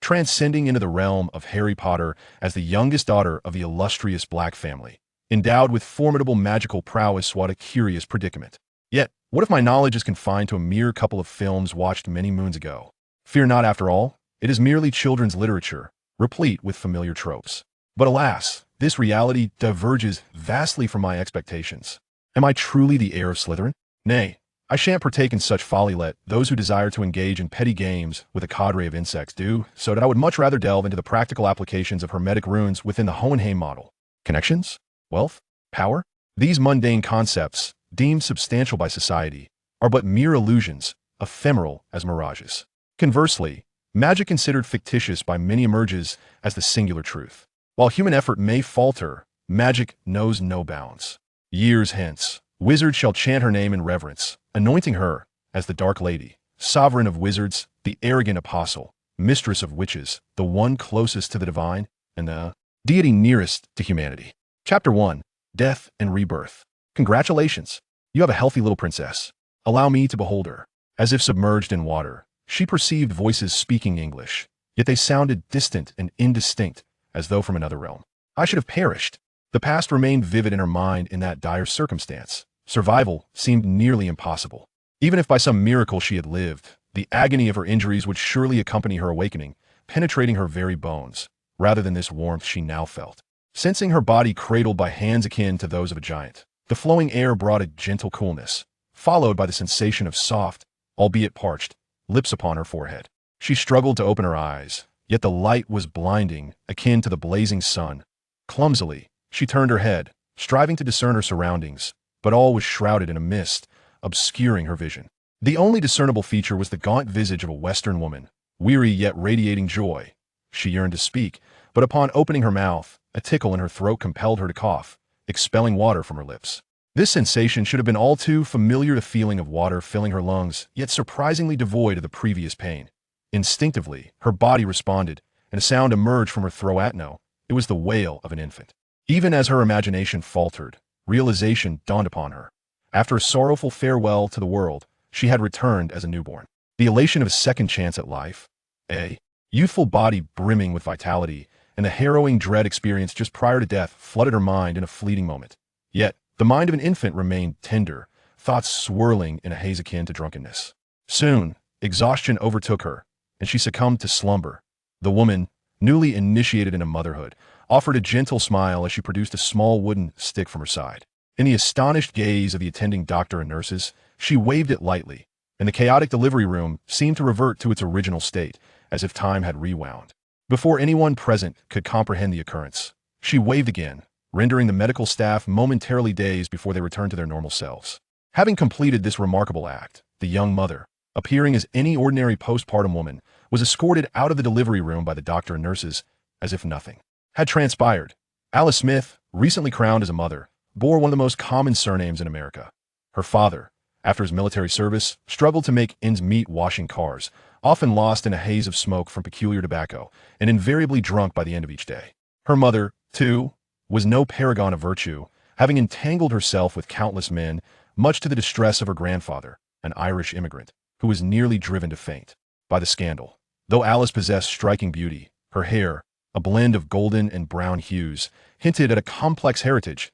transcending into the realm of Harry Potter as the youngest daughter of the illustrious Black family. Endowed with formidable magical prowess, what a curious predicament. Yet, what if my knowledge is confined to a mere couple of films watched many moons ago? Fear not, after all. It is merely children's literature, replete with familiar tropes. But alas, this reality diverges vastly from my expectations. Am I truly the heir of Slytherin? Nay, I shan't partake in such folly. Let those who desire to engage in petty games with a cadre of insects do, so that I would much rather delve into the practical applications of Hermetic runes within the Hohenheim model. Connections? Wealth? Power? These mundane concepts, deemed substantial by society, are but mere illusions, ephemeral as mirages. Conversely, magic considered fictitious by many emerges as the singular truth. While human effort may falter, magic knows no bounds. Years hence, wizards shall chant her name in reverence, anointing her as the Dark Lady, sovereign of wizards, the arrogant apostle, mistress of witches, the one closest to the divine, and the deity nearest to humanity. Chapter 1. Death and Rebirth. Congratulations! You have a healthy little princess. Allow me to behold her. As if submerged in water, she perceived voices speaking English, yet they sounded distant and indistinct, as though from another realm. I should have perished. The past remained vivid in her mind in that dire circumstance. Survival seemed nearly impossible. Even if by some miracle she had lived, the agony of her injuries would surely accompany her awakening, penetrating her very bones, rather than this warmth she now felt. Sensing her body cradled by hands akin to those of a giant, the flowing air brought a gentle coolness, followed by the sensation of soft, albeit parched, lips upon her forehead. She struggled to open her eyes, yet the light was blinding, akin to the blazing sun. Clumsily, she turned her head, striving to discern her surroundings, but all was shrouded in a mist, obscuring her vision. The only discernible feature was the gaunt visage of a Western woman, weary yet radiating joy. She yearned to speak, but upon opening her mouth, a tickle in her throat compelled her to cough, expelling water from her lips. This sensation should have been all too familiar, the feeling of water filling her lungs, yet surprisingly devoid of the previous pain. Instinctively, her body responded, and a sound emerged from her throat. No, it was the wail of an infant. Even as her imagination faltered, realization dawned upon her. After a sorrowful farewell to the world, she had returned as a newborn. The elation of a second chance at life, a youthful body brimming with vitality, and the harrowing dread experienced just prior to death flooded her mind in a fleeting moment. Yet, the mind of an infant remained tender, thoughts swirling in a haze akin to drunkenness. Soon, exhaustion overtook her, and she succumbed to slumber. The woman, newly initiated into motherhood, offered a gentle smile as she produced a small wooden stick from her side. In the astonished gaze of the attending doctor and nurses, she waved it lightly, and the chaotic delivery room seemed to revert to its original state, as if time had rewound. Before anyone present could comprehend the occurrence, she waved again, rendering the medical staff momentarily dazed before they returned to their normal selves. Having completed this remarkable act, the young mother, appearing as any ordinary postpartum woman, was escorted out of the delivery room by the doctor and nurses, as if nothing had transpired. Alice Smith, recently crowned as a mother, bore one of the most common surnames in America. Her father, after his military service, struggled to make ends meet washing cars, often lost in a haze of smoke from peculiar tobacco, and invariably drunk by the end of each day. Her mother, too, was no paragon of virtue, having entangled herself with countless men, much to the distress of her grandfather, an Irish immigrant, who was nearly driven to faint by the scandal. Though Alice possessed striking beauty, her hair, a blend of golden and brown hues, hinted at a complex heritage.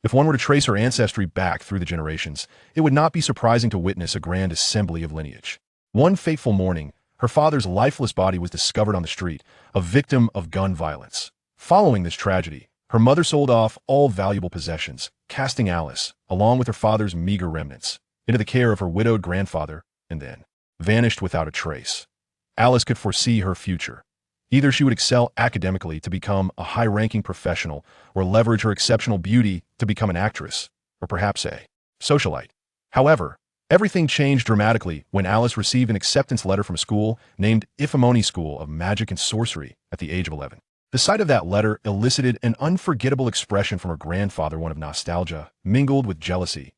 If one were to trace her ancestry back through the generations, it would not be surprising to witness a grand assembly of lineage. One fateful morning, her father's lifeless body was discovered on the street, a victim of gun violence. Following this tragedy, her mother sold off all valuable possessions, casting Alice, along with her father's meager remnants, into the care of her widowed grandfather, and then vanished without a trace. Alice could foresee her future. Either she would excel academically to become a high-ranking professional, or leverage her exceptional beauty to become an actress, or perhaps a socialite. However, everything changed dramatically when Alice received an acceptance letter from a school named Ifamoni School of Magic and Sorcery at the age of 11. The sight of that letter elicited an unforgettable expression from her grandfather, one of nostalgia, mingled with jealousy.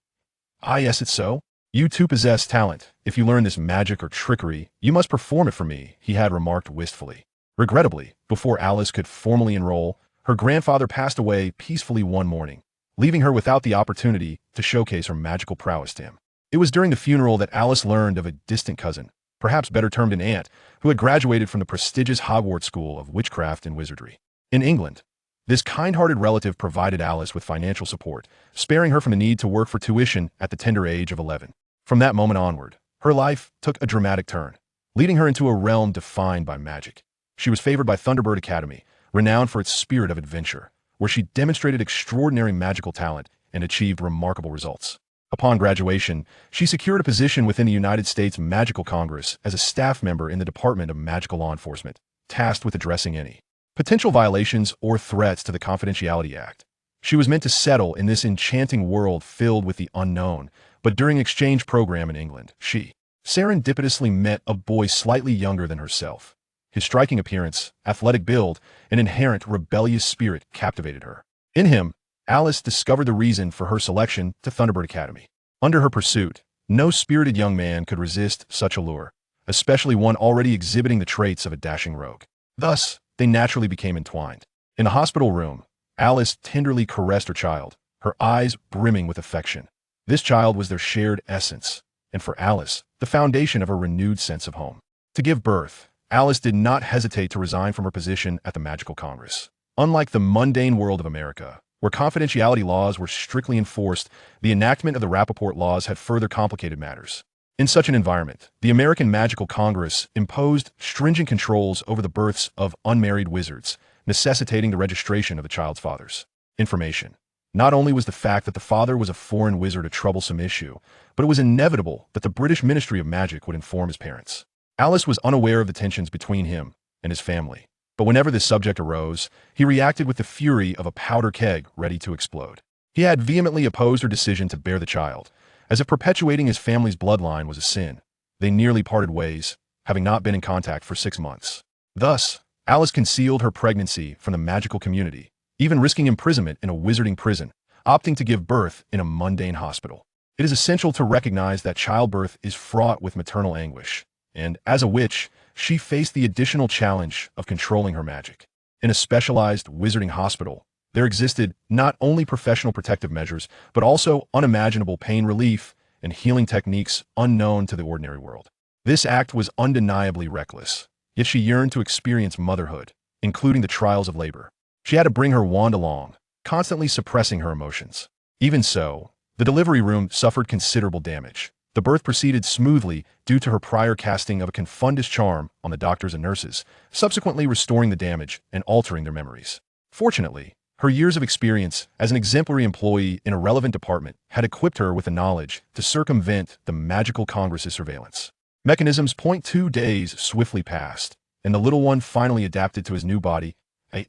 "Ah, yes, it's so. You too possess talent. If you learn this magic or trickery, you must perform it for me," he had remarked wistfully. Regrettably, before Alice could formally enroll, her grandfather passed away peacefully one morning, leaving her without the opportunity to showcase her magical prowess to him. It was during the funeral that Alice learned of a distant cousin, perhaps better termed an aunt, who had graduated from the prestigious Hogwarts School of Witchcraft and Wizardry. In England, this kind-hearted relative provided Alice with financial support, sparing her from the need to work for tuition at the tender age of 11. From that moment onward, her life took a dramatic turn, leading her into a realm defined by magic. She was favored by Thunderbird Academy, renowned for its spirit of adventure, where she demonstrated extraordinary magical talent and achieved remarkable results. Upon graduation, she secured a position within the United States Magical Congress as a staff member in the Department of Magical Law Enforcement, tasked with addressing any potential violations or threats to the Confidentiality Act. She was meant to settle in this enchanting world filled with the unknown, but during an exchange program in England, she serendipitously met a boy slightly younger than herself. His striking appearance, athletic build, and inherent rebellious spirit captivated her. In him, Alice discovered the reason for her selection to Thunderbird Academy. Under her pursuit, no spirited young man could resist such a lure, especially one already exhibiting the traits of a dashing rogue. Thus, they naturally became entwined. In the hospital room, Alice tenderly caressed her child, her eyes brimming with affection. This child was their shared essence, and for Alice, the foundation of her renewed sense of home. To give birth, Alice did not hesitate to resign from her position at the Magical Congress. Unlike the mundane world of America, where confidentiality laws were strictly enforced, the enactment of the Rappaport laws had further complicated matters. In such an environment, the American Magical Congress imposed stringent controls over the births of unmarried wizards, necessitating the registration of the child's father's information. Not only was the fact that the father was a foreign wizard a troublesome issue, but it was inevitable that the British Ministry of Magic would inform his parents. Alice was unaware of the tensions between him and his family, but whenever this subject arose, he reacted with the fury of a powder keg ready to explode. He had vehemently opposed her decision to bear the child, as if perpetuating his family's bloodline was a sin. They nearly parted ways, having not been in contact for 6 months. Thus, Alice concealed her pregnancy from the magical community, even risking imprisonment in a wizarding prison, opting to give birth in a mundane hospital. It is essential to recognize that childbirth is fraught with maternal anguish, and as a witch, she faced the additional challenge of controlling her magic. In a specialized wizarding hospital, there existed not only professional protective measures, but also unimaginable pain relief and healing techniques unknown to the ordinary world. This act was undeniably reckless, yet she yearned to experience motherhood, including the trials of labor. She had to bring her wand along, constantly suppressing her emotions. Even so, the delivery room suffered considerable damage. The birth proceeded smoothly due to her prior casting of a confundus charm on the doctors and nurses, subsequently restoring the damage and altering their memories. Fortunately, her years of experience as an exemplary employee in a relevant department had equipped her with the knowledge to circumvent the Magical Congress's surveillance. Mechanisms. 2 days swiftly passed, and the little one finally adapted to his new body.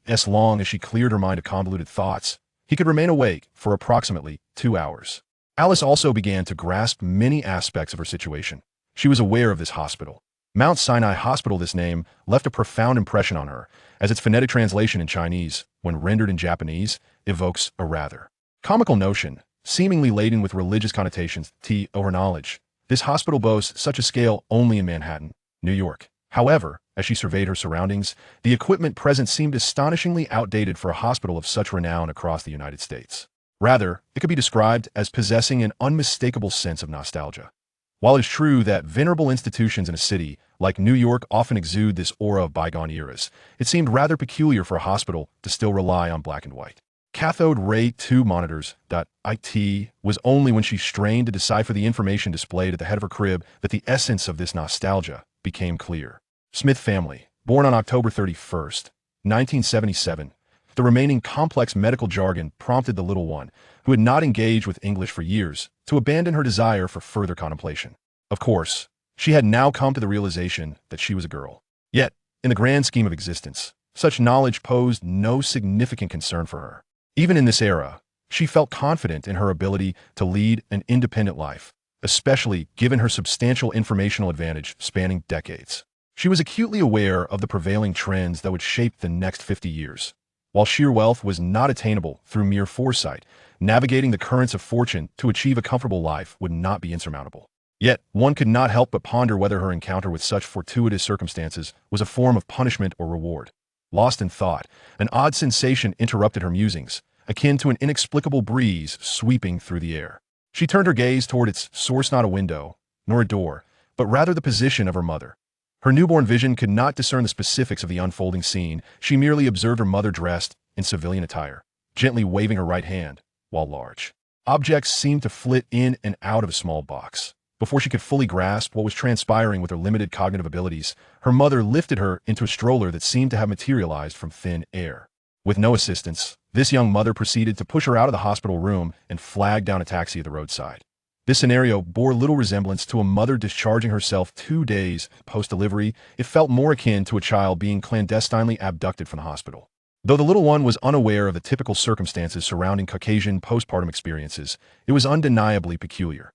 As long as she cleared her mind of convoluted thoughts, he could remain awake for approximately 2 hours. Alice also began to grasp many aspects of her situation. She was aware of this hospital. Mount Sinai Hospital. This name left a profound impression on her, as its phonetic translation in Chinese, when rendered in Japanese, evokes a rather comical notion, seemingly laden with religious connotations, over knowledge. This hospital boasts such a scale only in Manhattan, New York. However, as she surveyed her surroundings, the equipment present seemed astonishingly outdated for a hospital of such renown across the United States. Rather, it could be described as possessing an unmistakable sense of nostalgia. While it is true that venerable institutions in a city like New York often exude this aura of bygone eras, it seemed rather peculiar for a hospital to still rely on black and white cathode ray tube monitors. It was only when she strained to decipher the information displayed at the head of her crib that the essence of this nostalgia became clear. Smith family, born on October 31st, 1977. The remaining complex medical jargon prompted the little one, who had not engaged with English for years, to abandon her desire for further contemplation. Of course, she had now come to the realization that she was a girl. Yet, in the grand scheme of existence, such knowledge posed no significant concern for her. Even in this era, she felt confident in her ability to lead an independent life, especially given her substantial informational advantage spanning decades. She was acutely aware of the prevailing trends that would shape the next 50 years. While sheer wealth was not attainable through mere foresight, navigating the currents of fortune to achieve a comfortable life would not be insurmountable. Yet, one could not help but ponder whether her encounter with such fortuitous circumstances was a form of punishment or reward. Lost in thought, an odd sensation interrupted her musings, akin to an inexplicable breeze sweeping through the air. She turned her gaze toward its source, not a window, nor a door, but rather the position of her mother. Her newborn vision could not discern the specifics of the unfolding scene. She merely observed her mother dressed in civilian attire, gently waving her right hand, while large objects seemed to flit in and out of a small box. Before she could fully grasp what was transpiring with her limited cognitive abilities, her mother lifted her into a stroller that seemed to have materialized from thin air. With no assistance, this young mother proceeded to push her out of the hospital room and flag down a taxi at the roadside. This scenario bore little resemblance to a mother discharging herself 2 days post-delivery. It felt more akin to a child being clandestinely abducted from the hospital. Though the little one was unaware of the typical circumstances surrounding Caucasian postpartum experiences, it was undeniably peculiar.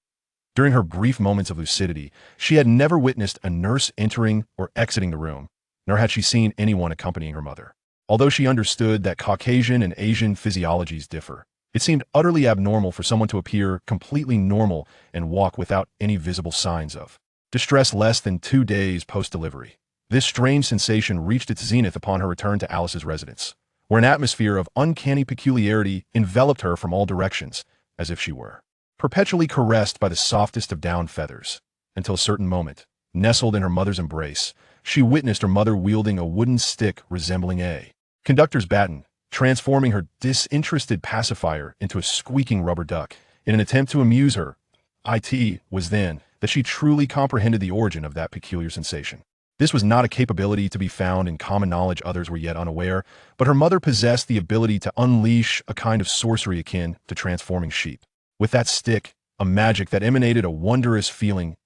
During her brief moments of lucidity, she had never witnessed a nurse entering or exiting the room, nor had she seen anyone accompanying her mother. Although she understood that Caucasian and Asian physiologies differ, it seemed utterly abnormal for someone to appear completely normal and walk without any visible signs of distress less than 2 days post-delivery. This strange sensation reached its zenith upon her return to Alice's residence, where an atmosphere of uncanny peculiarity enveloped her from all directions, as if she were perpetually caressed by the softest of down feathers, until a certain moment, nestled in her mother's embrace, she witnessed her mother wielding a wooden stick resembling a conductor's baton, transforming her disinterested pacifier into a squeaking rubber duck in an attempt to amuse her. It was then that she truly comprehended the origin of that peculiar sensation. This was not a capability to be found in common knowledge others were yet unaware, but her mother possessed the ability to unleash a kind of sorcery akin to transforming sheep. With that stick, a magic that emanated a wondrous feeling,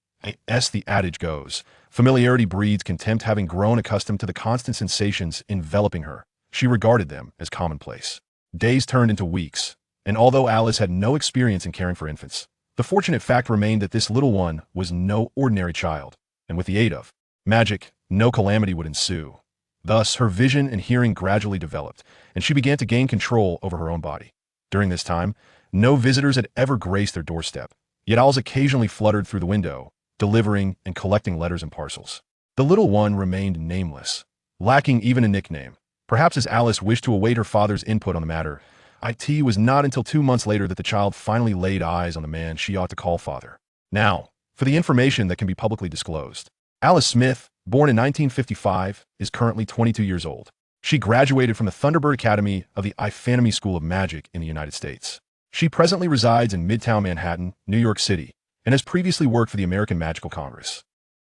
as the adage goes, familiarity breeds contempt. Having grown accustomed to the constant sensations enveloping her, she regarded them as commonplace. Days turned into weeks, and although Alice had no experience in caring for infants, the fortunate fact remained that this little one was no ordinary child, and with the aid of magic, no calamity would ensue. Thus, her vision and hearing gradually developed, and she began to gain control over her own body. During this time, no visitors had ever graced their doorstep, yet owls occasionally fluttered through the window, delivering and collecting letters and parcels. The little one remained nameless, lacking even a nickname. Perhaps as Alice wished to await her father's input on the matter, it was not until 2 months later that the child finally laid eyes on the man she ought to call father. Now, for the information that can be publicly disclosed. Alice Smith, born in 1955, is currently 22 years old. She graduated from the Thunderbird Academy of the Ifanemy School of Magic in the United States. She presently resides in Midtown Manhattan, New York City, and has previously worked for the American Magical Congress.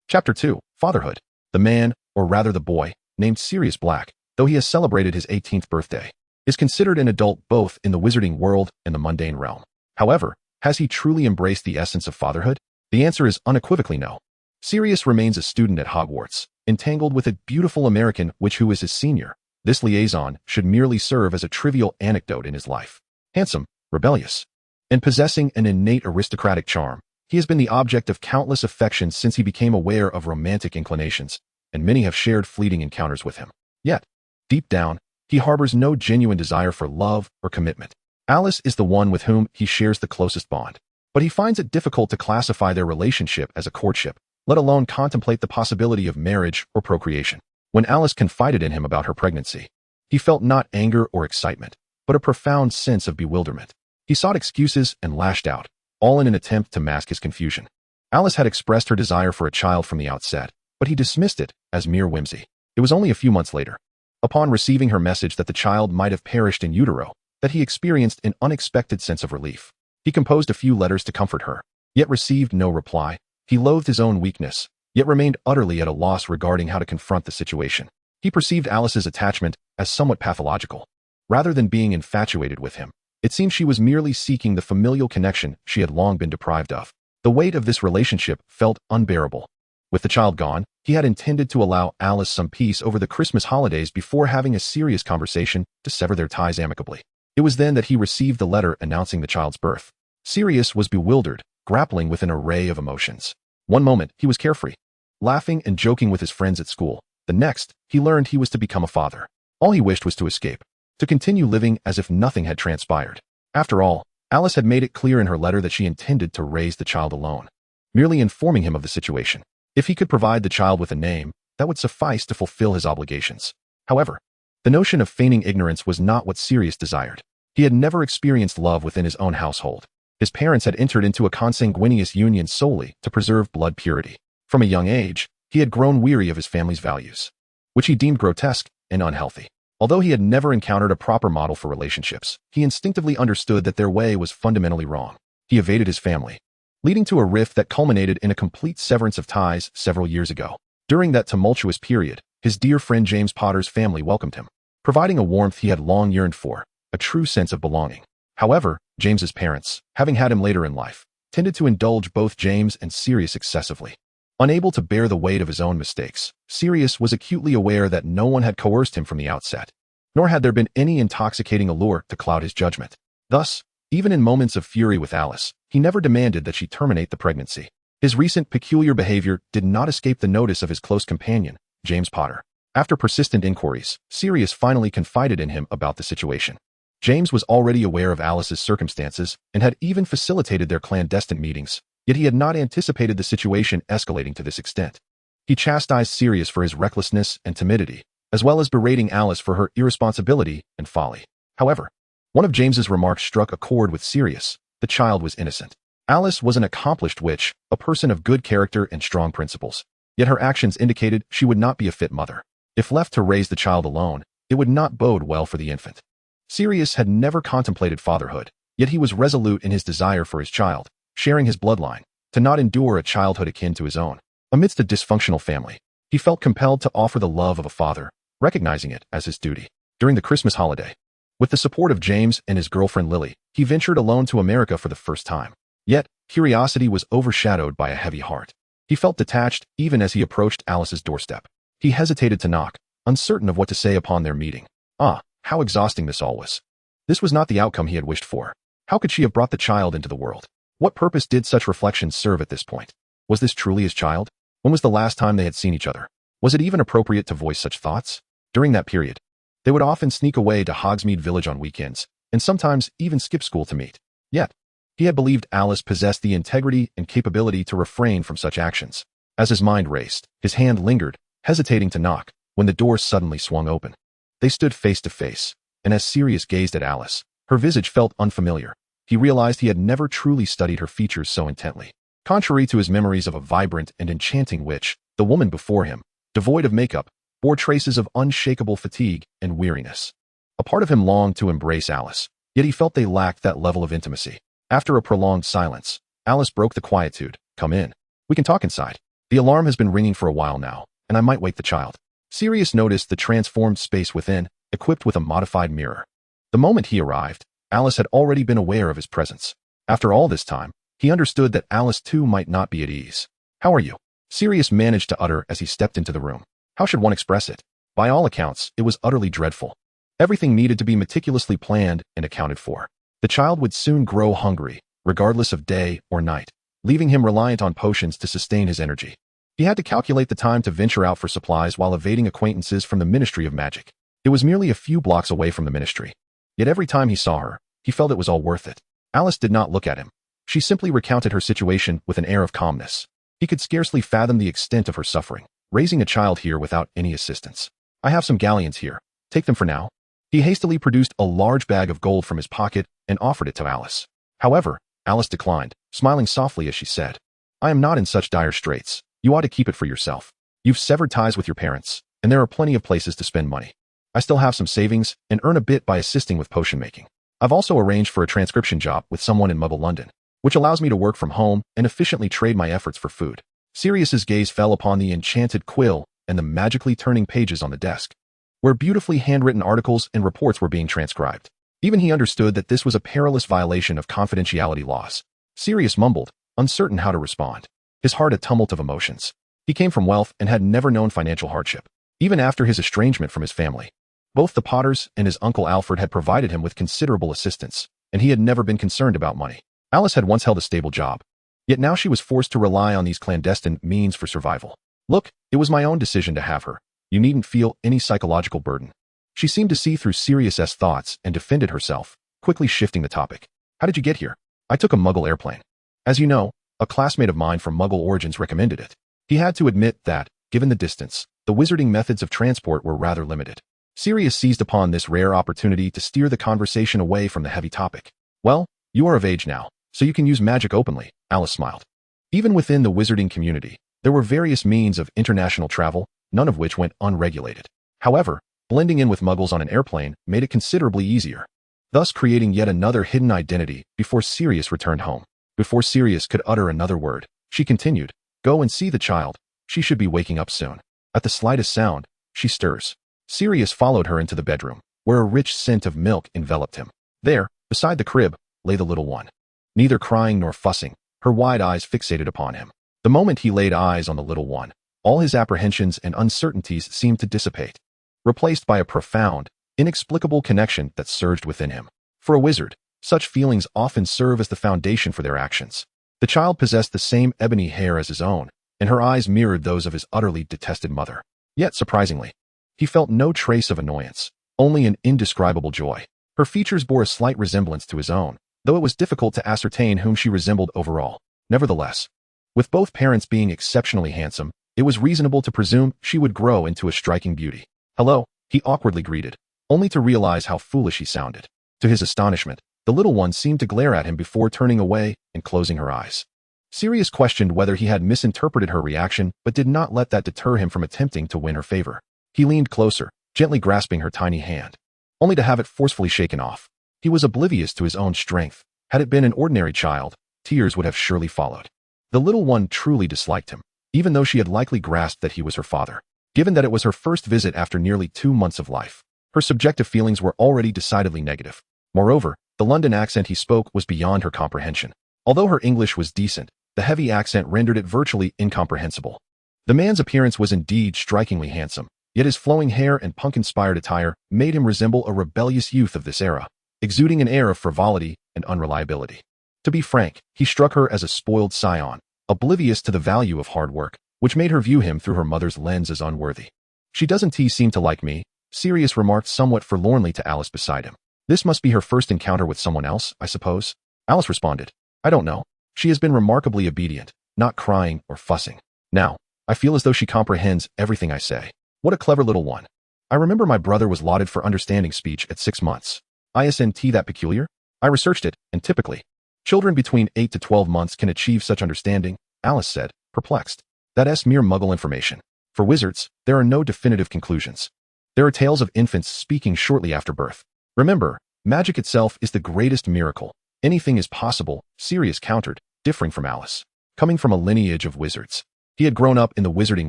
Chapter 2. Fatherhood. The man, or rather the boy, named Sirius Black, though he has celebrated his 18th birthday, is considered an adult both in the wizarding world and the mundane realm. However, has he truly embraced the essence of fatherhood? The answer is unequivocally no. Sirius remains a student at Hogwarts, entangled with a beautiful American who is his senior. This liaison should merely serve as a trivial anecdote in his life. Handsome, rebellious, and possessing an innate aristocratic charm, he has been the object of countless affections since he became aware of romantic inclinations, and many have shared fleeting encounters with him. Yet, deep down, he harbors no genuine desire for love or commitment. Alice is the one with whom he shares the closest bond, but he finds it difficult to classify their relationship as a courtship, let alone contemplate the possibility of marriage or procreation. When Alice confided in him about her pregnancy, he felt not anger or excitement, but a profound sense of bewilderment. He sought excuses and lashed out, all in an attempt to mask his confusion. Alice had expressed her desire for a child from the outset, but he dismissed it as mere whimsy. It was only a few months later, upon receiving her message that the child might have perished in utero, that he experienced an unexpected sense of relief. He composed a few letters to comfort her, yet received no reply. He loathed his own weakness, yet remained utterly at a loss regarding how to confront the situation. He perceived Alice's attachment as somewhat pathological. Rather than being infatuated with him, it seemed she was merely seeking the familial connection she had long been deprived of. The weight of this relationship felt unbearable. With the child gone, he had intended to allow Alice some peace over the Christmas holidays before having a serious conversation to sever their ties amicably. It was then that he received the letter announcing the child's birth. Sirius was bewildered, grappling with an array of emotions. One moment, he was carefree, laughing and joking with his friends at school. The next, he learned he was to become a father. All he wished was to escape, to continue living as if nothing had transpired. After all, Alice had made it clear in her letter that she intended to raise the child alone, merely informing him of the situation. If he could provide the child with a name, that would suffice to fulfill his obligations. However, the notion of feigning ignorance was not what Sirius desired. He had never experienced love within his own household. His parents had entered into a consanguineous union solely to preserve blood purity. From a young age, he had grown weary of his family's values, which he deemed grotesque and unhealthy. Although he had never encountered a proper model for relationships, he instinctively understood that their way was fundamentally wrong. He evaded his family, leading to a rift that culminated in a complete severance of ties several years ago. During that tumultuous period, his dear friend James Potter's family welcomed him, providing a warmth he had long yearned for, a true sense of belonging. However, James's parents, having had him later in life, tended to indulge both James and Sirius excessively. Unable to bear the weight of his own mistakes, Sirius was acutely aware that no one had coerced him from the outset, nor had there been any intoxicating allure to cloud his judgment. Thus, even in moments of fury with Alice, he never demanded that she terminate the pregnancy. His recent peculiar behavior did not escape the notice of his close companion, James Potter. After persistent inquiries, Sirius finally confided in him about the situation. James was already aware of Alice's circumstances and had even facilitated their clandestine meetings, yet he had not anticipated the situation escalating to this extent. He chastised Sirius for his recklessness and timidity, as well as berating Alice for her irresponsibility and folly. However, one of James's remarks struck a chord with Sirius. The child was innocent. Alice was an accomplished witch, a person of good character and strong principles, yet her actions indicated she would not be a fit mother. If left to raise the child alone, it would not bode well for the infant. Sirius had never contemplated fatherhood, yet he was resolute in his desire for his child, sharing his bloodline, to not endure a childhood akin to his own. Amidst a dysfunctional family, he felt compelled to offer the love of a father, recognizing it as his duty. During the Christmas holiday, with the support of James and his girlfriend Lily, he ventured alone to America for the first time. Yet, curiosity was overshadowed by a heavy heart. He felt detached even as he approached Alice's doorstep. He hesitated to knock, uncertain of what to say upon their meeting. How exhausting this all was. This was not the outcome he had wished for. How could she have brought the child into the world? What purpose did such reflections serve at this point? Was this truly his child? When was the last time they had seen each other? Was it even appropriate to voice such thoughts? During that period, they would often sneak away to Hogsmeade Village on weekends, and sometimes even skip school to meet. Yet, he had believed Alice possessed the integrity and capability to refrain from such actions. As his mind raced, his hand lingered, hesitating to knock, when the door suddenly swung open. They stood face to face, and as Sirius gazed at Alice, her visage felt unfamiliar. He realized he had never truly studied her features so intently. Contrary to his memories of a vibrant and enchanting witch, the woman before him, devoid of makeup, bore traces of unshakable fatigue and weariness. A part of him longed to embrace Alice, yet he felt they lacked that level of intimacy. After a prolonged silence, Alice broke the quietude. "Come in. We can talk inside. The alarm has been ringing for a while now, and I might wake the child." Sirius noticed the transformed space within, equipped with a modified mirror. The moment he arrived, Alice had already been aware of his presence. After all this time, he understood that Alice too might not be at ease. "How are you?" Sirius managed to utter as he stepped into the room. How should one express it? By all accounts, it was utterly dreadful. Everything needed to be meticulously planned and accounted for. The child would soon grow hungry, regardless of day or night, leaving him reliant on potions to sustain his energy. He had to calculate the time to venture out for supplies while evading acquaintances from the Ministry of Magic. It was merely a few blocks away from the ministry. Yet every time he saw her, he felt it was all worth it. Alice did not look at him. She simply recounted her situation with an air of calmness. He could scarcely fathom the extent of her suffering, raising a child here without any assistance. "I have some galleons here. Take them for now." He hastily produced a large bag of gold from his pocket and offered it to Alice. However, Alice declined, smiling softly as she said, "I am not in such dire straits. You ought to keep it for yourself. You've severed ties with your parents, and there are plenty of places to spend money. I still have some savings and earn a bit by assisting with potion making. I've also arranged for a transcription job with someone in Muggle London, which allows me to work from home and efficiently trade my efforts for food." Sirius's gaze fell upon the enchanted quill and the magically turning pages on the desk, where beautifully handwritten articles and reports were being transcribed. Even he understood that this was a perilous violation of confidentiality laws. Sirius mumbled, uncertain how to respond, his heart a tumult of emotions. He came from wealth and had never known financial hardship. Even after his estrangement from his family, both the Potters and his uncle Alfred had provided him with considerable assistance, and he had never been concerned about money. Alice had once held a stable job, yet now she was forced to rely on these clandestine means for survival. "Look, it was my own decision to have her. You needn't feel any psychological burden." She seemed to see through Sirius's thoughts and defended herself, quickly shifting the topic. "How did you get here?" "I took a Muggle airplane. As you know, a classmate of mine from Muggle origins recommended it." He had to admit that, given the distance, the wizarding methods of transport were rather limited. Sirius seized upon this rare opportunity to steer the conversation away from the heavy topic. "Well, you are of age now, so you can use magic openly," Alice smiled. Even within the wizarding community, There were various means of international travel, none of which went unregulated. However, blending in with muggles on an airplane made it considerably easier, thus creating yet another hidden identity before Sirius returned home. Before Sirius could utter another word, she continued, "Go and see the child. She should be waking up soon." At the slightest sound, she stirs. Sirius followed her into the bedroom, where a rich scent of milk enveloped him. There, beside the crib, lay the little one. Neither crying nor fussing, her wide eyes fixated upon him. The moment he laid eyes on the little one, all his apprehensions and uncertainties seemed to dissipate, replaced by a profound, inexplicable connection that surged within him. For a wizard, such feelings often serve as the foundation for their actions. The child possessed the same ebony hair as his own, and her eyes mirrored those of his utterly detested mother. Yet, surprisingly, he felt no trace of annoyance, only an indescribable joy. Her features bore a slight resemblance to his own, though it was difficult to ascertain whom she resembled overall. Nevertheless, with both parents being exceptionally handsome, it was reasonable to presume she would grow into a striking beauty. "Hello," he awkwardly greeted, only to realize how foolish he sounded. To his astonishment, the little one seemed to glare at him before turning away and closing her eyes. Sirius questioned whether he had misinterpreted her reaction, but did not let that deter him from attempting to win her favor. He leaned closer, gently grasping her tiny hand, only to have it forcefully shaken off. He was oblivious to his own strength. Had it been an ordinary child, tears would have surely followed. The little one truly disliked him, even though she had likely grasped that he was her father. Given that it was her first visit after nearly 2 months of life, her subjective feelings were already decidedly negative. Moreover, the London accent he spoke was beyond her comprehension. Although her English was decent, the heavy accent rendered it virtually incomprehensible. The man's appearance was indeed strikingly handsome, yet his flowing hair and punk-inspired attire made him resemble a rebellious youth of this era, exuding an air of frivolity and unreliability. To be frank, he struck her as a spoiled scion, oblivious to the value of hard work, which made her view him through her mother's lens as unworthy. "She doesn't seem to like me," Sirius remarked somewhat forlornly to Alice beside him. "This must be her first encounter with someone else, I suppose?" Alice responded, "I don't know. She has been remarkably obedient, not crying or fussing. Now, I feel as though she comprehends everything I say. What a clever little one. I remember my brother was lauded for understanding speech at 6 months. Isn't that peculiar? I researched it, and typically, children between 8 to 12 months can achieve such understanding," Alice said, perplexed. "That's mere muggle information. For wizards, there are no definitive conclusions. There are tales of infants speaking shortly after birth. Remember, magic itself is the greatest miracle. Anything is possible," Sirius countered, differing from Alice. Coming from a lineage of wizards, he had grown up in the wizarding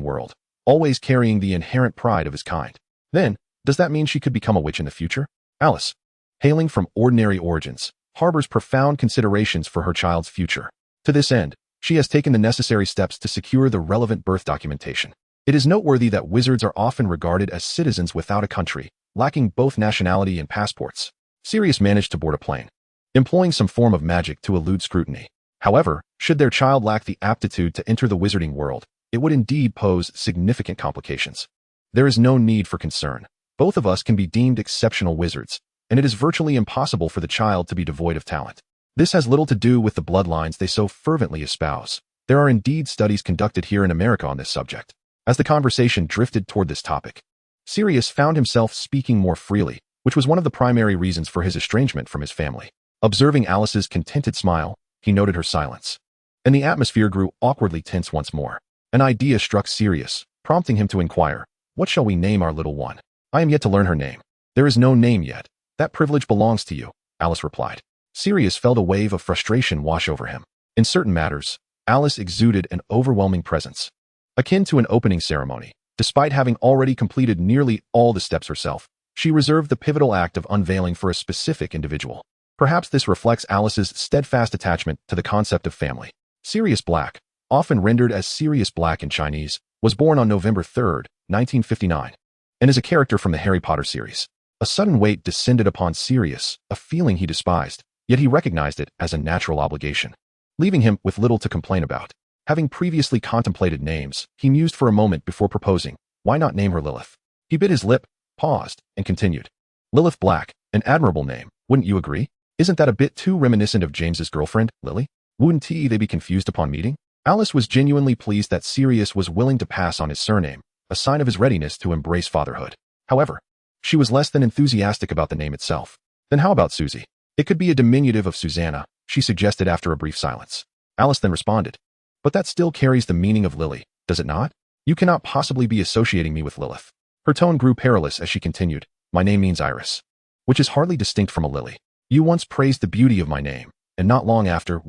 world, always carrying the inherent pride of his kind. Then, does that mean she could become a witch in the future? Alice, hailing from ordinary origins, harbors profound considerations for her child's future. To this end, she has taken the necessary steps to secure the relevant birth documentation. It is noteworthy that wizards are often regarded as citizens without a country, lacking both nationality and passports. Sirius managed to board a plane, employing some form of magic to elude scrutiny. However, should their child lack the aptitude to enter the wizarding world, it would indeed pose significant complications. There is no need for concern. Both of us can be deemed exceptional wizards, and it is virtually impossible for the child to be devoid of talent. This has little to do with the bloodlines they so fervently espouse. There are indeed studies conducted here in America on this subject. As the conversation drifted toward this topic, Sirius found himself speaking more freely, which was one of the primary reasons for his estrangement from his family. Observing Alice's contented smile, he noted her silence, and the atmosphere grew awkwardly tense once more. An idea struck Sirius, prompting him to inquire, "What shall we name our little one?" "I am yet to learn her name. There is no name yet. That privilege belongs to you," Alice replied. Sirius felt a wave of frustration wash over him. In certain matters, Alice exuded an overwhelming presence, akin to an opening ceremony. Despite having already completed nearly all the steps herself, she reserved the pivotal act of unveiling for a specific individual. Perhaps this reflects Alice's steadfast attachment to the concept of family. Sirius Black, often rendered as Sirius Black in Chinese, was born on November 3, 1959, and is a character from the Harry Potter series. A sudden weight descended upon Sirius, a feeling he despised, yet he recognized it as a natural obligation, leaving him with little to complain about. Having previously contemplated names, he mused for a moment before proposing, "Why not name her Lilith?" He bit his lip, paused, and continued, "Lilith Black, an admirable name, wouldn't you agree? Isn't that a bit too reminiscent of James's girlfriend, Lily? Wouldn't they be confused upon meeting?" Alice was genuinely pleased that Sirius was willing to pass on his surname, a sign of his readiness to embrace fatherhood. However, she was less than enthusiastic about the name itself. "Then how about Susie? It could be a diminutive of Susanna," she suggested after a brief silence. Alice then responded, "But that still carries the meaning of Lily. does it not? You cannot possibly be associating me with Lilith. Her tone grew perilous as she continued, my name means Heiress, which is hardly distinct from a lily. You once praised the beauty of my name, and not long after,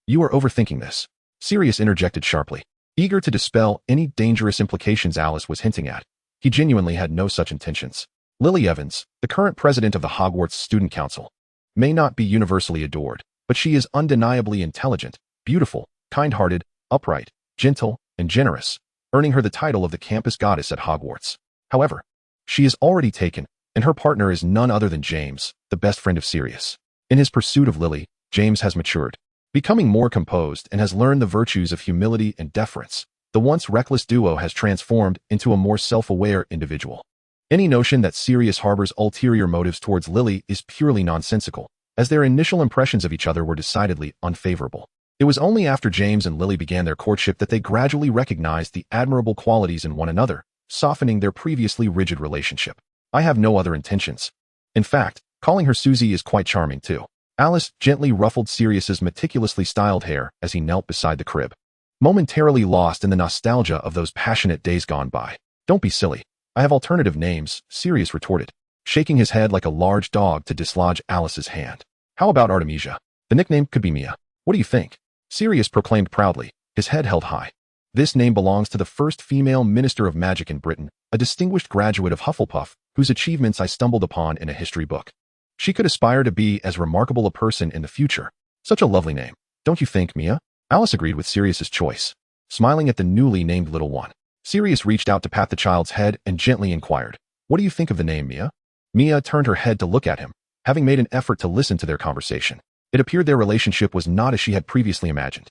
You are overthinking this. Sirius interjected sharply, eager to dispel any dangerous implications Alice was hinting at. He genuinely had no such intentions. Lily Evans, the current president of the Hogwarts Student Council, may not be universally adored, but she is undeniably intelligent, beautiful, kind-hearted, upright, gentle, and generous, earning her the title of the campus goddess at Hogwarts. However, she is already taken, and her partner is none other than James, the best friend of Sirius. In his pursuit of Lily, James has matured, becoming more composed and has learned the virtues of humility and deference. The once reckless duo has transformed into a more self-aware individual. Any notion that Sirius harbors ulterior motives towards Lily is purely nonsensical, as their initial impressions of each other were decidedly unfavorable. It was only after James and Lily began their courtship that they gradually recognized the admirable qualities in one another, softening their previously rigid relationship. I have no other intentions. In fact, calling her Susie is quite charming too. Alice gently ruffled Sirius's meticulously styled hair as he knelt beside the crib, momentarily lost in the nostalgia of those passionate days gone by. Don't be silly. I have alternative names, Sirius retorted, shaking his head like a large dog to dislodge Alice's hand. How about Artemisia? The nickname could be Mia. What do you think? Sirius proclaimed proudly, his head held high. This name belongs to the first female Minister of Magic in Britain, a distinguished graduate of Hufflepuff, whose achievements I stumbled upon in a history book. She could aspire to be as remarkable a person in the future. Such a lovely name, don't you think, Mia? Alice agreed with Sirius's choice, smiling at the newly named little one. Sirius reached out to pat the child's head and gently inquired, what do you think of the name, Mia? Mia turned her head to look at him, having made an effort to listen to their conversation. It appeared their relationship was not as she had previously imagined.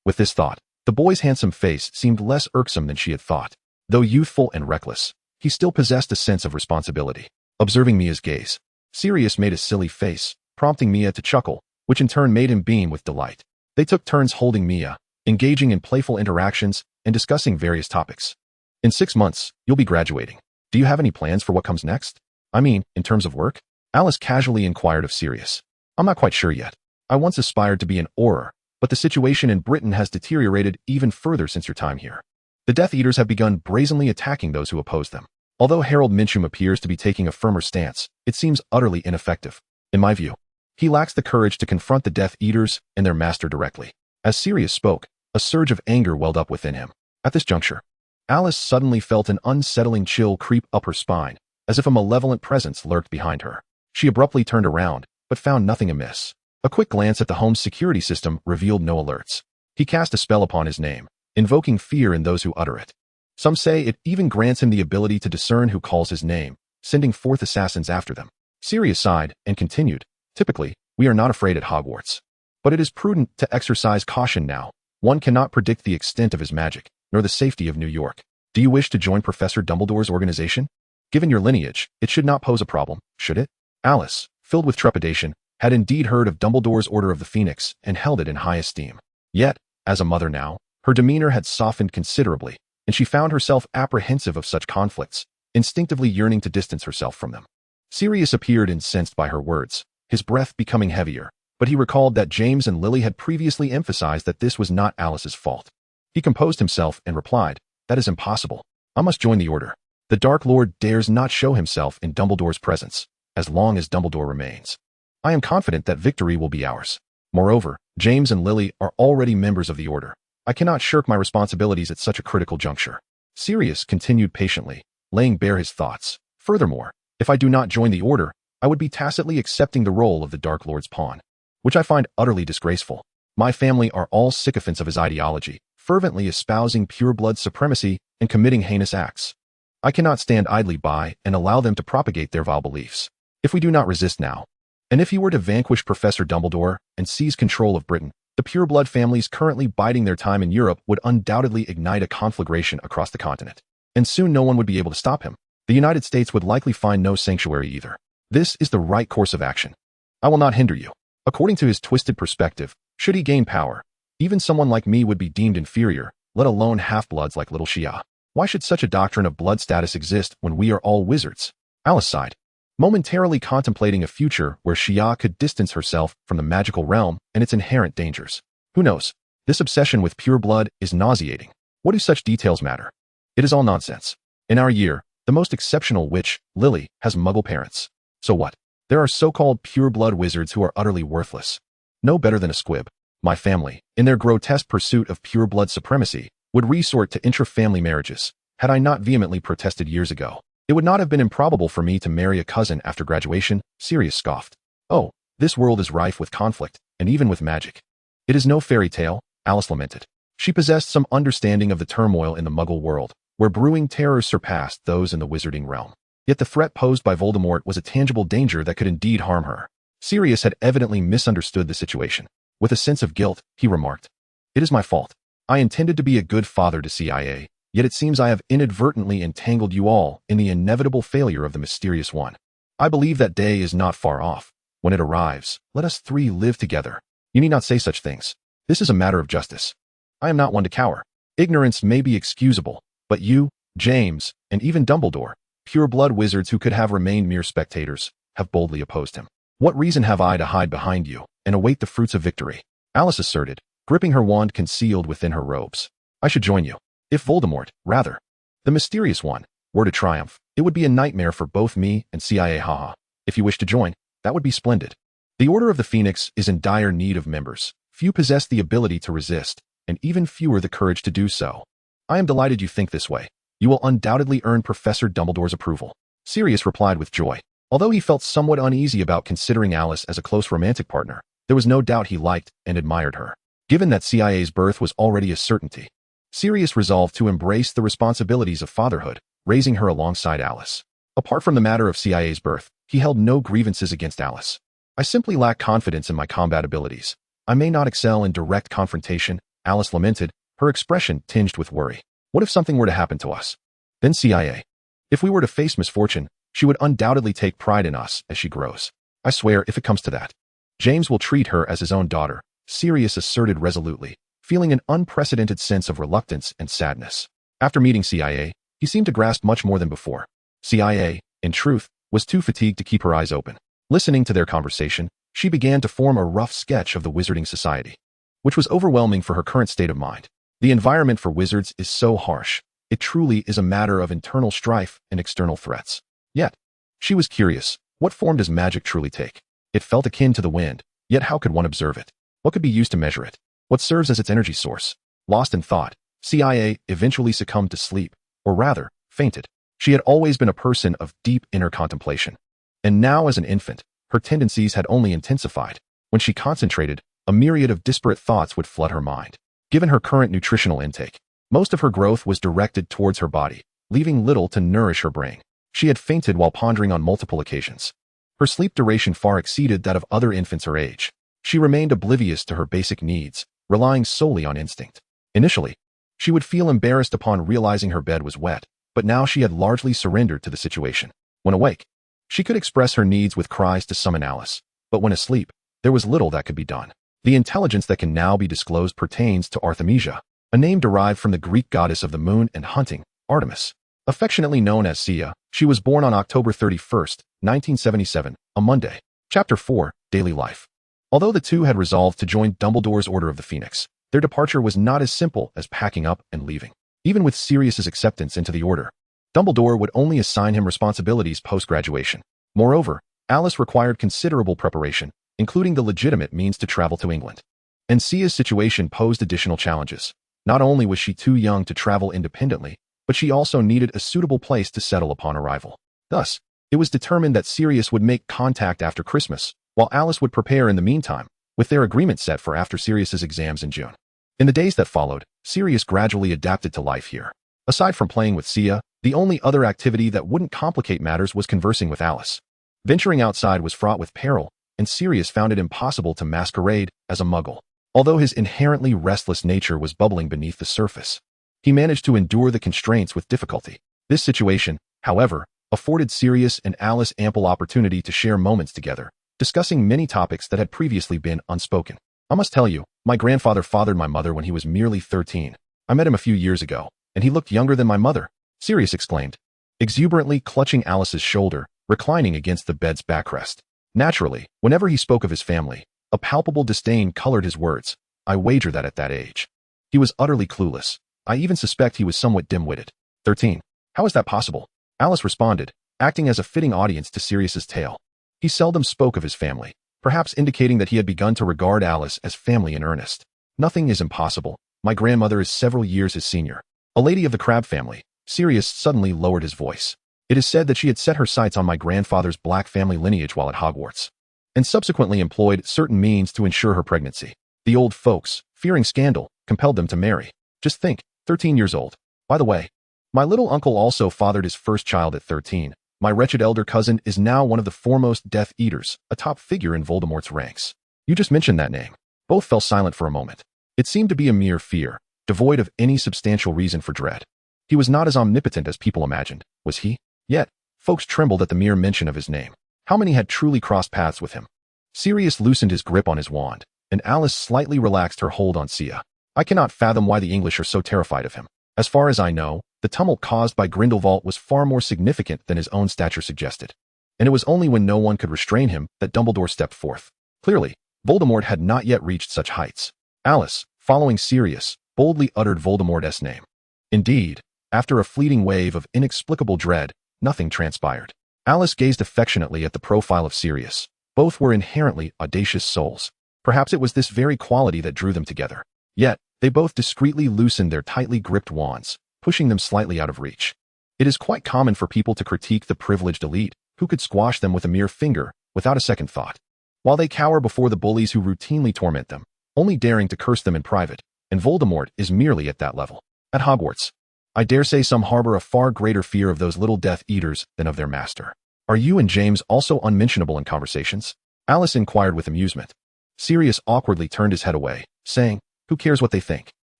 With this thought, the boy's handsome face seemed less irksome than she had thought. Though youthful and reckless, he still possessed a sense of responsibility. Observing Mia's gaze, Sirius made a silly face, prompting Mia to chuckle, which in turn made him beam with delight. They took turns holding Mia, engaging in playful interactions and discussing various topics. In 6 months, you'll be graduating. Do you have any plans for what comes next? I mean, in terms of work? Alice casually inquired of Sirius. I'm not quite sure yet. I once aspired to be an Auror, but the situation in Britain has deteriorated even further since your time here. The Death Eaters have begun brazenly attacking those who oppose them. Although Harold Mincham appears to be taking a firmer stance, it seems utterly ineffective. In my view, he lacks the courage to confront the Death Eaters and their master directly. As Sirius spoke, a surge of anger welled up within him. At this juncture, Alice suddenly felt an unsettling chill creep up her spine, as if a malevolent presence lurked behind her. She abruptly turned around, but found nothing amiss. A quick glance at the home's security system revealed no alerts. He cast a spell upon his name, invoking fear in those who utter it. Some say it even grants him the ability to discern who calls his name, sending forth assassins after them. Sirius sighed and continued, typically, we are not afraid at Hogwarts. But it is prudent to exercise caution now. One cannot predict the extent of his magic, nor the safety of New York. Do you wish to join Professor Dumbledore's organization? Given your lineage, it should not pose a problem, should it? Alice, filled with trepidation, had indeed heard of Dumbledore's Order of the Phoenix and held it in high esteem. Yet, as a mother now, her demeanor had softened considerably, and she found herself apprehensive of such conflicts, instinctively yearning to distance herself from them. Sirius appeared incensed by her words, his breath becoming heavier, but he recalled that James and Lily had previously emphasized that this was not Alice's fault. He composed himself and replied, that is impossible. I must join the Order. The Dark Lord dares not show himself in Dumbledore's presence, as long as Dumbledore remains. I am confident that victory will be ours. Moreover, James and Lily are already members of the Order. I cannot shirk my responsibilities at such a critical juncture. Sirius continued patiently, laying bare his thoughts. Furthermore, if I do not join the Order, I would be tacitly accepting the role of the Dark Lord's pawn, which I find utterly disgraceful. My family are all sycophants of his ideology, fervently espousing pure-blood supremacy and committing heinous acts. I cannot stand idly by and allow them to propagate their vile beliefs. If we do not resist now, and if he were to vanquish Professor Dumbledore and seize control of Britain, the pure-blood families currently biding their time in Europe would undoubtedly ignite a conflagration across the continent. And soon no one would be able to stop him. The United States would likely find no sanctuary either. This is the right course of action. I will not hinder you. According to his twisted perspective, should he gain power, even someone like me would be deemed inferior, let alone half-bloods like little Shia. Why should such a doctrine of blood status exist when we are all wizards? Alice sighed, momentarily contemplating a future where Shia could distance herself from the magical realm and its inherent dangers. Who knows? This obsession with pure blood is nauseating. What do such details matter? It is all nonsense. In our year, the most exceptional witch, Lily, has muggle parents. So what? There are so-called pure-blood wizards who are utterly worthless. No better than a squib. My family, in their grotesque pursuit of pure-blood supremacy, would resort to intra-family marriages. Had I not vehemently protested years ago, it would not have been improbable for me to marry a cousin after graduation, Sirius scoffed. Oh, this world is rife with conflict, and even with magic. It is no fairy tale, Alice lamented. She possessed some understanding of the turmoil in the Muggle world, where brewing terrors surpassed those in the wizarding realm. Yet the threat posed by Voldemort was a tangible danger that could indeed harm her. Sirius had evidently misunderstood the situation. With a sense of guilt, he remarked, "It is my fault. I intended to be a good father to CIA, yet it seems I have inadvertently entangled you all in the inevitable failure of the mysterious one. I believe that day is not far off. When it arrives, let us three live together. You need not say such things. This is a matter of justice. I am not one to cower. Ignorance may be excusable, but you, James, and even Dumbledore, pure-blood wizards who could have remained mere spectators, have boldly opposed him. What reason have I to hide behind you and await the fruits of victory?" Alice asserted, gripping her wand concealed within her robes. "I should join you. If Voldemort, rather, the mysterious one, were to triumph, it would be a nightmare for both me and CIA haha. If you wish to join, that would be splendid. The Order of the Phoenix is in dire need of members. Few possess the ability to resist, and even fewer the courage to do so. I am delighted you think this way. You will undoubtedly earn Professor Dumbledore's approval." Sirius replied with joy. Although he felt somewhat uneasy about considering Alice as a close romantic partner, there was no doubt he liked and admired her. Given that CIA's birth was already a certainty, Sirius resolved to embrace the responsibilities of fatherhood, raising her alongside Alice. Apart from the matter of CIA's birth, he held no grievances against Alice. "I simply lack confidence in my combat abilities. I may not excel in direct confrontation," Alice lamented, her expression tinged with worry. "What if something were to happen to us? Then CIA. If we were to face misfortune, she would undoubtedly take pride in us as she grows. I swear, if it comes to that, James will treat her as his own daughter," Sirius asserted resolutely, feeling an unprecedented sense of reluctance and sadness. After meeting CIA, he seemed to grasp much more than before. CIA, in truth, was too fatigued to keep her eyes open. Listening to their conversation, she began to form a rough sketch of the Wizarding Society, which was overwhelming for her current state of mind. The environment for wizards is so harsh. It truly is a matter of internal strife and external threats. Yet, she was curious, what form does magic truly take? It felt akin to the wind, yet how could one observe it? What could be used to measure it? What serves as its energy source? Lost in thought, CIA eventually succumbed to sleep, or rather, fainted. She had always been a person of deep inner contemplation. And now as an infant, her tendencies had only intensified. When she concentrated, a myriad of disparate thoughts would flood her mind. Given her current nutritional intake, most of her growth was directed towards her body, leaving little to nourish her brain. She had fainted while pondering on multiple occasions. Her sleep duration far exceeded that of other infants her age. She remained oblivious to her basic needs, relying solely on instinct. Initially, she would feel embarrassed upon realizing her bed was wet, but now she had largely surrendered to the situation. When awake, she could express her needs with cries to summon Alice, but when asleep, there was little that could be done. The intelligence that can now be disclosed pertains to Artemisia, a name derived from the Greek goddess of the moon and hunting, Artemis. Affectionately known as Sia, she was born on October 31st, 1977, a Monday. Chapter 4, Daily Life. Although the two had resolved to join Dumbledore's Order of the Phoenix, their departure was not as simple as packing up and leaving. Even with Sirius's acceptance into the order, Dumbledore would only assign him responsibilities post-graduation. Moreover, Alice required considerable preparation, including the legitimate means to travel to England. And Sia's situation posed additional challenges. Not only was she too young to travel independently, but she also needed a suitable place to settle upon arrival. Thus, it was determined that Sirius would make contact after Christmas, while Alice would prepare in the meantime, with their agreement set for after Sirius's exams in June. In the days that followed, Sirius gradually adapted to life here. Aside from playing with Sia, the only other activity that wouldn't complicate matters was conversing with Alice. Venturing outside was fraught with peril, and Sirius found it impossible to masquerade as a muggle. Although his inherently restless nature was bubbling beneath the surface, he managed to endure the constraints with difficulty. This situation, however, afforded Sirius and Alice ample opportunity to share moments together, discussing many topics that had previously been unspoken. "I must tell you, my grandfather fathered my mother when he was merely 13. I met him a few years ago, and he looked younger than my mother," Sirius exclaimed, exuberantly clutching Alice's shoulder, reclining against the bed's backrest. Naturally, whenever he spoke of his family, a palpable disdain colored his words. "I wager that at that age, he was utterly clueless. I even suspect he was somewhat dim-witted. 13. How is that possible? Alice responded, acting as a fitting audience to Sirius's tale. He seldom spoke of his family, perhaps indicating that he had begun to regard Alice as family in earnest. Nothing is impossible. My grandmother is several years his senior. A lady of the Crab family. Sirius suddenly lowered his voice. It is said that she had set her sights on my grandfather's black family lineage while at Hogwarts, and subsequently employed certain means to ensure her pregnancy. The old folks, fearing scandal, compelled them to marry. Just think, 13 years old. By the way, my little uncle also fathered his first child at 13. My wretched elder cousin is now one of the foremost Death Eaters, a top figure in Voldemort's ranks. You just mentioned that name. Both fell silent for a moment. It seemed to be a mere fear, devoid of any substantial reason for dread. He was not as omnipotent as people imagined, was he? Yet, folks trembled at the mere mention of his name. How many had truly crossed paths with him? Sirius loosened his grip on his wand, and Alice slightly relaxed her hold on Sia. I cannot fathom why the English are so terrified of him. As far as I know, the tumult caused by Grindelwald was far more significant than his own stature suggested. And it was only when no one could restrain him that Dumbledore stepped forth. Clearly, Voldemort had not yet reached such heights. Alice, following Sirius, boldly uttered Voldemort's name. Indeed, after a fleeting wave of inexplicable dread, nothing transpired. Alice gazed affectionately at the profile of Sirius. Both were inherently audacious souls. Perhaps it was this very quality that drew them together. Yet, they both discreetly loosened their tightly gripped wands, pushing them slightly out of reach. It is quite common for people to critique the privileged elite, who could squash them with a mere finger, without a second thought. While they cower before the bullies who routinely torment them, only daring to curse them in private, and Voldemort is merely at that level. At Hogwarts, I dare say some harbor a far greater fear of those little Death Eaters than of their master. Are you and James also unmentionable in conversations? Alice inquired with amusement. Sirius awkwardly turned his head away, saying, who cares what they think?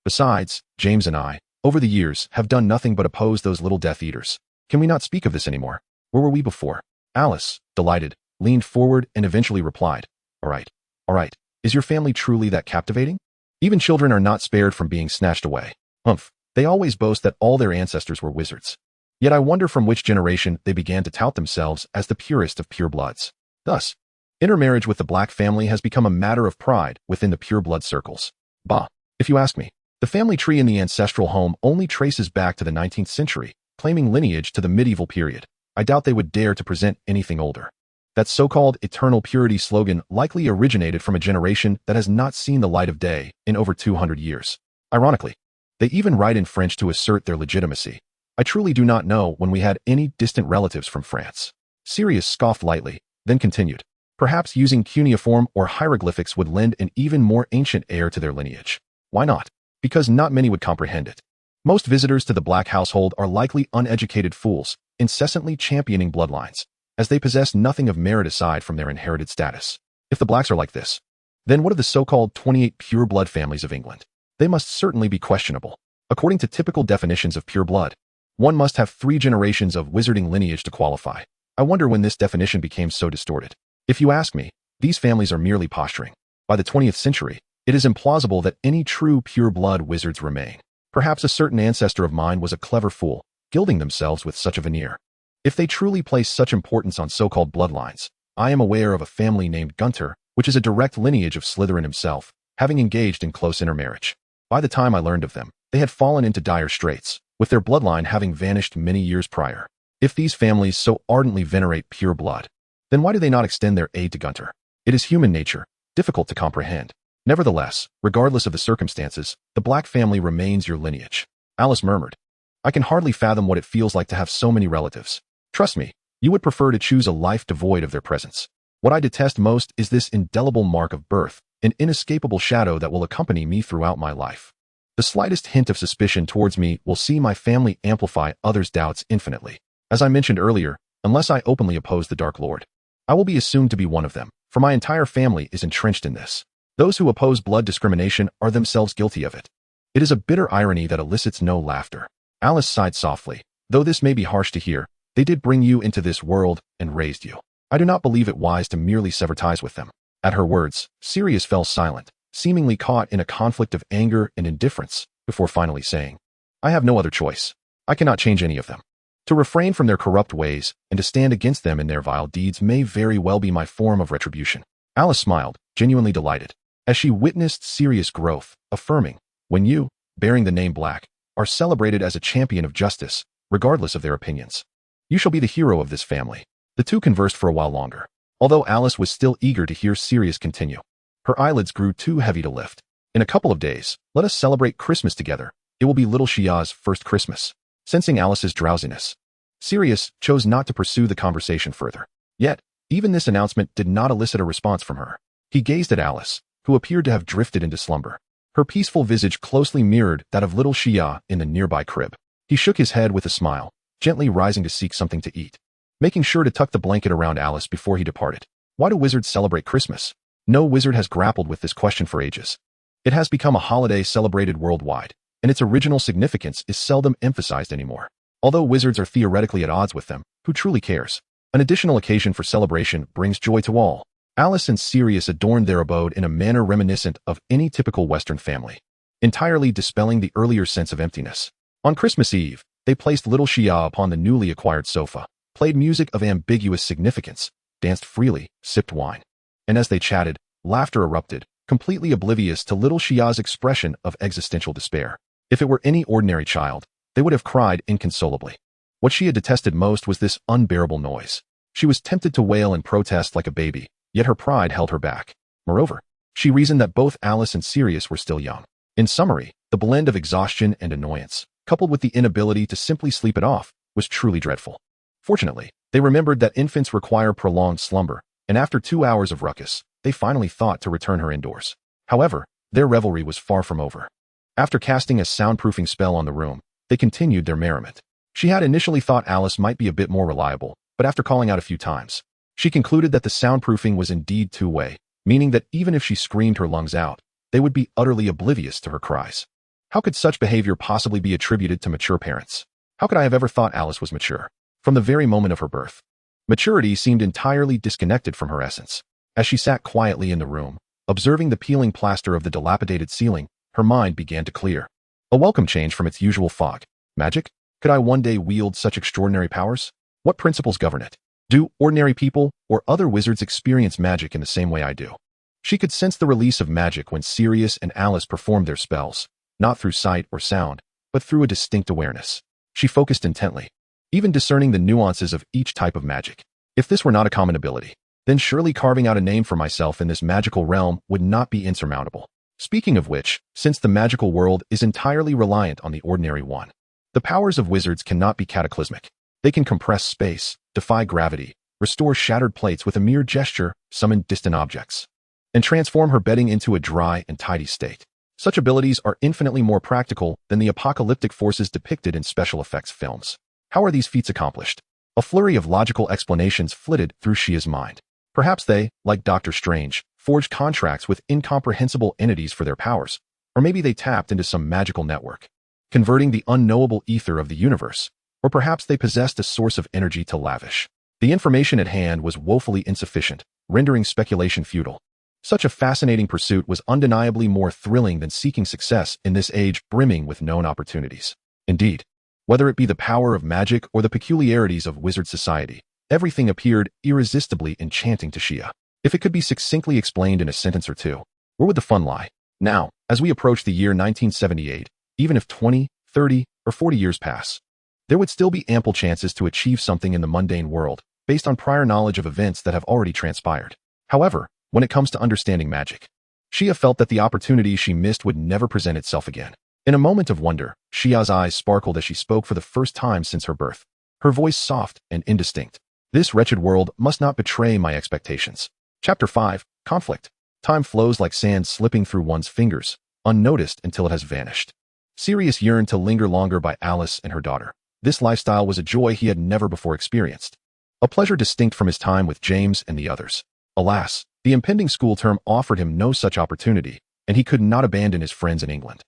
Besides, James and I, over the years, have done nothing but oppose those little Death Eaters. Can we not speak of this anymore? Where were we before? Alice, delighted, leaned forward and eventually replied, all right. Is your family truly that captivating? Even children are not spared from being snatched away. Humph, they always boast that all their ancestors were wizards. Yet I wonder from which generation they began to tout themselves as the purest of purebloods. Thus, intermarriage with the Black family has become a matter of pride within the pureblood circles. Bah, if you ask me. The family tree in the ancestral home only traces back to the 19th century, claiming lineage to the medieval period. I doubt they would dare to present anything older. That so-called eternal purity slogan likely originated from a generation that has not seen the light of day in over 200 years. Ironically, they even write in French to assert their legitimacy. I truly do not know when we had any distant relatives from France. Sirius scoffed lightly, then continued. Perhaps using cuneiform or hieroglyphics would lend an even more ancient air to their lineage. Why not? Because not many would comprehend it. Most visitors to the Black household are likely uneducated fools, incessantly championing bloodlines, as they possess nothing of merit aside from their inherited status. If the Blacks are like this, then what of the so-called 28 pure blood families of England? They must certainly be questionable. According to typical definitions of pure blood, one must have 3 generations of wizarding lineage to qualify. I wonder when this definition became so distorted. If you ask me, these families are merely posturing. By the 20th century, it is implausible that any true pure-blood wizards remain. Perhaps a certain ancestor of mine was a clever fool, gilding themselves with such a veneer. If they truly place such importance on so-called bloodlines, I am aware of a family named Gunter, which is a direct lineage of Slytherin himself, having engaged in close intermarriage. By the time I learned of them, they had fallen into dire straits, with their bloodline having vanished many years prior. If these families so ardently venerate pure blood, then why do they not extend their aid to Gunter? It is human nature, difficult to comprehend. Nevertheless, regardless of the circumstances, the Black family remains your lineage. Alice murmured. I can hardly fathom what it feels like to have so many relatives. Trust me, you would prefer to choose a life devoid of their presence. What I detest most is this indelible mark of birth, an inescapable shadow that will accompany me throughout my life. The slightest hint of suspicion towards me will see my family amplify others' doubts infinitely. As I mentioned earlier, unless I openly oppose the Dark Lord, I will be assumed to be one of them, for my entire family is entrenched in this. Those who oppose blood discrimination are themselves guilty of it. It is a bitter irony that elicits no laughter. Alice sighed softly. Though this may be harsh to hear, they did bring you into this world and raised you. I do not believe it wise to merely sever ties with them. At her words, Sirius fell silent, seemingly caught in a conflict of anger and indifference, before finally saying, I have no other choice. I cannot change any of them. To refrain from their corrupt ways and to stand against them in their vile deeds may very well be my form of retribution. Alice smiled, genuinely delighted, as she witnessed Sirius' growth, affirming, when you, bearing the name Black, are celebrated as a champion of justice, regardless of their opinions. You shall be the hero of this family. The two conversed for a while longer, although Alice was still eager to hear Sirius continue. Her eyelids grew too heavy to lift. In a couple of days, let us celebrate Christmas together. It will be little Shia's first Christmas. Sensing Alice's drowsiness, Sirius chose not to pursue the conversation further. Yet, even this announcement did not elicit a response from her. He gazed at Alice, who appeared to have drifted into slumber. Her peaceful visage closely mirrored that of little Shia in the nearby crib. He shook his head with a smile, gently rising to seek something to eat, making sure to tuck the blanket around Alice before he departed. Why do wizards celebrate Christmas? No wizard has grappled with this question for ages. It has become a holiday celebrated worldwide, and its original significance is seldom emphasized anymore. Although wizards are theoretically at odds with them, who truly cares? An additional occasion for celebration brings joy to all. Alice and Sirius adorned their abode in a manner reminiscent of any typical Western family, entirely dispelling the earlier sense of emptiness. On Christmas Eve, they placed little Shia upon the newly acquired sofa, played music of ambiguous significance, danced freely, sipped wine. And as they chatted, laughter erupted, completely oblivious to little Shia's expression of existential despair. If it were any ordinary child, they would have cried inconsolably. What she had detested most was this unbearable noise. She was tempted to wail and protest like a baby, yet her pride held her back. Moreover, she reasoned that both Alice and Sirius were still young. In summary, the blend of exhaustion and annoyance, coupled with the inability to simply sleep it off, was truly dreadful. Fortunately, they remembered that infants require prolonged slumber, and after 2 hours of ruckus, they finally thought to return her indoors. However, their revelry was far from over. After casting a soundproofing spell on the room, they continued their merriment. She had initially thought Alice might be a bit more reliable, but after calling out a few times, she concluded that the soundproofing was indeed two-way, meaning that even if she screamed her lungs out, they would be utterly oblivious to her cries. How could such behavior possibly be attributed to mature parents? How could I have ever thought Alice was mature? From the very moment of her birth, maturity seemed entirely disconnected from her essence. As she sat quietly in the room, observing the peeling plaster of the dilapidated ceiling, her mind began to clear. A welcome change from its usual fog. Magic? Could I one day wield such extraordinary powers? What principles govern it? Do ordinary people or other wizards experience magic in the same way I do? She could sense the release of magic when Sirius and Alice performed their spells, not through sight or sound, but through a distinct awareness. She focused intently, even discerning the nuances of each type of magic. If this were not a common ability, then surely carving out a name for myself in this magical realm would not be insurmountable. Speaking of which, since the magical world is entirely reliant on the ordinary one, the powers of wizards cannot be cataclysmic. They can compress space, defy gravity, restore shattered plates with a mere gesture, summon distant objects, and transform her bedding into a dry and tidy state. Such abilities are infinitely more practical than the apocalyptic forces depicted in special effects films. How are these feats accomplished? A flurry of logical explanations flitted through Shia's mind. Perhaps they, like Doctor Strange, forged contracts with incomprehensible entities for their powers, or maybe they tapped into some magical network, converting the unknowable ether of the universe, or perhaps they possessed a source of energy to lavish. The information at hand was woefully insufficient, rendering speculation futile. Such a fascinating pursuit was undeniably more thrilling than seeking success in this age brimming with known opportunities. Indeed, whether it be the power of magic or the peculiarities of wizard society, everything appeared irresistibly enchanting to Shia. If it could be succinctly explained in a sentence or two, where would the fun lie? Now, as we approach the year 1978, even if 20, 30, or 40 years pass, there would still be ample chances to achieve something in the mundane world, based on prior knowledge of events that have already transpired. However, when it comes to understanding magic, Shia felt that the opportunity she missed would never present itself again. In a moment of wonder, Shia's eyes sparkled as she spoke for the first time since her birth, her voice soft and indistinct. This wretched world must not betray my expectations. Chapter 5, Conflict. Time flows like sand slipping through one's fingers, unnoticed until it has vanished. Sirius yearned to linger longer by Alice and her daughter. This lifestyle was a joy he had never before experienced, a pleasure distinct from his time with James and the others. Alas, the impending school term offered him no such opportunity, and he could not abandon his friends in England,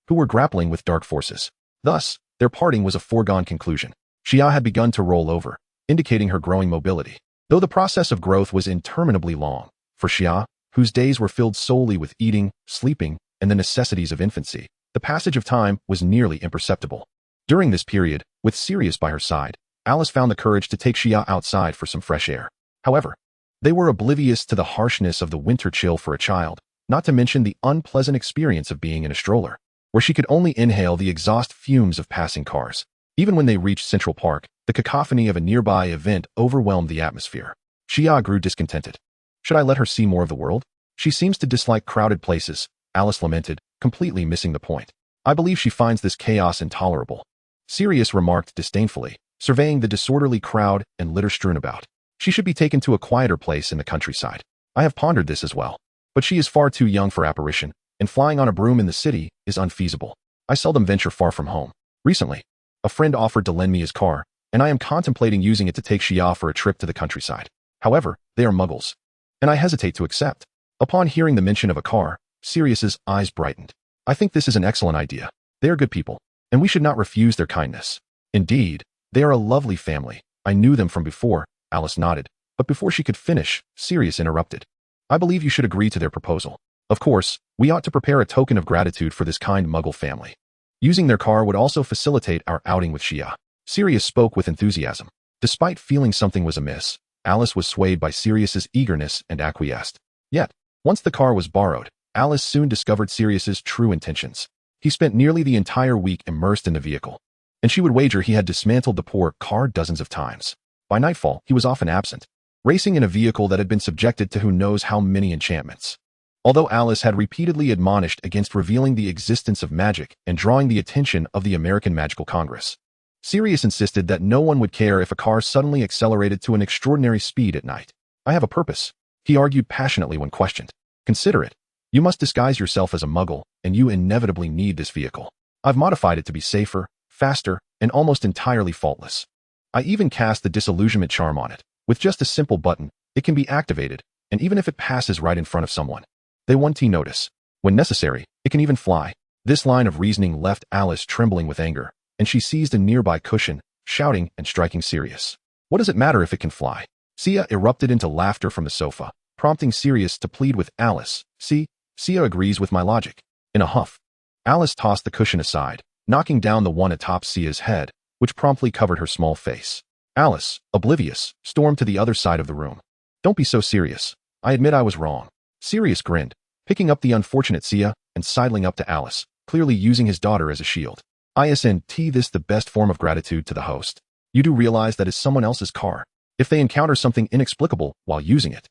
who were grappling with dark forces. Thus, their parting was a foregone conclusion. Shia had begun to roll over, indicating her growing mobility. Though the process of growth was interminably long, for Shia, whose days were filled solely with eating, sleeping, and the necessities of infancy, the passage of time was nearly imperceptible. During this period, with Sirius by her side, Alice found the courage to take Shia outside for some fresh air. However, they were oblivious to the harshness of the winter chill for a child, not to mention the unpleasant experience of being in a stroller. where she could only inhale the exhaust fumes of passing cars. Even when they reached Central Park, the cacophony of a nearby event overwhelmed the atmosphere. Xia grew discontented. Should I let her see more of the world? She seems to dislike crowded places, Alice lamented, completely missing the point. I believe she finds this chaos intolerable. Sirius remarked disdainfully, surveying the disorderly crowd and litter strewn about. She should be taken to a quieter place in the countryside. I have pondered this as well. But she is far too young for apparition, and flying on a broom in the city is unfeasible. I seldom venture far from home. Recently, a friend offered to lend me his car, and I am contemplating using it to take Xia for a trip to the countryside. However, they are muggles, and I hesitate to accept. Upon hearing the mention of a car, Sirius's eyes brightened. I think this is an excellent idea. They are good people, and we should not refuse their kindness. Indeed, they are a lovely family. I knew them from before, Alice nodded, but before she could finish, Sirius interrupted. I believe you should agree to their proposal. Of course, we ought to prepare a token of gratitude for this kind muggle family. Using their car would also facilitate our outing with Xia. Sirius spoke with enthusiasm. Despite feeling something was amiss, Alice was swayed by Sirius's eagerness and acquiesced. Yet, once the car was borrowed, Alice soon discovered Sirius's true intentions. He spent nearly the entire week immersed in the vehicle, and she would wager he had dismantled the poor car dozens of times. By nightfall, he was often absent, racing in a vehicle that had been subjected to who knows how many enchantments. Although Alice had repeatedly admonished against revealing the existence of magic and drawing the attention of the American Magical Congress, Sirius insisted that no one would care if a car suddenly accelerated to an extraordinary speed at night. I have a purpose, he argued passionately when questioned. Consider it. You must disguise yourself as a muggle, and you inevitably need this vehicle. I've modified it to be safer, faster, and almost entirely faultless. I even cast the disillusionment charm on it. With just a simple button, it can be activated, and even if it passes right in front of someone, they won't notice. When necessary, it can even fly. This line of reasoning left Alice trembling with anger, and she seized a nearby cushion, shouting and striking Sirius. What does it matter if it can fly? Xia erupted into laughter from the sofa, prompting Sirius to plead with Alice. See, Xia agrees with my logic. In a huff, Alice tossed the cushion aside, knocking down the one atop Xia's head, which promptly covered her small face. Alice, oblivious, stormed to the other side of the room. Don't be so serious. I admit I was wrong. Sirius grinned, picking up the unfortunate Xia and sidling up to Alice, clearly using his daughter as a shield. Isn't this the best form of gratitude to the host? You do realize that is someone else's car. If they encounter something inexplicable while using it,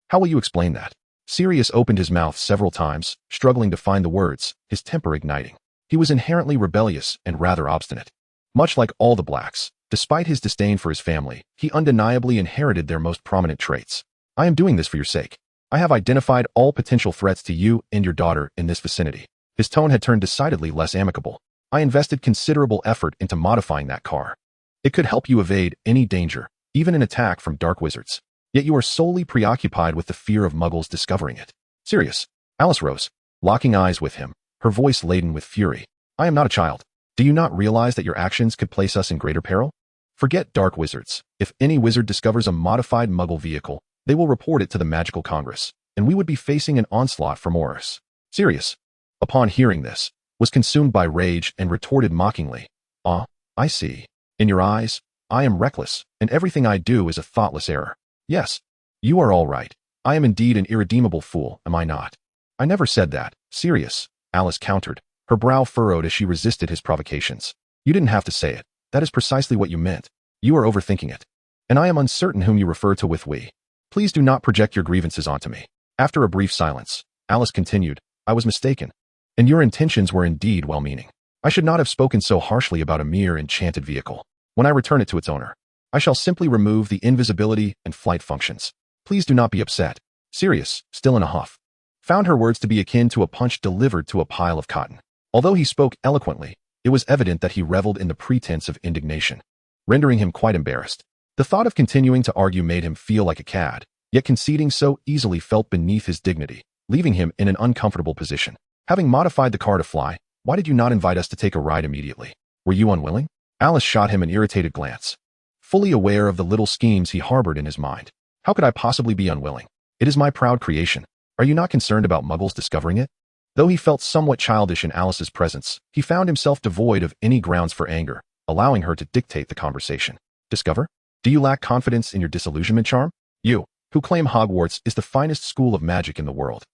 how will you explain that? Sirius opened his mouth several times, struggling to find the words, his temper igniting. He was inherently rebellious and rather obstinate. Much like all the blacks, despite his disdain for his family, he undeniably inherited their most prominent traits. I am doing this for your sake. I have identified all potential threats to you and your daughter in this vicinity. His tone had turned decidedly less amicable. I invested considerable effort into modifying that car. It could help you evade any danger, even an attack from dark wizards. Yet you are solely preoccupied with the fear of muggles discovering it. Sirius. Alice rose, locking eyes with him, her voice laden with fury. I am not a child. Do you not realize that your actions could place us in greater peril? Forget dark wizards. If any wizard discovers a modified muggle vehicle, they will report it to the Magical Congress, and we would be facing an onslaught from Horus. Sirius, upon hearing this, was consumed by rage and retorted mockingly. Ah, I see. In your eyes, I am reckless, and everything I do is a thoughtless error. Yes, you are all right. I am indeed an irredeemable fool, am I not? I never said that. Sirius, Alice countered, her brow furrowed as she resisted his provocations. You didn't have to say it. That is precisely what you meant. You are overthinking it. And I am uncertain whom you refer to with we. Please do not project your grievances onto me. After a brief silence, Alice continued, I was mistaken. And your intentions were indeed well-meaning. I should not have spoken so harshly about a mere enchanted vehicle. When I return it to its owner, I shall simply remove the invisibility and flight functions. Please do not be upset. Sirius, still in a huff, found her words to be akin to a punch delivered to a pile of cotton. Although he spoke eloquently, it was evident that he reveled in the pretense of indignation, rendering him quite embarrassed. The thought of continuing to argue made him feel like a cad, yet conceding so easily felt beneath his dignity, leaving him in an uncomfortable position. Having modified the car to fly, why did you not invite us to take a ride immediately? Were you unwilling? Alice shot him an irritated glance, fully aware of the little schemes he harbored in his mind. How could I possibly be unwilling? It is my proud creation. Are you not concerned about muggles discovering it? Though he felt somewhat childish in Alice's presence, he found himself devoid of any grounds for anger, allowing her to dictate the conversation. Discover? Do you lack confidence in your disillusionment charm? You, who claim Hogwarts is the finest school of magic in the world,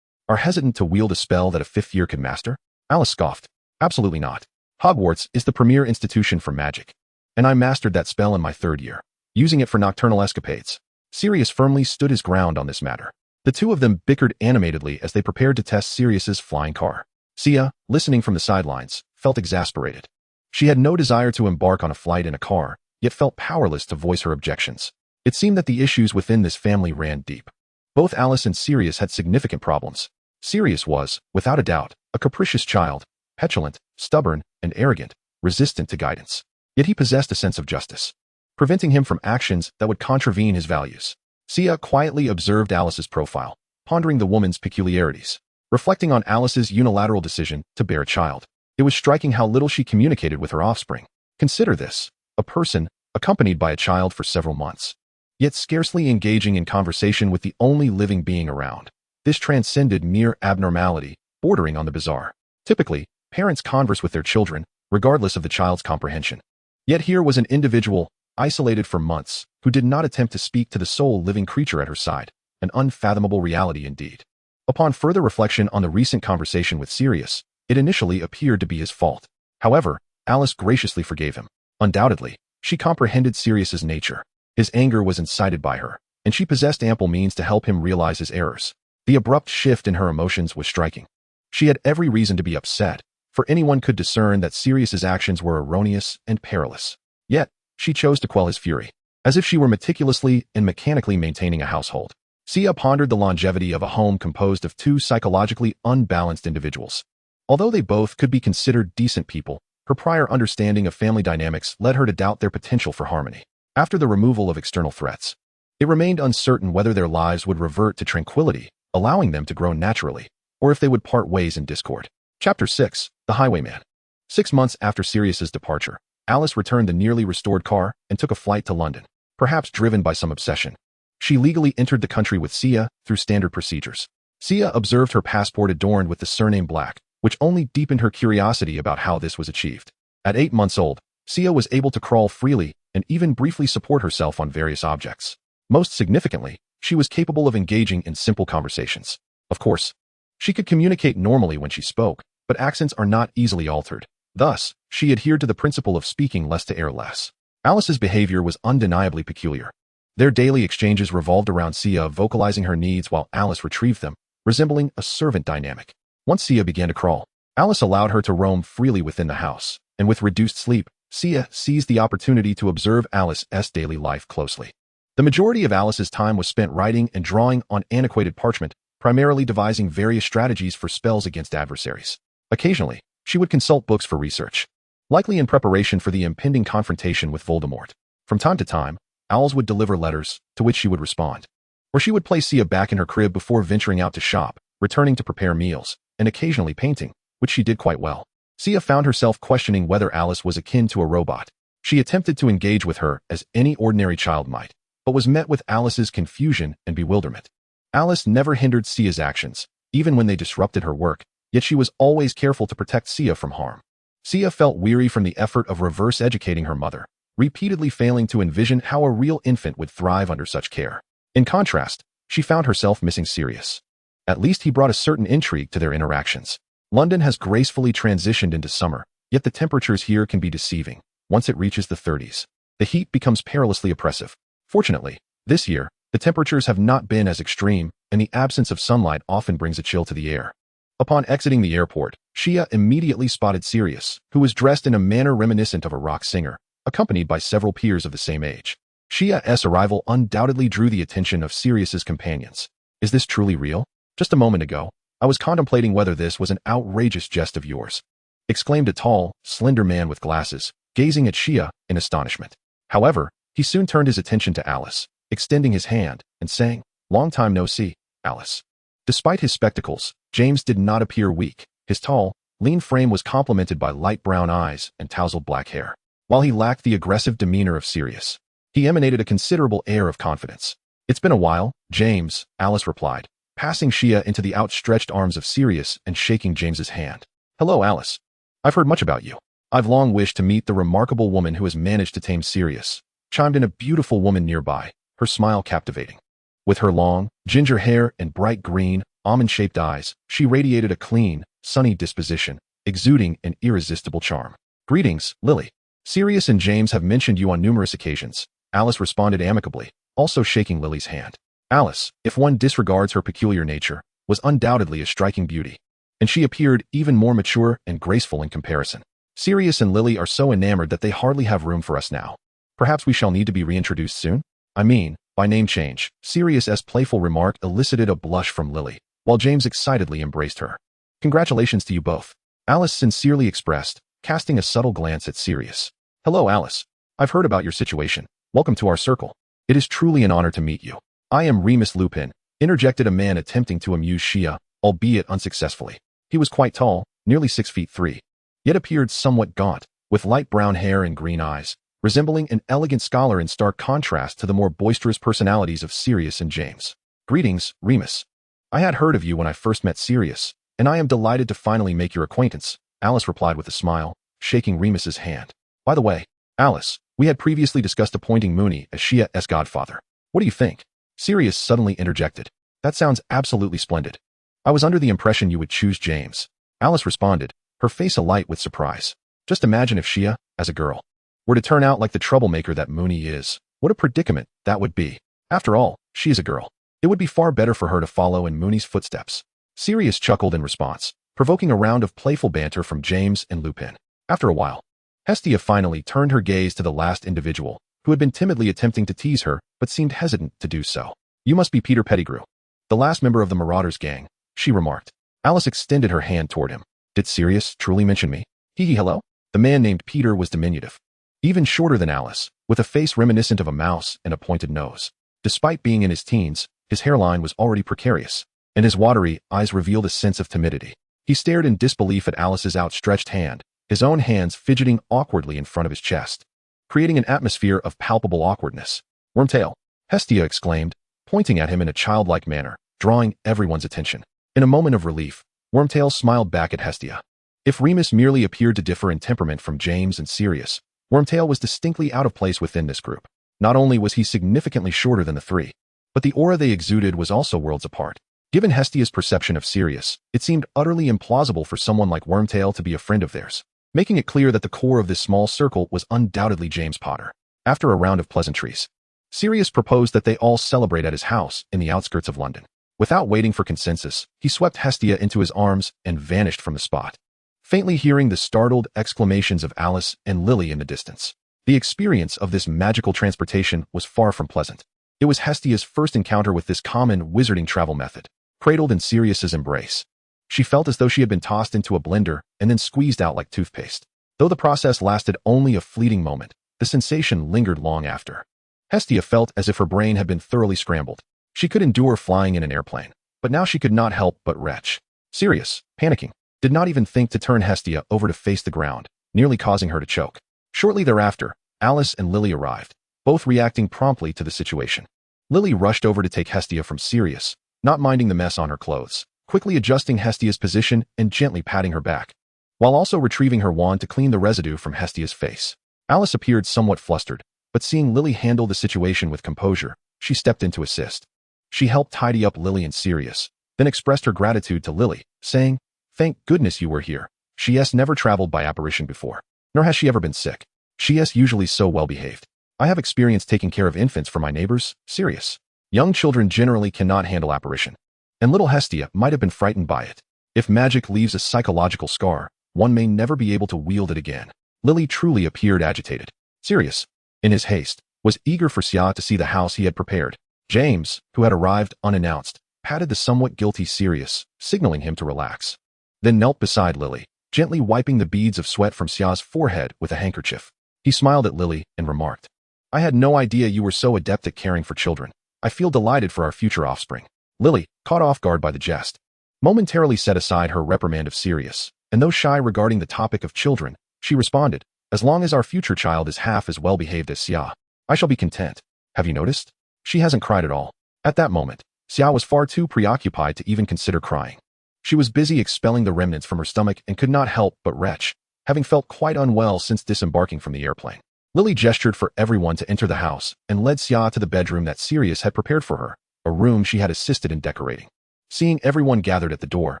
are hesitant to wield a spell that a fifth year could master? Alice scoffed. Absolutely not. Hogwarts is the premier institution for magic. And I mastered that spell in my 3rd year, using it for nocturnal escapades. Sirius firmly stood his ground on this matter. The two of them bickered animatedly as they prepared to test Sirius's flying car. Sia, listening from the sidelines, felt exasperated. She had no desire to embark on a flight in a car, yet felt powerless to voice her objections. It seemed that the issues within this family ran deep. Both Alice and Sirius had significant problems. Sirius was, without a doubt, a capricious child, petulant, stubborn, and arrogant, resistant to guidance. Yet he possessed a sense of justice, preventing him from actions that would contravene his values. Sia quietly observed Alice's profile, pondering the woman's peculiarities. Reflecting on Alice's unilateral decision to bear a child, it was striking how little she communicated with her offspring. Consider this, a person, accompanied by a child for several months, yet scarcely engaging in conversation with the only living being around. This transcended mere abnormality, bordering on the bizarre. Typically, parents converse with their children, regardless of the child's comprehension. Yet here was an individual, isolated for months, who did not attempt to speak to the sole living creature at her side, an unfathomable reality indeed. Upon further reflection on the recent conversation with Sirius, it initially appeared to be his fault. However, Alice graciously forgave him. Undoubtedly, she comprehended Sirius's nature. His anger was incited by her, and she possessed ample means to help him realize his errors. The abrupt shift in her emotions was striking. She had every reason to be upset, for anyone could discern that Sirius's actions were erroneous and perilous. Yet, she chose to quell his fury, as if she were meticulously and mechanically maintaining a household. Sia pondered the longevity of a home composed of two psychologically unbalanced individuals. Although they both could be considered decent people, her prior understanding of family dynamics led her to doubt their potential for harmony. After the removal of external threats, it remained uncertain whether their lives would revert to tranquility, allowing them to grow naturally, or if they would part ways in discord. Chapter 6. The Highwayman. 6 months after Sirius's departure, Alice returned the nearly restored car and took a flight to London, perhaps driven by some obsession. She legally entered the country with Sia through standard procedures. Sia observed her passport adorned with the surname Black, which only deepened her curiosity about how this was achieved. At 8 months old, Sia was able to crawl freely and even briefly support herself on various objects. Most significantly, she was capable of engaging in simple conversations. Of course, she could communicate normally when she spoke, but accents are not easily altered. Thus, she adhered to the principle of speaking less to err less. Alice's behavior was undeniably peculiar. Their daily exchanges revolved around Sia vocalizing her needs while Alice retrieved them, resembling a servant dynamic. Once Sia began to crawl, Alice allowed her to roam freely within the house, and with reduced sleep, Sia seized the opportunity to observe Alice's daily life closely. The majority of Alice's time was spent writing and drawing on antiquated parchment, primarily devising various strategies for spells against adversaries. Occasionally, she would consult books for research, likely in preparation for the impending confrontation with Voldemort. From time to time, Owls would deliver letters, to which she would respond. Or she would place Sia back in her crib before venturing out to shop, returning to prepare meals, and occasionally painting, which she did quite well. Sia found herself questioning whether Alice was akin to a robot. She attempted to engage with her as any ordinary child might, but was met with Alice's confusion and bewilderment. Alice never hindered Sia's actions, even when they disrupted her work, yet she was always careful to protect Sia from harm. Sia felt weary from the effort of reverse educating her mother, repeatedly failing to envision how a real infant would thrive under such care. In contrast, she found herself missing Sirius. At least he brought a certain intrigue to their interactions. London has gracefully transitioned into summer, yet the temperatures here can be deceiving. Once it reaches the 30s, the heat becomes perilously oppressive. Fortunately, this year, the temperatures have not been as extreme, and the absence of sunlight often brings a chill to the air. Upon exiting the airport, Sia immediately spotted Sirius, who was dressed in a manner reminiscent of a rock singer, accompanied by several peers of the same age. Sia's arrival undoubtedly drew the attention of Sirius's companions. Is this truly real? Just a moment ago, I was contemplating whether this was an outrageous jest of yours, exclaimed a tall, slender man with glasses, gazing at Sia in astonishment. However, he soon turned his attention to Alice, extending his hand and saying, "Long time no see, Alice." Despite his spectacles, James did not appear weak. His tall, lean frame was complemented by light brown eyes and tousled black hair. While he lacked the aggressive demeanor of Sirius, he emanated a considerable air of confidence. "It's been a while, James," Alice replied, passing Sia into the outstretched arms of Sirius and shaking James's hand. "Hello, Alice. I've heard much about you. I've long wished to meet the remarkable woman who has managed to tame Sirius," chimed in a beautiful woman nearby, her smile captivating. With her long, ginger hair and bright green, almond-shaped eyes, she radiated a clean, sunny disposition, exuding an irresistible charm. "Greetings, Lily. Sirius and James have mentioned you on numerous occasions," Alice responded amicably, also shaking Lily's hand. Alice, if one disregards her peculiar nature, was undoubtedly a striking beauty, and she appeared even more mature and graceful in comparison. "Sirius and Lily are so enamored that they hardly have room for us now. Perhaps we shall need to be reintroduced soon? I mean, by name change." Sirius's playful remark elicited a blush from Lily, while James excitedly embraced her. "Congratulations to you both," Alice sincerely expressed, casting a subtle glance at Sirius. "Hello, Alice. I've heard about your situation. Welcome to our circle. It is truly an honor to meet you." "I am Remus Lupin," interjected a man attempting to amuse Shia, albeit unsuccessfully. He was quite tall, nearly 6'3", yet appeared somewhat gaunt, with light brown hair and green eyes, resembling an elegant scholar in stark contrast to the more boisterous personalities of Sirius and James. "Greetings, Remus. I had heard of you when I first met Sirius, and I am delighted to finally make your acquaintance," Alice replied with a smile, shaking Remus's hand. "By the way, Alice, we had previously discussed appointing Mooney as Shia's godfather. What do you think?" Sirius suddenly interjected. "That sounds absolutely splendid. I was under the impression you would choose James," Alice responded, her face alight with surprise. "Just imagine if Shia, as a girl, were to turn out like the troublemaker that Mooney is. What a predicament that would be. After all, she is a girl. It would be far better for her to follow in Mooney's footsteps." Sirius chuckled in response, provoking a round of playful banter from James and Lupin. After a while, Hestia finally turned her gaze to the last individual, who had been timidly attempting to tease her, but seemed hesitant to do so. "You must be Peter Pettigrew, the last member of the Marauders gang," she remarked. Alice extended her hand toward him. "Did Sirius truly mention me?" "Hee hello?" The man named Peter was diminutive, even shorter than Alice, with a face reminiscent of a mouse and a pointed nose. Despite being in his teens, his hairline was already precarious, and his watery eyes revealed a sense of timidity. He stared in disbelief at Alice's outstretched hand, his own hands fidgeting awkwardly in front of his chest, creating an atmosphere of palpable awkwardness. "Wormtail," Hestia exclaimed, pointing at him in a childlike manner, drawing everyone's attention. In a moment of relief, Wormtail smiled back at Hestia. If Remus merely appeared to differ in temperament from James and Sirius, Wormtail was distinctly out of place within this group. Not only was he significantly shorter than the three, but the aura they exuded was also worlds apart. Given Hestia's perception of Sirius, it seemed utterly implausible for someone like Wormtail to be a friend of theirs, making it clear that the core of this small circle was undoubtedly James Potter. After a round of pleasantries, Sirius proposed that they all celebrate at his house in the outskirts of London. Without waiting for consensus, he swept Hestia into his arms and vanished from the spot, faintly hearing the startled exclamations of Alice and Lily in the distance. The experience of this magical transportation was far from pleasant. It was Hestia's first encounter with this common wizarding travel method. Cradled in Sirius's embrace, she felt as though she had been tossed into a blender and then squeezed out like toothpaste. Though the process lasted only a fleeting moment, the sensation lingered long after. Hestia felt as if her brain had been thoroughly scrambled. She could endure flying in an airplane, but now she could not help but retch. Sirius, panicking, did not even think to turn Hestia over to face the ground, nearly causing her to choke. Shortly thereafter, Alice and Lily arrived, both reacting promptly to the situation. Lily rushed over to take Hestia from Sirius, not minding the mess on her clothes, quickly adjusting Hestia's position and gently patting her back, while also retrieving her wand to clean the residue from Hestia's face. Alice appeared somewhat flustered, but seeing Lily handle the situation with composure, she stepped in to assist. She helped tidy up Lily and Sirius, then expressed her gratitude to Lily, saying, "Thank goodness you were here. She's never traveled by apparition before, nor has she ever been sick. She's usually so well behaved. I have experience taking care of infants for my neighbors, Sirius. Young children generally cannot handle apparition, and little Hestia might have been frightened by it. If magic leaves a psychological scar, one may never be able to wield it again." Lily truly appeared agitated. Sirius, in his haste, was eager for Xia to see the house he had prepared. James, who had arrived unannounced, patted the somewhat guilty Sirius, signaling him to relax, then knelt beside Lily, gently wiping the beads of sweat from Xia's forehead with a handkerchief. He smiled at Lily and remarked, "I had no idea you were so adept at caring for children. I feel delighted for our future offspring." Lily, caught off guard by the jest, momentarily set aside her reprimand of Sirius, and though shy regarding the topic of children, she responded, "As long as our future child is half as well behaved as Xia, I shall be content. Have you noticed? She hasn't cried at all." At that moment, Xia was far too preoccupied to even consider crying. She was busy expelling the remnants from her stomach and could not help but retch, having felt quite unwell since disembarking from the airplane. Lily gestured for everyone to enter the house and led Xia to the bedroom that Sirius had prepared for her, a room she had assisted in decorating. Seeing everyone gathered at the door,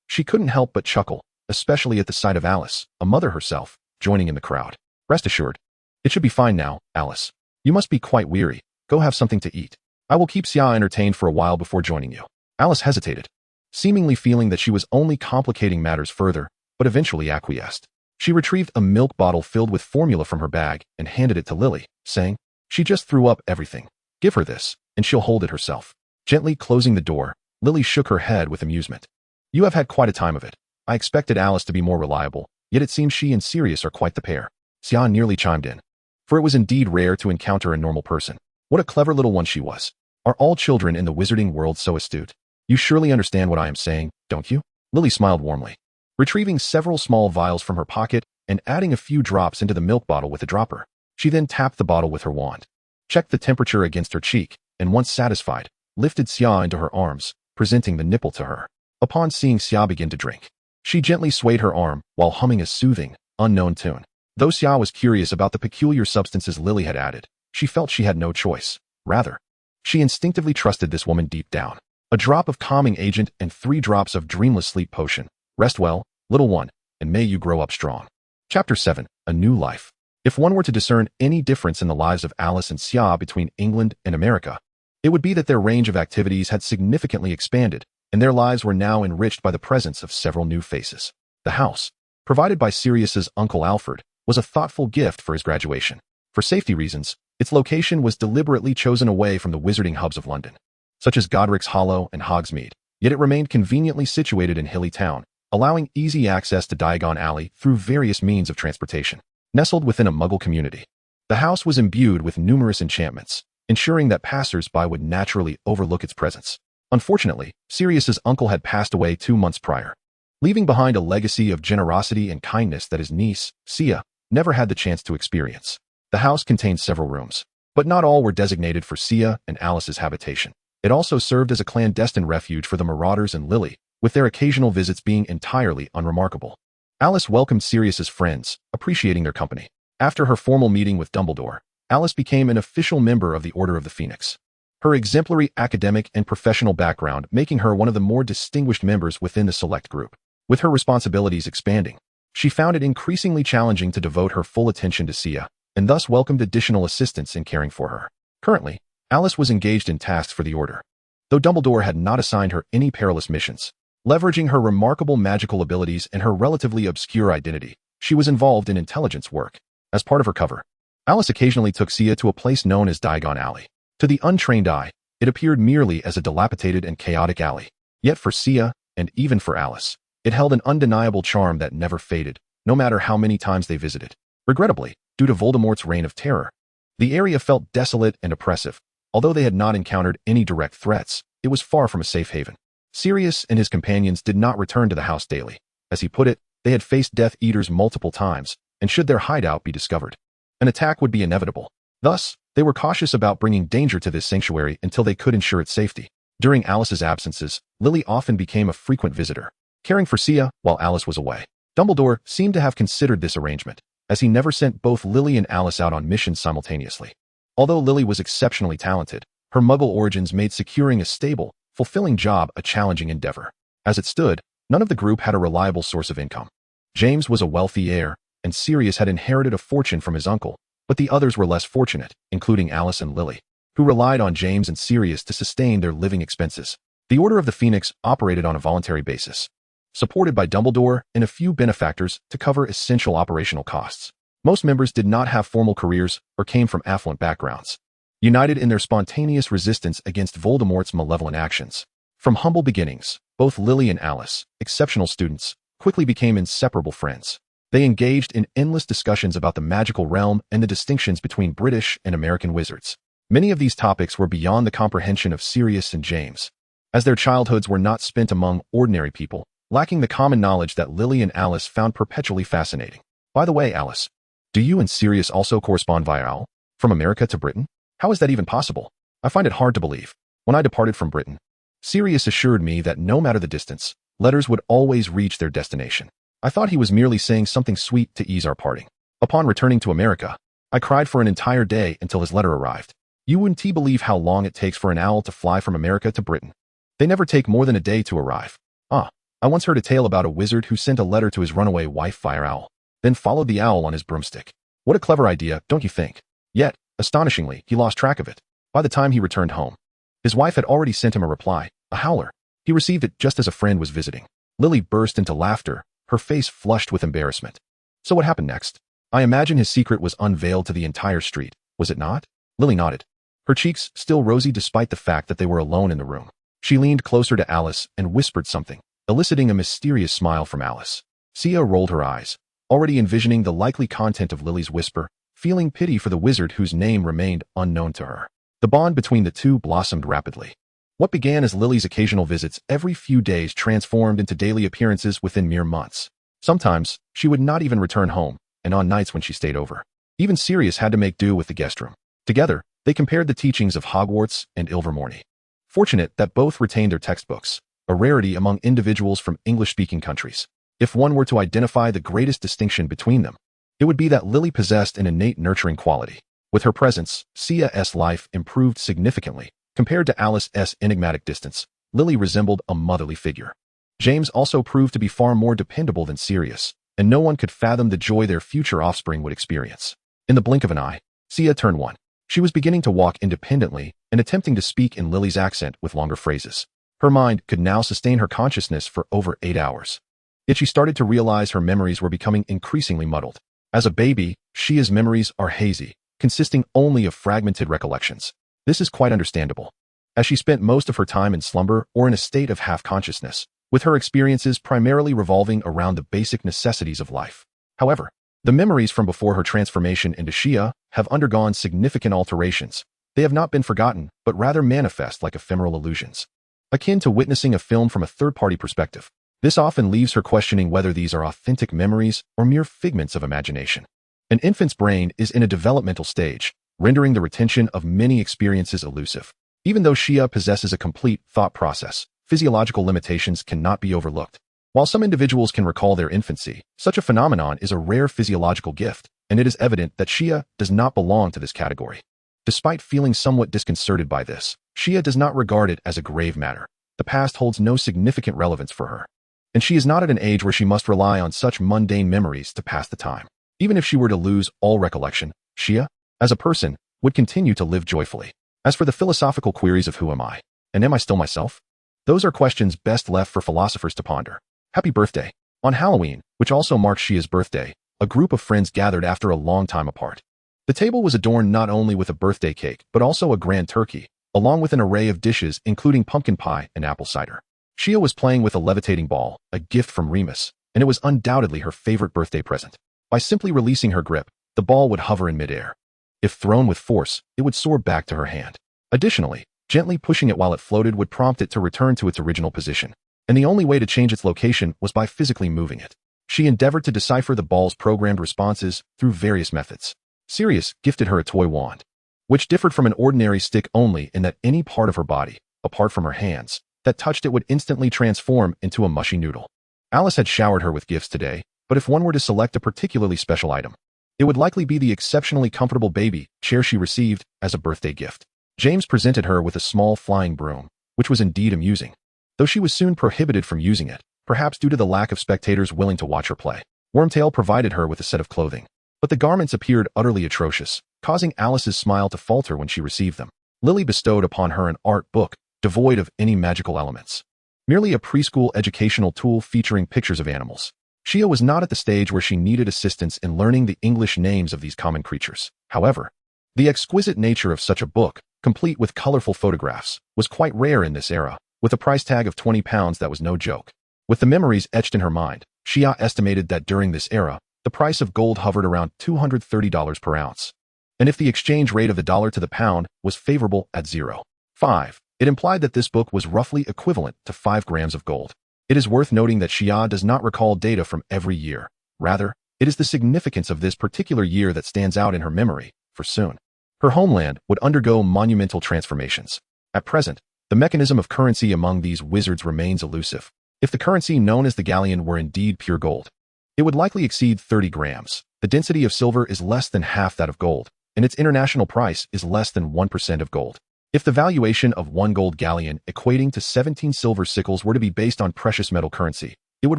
she couldn't help but chuckle, especially at the sight of Alice, a mother herself, joining in the crowd. Rest assured, it should be fine now, Alice. You must be quite weary. Go have something to eat. I will keep Xia entertained for a while before joining you. Alice hesitated, seemingly feeling that she was only complicating matters further, but eventually acquiesced. She retrieved a milk bottle filled with formula from her bag and handed it to Lily, saying, "She just threw up everything. Give her this, and she'll hold it herself." Gently closing the door, Lily shook her head with amusement. "You have had quite a time of it. I expected Alice to be more reliable, yet it seems she and Sirius are quite the pair." Xia nearly chimed in, for it was indeed rare to encounter a normal person. What a clever little one she was. Are all children in the wizarding world so astute? You surely understand what I am saying, don't you? Lily smiled warmly, retrieving several small vials from her pocket and adding a few drops into the milk bottle with a dropper. She then tapped the bottle with her wand, checked the temperature against her cheek, and once satisfied, lifted Xia into her arms, presenting the nipple to her. Upon seeing Xia begin to drink, she gently swayed her arm while humming a soothing, unknown tune. Though Xia was curious about the peculiar substances Lily had added, she felt she had no choice. Rather, she instinctively trusted this woman deep down. A drop of calming agent and 3 drops of dreamless sleep potion. Rest well, little one, and may you grow up strong. Chapter 7. A New Life. If one were to discern any difference in the lives of Alice and Xia between England and America, it would be that their range of activities had significantly expanded, and their lives were now enriched by the presence of several new faces. The house, provided by Sirius's uncle Alfred, was a thoughtful gift for his graduation. For safety reasons, its location was deliberately chosen away from the wizarding hubs of London, such as Godric's Hollow and Hogsmeade, yet it remained conveniently situated in hilly town, allowing easy access to Diagon Alley through various means of transportation. Nestled within a Muggle community, the house was imbued with numerous enchantments, ensuring that passers-by would naturally overlook its presence. Unfortunately, Sirius's uncle had passed away 2 months prior, leaving behind a legacy of generosity and kindness that his niece, Xia, never had the chance to experience. The house contained several rooms, but not all were designated for Xia and Alice's habitation. It also served as a clandestine refuge for the Marauders and Lily, with their occasional visits being entirely unremarkable. Alice welcomed Sirius's friends, appreciating their company. After her formal meeting with Dumbledore, Alice became an official member of the Order of the Phoenix, her exemplary academic and professional background making her one of the more distinguished members within the select group. With her responsibilities expanding, she found it increasingly challenging to devote her full attention to Xia, and thus welcomed additional assistance in caring for her. Currently, Alice was engaged in tasks for the Order, though Dumbledore had not assigned her any perilous missions. Leveraging her remarkable magical abilities and her relatively obscure identity, she was involved in intelligence work. As part of her cover, Alice occasionally took Xia to a place known as Diagon Alley. To the untrained eye, it appeared merely as a dilapidated and chaotic alley. Yet for Xia, and even for Alice, it held an undeniable charm that never faded, no matter how many times they visited. Regrettably, due to Voldemort's reign of terror, the area felt desolate and oppressive. Although they had not encountered any direct threats, it was far from a safe haven. Sirius and his companions did not return to the house daily. As he put it, they had faced Death Eaters multiple times, and should their hideout be discovered, an attack would be inevitable. Thus, they were cautious about bringing danger to this sanctuary until they could ensure its safety. During Alice's absences, Lily often became a frequent visitor, caring for Xia while Alice was away. Dumbledore seemed to have considered this arrangement, as he never sent both Lily and Alice out on missions simultaneously. Although Lily was exceptionally talented, her Muggle origins made securing a stable, fulfilling job a challenging endeavor. As it stood, none of the group had a reliable source of income. James was a wealthy heir, and Sirius had inherited a fortune from his uncle, but the others were less fortunate, including Alice and Lily, who relied on James and Sirius to sustain their living expenses. The Order of the Phoenix operated on a voluntary basis, supported by Dumbledore and a few benefactors to cover essential operational costs. Most members did not have formal careers or came from affluent backgrounds, united in their spontaneous resistance against Voldemort's malevolent actions. From humble beginnings, both Lily and Alice, exceptional students, quickly became inseparable friends. They engaged in endless discussions about the magical realm and the distinctions between British and American wizards. Many of these topics were beyond the comprehension of Sirius and James, as their childhoods were not spent among ordinary people, lacking the common knowledge that Lily and Alice found perpetually fascinating. By the way, Alice, do you and Sirius also correspond via owl? From America to Britain? How is that even possible? I find it hard to believe. When I departed from Britain, Sirius assured me that no matter the distance, letters would always reach their destination. I thought he was merely saying something sweet to ease our parting. Upon returning to America, I cried for an entire day until his letter arrived. You wouldn't believe how long it takes for an owl to fly from America to Britain. They never take more than a day to arrive. Ah, I once heard a tale about a wizard who sent a letter to his runaway wife via owl, then followed the owl on his broomstick. What a clever idea, don't you think? Yet, astonishingly, he lost track of it. By the time he returned home, his wife had already sent him a reply, a howler. He received it just as a friend was visiting. Lily burst into laughter, her face flushed with embarrassment. So what happened next? I imagine his secret was unveiled to the entire street, was it not? Lily nodded, her cheeks still rosy despite the fact that they were alone in the room. She leaned closer to Alice and whispered something, eliciting a mysterious smile from Alice. Sia rolled her eyes, already envisioning the likely content of Lily's whisper, feeling pity for the wizard whose name remained unknown to her. The bond between the two blossomed rapidly. What began as Lily's occasional visits every few days transformed into daily appearances within mere months. Sometimes, she would not even return home, and on nights when she stayed over, even Sirius had to make do with the guest room. Together, they compared the teachings of Hogwarts and Ilvermorny. Fortunate that both retained their textbooks, a rarity among individuals from English-speaking countries. If one were to identify the greatest distinction between them, it would be that Lily possessed an innate nurturing quality. With her presence, Sia's life improved significantly. Compared to Alice's enigmatic distance, Lily resembled a motherly figure. James also proved to be far more dependable than Sirius, and no one could fathom the joy their future offspring would experience. In the blink of an eye, Sia turned 1. She was beginning to walk independently and attempting to speak in Lily's accent with longer phrases. Her mind could now sustain her consciousness for over 8 hours. Yet she started to realize her memories were becoming increasingly muddled. As a baby, Sia's memories are hazy, consisting only of fragmented recollections. This is quite understandable, as she spent most of her time in slumber or in a state of half-consciousness, with her experiences primarily revolving around the basic necessities of life. However, the memories from before her transformation into Sia have undergone significant alterations. They have not been forgotten, but rather manifest like ephemeral illusions, akin to witnessing a film from a third-party perspective. This often leaves her questioning whether these are authentic memories or mere figments of imagination. An infant's brain is in a developmental stage, rendering the retention of many experiences elusive. Even though Sia possesses a complete thought process, physiological limitations cannot be overlooked. While some individuals can recall their infancy, such a phenomenon is a rare physiological gift, and it is evident that Sia does not belong to this category. Despite feeling somewhat disconcerted by this, Sia does not regard it as a grave matter. The past holds no significant relevance for her, and she is not at an age where she must rely on such mundane memories to pass the time. Even if she were to lose all recollection, Sia, as a person, would continue to live joyfully. As for the philosophical queries of who am I, and am I still myself? Those are questions best left for philosophers to ponder. Happy birthday. On Halloween, which also marks Sia's birthday, a group of friends gathered after a long time apart. The table was adorned not only with a birthday cake, but also a grand turkey, along with an array of dishes including pumpkin pie and apple cider. Sia was playing with a levitating ball, a gift from Remus, and it was undoubtedly her favorite birthday present. By simply releasing her grip, the ball would hover in midair. If thrown with force, it would soar back to her hand. Additionally, gently pushing it while it floated would prompt it to return to its original position, and the only way to change its location was by physically moving it. She endeavored to decipher the ball's programmed responses through various methods. Sirius gifted her a toy wand, which differed from an ordinary stick only in that any part of her body, apart from her hands, that touched it would instantly transform into a mushy noodle. Alice had showered her with gifts today, but if one were to select a particularly special item, it would likely be the exceptionally comfortable baby chair she received as a birthday gift. James presented her with a small flying broom, which was indeed amusing, though she was soon prohibited from using it, perhaps due to the lack of spectators willing to watch her play. Wormtail provided her with a set of clothing, but the garments appeared utterly atrocious, causing Alice's smile to falter when she received them. Lily bestowed upon her an art book, devoid of any magical elements. Merely a preschool educational tool featuring pictures of animals. Sia was not at the stage where she needed assistance in learning the English names of these common creatures. However, the exquisite nature of such a book, complete with colorful photographs, was quite rare in this era. With a price tag of £20 that was no joke. With the memories etched in her mind, Sia estimated that during this era, the price of gold hovered around $230 per ounce. And if the exchange rate of the dollar to the pound was favorable at 0.5, it implied that this book was roughly equivalent to 5 grams of gold. It is worth noting that Sia does not recall data from every year. Rather, it is the significance of this particular year that stands out in her memory, for soon her homeland would undergo monumental transformations. At present, the mechanism of currency among these wizards remains elusive. If the currency known as the galleon were indeed pure gold, it would likely exceed 30 grams. The density of silver is less than half that of gold, and its international price is less than 1% of gold. If the valuation of one gold galleon equating to 17 silver sickles were to be based on precious metal currency, it would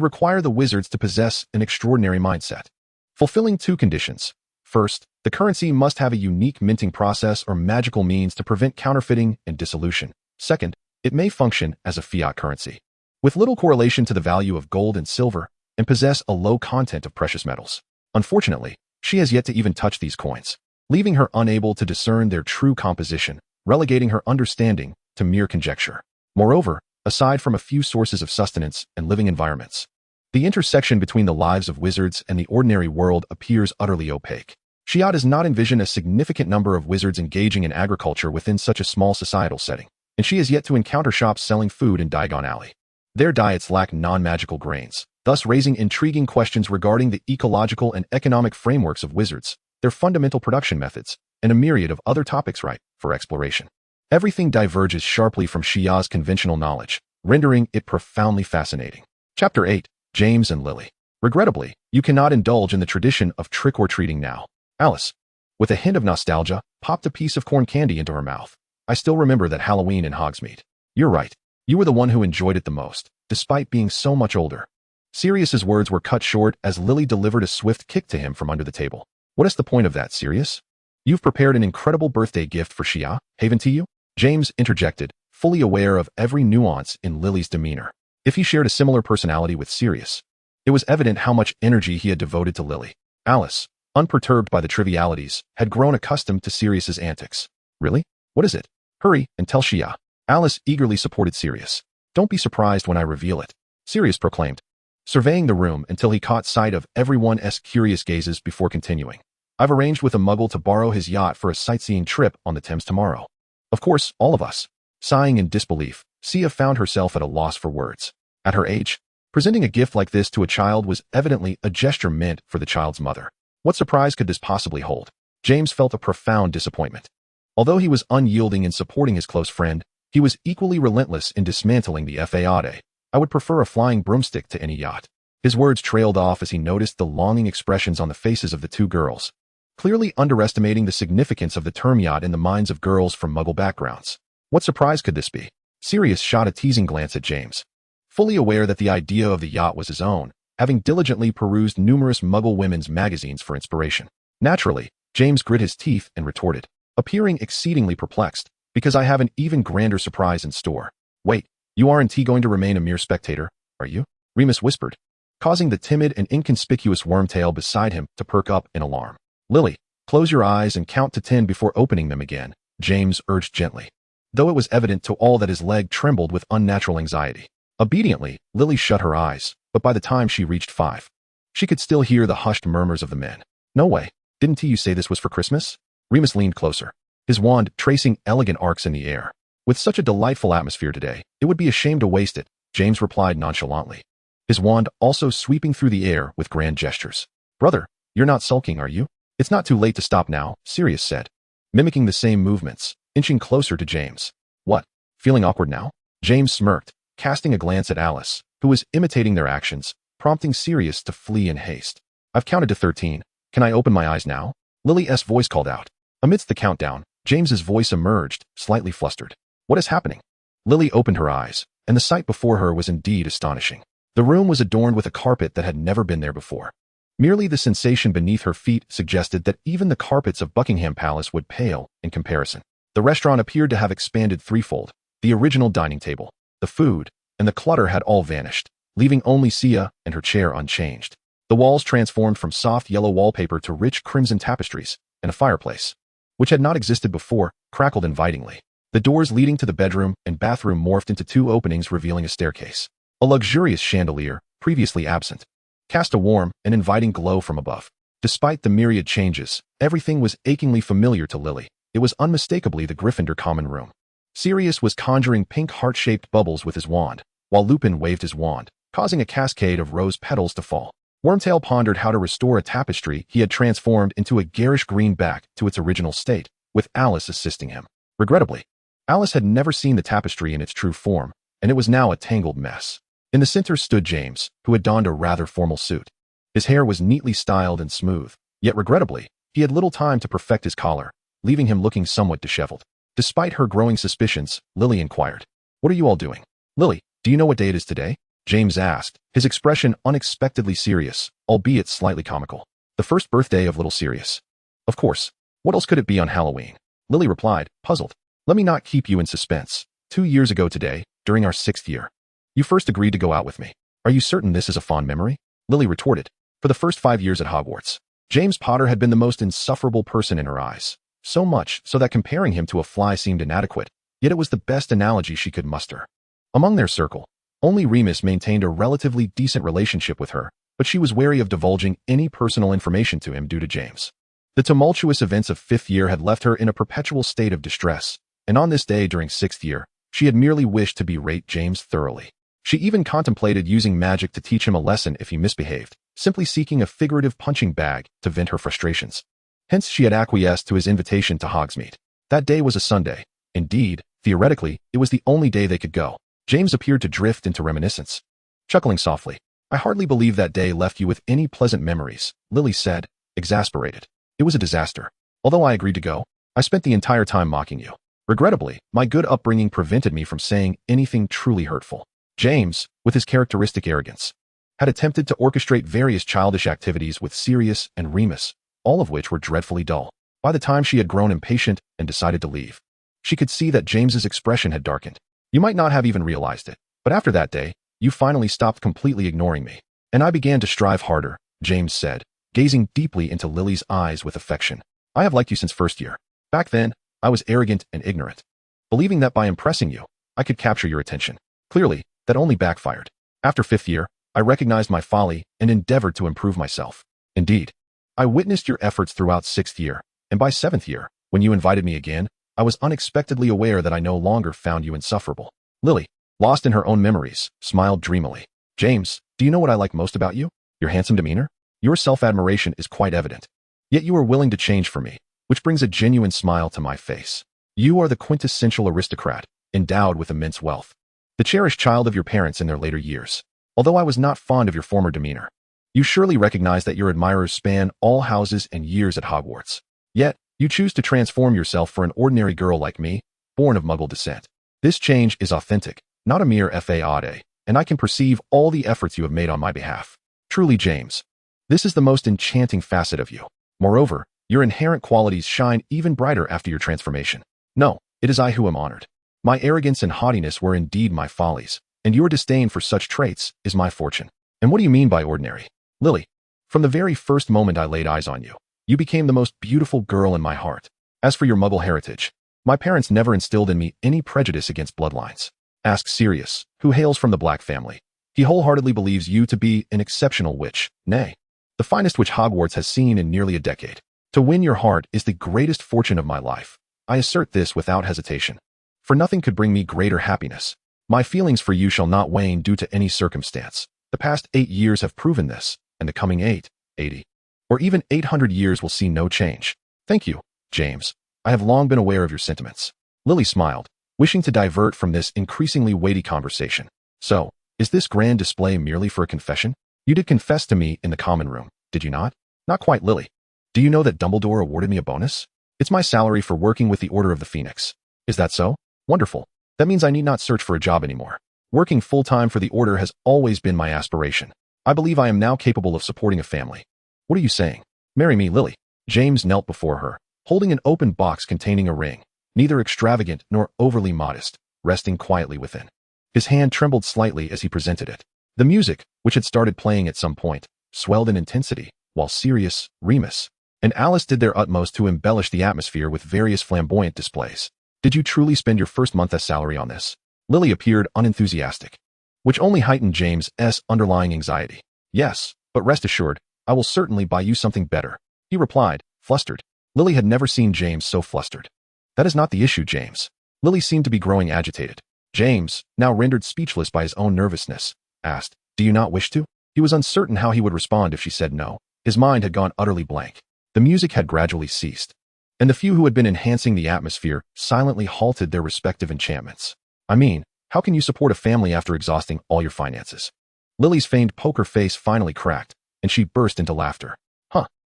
require the wizards to possess an extraordinary mindset, fulfilling two conditions. First, the currency must have a unique minting process or magical means to prevent counterfeiting and dissolution. Second, it may function as a fiat currency, with little correlation to the value of gold and silver, and possess a low content of precious metals. Unfortunately, she has yet to even touch these coins, leaving her unable to discern their true composition, relegating her understanding to mere conjecture. Moreover, aside from a few sources of sustenance and living environments, the intersection between the lives of wizards and the ordinary world appears utterly opaque. Xia does not envision a significant number of wizards engaging in agriculture within such a small societal setting, and she has yet to encounter shops selling food in Diagon Alley. Their diets lack non-magical grains, thus raising intriguing questions regarding the ecological and economic frameworks of wizards, their fundamental production methods, and a myriad of other topics ripe for exploration. Everything diverges sharply from Xia's conventional knowledge, rendering it profoundly fascinating. Chapter 8. James and Lily. Regrettably, you cannot indulge in the tradition of trick-or-treating now. Alice, with a hint of nostalgia, popped a piece of corn candy into her mouth. I still remember that Halloween in Hogsmeade. You're right. You were the one who enjoyed it the most, despite being so much older. Sirius's words were cut short as Lily delivered a swift kick to him from under the table. What is the point of that, Sirius? You've prepared an incredible birthday gift for Xia, haven't you? James interjected, fully aware of every nuance in Lily's demeanor. If he shared a similar personality with Sirius, it was evident how much energy he had devoted to Lily. Alice, unperturbed by the trivialities, had grown accustomed to Sirius's antics. Really? What is it? Hurry and tell Xia. Alice eagerly supported Sirius. Don't be surprised when I reveal it, Sirius proclaimed, surveying the room until he caught sight of everyone's curious gazes before continuing. I've arranged with a muggle to borrow his yacht for a sightseeing trip on the Thames tomorrow. Of course, all of us. Sighing in disbelief, Xia found herself at a loss for words. At her age, presenting a gift like this to a child was evidently a gesture meant for the child's mother. What surprise could this possibly hold? James felt a profound disappointment. Although he was unyielding in supporting his close friend, he was equally relentless in dismantling the FAAD. I would prefer a flying broomstick to any yacht. His words trailed off as he noticed the longing expressions on the faces of the two girls, clearly underestimating the significance of the term yacht in the minds of girls from Muggle backgrounds. What surprise could this be? Sirius shot a teasing glance at James, fully aware that the idea of the yacht was his own, having diligently perused numerous Muggle women's magazines for inspiration. Naturally, James grit his teeth and retorted, appearing exceedingly perplexed, because I have an even grander surprise in store. Wait, you aren't going to remain a mere spectator, are you? Remus whispered, causing the timid and inconspicuous Wormtail beside him to perk up in alarm. Lily, close your eyes and count to 10 before opening them again, James urged gently, though it was evident to all that his leg trembled with unnatural anxiety. Obediently, Lily shut her eyes, but by the time she reached 5, she could still hear the hushed murmurs of the men. No way, didn't you say this was for Christmas? Remus leaned closer, his wand tracing elegant arcs in the air. With such a delightful atmosphere today, it would be a shame to waste it, James replied nonchalantly, his wand also sweeping through the air with grand gestures. Brother, you're not sulking, are you? It's not too late to stop now, Sirius said, mimicking the same movements, inching closer to James. What? Feeling awkward now? James smirked, casting a glance at Alice, who was imitating their actions, prompting Sirius to flee in haste. I've counted to 13. Can I open my eyes now? Lily's voice called out. Amidst the countdown, James's voice emerged, slightly flustered. What is happening? Lily opened her eyes, and the sight before her was indeed astonishing. The room was adorned with a carpet that had never been there before. Merely the sensation beneath her feet suggested that even the carpets of Buckingham Palace would pale in comparison. The restaurant appeared to have expanded threefold. The original dining table, the food, and the clutter had all vanished, leaving only Xia and her chair unchanged. The walls transformed from soft yellow wallpaper to rich crimson tapestries, and a fireplace, which had not existed before, crackled invitingly. The doors leading to the bedroom and bathroom morphed into 2 openings revealing a staircase. A luxurious chandelier, previously absent, cast a warm and inviting glow from above. Despite the myriad changes, everything was achingly familiar to Lily. It was unmistakably the Gryffindor common room. Sirius was conjuring pink heart-shaped bubbles with his wand, while Lupin waved his wand, causing a cascade of rose petals to fall. Wormtail pondered how to restore a tapestry he had transformed into a garish green back to its original state, with Alice assisting him. Regrettably, Alice had never seen the tapestry in its true form, and it was now a tangled mess. In the center stood James, who had donned a rather formal suit. His hair was neatly styled and smooth, yet regrettably, he had little time to perfect his collar, leaving him looking somewhat disheveled. Despite her growing suspicions, Lily inquired, "What are you all doing?" "Lily, do you know what day it is today?" James asked, his expression unexpectedly serious, albeit slightly comical. The first birthday of little Sirius. Of course. What else could it be on Halloween? Lily replied, puzzled. Let me not keep you in suspense. 2 years ago today, during our 6th year, you first agreed to go out with me. Are you certain this is a fond memory? Lily retorted. For the first 5 years at Hogwarts, James Potter had been the most insufferable person in her eyes. So much so that comparing him to a fly seemed inadequate, yet it was the best analogy she could muster. Among their circle, only Remus maintained a relatively decent relationship with her, but she was wary of divulging any personal information to him due to James. The tumultuous events of 5th year had left her in a perpetual state of distress, and on this day during 6th year, she had merely wished to berate James thoroughly. She even contemplated using magic to teach him a lesson if he misbehaved, simply seeking a figurative punching bag to vent her frustrations. Hence she had acquiesced to his invitation to Hogsmeade. That day was a Sunday. Indeed, theoretically, it was the only day they could go. James appeared to drift into reminiscence. Chuckling softly, I hardly believe that day left you with any pleasant memories, Lily said, exasperated. It was a disaster. Although I agreed to go, I spent the entire time mocking you. Regrettably, my good upbringing prevented me from saying anything truly hurtful. James, with his characteristic arrogance, had attempted to orchestrate various childish activities with Sirius and Remus, all of which were dreadfully dull. By the time she had grown impatient and decided to leave, she could see that James's expression had darkened. You might not have even realized it, but after that day, you finally stopped completely ignoring me, and I began to strive harder, James said, gazing deeply into Lily's eyes with affection. I have liked you since 1st year. Back then, I was arrogant and ignorant, believing that by impressing you, I could capture your attention. Clearly, that only backfired. After 5th year, I recognized my folly and endeavored to improve myself. Indeed, I witnessed your efforts throughout 6th year, and by 7th year, when you invited me again, I was unexpectedly aware that I no longer found you insufferable. Lily, lost in her own memories, smiled dreamily. James, do you know what I like most about you? Your handsome demeanor? Your self-admiration is quite evident. Yet you are willing to change for me, which brings a genuine smile to my face. You are the quintessential aristocrat, endowed with immense wealth. The cherished child of your parents in their later years. Although I was not fond of your former demeanor, you surely recognize that your admirers span all houses and years at Hogwarts. Yet, you choose to transform yourself for an ordinary girl like me, born of Muggle descent. This change is authentic, not a mere fade, and I can perceive all the efforts you have made on my behalf. Truly, James, this is the most enchanting facet of you. Moreover, your inherent qualities shine even brighter after your transformation. No, it is I who am honored. My arrogance and haughtiness were indeed my follies, and your disdain for such traits is my fortune. And what do you mean by ordinary? Lily, from the very first moment I laid eyes on you, you became the most beautiful girl in my heart. As for your Muggle heritage, my parents never instilled in me any prejudice against bloodlines. Ask Sirius, who hails from the Black family. He wholeheartedly believes you to be an exceptional witch, nay, the finest witch Hogwarts has seen in nearly a decade. To win your heart is the greatest fortune of my life. I assert this without hesitation. For nothing could bring me greater happiness. My feelings for you shall not wane due to any circumstance. The past 8 years have proven this, and the coming 80, or even 800 years will see no change. Thank you, James. I have long been aware of your sentiments. Lily smiled, wishing to divert from this increasingly weighty conversation. So, is this grand display merely for a confession? You did confess to me in the common room, did you not? Not quite, Lily. Do you know that Dumbledore awarded me a bonus? It's my salary for working with the Order of the Phoenix. Is that so? Wonderful. That means I need not search for a job anymore. Working full-time for the Order has always been my aspiration. I believe I am now capable of supporting a family. What are you saying? Marry me, Lily. James knelt before her, holding an open box containing a ring, neither extravagant nor overly modest, resting quietly within. His hand trembled slightly as he presented it. The music, which had started playing at some point, swelled in intensity, while Sirius, Remus, and Alice did their utmost to embellish the atmosphere with various flamboyant displays. Did you truly spend your first month's salary on this? Lily appeared unenthusiastic, which only heightened James's underlying anxiety. Yes, but rest assured, I will certainly buy you something better, he replied, flustered. Lily had never seen James so flustered. That is not the issue, James. Lily seemed to be growing agitated. James, now rendered speechless by his own nervousness, asked, Do you not wish to? He was uncertain how he would respond if she said no. His mind had gone utterly blank. The music had gradually ceased, and the few who had been enhancing the atmosphere silently halted their respective enchantments. I mean, how can you support a family after exhausting all your finances? Lily's feigned poker face finally cracked, and she burst into laughter.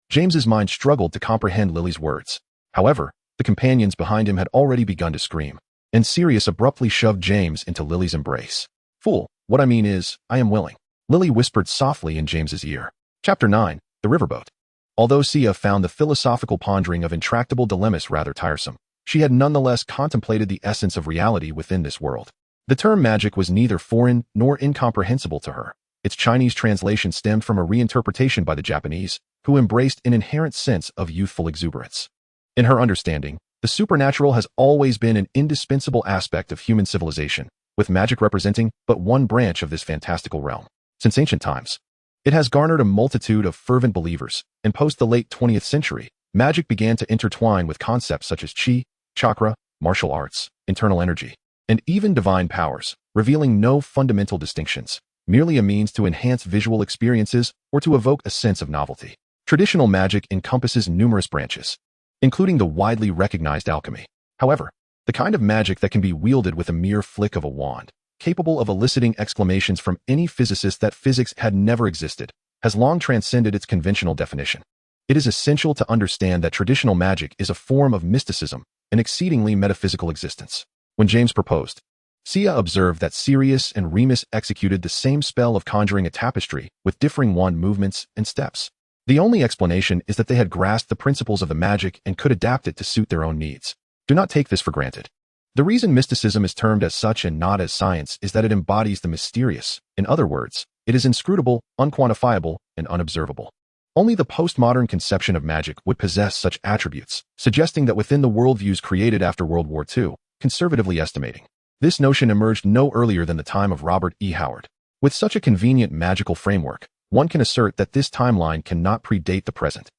James's mind struggled to comprehend Lily's words. However, the companions behind him had already begun to scream, and Sirius abruptly shoved James into Lily's embrace. Fool, What I mean is, I am willing, Lily whispered softly in James's ear. Chapter 9, The Riverboat. Although Sia found the philosophical pondering of intractable dilemmas rather tiresome, she had nonetheless contemplated the essence of reality within this world. The term magic was neither foreign nor incomprehensible to her. Its Chinese translation stemmed from a reinterpretation by the Japanese, who embraced an inherent sense of youthful exuberance. In her understanding, the supernatural has always been an indispensable aspect of human civilization, with magic representing but one branch of this fantastical realm. Since ancient times, it has garnered a multitude of fervent believers, and post the late 20th century, magic began to intertwine with concepts such as qi, chakra, martial arts, internal energy, and even divine powers, revealing no fundamental distinctions, merely a means to enhance visual experiences or to evoke a sense of novelty. Traditional magic encompasses numerous branches, including the widely recognized alchemy. However, the kind of magic that can be wielded with a mere flick of a wand, capable of eliciting exclamations from any physicist that physics had never existed, has long transcended its conventional definition. It is essential to understand that traditional magic is a form of mysticism, an exceedingly metaphysical existence. When James proposed, Sia observed that Sirius and Remus executed the same spell of conjuring a tapestry with differing wand movements and steps. The only explanation is that they had grasped the principles of the magic and could adapt it to suit their own needs. Do not take this for granted. The reason mysticism is termed as such and not as science is that it embodies the mysterious. In other words, it is inscrutable, unquantifiable, and unobservable. Only the postmodern conception of magic would possess such attributes, suggesting that within the worldviews created after World War II, conservatively estimating, this notion emerged no earlier than the time of Robert E. Howard. With such a convenient magical framework, one can assert that this timeline cannot predate the present.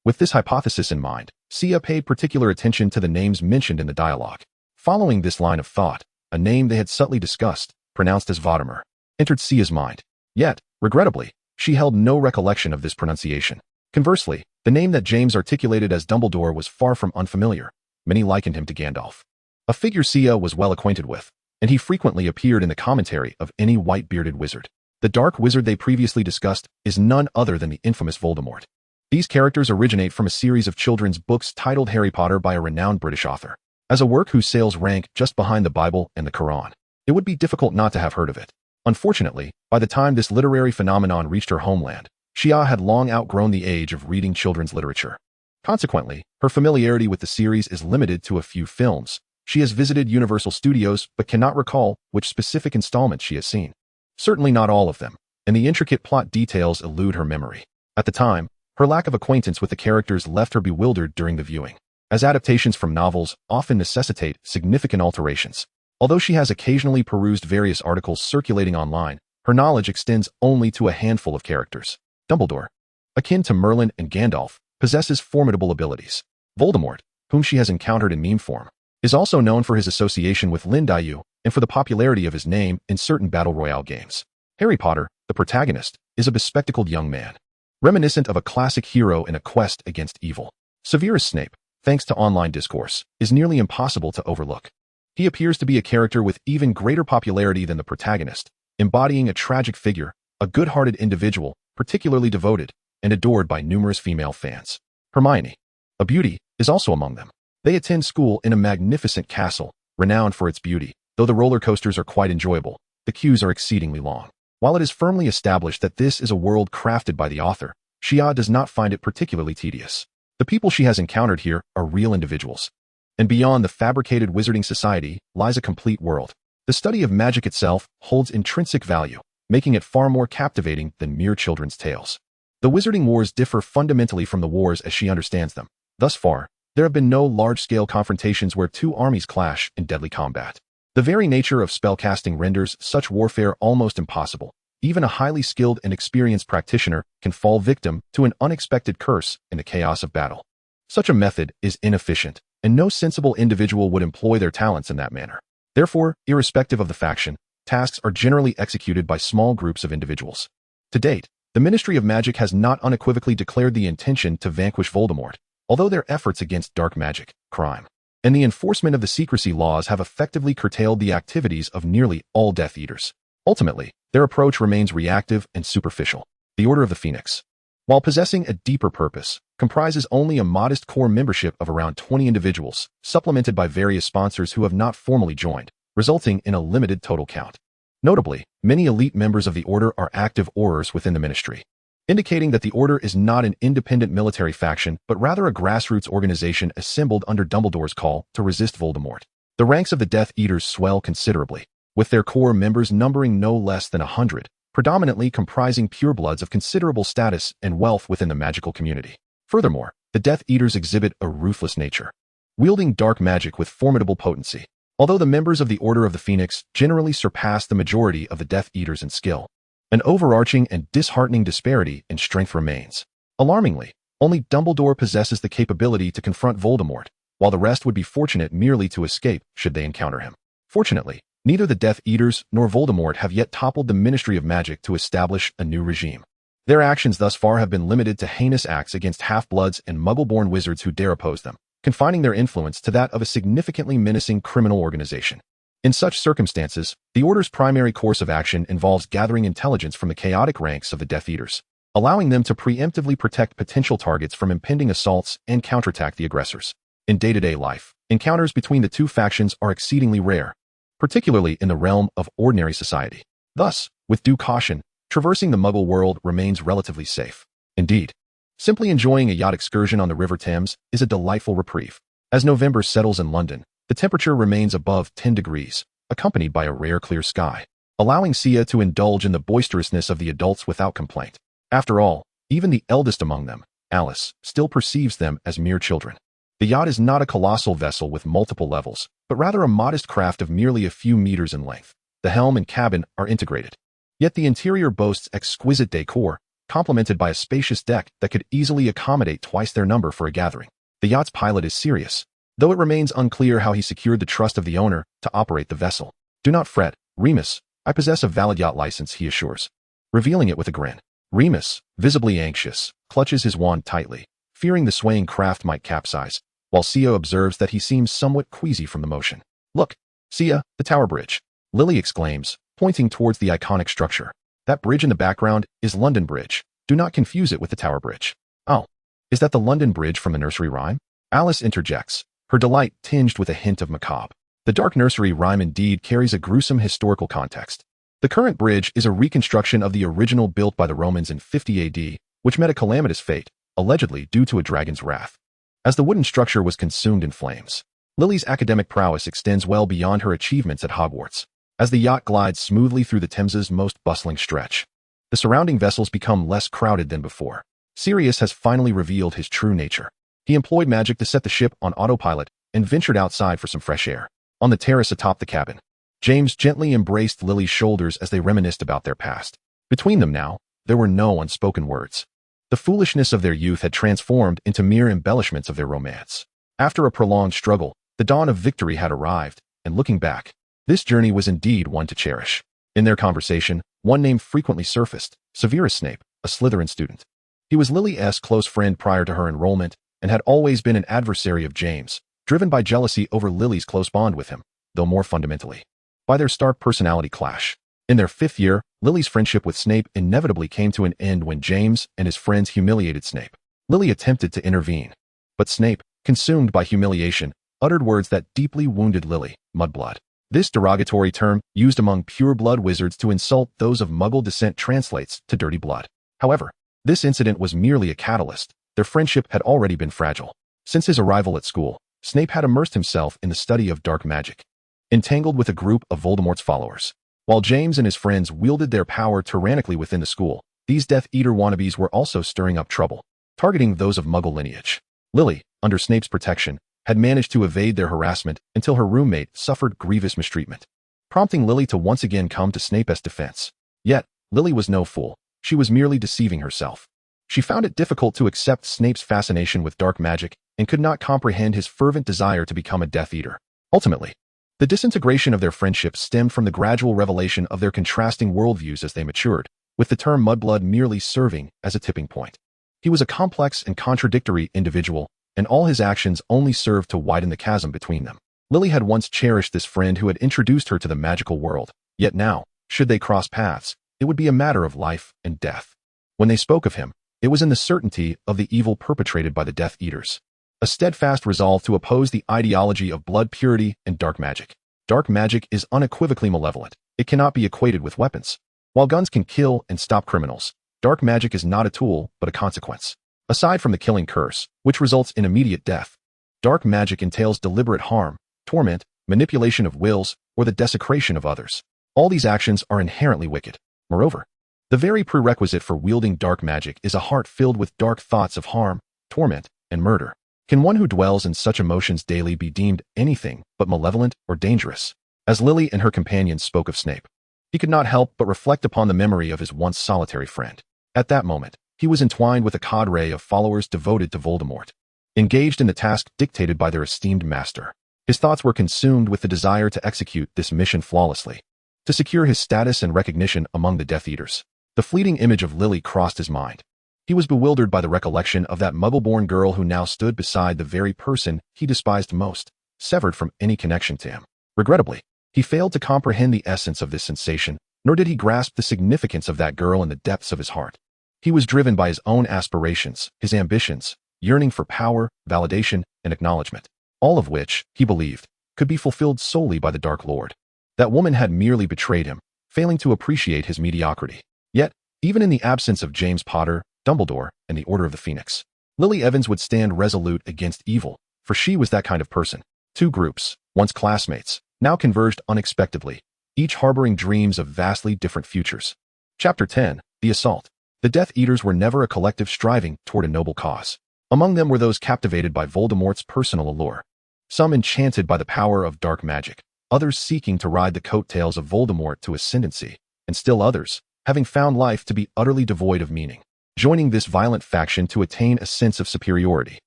With this hypothesis in mind, Sia paid particular attention to the names mentioned in the dialogue. Following this line of thought, a name they had subtly discussed, pronounced as Vladimir, entered Sia's mind. Yet, regrettably, she held no recollection of this pronunciation. Conversely, the name that James articulated as Dumbledore was far from unfamiliar. Many likened him to Gandalf, a figure Sia was well acquainted with, and he frequently appeared in the commentary of any white-bearded wizard. The dark wizard they previously discussed is none other than the infamous Voldemort. These characters originate from a series of children's books titled Harry Potter by a renowned British author. As a work whose sales rank just behind the Bible and the Quran, it would be difficult not to have heard of it. Unfortunately, by the time this literary phenomenon reached her homeland, Xia had long outgrown the age of reading children's literature. Consequently, her familiarity with the series is limited to a few films. She has visited Universal Studios but cannot recall which specific installments she has seen. Certainly not all of them, and the intricate plot details elude her memory. At the time, her lack of acquaintance with the characters left her bewildered during the viewing, as adaptations from novels often necessitate significant alterations. Although she has occasionally perused various articles circulating online, her knowledge extends only to a handful of characters. Dumbledore, akin to Merlin and Gandalf, possesses formidable abilities. Voldemort, whom she has encountered in meme form, is also known for his association with Lin Dayu and for the popularity of his name in certain battle royale games. Harry Potter, the protagonist, is a bespectacled young man, reminiscent of a classic hero in a quest against evil. Severus Snape, thanks to online discourse, is nearly impossible to overlook. He appears to be a character with even greater popularity than the protagonist, embodying a tragic figure, a good-hearted individual, particularly devoted and adored by numerous female fans. Hermione, a beauty, is also among them. They attend school in a magnificent castle, renowned for its beauty. Though the roller coasters are quite enjoyable, the queues are exceedingly long. While it is firmly established that this is a world crafted by the author, Xia does not find it particularly tedious. The people she has encountered here are real individuals. And beyond the fabricated wizarding society lies a complete world. The study of magic itself holds intrinsic value, making it far more captivating than mere children's tales. The wizarding wars differ fundamentally from the wars as she understands them. Thus far, there have been no large-scale confrontations where two armies clash in deadly combat. The very nature of spellcasting renders such warfare almost impossible. Even a highly skilled and experienced practitioner can fall victim to an unexpected curse in the chaos of battle. Such a method is inefficient, and no sensible individual would employ their talents in that manner. Therefore, irrespective of the faction, tasks are generally executed by small groups of individuals. To date, the Ministry of Magic has not unequivocally declared the intention to vanquish Voldemort, although their efforts against dark magic, crime, and the enforcement of the secrecy laws have effectively curtailed the activities of nearly all Death Eaters. Ultimately, their approach remains reactive and superficial. The Order of the Phoenix, while possessing a deeper purpose, comprises only a modest core membership of around 20 individuals, supplemented by various sponsors who have not formally joined, resulting in a limited total count. Notably, many elite members of the Order are active Aurors within the Ministry, indicating that the Order is not an independent military faction, but rather a grassroots organization assembled under Dumbledore's call to resist Voldemort. The ranks of the Death Eaters swell considerably, with their core members numbering no less than 100, predominantly comprising purebloods of considerable status and wealth within the magical community. Furthermore, the Death Eaters exhibit a ruthless nature, wielding dark magic with formidable potency. Although the members of the Order of the Phoenix generally surpass the majority of the Death Eaters in skill, an overarching and disheartening disparity in strength remains. Alarmingly, only Dumbledore possesses the capability to confront Voldemort, while the rest would be fortunate merely to escape should they encounter him. Fortunately, neither the Death Eaters nor Voldemort have yet toppled the Ministry of Magic to establish a new regime. Their actions thus far have been limited to heinous acts against half-bloods and muggle-born wizards who dare oppose them, confining their influence to that of a significantly menacing criminal organization. In such circumstances, the Order's primary course of action involves gathering intelligence from the chaotic ranks of the Death Eaters, allowing them to preemptively protect potential targets from impending assaults and counterattack the aggressors. In day-to-day life, encounters between the two factions are exceedingly rare, particularly in the realm of ordinary society. Thus, with due caution, traversing the Muggle world remains relatively safe. Indeed, simply enjoying a yacht excursion on the River Thames is a delightful reprieve. As November settles in London, the temperature remains above 10 degrees, accompanied by a rare clear sky, allowing Sia to indulge in the boisterousness of the adults without complaint. After all, even the eldest among them, Alice, still perceives them as mere children. The yacht is not a colossal vessel with multiple levels, but rather a modest craft of merely a few meters in length. The helm and cabin are integrated. Yet the interior boasts exquisite decor, complemented by a spacious deck that could easily accommodate twice their number for a gathering. The yacht's pilot is serious, though it remains unclear how he secured the trust of the owner to operate the vessel. "Do not fret, Remus. I possess a valid yacht license," he assures, revealing it with a grin. Remus, visibly anxious, clutches his wand tightly, fearing the swaying craft might capsize, while Sia observes that he seems somewhat queasy from the motion. "Look, Sia, the Tower Bridge," Lily exclaims, pointing towards the iconic structure. "That bridge in the background is London Bridge. Do not confuse it with the Tower Bridge." "Oh, is that the London Bridge from the nursery rhyme?" Alice interjects, her delight tinged with a hint of macabre. The dark nursery rhyme indeed carries a gruesome historical context. The current bridge is a reconstruction of the original built by the Romans in 50 AD, which met a calamitous fate, allegedly due to a dragon's wrath, as the wooden structure was consumed in flames. Lily's academic prowess extends well beyond her achievements at Hogwarts. As the yacht glides smoothly through the Thames's most bustling stretch, the surrounding vessels become less crowded than before. Sirius has finally revealed his true nature. He employed magic to set the ship on autopilot and ventured outside for some fresh air. On the terrace atop the cabin, James gently embraced Lily's shoulders as they reminisced about their past. Between them now, there were no unspoken words. The foolishness of their youth had transformed into mere embellishments of their romance. After a prolonged struggle, the dawn of victory had arrived, and looking back, this journey was indeed one to cherish. In their conversation, one name frequently surfaced: Severus Snape, a Slytherin student. He was Lily's close friend prior to her enrollment, and had always been an adversary of James, driven by jealousy over Lily's close bond with him, though more fundamentally, by their stark personality clash. In their 5th year, Lily's friendship with Snape inevitably came to an end when James and his friends humiliated Snape. Lily attempted to intervene, but Snape, consumed by humiliation, uttered words that deeply wounded Lily: mudblood. This derogatory term, used among pure-blood wizards to insult those of Muggle descent, translates to dirty blood. However, this incident was merely a catalyst. Their friendship had already been fragile. Since his arrival at school, Snape had immersed himself in the study of dark magic, entangled with a group of Voldemort's followers. While James and his friends wielded their power tyrannically within the school, these Death Eater wannabes were also stirring up trouble, targeting those of Muggle lineage. Lily, under Snape's protection, had managed to evade their harassment until her roommate suffered grievous mistreatment, prompting Lily to once again come to Snape's defense. Yet, Lily was no fool. She was merely deceiving herself. She found it difficult to accept Snape's fascination with dark magic and could not comprehend his fervent desire to become a Death Eater. Ultimately, the disintegration of their friendship stemmed from the gradual revelation of their contrasting worldviews as they matured, with the term mudblood merely serving as a tipping point. He was a complex and contradictory individual, and all his actions only served to widen the chasm between them. Lily had once cherished this friend who had introduced her to the magical world, yet now, should they cross paths, it would be a matter of life and death. When they spoke of him, it was in the certainty of the evil perpetrated by the Death Eaters, a steadfast resolve to oppose the ideology of blood purity and dark magic. Dark magic is unequivocally malevolent. it cannot be equated with weapons. While guns can kill and stop criminals, dark magic is not a tool, but a consequence. Aside from the killing curse, which results in immediate death, dark magic entails deliberate harm, torment, manipulation of wills, or the desecration of others. All these actions are inherently wicked. Moreover, the very prerequisite for wielding dark magic is a heart filled with dark thoughts of harm, torment, and murder. Can one who dwells in such emotions daily be deemed anything but malevolent or dangerous? As Lily and her companions spoke of Snape, he could not help but reflect upon the memory of his once solitary friend. At that moment, he was entwined with a cadre of followers devoted to Voldemort, engaged in the task dictated by their esteemed master. His thoughts were consumed with the desire to execute this mission flawlessly, to secure his status and recognition among the Death Eaters. The fleeting image of Lily crossed his mind. He was bewildered by the recollection of that muggle-born girl who now stood beside the very person he despised most, severed from any connection to him. Regrettably, he failed to comprehend the essence of this sensation, nor did he grasp the significance of that girl in the depths of his heart. He was driven by his own aspirations, his ambitions, yearning for power, validation, and acknowledgement, all of which, he believed, could be fulfilled solely by the Dark Lord. That woman had merely betrayed him, failing to appreciate his mediocrity. Yet, even in the absence of James Potter, Dumbledore, and the Order of the Phoenix, Lily Evans would stand resolute against evil, for she was that kind of person. Two groups, once classmates, now converged unexpectedly, each harboring dreams of vastly different futures. Chapter 10, The Assault. The Death Eaters were never a collective striving toward a noble cause. Among them were those captivated by Voldemort's personal allure, some enchanted by the power of dark magic, others seeking to ride the coattails of Voldemort to ascendancy, and still others, having found life to be utterly devoid of meaning, joining this violent faction to attain a sense of superiority.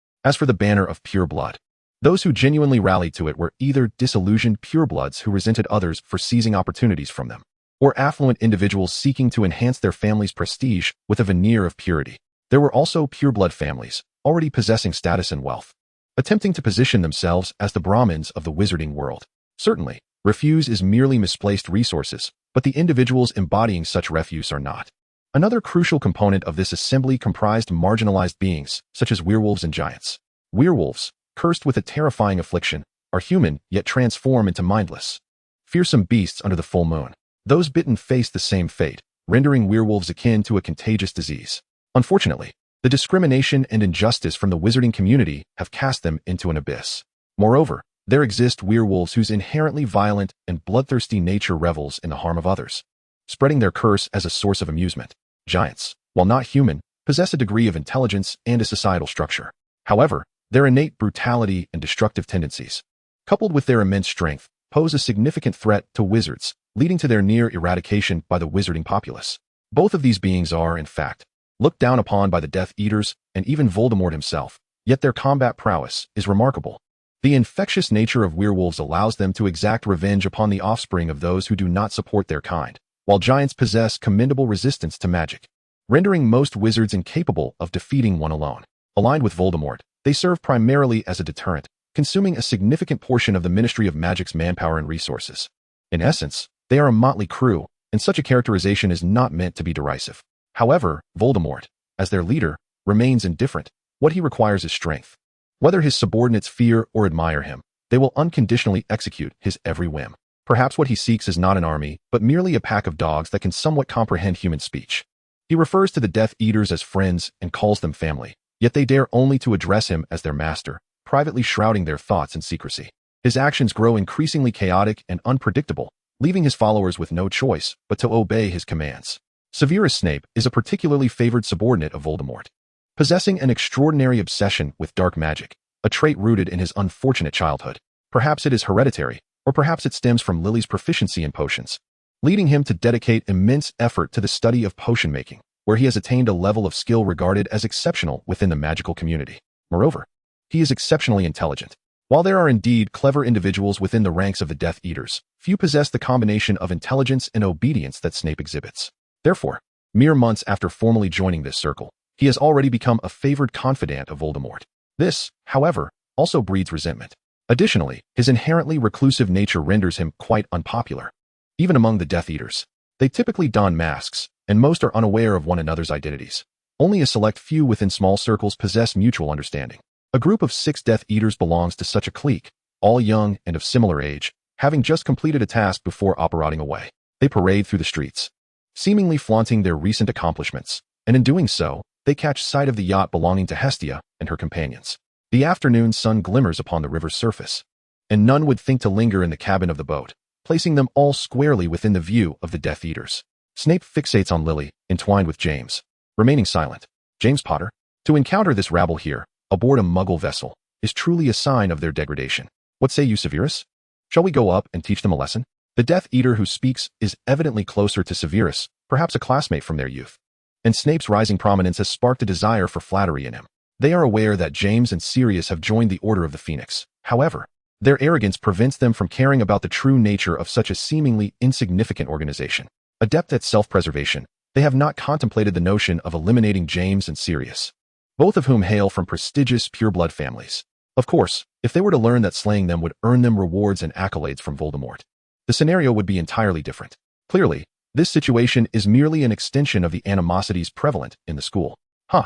As for the banner of pure blood, those who genuinely rallied to it were either disillusioned purebloods who resented others for seizing opportunities from them, or affluent individuals seeking to enhance their family's prestige with a veneer of purity. There were also pureblood families, already possessing status and wealth, attempting to position themselves as the Brahmins of the wizarding world. Certainly, refuse is merely misplaced resources, but the individuals embodying such refuse are not. Another crucial component of this assembly comprised marginalized beings, such as werewolves and giants. Werewolves, cursed with a terrifying affliction, are human yet transform into mindless, fearsome beasts under the full moon. Those bitten face the same fate, rendering werewolves akin to a contagious disease. Unfortunately, the discrimination and injustice from the wizarding community have cast them into an abyss. Moreover, there exist werewolves whose inherently violent and bloodthirsty nature revels in the harm of others, spreading their curse as a source of amusement. Giants, while not human, possess a degree of intelligence and a societal structure. However, their innate brutality and destructive tendencies, coupled with their immense strength, pose a significant threat to wizards, leading to their near eradication by the wizarding populace. Both of these beings are, in fact, looked down upon by the Death Eaters and even Voldemort himself, yet their combat prowess is remarkable. The infectious nature of werewolves allows them to exact revenge upon the offspring of those who do not support their kind, while giants possess commendable resistance to magic, rendering most wizards incapable of defeating one alone. Aligned with Voldemort, they serve primarily as a deterrent, consuming a significant portion of the Ministry of Magic's manpower and resources. In essence, they are a motley crew, and such a characterization is not meant to be derisive. However, Voldemort, as their leader, remains indifferent. What he requires is strength. Whether his subordinates fear or admire him, they will unconditionally execute his every whim. Perhaps what he seeks is not an army, but merely a pack of dogs that can somewhat comprehend human speech. He refers to the Death Eaters as friends and calls them family, yet they dare only to address him as their master, privately shrouding their thoughts in secrecy. His actions grow increasingly chaotic and unpredictable, leaving his followers with no choice but to obey his commands. Severus Snape is a particularly favored subordinate of Voldemort, possessing an extraordinary obsession with dark magic, a trait rooted in his unfortunate childhood. Perhaps it is hereditary, or perhaps it stems from Lily's proficiency in potions, leading him to dedicate immense effort to the study of potion making, where he has attained a level of skill regarded as exceptional within the magical community. Moreover, he is exceptionally intelligent. While there are indeed clever individuals within the ranks of the Death Eaters, few possess the combination of intelligence and obedience that Snape exhibits. Therefore, mere months after formally joining this circle, he has already become a favored confidant of Voldemort. This, however, also breeds resentment. Additionally, his inherently reclusive nature renders him quite unpopular. Even among the Death Eaters, they typically don masks, and most are unaware of one another's identities. Only a select few within small circles possess mutual understanding. A group of 6 Death Eaters belongs to such a clique, all young and of similar age, having just completed a task before operating away. They parade through the streets, seemingly flaunting their recent accomplishments, and in doing so, they catch sight of the yacht belonging to Hestia and her companions. The afternoon sun glimmers upon the river's surface, and none would think to linger in the cabin of the boat, placing them all squarely within the view of the Death Eaters. Snape fixates on Lily, entwined with James, remaining silent. James Potter? To encounter this rabble here, aboard a Muggle vessel, is truly a sign of their degradation. What say you, Severus? Shall we go up and teach them a lesson? The Death Eater who speaks is evidently closer to Severus, perhaps a classmate from their youth. And Snape's rising prominence has sparked a desire for flattery in him. They are aware that James and Sirius have joined the Order of the Phoenix. However, their arrogance prevents them from caring about the true nature of such a seemingly insignificant organization. Adept at self-preservation, they have not contemplated the notion of eliminating James and Sirius, both of whom hail from prestigious pureblood families. Of course, if they were to learn that slaying them would earn them rewards and accolades from Voldemort, the scenario would be entirely different. Clearly, this situation is merely an extension of the animosities prevalent in the school.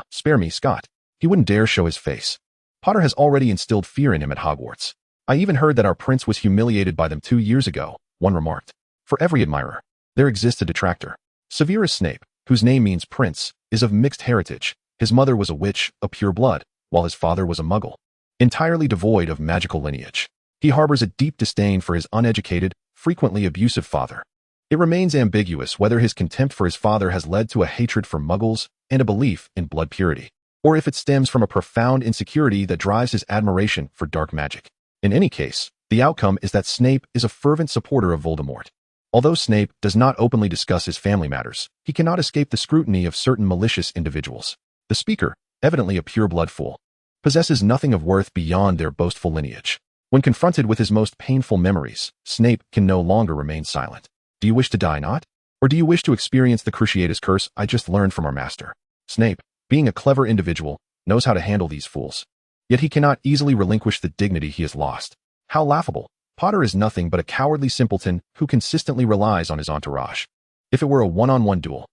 Spare me, Scott. He wouldn't dare show his face. Potter has already instilled fear in him at Hogwarts. I even heard that our prince was humiliated by them 2 years ago, one remarked. For every admirer, there exists a detractor. Severus Snape, whose name means prince, is of mixed heritage. His mother was a witch, a pure-blood, while his father was a Muggle, entirely devoid of magical lineage. He harbors a deep disdain for his uneducated, frequently abusive father. It remains ambiguous whether his contempt for his father has led to a hatred for Muggles and a belief in blood purity, or if it stems from a profound insecurity that drives his admiration for dark magic. In any case, the outcome is that Snape is a fervent supporter of Voldemort. Although Snape does not openly discuss his family matters, he cannot escape the scrutiny of certain malicious individuals. The speaker, evidently a pure-blood fool, possesses nothing of worth beyond their boastful lineage. When confronted with his most painful memories, Snape can no longer remain silent. Do you wish to die not? Or do you wish to experience the Cruciatus curse I just learned from our master? Snape, being a clever individual, knows how to handle these fools. Yet he cannot easily relinquish the dignity he has lost. How laughable. Potter is nothing but a cowardly simpleton who consistently relies on his entourage. If it were a one-on-one duel.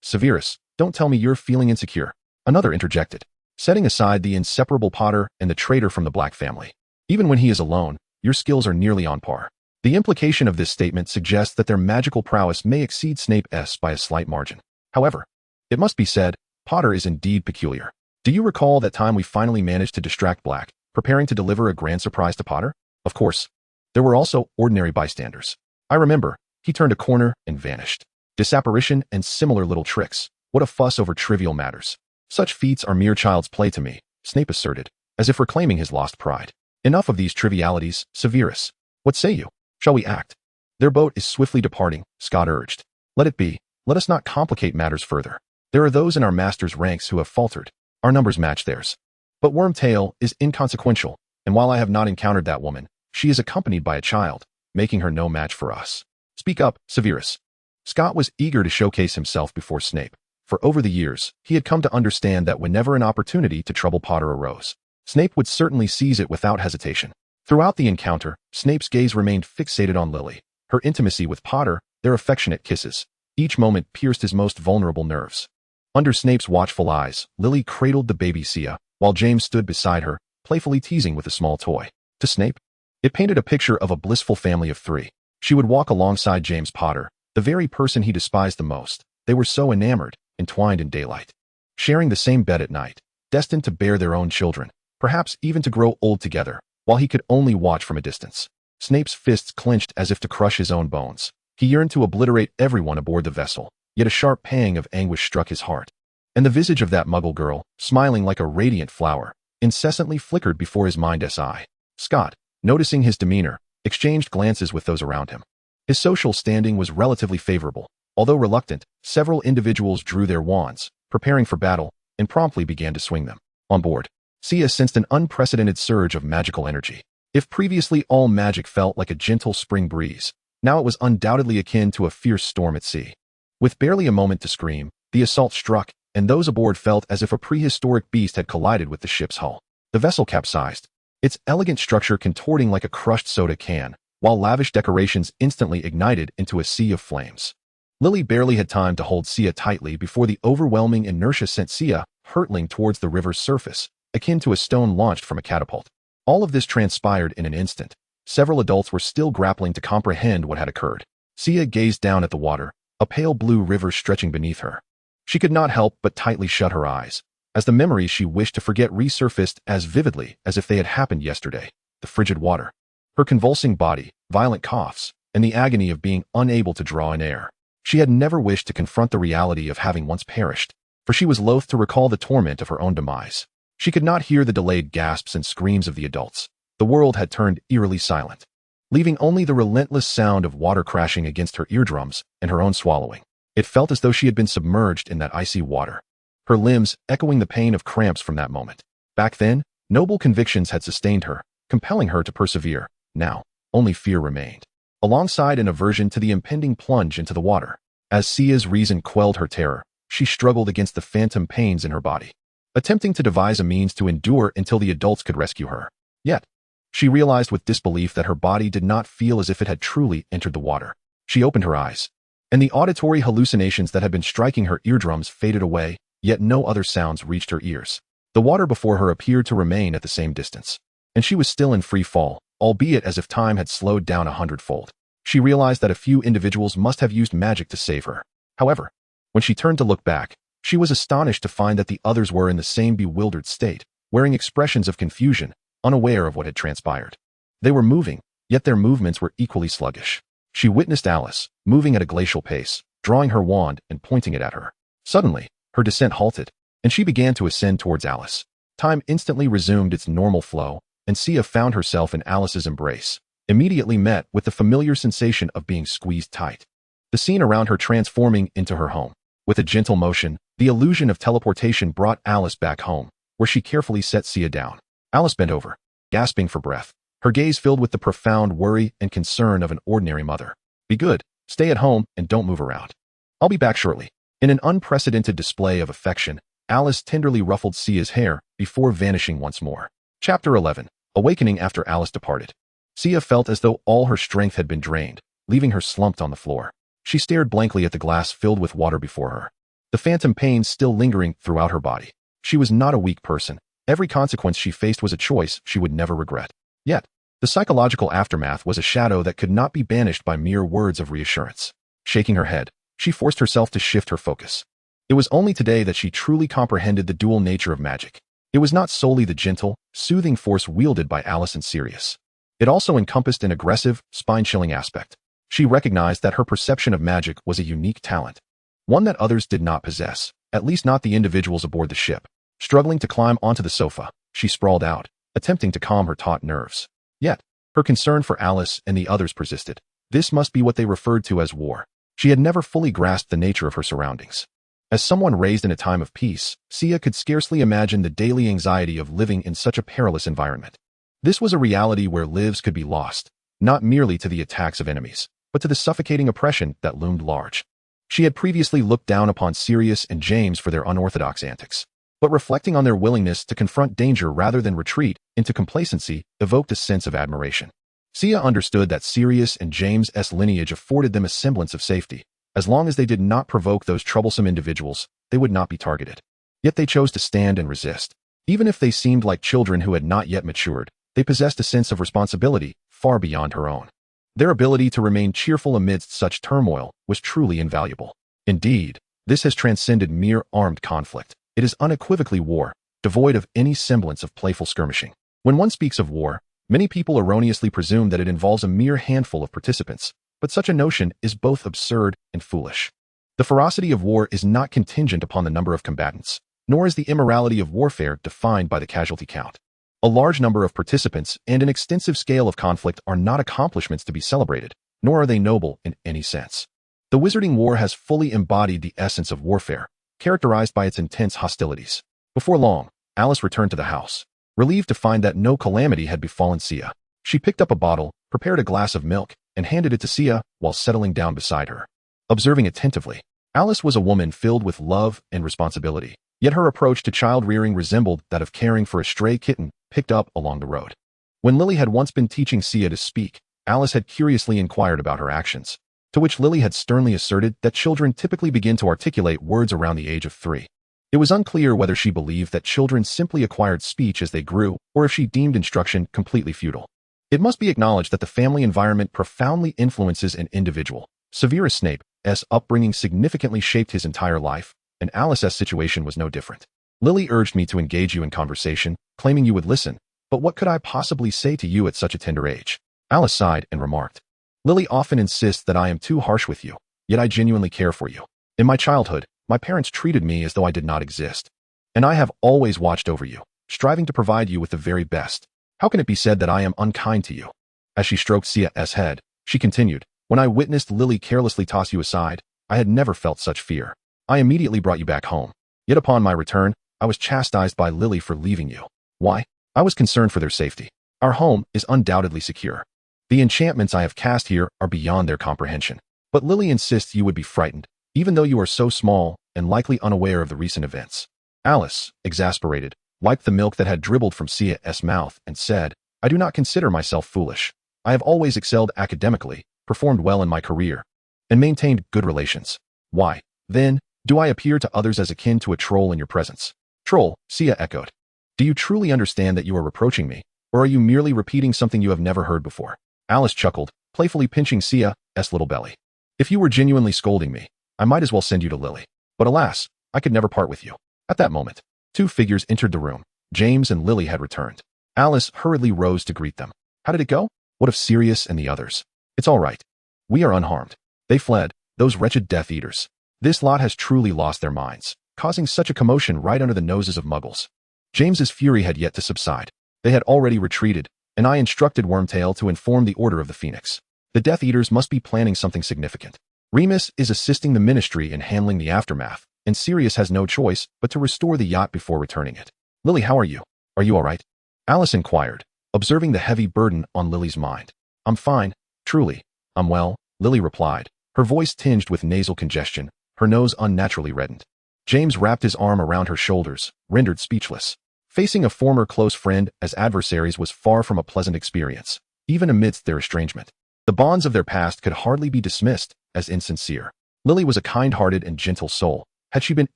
Severus, don't tell me you're feeling insecure. Another interjected, setting aside the inseparable Potter and the traitor from the Black family. Even when he is alone, your skills are nearly on par. The implication of this statement suggests that their magical prowess may exceed Snape's by a slight margin. However, it must be said, Potter is indeed peculiar. Do you recall that time we finally managed to distract Black, preparing to deliver a grand surprise to Potter? Of course, there were also ordinary bystanders. I remember, he turned a corner and vanished. Disapparition and similar little tricks. What a fuss over trivial matters. Such feats are mere child's play to me, Snape asserted, as if reclaiming his lost pride. Enough of these trivialities, Severus. What say you? Shall we act? Their boat is swiftly departing, Scott urged. Let it be. Let us not complicate matters further. There are those in our master's ranks who have faltered. Our numbers match theirs. But Wormtail is inconsequential, and while I have not encountered that woman, she is accompanied by a child, making her no match for us. Speak up, Severus. Scott was eager to showcase himself before Snape. For over the years, he had come to understand that whenever an opportunity to trouble Potter arose, Snape would certainly seize it without hesitation. Throughout the encounter, Snape's gaze remained fixated on Lily. Her intimacy with Potter, their affectionate kisses, each moment pierced his most vulnerable nerves. Under Snape's watchful eyes, Lily cradled the baby Sia, while James stood beside her, playfully teasing with a small toy. To Snape, it painted a picture of a blissful family of 3. She would walk alongside James Potter, the very person he despised the most. They were so enamored, entwined in daylight, sharing the same bed at night, destined to bear their own children, perhaps even to grow old together, while he could only watch from a distance. Snape's fists clenched as if to crush his own bones. He yearned to obliterate everyone aboard the vessel, yet a sharp pang of anguish struck his heart. And the visage of that Muggle girl, smiling like a radiant flower, incessantly flickered before his mind's eye. Scott, noticing his demeanor, exchanged glances with those around him. His social standing was relatively favorable. Although reluctant, several individuals drew their wands, preparing for battle, and promptly began to swing them. On board, Sia sensed an unprecedented surge of magical energy. If previously all magic felt like a gentle spring breeze, now it was undoubtedly akin to a fierce storm at sea. With barely a moment to scream, the assault struck, and those aboard felt as if a prehistoric beast had collided with the ship's hull. The vessel capsized, its elegant structure contorting like a crushed soda can, while lavish decorations instantly ignited into a sea of flames. Lily barely had time to hold Sia tightly before the overwhelming inertia sent Sia hurtling towards the river's surface, akin to a stone launched from a catapult. All of this transpired in an instant. Several adults were still grappling to comprehend what had occurred. Sia gazed down at the water, a pale blue river stretching beneath her. She could not help but tightly shut her eyes, as the memories she wished to forget resurfaced as vividly as if they had happened yesterday. The frigid water, her convulsing body, violent coughs, and the agony of being unable to draw in air. She had never wished to confront the reality of having once perished, for she was loath to recall the torment of her own demise. She could not hear the delayed gasps and screams of the adults. The world had turned eerily silent, leaving only the relentless sound of water crashing against her eardrums and her own swallowing. It felt as though she had been submerged in that icy water, her limbs echoing the pain of cramps from that moment. Back then, noble convictions had sustained her, compelling her to persevere. Now, only fear remained, alongside an aversion to the impending plunge into the water. As Sia's reason quelled her terror, she struggled against the phantom pains in her body, attempting to devise a means to endure until the adults could rescue her. Yet, she realized with disbelief that her body did not feel as if it had truly entered the water. She opened her eyes, and the auditory hallucinations that had been striking her eardrums faded away, yet no other sounds reached her ears. The water before her appeared to remain at the same distance, and she was still in free fall, albeit as if time had slowed down 100-fold. She realized that a few individuals must have used magic to save her. However, when she turned to look back, she was astonished to find that the others were in the same bewildered state, wearing expressions of confusion, unaware of what had transpired. They were moving, yet their movements were equally sluggish. She witnessed Alice, moving at a glacial pace, drawing her wand and pointing it at her. Suddenly, her descent halted, and she began to ascend towards Alice. Time instantly resumed its normal flow, and Sia found herself in Alice's embrace, immediately met with the familiar sensation of being squeezed tight. The scene around her transforming into her home. With a gentle motion, the illusion of teleportation brought Alice back home, where she carefully set Sia down. Alice bent over, gasping for breath, her gaze filled with the profound worry and concern of an ordinary mother. "Be good, stay at home, and don't move around. I'll be back shortly." In an unprecedented display of affection, Alice tenderly ruffled Sia's hair before vanishing once more. Chapter 11. Awakening after Alice departed. Sia felt as though all her strength had been drained, leaving her slumped on the floor. She stared blankly at the glass filled with water before her, the phantom pains still lingering throughout her body. She was not a weak person. Every consequence she faced was a choice she would never regret. Yet, the psychological aftermath was a shadow that could not be banished by mere words of reassurance. Shaking her head, she forced herself to shift her focus. It was only today that she truly comprehended the dual nature of magic. It was not solely the gentle, soothing force wielded by Alice and Sirius. It also encompassed an aggressive, spine-chilling aspect. She recognized that her perception of magic was a unique talent, one that others did not possess, at least not the individuals aboard the ship. Struggling to climb onto the sofa, she sprawled out, attempting to calm her taut nerves. Yet, her concern for Alice and the others persisted. This must be what they referred to as war. She had never fully grasped the nature of her surroundings. As someone raised in a time of peace, Sia could scarcely imagine the daily anxiety of living in such a perilous environment. This was a reality where lives could be lost, not merely to the attacks of enemies, but to the suffocating oppression that loomed large. She had previously looked down upon Sirius and James for their unorthodox antics, but reflecting on their willingness to confront danger rather than retreat into complacency evoked a sense of admiration. Sia understood that Sirius and James's lineage afforded them a semblance of safety. As long as they did not provoke those troublesome individuals, they would not be targeted. Yet they chose to stand and resist. Even if they seemed like children who had not yet matured, they possessed a sense of responsibility far beyond her own. Their ability to remain cheerful amidst such turmoil was truly invaluable. Indeed, this has transcended mere armed conflict. It is unequivocally war, devoid of any semblance of playful skirmishing. When one speaks of war, many people erroneously presume that it involves a mere handful of participants, but such a notion is both absurd and foolish. The ferocity of war is not contingent upon the number of combatants, nor is the immorality of warfare defined by the casualty count. A large number of participants and an extensive scale of conflict are not accomplishments to be celebrated, nor are they noble in any sense. The Wizarding War has fully embodied the essence of warfare, characterized by its intense hostilities. Before long, Alice returned to the house, relieved to find that no calamity had befallen Sia. She picked up a bottle, prepared a glass of milk, and handed it to Sia while settling down beside her. Observing attentively, Alice was a woman filled with love and responsibility, yet her approach to child-rearing resembled that of caring for a stray kitten picked up along the road. When Lily had once been teaching Sia to speak, Alice had curiously inquired about her actions, to which Lily had sternly asserted that children typically begin to articulate words around the age of 3. It was unclear whether she believed that children simply acquired speech as they grew, or if she deemed instruction completely futile. It must be acknowledged that the family environment profoundly influences an individual. Severus Snape's upbringing significantly shaped his entire life, and Alice's situation was no different. Lily urged me to engage you in conversation, claiming you would listen, but what could I possibly say to you at such a tender age? Alice sighed and remarked, Lily often insists that I am too harsh with you, yet I genuinely care for you. In my childhood, my parents treated me as though I did not exist. And I have always watched over you, striving to provide you with the very best. How can it be said that I am unkind to you? As she stroked Sia's head, she continued, when I witnessed Lily carelessly toss you aside, I had never felt such fear. I immediately brought you back home. Yet upon my return, I was chastised by Lily for leaving you. Why? I was concerned for their safety. Our home is undoubtedly secure. The enchantments I have cast here are beyond their comprehension. But Lily insists you would be frightened, even though you are so small and likely unaware of the recent events. Alice, exasperated, wiped the milk that had dribbled from Sia's mouth and said, I do not consider myself foolish. I have always excelled academically, performed well in my career, and maintained good relations. Why, then, do I appear to others as akin to a troll in your presence? Troll, Sia echoed. Do you truly understand that you are reproaching me, or are you merely repeating something you have never heard before? Alice chuckled, playfully pinching Sia's little belly. If you were genuinely scolding me, I might as well send you to Lily. But alas, I could never part with you. At that moment, two figures entered the room. James and Lily had returned. Alice hurriedly rose to greet them. How did it go? What of Sirius and the others? It's all right. We are unharmed. They fled, those wretched Death Eaters. This lot has truly lost their minds, causing such a commotion right under the noses of Muggles. James's fury had yet to subside. They had already retreated, and I instructed Wormtail to inform the Order of the Phoenix. The Death Eaters must be planning something significant. Remus is assisting the Ministry in handling the aftermath, and Sirius has no choice but to restore the yacht before returning it. Lily, how are you? Are you all right? Alice inquired, observing the heavy burden on Lily's mind. I'm fine, truly. I'm well, Lily replied, her voice tinged with nasal congestion, her nose unnaturally reddened. James wrapped his arm around her shoulders, rendered speechless. Facing a former close friend as adversaries was far from a pleasant experience, even amidst their estrangement. The bonds of their past could hardly be dismissed as insincere. Lily was a kind-hearted and gentle soul. Had she been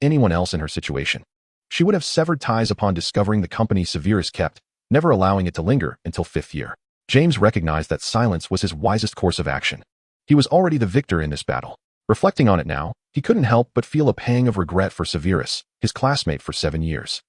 anyone else in her situation, she would have severed ties upon discovering the company Severus kept, never allowing it to linger until 5th year. James recognized that silence was his wisest course of action. He was already the victor in this battle. Reflecting on it now, he couldn't help but feel a pang of regret for Severus, his classmate for 7 years.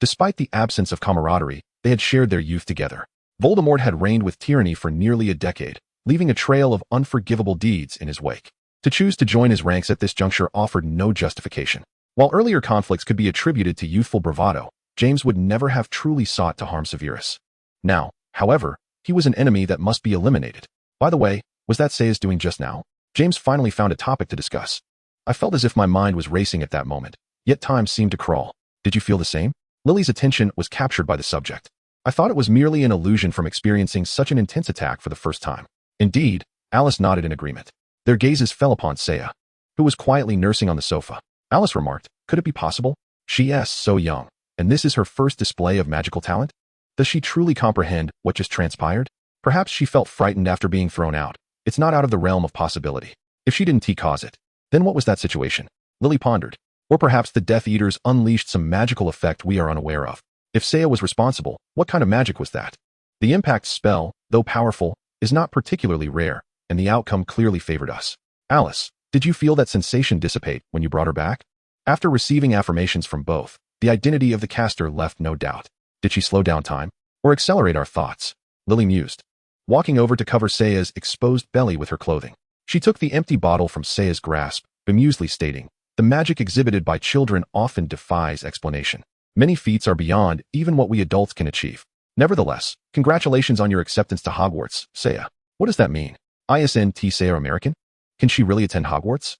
Despite the absence of camaraderie, they had shared their youth together. Voldemort had reigned with tyranny for nearly a decade, leaving a trail of unforgivable deeds in his wake. To choose to join his ranks at this juncture offered no justification. While earlier conflicts could be attributed to youthful bravado, James would never have truly sought to harm Severus. Now, however, he was an enemy that must be eliminated. By the way, was that Sayas doing just now? James finally found a topic to discuss. I felt as if my mind was racing at that moment, yet time seemed to crawl. Did you feel the same? Lily's attention was captured by the subject. I thought it was merely an illusion from experiencing such an intense attack for the first time. Indeed, Alice nodded in agreement. Their gazes fell upon Saya, who was quietly nursing on the sofa. Alice remarked, could it be possible? She is so young, and this is her first display of magical talent? Does she truly comprehend what just transpired? Perhaps she felt frightened after being thrown out. It's not out of the realm of possibility. If she didn't cause it, then what was that situation? Lily pondered. Or perhaps the Death Eaters unleashed some magical effect we are unaware of. If Saya was responsible, what kind of magic was that? The impact spell, though powerful, is not particularly rare, and the outcome clearly favored us. Alice, did you feel that sensation dissipate when you brought her back? After receiving affirmations from both, the identity of the caster left no doubt. Did she slow down time, or accelerate our thoughts? Lily mused, walking over to cover Saya's exposed belly with her clothing. She took the empty bottle from Saya's grasp, bemusedly stating, the magic exhibited by children often defies explanation. Many feats are beyond even what we adults can achieve. Nevertheless, congratulations on your acceptance to Hogwarts, Saya. What does that mean? Isn't Saya American? Can she really attend Hogwarts?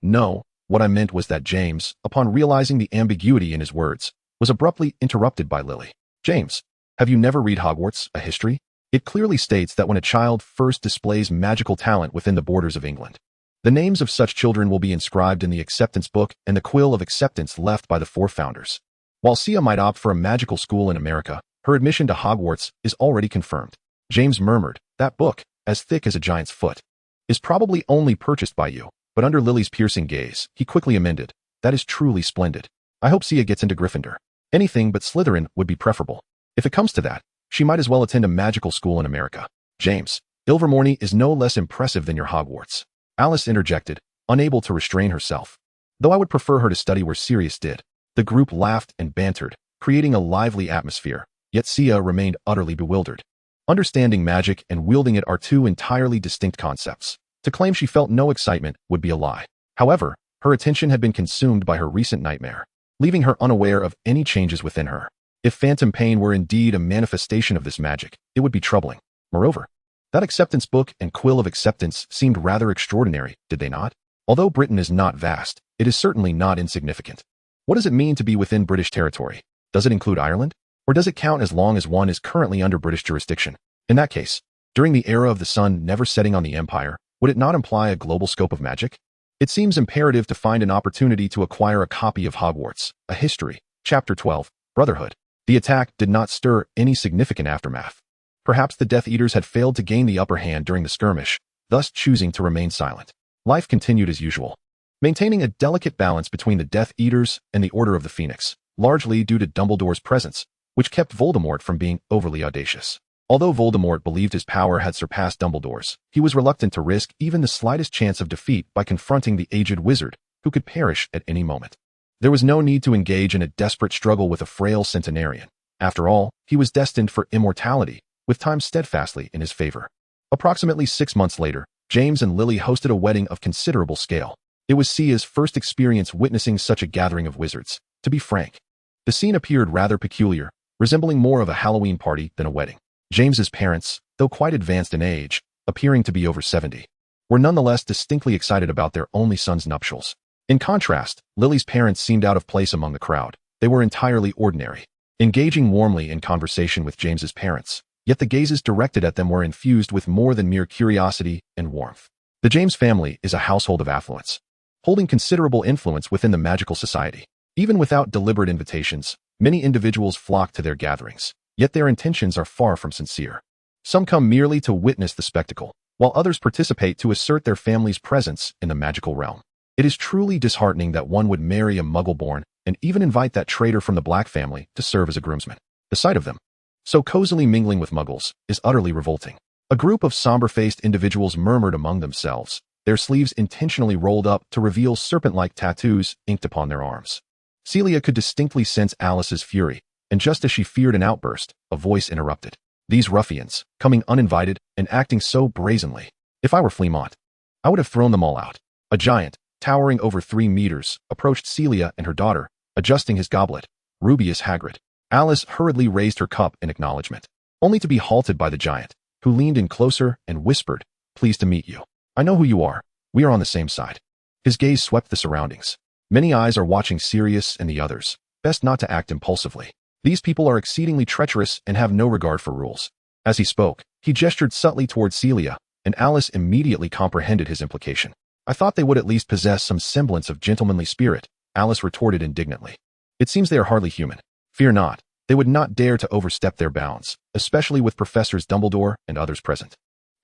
No. What I meant was that James, upon realizing the ambiguity in his words, was abruptly interrupted by Lily. James, have you never read Hogwarts, a history? It clearly states that when a child first displays magical talent within the borders of England, the names of such children will be inscribed in the acceptance book and the quill of acceptance left by the 4 founders. While Sia might opt for a magical school in America, her admission to Hogwarts is already confirmed. James murmured, that book, as thick as a giant's foot, is probably only purchased by you, but under Lily's piercing gaze, he quickly amended, that is truly splendid. I hope Sia gets into Gryffindor. Anything but Slytherin would be preferable. If it comes to that, she might as well attend a magical school in America. James, Ilvermorny is no less impressive than your Hogwarts. Alice interjected, unable to restrain herself. Though I would prefer her to study where Sirius did. The group laughed and bantered, creating a lively atmosphere, yet Sia remained utterly bewildered. Understanding magic and wielding it are two entirely distinct concepts. To claim she felt no excitement would be a lie. However, her attention had been consumed by her recent nightmare, leaving her unaware of any changes within her. If phantom pain were indeed a manifestation of this magic, it would be troubling. Moreover, that acceptance book and quill of acceptance seemed rather extraordinary, did they not? Although Britain is not vast, it is certainly not insignificant. What does it mean to be within British territory? Does it include Ireland? Or does it count as long as one is currently under British jurisdiction? In that case, during the era of the sun never setting on the Empire, would it not imply a global scope of magic? It seems imperative to find an opportunity to acquire a copy of Hogwarts, a history, Chapter 12, Brotherhood. The attack did not stir any significant aftermath. Perhaps the Death Eaters had failed to gain the upper hand during the skirmish, thus choosing to remain silent. Life continued as usual, maintaining a delicate balance between the Death Eaters and the Order of the Phoenix, largely due to Dumbledore's presence, which kept Voldemort from being overly audacious. Although Voldemort believed his power had surpassed Dumbledore's, he was reluctant to risk even the slightest chance of defeat by confronting the aged wizard, who could perish at any moment. There was no need to engage in a desperate struggle with a frail centenarian. After all, he was destined for immortality, with time steadfastly in his favor. Approximately 6 months later, James and Lily hosted a wedding of considerable scale. It was Sia's first experience witnessing such a gathering of wizards. To be frank, the scene appeared rather peculiar, resembling more of a Halloween party than a wedding. James's parents, though quite advanced in age, appearing to be over 70, were nonetheless distinctly excited about their only son's nuptials. In contrast, Lily's parents seemed out of place among the crowd. They were entirely ordinary, engaging warmly in conversation with James's parents, yet the gazes directed at them were infused with more than mere curiosity and warmth. The James family is a household of affluence, holding considerable influence within the magical society. Even without deliberate invitations, many individuals flock to their gatherings, yet their intentions are far from sincere. Some come merely to witness the spectacle, while others participate to assert their family's presence in the magical realm. It is truly disheartening that one would marry a Muggle-born and even invite that traitor from the Black family to serve as a groomsman. The sight of them, so cozily mingling with Muggles, is utterly revolting. A group of somber-faced individuals murmured among themselves, their sleeves intentionally rolled up to reveal serpent-like tattoos inked upon their arms. Celia could distinctly sense Alice's fury, and just as she feared an outburst, a voice interrupted. These ruffians, coming uninvited and acting so brazenly. If I were Fleamont, I would have thrown them all out. A giant, towering over 3 meters, approached Celia and her daughter, adjusting his goblet. Rubius Hagrid. Alice hurriedly raised her cup in acknowledgement, only to be halted by the giant, who leaned in closer and whispered, "Pleased to meet you. I know who you are. We are on the same side." His gaze swept the surroundings. Many eyes are watching Sirius and the others. Best not to act impulsively. These people are exceedingly treacherous and have no regard for rules. As he spoke, he gestured subtly towards Celia, and Alice immediately comprehended his implication. "I thought they would at least possess some semblance of gentlemanly spirit," Alice retorted indignantly. "It seems they are hardly human. Fear not, they would not dare to overstep their bounds, especially with Professors Dumbledore and others present."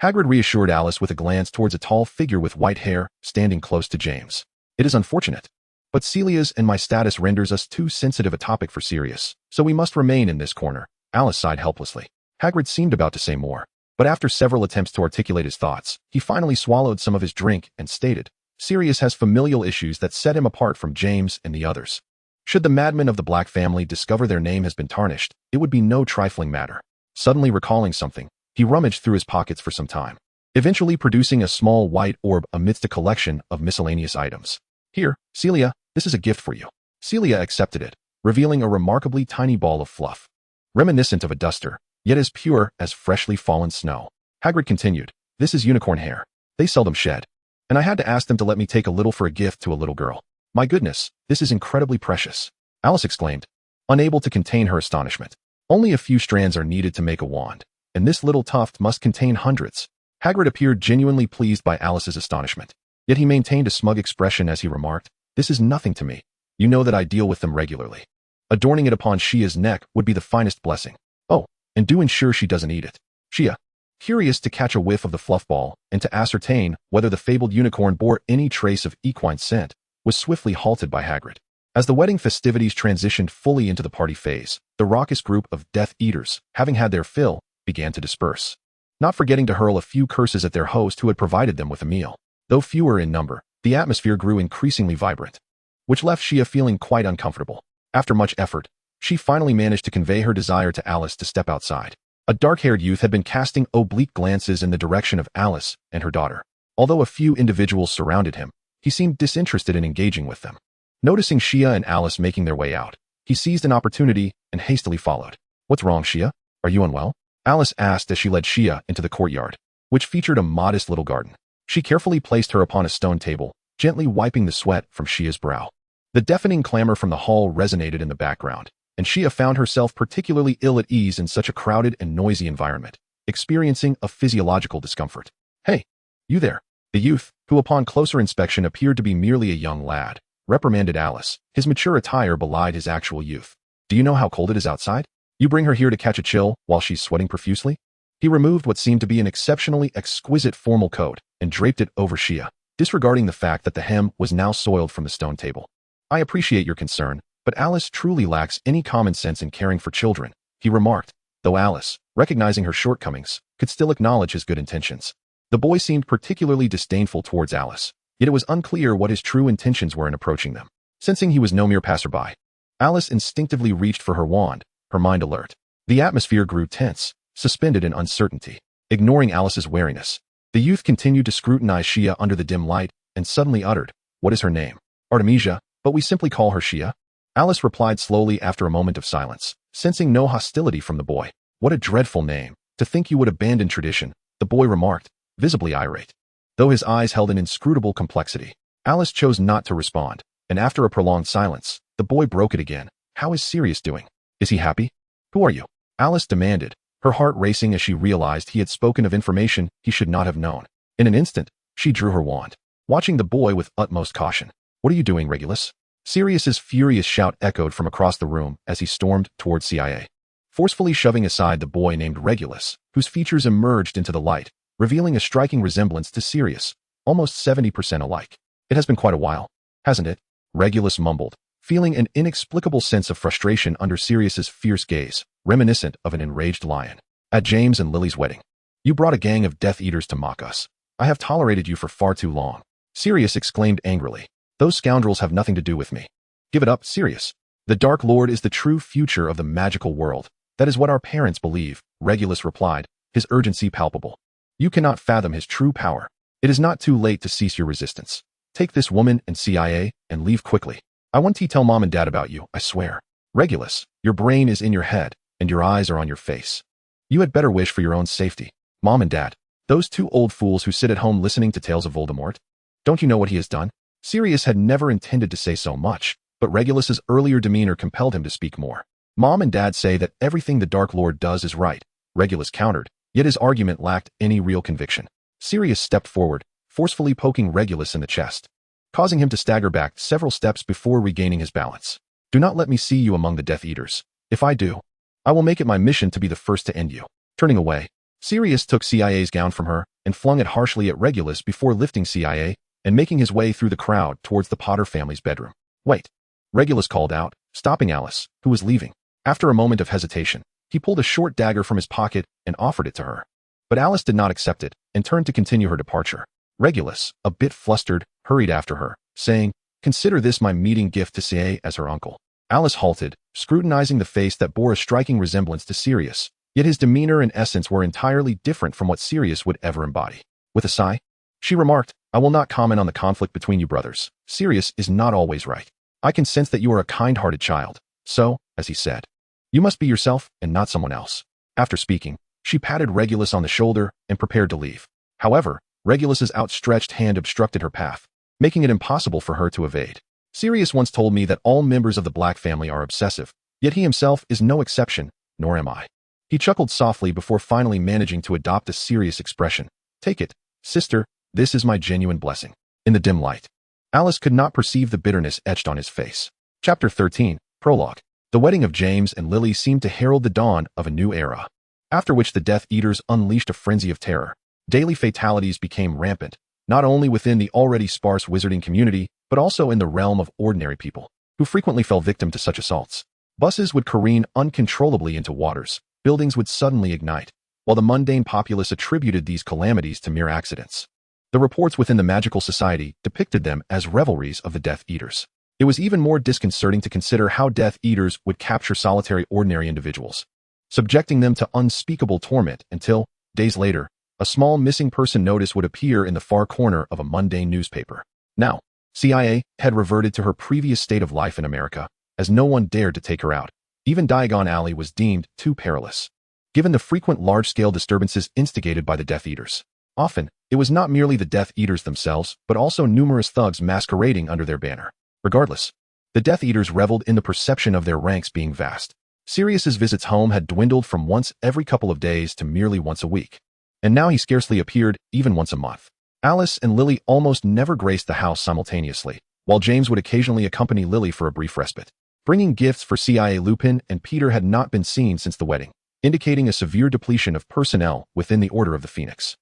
Hagrid reassured Alice with a glance towards a tall figure with white hair, standing close to James. "It is unfortunate, but Celia's and my status renders us too sensitive a topic for Sirius, so we must remain in this corner." Alice sighed helplessly. Hagrid seemed about to say more, but after several attempts to articulate his thoughts, he finally swallowed some of his drink and stated, "Sirius has familial issues that set him apart from James and the others. Should the madmen of the Black family discover their name has been tarnished, it would be no trifling matter." Suddenly recalling something, he rummaged through his pockets for some time, eventually producing a small white orb amidst a collection of miscellaneous items. "Here, Celia, this is a gift for you." Celia accepted it, revealing a remarkably tiny ball of fluff, reminiscent of a duster, yet as pure as freshly fallen snow. Hagrid continued, "This is unicorn hair. They seldom shed, and I had to ask them to let me take a little for a gift to a little girl. My goodness, this is incredibly precious," Alice exclaimed, unable to contain her astonishment. "Only a few strands are needed to make a wand, and this little tuft must contain hundreds." Hagrid appeared genuinely pleased by Alice's astonishment, yet he maintained a smug expression as he remarked, "This is nothing to me. You know that I deal with them regularly. Adorning it upon Shia's neck would be the finest blessing. Oh, and do ensure she doesn't eat it." Shia, curious to catch a whiff of the fluff ball and to ascertain whether the fabled unicorn bore any trace of equine scent, was swiftly halted by Hagrid. As the wedding festivities transitioned fully into the party phase, the raucous group of Death Eaters, having had their fill, began to disperse, not forgetting to hurl a few curses at their host who had provided them with a meal. Though fewer in number, the atmosphere grew increasingly vibrant, which left Shia feeling quite uncomfortable. After much effort, she finally managed to convey her desire to Alice to step outside. A dark-haired youth had been casting oblique glances in the direction of Alice and her daughter. Although a few individuals surrounded him, he seemed disinterested in engaging with them. Noticing Shia and Alice making their way out, he seized an opportunity and hastily followed. "What's wrong, Shia? Are you unwell?" Alice asked as she led Shia into the courtyard, which featured a modest little garden. She carefully placed her upon a stone table, gently wiping the sweat from Shia's brow. The deafening clamor from the hall resonated in the background, and Shia found herself particularly ill at ease in such a crowded and noisy environment, experiencing a physiological discomfort. "Hey, you there!" The youth, who upon closer inspection appeared to be merely a young lad, reprimanded Alice. His mature attire belied his actual youth. "Do you know how cold it is outside? You bring her here to catch a chill while she's sweating profusely?" He removed what seemed to be an exceptionally exquisite formal coat and draped it over Shia, disregarding the fact that the hem was now soiled from the stone table. "I appreciate your concern, but Alice truly lacks any common sense in caring for children," he remarked, though Alice, recognizing her shortcomings, could still acknowledge his good intentions. The boy seemed particularly disdainful towards Alice, yet it was unclear what his true intentions were in approaching them. Sensing he was no mere passerby, Alice instinctively reached for her wand, her mind alert. The atmosphere grew tense, suspended in uncertainty. Ignoring Alice's wariness, the youth continued to scrutinize Shia under the dim light and suddenly uttered, "What is her name?" "Artemisia, but we simply call her Shia." Alice replied slowly after a moment of silence, sensing no hostility from the boy. "What a dreadful name. To think you would abandon tradition," the boy remarked, visibly irate. Though his eyes held an inscrutable complexity, Alice chose not to respond, and after a prolonged silence, the boy broke it again. "How is Sirius doing? Is he happy?" "Who are you?" Alice demanded, her heart racing as she realized he had spoken of information he should not have known. In an instant, she drew her wand, watching the boy with utmost caution. "What are you doing, Regulus?" Sirius's furious shout echoed from across the room as he stormed towards CIA, forcefully shoving aside the boy named Regulus, whose features emerged into the light, revealing a striking resemblance to Sirius, almost 70% alike. "It has been quite a while, hasn't it?" Regulus mumbled, feeling an inexplicable sense of frustration under Sirius's fierce gaze, reminiscent of an enraged lion. "At James and Lily's wedding, you brought a gang of Death Eaters to mock us. I have tolerated you for far too long." Sirius exclaimed angrily, "Those scoundrels have nothing to do with me." "Give it up, Sirius. The Dark Lord is the true future of the magical world. That is what our parents believe," Regulus replied, his urgency palpable. "You cannot fathom his true power. It is not too late to cease your resistance. Take this woman and CIA and leave quickly. I want to tell Mom and Dad about you, I swear." "Regulus, your brain is in your head, and your eyes are on your face. You had better wish for your own safety. Mom and Dad, those two old fools who sit at home listening to tales of Voldemort. Don't you know what he has done?" Sirius had never intended to say so much, but Regulus's earlier demeanor compelled him to speak more. "Mom and Dad say that everything the Dark Lord does is right," Regulus countered, yet his argument lacked any real conviction. Sirius stepped forward, forcefully poking Regulus in the chest, causing him to stagger back several steps before regaining his balance. "Do not let me see you among the Death Eaters. If I do, I will make it my mission to be the first to end you." Turning away, Sirius took CIA's gown from her and flung it harshly at Regulus before lifting CIA and making his way through the crowd towards the Potter family's bedroom. "Wait," Regulus called out, stopping Alice, who was leaving. After a moment of hesitation, he pulled a short dagger from his pocket and offered it to her. But Alice did not accept it and turned to continue her departure. Regulus, a bit flustered, hurried after her, saying, "Consider this my meeting gift to CIA as her uncle." Alice halted, scrutinizing the face that bore a striking resemblance to Sirius, yet his demeanor and essence were entirely different from what Sirius would ever embody. With a sigh, she remarked, "I will not comment on the conflict between you brothers. Sirius is not always right. I can sense that you are a kind-hearted child. So, as he said, you must be yourself and not someone else." After speaking, she patted Regulus on the shoulder and prepared to leave. However, Regulus's outstretched hand obstructed her path, making it impossible for her to evade. "Sirius once told me that all members of the Black family are obsessive, yet he himself is no exception, nor am I." He chuckled softly before finally managing to adopt a serious expression. "Take it, sister, this is my genuine blessing." In the dim light, Alice could not perceive the bitterness etched on his face. Chapter 13, Prologue. The wedding of James and Lily seemed to herald the dawn of a new era, after which the Death Eaters unleashed a frenzy of terror. Daily fatalities became rampant, not only within the already sparse wizarding community, but also in the realm of ordinary people, who frequently fell victim to such assaults. Buses would careen uncontrollably into waters, buildings would suddenly ignite, while the mundane populace attributed these calamities to mere accidents. The reports within the magical society depicted them as revelries of the Death Eaters. It was even more disconcerting to consider how Death Eaters would capture solitary ordinary individuals, subjecting them to unspeakable torment until, days later, a small missing person notice would appear in the far corner of a mundane newspaper. Now, CIA had reverted to her previous state of life in America, as no one dared to take her out. Even Diagon Alley was deemed too perilous, given the frequent large-scale disturbances instigated by the Death Eaters. Often, it was not merely the Death Eaters themselves, but also numerous thugs masquerading under their banner. Regardless, the Death Eaters reveled in the perception of their ranks being vast. Sirius's visits home had dwindled from once every couple of days to merely once a week, and now he scarcely appeared even once a month. Alice and Lily almost never graced the house simultaneously, while James would occasionally accompany Lily for a brief respite. Bringing gifts for CIA, Lupin and Peter had not been seen since the wedding, indicating a severe depletion of personnel within the Order of the Phoenix.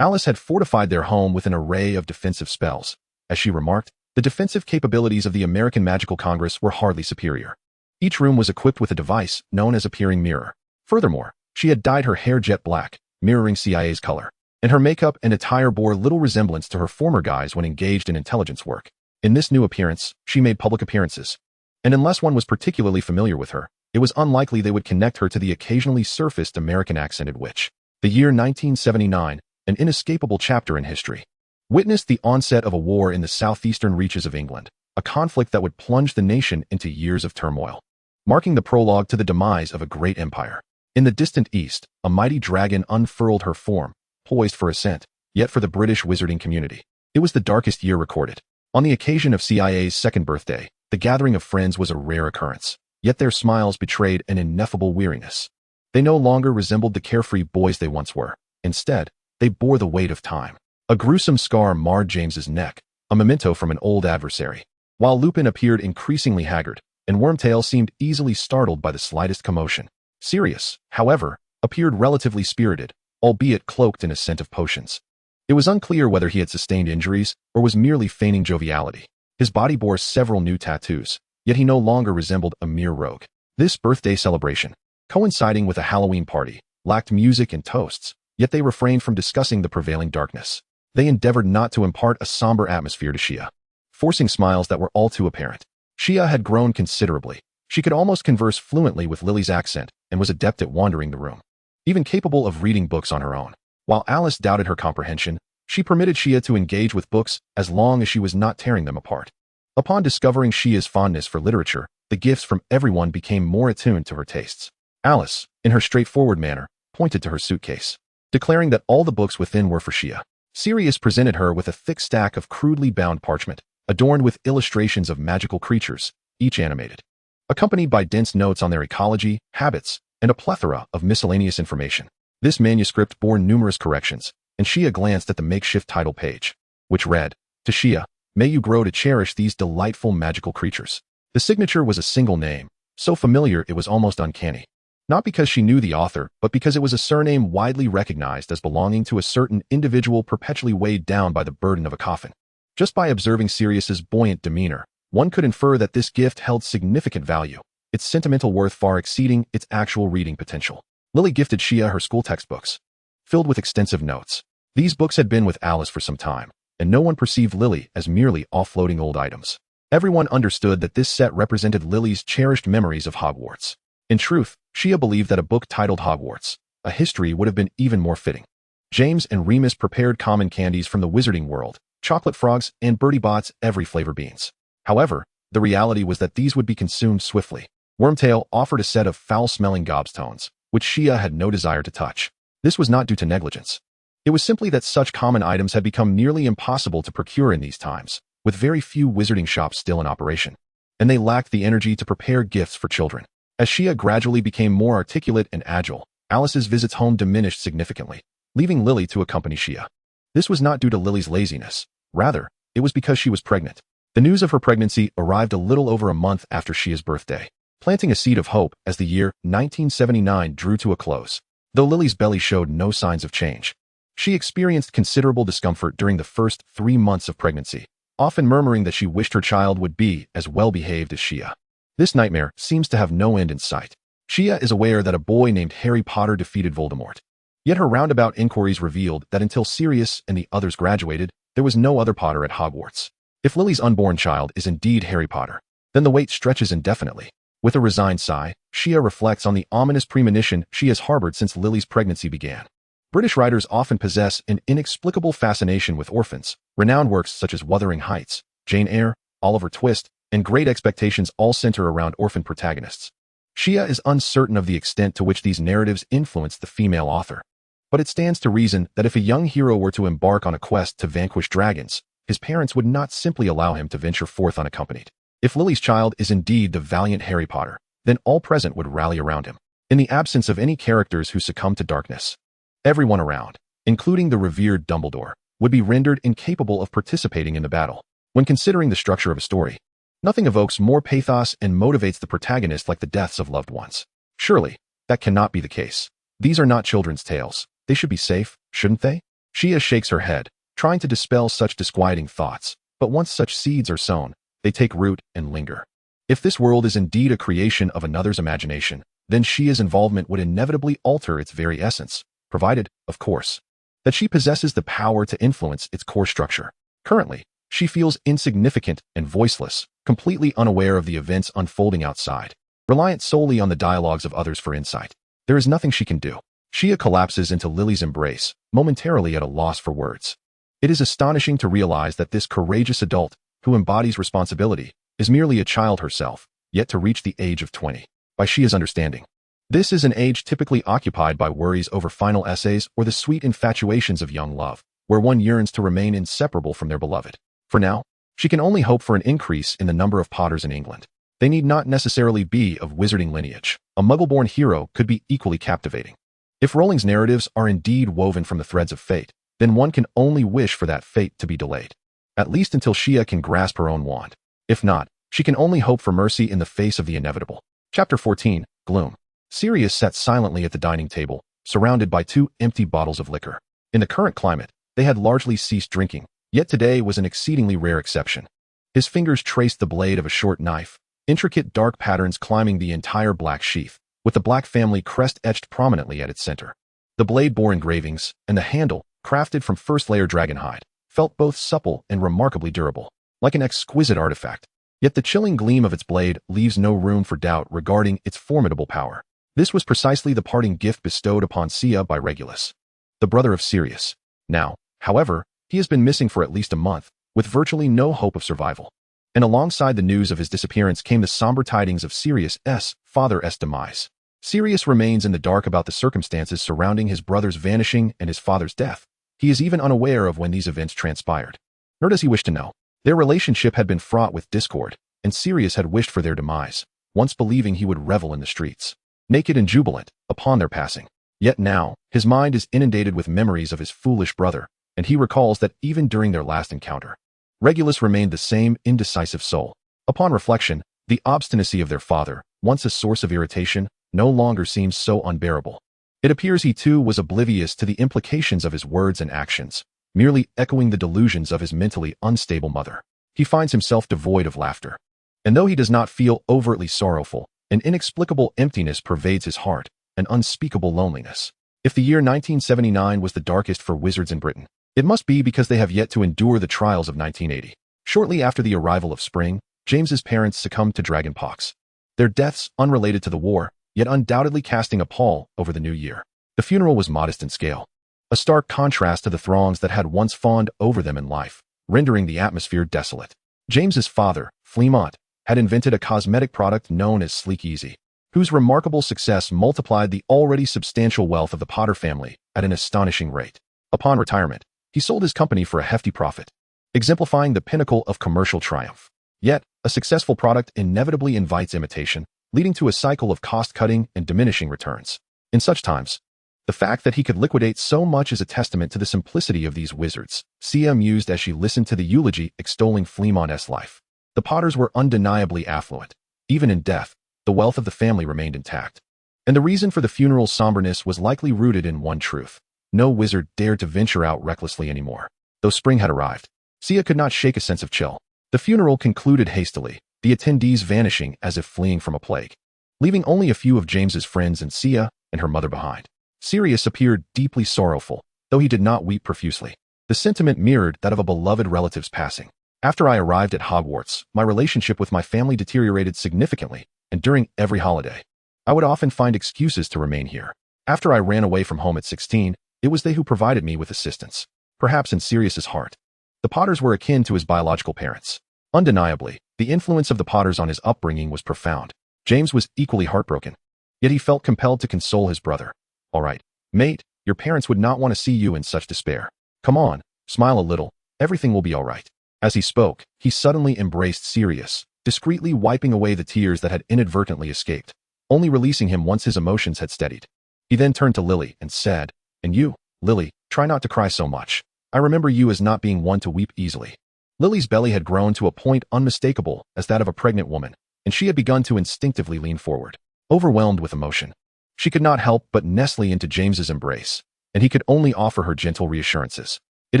Alice had fortified their home with an array of defensive spells. As she remarked, the defensive capabilities of the American Magical Congress were hardly superior. Each room was equipped with a device known as a peering mirror. Furthermore, she had dyed her hair jet black, mirroring CIA's color, and her makeup and attire bore little resemblance to her former guise when engaged in intelligence work. In this new appearance, she made public appearances, and unless one was particularly familiar with her, it was unlikely they would connect her to the occasionally surfaced American-accented witch. The year 1979, an inescapable chapter in history, witnessed the onset of a war in the southeastern reaches of England, a conflict that would plunge the nation into years of turmoil, marking the prologue to the demise of a great empire. In the distant east, a mighty dragon unfurled her form, poised for ascent, yet for the British wizarding community, it was the darkest year recorded. On the occasion of CIA's second birthday, the gathering of friends was a rare occurrence, yet their smiles betrayed an ineffable weariness. They no longer resembled the carefree boys they once were. Instead, they bore the weight of time. A gruesome scar marred James's neck, a memento from an old adversary, while Lupin appeared increasingly haggard, and Wormtail seemed easily startled by the slightest commotion. Sirius, however, appeared relatively spirited, albeit cloaked in a scent of potions. It was unclear whether he had sustained injuries or was merely feigning joviality. His body bore several new tattoos, yet he no longer resembled a mere rogue. This birthday celebration, coinciding with a Halloween party, lacked music and toasts, yet they refrained from discussing the prevailing darkness. They endeavored not to impart a somber atmosphere to Shia, forcing smiles that were all too apparent. Shia had grown considerably. She could almost converse fluently with Lily's accent and was adept at wandering the room, even capable of reading books on her own. While Alice doubted her comprehension, she permitted Shia to engage with books as long as she was not tearing them apart. Upon discovering Shia's fondness for literature, the gifts from everyone became more attuned to her tastes. Alice, in her straightforward manner, pointed to her suitcase, declaring that all the books within were for Shia. Sirius presented her with a thick stack of crudely bound parchment, adorned with illustrations of magical creatures, each animated, accompanied by dense notes on their ecology, habits, and a plethora of miscellaneous information. This manuscript bore numerous corrections, and Shia glanced at the makeshift title page, which read, "To Shia, may you grow to cherish these delightful magical creatures." The signature was a single name, so familiar it was almost uncanny. Not because she knew the author, but because it was a surname widely recognized as belonging to a certain individual perpetually weighed down by the burden of a coffin. Just by observing Sirius's buoyant demeanor, one could infer that this gift held significant value, its sentimental worth far exceeding its actual reading potential. Lily gifted Shia her school textbooks, filled with extensive notes. These books had been with Alice for some time, and no one perceived Lily as merely offloading old items. Everyone understood that this set represented Lily's cherished memories of Hogwarts. In truth, Shia believed that a book titled Hogwarts, a history would have been even more fitting. James and Remus prepared common candies from the Wizarding World, chocolate frogs, and Bertie Bott's every flavor beans. However, the reality was that these would be consumed swiftly. Wormtail offered a set of foul-smelling gobstones, which Shia had no desire to touch. This was not due to negligence. It was simply that such common items had become nearly impossible to procure in these times, with very few wizarding shops still in operation, and they lacked the energy to prepare gifts for children. As Shia gradually became more articulate and agile, Alice's visits home diminished significantly, leaving Lily to accompany Shia. This was not due to Lily's laziness. Rather, it was because she was pregnant. The news of her pregnancy arrived a little over a month after Shia's birthday, planting a seed of hope as the year 1979 drew to a close. Though Lily's belly showed no signs of change, she experienced considerable discomfort during the first 3 months of pregnancy, often murmuring that she wished her child would be as well-behaved as Shia. This nightmare seems to have no end in sight. Shia is aware that a boy named Harry Potter defeated Voldemort. Yet her roundabout inquiries revealed that until Sirius and the others graduated, there was no other Potter at Hogwarts. If Lily's unborn child is indeed Harry Potter, then the wait stretches indefinitely. With a resigned sigh, Shia reflects on the ominous premonition she has harbored since Lily's pregnancy began. British writers often possess an inexplicable fascination with orphans. Renowned works such as Wuthering Heights, Jane Eyre, Oliver Twist, and Great Expectations all center around orphan protagonists. Shia is uncertain of the extent to which these narratives influence the female author. But it stands to reason that if a young hero were to embark on a quest to vanquish dragons, his parents would not simply allow him to venture forth unaccompanied. If Lily's child is indeed the valiant Harry Potter, then all present would rally around him. In the absence of any characters who succumb to darkness, everyone around, including the revered Dumbledore, would be rendered incapable of participating in the battle. When considering the structure of a story, nothing evokes more pathos and motivates the protagonist like the deaths of loved ones. Surely, that cannot be the case. These are not children's tales. They should be safe, shouldn't they? Shia shakes her head, trying to dispel such disquieting thoughts, but once such seeds are sown, they take root and linger. If this world is indeed a creation of another's imagination, then Shia's involvement would inevitably alter its very essence, provided, of course, that she possesses the power to influence its core structure. Currently, she feels insignificant and voiceless, completely unaware of the events unfolding outside, reliant solely on the dialogues of others for insight. There is nothing she can do. Shia collapses into Lily's embrace, momentarily at a loss for words. It is astonishing to realize that this courageous adult, who embodies responsibility, is merely a child herself, yet to reach the age of 20. By Shia's understanding, this is an age typically occupied by worries over final essays or the sweet infatuations of young love, where one yearns to remain inseparable from their beloved. For now, she can only hope for an increase in the number of Potters in England. They need not necessarily be of wizarding lineage. A Muggle-born hero could be equally captivating. If Rowling's narratives are indeed woven from the threads of fate, then one can only wish for that fate to be delayed, at least until Shia can grasp her own wand. If not, she can only hope for mercy in the face of the inevitable. Chapter 14, Gloom. Sirius sat silently at the dining table, surrounded by 2 empty bottles of liquor. In the current climate, they had largely ceased drinking, yet today was an exceedingly rare exception. His fingers traced the blade of a short knife, intricate dark patterns climbing the entire black sheath, with the Black family crest etched prominently at its center. The blade bore engravings, and the handle, crafted from first-layer dragonhide, felt both supple and remarkably durable, like an exquisite artifact. Yet the chilling gleam of its blade leaves no room for doubt regarding its formidable power. This was precisely the parting gift bestowed upon Sia by Regulus, the brother of Sirius. Now, however, he has been missing for at least a month, with virtually no hope of survival. And alongside the news of his disappearance came the somber tidings of Sirius's father's demise. Sirius remains in the dark about the circumstances surrounding his brother's vanishing and his father's death. He is even unaware of when these events transpired. Nor does he wish to know. Their relationship had been fraught with discord, and Sirius had wished for their demise, once believing he would revel in the streets, naked and jubilant, upon their passing. Yet now, his mind is inundated with memories of his foolish brother, and he recalls that even during their last encounter, Regulus remained the same indecisive soul. Upon reflection, the obstinacy of their father, once a source of irritation, no longer seems so unbearable. It appears he too was oblivious to the implications of his words and actions, merely echoing the delusions of his mentally unstable mother. He finds himself devoid of laughter. And though he does not feel overtly sorrowful, an inexplicable emptiness pervades his heart, an unspeakable loneliness. If the year 1979 was the darkest for wizards in Britain, it must be because they have yet to endure the trials of 1980. Shortly after the arrival of spring, James's parents succumbed to dragonpox. Their deaths, unrelated to the war, yet undoubtedly casting a pall over the new year. The funeral was modest in scale, a stark contrast to the throngs that had once fawned over them in life, rendering the atmosphere desolate. James's father, Fleamont, had invented a cosmetic product known as Sleek Easy, whose remarkable success multiplied the already substantial wealth of the Potter family at an astonishing rate. Upon retirement, he sold his company for a hefty profit, exemplifying the pinnacle of commercial triumph. Yet, a successful product inevitably invites imitation, leading to a cycle of cost-cutting and diminishing returns. In such times, the fact that he could liquidate so much is a testament to the simplicity of these wizards. Sia mused as she listened to the eulogy extolling Fleamont's life. The Potters were undeniably affluent. Even in death, the wealth of the family remained intact. And the reason for the funeral's somberness was likely rooted in one truth. No wizard dared to venture out recklessly anymore. Though spring had arrived, Sia could not shake a sense of chill. The funeral concluded hastily, the attendees vanishing as if fleeing from a plague, leaving only a few of James's friends and Sia and her mother behind. Sirius appeared deeply sorrowful, though he did not weep profusely. The sentiment mirrored that of a beloved relative's passing. After I arrived at Hogwarts, my relationship with my family deteriorated significantly, and during every holiday, I would often find excuses to remain here. After I ran away from home at 16, it was they who provided me with assistance. Perhaps in Sirius's heart, the Potters were akin to his biological parents. Undeniably, the influence of the Potters on his upbringing was profound. James was equally heartbroken, yet he felt compelled to console his brother. All right, mate, your parents would not want to see you in such despair. Come on, smile a little, everything will be all right. As he spoke, he suddenly embraced Sirius, discreetly wiping away the tears that had inadvertently escaped, only releasing him once his emotions had steadied. He then turned to Lily and said, "And you, Lily, try not to cry so much. I remember you as not being one to weep easily." Lily's belly had grown to a point unmistakable as that of a pregnant woman, and she had begun to instinctively lean forward. Overwhelmed with emotion, she could not help but nestle into James's embrace, and he could only offer her gentle reassurances. It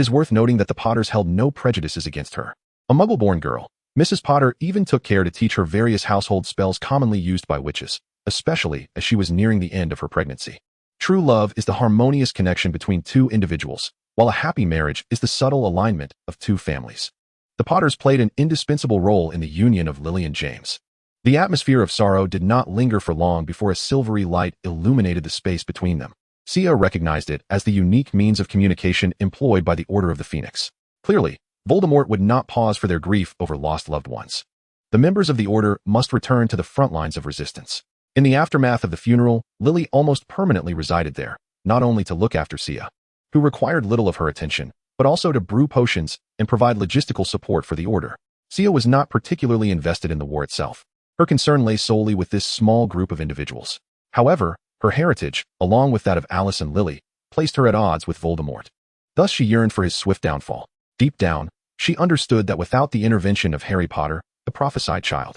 is worth noting that the Potters held no prejudices against her. A Muggle-born girl, Mrs. Potter even took care to teach her various household spells commonly used by witches, especially as she was nearing the end of her pregnancy. True love is the harmonious connection between two individuals, while a happy marriage is the subtle alignment of two families. The Potters played an indispensable role in the union of Lily and James. The atmosphere of sorrow did not linger for long before a silvery light illuminated the space between them. Sia recognized it as the unique means of communication employed by the Order of the Phoenix. Clearly, Voldemort would not pause for their grief over lost loved ones. The members of the Order must return to the front lines of resistance. In the aftermath of the funeral, Lily almost permanently resided there, not only to look after Sia, who required little of her attention, but also to brew potions and provide logistical support for the Order. Sia was not particularly invested in the war itself. Her concern lay solely with this small group of individuals. However, her heritage, along with that of Alice and Lily, placed her at odds with Voldemort. Thus she yearned for his swift downfall. Deep down, she understood that without the intervention of Harry Potter, the prophesied child,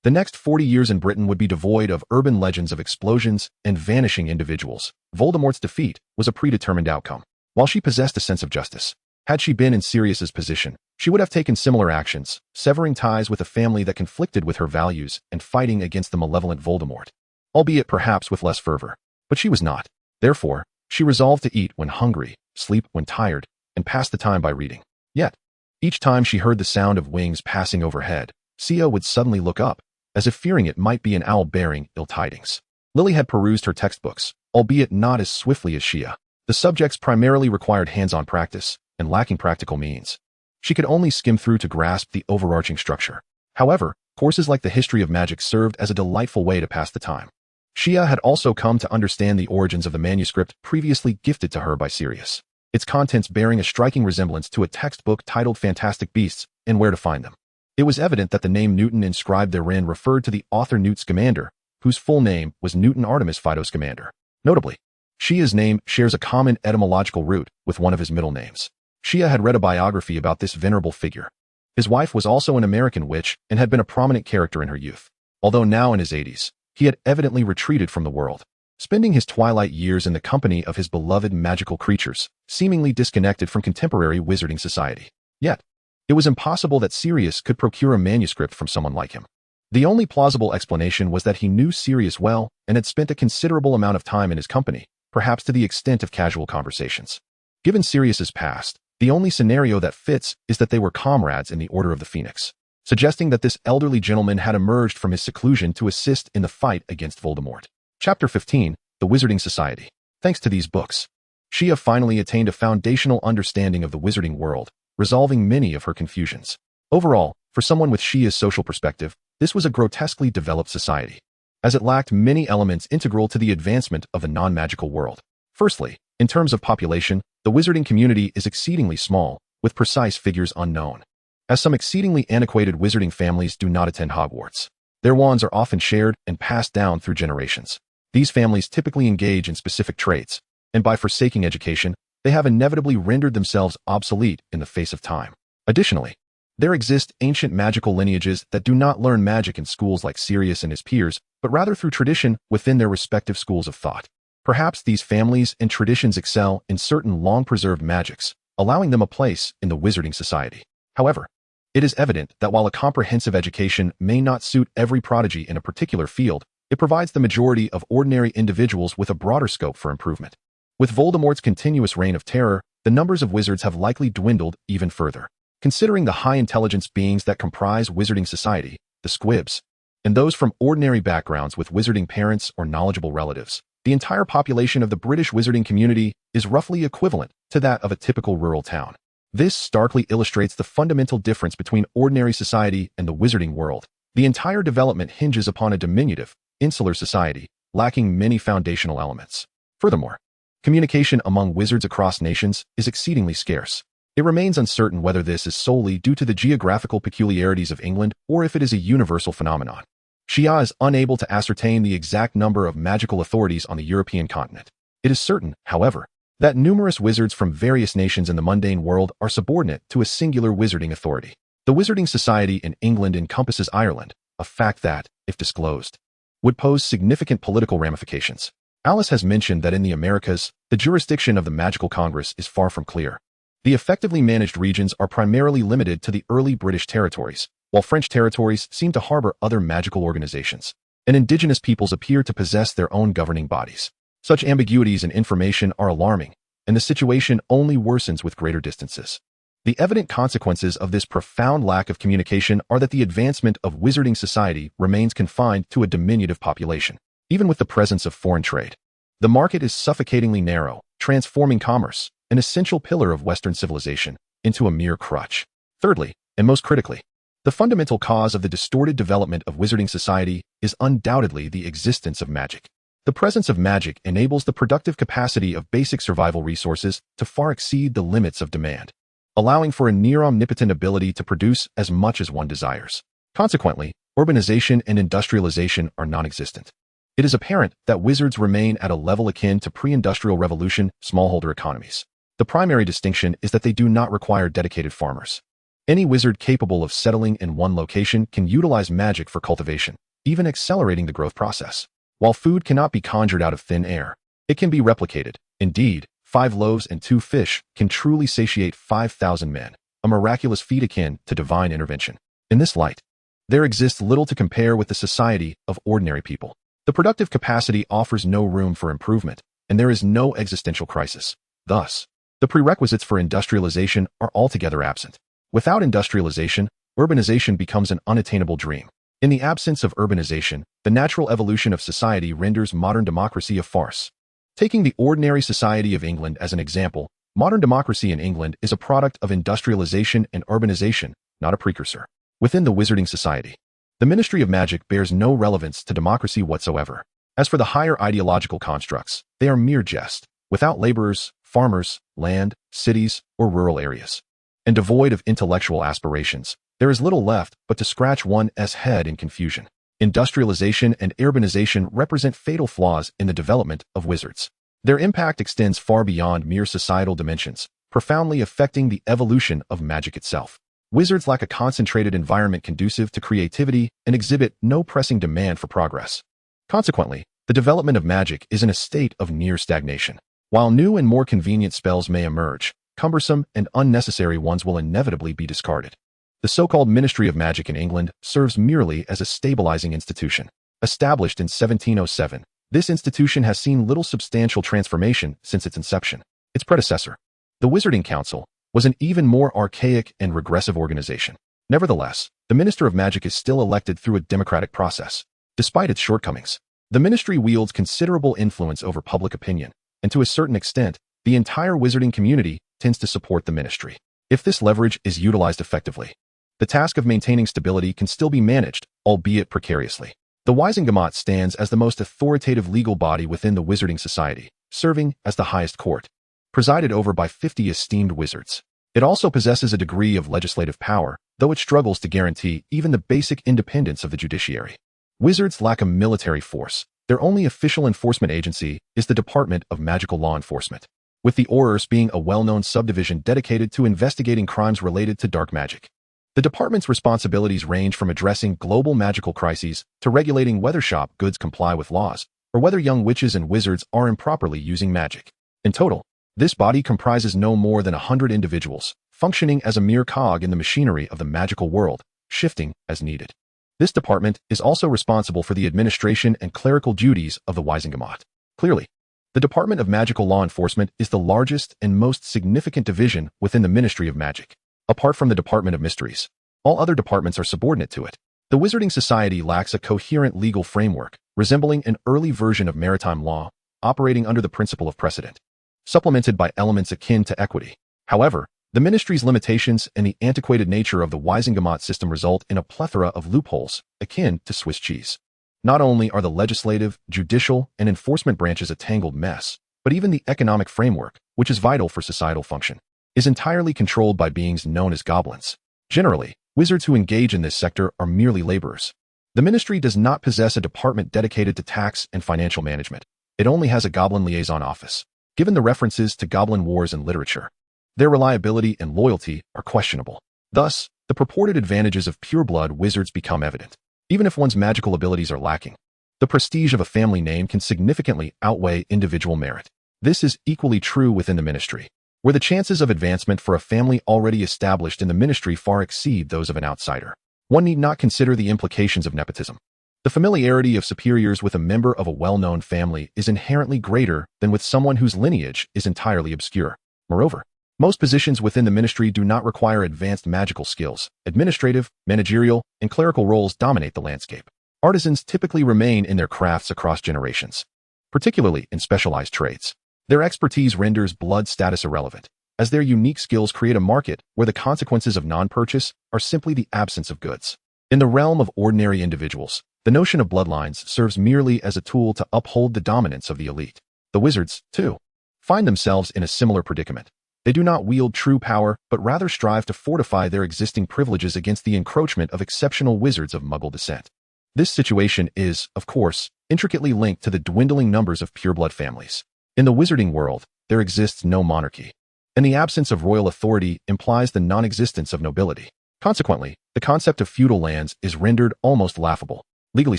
the next 40 years in Britain would be devoid of urban legends of explosions and vanishing individuals. Voldemort's defeat was a predetermined outcome. While she possessed a sense of justice, had she been in Sirius's position, she would have taken similar actions, severing ties with a family that conflicted with her values and fighting against the malevolent Voldemort. Albeit perhaps with less fervor. But she was not. Therefore, she resolved to eat when hungry, sleep when tired, and pass the time by reading. Yet, each time she heard the sound of wings passing overhead, Sia would suddenly look up, as if fearing it might be an owl bearing ill tidings. Lily had perused her textbooks, albeit not as swiftly as Sia. The subjects primarily required hands-on practice, and lacking practical means, she could only skim through to grasp the overarching structure. However, courses like the history of magic served as a delightful way to pass the time. Sia had also come to understand the origins of the manuscript previously gifted to her by Sirius, its contents bearing a striking resemblance to a textbook titled Fantastic Beasts and Where to Find Them. It was evident that the name Newton inscribed therein referred to the author Newt Scamander, whose full name was Newton Artemis Fido Scamander. Notably, Shia's name shares a common etymological root with one of his middle names. Shia had read a biography about this venerable figure. His wife was also an American witch and had been a prominent character in her youth. Although now in his 80s, he had evidently retreated from the world, spending his twilight years in the company of his beloved magical creatures, seemingly disconnected from contemporary wizarding society. Yet, it was impossible that Sirius could procure a manuscript from someone like him. The only plausible explanation was that he knew Sirius well and had spent a considerable amount of time in his company, perhaps to the extent of casual conversations. Given Sirius's past, the only scenario that fits is that they were comrades in the Order of the Phoenix, suggesting that this elderly gentleman had emerged from his seclusion to assist in the fight against Voldemort. Chapter 15, The Wizarding Society. Thanks to these books, Shia finally attained a foundational understanding of the wizarding world, resolving many of her confusions. Overall, for someone with Shia's social perspective, this was a grotesquely developed society, as it lacked many elements integral to the advancement of the non-magical world. Firstly, in terms of population, the wizarding community is exceedingly small, with precise figures unknown. As some exceedingly antiquated wizarding families do not attend Hogwarts, their wands are often shared and passed down through generations. These families typically engage in specific traits, and by forsaking education, they have inevitably rendered themselves obsolete in the face of time. Additionally, there exist ancient magical lineages that do not learn magic in schools like Sirius and his peers, but rather through tradition within their respective schools of thought. Perhaps these families and traditions excel in certain long-preserved magics, allowing them a place in the wizarding society. However, it is evident that while a comprehensive education may not suit every prodigy in a particular field, it provides the majority of ordinary individuals with a broader scope for improvement. With Voldemort's continuous reign of terror, the numbers of wizards have likely dwindled even further. Considering the high-intelligence beings that comprise wizarding society, the squibs, and those from ordinary backgrounds with wizarding parents or knowledgeable relatives, the entire population of the British wizarding community is roughly equivalent to that of a typical rural town. This starkly illustrates the fundamental difference between ordinary society and the wizarding world. The entire development hinges upon a diminutive, insular society, lacking many foundational elements. Furthermore, communication among wizards across nations is exceedingly scarce. It remains uncertain whether this is solely due to the geographical peculiarities of England or if it is a universal phenomenon. Shia is unable to ascertain the exact number of magical authorities on the European continent. It is certain, however, that numerous wizards from various nations in the mundane world are subordinate to a singular wizarding authority. The Wizarding Society in England encompasses Ireland, a fact that, if disclosed, would pose significant political ramifications. Alice has mentioned that in the Americas, the jurisdiction of the Magical Congress is far from clear. The effectively managed regions are primarily limited to the early British territories, while French territories seem to harbor other magical organizations, and indigenous peoples appear to possess their own governing bodies. Such ambiguities in information are alarming, and the situation only worsens with greater distances. The evident consequences of this profound lack of communication are that the advancement of wizarding society remains confined to a diminutive population, even with the presence of foreign trade. The market is suffocatingly narrow, transforming commerce, an essential pillar of Western civilization, into a mere crutch. Thirdly, and most critically, the fundamental cause of the distorted development of wizarding society is undoubtedly the existence of magic. The presence of magic enables the productive capacity of basic survival resources to far exceed the limits of demand, allowing for a near-omnipotent ability to produce as much as one desires. Consequently, urbanization and industrialization are non-existent. It is apparent that wizards remain at a level akin to pre-industrial revolution smallholder economies. The primary distinction is that they do not require dedicated farmers. Any wizard capable of settling in one location can utilize magic for cultivation, even accelerating the growth process. While food cannot be conjured out of thin air, it can be replicated. Indeed, 5 loaves and 2 fish can truly satiate 5,000 men, a miraculous feat akin to divine intervention. In this light, there exists little to compare with the society of ordinary people. The productive capacity offers no room for improvement, and there is no existential crisis. Thus, the prerequisites for industrialization are altogether absent. Without industrialization, urbanization becomes an unattainable dream. In the absence of urbanization, the natural evolution of society renders modern democracy a farce. Taking the ordinary society of England as an example, modern democracy in England is a product of industrialization and urbanization, not a precursor. Within the Wizarding Society, the Ministry of Magic bears no relevance to democracy whatsoever. As for the higher ideological constructs, they are mere jest, without laborers, farmers, land, cities, or rural areas, and devoid of intellectual aspirations. There is little left but to scratch one's head in confusion. Industrialization and urbanization represent fatal flaws in the development of wizards. Their impact extends far beyond mere societal dimensions, profoundly affecting the evolution of magic itself. Wizards lack a concentrated environment conducive to creativity and exhibit no pressing demand for progress. Consequently, the development of magic is in a state of near stagnation. While new and more convenient spells may emerge, cumbersome and unnecessary ones will inevitably be discarded. The so-called Ministry of Magic in England serves merely as a stabilizing institution. Established in 1707, this institution has seen little substantial transformation since its inception. Its predecessor, the Wizarding Council, was an even more archaic and regressive organization. Nevertheless, the Minister of Magic is still elected through a democratic process. Despite its shortcomings, the ministry wields considerable influence over public opinion, and to a certain extent, the entire wizarding community tends to support the ministry. If this leverage is utilized effectively, the task of maintaining stability can still be managed, albeit precariously. The Wisingamat stands as the most authoritative legal body within the Wizarding Society, serving as the highest court, presided over by 50 esteemed wizards. It also possesses a degree of legislative power, though it struggles to guarantee even the basic independence of the judiciary. Wizards lack a military force. Their only official enforcement agency is the Department of Magical Law Enforcement, with the Aurors being a well-known subdivision dedicated to investigating crimes related to dark magic. The department's responsibilities range from addressing global magical crises to regulating whether shop goods comply with laws, or whether young witches and wizards are improperly using magic. In total, this body comprises no more than 100 individuals, functioning as a mere cog in the machinery of the magical world, shifting as needed. This department is also responsible for the administration and clerical duties of the Wisingamat. Clearly, The Department of Magical Law Enforcement is the largest and most significant division within the Ministry of Magic. Apart from the Department of Mysteries, all other departments are subordinate to it. The Wizarding Society lacks a coherent legal framework, resembling an early version of maritime law, operating under the principle of precedent, supplemented by elements akin to equity. However, the Ministry's limitations and the antiquated nature of the Wisingamat system result in a plethora of loopholes, akin to Swiss cheese. Not only are the legislative, judicial, and enforcement branches a tangled mess, but even the economic framework, which is vital for societal function, is entirely controlled by beings known as goblins. Generally, wizards who engage in this sector are merely laborers. The ministry does not possess a department dedicated to tax and financial management. It only has a goblin liaison office. Given the references to goblin wars in literature, their reliability and loyalty are questionable. Thus, the purported advantages of pureblood wizards become evident. Even if one's magical abilities are lacking, the prestige of a family name can significantly outweigh individual merit. This is equally true within the ministry, where the chances of advancement for a family already established in the ministry far exceed those of an outsider. One need not consider the implications of nepotism. The familiarity of superiors with a member of a well-known family is inherently greater than with someone whose lineage is entirely obscure. Moreover, most positions within the ministry do not require advanced magical skills. Administrative, managerial, and clerical roles dominate the landscape. Artisans typically remain in their crafts across generations, particularly in specialized trades. Their expertise renders blood status irrelevant, as their unique skills create a market where the consequences of non-purchase are simply the absence of goods. In the realm of ordinary individuals, the notion of bloodlines serves merely as a tool to uphold the dominance of the elite. The wizards, too, find themselves in a similar predicament. They do not wield true power, but rather strive to fortify their existing privileges against the encroachment of exceptional wizards of Muggle descent. This situation is, of course, intricately linked to the dwindling numbers of pureblood families. In the wizarding world, there exists no monarchy, and the absence of royal authority implies the non-existence of nobility. Consequently, the concept of feudal lands is rendered almost laughable. Legally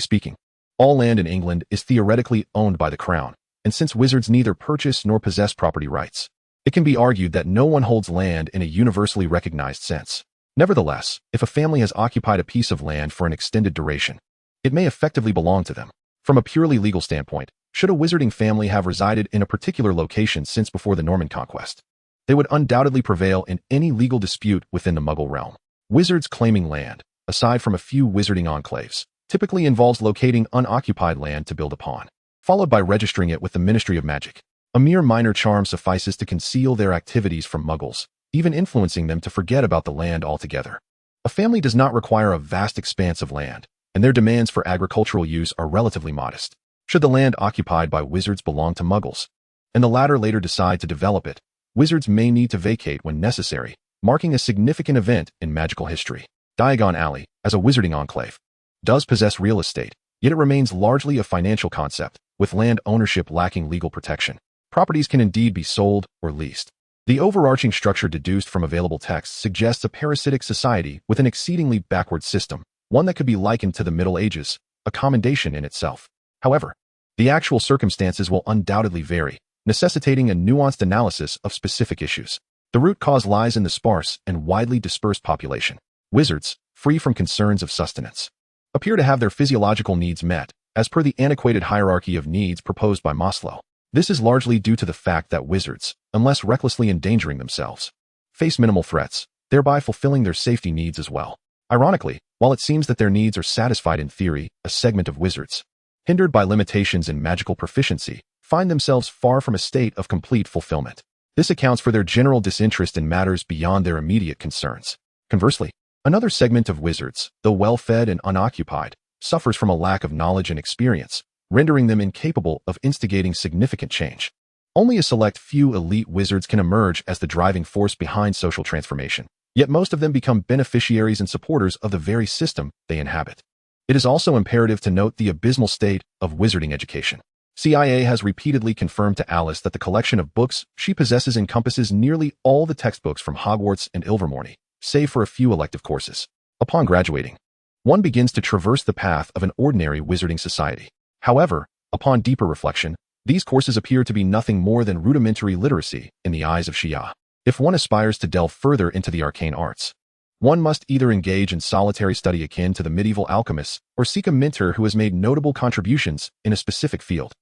speaking, all land in England is theoretically owned by the crown, and since wizards neither purchase nor possess property rights, it can be argued that no one holds land in a universally recognized sense. Nevertheless, if a family has occupied a piece of land for an extended duration, it may effectively belong to them. From a purely legal standpoint, should a wizarding family have resided in a particular location since before the Norman conquest, they would undoubtedly prevail in any legal dispute within the Muggle realm. Wizards claiming land, aside from a few wizarding enclaves, typically involves locating unoccupied land to build upon, followed by registering it with the Ministry of Magic. A mere minor charm suffices to conceal their activities from Muggles, even influencing them to forget about the land altogether. A family does not require a vast expanse of land, and their demands for agricultural use are relatively modest. Should the land occupied by wizards belong to Muggles, and the latter later decide to develop it, wizards may need to vacate when necessary, marking a significant event in magical history. Diagon Alley, as a wizarding enclave, does possess real estate, yet it remains largely a financial concept, with land ownership lacking legal protection. Properties can indeed be sold or leased. The overarching structure deduced from available texts suggests a parasitic society with an exceedingly backward system, one that could be likened to the Middle Ages, a commendation in itself. However, the actual circumstances will undoubtedly vary, necessitating a nuanced analysis of specific issues. The root cause lies in the sparse and widely dispersed population. Wizards, free from concerns of sustenance, appear to have their physiological needs met, as per the antiquated hierarchy of needs proposed by Maslow. This is largely due to the fact that wizards, unless recklessly endangering themselves, face minimal threats, thereby fulfilling their safety needs as well. Ironically, while it seems that their needs are satisfied in theory, a segment of wizards, hindered by limitations in magical proficiency, find themselves far from a state of complete fulfillment. This accounts for their general disinterest in matters beyond their immediate concerns. Conversely, another segment of wizards, though well-fed and unoccupied, suffers from a lack of knowledge and experience, rendering them incapable of instigating significant change. Only a select few elite wizards can emerge as the driving force behind social transformation, yet most of them become beneficiaries and supporters of the very system they inhabit. It is also imperative to note the abysmal state of wizarding education. CIA has repeatedly confirmed to Alice that the collection of books she possesses encompasses nearly all the textbooks from Hogwarts and Ilvermorny, save for a few elective courses. Upon graduating, one begins to traverse the path of an ordinary wizarding society. However, upon deeper reflection, these courses appear to be nothing more than rudimentary literacy in the eyes of Shia. If one aspires to delve further into the arcane arts, one must either engage in solitary study akin to the medieval alchemists or seek a mentor who has made notable contributions in a specific field.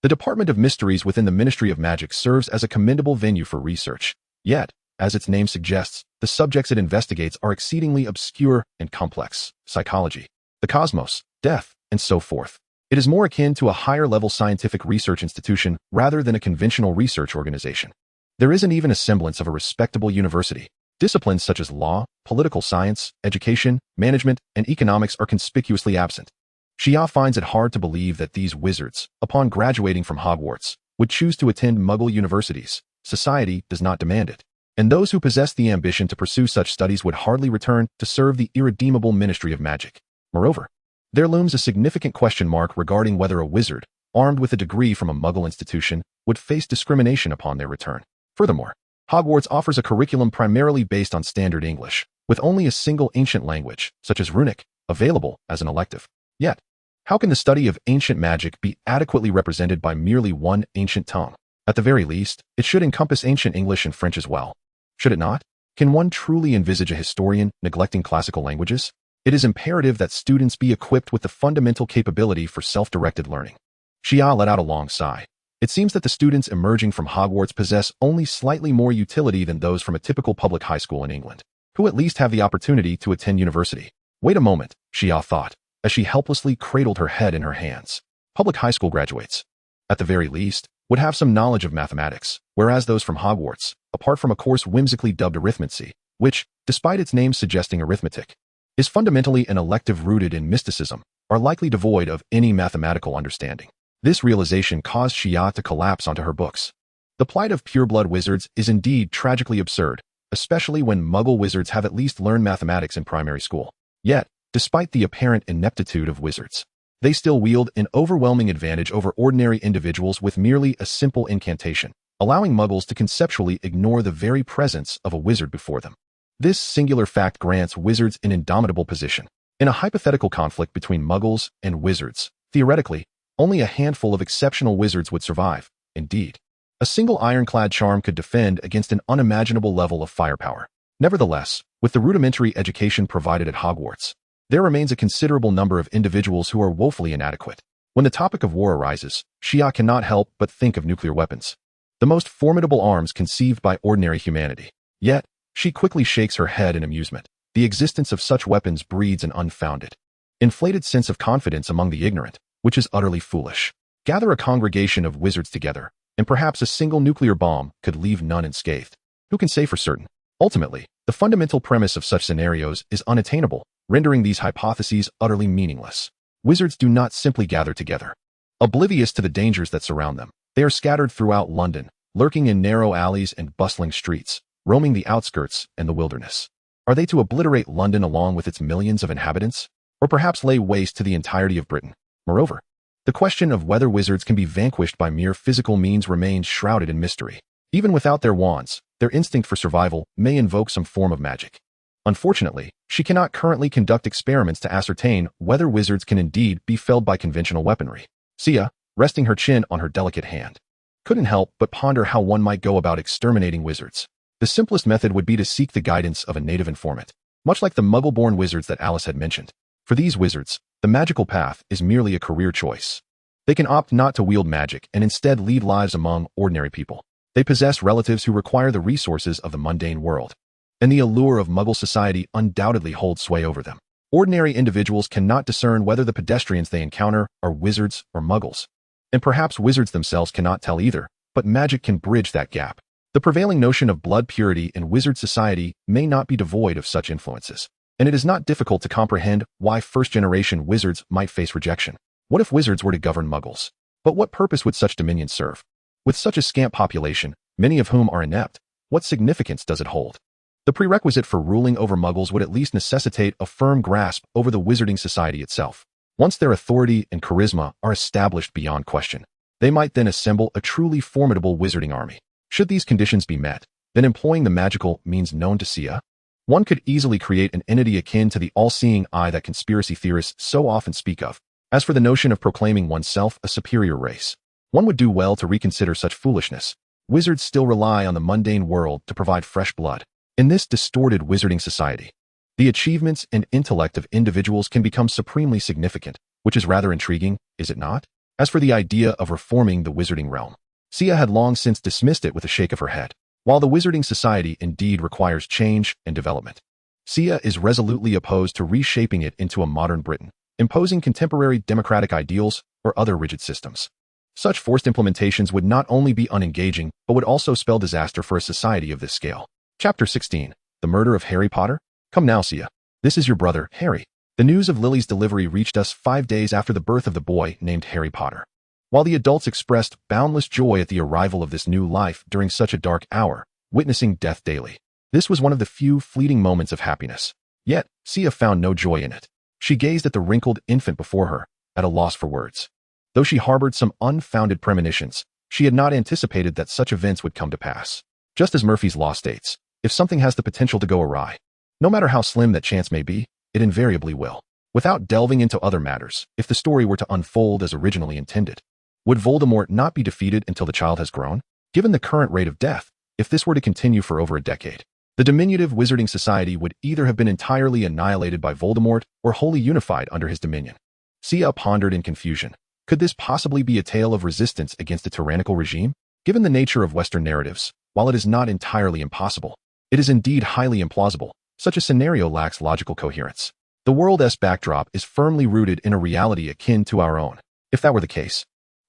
The Department of Mysteries within the Ministry of Magic serves as a commendable venue for research. Yet, as its name suggests, the subjects it investigates are exceedingly obscure and complex: psychology, the cosmos, death, and so forth. It is more akin to a higher-level scientific research institution rather than a conventional research organization. There isn't even a semblance of a respectable university. Disciplines such as law, political science, education, management, and economics are conspicuously absent. Xia finds it hard to believe that these wizards, upon graduating from Hogwarts, would choose to attend Muggle universities. Society does not demand it, and those who possess the ambition to pursue such studies would hardly return to serve the irredeemable Ministry of Magic. Moreover, there looms a significant question mark regarding whether a wizard, armed with a degree from a Muggle institution, would face discrimination upon their return. Furthermore, Hogwarts offers a curriculum primarily based on Standard English, with only a single ancient language, such as Runic, available as an elective. Yet, how can the study of ancient magic be adequately represented by merely one ancient tongue? At the very least, it should encompass ancient English and French as well. Should it not? Can one truly envisage a historian neglecting classical languages? It is imperative that students be equipped with the fundamental capability for self-directed learning. Xia let out a long sigh. It seems that the students emerging from Hogwarts possess only slightly more utility than those from a typical public high school in England, who at least have the opportunity to attend university. Wait a moment, Xia thought, as she helplessly cradled her head in her hands. Public high school graduates, at the very least, would have some knowledge of mathematics, whereas those from Hogwarts, apart from a course whimsically dubbed arithmancy, which, despite its name suggesting arithmetic, is fundamentally an elective rooted in mysticism, are likely devoid of any mathematical understanding. This realization caused Xia to collapse onto her books. The plight of pureblood wizards is indeed tragically absurd, especially when Muggle wizards have at least learned mathematics in primary school. Yet, despite the apparent ineptitude of wizards, they still wield an overwhelming advantage over ordinary individuals with merely a simple incantation, allowing Muggles to conceptually ignore the very presence of a wizard before them. This singular fact grants wizards an indomitable position. In a hypothetical conflict between Muggles and wizards, theoretically, only a handful of exceptional wizards would survive. Indeed, a single ironclad charm could defend against an unimaginable level of firepower. Nevertheless, with the rudimentary education provided at Hogwarts, there remains a considerable number of individuals who are woefully inadequate. When the topic of war arises, Xia cannot help but think of nuclear weapons, the most formidable arms conceived by ordinary humanity. Yet, she quickly shakes her head in amusement. The existence of such weapons breeds an unfounded, inflated sense of confidence among the ignorant, which is utterly foolish. Gather a congregation of wizards together, and perhaps a single nuclear bomb could leave none unscathed. Who can say for certain? Ultimately, the fundamental premise of such scenarios is unattainable, rendering these hypotheses utterly meaningless. Wizards do not simply gather together, oblivious to the dangers that surround them. They are scattered throughout London, lurking in narrow alleys and bustling streets, roaming the outskirts and the wilderness. Are they to obliterate London along with its millions of inhabitants? Or perhaps lay waste to the entirety of Britain? Moreover, the question of whether wizards can be vanquished by mere physical means remains shrouded in mystery. Even without their wands, their instinct for survival may invoke some form of magic. Unfortunately, she cannot currently conduct experiments to ascertain whether wizards can indeed be felled by conventional weaponry. Xia, resting her chin on her delicate hand, couldn't help but ponder how one might go about exterminating wizards. The simplest method would be to seek the guidance of a native informant, much like the Muggle-born wizards that Alice had mentioned. For these wizards, the magical path is merely a career choice. They can opt not to wield magic and instead lead lives among ordinary people. They possess relatives who require the resources of the mundane world, and the allure of Muggle society undoubtedly holds sway over them. Ordinary individuals cannot discern whether the pedestrians they encounter are wizards or Muggles. And perhaps wizards themselves cannot tell either, but magic can bridge that gap. The prevailing notion of blood purity in wizard society may not be devoid of such influences, and it is not difficult to comprehend why first-generation wizards might face rejection. What if wizards were to govern Muggles? But what purpose would such dominion serve? With such a scant population, many of whom are inept, what significance does it hold? The prerequisite for ruling over Muggles would at least necessitate a firm grasp over the wizarding society itself. Once their authority and charisma are established beyond question, they might then assemble a truly formidable wizarding army. Should these conditions be met, then employing the magical means known to Xia, one could easily create an entity akin to the all-seeing eye that conspiracy theorists so often speak of. As for the notion of proclaiming oneself a superior race, one would do well to reconsider such foolishness. Wizards still rely on the mundane world to provide fresh blood. In this distorted wizarding society, the achievements and intellect of individuals can become supremely significant, which is rather intriguing, is it not? As for the idea of reforming the wizarding realm, Sia had long since dismissed it with a shake of her head. While the Wizarding Society indeed requires change and development, Sia is resolutely opposed to reshaping it into a modern Britain, imposing contemporary democratic ideals or other rigid systems. Such forced implementations would not only be unengaging, but would also spell disaster for a society of this scale. Chapter 16. The Murder of Harry Potter? Come now, Sia. This is your brother, Harry. The news of Lily's delivery reached us 5 days after the birth of the boy named Harry Potter. While the adults expressed boundless joy at the arrival of this new life during such a dark hour, witnessing death daily, this was one of the few fleeting moments of happiness. Yet, Sia found no joy in it. She gazed at the wrinkled infant before her, at a loss for words. Though she harbored some unfounded premonitions, she had not anticipated that such events would come to pass. Just as Murphy's Law states, if something has the potential to go awry, no matter how slim that chance may be, it invariably will. Without delving into other matters, if the story were to unfold as originally intended, would Voldemort not be defeated until the child has grown? Given the current rate of death, if this were to continue for over a decade, the diminutive Wizarding Society would either have been entirely annihilated by Voldemort or wholly unified under his dominion. Sia pondered in confusion. Could this possibly be a tale of resistance against a tyrannical regime? Given the nature of Western narratives, while it is not entirely impossible, it is indeed highly implausible. Such a scenario lacks logical coherence. The world's backdrop is firmly rooted in a reality akin to our own. If that were the case,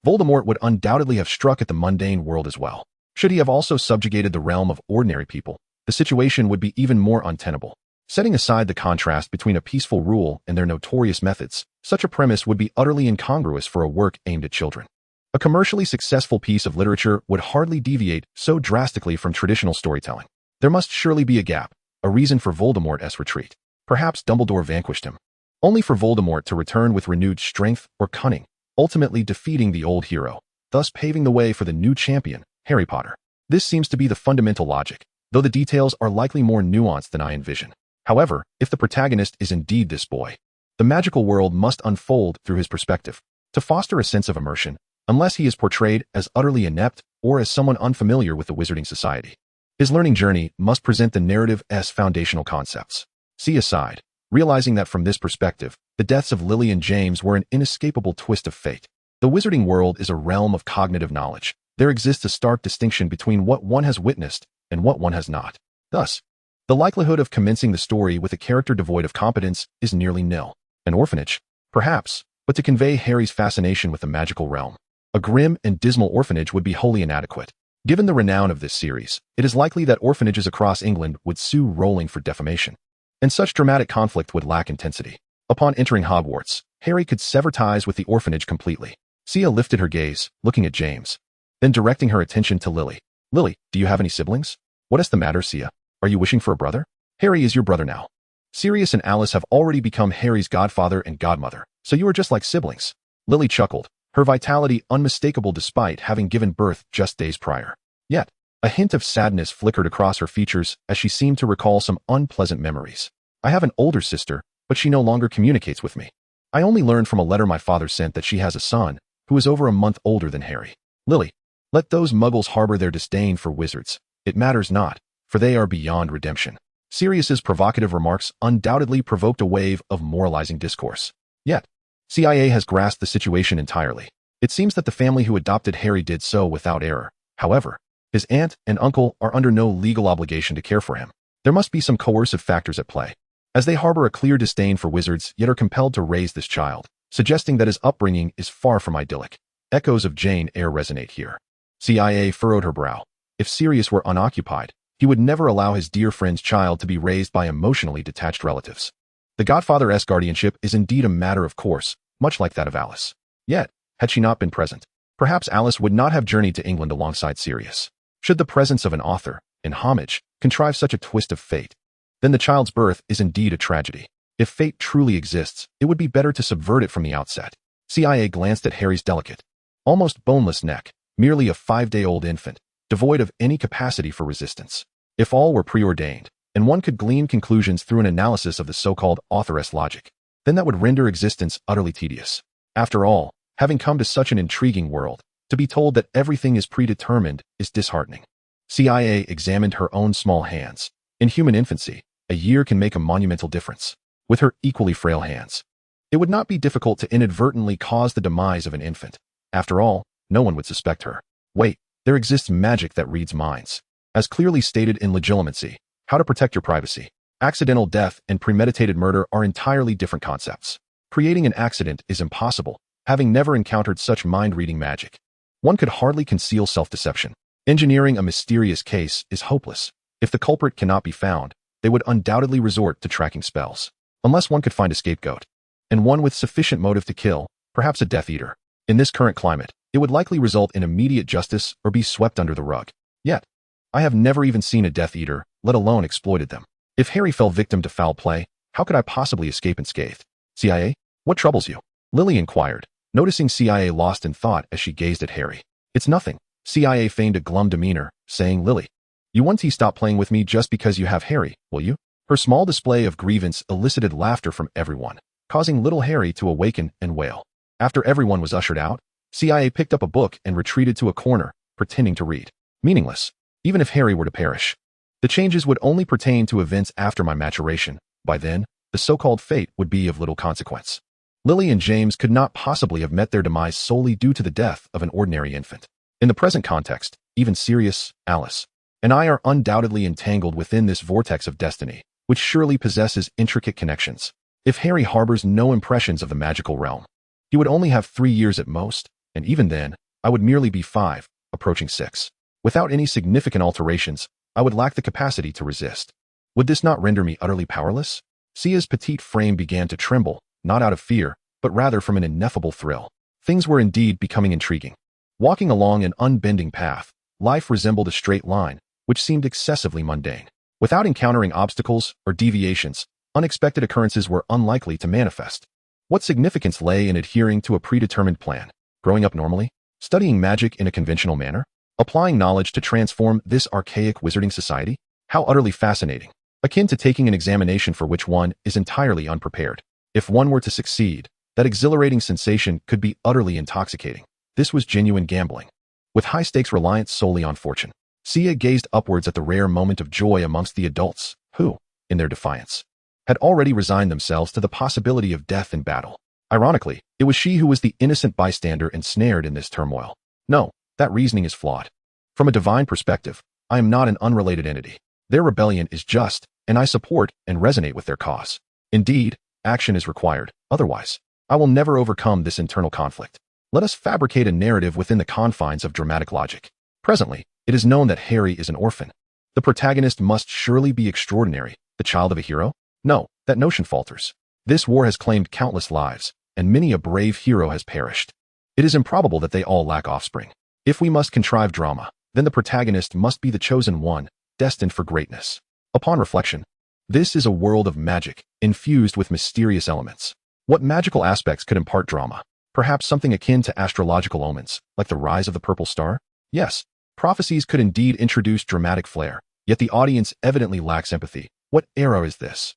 Voldemort would undoubtedly have struck at the mundane world as well. Should he have also subjugated the realm of ordinary people, the situation would be even more untenable. Setting aside the contrast between a peaceful rule and their notorious methods, such a premise would be utterly incongruous for a work aimed at children. A commercially successful piece of literature would hardly deviate so drastically from traditional storytelling. There must surely be a gap, a reason for Voldemort's retreat. Perhaps Dumbledore vanquished him, only for Voldemort to return with renewed strength or cunning, ultimately defeating the old hero, thus paving the way for the new champion, Harry Potter. This seems to be the fundamental logic, though the details are likely more nuanced than I envision. However, if the protagonist is indeed this boy, the magical world must unfold through his perspective, to foster a sense of immersion, unless he is portrayed as utterly inept or as someone unfamiliar with the Wizarding Society. His learning journey must present the narrative's foundational concepts. Sia sighed, realizing that from this perspective, the deaths of Lily and James were an inescapable twist of fate. The Wizarding world is a realm of cognitive knowledge. There exists a stark distinction between what one has witnessed and what one has not. Thus, the likelihood of commencing the story with a character devoid of competence is nearly nil. An orphanage? Perhaps, but to convey Harry's fascination with the magical realm, a grim and dismal orphanage would be wholly inadequate. Given the renown of this series, it is likely that orphanages across England would sue Rowling for defamation, and such dramatic conflict would lack intensity. Upon entering Hogwarts, Harry could sever ties with the orphanage completely. Sia lifted her gaze, looking at James, then directing her attention to Lily. Lily, do you have any siblings? What is the matter, Sia? Are you wishing for a brother? Harry is your brother now. Sirius and Alice have already become Harry's godfather and godmother, so you are just like siblings. Lily chuckled, her vitality unmistakable despite having given birth just days prior. Yet, a hint of sadness flickered across her features as she seemed to recall some unpleasant memories. I have an older sister, but she no longer communicates with me. I only learned from a letter my father sent that she has a son, who is over a month older than Harry. Lily, let those muggles harbor their disdain for wizards. It matters not, for they are beyond redemption. Sirius's provocative remarks undoubtedly provoked a wave of moralizing discourse. Yet, CIA has grasped the situation entirely. It seems that the family who adopted Harry did so without error. However, his aunt and uncle are under no legal obligation to care for him. There must be some coercive factors at play, as they harbor a clear disdain for wizards yet are compelled to raise this child, suggesting that his upbringing is far from idyllic. Echoes of Jane Eyre resonate here. CIA furrowed her brow. If Sirius were unoccupied, he would never allow his dear friend's child to be raised by emotionally detached relatives. The godfather's guardianship is indeed a matter of course, much like that of Alice. Yet, had she not been present, perhaps Alice would not have journeyed to England alongside Sirius. Should the presence of an author, in homage, contrive such a twist of fate, then the child's birth is indeed a tragedy. If fate truly exists, it would be better to subvert it from the outset. CIA glanced at Harry's delicate, almost boneless neck, merely a 5-day-old infant, devoid of any capacity for resistance. If all were preordained, and one could glean conclusions through an analysis of the so-called authoress logic, then that would render existence utterly tedious. After all, having come to such an intriguing world, to be told that everything is predetermined is disheartening. CIA examined her own small hands. In human infancy, a year can make a monumental difference. With her equally frail hands, it would not be difficult to inadvertently cause the demise of an infant. After all, no one would suspect her. Wait, there exists magic that reads minds. As clearly stated in Legilimency, how to protect your privacy. Accidental death and premeditated murder are entirely different concepts. Creating an accident is impossible, having never encountered such mind-reading magic. One could hardly conceal self-deception. Engineering a mysterious case is hopeless. If the culprit cannot be found, they would undoubtedly resort to tracking spells. Unless one could find a scapegoat. And one with sufficient motive to kill, perhaps a Death Eater. In this current climate, it would likely result in immediate justice or be swept under the rug. Yet, I have never even seen a Death Eater, let alone exploited them. If Harry fell victim to foul play, how could I possibly escape unscathed? CIA? What troubles you? Lily inquired, noticing CIA lost in thought as she gazed at Harry. It's nothing. CIA feigned a glum demeanor, saying, Lily, you won't stop playing with me just because you have Harry, will you? Her small display of grievance elicited laughter from everyone, causing little Harry to awaken and wail. After everyone was ushered out, CIA picked up a book and retreated to a corner, pretending to read. Meaningless, even if Harry were to perish. The changes would only pertain to events after my maturation. By then, the so-called fate would be of little consequence. Lily and James could not possibly have met their demise solely due to the death of an ordinary infant. In the present context, even Sirius, Alice, and I are undoubtedly entangled within this vortex of destiny, which surely possesses intricate connections. If Harry harbors no impressions of the magical realm, he would only have 3 years at most, and even then, I would merely be 5, approaching 6. Without any significant alterations, I would lack the capacity to resist. Would this not render me utterly powerless? Sia's petite frame began to tremble, not out of fear, but rather from an ineffable thrill. Things were indeed becoming intriguing. Walking along an unbending path, life resembled a straight line, which seemed excessively mundane. Without encountering obstacles or deviations, unexpected occurrences were unlikely to manifest. What significance lay in adhering to a predetermined plan? Growing up normally? Studying magic in a conventional manner? Applying knowledge to transform this archaic wizarding society? How utterly fascinating. Akin to taking an examination for which one is entirely unprepared. If one were to succeed, that exhilarating sensation could be utterly intoxicating. This was genuine gambling. With high-stakes reliance solely on fortune. Sia gazed upwards at the rare moment of joy amongst the adults, who, in their defiance, had already resigned themselves to the possibility of death in battle. Ironically, it was she who was the innocent bystander ensnared in this turmoil. No, that reasoning is flawed. From a divine perspective, I am not an unrelated entity. Their rebellion is just, and I support and resonate with their cause. Indeed, action is required. Otherwise, I will never overcome this internal conflict. Let us fabricate a narrative within the confines of dramatic logic. Presently, it is known that Harry is an orphan. The protagonist must surely be extraordinary, the child of a hero? No, that notion falters. This war has claimed countless lives, and many a brave hero has perished. It is improbable that they all lack offspring. If we must contrive drama, then the protagonist must be the chosen one, destined for greatness. Upon reflection, this is a world of magic, infused with mysterious elements. What magical aspects could impart drama? Perhaps something akin to astrological omens, like the rise of the purple star? Yes, prophecies could indeed introduce dramatic flair, yet the audience evidently lacks empathy. What era is this?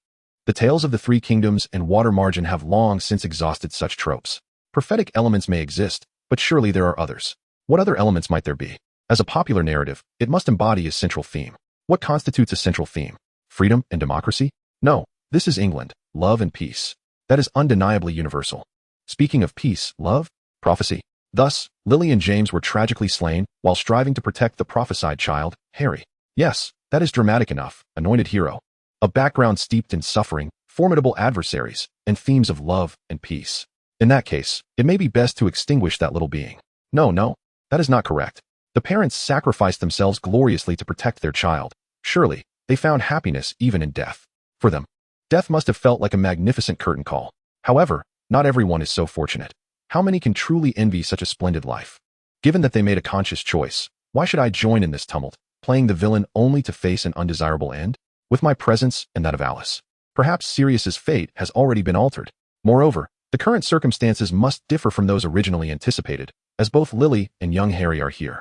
The tales of the Three Kingdoms and Water Margin have long since exhausted such tropes. Prophetic elements may exist, but surely there are others. What other elements might there be? As a popular narrative, it must embody a central theme. What constitutes a central theme? Freedom and democracy? No, this is England, love and peace. That is undeniably universal. Speaking of peace, love, prophecy. Thus, Lily and James were tragically slain while striving to protect the prophesied child, Harry. Yes, that is dramatic enough, anointed hero. A background steeped in suffering, formidable adversaries, and themes of love and peace. In that case, it may be best to extinguish that little being. No, that is not correct. The parents sacrificed themselves gloriously to protect their child. Surely, they found happiness even in death. For them, death must have felt like a magnificent curtain call. However, not everyone is so fortunate. How many can truly envy such a splendid life? Given that they made a conscious choice, why should I join in this tumult, playing the villain only to face an undesirable end? With my presence and that of Alice, perhaps Sirius's fate has already been altered. Moreover, the current circumstances must differ from those originally anticipated, as both Lily and young Harry are here.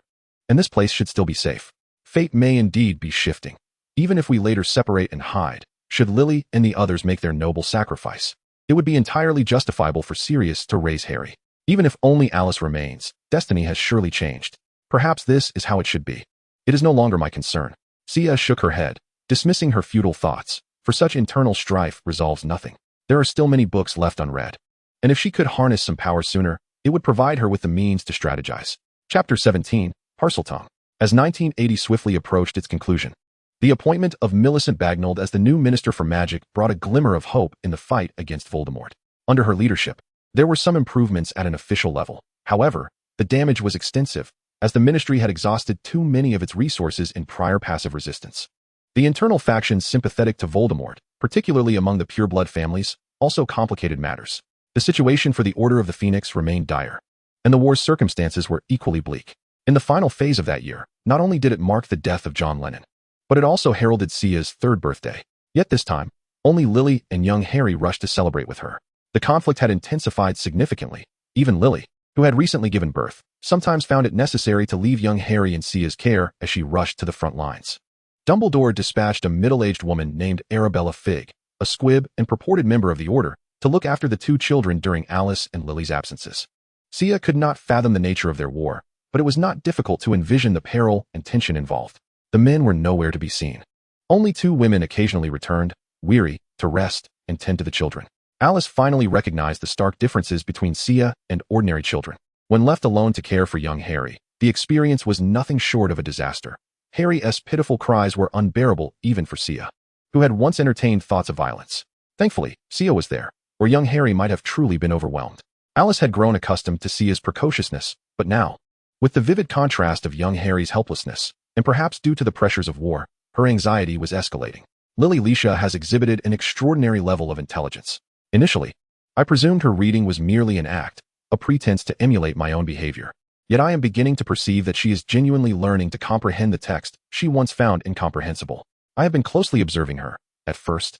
And this place should still be safe. Fate may indeed be shifting. Even if we later separate and hide, should Lily and the others make their noble sacrifice, it would be entirely justifiable for Sirius to raise Harry. Even if only Alice remains, destiny has surely changed. Perhaps this is how it should be. It is no longer my concern. Sia shook her head, dismissing her futile thoughts, for such internal strife resolves nothing. There are still many books left unread. And if she could harness some power sooner, It would provide her with the means to strategize. Chapter 17, Parseltongue. As 1980 swiftly approached its conclusion, the appointment of Millicent Bagnold as the new Minister for Magic brought a glimmer of hope in the fight against Voldemort. Under her leadership, there were some improvements at an official level. However, the damage was extensive, as the ministry had exhausted too many of its resources in prior passive resistance. The internal factions sympathetic to Voldemort, particularly among the pureblood families, also complicated matters. The situation for the Order of the Phoenix remained dire, and the war's circumstances were equally bleak. In the final phase of that year, not only did it mark the death of John Lennon, but it also heralded Sia's third birthday. Yet this time, only Lily and young Harry rushed to celebrate with her. The conflict had intensified significantly. Even Lily, who had recently given birth, sometimes found it necessary to leave young Harry in Sia's care as she rushed to the front lines. Dumbledore dispatched a middle-aged woman named Arabella Figg, a squib and purported member of the Order, to look after the two children during Alice and Lily's absences. Sia could not fathom the nature of their war, but it was not difficult to envision the peril and tension involved. The men were nowhere to be seen. Only two women occasionally returned, weary, to rest and tend to the children. Alice finally recognized the stark differences between Sia and ordinary children. When left alone to care for young Harry, the experience was nothing short of a disaster. Harry's pitiful cries were unbearable even for Sia, who had once entertained thoughts of violence. Thankfully, Sia was there, or young Harry might have truly been overwhelmed. Alice had grown accustomed to Sia's precociousness, but now, with the vivid contrast of young Harry's helplessness, and perhaps due to the pressures of war, her anxiety was escalating. Lily Leisha has exhibited an extraordinary level of intelligence. Initially, I presumed her reading was merely an act, a pretense to emulate my own behavior. Yet I am beginning to perceive that she is genuinely learning to comprehend the text she once found incomprehensible. I have been closely observing her. At first,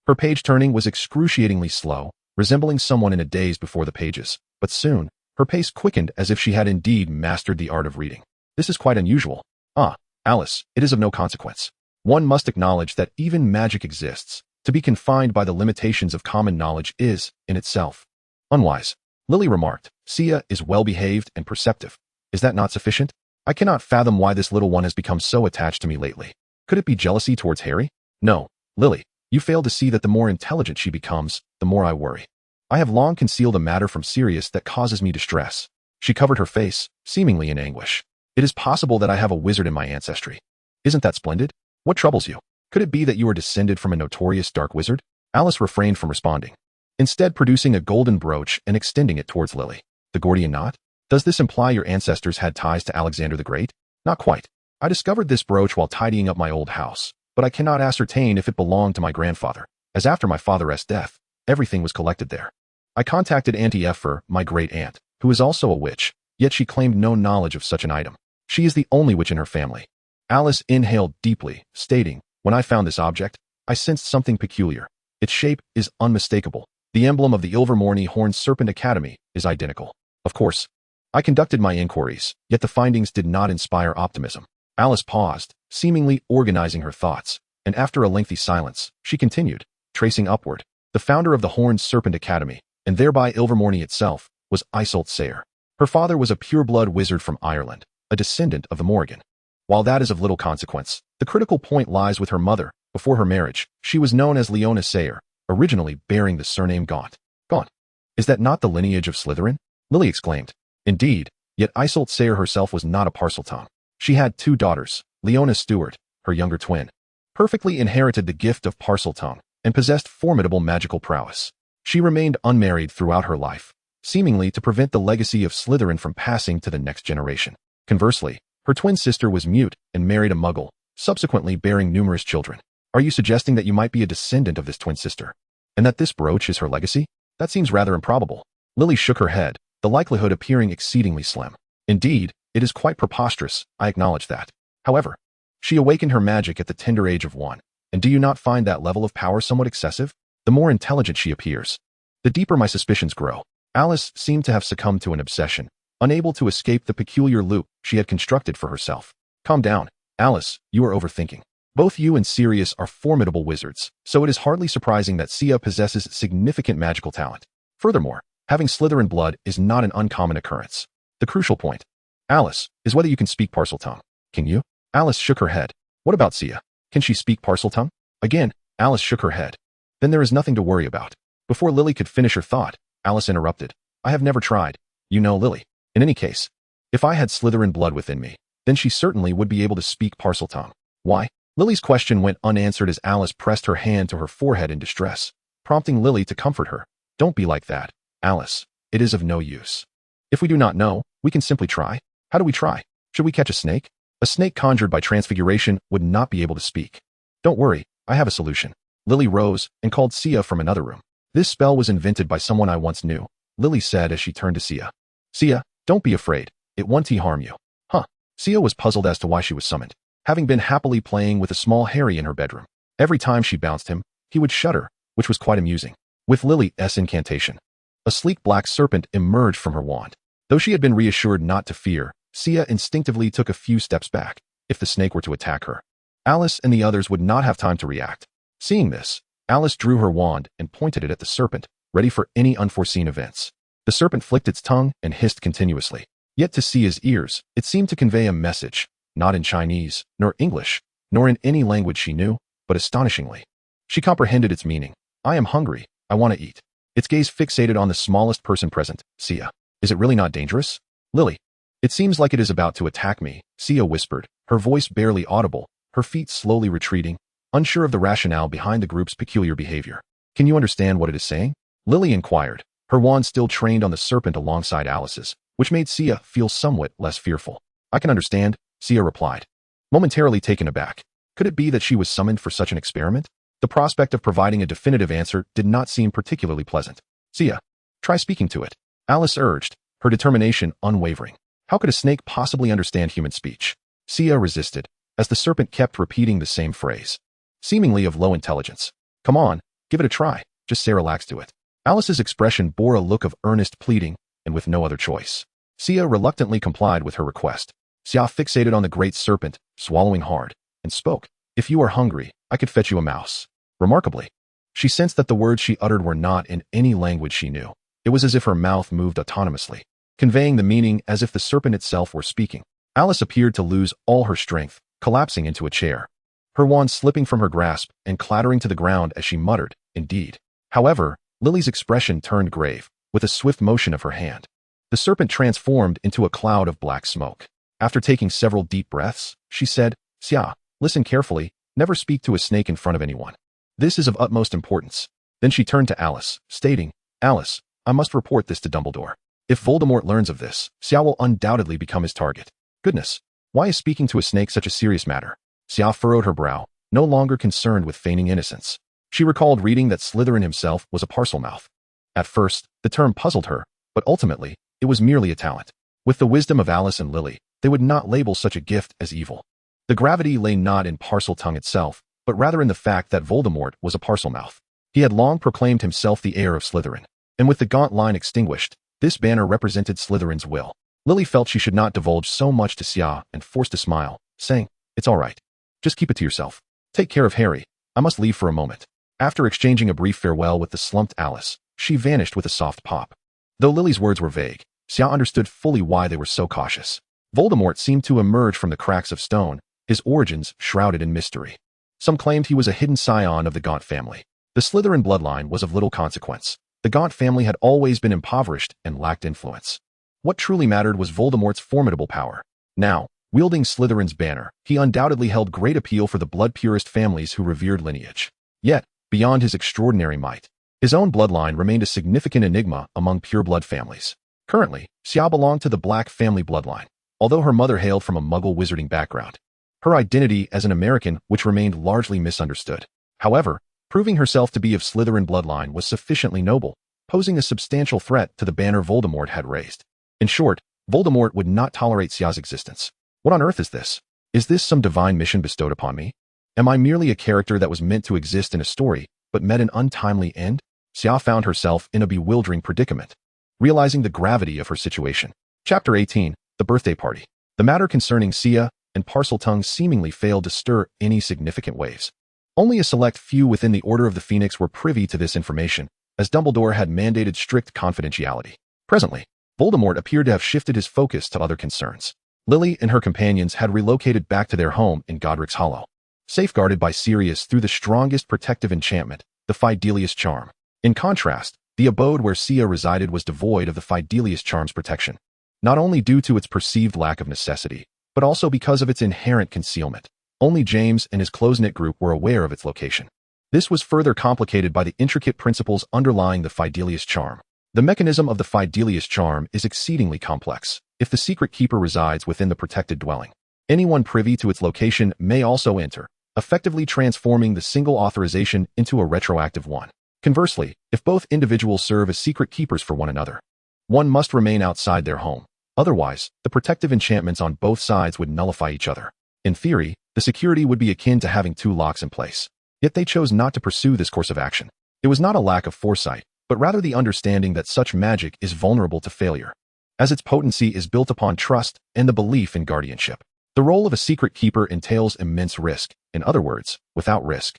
her page turning was excruciatingly slow, resembling someone in a daze before the pages, but soon, her pace quickened as if she had indeed mastered the art of reading. This is quite unusual. Ah, Alice, it is of no consequence. One must acknowledge that even magic exists. To be confined by the limitations of common knowledge is, in itself, unwise. Lily remarked, Sia is well-behaved and perceptive. Is that not sufficient? I cannot fathom why this little one has become so attached to me lately. Could it be jealousy towards Harry? No, Lily, you fail to see that the more intelligent she becomes, the more I worry. I have long concealed a matter from Sirius that causes me distress. She covered her face, seemingly in anguish. It is possible that I have a wizard in my ancestry. Isn't that splendid? What troubles you? Could it be that you are descended from a notorious dark wizard? Alice refrained from responding, instead producing a golden brooch and extending it towards Lily. The Gordian knot? Does this imply your ancestors had ties to Alexander the Great? Not quite. I discovered this brooch while tidying up my old house, but I cannot ascertain if it belonged to my grandfather, as after my father's death, everything was collected there. I contacted Auntie Epher, my great-aunt, who is also a witch, yet she claimed no knowledge of such an item. She is the only witch in her family. Alice inhaled deeply, stating, when I found this object, I sensed something peculiar. Its shape is unmistakable. The emblem of the Ilvermorny Horned Serpent Academy is identical. Of course, I conducted my inquiries, yet the findings did not inspire optimism. Alice paused, seemingly organizing her thoughts, and after a lengthy silence, she continued, tracing upward. The founder of the Horned Serpent Academy, and thereby Ilvermorny itself, was Isolt Sayre. Her father was a pure-blood wizard from Ireland, a descendant of the Morrigan. While that is of little consequence, the critical point lies with her mother. Before her marriage, she was known as Leona Sayre, originally bearing the surname Gaunt. Gaunt? Is that not the lineage of Slytherin? Lily exclaimed. Indeed, yet Isolt Sayre herself was not a Parseltongue. She had two daughters, Leona Stewart, her younger twin, perfectly inherited the gift of Parseltongue, and possessed formidable magical prowess. She remained unmarried throughout her life, seemingly to prevent the legacy of Slytherin from passing to the next generation. Conversely, her twin sister was mute and married a Muggle, subsequently bearing numerous children. Are you suggesting that you might be a descendant of this twin sister, and that this brooch is her legacy? That seems rather improbable. Lily shook her head, the likelihood appearing exceedingly slim. Indeed, it is quite preposterous, I acknowledge that. However, she awakened her magic at the tender age of 1, and do you not find that level of power somewhat excessive? The more intelligent she appears, the deeper my suspicions grow. Alice seemed to have succumbed to an obsession, unable to escape the peculiar loop she had constructed for herself. Calm down, Alice, you are overthinking. Both you and Sirius are formidable wizards, so it is hardly surprising that Sia possesses significant magical talent. Furthermore, having Slytherin blood is not an uncommon occurrence. The crucial point, Alice, is whether you can speak Parseltongue. Can you? Alice shook her head. What about Sia? Can she speak Parseltongue? Again, Alice shook her head. Then there is nothing to worry about. Before Lily could finish her thought, Alice interrupted. I have never tried. You know, Lily. In any case, if I had Slytherin blood within me, then she certainly would be able to speak Parseltongue. Why? Lily's question went unanswered as Alice pressed her hand to her forehead in distress, prompting Lily to comfort her. Don't be like that, Alice. It is of no use. If we do not know, we can simply try. How do we try? Should we catch a snake? A snake conjured by transfiguration would not be able to speak. Don't worry, I have a solution. Lily rose and called Sia from another room. This spell was invented by someone I once knew, Lily said as she turned to Sia. Sia, don't be afraid. It won't harm you. Huh. Sia was puzzled as to why she was summoned, having been happily playing with a small Harry in her bedroom. Every time she bounced him, he would shudder, which was quite amusing. With Lily's incantation, a sleek black serpent emerged from her wand. Though she had been reassured not to fear, Sia instinctively took a few steps back. If the snake were to attack her, Alice and the others would not have time to react. Seeing this, Alice drew her wand and pointed it at the serpent, ready for any unforeseen events. The serpent flicked its tongue and hissed continuously. Yet to Sia's ears, it seemed to convey a message, not in Chinese, nor English, nor in any language she knew, but astonishingly. She comprehended its meaning. I am hungry. I want to eat. Its gaze fixated on the smallest person present, Sia. Is it really not dangerous? Lily. It seems like it is about to attack me, Sia whispered, her voice barely audible, her feet slowly retreating, unsure of the rationale behind the group's peculiar behavior. Can you understand what it is saying? Lily inquired, her wand still trained on the serpent alongside Alice's, which made Sia feel somewhat less fearful. I can understand, Sia replied, momentarily taken aback. Could it be that she was summoned for such an experiment? The prospect of providing a definitive answer did not seem particularly pleasant. Sia, try speaking to it, Alice urged, her determination unwavering. How could a snake possibly understand human speech? Sia resisted, as the serpent kept repeating the same phrase, seemingly of low intelligence. Come on, give it a try, just say relax to it. Alice's expression bore a look of earnest pleading, and with no other choice, Sia reluctantly complied with her request. Sia fixated on the great serpent, swallowing hard, and spoke. If you are hungry, I could fetch you a mouse. Remarkably, she sensed that the words she uttered were not in any language she knew. It was as if her mouth moved autonomously, conveying the meaning as if the serpent itself were speaking. Alice appeared to lose all her strength, collapsing into a chair, her wand slipping from her grasp and clattering to the ground as she muttered, indeed. However, Lily's expression turned grave, with a swift motion of her hand. The serpent transformed into a cloud of black smoke. After taking several deep breaths, she said, Sia, listen carefully, never speak to a snake in front of anyone. This is of utmost importance. Then she turned to Alice, stating, Alice, I must report this to Dumbledore. If Voldemort learns of this, Sia will undoubtedly become his target. Goodness, why is speaking to a snake such a serious matter? Sia furrowed her brow, no longer concerned with feigning innocence. She recalled reading that Slytherin himself was a parselmouth. At first, the term puzzled her, but ultimately, it was merely a talent. With the wisdom of Alice and Lily, they would not label such a gift as evil. The gravity lay not in Parseltongue itself, but rather in the fact that Voldemort was a parselmouth. He had long proclaimed himself the heir of Slytherin, and with the gaunt line extinguished, this banner represented Slytherin's will. Lily felt she should not divulge so much to Sia and forced a smile, saying, It's all right. Just keep it to yourself. Take care of Harry. I must leave for a moment. After exchanging a brief farewell with the slumped Alice, she vanished with a soft pop. Though Lily's words were vague, Sia understood fully why they were so cautious. Voldemort seemed to emerge from the cracks of stone, his origins shrouded in mystery. Some claimed he was a hidden scion of the Gaunt family. The Slytherin bloodline was of little consequence. The Gaunt family had always been impoverished and lacked influence. What truly mattered was Voldemort's formidable power. Now, wielding Slytherin's banner, he undoubtedly held great appeal for the blood-purist families who revered lineage. Yet, beyond his extraordinary might, his own bloodline remained a significant enigma among pure-blood families. Currently, Sia belonged to the Black family bloodline, although her mother hailed from a Muggle wizarding background. Her identity as an American which remained largely misunderstood. However, proving herself to be of Slytherin bloodline was sufficiently noble, posing a substantial threat to the banner Voldemort had raised. In short, Voldemort would not tolerate Sia's existence. What on earth is this? Is this some divine mission bestowed upon me? Am I merely a character that was meant to exist in a story, but met an untimely end? Sia found herself in a bewildering predicament, realizing the gravity of her situation. Chapter 18, The Birthday Party. The matter concerning Sia and Parseltongue seemingly failed to stir any significant waves. Only a select few within the Order of the Phoenix were privy to this information, as Dumbledore had mandated strict confidentiality. Presently, Voldemort appeared to have shifted his focus to other concerns. Lily and her companions had relocated back to their home in Godric's Hollow, safeguarded by Sirius through the strongest protective enchantment, the Fidelius charm. In contrast, The abode where Sia resided was devoid of the Fidelius charm's protection, not only due to its perceived lack of necessity, but also because of its inherent concealment. Only James and his close-knit group were aware of its location. This was further complicated by the intricate principles underlying the Fidelius charm. The mechanism of the Fidelius charm is exceedingly complex. If the secret keeper resides within the protected dwelling, anyone privy to its location may also enter, effectively transforming the single authorization into a retroactive one. Conversely, if both individuals serve as secret keepers for one another, one must remain outside their home. Otherwise, the protective enchantments on both sides would nullify each other. In theory, the security would be akin to having two locks in place. Yet they chose not to pursue this course of action. It was not a lack of foresight, but rather the understanding that such magic is vulnerable to failure, as its potency is built upon trust and the belief in guardianship. The role of a secret keeper entails immense risk. In other words, without risk,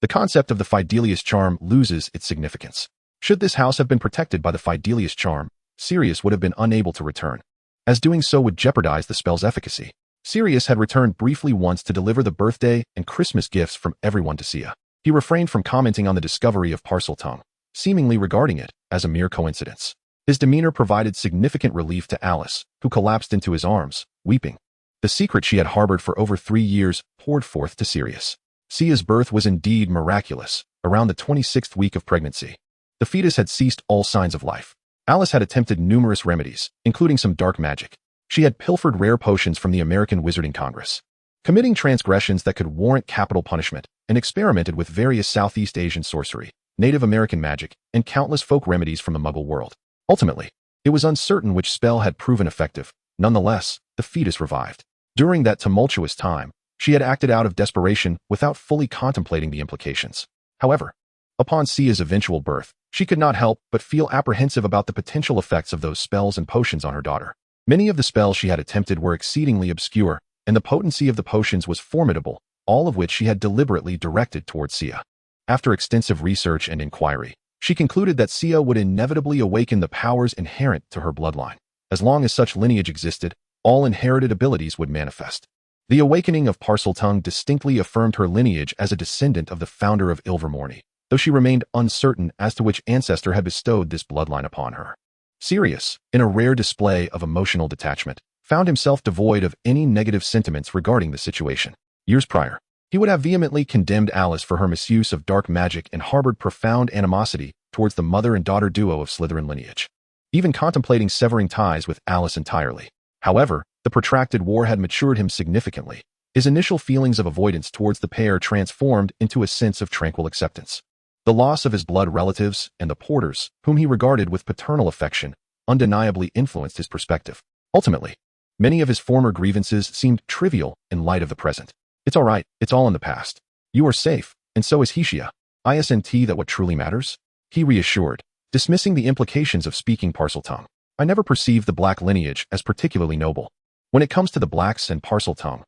the concept of the Fidelius charm loses its significance. Should this house have been protected by the Fidelius charm, Sirius would have been unable to return, as doing so would jeopardize the spell's efficacy. Sirius had returned briefly once to deliver the birthday and Christmas gifts from everyone to Sia. He refrained from commenting on the discovery of Parseltongue, seemingly regarding it as a mere coincidence. His demeanor provided significant relief to Alice, who collapsed into his arms, weeping. The secret she had harbored for over 3 years poured forth to Sirius. Sia's birth was indeed miraculous, around the 26th week of pregnancy. The fetus had ceased all signs of life. Alice had attempted numerous remedies, including some dark magic. She had pilfered rare potions from the American Wizarding Congress, committing transgressions that could warrant capital punishment, and experimented with various Southeast Asian sorcery, Native American magic, and countless folk remedies from the Muggle world. Ultimately, it was uncertain which spell had proven effective. Nonetheless, the fetus revived. During that tumultuous time, she had acted out of desperation without fully contemplating the implications. However, upon Sia's eventual birth, she could not help but feel apprehensive about the potential effects of those spells and potions on her daughter. Many of the spells she had attempted were exceedingly obscure, and the potency of the potions was formidable, all of which she had deliberately directed towards Sia. After extensive research and inquiry, she concluded that Sia would inevitably awaken the powers inherent to her bloodline. As long as such lineage existed, all inherited abilities would manifest. The awakening of Parseltongue distinctly affirmed her lineage as a descendant of the founder of Ilvermorny, though she remained uncertain as to which ancestor had bestowed this bloodline upon her. Sirius, in a rare display of emotional detachment, found himself devoid of any negative sentiments regarding the situation. Years prior, he would have vehemently condemned Alice for her misuse of dark magic and harbored profound animosity towards the mother and daughter duo of Slytherin lineage, even contemplating severing ties with Alice entirely. However, the protracted war had matured him significantly. His initial feelings of avoidance towards the pair transformed into a sense of tranquil acceptance. The loss of his blood relatives and the Porters, whom he regarded with paternal affection, undeniably influenced his perspective. Ultimately, many of his former grievances seemed trivial in light of the present. It's all right, it's all in the past. You are safe, and so is Heishia. Isn't that what truly matters? He reassured, dismissing the implications of speaking Parseltongue. I never perceived the black lineage as particularly noble. When it comes to the blacks and Parseltongue,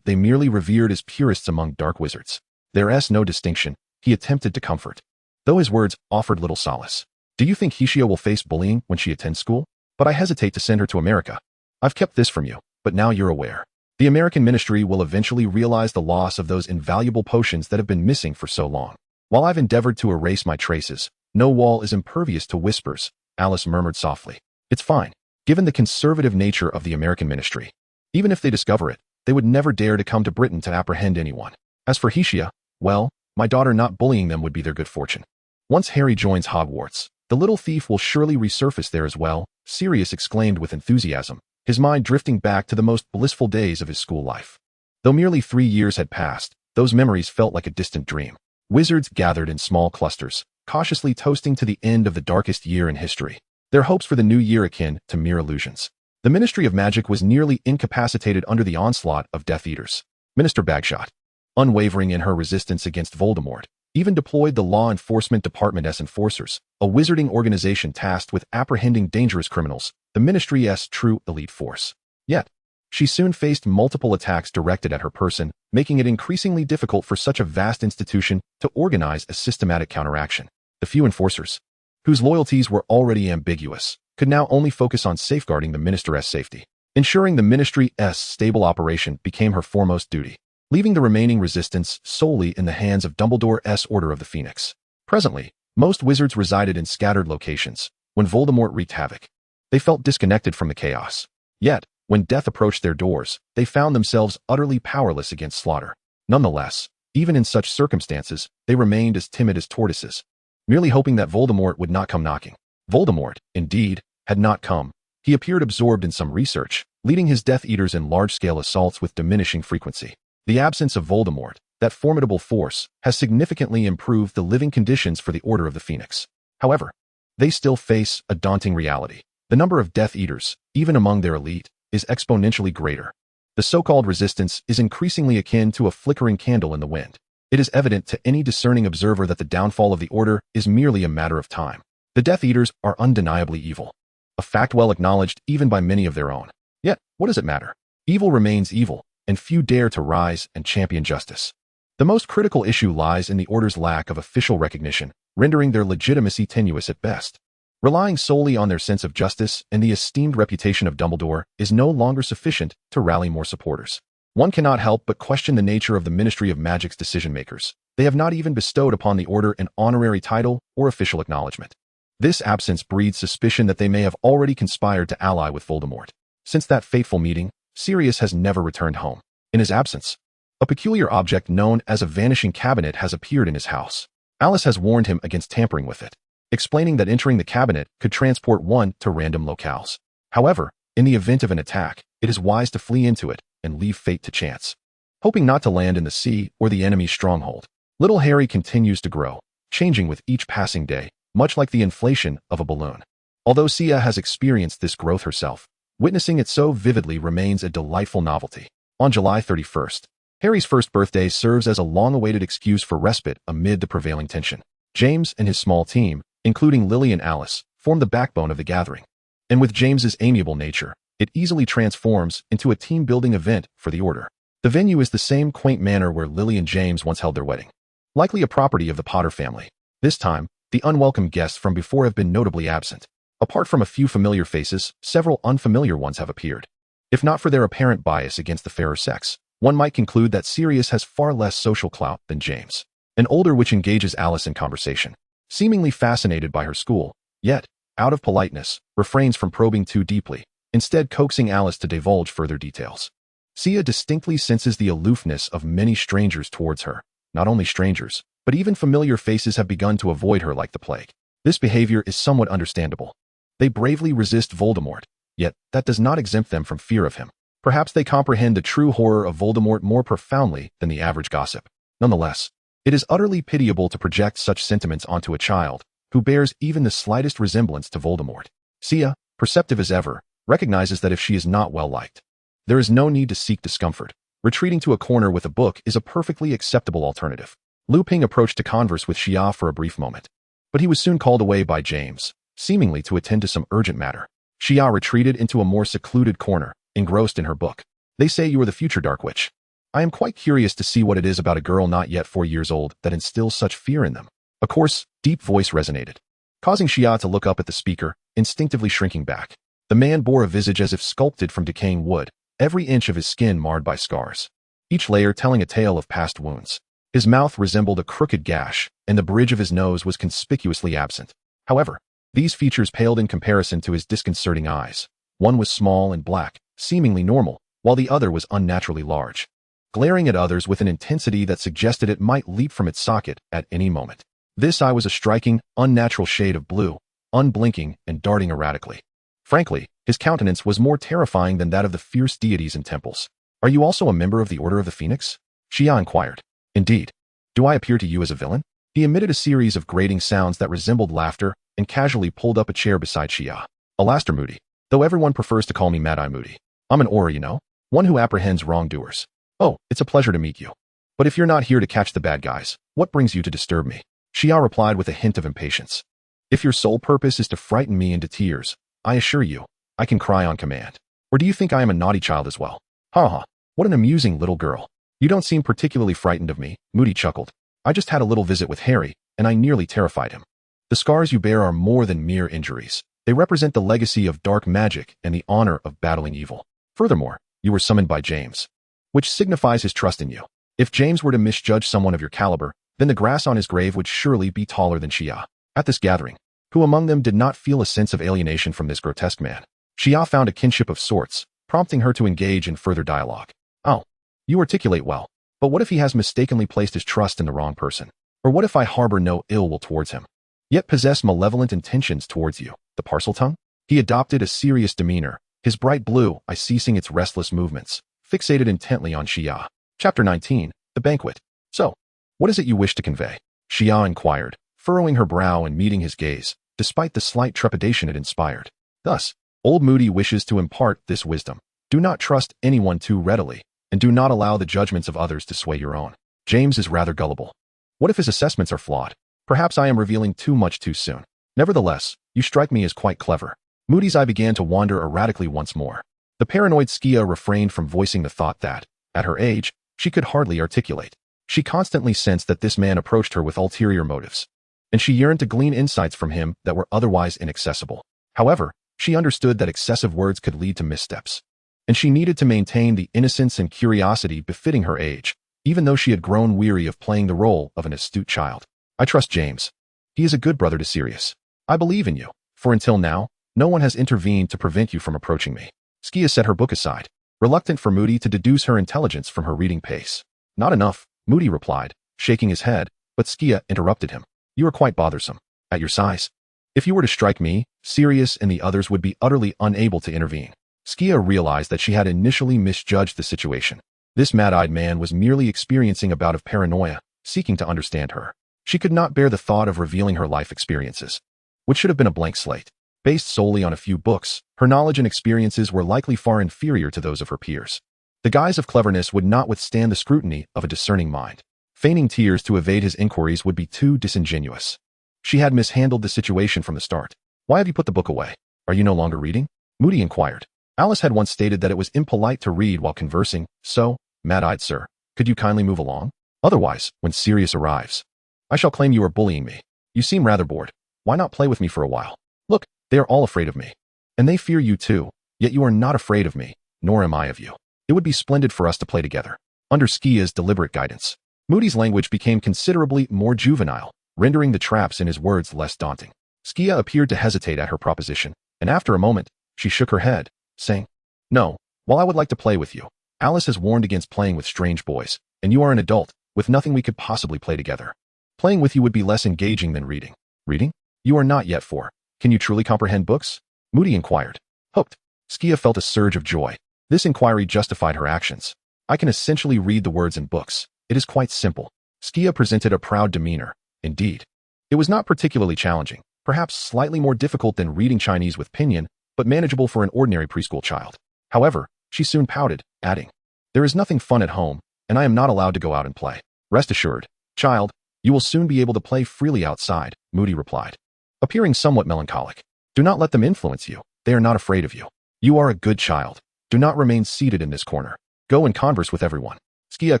they merely revered as purists among dark wizards. There's no distinction, he attempted to comfort, though his words offered little solace. Do you think Heishia will face bullying when she attends school? But I hesitate to send her to America. I've kept this from you, but now you're aware. The American ministry will eventually realize the loss of those invaluable potions that have been missing for so long. While I've endeavored to erase my traces, no wall is impervious to whispers, Alice murmured softly. It's fine, given the conservative nature of the American ministry. Even if they discover it, they would never dare to come to Britain to apprehend anyone. As for Heishia, well, my daughter not bullying them would be their good fortune. Once Harry joins Hogwarts, the little thief will surely resurface there as well, Sirius exclaimed with enthusiasm, his mind drifting back to the most blissful days of his school life. Though merely 3 years had passed, those memories felt like a distant dream. Wizards gathered in small clusters, cautiously toasting to the end of the darkest year in history, their hopes for the new year akin to mere illusions. The Ministry of Magic was nearly incapacitated under the onslaught of Death Eaters. Minister Bagshot, unwavering in her resistance against Voldemort, even deployed the Law Enforcement Department's Enforcers, a wizarding organization tasked with apprehending dangerous criminals, the Ministry's true elite force. Yet, she soon faced multiple attacks directed at her person, making it increasingly difficult for such a vast institution to organize a systematic counteraction. The few enforcers, whose loyalties were already ambiguous, could now only focus on safeguarding the minister's safety. Ensuring the ministry's stable operation became her foremost duty, leaving the remaining resistance solely in the hands of Dumbledore's Order of the Phoenix. Presently, Most wizards resided in scattered locations when Voldemort wreaked havoc. They felt disconnected from the chaos. Yet, when death approached their doors, they found themselves utterly powerless against slaughter. Nonetheless, even in such circumstances, they remained as timid as tortoises, merely hoping that Voldemort would not come knocking. Voldemort, indeed, had not come. He appeared absorbed in some research, leading his Death Eaters in large-scale assaults with diminishing frequency. The absence of Voldemort, that formidable force, has significantly improved the living conditions for the Order of the Phoenix. However, they still face a daunting reality. The number of Death Eaters, even among their elite, is exponentially greater. The so-called resistance is increasingly akin to a flickering candle in the wind. It is evident to any discerning observer that the downfall of the Order is merely a matter of time. The Death Eaters are undeniably evil, a fact well acknowledged even by many of their own. Yet, what does it matter? Evil remains evil, and few dare to rise and champion justice. The most critical issue lies in the Order's lack of official recognition, rendering their legitimacy tenuous at best. Relying solely on their sense of justice and the esteemed reputation of Dumbledore is no longer sufficient to rally more supporters. One cannot help but question the nature of the Ministry of Magic's decision-makers. They have not even bestowed upon the Order an honorary title or official acknowledgement. This absence breeds suspicion that they may have already conspired to ally with Voldemort. Since that fateful meeting, Sirius has never returned home. In his absence, a peculiar object known as a vanishing cabinet has appeared in his house. Alice has warned him against tampering with it, explaining that entering the cabinet could transport one to random locales. However, in the event of an attack, it is wise to flee into it and leave fate to chance. Hoping not to land in the sea or the enemy's stronghold, little Harry continues to grow, changing with each passing day, much like the inflation of a balloon. Although Sia has experienced this growth herself, witnessing it so vividly remains a delightful novelty. On July 31st, Harry's first birthday serves as a long-awaited excuse for respite amid the prevailing tension. James and his small team, including Lily and Alice, form the backbone of the gathering. And with James's amiable nature, it easily transforms into a team-building event for the Order. The venue is the same quaint manor where Lily and James once held their wedding, likely a property of the Potter family. This time, the unwelcome guests from before have been notably absent. Apart from a few familiar faces, several unfamiliar ones have appeared. If not for their apparent bias against the fairer sex, one might conclude that Sirius has far less social clout than James. An older witch engages Alice in conversation, seemingly fascinated by her school, yet, out of politeness, refrains from probing too deeply, instead coaxing Alice to divulge further details. Sia distinctly senses the aloofness of many strangers towards her. Not only strangers, but even familiar faces have begun to avoid her like the plague. This behavior is somewhat understandable. They bravely resist Voldemort, yet that does not exempt them from fear of him. Perhaps they comprehend the true horror of Voldemort more profoundly than the average gossip. Nonetheless, it is utterly pitiable to project such sentiments onto a child who bears even the slightest resemblance to Voldemort. Sia, perceptive as ever, recognizes that if she is not well liked, there is no need to seek discomfort. Retreating to a corner with a book is a perfectly acceptable alternative. Lupin approached to converse with Xia for a brief moment, but he was soon called away by James, seemingly to attend to some urgent matter. Xia retreated into a more secluded corner, engrossed in her book. They say you are the future Dark Witch. I am quite curious to see what it is about a girl not yet 4 years old that instills such fear in them. A coarse, deep voice resonated, causing Xia to look up at the speaker, instinctively shrinking back. The man bore a visage as if sculpted from decaying wood, every inch of his skin marred by scars, each layer telling a tale of past wounds. His mouth resembled a crooked gash, and the bridge of his nose was conspicuously absent. However, these features paled in comparison to his disconcerting eyes. One was small and black, seemingly normal, while the other was unnaturally large, glaring at others with an intensity that suggested it might leap from its socket at any moment. This eye was a striking, unnatural shade of blue, unblinking and darting erratically. Frankly, his countenance was more terrifying than that of the fierce deities in temples. Are you also a member of the Order of the Phoenix? Xia inquired. Indeed. Do I appear to you as a villain? He emitted a series of grating sounds that resembled laughter and casually pulled up a chair beside Xia. Alastair Moody. Though everyone prefers to call me Mad-Eye Moody. I'm an Auror, you know? One who apprehends wrongdoers. Oh, it's a pleasure to meet you. But if you're not here to catch the bad guys, what brings you to disturb me? Xia replied with a hint of impatience. If your sole purpose is to frighten me into tears, I assure you, I can cry on command. Or do you think I am a naughty child as well? Ha ha, what an amusing little girl. You don't seem particularly frightened of me, Moody chuckled. I just had a little visit with Harry, and I nearly terrified him. The scars you bear are more than mere injuries. They represent the legacy of dark magic and the honor of battling evil. Furthermore, you were summoned by James, which signifies his trust in you. If James were to misjudge someone of your caliber, then the grass on his grave would surely be taller than Xia. At this gathering, who among them did not feel a sense of alienation from this grotesque man? Xia found a kinship of sorts, prompting her to engage in further dialogue. Oh, you articulate well. But what if he has mistakenly placed his trust in the wrong person? Or what if I harbor no ill will towards him, yet possess malevolent intentions towards you, the Parseltongue? He adopted a serious demeanor, his bright blue eye ceasing its restless movements, fixated intently on Xia. Chapter 19, The Banquet. So, what is it you wish to convey? Xia inquired, furrowing her brow and meeting his gaze, despite the slight trepidation it inspired. Thus, Old Moody wishes to impart this wisdom. Do not trust anyone too readily, and do not allow the judgments of others to sway your own. James is rather gullible. What if his assessments are flawed? Perhaps I am revealing too much too soon. Nevertheless, you strike me as quite clever. Moody's eye began to wander erratically once more. The paranoid Skia refrained from voicing the thought that, at her age, she could hardly articulate. She constantly sensed that this man approached her with ulterior motives, and she yearned to glean insights from him that were otherwise inaccessible. However, she understood that excessive words could lead to missteps, and she needed to maintain the innocence and curiosity befitting her age, even though she had grown weary of playing the role of an astute child. I trust James. He is a good brother to Sirius. I believe in you, for until now, no one has intervened to prevent you from approaching me. Skia set her book aside, reluctant for Moody to deduce her intelligence from her reading pace. Not enough, Moody replied, shaking his head, but Skia interrupted him. You are quite bothersome. At your size. If you were to strike me, Sirius and the others would be utterly unable to intervene. Skia realized that she had initially misjudged the situation. This mad-eyed man was merely experiencing a bout of paranoia, seeking to understand her. She could not bear the thought of revealing her life experiences, which should have been a blank slate. Based solely on a few books, her knowledge and experiences were likely far inferior to those of her peers. The guise of cleverness would not withstand the scrutiny of a discerning mind. Feigning tears to evade his inquiries would be too disingenuous. She had mishandled the situation from the start. Why have you put the book away? Are you no longer reading? Moody inquired. Alice had once stated that it was impolite to read while conversing, so, mad-eyed sir, could you kindly move along? Otherwise, when Sirius arrives, I shall claim you are bullying me. You seem rather bored. Why not play with me for a while? Look, they are all afraid of me. And they fear you too, yet you are not afraid of me, nor am I of you. It would be splendid for us to play together. Under Skia's deliberate guidance, Moody's language became considerably more juvenile, rendering the traps in his words less daunting. Skia appeared to hesitate at her proposition, and after a moment, she shook her head, saying, No, while I would like to play with you, Alice has warned against playing with strange boys, and you are an adult, with nothing we could possibly play together. Playing with you would be less engaging than reading. Reading? You are not yet 4. Can you truly comprehend books? Moody inquired. Hooked. Skia felt a surge of joy. This inquiry justified her actions. I can essentially read the words in books. It is quite simple. Skia presented a proud demeanor. Indeed. It was not particularly challenging, perhaps slightly more difficult than reading Chinese with pinyin, but manageable for an ordinary preschool child. However, she soon pouted, adding, There is nothing fun at home, and I am not allowed to go out and play. Rest assured, child, you will soon be able to play freely outside, Moody replied, appearing somewhat melancholic. Do not let them influence you. They are not afraid of you. You are a good child. Do not remain seated in this corner. Go and converse with everyone. Skia,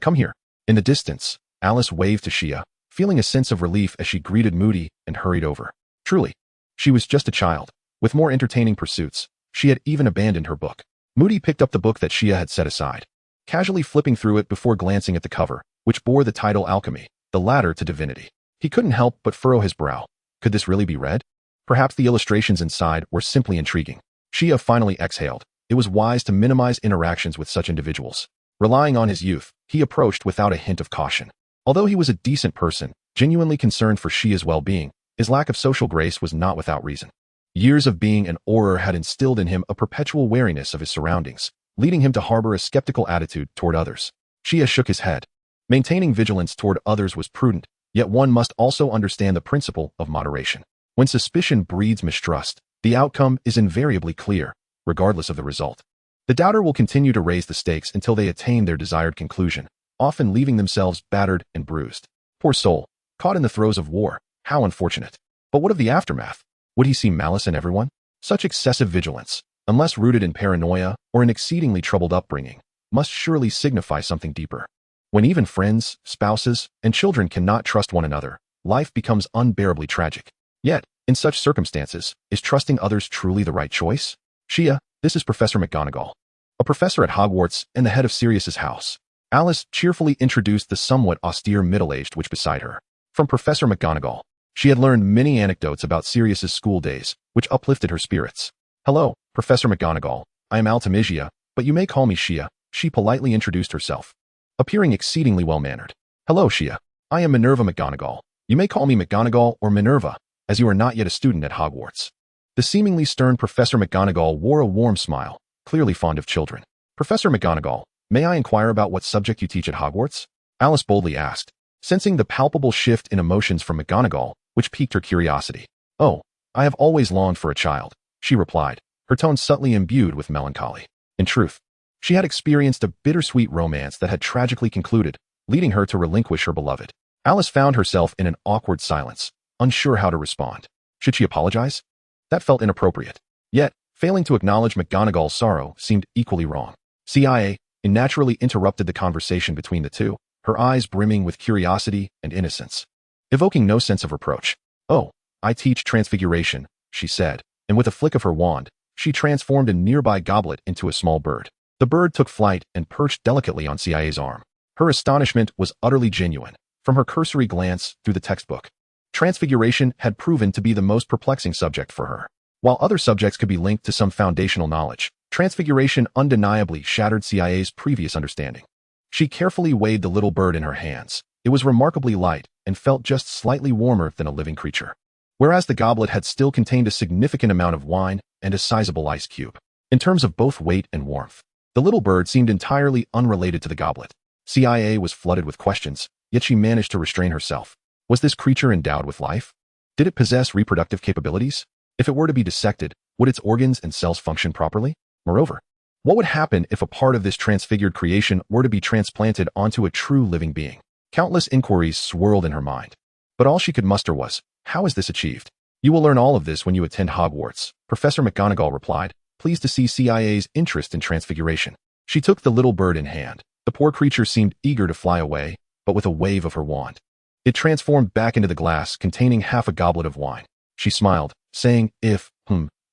come here. In the distance, Alice waved to Xia, feeling a sense of relief as she greeted Moody and hurried over. Truly, she was just a child. With more entertaining pursuits, she had even abandoned her book. Moody picked up the book that Xia had set aside, casually flipping through it before glancing at the cover, which bore the title Alchemy, the ladder to divinity. He couldn't help but furrow his brow. Could this really be read? Perhaps the illustrations inside were simply intriguing. Xia finally exhaled. It was wise to minimize interactions with such individuals. Relying on his youth, he approached without a hint of caution. Although he was a decent person, genuinely concerned for Xia's well-being, his lack of social grace was not without reason. Years of being an Auror had instilled in him a perpetual wariness of his surroundings, leading him to harbor a skeptical attitude toward others. Xia shook his head. Maintaining vigilance toward others was prudent, yet one must also understand the principle of moderation. When suspicion breeds mistrust, the outcome is invariably clear, regardless of the result. The doubter will continue to raise the stakes until they attain their desired conclusion, often leaving themselves battered and bruised. Poor soul, caught in the throes of war, how unfortunate. But what of the aftermath? Would he see malice in everyone? Such excessive vigilance, unless rooted in paranoia or an exceedingly troubled upbringing, must surely signify something deeper. When even friends, spouses, and children cannot trust one another, life becomes unbearably tragic. Yet, in such circumstances, is trusting others truly the right choice? Xia, this is Professor McGonagall, a professor at Hogwarts and the head of Sirius's house. Alice cheerfully introduced the somewhat austere middle-aged witch beside her. From Professor McGonagall, She had learned many anecdotes about Sirius's school days, which uplifted her spirits. "Hello, Professor McGonagall. I am Artemisia, but you may call me Shia," she politely introduced herself, appearing exceedingly well-mannered. "Hello, Shia. I am Minerva McGonagall. You may call me McGonagall or Minerva, as you are not yet a student at Hogwarts." The seemingly stern Professor McGonagall wore a warm smile, clearly fond of children. "Professor McGonagall, may I inquire about what subject you teach at Hogwarts?" Alice boldly asked, sensing the palpable shift in emotions from McGonagall, which piqued her curiosity. "Oh, I have always longed for a child," she replied, her tone subtly imbued with melancholy. In truth, she had experienced a bittersweet romance that had tragically concluded, leading her to relinquish her beloved. Alice found herself in an awkward silence, unsure how to respond. Should she apologize? That felt inappropriate. Yet, failing to acknowledge McGonagall's sorrow seemed equally wrong. CIA naturally interrupted the conversation between the two, her eyes brimming with curiosity and innocence, evoking no sense of reproach. "Oh, I teach transfiguration," she said, and with a flick of her wand, she transformed a nearby goblet into a small bird. The bird took flight and perched delicately on CIA's arm. Her astonishment was utterly genuine, from her cursory glance through the textbook. Transfiguration had proven to be the most perplexing subject for her. While other subjects could be linked to some foundational knowledge, transfiguration undeniably shattered CIA's previous understanding. She carefully weighed the little bird in her hands. It was remarkably light and felt just slightly warmer than a living creature, whereas the goblet had still contained a significant amount of wine and a sizable ice cube. In terms of both weight and warmth, the little bird seemed entirely unrelated to the goblet. CIA was flooded with questions, yet she managed to restrain herself. Was this creature endowed with life? Did it possess reproductive capabilities? If it were to be dissected, would its organs and cells function properly? Moreover, what would happen if a part of this transfigured creation were to be transplanted onto a true living being? Countless inquiries swirled in her mind. But all she could muster was, how is this achieved? "You will learn all of this when you attend Hogwarts," Professor McGonagall replied, pleased to see CIA's interest in transfiguration. She took the little bird in hand. The poor creature seemed eager to fly away, but with a wave of her wand, it transformed back into the glass containing half a goblet of wine. She smiled, saying, "If,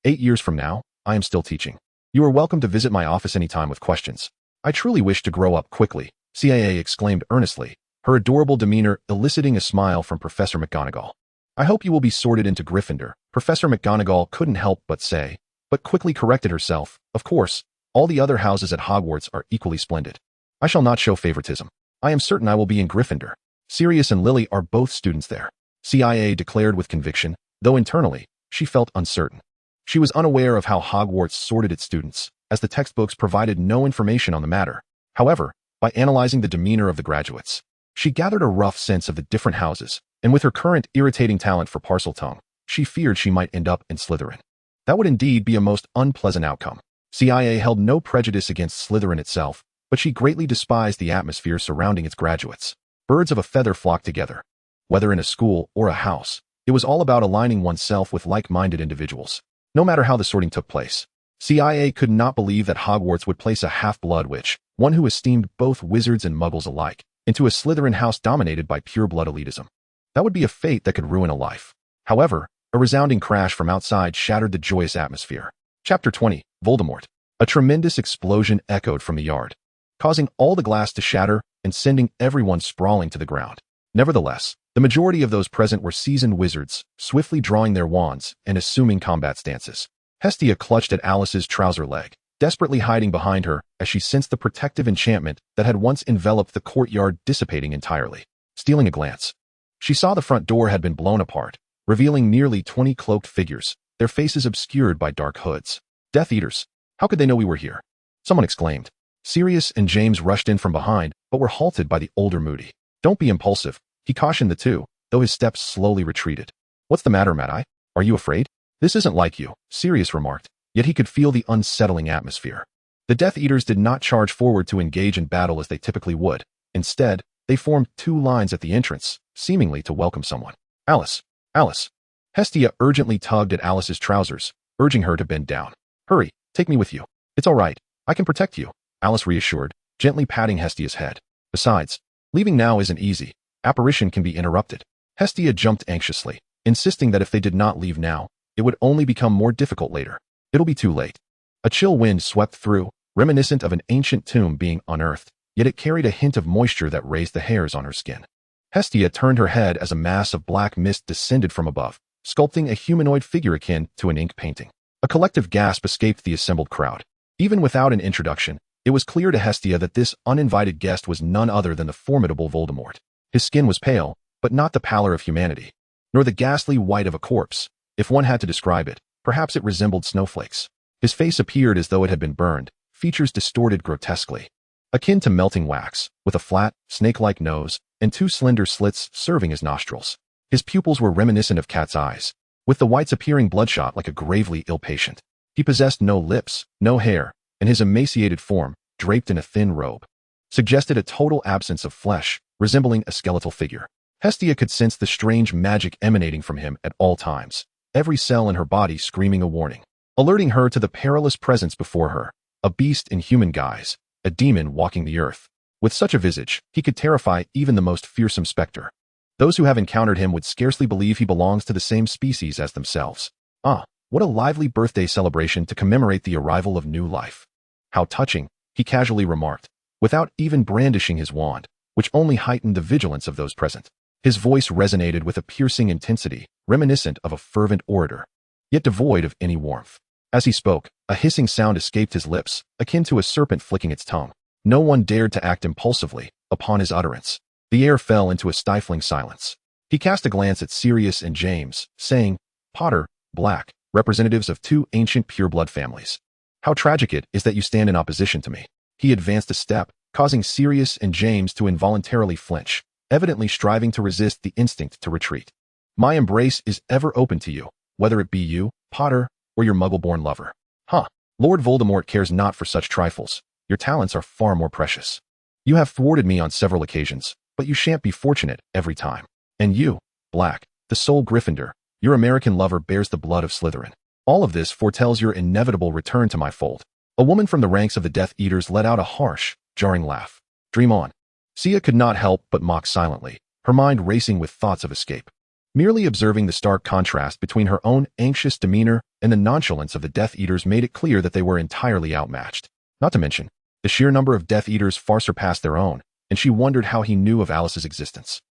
8 years from now, I am still teaching, you are welcome to visit my office anytime with questions." "I truly wish to grow up quickly," CIA exclaimed earnestly, her adorable demeanor eliciting a smile from Professor McGonagall. "I hope you will be sorted into Gryffindor," Professor McGonagall couldn't help but say, but quickly corrected herself. "Of course, all the other houses at Hogwarts are equally splendid. I shall not show favoritism. I am certain I will be in Gryffindor. Sirius and Lily are both students there," CIA declared with conviction, though internally, she felt uncertain. She was unaware of how Hogwarts sorted its students, as the textbooks provided no information on the matter. However, by analyzing the demeanor of the graduates, she gathered a rough sense of the different houses, and with her current irritating talent for Parseltongue, she feared she might end up in Slytherin. That would indeed be a most unpleasant outcome. CIA held no prejudice against Slytherin itself, but she greatly despised the atmosphere surrounding its graduates. Birds of a feather flocked together. Whether in a school or a house, it was all about aligning oneself with like-minded individuals, no matter how the sorting took place. CIA could not believe that Hogwarts would place a half-blood witch, one who esteemed both wizards and muggles alike, into a Slytherin house dominated by pure-blood elitism. That would be a fate that could ruin a life. However, a resounding crash from outside shattered the joyous atmosphere. Chapter 20, Voldemort. A tremendous explosion echoed from the yard, causing all the glass to shatter and sending everyone sprawling to the ground. Nevertheless, the majority of those present were seasoned wizards, swiftly drawing their wands and assuming combat stances. Hestia clutched at Alice's trouser leg, desperately hiding behind her as she sensed the protective enchantment that had once enveloped the courtyard dissipating entirely. Stealing a glance, she saw the front door had been blown apart, revealing nearly 20 cloaked figures, their faces obscured by dark hoods. "Death Eaters! How could they know we were here?" someone exclaimed. Sirius and James rushed in from behind, but were halted by the older Moody. "Don't be impulsive," he cautioned the two, though his steps slowly retreated. "What's the matter, Mad-Eye? Are you afraid?" "This isn't like you," Sirius remarked, yet he could feel the unsettling atmosphere. The Death Eaters did not charge forward to engage in battle as they typically would. Instead, they formed two lines at the entrance, seemingly to welcome someone. "Alice! Alice!" Hestia urgently tugged at Alice's trousers, urging her to bend down. "Hurry, take me with you. It's all right. I can protect you," Alice reassured, gently patting Hestia's head. "Besides, leaving now isn't easy. Apparition can be interrupted." Hestia jumped anxiously, insisting that if they did not leave now, it would only become more difficult later. "It'll be too late." A chill wind swept through, reminiscent of an ancient tomb being unearthed, yet it carried a hint of moisture that raised the hairs on her skin. Hestia turned her head as a mass of black mist descended from above, sculpting a humanoid figure akin to an ink painting. A collective gasp escaped the assembled crowd. Even without an introduction, it was clear to Hestia that this uninvited guest was none other than the formidable Voldemort. His skin was pale, but not the pallor of humanity, nor the ghastly white of a corpse. If one had to describe it, perhaps it resembled snowflakes. His face appeared as though it had been burned, features distorted grotesquely, akin to melting wax, with a flat, snake-like nose and two slender slits serving as nostrils. His pupils were reminiscent of cat's eyes, with the whites appearing bloodshot like a gravely ill patient. He possessed no lips, no hair, and his emaciated form, draped in a thin robe, suggested a total absence of flesh, resembling a skeletal figure. Hestia could sense the strange magic emanating from him at all times, every cell in her body screaming a warning, alerting her to the perilous presence before her, a beast in human guise, a demon walking the earth. With such a visage, he could terrify even the most fearsome specter. Those who have encountered him would scarcely believe he belongs to the same species as themselves. Ah, what a lively birthday celebration to commemorate the arrival of new life. How touching, he casually remarked, without even brandishing his wand, which only heightened the vigilance of those present. His voice resonated with a piercing intensity, reminiscent of a fervent orator, yet devoid of any warmth. As he spoke, a hissing sound escaped his lips, akin to a serpent flicking its tongue. No one dared to act impulsively upon his utterance. The air fell into a stifling silence. He cast a glance at Sirius and James, saying, "Potter, Black, representatives of two ancient pureblood families. How tragic it is that you stand in opposition to me." He advanced a step, causing Sirius and James to involuntarily flinch, evidently striving to resist the instinct to retreat. "My embrace is ever open to you, whether it be you, Potter, or your muggle-born lover." "Huh. Lord Voldemort cares not for such trifles. Your talents are far more precious. You have thwarted me on several occasions, but you shan't be fortunate every time. And you, Black, the sole Gryffindor, your American lover bears the blood of Slytherin. All of this foretells your inevitable return to my fold." A woman from the ranks of the Death Eaters let out a harsh, jarring laugh. "Dream on." Sia could not help but mock silently, her mind racing with thoughts of escape. Merely observing the stark contrast between her own anxious demeanor and the nonchalance of the Death Eaters made it clear that they were entirely outmatched. Not to mention, the sheer number of Death Eaters far surpassed their own, and she wondered how he knew of Alice's existence.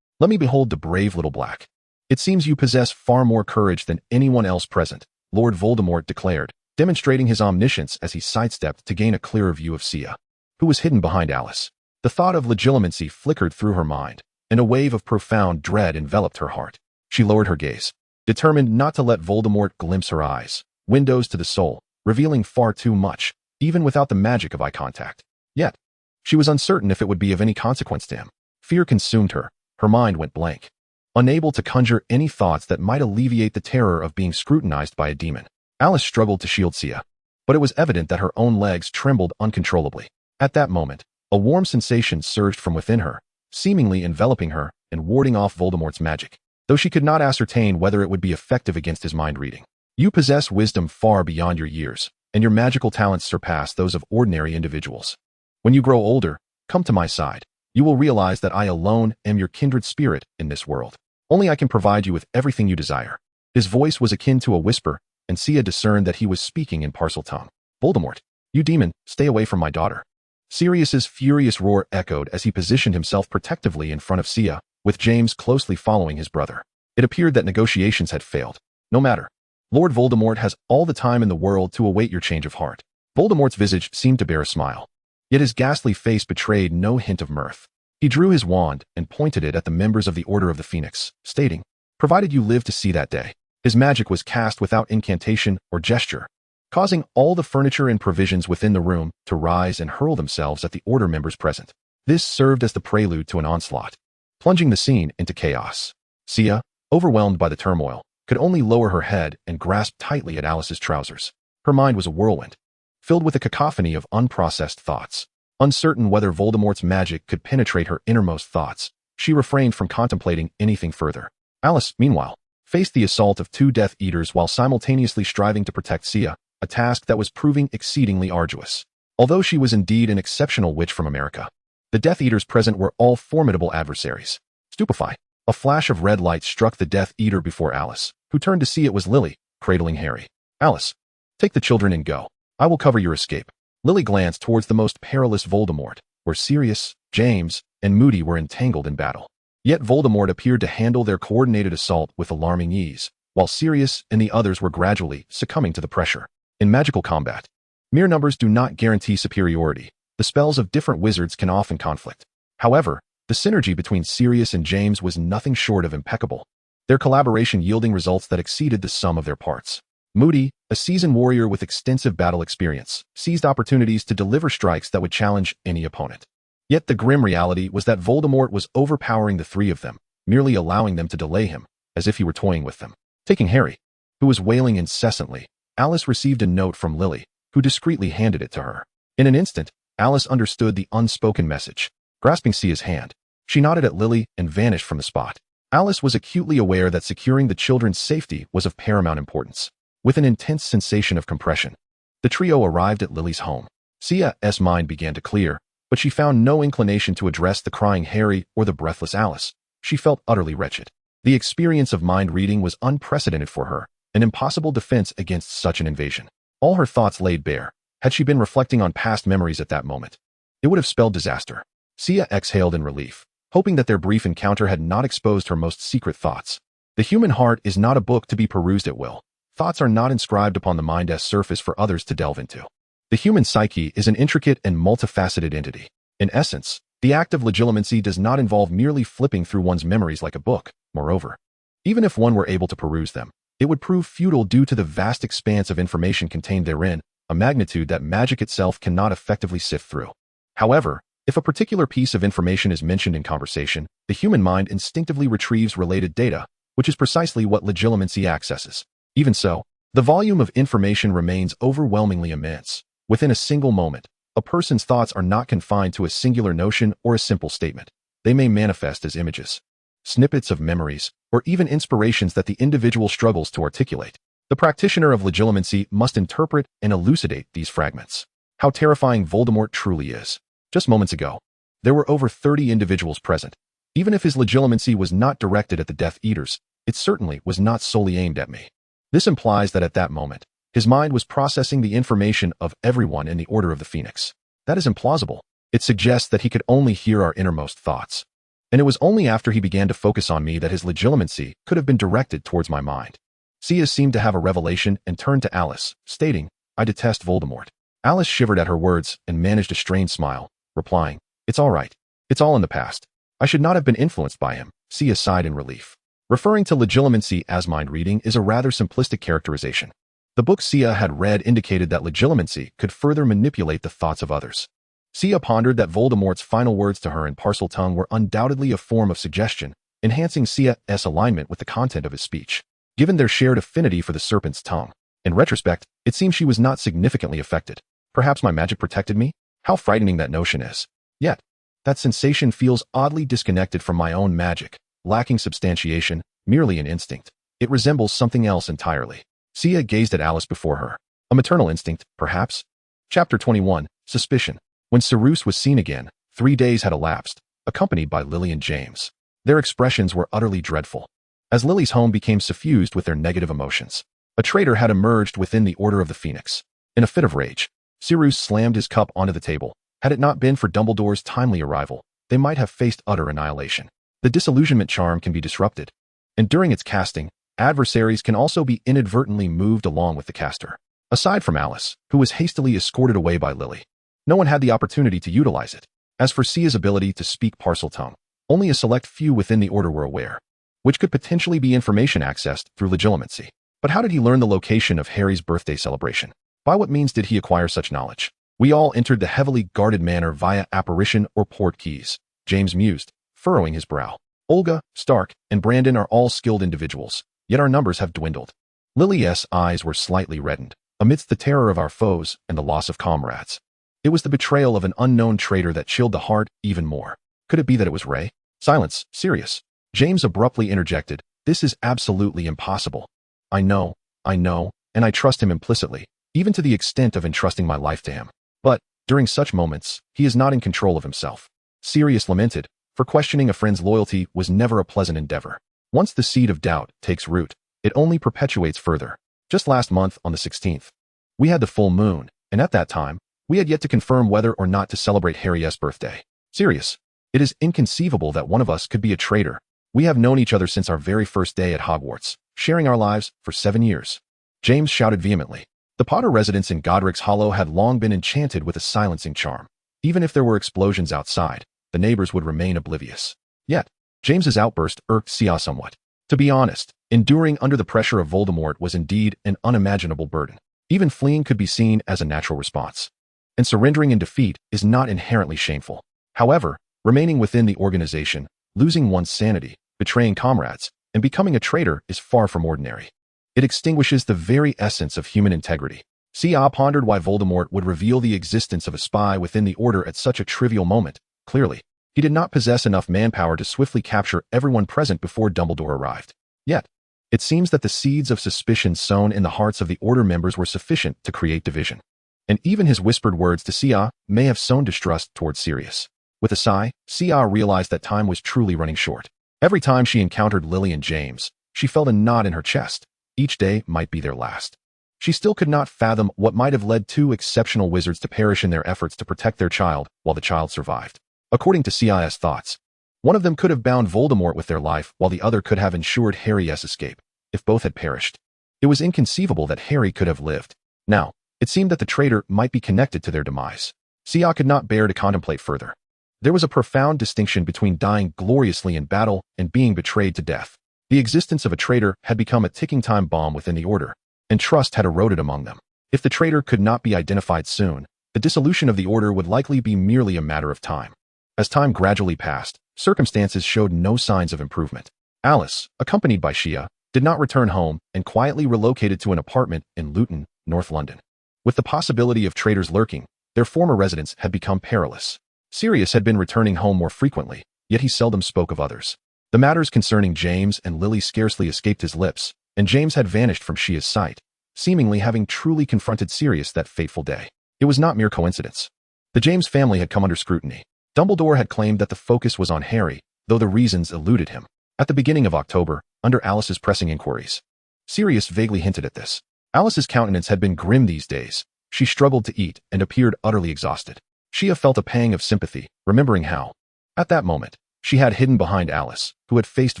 Let me behold the brave little Black. It seems you possess far more courage than anyone else present," Lord Voldemort declared, demonstrating his omniscience as he sidestepped to gain a clearer view of Sia, who was hidden behind Alice. The thought of legitimacy flickered through her mind, and a wave of profound dread enveloped her heart. She lowered her gaze, determined not to let Voldemort glimpse her eyes, windows to the soul, revealing far too much, even without the magic of eye contact. Yet, she was uncertain if it would be of any consequence to him. Fear consumed her. Her mind went blank, unable to conjure any thoughts that might alleviate the terror of being scrutinized by a demon. Alice struggled to shield Sia, but it was evident that her own legs trembled uncontrollably. At that moment, a warm sensation surged from within her, seemingly enveloping her and warding off Voldemort's magic, though she could not ascertain whether it would be effective against his mind reading. "You possess wisdom far beyond your years, and your magical talents surpass those of ordinary individuals. When you grow older, come to my side. You will realize that I alone am your kindred spirit in this world. Only I can provide you with everything you desire." His voice was akin to a whisper, and Sia discerned that he was speaking in Parseltongue. "Voldemort, you demon, stay away from my daughter." Sirius's furious roar echoed as he positioned himself protectively in front of Sia, with James closely following his brother. It appeared that negotiations had failed. "No matter. Lord Voldemort has all the time in the world to await your change of heart." Voldemort's visage seemed to bear a smile, yet his ghastly face betrayed no hint of mirth. He drew his wand and pointed it at the members of the Order of the Phoenix, stating, "Provided you live to see that day." His magic was cast without incantation or gesture, causing all the furniture and provisions within the room to rise and hurl themselves at the Order members present. This served as the prelude to an onslaught, plunging the scene into chaos. Sia, overwhelmed by the turmoil, could only lower her head and grasp tightly at Alice's trousers. Her mind was a whirlwind, filled with a cacophony of unprocessed thoughts. Uncertain whether Voldemort's magic could penetrate her innermost thoughts, she refrained from contemplating anything further. Alice, meanwhile, faced the assault of two Death Eaters while simultaneously striving to protect Sia, a task that was proving exceedingly arduous. Although she was indeed an exceptional witch from America, the Death Eaters present were all formidable adversaries. Stupefied, a flash of red light struck the Death Eater before Alice, who turned to see it was Lily, cradling Harry. "Alice, take the children and go. I will cover your escape." Lily glanced towards the most perilous Voldemort, where Sirius, James, and Moody were entangled in battle. Yet Voldemort appeared to handle their coordinated assault with alarming ease, while Sirius and the others were gradually succumbing to the pressure. In magical combat, mere numbers do not guarantee superiority. The spells of different wizards can often conflict. However, the synergy between Sirius and James was nothing short of impeccable, their collaboration yielding results that exceeded the sum of their parts. Moody, a seasoned warrior with extensive battle experience, seized opportunities to deliver strikes that would challenge any opponent. Yet the grim reality was that Voldemort was overpowering the three of them, merely allowing them to delay him, as if he were toying with them. Taking Harry, who was wailing incessantly, Alice received a note from Lily, who discreetly handed it to her. In an instant, Alice understood the unspoken message. Grasping Sia's hand, she nodded at Lily and vanished from the spot. Alice was acutely aware that securing the children's safety was of paramount importance. With an intense sensation of compression, the trio arrived at Lily's home. Sia's mind began to clear, but she found no inclination to address the crying Harry or the breathless Alice. She felt utterly wretched. The experience of mind reading was unprecedented for her, an impossible defense against such an invasion. All her thoughts laid bare. Had she been reflecting on past memories at that moment, it would have spelled disaster. Sia exhaled in relief, hoping that their brief encounter had not exposed her most secret thoughts. The human heart is not a book to be perused at will. Thoughts are not inscribed upon the mind's surface for others to delve into. The human psyche is an intricate and multifaceted entity. In essence, the act of legilimency does not involve merely flipping through one's memories like a book. Moreover, even if one were able to peruse them, it would prove futile due to the vast expanse of information contained therein, a magnitude that magic itself cannot effectively sift through. However, if a particular piece of information is mentioned in conversation, the human mind instinctively retrieves related data, which is precisely what legilimency accesses. Even so, the volume of information remains overwhelmingly immense. Within a single moment, a person's thoughts are not confined to a singular notion or a simple statement. They may manifest as images, snippets of memories, or even inspirations that the individual struggles to articulate. The practitioner of legilimency must interpret and elucidate these fragments. How terrifying Voldemort truly is. Just moments ago, there were over 30 individuals present. Even if his legilimency was not directed at the Death Eaters, it certainly was not solely aimed at me. This implies that at that moment, his mind was processing the information of everyone in the Order of the Phoenix. That is implausible. It suggests that he could only hear our innermost thoughts. And it was only after he began to focus on me that his legilimency could have been directed towards my mind. Sia seemed to have a revelation and turned to Alice, stating, "I detest Voldemort." Alice shivered at her words and managed a strained smile, replying, "It's all right. It's all in the past. I should not have been influenced by him." Sia sighed in relief. Referring to legilimency as mind reading is a rather simplistic characterization. The book Sia had read indicated that legilimency could further manipulate the thoughts of others. Sia pondered that Voldemort's final words to her in Parseltongue were undoubtedly a form of suggestion, enhancing Sia's alignment with the content of his speech. Given their shared affinity for the serpent's tongue, in retrospect, it seems she was not significantly affected. Perhaps my magic protected me? How frightening that notion is. Yet, that sensation feels oddly disconnected from my own magic, lacking substantiation, merely an instinct. It resembles something else entirely. Sia gazed at Alice before her. A maternal instinct, perhaps? Chapter 21, Suspicion. When Sirius was seen again, 3 days had elapsed, accompanied by Lily and James. Their expressions were utterly dreadful, as Lily's home became suffused with their negative emotions. A traitor had emerged within the Order of the Phoenix. In a fit of rage, Sirius slammed his cup onto the table. Had it not been for Dumbledore's timely arrival, they might have faced utter annihilation. The disillusionment charm can be disrupted, and during its casting, adversaries can also be inadvertently moved along with the caster. Aside from Alice, who was hastily escorted away by Lily, no one had the opportunity to utilize it. As for Sia's ability to speak Parseltongue, only a select few within the Order were aware, which could potentially be information accessed through legilimency. But how did he learn the location of Harry's birthday celebration? By what means did he acquire such knowledge? We all entered the heavily guarded manor via apparition or port keys, James mused, furrowing his brow. Olga, Stark, and Brandon are all skilled individuals, yet our numbers have dwindled. Lily's eyes were slightly reddened, amidst the terror of our foes and the loss of comrades. It was the betrayal of an unknown traitor that chilled the heart even more. Could it be that it was Ray? Silence, Sirius. James abruptly interjected, "This is absolutely impossible. I know, and I trust him implicitly, even to the extent of entrusting my life to him. But, during such moments, he is not in control of himself." Sirius lamented, for questioning a friend's loyalty was never a pleasant endeavor. Once the seed of doubt takes root, it only perpetuates further. Just last month, on the 16th, we had the full moon, and at that time, we had yet to confirm whether or not to celebrate Harry's birthday. Sirius, It is inconceivable that one of us could be a traitor. We have known each other since our very first day at Hogwarts, sharing our lives for 7 years. James shouted vehemently. The Potter residence in Godric's Hollow had long been enchanted with a silencing charm. Even if there were explosions outside, the neighbors would remain oblivious. Yet, James's outburst irked Sia somewhat. To be honest, enduring under the pressure of Voldemort was indeed an unimaginable burden. Even fleeing could be seen as a natural response. And surrendering in defeat is not inherently shameful. However, remaining within the organization, losing one's sanity, betraying comrades, and becoming a traitor is far from ordinary. It extinguishes the very essence of human integrity. Sia pondered why Voldemort would reveal the existence of a spy within the Order at such a trivial moment. Clearly, he did not possess enough manpower to swiftly capture everyone present before Dumbledore arrived. Yet, it seems that the seeds of suspicion sown in the hearts of the Order members were sufficient to create division. And even his whispered words to Sia may have sown distrust towards Sirius. With a sigh, Sia realized that time was truly running short. Every time she encountered Lily and James, she felt a knot in her chest. Each day might be their last. She still could not fathom what might have led two exceptional wizards to perish in their efforts to protect their child while the child survived. According to Sia's thoughts, one of them could have bound Voldemort with their life while the other could have ensured Harry's escape. If both had perished, it was inconceivable that Harry could have lived. Now, it seemed that the traitor might be connected to their demise. Sia could not bear to contemplate further. There was a profound distinction between dying gloriously in battle and being betrayed to death. The existence of a traitor had become a ticking time bomb within the Order, and trust had eroded among them. If the traitor could not be identified soon, the dissolution of the Order would likely be merely a matter of time. As time gradually passed, circumstances showed no signs of improvement. Alice, accompanied by Shia, did not return home and quietly relocated to an apartment in Luton, North London. With the possibility of traitors lurking, their former residence had become perilous. Sirius had been returning home more frequently, yet he seldom spoke of others. The matters concerning James and Lily scarcely escaped his lips, and James had vanished from Shia's sight, seemingly having truly confronted Sirius that fateful day. It was not mere coincidence. The James family had come under scrutiny. Dumbledore had claimed that the focus was on Harry, though the reasons eluded him. At the beginning of October, under Alice's pressing inquiries, Sirius vaguely hinted at this. Alice's countenance had been grim these days. She struggled to eat and appeared utterly exhausted. Shia felt a pang of sympathy, remembering how, at that moment, she had hidden behind Alice, who had faced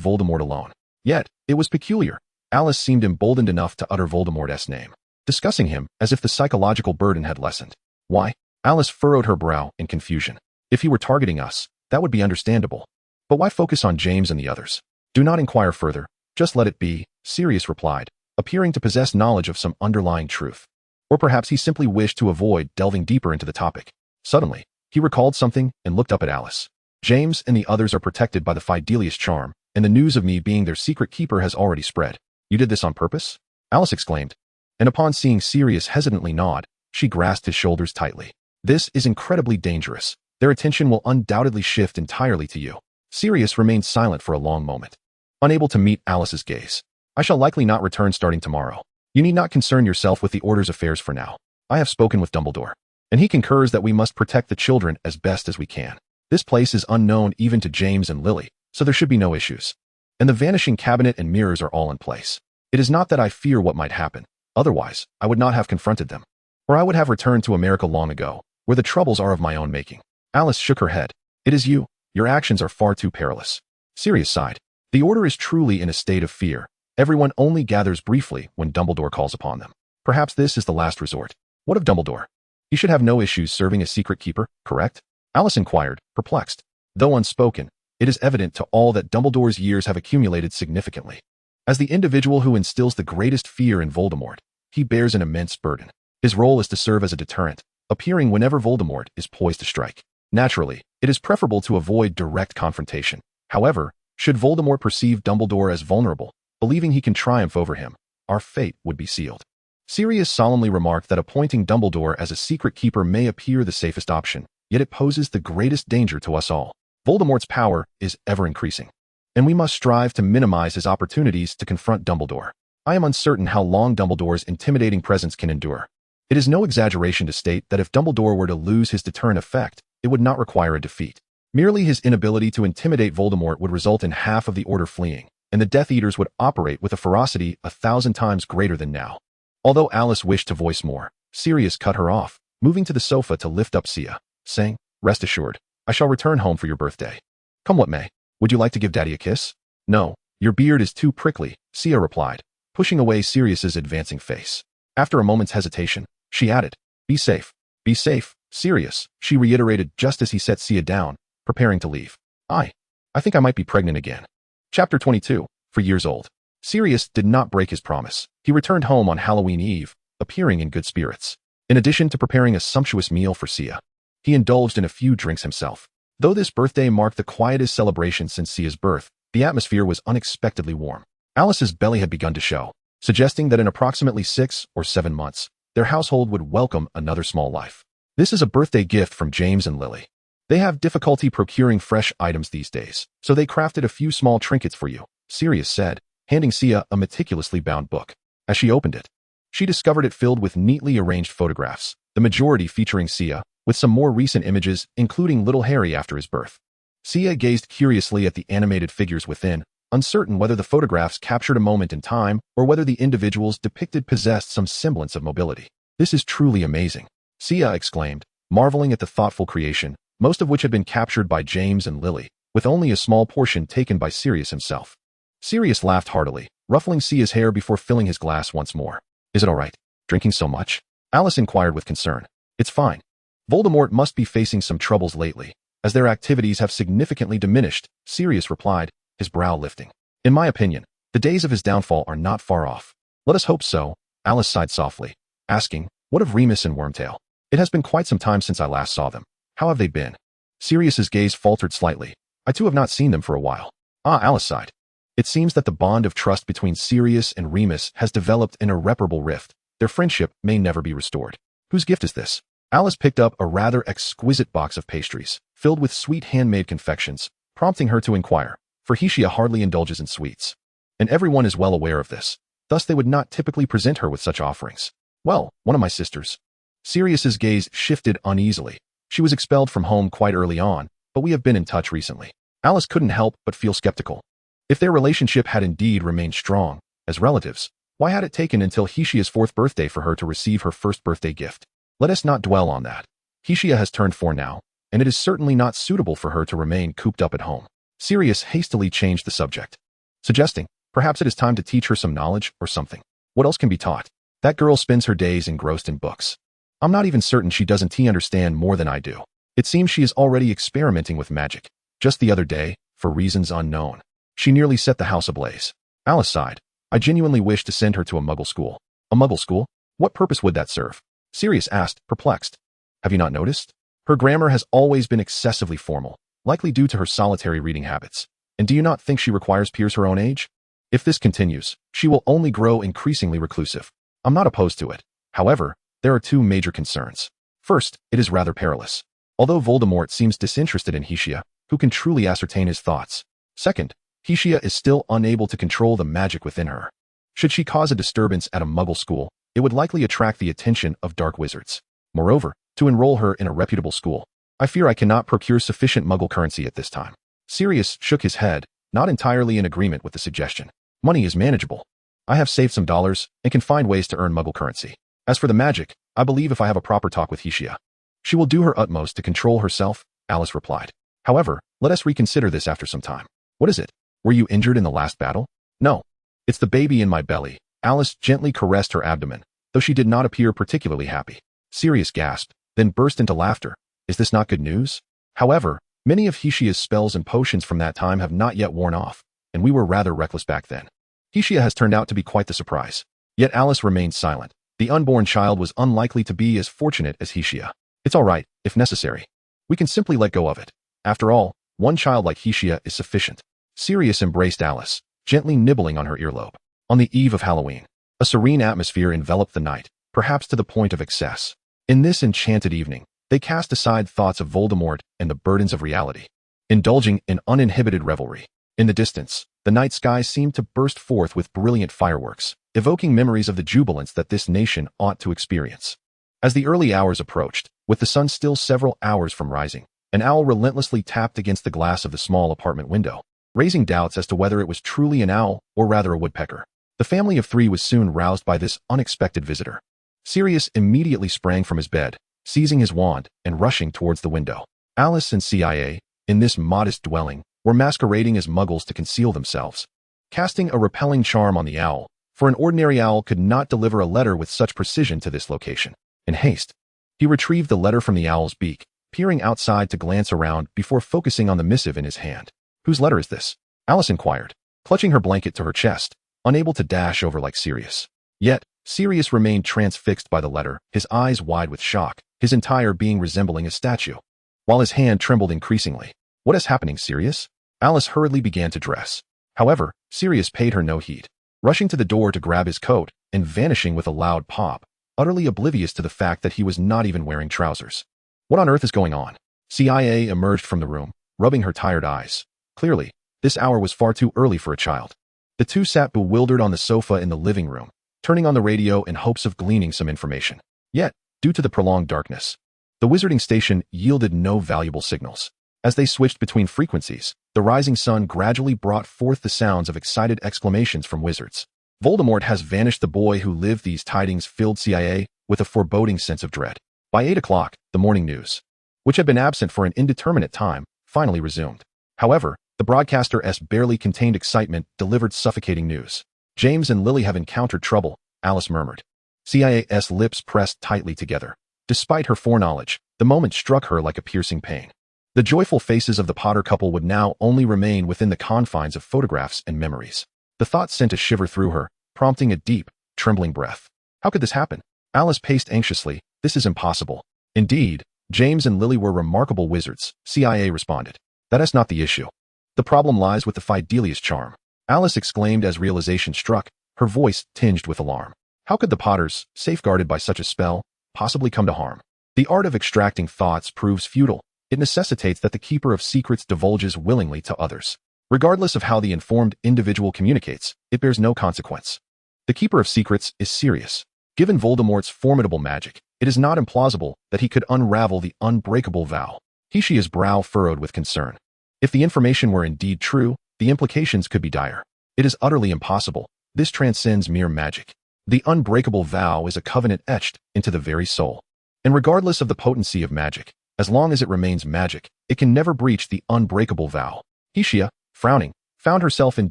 Voldemort alone. Yet, it was peculiar. Alice seemed emboldened enough to utter Voldemort's name, discussing him as if the psychological burden had lessened. Why? Alice furrowed her brow in confusion. If he were targeting us, that would be understandable. But why focus on James and the others? Do not inquire further. Just let it be, Sirius replied, appearing to possess knowledge of some underlying truth. Or perhaps he simply wished to avoid delving deeper into the topic. Suddenly, he recalled something and looked up at Alice. James and the others are protected by the Fidelius charm, and the news of me being their secret keeper has already spread. You did this on purpose? Alice exclaimed. And upon seeing Sirius hesitantly nod, she grasped his shoulders tightly. This is incredibly dangerous. Their attention will undoubtedly shift entirely to you. Sirius remained silent for a long moment, unable to meet Alice's gaze. I shall likely not return starting tomorrow. You need not concern yourself with the Order's affairs for now. I have spoken with Dumbledore, and he concurs that we must protect the children as best as we can. This place is unknown even to James and Lily, so there should be no issues. And the vanishing cabinet and mirrors are all in place. It is not that I fear what might happen. Otherwise, I would not have confronted them. Or I would have returned to America long ago, where the troubles are of my own making. Alice shook her head. It is you. Your actions are far too perilous. Sirius sighed. The Order is truly in a state of fear. Everyone only gathers briefly when Dumbledore calls upon them. Perhaps this is the last resort. What of Dumbledore? He should have no issues serving as secret keeper, correct? Alice inquired, perplexed. Though unspoken, it is evident to all that Dumbledore's years have accumulated significantly. As the individual who instills the greatest fear in Voldemort, he bears an immense burden. His role is to serve as a deterrent, appearing whenever Voldemort is poised to strike. Naturally, it is preferable to avoid direct confrontation. However, should Voldemort perceive Dumbledore as vulnerable, believing he can triumph over him, our fate would be sealed. Sirius solemnly remarked that appointing Dumbledore as a secret keeper may appear the safest option, yet it poses the greatest danger to us all. Voldemort's power is ever increasing, and we must strive to minimize his opportunities to confront Dumbledore. I am uncertain how long Dumbledore's intimidating presence can endure. It is no exaggeration to state that if Dumbledore were to lose his deterrent effect, it would not require a defeat. Merely his inability to intimidate Voldemort would result in half of the Order fleeing, and the Death Eaters would operate with a ferocity 1,000 times greater than now. Although Alice wished to voice more, Sirius cut her off, moving to the sofa to lift up Sia, saying, Rest assured, I shall return home for your birthday. Come what may. Would you like to give Daddy a kiss? No, your beard is too prickly, Sia replied, pushing away Sirius's advancing face. After a moment's hesitation, she added, Be safe. Be safe, Sirius, she reiterated just as he set Sia down, preparing to leave. I think I might be pregnant again. Chapter 22, for years old. Sirius did not break his promise. He returned home on Halloween Eve, appearing in good spirits. In addition to preparing a sumptuous meal for Sia, he indulged in a few drinks himself. Though this birthday marked the quietest celebration since Sia's birth, the atmosphere was unexpectedly warm. Alice's belly had begun to show, suggesting that in approximately 6 or 7 months, their household would welcome another small life. This is a birthday gift from James and Lily. They have difficulty procuring fresh items these days, so they crafted a few small trinkets for you, Sirius said, handing Sia a meticulously bound book. As she opened it, she discovered it filled with neatly arranged photographs, the majority featuring Sia, with some more recent images, including little Harry after his birth. Sia gazed curiously at the animated figures within, uncertain whether the photographs captured a moment in time or whether the individuals depicted possessed some semblance of mobility. This is truly amazing, Sia exclaimed, marveling at the thoughtful creation, most of which had been captured by James and Lily, with only a small portion taken by Sirius himself. Sirius laughed heartily, ruffling Sia's hair before filling his glass once more. Is it all right, drinking so much? Alice inquired with concern. It's fine. Voldemort must be facing some troubles lately, as their activities have significantly diminished, Sirius replied, his brow lifting. In my opinion, the days of his downfall are not far off. Let us hope so, Alice sighed softly, asking, what of Remus and Wormtail? It has been quite some time since I last saw them. How have they been? Sirius's gaze faltered slightly. I too have not seen them for a while. Alice sighed. It seems that the bond of trust between Sirius and Remus has developed an irreparable rift. Their friendship may never be restored. Whose gift is this? Alice picked up a rather exquisite box of pastries, filled with sweet handmade confections, prompting her to inquire, for Heishia hardly indulges in sweets. And everyone is well aware of this. Thus they would not typically present her with such offerings. Well, one of my sisters. Sirius's gaze shifted uneasily. She was expelled from home quite early on, but we have been in touch recently. Alice couldn't help but feel skeptical. If their relationship had indeed remained strong, as relatives, why had it taken until Heishia's 4th birthday for her to receive her first birthday gift? Let us not dwell on that. Heishia has turned 4 now, and it is certainly not suitable for her to remain cooped up at home. Sirius hastily changed the subject, suggesting, perhaps it is time to teach her some knowledge or something. What else can be taught? That girl spends her days engrossed in books. I'm not even certain she doesn't understand more than I do. It seems she is already experimenting with magic. Just the other day, for reasons unknown, she nearly set the house ablaze. Alice sighed. I genuinely wish to send her to a Muggle school. A Muggle school? What purpose would that serve? Sirius asked, perplexed. Have you not noticed? Her grammar has always been excessively formal, likely due to her solitary reading habits. And do you not think she requires peers her own age? If this continues, she will only grow increasingly reclusive. I'm not opposed to it. However, there are 2 major concerns. First, it is rather perilous. Although Voldemort seems disinterested in Heishia, who can truly ascertain his thoughts? Second, Heishia is still unable to control the magic within her. Should she cause a disturbance at a Muggle school, it would likely attract the attention of dark wizards. Moreover, to enroll her in a reputable school, I fear I cannot procure sufficient Muggle currency at this time. Sirius shook his head, not entirely in agreement with the suggestion. Money is manageable. I have saved some dollars and can find ways to earn Muggle currency. As for the magic, I believe if I have a proper talk with Heishia, she will do her utmost to control herself, Alice replied. However, let us reconsider this after some time. What is it? Were you injured in the last battle? No. It's the baby in my belly. Alice gently caressed her abdomen, though she did not appear particularly happy. Sirius gasped, then burst into laughter. Is this not good news? However, many of Heishia's spells and potions from that time have not yet worn off, and we were rather reckless back then. Heishia has turned out to be quite the surprise. Yet Alice remained silent. The unborn child was unlikely to be as fortunate as Heishia. It's all right, if necessary. We can simply let go of it. After all, one child like Heishia is sufficient. Sirius embraced Alice, gently nibbling on her earlobe. On the eve of Halloween, a serene atmosphere enveloped the night, perhaps to the point of excess. In this enchanted evening, they cast aside thoughts of Voldemort and the burdens of reality, indulging in uninhibited revelry. In the distance, the night sky seemed to burst forth with brilliant fireworks, evoking memories of the jubilance that this nation ought to experience. As the early hours approached, with the sun still several hours from rising, an owl relentlessly tapped against the glass of the small apartment window, raising doubts as to whether it was truly an owl or rather a woodpecker. The family of 3 was soon roused by this unexpected visitor. Sirius immediately sprang from his bed, seizing his wand and rushing towards the window. Alice and CIA, in this modest dwelling, were masquerading as muggles to conceal themselves, casting a repelling charm on the owl, for an ordinary owl could not deliver a letter with such precision to this location. In haste, he retrieved the letter from the owl's beak, peering outside to glance around before focusing on the missive in his hand. Whose letter is this? Alice inquired, clutching her blanket to her chest, unable to dash over like Sirius. Yet, Sirius remained transfixed by the letter, his eyes wide with shock, his entire being resembling a statue, while his hand trembled increasingly. What is happening, Sirius? Alice hurriedly began to dress. However, Sirius paid her no heed, rushing to the door to grab his coat and vanishing with a loud pop, utterly oblivious to the fact that he was not even wearing trousers. What on earth is going on? CIA emerged from the room, rubbing her tired eyes. Clearly, this hour was far too early for a child. The two sat bewildered on the sofa in the living room, turning on the radio in hopes of gleaning some information. Yet, due to the prolonged darkness, the wizarding station yielded no valuable signals. As they switched between frequencies, the rising sun gradually brought forth the sounds of excited exclamations from wizards. Voldemort has vanished. The boy who lived these tidings filled CIA with a foreboding sense of dread. By 8 o'clock, the morning news, which had been absent for an indeterminate time, finally resumed. However, the broadcaster's barely contained excitement delivered suffocating news. James and Lily have encountered trouble, Alice murmured. CIA's lips pressed tightly together. Despite her foreknowledge, the moment struck her like a piercing pain. The joyful faces of the Potter couple would now only remain within the confines of photographs and memories. The thought sent a shiver through her, prompting a deep, trembling breath. How could this happen? Alice paced anxiously. This is impossible. Indeed, James and Lily were remarkable wizards, CIA responded. That is not the issue. The problem lies with the Fidelius charm, Alice exclaimed as realization struck, her voice tinged with alarm. How could the Potters, safeguarded by such a spell, possibly come to harm? The art of extracting thoughts proves futile. It necessitates that the keeper of secrets divulges willingly to others. Regardless of how the informed individual communicates, it bears no consequence. The keeper of secrets is Sirius. Given Voldemort's formidable magic, it is not implausible that he could unravel the unbreakable vow. Hishia's brow furrowed with concern. If the information were indeed true, the implications could be dire. It is utterly impossible. This transcends mere magic. The unbreakable vow is a covenant etched into the very soul. And regardless of the potency of magic, as long as it remains magic, it can never breach the unbreakable vow. Hishia, frowning, found herself in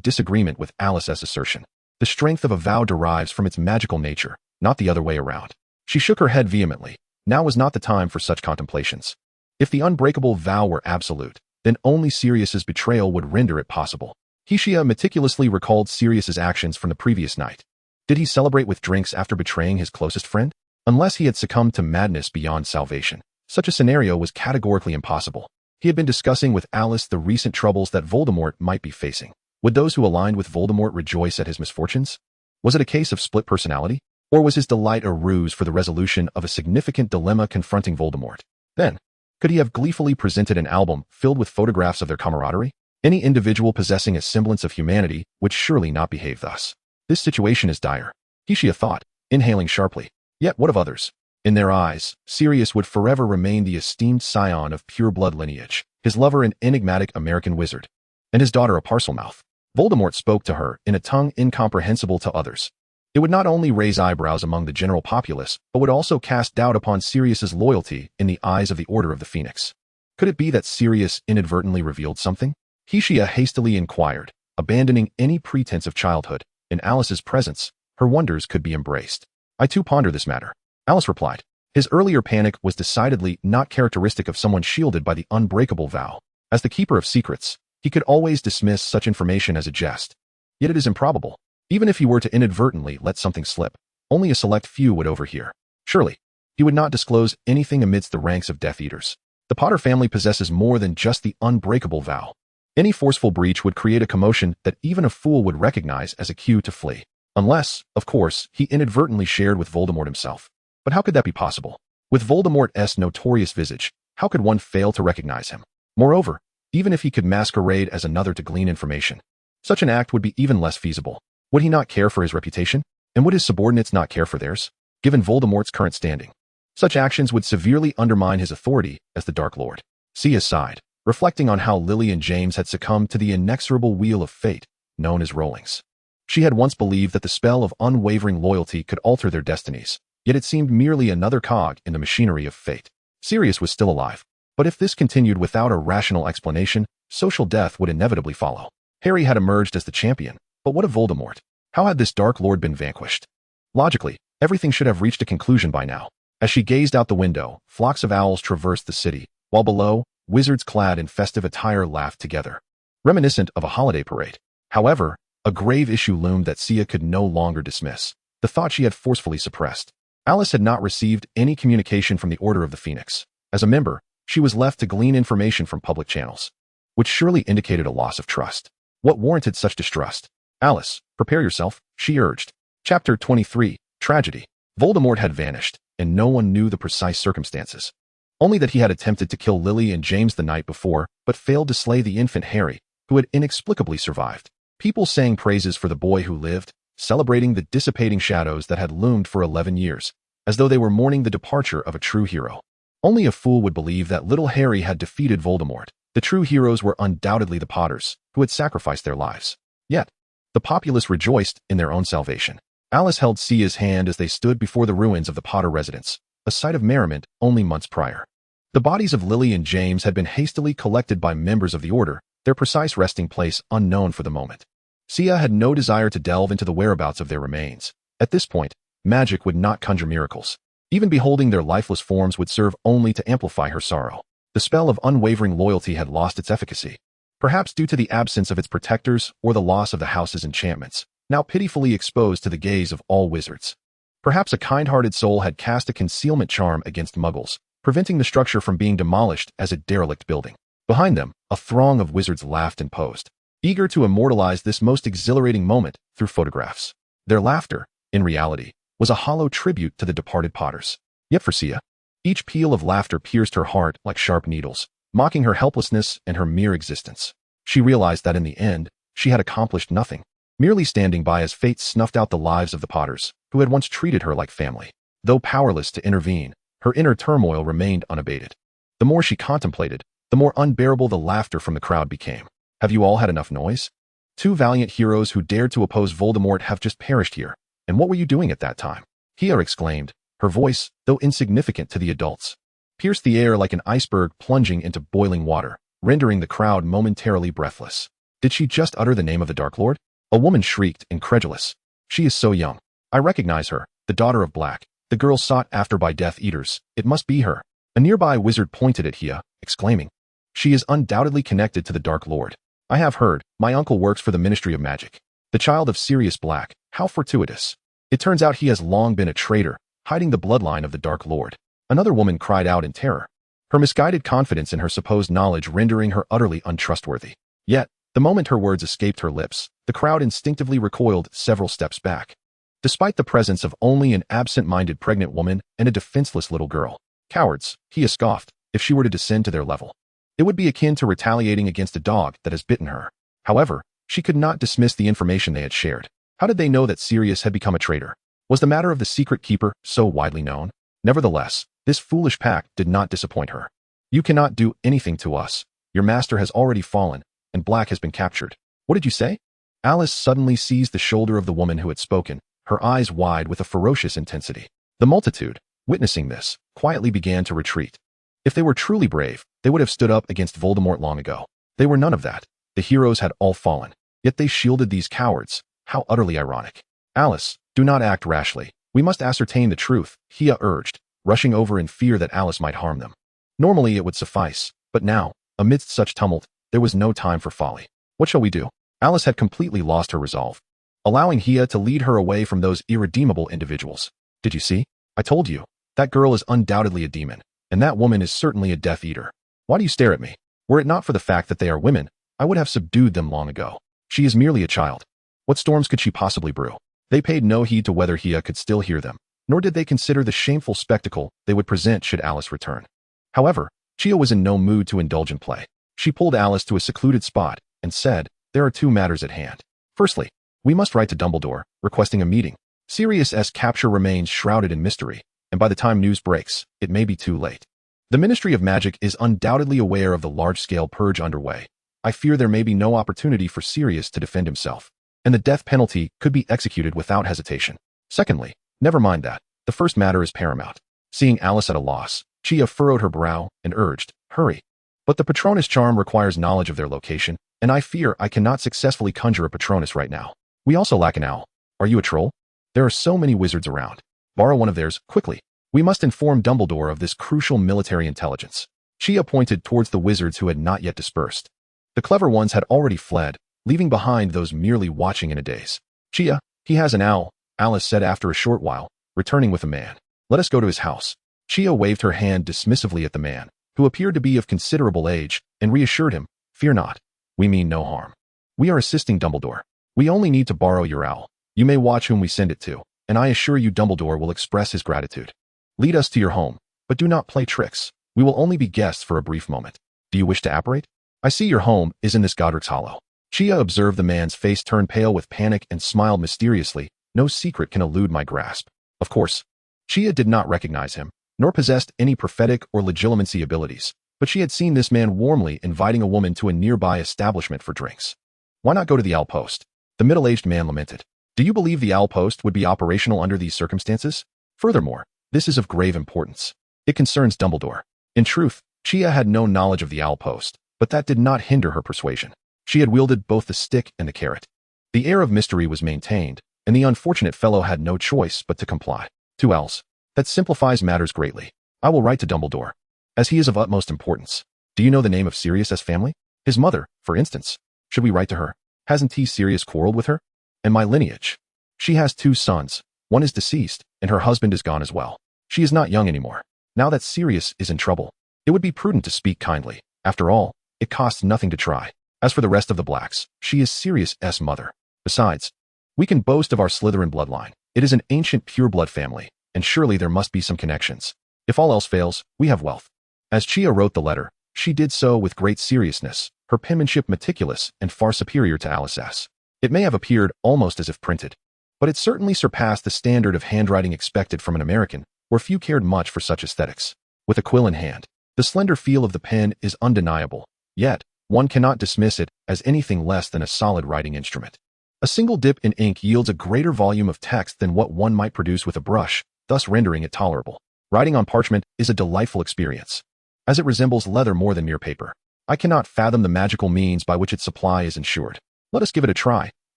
disagreement with Alice's assertion. The strength of a vow derives from its magical nature, not the other way around. She shook her head vehemently. Now was not the time for such contemplations. If the unbreakable vow were absolute, then only Sirius's betrayal would render it possible. Hishia meticulously recalled Sirius's actions from the previous night. Did he celebrate with drinks after betraying his closest friend? Unless he had succumbed to madness beyond salvation, such a scenario was categorically impossible. He had been discussing with Alice the recent troubles that Voldemort might be facing. Would those who aligned with Voldemort rejoice at his misfortunes? Was it a case of split personality? Or was his delight a ruse for the resolution of a significant dilemma confronting Voldemort? Then, could he have gleefully presented an album filled with photographs of their camaraderie? Any individual possessing a semblance of humanity would surely not behave thus. This situation is dire, Hishia thought, inhaling sharply. Yet what of others? In their eyes, Sirius would forever remain the esteemed scion of pure-blood lineage, his lover an enigmatic American wizard, and his daughter a Parselmouth. Voldemort spoke to her in a tongue incomprehensible to others. It would not only raise eyebrows among the general populace, but would also cast doubt upon Sirius's loyalty in the eyes of the Order of the Phoenix. Could it be that Sirius inadvertently revealed something? Hishia hastily inquired, abandoning any pretense of childhood. In Alice's presence, her wonders could be embraced. I too ponder this matter, Alice replied. His earlier panic was decidedly not characteristic of someone shielded by the unbreakable vow. As the keeper of secrets, he could always dismiss such information as a jest. Yet it is improbable. Even if he were to inadvertently let something slip, only a select few would overhear. Surely, he would not disclose anything amidst the ranks of Death Eaters. The Potter family possesses more than just the unbreakable vow. Any forceful breach would create a commotion that even a fool would recognize as a cue to flee. Unless, of course, he inadvertently shared with Voldemort himself. But how could that be possible? With Voldemort's notorious visage, how could one fail to recognize him? Moreover, even if he could masquerade as another to glean information, such an act would be even less feasible. Would he not care for his reputation? And would his subordinates not care for theirs? Given Voldemort's current standing, such actions would severely undermine his authority as the Dark Lord. Sia sighed, reflecting on how Lily and James had succumbed to the inexorable wheel of fate, known as Rollings. She had once believed that the spell of unwavering loyalty could alter their destinies, yet it seemed merely another cog in the machinery of fate. Sirius was still alive. But if this continued without a rational explanation, social death would inevitably follow. Harry had emerged as the champion, but what of Voldemort? How had this Dark Lord been vanquished? Logically, everything should have reached a conclusion by now. As she gazed out the window, flocks of owls traversed the city, while below, wizards clad in festive attire laughed together, reminiscent of a holiday parade. However, a grave issue loomed that Sia could no longer dismiss, the thought she had forcefully suppressed. Alice had not received any communication from the Order of the Phoenix. As a member, she was left to glean information from public channels, which surely indicated a loss of trust. What warranted such distrust? Alice, prepare yourself, she urged. Chapter 23, Tragedy. Voldemort had vanished, and no one knew the precise circumstances. Only that he had attempted to kill Lily and James the night before, but failed to slay the infant Harry, who had inexplicably survived. People sang praises for the boy who lived, celebrating the dissipating shadows that had loomed for 11 years, as though they were mourning the departure of a true hero. Only a fool would believe that little Harry had defeated Voldemort. The true heroes were undoubtedly the Potters, who had sacrificed their lives. Yet, the populace rejoiced in their own salvation. Alice held Sia's hand as they stood before the ruins of the Potter residence, a sight of merriment only months prior. The bodies of Lily and James had been hastily collected by members of the Order, their precise resting place unknown for the moment. Sia had no desire to delve into the whereabouts of their remains. At this point, magic would not conjure miracles. Even beholding their lifeless forms would serve only to amplify her sorrow. The spell of unwavering loyalty had lost its efficacy, perhaps due to the absence of its protectors or the loss of the house's enchantments, now pitifully exposed to the gaze of all wizards. Perhaps a kind-hearted soul had cast a concealment charm against muggles, preventing the structure from being demolished as a derelict building. Behind them, a throng of wizards laughed and posed, eager to immortalize this most exhilarating moment through photographs. Their laughter, in reality, was a hollow tribute to the departed Potters. Yet for Sia, each peal of laughter pierced her heart like sharp needles, mocking her helplessness and her mere existence. She realized that in the end, she had accomplished nothing, merely standing by as fate snuffed out the lives of the Potters, who had once treated her like family. Though powerless to intervene, her inner turmoil remained unabated. The more she contemplated, the more unbearable the laughter from the crowd became. Have you all had enough noise? Two valiant heroes who dared to oppose Voldemort have just perished here. And what were you doing at that time? Hia exclaimed. Her voice, though insignificant to the adults, pierced the air like an iceberg plunging into boiling water, rendering the crowd momentarily breathless. Did she just utter the name of the Dark Lord? A woman shrieked, incredulous. She is so young. I recognize her, the daughter of Black, the girl sought after by Death Eaters. It must be her. A nearby wizard pointed at Hia, exclaiming, she is undoubtedly connected to the Dark Lord. I have heard, my uncle works for the Ministry of Magic. The child of Sirius Black, how fortuitous. It turns out he has long been a traitor, hiding the bloodline of the Dark Lord. Another woman cried out in terror, her misguided confidence in her supposed knowledge rendering her utterly untrustworthy. Yet, the moment her words escaped her lips, the crowd instinctively recoiled several steps back, despite the presence of only an absent-minded pregnant woman and a defenseless little girl. Cowards, Hia scoffed, if she were to descend to their level. It would be akin to retaliating against a dog that has bitten her. However, she could not dismiss the information they had shared. How did they know that Sirius had become a traitor? Was the matter of the secret keeper so widely known? Nevertheless, this foolish pact did not disappoint her. You cannot do anything to us. Your master has already fallen, and Black has been captured. What did you say? Alice suddenly seized the shoulder of the woman who had spoken, her eyes wide with a ferocious intensity. The multitude, witnessing this, quietly began to retreat. If they were truly brave, they would have stood up against Voldemort long ago. They were none of that. The heroes had all fallen, yet they shielded these cowards. How utterly ironic. Alice, do not act rashly. We must ascertain the truth, Hia urged, rushing over in fear that Alice might harm them. Normally it would suffice, but now, amidst such tumult, there was no time for folly. What shall we do? Alice had completely lost her resolve, allowing Hia to lead her away from those irredeemable individuals. Did you see? I told you. That girl is undoubtedly a demon, and that woman is certainly a Death Eater. Why do you stare at me? Were it not for the fact that they are women, I would have subdued them long ago. She is merely a child. What storms could she possibly brew? They paid no heed to whether Hia could still hear them, nor did they consider the shameful spectacle they would present should Alice return. However, Chia was in no mood to indulge in play. She pulled Alice to a secluded spot and said, there are two matters at hand. Firstly, we must write to Dumbledore, requesting a meeting. Sirius's capture remains shrouded in mystery, and by the time news breaks, it may be too late. The Ministry of Magic is undoubtedly aware of the large-scale purge underway. I fear there may be no opportunity for Sirius to defend himself, and the death penalty could be executed without hesitation. Secondly, never mind that. The first matter is paramount. Seeing Alice at a loss, Chia furrowed her brow and urged, "Hurry." But the Patronus charm requires knowledge of their location, and I fear I cannot successfully conjure a Patronus right now. We also lack an owl. Are you a troll? There are so many wizards around. Borrow one of theirs, quickly. We must inform Dumbledore of this crucial military intelligence. Chia pointed towards the wizards who had not yet dispersed. The clever ones had already fled, leaving behind those merely watching in a daze. Chia, he has an owl, Alice said after a short while, returning with a man. Let us go to his house. Chia waved her hand dismissively at the man, who appeared to be of considerable age, and reassured him, "Fear not. We mean no harm. We are assisting Dumbledore. We only need to borrow your owl. You may watch whom we send it to, and I assure you Dumbledore will express his gratitude. Lead us to your home, but do not play tricks. We will only be guests for a brief moment. Do you wish to apparate? I see your home is in this Godric's Hollow." Chia observed the man's face turn pale with panic and smiled mysteriously. "No secret can elude my grasp." Of course, Chia did not recognize him, nor possessed any prophetic or legilimency abilities, but she had seen this man warmly inviting a woman to a nearby establishment for drinks. Why not go to the Owl Post? The middle-aged man lamented. Do you believe the Owl Post would be operational under these circumstances? Furthermore, this is of grave importance. It concerns Dumbledore. In truth, Chia had no knowledge of the Owl Post, but that did not hinder her persuasion. She had wielded both the stick and the carrot. The air of mystery was maintained, and the unfortunate fellow had no choice but to comply. 2 L's. That simplifies matters greatly. I will write to Dumbledore, as he is of utmost importance. Do you know the name of Sirius's family? His mother, for instance. Should we write to her? Hasn't T. Sirius quarreled with her? And my lineage. She has 2 sons. One is deceased, and her husband is gone as well. She is not young anymore. Now that Sirius is in trouble, it would be prudent to speak kindly. After all, it costs nothing to try. As for the rest of the Blacks, she is Sirius's mother. Besides, we can boast of our Slytherin bloodline. It is an ancient pureblood family, and surely there must be some connections. If all else fails, we have wealth. As Chia wrote the letter, she did so with great seriousness, her penmanship meticulous and far superior to Alice's. It may have appeared almost as if printed, but it certainly surpassed the standard of handwriting expected from an American, where few cared much for such aesthetics. With a quill in hand, the slender feel of the pen is undeniable, yet one cannot dismiss it as anything less than a solid writing instrument. A single dip in ink yields a greater volume of text than what one might produce with a brush, thus rendering it tolerable. Writing on parchment is a delightful experience, as it resembles leather more than mere paper. I cannot fathom the magical means by which its supply is ensured. Let us give it a try,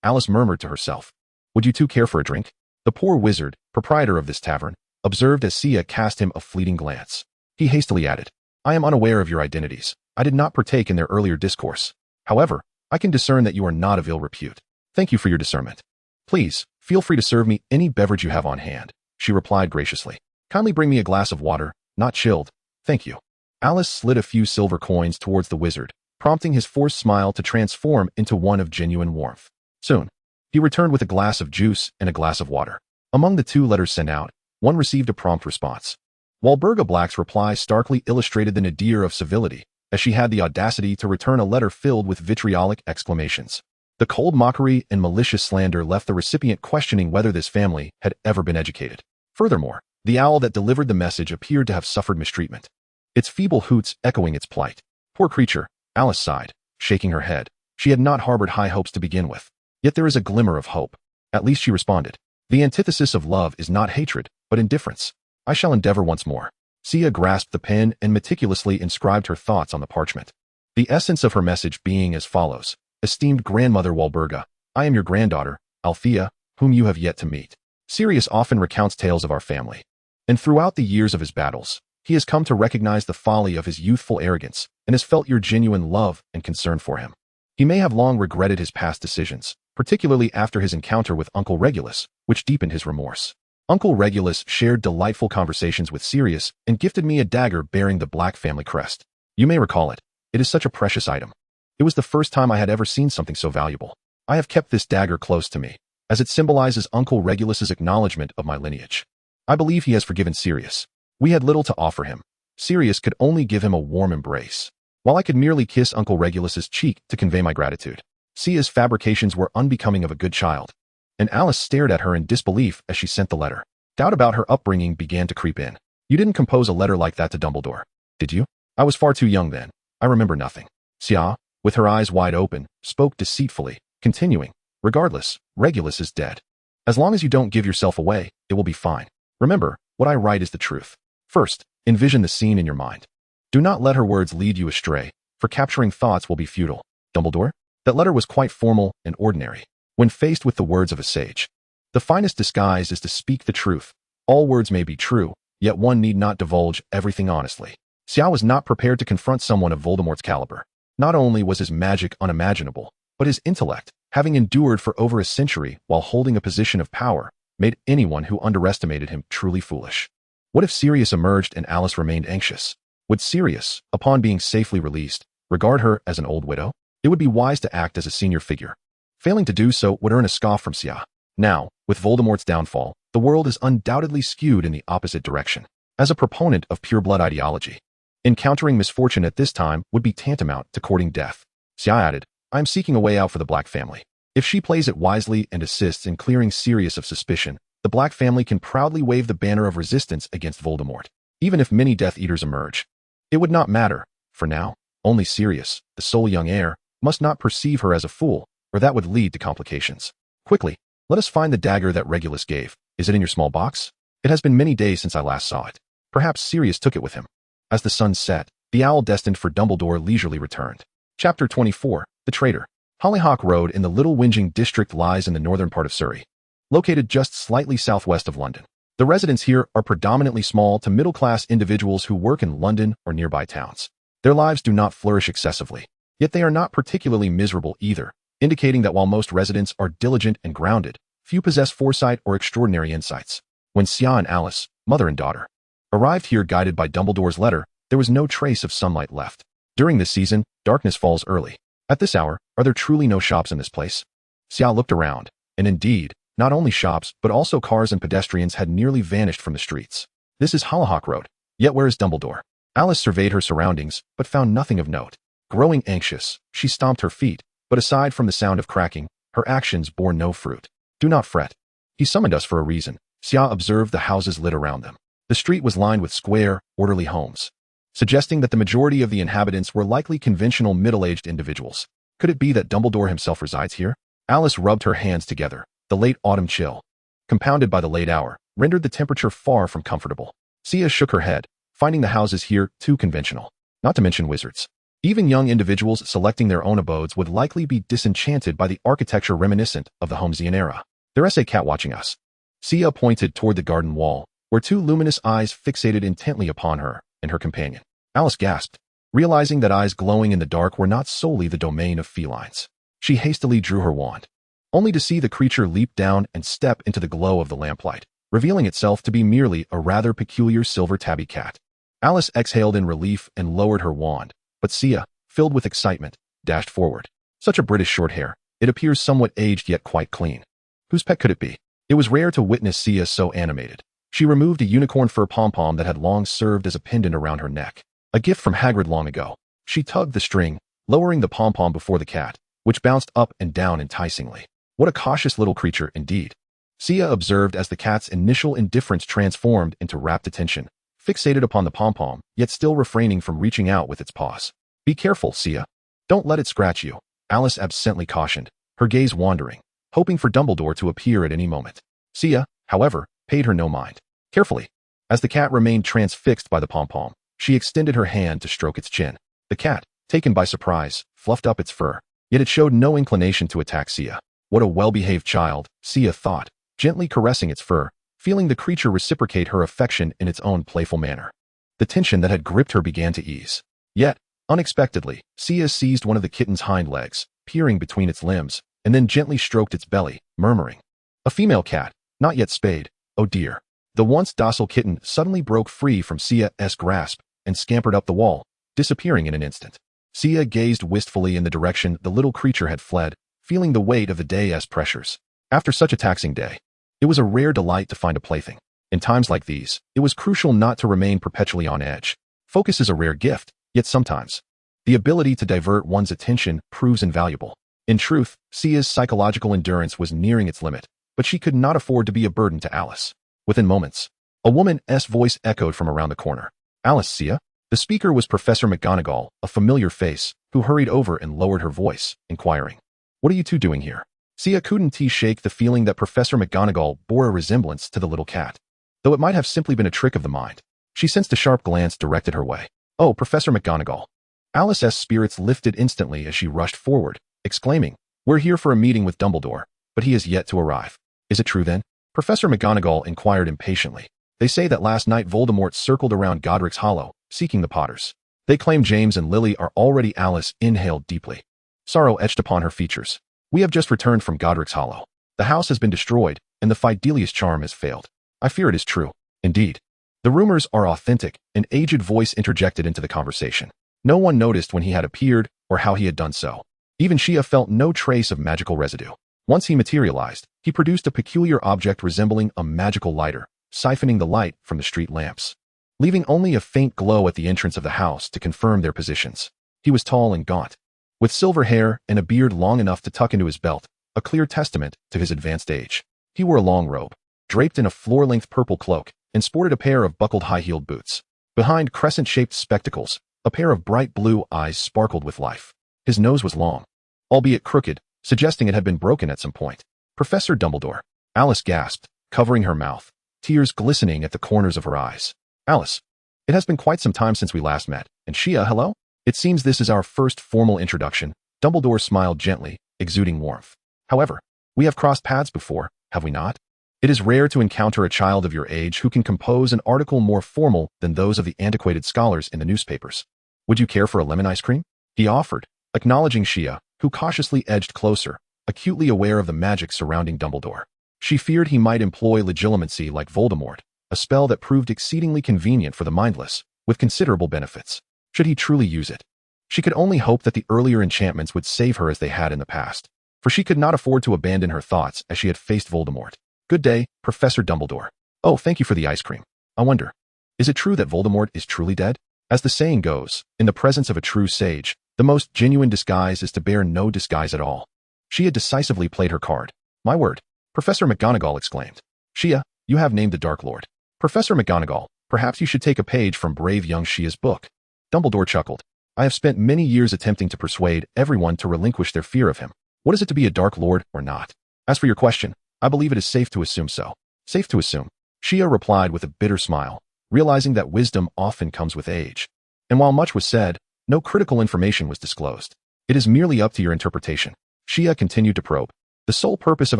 Alice murmured to herself. Would you two care for a drink? The poor wizard, proprietor of this tavern, observed as Sia cast him a fleeting glance. He hastily added, I am unaware of your identities. I did not partake in their earlier discourse. However, I can discern that you are not of ill repute. Thank you for your discernment. Please, feel free to serve me any beverage you have on hand, she replied graciously. Kindly bring me a glass of water, not chilled. Thank you. Alice slid a few silver coins towards the wizard, prompting his forced smile to transform into one of genuine warmth. Soon, he returned with a glass of juice and a glass of water. Among the 2 letters sent out, one received a prompt response. Walburga Black's reply starkly illustrated the nadir of civility, as she had the audacity to return a letter filled with vitriolic exclamations. The cold mockery and malicious slander left the recipient questioning whether this family had ever been educated. Furthermore, the owl that delivered the message appeared to have suffered mistreatment, its feeble hoots echoing its plight. Poor creature, Alice sighed, shaking her head. She had not harbored high hopes to begin with. Yet there is a glimmer of hope. At least she responded. The antithesis of love is not hatred, but indifference. I shall endeavor once more. Sia grasped the pen and meticulously inscribed her thoughts on the parchment. The essence of her message being as follows. Esteemed Grandmother Walburga, I am your granddaughter, Althea, whom you have yet to meet. Sirius often recounts tales of our family, and throughout the years of his battles, he has come to recognize the folly of his youthful arrogance and has felt your genuine love and concern for him. He may have long regretted his past decisions, particularly after his encounter with Uncle Regulus, which deepened his remorse. Uncle Regulus shared delightful conversations with Sirius and gifted me a dagger bearing the Black family crest. You may recall it. It is such a precious item. It was the first time I had ever seen something so valuable. I have kept this dagger close to me, as it symbolizes Uncle Regulus's acknowledgement of my lineage. I believe he has forgiven Sirius. We had little to offer him. Sirius could only give him a warm embrace, while I could merely kiss Uncle Regulus's cheek to convey my gratitude. Sia's fabrications were unbecoming of a good child, and Alice stared at her in disbelief as she sent the letter. Doubt about her upbringing began to creep in. You didn't compose a letter like that to Dumbledore, did you? I was far too young then. I remember nothing. Sia, with her eyes wide open, spoke deceitfully, continuing, regardless, Regulus is dead. As long as you don't give yourself away, it will be fine. Remember, what I write is the truth. First, Envision the scene in your mind. Do not let her words lead you astray, for capturing thoughts will be futile. Dumbledore? That letter was quite formal and ordinary. When faced with the words of a sage, the finest disguise is to speak the truth. All words may be true, yet one need not divulge everything honestly. Xiao was not prepared to confront someone of Voldemort's caliber. Not only was his magic unimaginable, but his intellect, having endured for over a century while holding a position of power, made anyone who underestimated him truly foolish. What if Sirius emerged and Alice remained anxious? Would Sirius, upon being safely released, regard her as an old widow? It would be wise to act as a senior figure. Failing to do so would earn a scoff from Xia. Now, with Voldemort's downfall, the world is undoubtedly skewed in the opposite direction. As a proponent of pure-blood ideology, encountering misfortune at this time would be tantamount to courting death. Xia added, I am seeking a way out for the Black family. If she plays it wisely and assists in clearing Sirius of suspicion, the Black family can proudly wave the banner of resistance against Voldemort. Even if many Death Eaters emerge, it would not matter. For now, only Sirius, the sole young heir, must not perceive her as a fool, or that would lead to complications. Quickly, let us find the dagger that Regulus gave. Is it in your small box? It has been many days since I last saw it. Perhaps Sirius took it with him. As the sun set, the owl destined for Dumbledore leisurely returned. Chapter 24, The Traitor. Hollyhock Road in the Little Whinging district lies in the northern part of Surrey, located just slightly southwest of London. The residents here are predominantly small to middle-class individuals who work in London or nearby towns. Their lives do not flourish excessively, yet they are not particularly miserable either, indicating that while most residents are diligent and grounded, few possess foresight or extraordinary insights. When Xia and Alice, mother and daughter, arrived here guided by Dumbledore's letter, there was no trace of sunlight left. During this season, darkness falls early. At this hour, are there truly no shops in this place? Xia looked around, and indeed, not only shops, but also cars and pedestrians had nearly vanished from the streets. This is Hollyhock Road. Yet where is Dumbledore? Alice surveyed her surroundings, but found nothing of note. Growing anxious, she stomped her feet, but aside from the sound of cracking, her actions bore no fruit. Do not fret. He summoned us for a reason. Xia observed the houses lit around them. The street was lined with square, orderly homes, suggesting that the majority of the inhabitants were likely conventional middle-aged individuals. Could it be that Dumbledore himself resides here? Alice rubbed her hands together. The late autumn chill, compounded by the late hour, rendered the temperature far from comfortable. Xia shook her head, finding the houses here too conventional, not to mention wizards. Even young individuals selecting their own abodes would likely be disenchanted by the architecture reminiscent of the Hohenheim era. There's a cat watching us. Xia pointed toward the garden wall, where two luminous eyes fixated intently upon her and her companion. Alice gasped, realizing that eyes glowing in the dark were not solely the domain of felines. She hastily drew her wand, only to see the creature leap down and step into the glow of the lamplight, revealing itself to be merely a rather peculiar silver tabby cat. Alice exhaled in relief and lowered her wand, but Xia, filled with excitement, dashed forward. Such a British short hair, it appears somewhat aged yet quite clean. Whose pet could it be? It was rare to witness Xia so animated. She removed a unicorn fur pom-pom that had long served as a pendant around her neck, a gift from Hagrid long ago. She tugged the string, lowering the pom-pom before the cat, which bounced up and down enticingly. What a cautious little creature indeed. Xia observed as the cat's initial indifference transformed into rapt attention, fixated upon the pom-pom, yet still refraining from reaching out with its paws. Be careful, Xia. Don't let it scratch you, Alice absently cautioned, her gaze wandering, hoping for Dumbledore to appear at any moment. Xia, however, paid her no mind. Carefully, as the cat remained transfixed by the pom-pom, she extended her hand to stroke its chin. The cat, taken by surprise, fluffed up its fur, yet it showed no inclination to attack Xia. What a well-behaved child, Xia thought, gently caressing its fur, feeling the creature reciprocate her affection in its own playful manner. The tension that had gripped her began to ease. Yet, unexpectedly, Xia seized one of the kitten's hind legs, peering between its limbs, and then gently stroked its belly, murmuring, "A female cat, not yet spayed, oh dear." The once docile kitten suddenly broke free from Xia's grasp and scampered up the wall, disappearing in an instant. Xia gazed wistfully in the direction the little creature had fled, feeling the weight of the day's pressures. After such a taxing day, it was a rare delight to find a plaything. In times like these, it was crucial not to remain perpetually on edge. Focus is a rare gift, yet sometimes the ability to divert one's attention proves invaluable. In truth, Xia's psychological endurance was nearing its limit, but she could not afford to be a burden to Alice. Within moments, a woman's voice echoed from around the corner. "Alice, Xia?" The speaker was Professor McGonagall, a familiar face, who hurried over and lowered her voice, inquiring, "What are you two doing here?" Xia couldn't shake the feeling that Professor McGonagall bore a resemblance to the little cat, though it might have simply been a trick of the mind. She sensed a sharp glance directed her way. "Oh, Professor McGonagall." Alice's spirits lifted instantly as she rushed forward, exclaiming, "We're here for a meeting with Dumbledore, but he has yet to arrive." "Is it true then?" Professor McGonagall inquired impatiently. "They say that last night Voldemort circled around Godric's Hollow, seeking the Potters. They claim James and Lily are already." Alice inhaled deeply. Sorrow etched upon her features. "We have just returned from Godric's Hollow. The house has been destroyed, and the Fidelius charm has failed. I fear it is true." "Indeed. The rumors are authentic," an aged voice interjected into the conversation. No one noticed when he had appeared or how he had done so. Even Shia felt no trace of magical residue. Once he materialized, he produced a peculiar object resembling a magical lighter, siphoning the light from the street lamps, leaving only a faint glow at the entrance of the house to confirm their positions. He was tall and gaunt, with silver hair and a beard long enough to tuck into his belt, a clear testament to his advanced age. He wore a long robe, draped in a floor-length purple cloak, and sported a pair of buckled high-heeled boots. Behind crescent-shaped spectacles, a pair of bright blue eyes sparkled with life. His nose was long, albeit crooked, suggesting it had been broken at some point. "Professor Dumbledore," Alice gasped, covering her mouth, tears glistening at the corners of her eyes. "Alice, it has been quite some time since we last met, and Shia, hello? It seems this is our first formal introduction." Dumbledore smiled gently, exuding warmth. "However, we have crossed paths before, have we not? It is rare to encounter a child of your age who can compose an article more formal than those of the antiquated scholars in the newspapers. Would you care for a lemon ice cream?" he offered, acknowledging Shia, who cautiously edged closer, acutely aware of the magic surrounding Dumbledore. She feared he might employ legilimency like Voldemort, a spell that proved exceedingly convenient for the mindless, with considerable benefits. Should he truly use it? She could only hope that the earlier enchantments would save her as they had in the past, for she could not afford to abandon her thoughts as she had faced Voldemort. "Good day, Professor Dumbledore." "Oh, thank you for the ice cream. I wonder, is it true that Voldemort is truly dead?" As the saying goes, in the presence of a true sage, the most genuine disguise is to bear no disguise at all. She had decisively played her card. "My word," Professor McGonagall exclaimed. "Shia, you have named the Dark Lord." "Professor McGonagall, perhaps you should take a page from brave young Shia's book." Dumbledore chuckled. "I have spent many years attempting to persuade everyone to relinquish their fear of him. What is it to be a Dark Lord or not? As for your question, I believe it is safe to assume so." "Safe to assume," Shia replied with a bitter smile, realizing that wisdom often comes with age. And while much was said, no critical information was disclosed. "It is merely up to your interpretation." Shia continued to probe. "The sole purpose of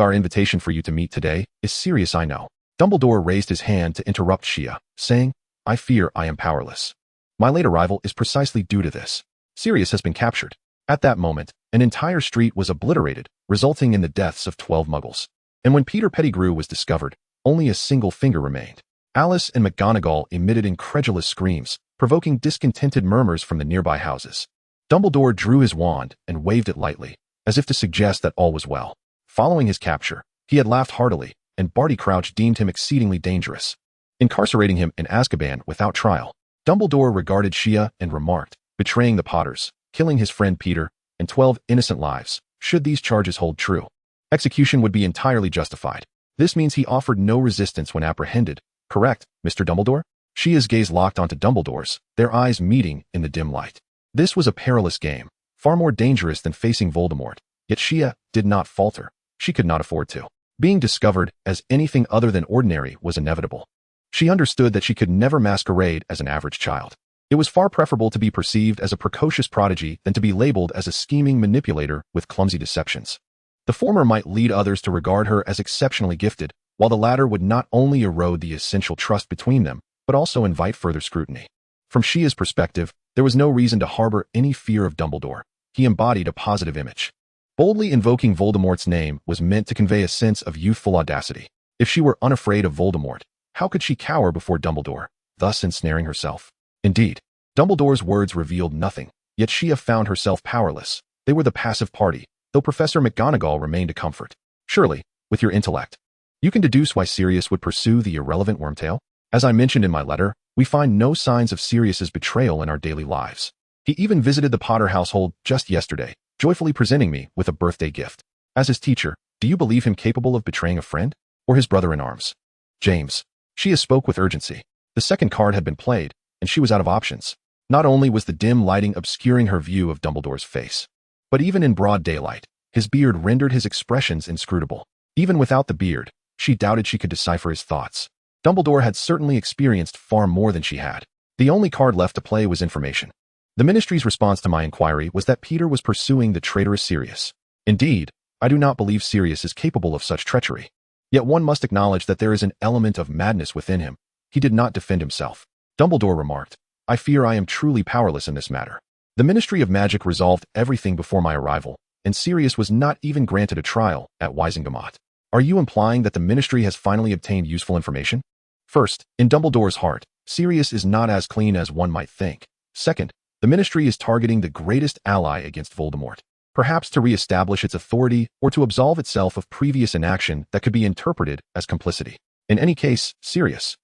our invitation for you to meet today is serious, I know." Dumbledore raised his hand to interrupt Shia, saying, "I fear I am powerless. My late arrival is precisely due to this. Sirius has been captured." At that moment, an entire street was obliterated, resulting in the deaths of 12 muggles. And when Peter Pettigrew was discovered, only a single finger remained. Alice and McGonagall emitted incredulous screams, provoking discontented murmurs from the nearby houses. Dumbledore drew his wand and waved it lightly, as if to suggest that all was well. Following his capture, he had laughed heartily, and Barty Crouch deemed him exceedingly dangerous, incarcerating him in Azkaban without trial. Dumbledore regarded Shia and remarked, "Betraying the Potters, killing his friend Peter, and 12 innocent lives. Should these charges hold true, execution would be entirely justified. This means he offered no resistance when apprehended, correct, Mr. Dumbledore?" Shia's gaze locked onto Dumbledore's, their eyes meeting in the dim light. This was a perilous game, far more dangerous than facing Voldemort, yet Shia did not falter. She could not afford to. Being discovered as anything other than ordinary was inevitable. She understood that she could never masquerade as an average child. It was far preferable to be perceived as a precocious prodigy than to be labeled as a scheming manipulator with clumsy deceptions. The former might lead others to regard her as exceptionally gifted, while the latter would not only erode the essential trust between them, but also invite further scrutiny. From Shia's perspective, there was no reason to harbor any fear of Dumbledore. He embodied a positive image. Boldly invoking Voldemort's name was meant to convey a sense of youthful audacity. If she were unafraid of Voldemort, how could she cower before Dumbledore, thus ensnaring herself? Indeed, Dumbledore's words revealed nothing, yet Shia found herself powerless. They were the passive party, though Professor McGonagall remained a comfort. "Surely, with your intellect, you can deduce why Sirius would pursue the irrelevant Wormtail? As I mentioned in my letter, we find no signs of Sirius's betrayal in our daily lives. He even visited the Potter household just yesterday, joyfully presenting me with a birthday gift. As his teacher, do you believe him capable of betraying a friend? Or his brother-in-arms?" "James." Shia spoke with urgency. The second card had been played, and she was out of options. Not only was the dim lighting obscuring her view of Dumbledore's face, but even in broad daylight, his beard rendered his expressions inscrutable. Even without the beard, she doubted she could decipher his thoughts. Dumbledore had certainly experienced far more than she had. The only card left to play was information. The Ministry's response to my inquiry was that Peter was pursuing the traitorous Sirius. Indeed, I do not believe Sirius is capable of such treachery. Yet one must acknowledge that there is an element of madness within him. He did not defend himself. Dumbledore remarked, I fear I am truly powerless in this matter. The Ministry of Magic resolved everything before my arrival, and Sirius was not even granted a trial at WizardingWorld. Are you implying that the Ministry has finally obtained useful information? First, in Dumbledore's heart, Sirius is not as clean as one might think. Second, the Ministry is targeting the greatest ally against Voldemort, perhaps to re-establish its authority or to absolve itself of previous inaction that could be interpreted as complicity. In any case, Sirius.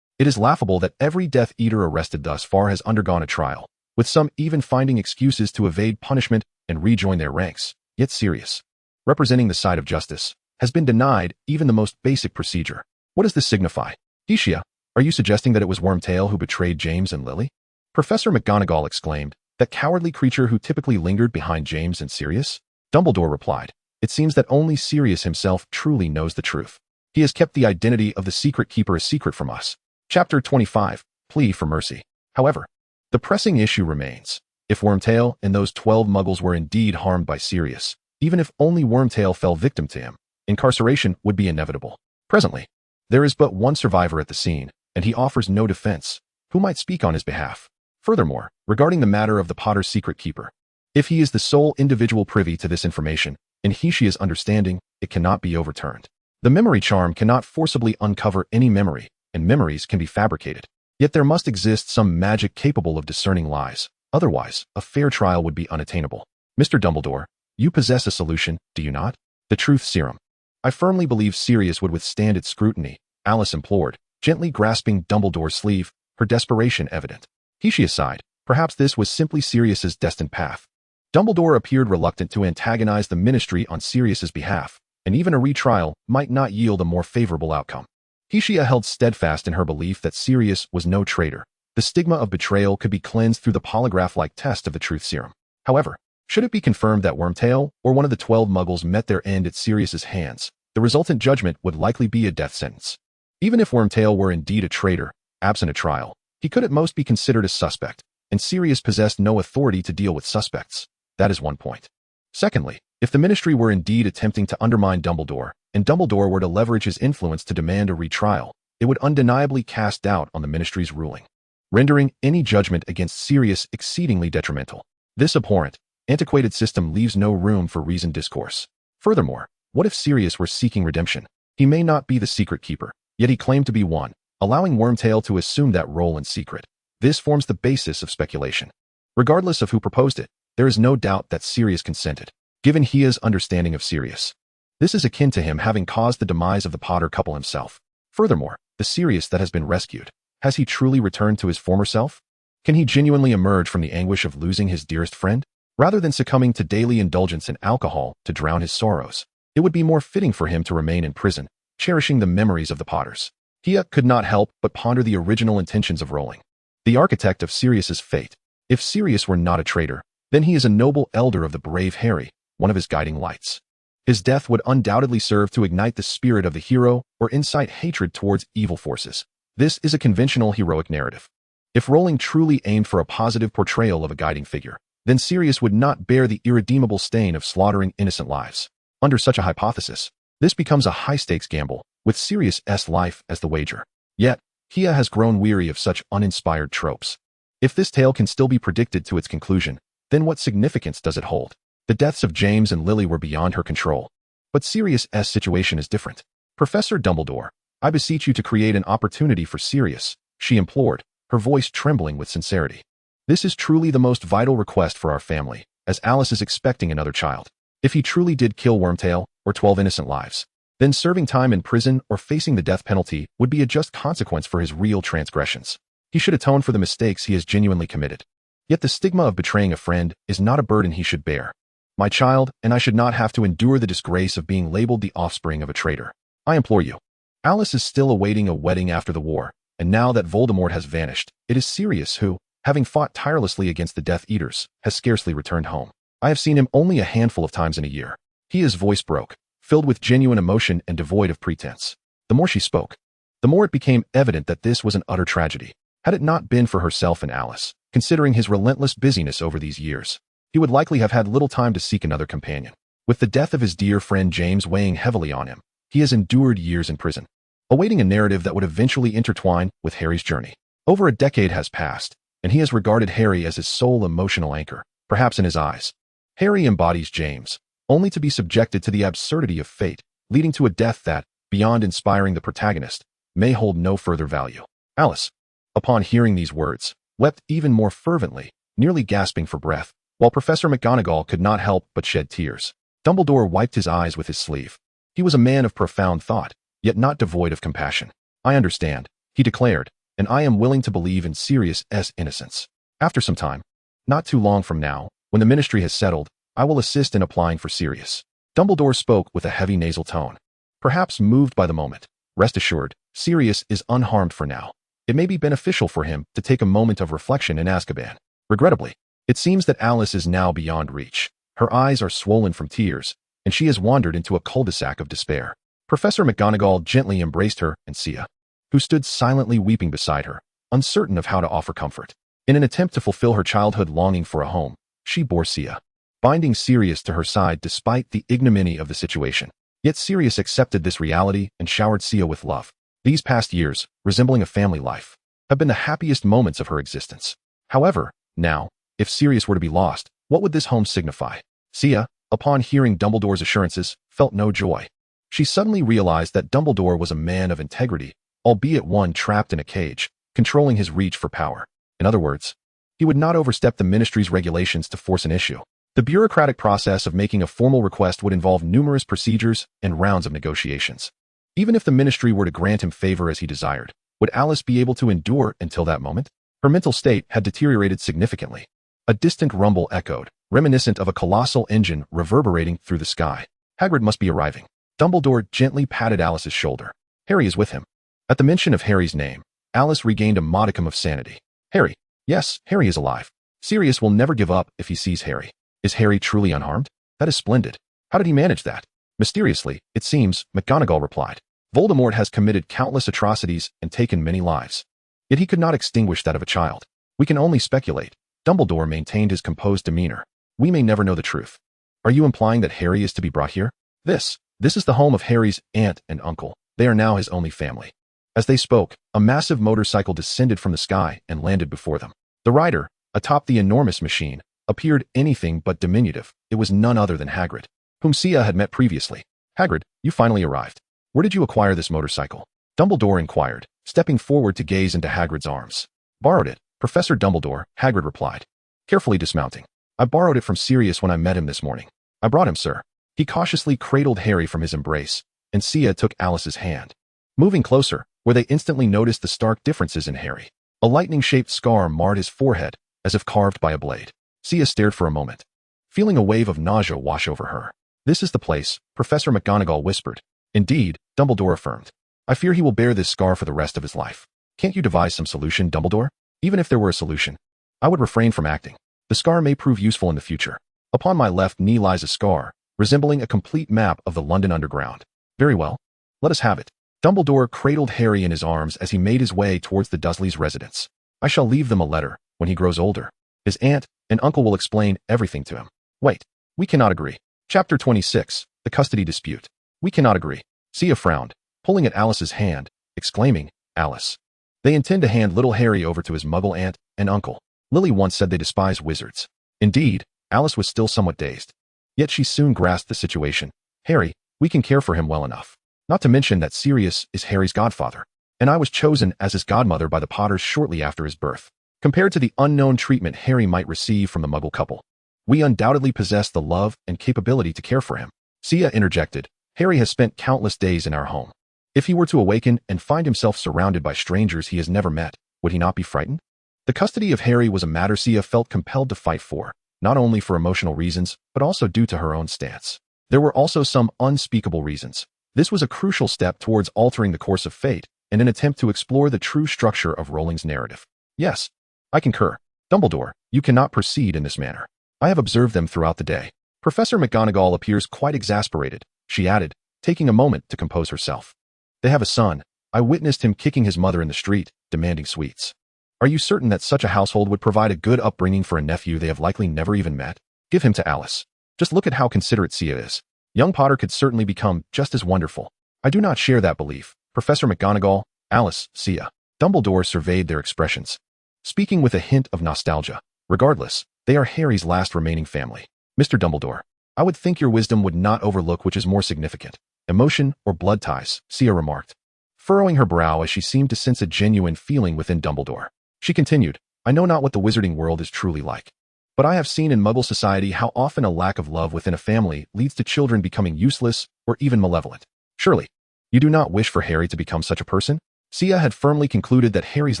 It is laughable that every Death Eater arrested thus far has undergone a trial, with some even finding excuses to evade punishment and rejoin their ranks. Yet Sirius, representing the side of justice, has been denied even the most basic procedure. What does this signify? Hecia, are you suggesting that it was Wormtail who betrayed James and Lily? Professor McGonagall exclaimed, that cowardly creature who typically lingered behind James and Sirius? Dumbledore replied, it seems that only Sirius himself truly knows the truth. He has kept the identity of the secret keeper a secret from us. Chapter 25, Plea for Mercy. However, the pressing issue remains. If Wormtail and those 12 muggles were indeed harmed by Sirius, even if only Wormtail fell victim to him, incarceration would be inevitable. Presently, there is but one survivor at the scene, and he offers no defense. Who might speak on his behalf? Furthermore, regarding the matter of the Potter's secret keeper, if he is the sole individual privy to this information, in Hecia's understanding, it cannot be overturned. The memory charm cannot forcibly uncover any memory, and memories can be fabricated. Yet there must exist some magic capable of discerning lies. Otherwise, a fair trial would be unattainable. Mr. Dumbledore, you possess a solution, do you not? The truth serum. I firmly believe Sirius would withstand its scrutiny, Alice implored, gently grasping Dumbledore's sleeve, her desperation evident. Hecia sighed. Perhaps this was simply Sirius's destined path. Dumbledore appeared reluctant to antagonize the Ministry on Sirius's behalf, and even a retrial might not yield a more favorable outcome. Hecia held steadfast in her belief that Sirius was no traitor. The stigma of betrayal could be cleansed through the polygraph-like test of the truth serum. However, should it be confirmed that Wormtail or one of the 12 muggles met their end at Sirius's hands, the resultant judgment would likely be a death sentence. Even if Wormtail were indeed a traitor, absent a trial, he could at most be considered a suspect, and Sirius possessed no authority to deal with suspects. That is one point. Secondly, if the Ministry were indeed attempting to undermine Dumbledore, and Dumbledore were to leverage his influence to demand a retrial, it would undeniably cast doubt on the Ministry's ruling, rendering any judgment against Sirius exceedingly detrimental. This abhorrent, antiquated system leaves no room for reasoned discourse. Furthermore, what if Sirius were seeking redemption? He may not be the secret keeper, yet he claimed to be one, allowing Wormtail to assume that role in secret. This forms the basis of speculation. Regardless of who proposed it, there is no doubt that Sirius consented, given Hecia's understanding of Sirius. This is akin to him having caused the demise of the Potter couple himself. Furthermore, the Sirius that has been rescued, has he truly returned to his former self? Can he genuinely emerge from the anguish of losing his dearest friend? Rather than succumbing to daily indulgence in alcohol to drown his sorrows, it would be more fitting for him to remain in prison, cherishing the memories of the Potters. Hecia could not help but ponder the original intentions of Rowling, the architect of Sirius's fate. If Sirius were not a traitor, then he is a noble elder of the brave Harry, one of his guiding lights. His death would undoubtedly serve to ignite the spirit of the hero or incite hatred towards evil forces. This is a conventional heroic narrative. If Rowling truly aimed for a positive portrayal of a guiding figure, then Sirius would not bear the irredeemable stain of slaughtering innocent lives. Under such a hypothesis, this becomes a high-stakes gamble, with Sirius's life as the wager. Yet, Hecia has grown weary of such uninspired tropes. If this tale can still be predicted to its conclusion, then what significance does it hold? The deaths of James and Lily were beyond her control. But Sirius's situation is different. Professor Dumbledore, I beseech you to create an opportunity for Sirius, she implored, her voice trembling with sincerity. This is truly the most vital request for our family, as Alice is expecting another child. If he truly did kill Wormtail, or 12 innocent lives, then serving time in prison or facing the death penalty would be a just consequence for his real transgressions. He should atone for the mistakes he has genuinely committed. Yet the stigma of betraying a friend is not a burden he should bear. My child and I should not have to endure the disgrace of being labeled the offspring of a traitor. I implore you. Alice is still awaiting a wedding after the war, and now that Voldemort has vanished, it is Sirius who, having fought tirelessly against the Death Eaters, has scarcely returned home. I have seen him only a handful of times in a year. His voice broke, filled with genuine emotion and devoid of pretense. The more she spoke, the more it became evident that this was an utter tragedy. Had it not been for herself and Alice, considering his relentless busyness over these years, he would likely have had little time to seek another companion. With the death of his dear friend James weighing heavily on him, he has endured years in prison, awaiting a narrative that would eventually intertwine with Harry's journey. Over a decade has passed, and he has regarded Harry as his sole emotional anchor, perhaps in his eyes. Harry embodies James, only to be subjected to the absurdity of fate, leading to a death that, beyond inspiring the protagonist, may hold no further value. Alice, upon hearing these words, wept even more fervently, nearly gasping for breath, while Professor McGonagall could not help but shed tears. Dumbledore wiped his eyes with his sleeve. He was a man of profound thought, yet not devoid of compassion. "I understand," he declared, "and I am willing to believe in Sirius's innocence. After some time, not too long from now, when the ministry has settled, I will assist in applying for Sirius." Dumbledore spoke with a heavy nasal tone, perhaps moved by the moment. "Rest assured, Sirius is unharmed for now. It may be beneficial for him to take a moment of reflection in Azkaban." Regrettably, it seems that Alice is now beyond reach. Her eyes are swollen from tears, and she has wandered into a cul-de-sac of despair. Professor McGonagall gently embraced her and Sia, who stood silently weeping beside her, uncertain of how to offer comfort. In an attempt to fulfill her childhood longing for a home, she bore Sia, binding Sirius to her side despite the ignominy of the situation. Yet Sirius accepted this reality and showered Sia with love. These past years, resembling a family life, have been the happiest moments of her existence. However, now, if Sirius were to be lost, what would this home signify? Sia, upon hearing Dumbledore's assurances, felt no joy. She suddenly realized that Dumbledore was a man of integrity, albeit one trapped in a cage, controlling his reach for power. In other words, he would not overstep the ministry's regulations to force an issue. The bureaucratic process of making a formal request would involve numerous procedures and rounds of negotiations. Even if the ministry were to grant him favor as he desired, would Alice be able to endure until that moment? Her mental state had deteriorated significantly. A distant rumble echoed, reminiscent of a colossal engine reverberating through the sky. Hagrid must be arriving. Dumbledore gently patted Alice's shoulder. "Harry is with him." At the mention of Harry's name, Alice regained a modicum of sanity. "Harry. Yes, Harry is alive. Sirius will never give up if he sees Harry." "Is Harry truly unharmed? That is splendid. How did he manage that?" "Mysteriously, it seems," McGonagall replied. "Voldemort has committed countless atrocities and taken many lives. Yet he could not extinguish that of a child. We can only speculate." Dumbledore maintained his composed demeanor. "We may never know the truth." "Are you implying that Harry is to be brought here?" This is the home of Harry's aunt and uncle. They are now his only family." As they spoke, a massive motorcycle descended from the sky and landed before them. The rider, atop the enormous machine, appeared anything but diminutive. It was none other than Hagrid, whom Sia had met previously. "Hagrid, you finally arrived. Where did you acquire this motorcycle?" Dumbledore inquired, stepping forward to gaze into Hagrid's arms. "Borrowed it, Professor Dumbledore," Hagrid replied, carefully dismounting. "I borrowed it from Sirius when I met him this morning." "I brought him, sir." He cautiously cradled Harry from his embrace, and Sia took Alice's hand. Moving closer, where they instantly noticed the stark differences in Harry. A lightning-shaped scar marred his forehead, as if carved by a blade. Sia stared for a moment, feeling a wave of nausea wash over her. "This is the place," Professor McGonagall whispered. "Indeed," Dumbledore affirmed. "I fear he will bear this scar for the rest of his life." "Can't you devise some solution, Dumbledore?" "Even if there were a solution, I would refrain from acting. The scar may prove useful in the future. Upon my left knee lies a scar, resembling a complete map of the London Underground." "Very well. Let us have it." Dumbledore cradled Harry in his arms as he made his way towards the Dursleys' residence. "I shall leave them a letter when he grows older. His aunt and uncle will explain everything to him." "Wait, we cannot agree." Chapter 26, The Custody Dispute. "We cannot agree." Sia frowned, pulling at Alice's hand, exclaiming, "Alice, they intend to hand little Harry over to his muggle aunt and uncle. Lily once said they despise wizards." Indeed, Alice was still somewhat dazed. Yet she soon grasped the situation. "Harry, we can care for him well enough. Not to mention that Sirius is Harry's godfather, and I was chosen as his godmother by the Potters shortly after his birth. Compared to the unknown treatment Harry might receive from the muggle couple, we undoubtedly possess the love and capability to care for him." Sia interjected, "Harry has spent countless days in our home. If he were to awaken and find himself surrounded by strangers he has never met, would he not be frightened?" The custody of Harry was a matter Sia felt compelled to fight for, not only for emotional reasons, but also due to her own stance. There were also some unspeakable reasons. This was a crucial step towards altering the course of fate in an attempt to explore the true structure of Rowling's narrative. "Yes, I concur. Dumbledore, you cannot proceed in this manner. I have observed them throughout the day." Professor McGonagall appears quite exasperated, she added, taking a moment to compose herself. "They have a son, I witnessed him kicking his mother in the street, demanding sweets. Are you certain that such a household would provide a good upbringing for a nephew they have likely never even met? Give him to Alice. Just look at how considerate Sia is. Young Potter could certainly become just as wonderful. I do not share that belief. Professor McGonagall, Alice, Sia. Dumbledore surveyed their expressions, speaking with a hint of nostalgia. Regardless, they are Harry's last remaining family. Mr. Dumbledore, I would think your wisdom would not overlook which is more significant, emotion or blood ties, Sia remarked, furrowing her brow as she seemed to sense a genuine feeling within Dumbledore. She continued, I know not what the wizarding world is truly like, but I have seen in Muggle society how often a lack of love within a family leads to children becoming useless or even malevolent. Surely, you do not wish for Harry to become such a person? Sia had firmly concluded that Harry's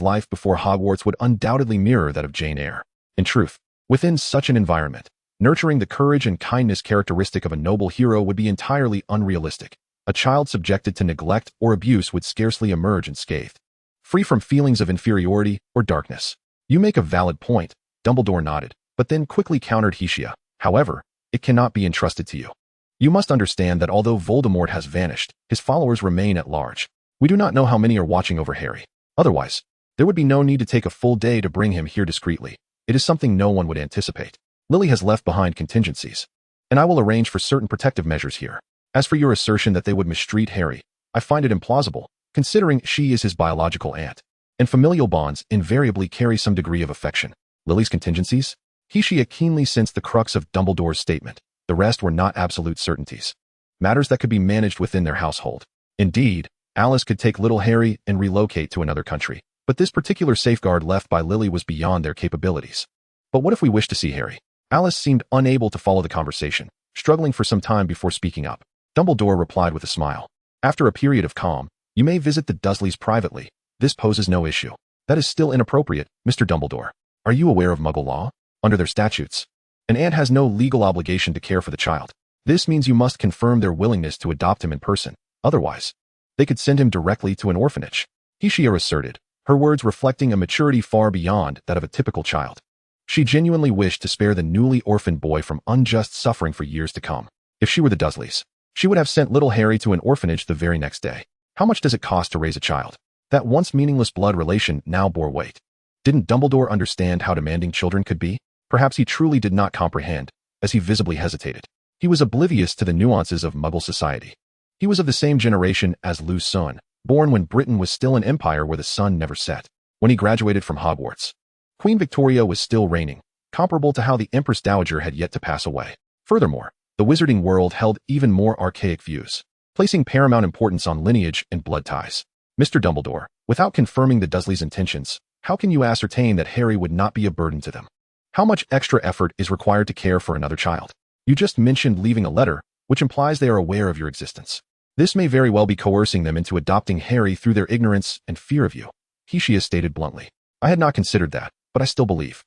life before Hogwarts would undoubtedly mirror that of Jane Eyre. In truth, within such an environment, nurturing the courage and kindness characteristic of a noble hero would be entirely unrealistic. A child subjected to neglect or abuse would scarcely emerge unscathed, free from feelings of inferiority or darkness. You make a valid point, Dumbledore nodded, but then quickly countered Hecia. However, it cannot be entrusted to you. You must understand that although Voldemort has vanished, his followers remain at large. We do not know how many are watching over Harry. Otherwise, there would be no need to take a full day to bring him here discreetly. It is something no one would anticipate. Lily has left behind contingencies, and I will arrange for certain protective measures here. As for your assertion that they would mistreat Harry, I find it implausible, considering she is his biological aunt, and familial bonds invariably carry some degree of affection. Lily's contingencies? Hecia keenly sensed the crux of Dumbledore's statement. The rest were not absolute certainties, matters that could be managed within their household. Indeed, Alice could take little Harry and relocate to another country, but this particular safeguard left by Lily was beyond their capabilities. But what if we wish to see Harry? Alice seemed unable to follow the conversation, struggling for some time before speaking up. Dumbledore replied with a smile. After a period of calm, you may visit the Dursleys privately. This poses no issue. That is still inappropriate, Mr. Dumbledore. Are you aware of Muggle law? Under their statutes, an aunt has no legal obligation to care for the child. This means you must confirm their willingness to adopt him in person. Otherwise, they could send him directly to an orphanage. Hecia asserted, her words reflecting a maturity far beyond that of a typical child. She genuinely wished to spare the newly orphaned boy from unjust suffering for years to come. If she were the Dursleys, she would have sent little Harry to an orphanage the very next day. How much does it cost to raise a child? That once meaningless blood relation now bore weight. Didn't Dumbledore understand how demanding children could be? Perhaps he truly did not comprehend, as he visibly hesitated. He was oblivious to the nuances of Muggle society. He was of the same generation as Lu's son, born when Britain was still an empire where the sun never set. When he graduated from Hogwarts, Queen Victoria was still reigning, comparable to how the Empress Dowager had yet to pass away. Furthermore, the wizarding world held even more archaic views, placing paramount importance on lineage and blood ties. Mr. Dumbledore, without confirming the Dursleys' intentions, how can you ascertain that Harry would not be a burden to them? How much extra effort is required to care for another child? You just mentioned leaving a letter, which implies they are aware of your existence. This may very well be coercing them into adopting Harry through their ignorance and fear of you, Hecia stated bluntly. I had not considered that, but I still believe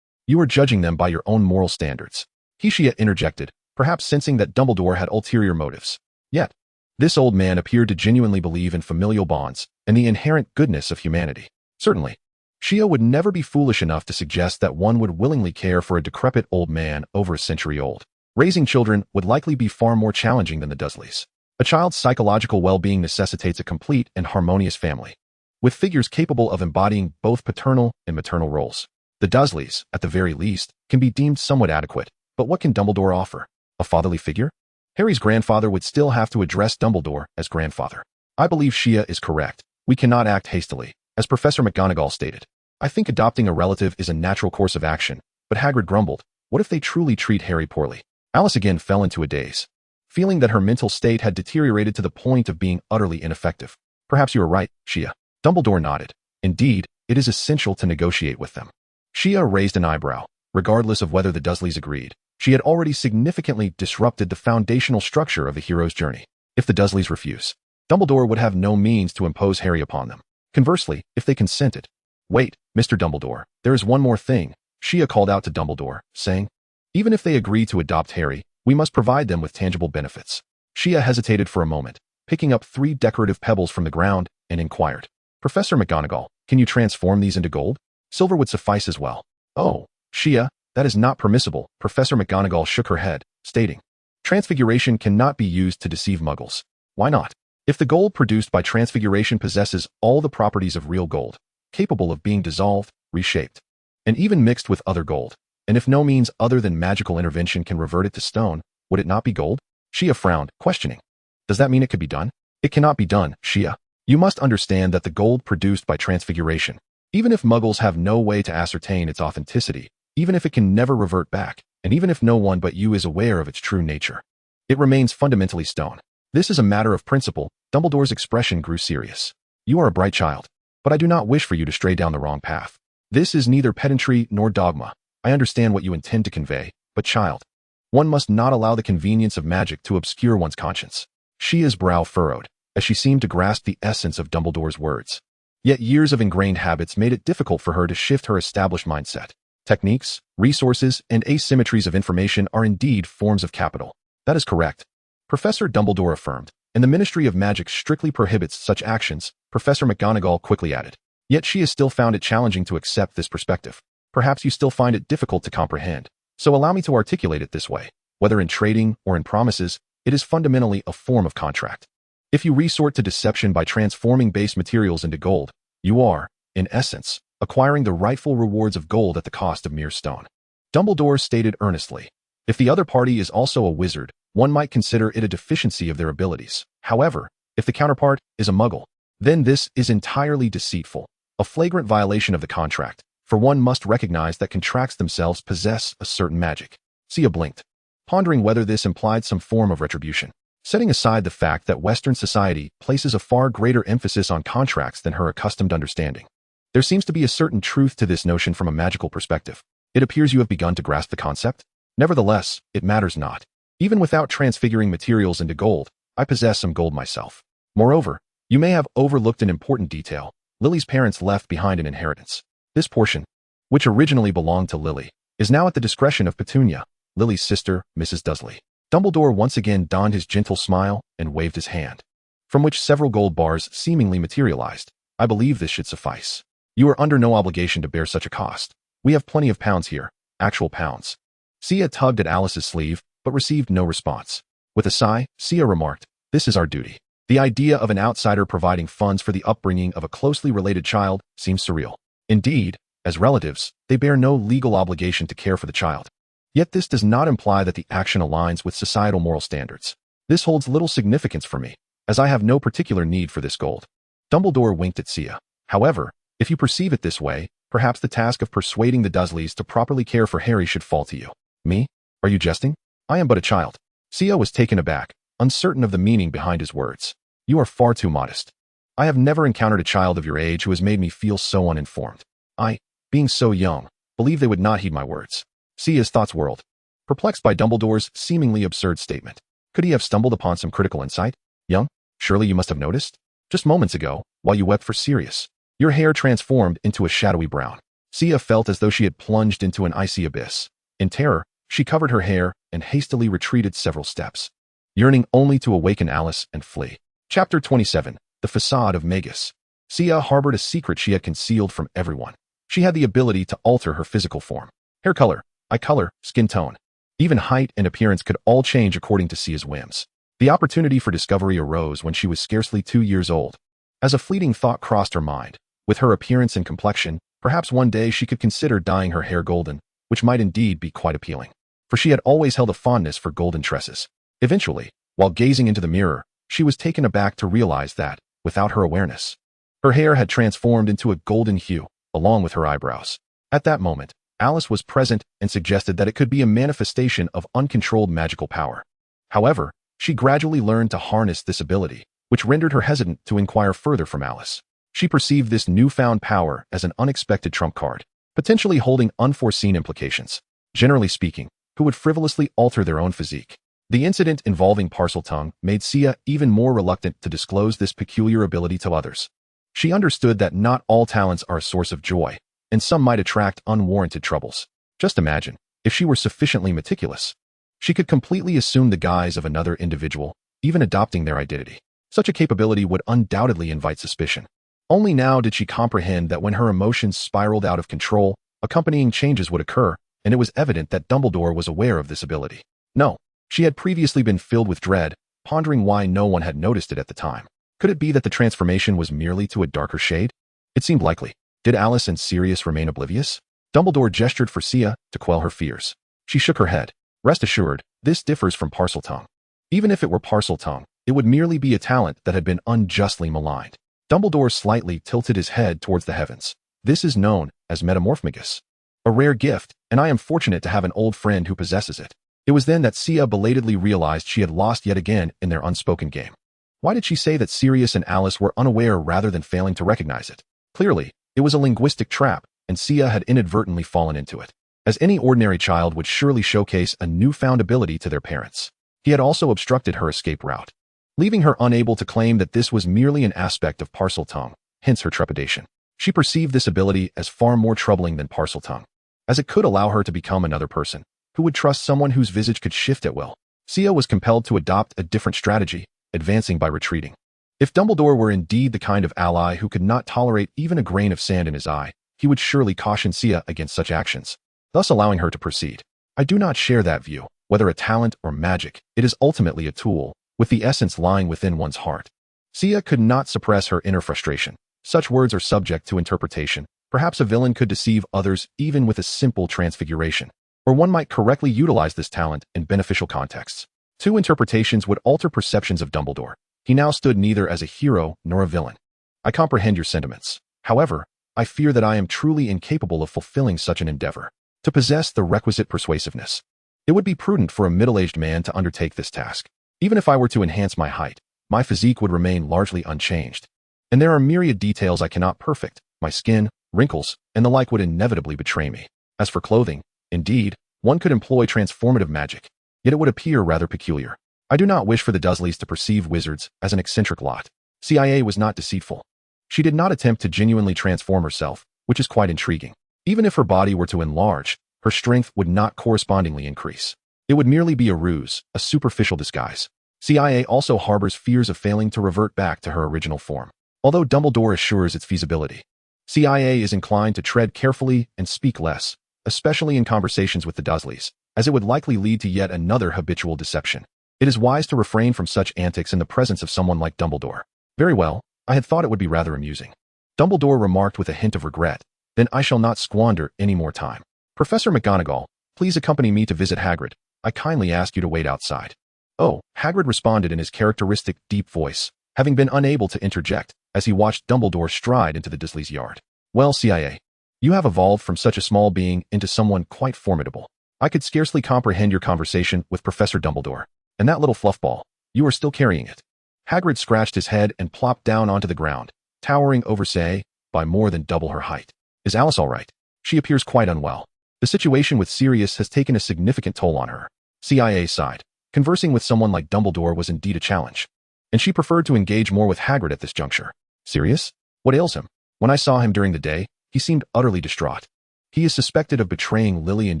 you are judging them by your own moral standards. Hecia interjected, perhaps sensing that Dumbledore had ulterior motives. Yet, this old man appeared to genuinely believe in familial bonds and the inherent goodness of humanity. Certainly, Shia would never be foolish enough to suggest that one would willingly care for a decrepit old man over a century old. Raising children would likely be far more challenging than the Dursleys. A child's psychological well-being necessitates a complete and harmonious family, with figures capable of embodying both paternal and maternal roles. The Dursleys, at the very least, can be deemed somewhat adequate, but what can Dumbledore offer? A fatherly figure? Harry's grandfather would still have to address Dumbledore as grandfather. I believe Shia is correct. We cannot act hastily, as Professor McGonagall stated. I think adopting a relative is a natural course of action, but Hagrid grumbled, what if they truly treat Harry poorly? Alice again fell into a daze, feeling that her mental state had deteriorated to the point of being utterly ineffective. Perhaps you are right, Shia. Dumbledore nodded. Indeed, it is essential to negotiate with them. Shia raised an eyebrow. Regardless of whether the Dursleys agreed, she had already significantly disrupted the foundational structure of the hero's journey. If the Dursleys refuse, Dumbledore would have no means to impose Harry upon them. Conversely, if they consented. Wait, Mr. Dumbledore, there is one more thing, Shia called out to Dumbledore, saying, even if they agree to adopt Harry, we must provide them with tangible benefits. Shia hesitated for a moment, picking up 3 decorative pebbles from the ground, and inquired, Professor McGonagall, can you transform these into gold? Silver would suffice as well. Oh, Shia, that is not permissible, Professor McGonagall shook her head, stating, transfiguration cannot be used to deceive Muggles. Why not? If the gold produced by transfiguration possesses all the properties of real gold, capable of being dissolved, reshaped, and even mixed with other gold, and if no means other than magical intervention can revert it to stone, would it not be gold? Shia frowned, questioning. Does that mean it could be done? It cannot be done, Shia. You must understand that the gold produced by transfiguration, even if muggles have no way to ascertain its authenticity, even if it can never revert back, and even if no one but you is aware of its true nature, it remains fundamentally stone. This is a matter of principle. Dumbledore's expression grew serious. You are a bright child, but I do not wish for you to stray down the wrong path. This is neither pedantry nor dogma. I understand what you intend to convey, but child, one must not allow the convenience of magic to obscure one's conscience. Shia's brow furrowed, as she seemed to grasp the essence of Dumbledore's words. Yet years of ingrained habits made it difficult for her to shift her established mindset. Techniques, resources, and asymmetries of information are indeed forms of capital. That is correct, Professor Dumbledore affirmed, and the Ministry of Magic strictly prohibits such actions, Professor McGonagall quickly added. Yet she has still found it challenging to accept this perspective. Perhaps you still find it difficult to comprehend, so allow me to articulate it this way. Whether in trading or in promises, it is fundamentally a form of contract. If you resort to deception by transforming base materials into gold, you are, in essence, acquiring the rightful rewards of gold at the cost of mere stone. Dumbledore stated earnestly, if the other party is also a wizard, one might consider it a deficiency of their abilities. However, if the counterpart is a muggle, then this is entirely deceitful, a flagrant violation of the contract, for one must recognize that contracts themselves possess a certain magic. Sia blinked, pondering whether this implied some form of retribution. Setting aside the fact that Western society places a far greater emphasis on contracts than her accustomed understanding, there seems to be a certain truth to this notion from a magical perspective. It appears you have begun to grasp the concept. Nevertheless, it matters not. Even without transfiguring materials into gold, I possess some gold myself. Moreover, you may have overlooked an important detail. Lily's parents left behind an inheritance. This portion, which originally belonged to Lily, is now at the discretion of Petunia, Lily's sister, Mrs. Dursley. Dumbledore once again donned his gentle smile and waved his hand, from which several gold bars seemingly materialized. I believe this should suffice. You are under no obligation to bear such a cost. We have plenty of pounds here, actual pounds. Sia tugged at Alice's sleeve, but received no response. With a sigh, Sia remarked, this is our duty. The idea of an outsider providing funds for the upbringing of a closely related child seems surreal. Indeed, as relatives, they bear no legal obligation to care for the child. Yet this does not imply that the action aligns with societal moral standards. This holds little significance for me, as I have no particular need for this gold. Dumbledore winked at Sia. However, if you perceive it this way, perhaps the task of persuading the Dursleys to properly care for Harry should fall to you. Me? Are you jesting? I am but a child. Sia was taken aback, uncertain of the meaning behind his words. You are far too modest. I have never encountered a child of your age who has made me feel so uninformed. I, being so young, believe they would not heed my words. Sia's thoughts whirled, perplexed by Dumbledore's seemingly absurd statement. Could he have stumbled upon some critical insight? Young, surely you must have noticed? Just moments ago, while you wept for Sirius, your hair transformed into a shadowy brown. Sia felt as though she had plunged into an icy abyss. In terror, she covered her hair and hastily retreated several steps, yearning only to awaken Alice and flee. Chapter 27. The Facade of Magus. Sia harbored a secret she had concealed from everyone. She had the ability to alter her physical form. Hair color, eye color, skin tone, even height and appearance could all change according to Sia's whims. The opportunity for discovery arose when she was scarcely 2 years old. As a fleeting thought crossed her mind, with her appearance and complexion, perhaps one day she could consider dyeing her hair golden, which might indeed be quite appealing. For she had always held a fondness for golden tresses. Eventually, while gazing into the mirror, she was taken aback to realize that, without her awareness, her hair had transformed into a golden hue, along with her eyebrows. At that moment, Alice was present and suggested that it could be a manifestation of uncontrolled magical power. However, she gradually learned to harness this ability, which rendered her hesitant to inquire further from Alice. She perceived this newfound power as an unexpected trump card, potentially holding unforeseen implications. Generally speaking, who would frivolously alter their own physique. The incident involving Parseltongue made Sia even more reluctant to disclose this peculiar ability to others. She understood that not all talents are a source of joy, and some might attract unwarranted troubles. Just imagine, if she were sufficiently meticulous, she could completely assume the guise of another individual, even adopting their identity. Such a capability would undoubtedly invite suspicion. Only now did she comprehend that when her emotions spiraled out of control, accompanying changes would occur, and it was evident that Dumbledore was aware of this ability. No, she had previously been filled with dread, pondering why no one had noticed it at the time. Could it be that the transformation was merely to a darker shade? It seemed likely. Did Alice and Sirius remain oblivious? Dumbledore gestured for Sia to quell her fears. She shook her head. Rest assured, this differs from Parseltongue. Even if it were Parseltongue, it would merely be a talent that had been unjustly maligned. Dumbledore slightly tilted his head towards the heavens. This is known as Metamorphmagus. A rare gift, and I am fortunate to have an old friend who possesses it. It was then that Sia belatedly realized she had lost yet again in their unspoken game. Why did she say that Sirius and Alice were unaware rather than failing to recognize it? Clearly, it was a linguistic trap, and Sia had inadvertently fallen into it. As any ordinary child would surely showcase a newfound ability to their parents. He had also obstructed her escape route, leaving her unable to claim that this was merely an aspect of Parseltongue, hence her trepidation. She perceived this ability as far more troubling than Parseltongue, as it could allow her to become another person, who would trust someone whose visage could shift at will. Sia was compelled to adopt a different strategy, advancing by retreating. If Dumbledore were indeed the kind of ally who could not tolerate even a grain of sand in his eye, he would surely caution Sia against such actions, thus allowing her to proceed. I do not share that view. Whether a talent or magic, it is ultimately a tool, with the essence lying within one's heart. Sia could not suppress her inner frustration. Such words are subject to interpretation. Perhaps a villain could deceive others even with a simple transfiguration. Or one might correctly utilize this talent in beneficial contexts. Two interpretations would alter perceptions of Dumbledore. He now stood neither as a hero nor a villain. I comprehend your sentiments. However, I fear that I am truly incapable of fulfilling such an endeavor. To possess the requisite persuasiveness, it would be prudent for a middle-aged man to undertake this task. Even if I were to enhance my height, my physique would remain largely unchanged. And there are myriad details I cannot perfect. My skin, wrinkles, and the like would inevitably betray me. As for clothing, indeed, one could employ transformative magic, yet it would appear rather peculiar. I do not wish for the Dursleys to perceive wizards as an eccentric lot. CIA was not deceitful. She did not attempt to genuinely transform herself, which is quite intriguing. Even if her body were to enlarge, her strength would not correspondingly increase. It would merely be a ruse, a superficial disguise. CIA also harbors fears of failing to revert back to her original form. Although Dumbledore assures its feasibility, CIA is inclined to tread carefully and speak less, especially in conversations with the Dursleys, as it would likely lead to yet another habitual deception. It is wise to refrain from such antics in the presence of someone like Dumbledore. Very well, I had thought it would be rather amusing. Dumbledore remarked with a hint of regret. Then I shall not squander any more time. Professor McGonagall, please accompany me to visit Hagrid. I kindly ask you to wait outside. Oh, Hagrid responded in his characteristic deep voice, having been unable to interject, as he watched Dumbledore stride into the Dursleys' yard. Well, CIA, you have evolved from such a small being into someone quite formidable. I could scarcely comprehend your conversation with Professor Dumbledore. And that little fluffball, you are still carrying it. Hagrid scratched his head and plopped down onto the ground, towering over Say by more than double her height. Is Alice all right? She appears quite unwell. The situation with Sirius has taken a significant toll on her. CIA sighed. Conversing with someone like Dumbledore was indeed a challenge, and she preferred to engage more with Hagrid at this juncture. Sirius? What ails him? When I saw him during the day, he seemed utterly distraught. He is suspected of betraying Lily and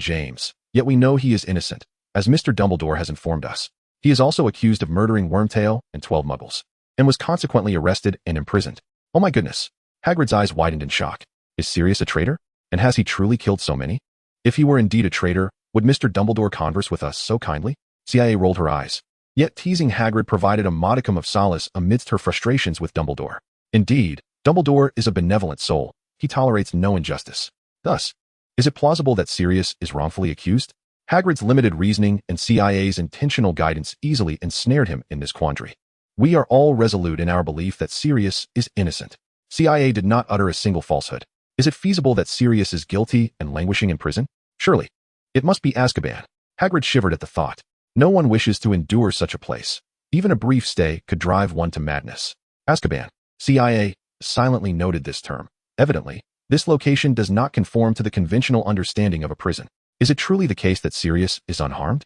James, yet we know he is innocent, as Mr. Dumbledore has informed us. He is also accused of murdering Wormtail and 12 Muggles, and was consequently arrested and imprisoned. Oh my goodness. Hagrid's eyes widened in shock. Is Sirius a traitor? And has he truly killed so many? If he were indeed a traitor, would Mr. Dumbledore converse with us so kindly? CIA rolled her eyes. Yet teasing Hagrid provided a modicum of solace amidst her frustrations with Dumbledore. Indeed, Dumbledore is a benevolent soul. He tolerates no injustice. Thus, is it plausible that Sirius is wrongfully accused? Hagrid's limited reasoning and CIA's intentional guidance easily ensnared him in this quandary. We are all resolute in our belief that Sirius is innocent. CIA did not utter a single falsehood. Is it feasible that Sirius is guilty and languishing in prison? Surely. It must be Azkaban. Hagrid shivered at the thought. No one wishes to endure such a place. Even a brief stay could drive one to madness. Azkaban. CIA silently noted this term. Evidently, this location does not conform to the conventional understanding of a prison. Is it truly the case that Sirius is unharmed?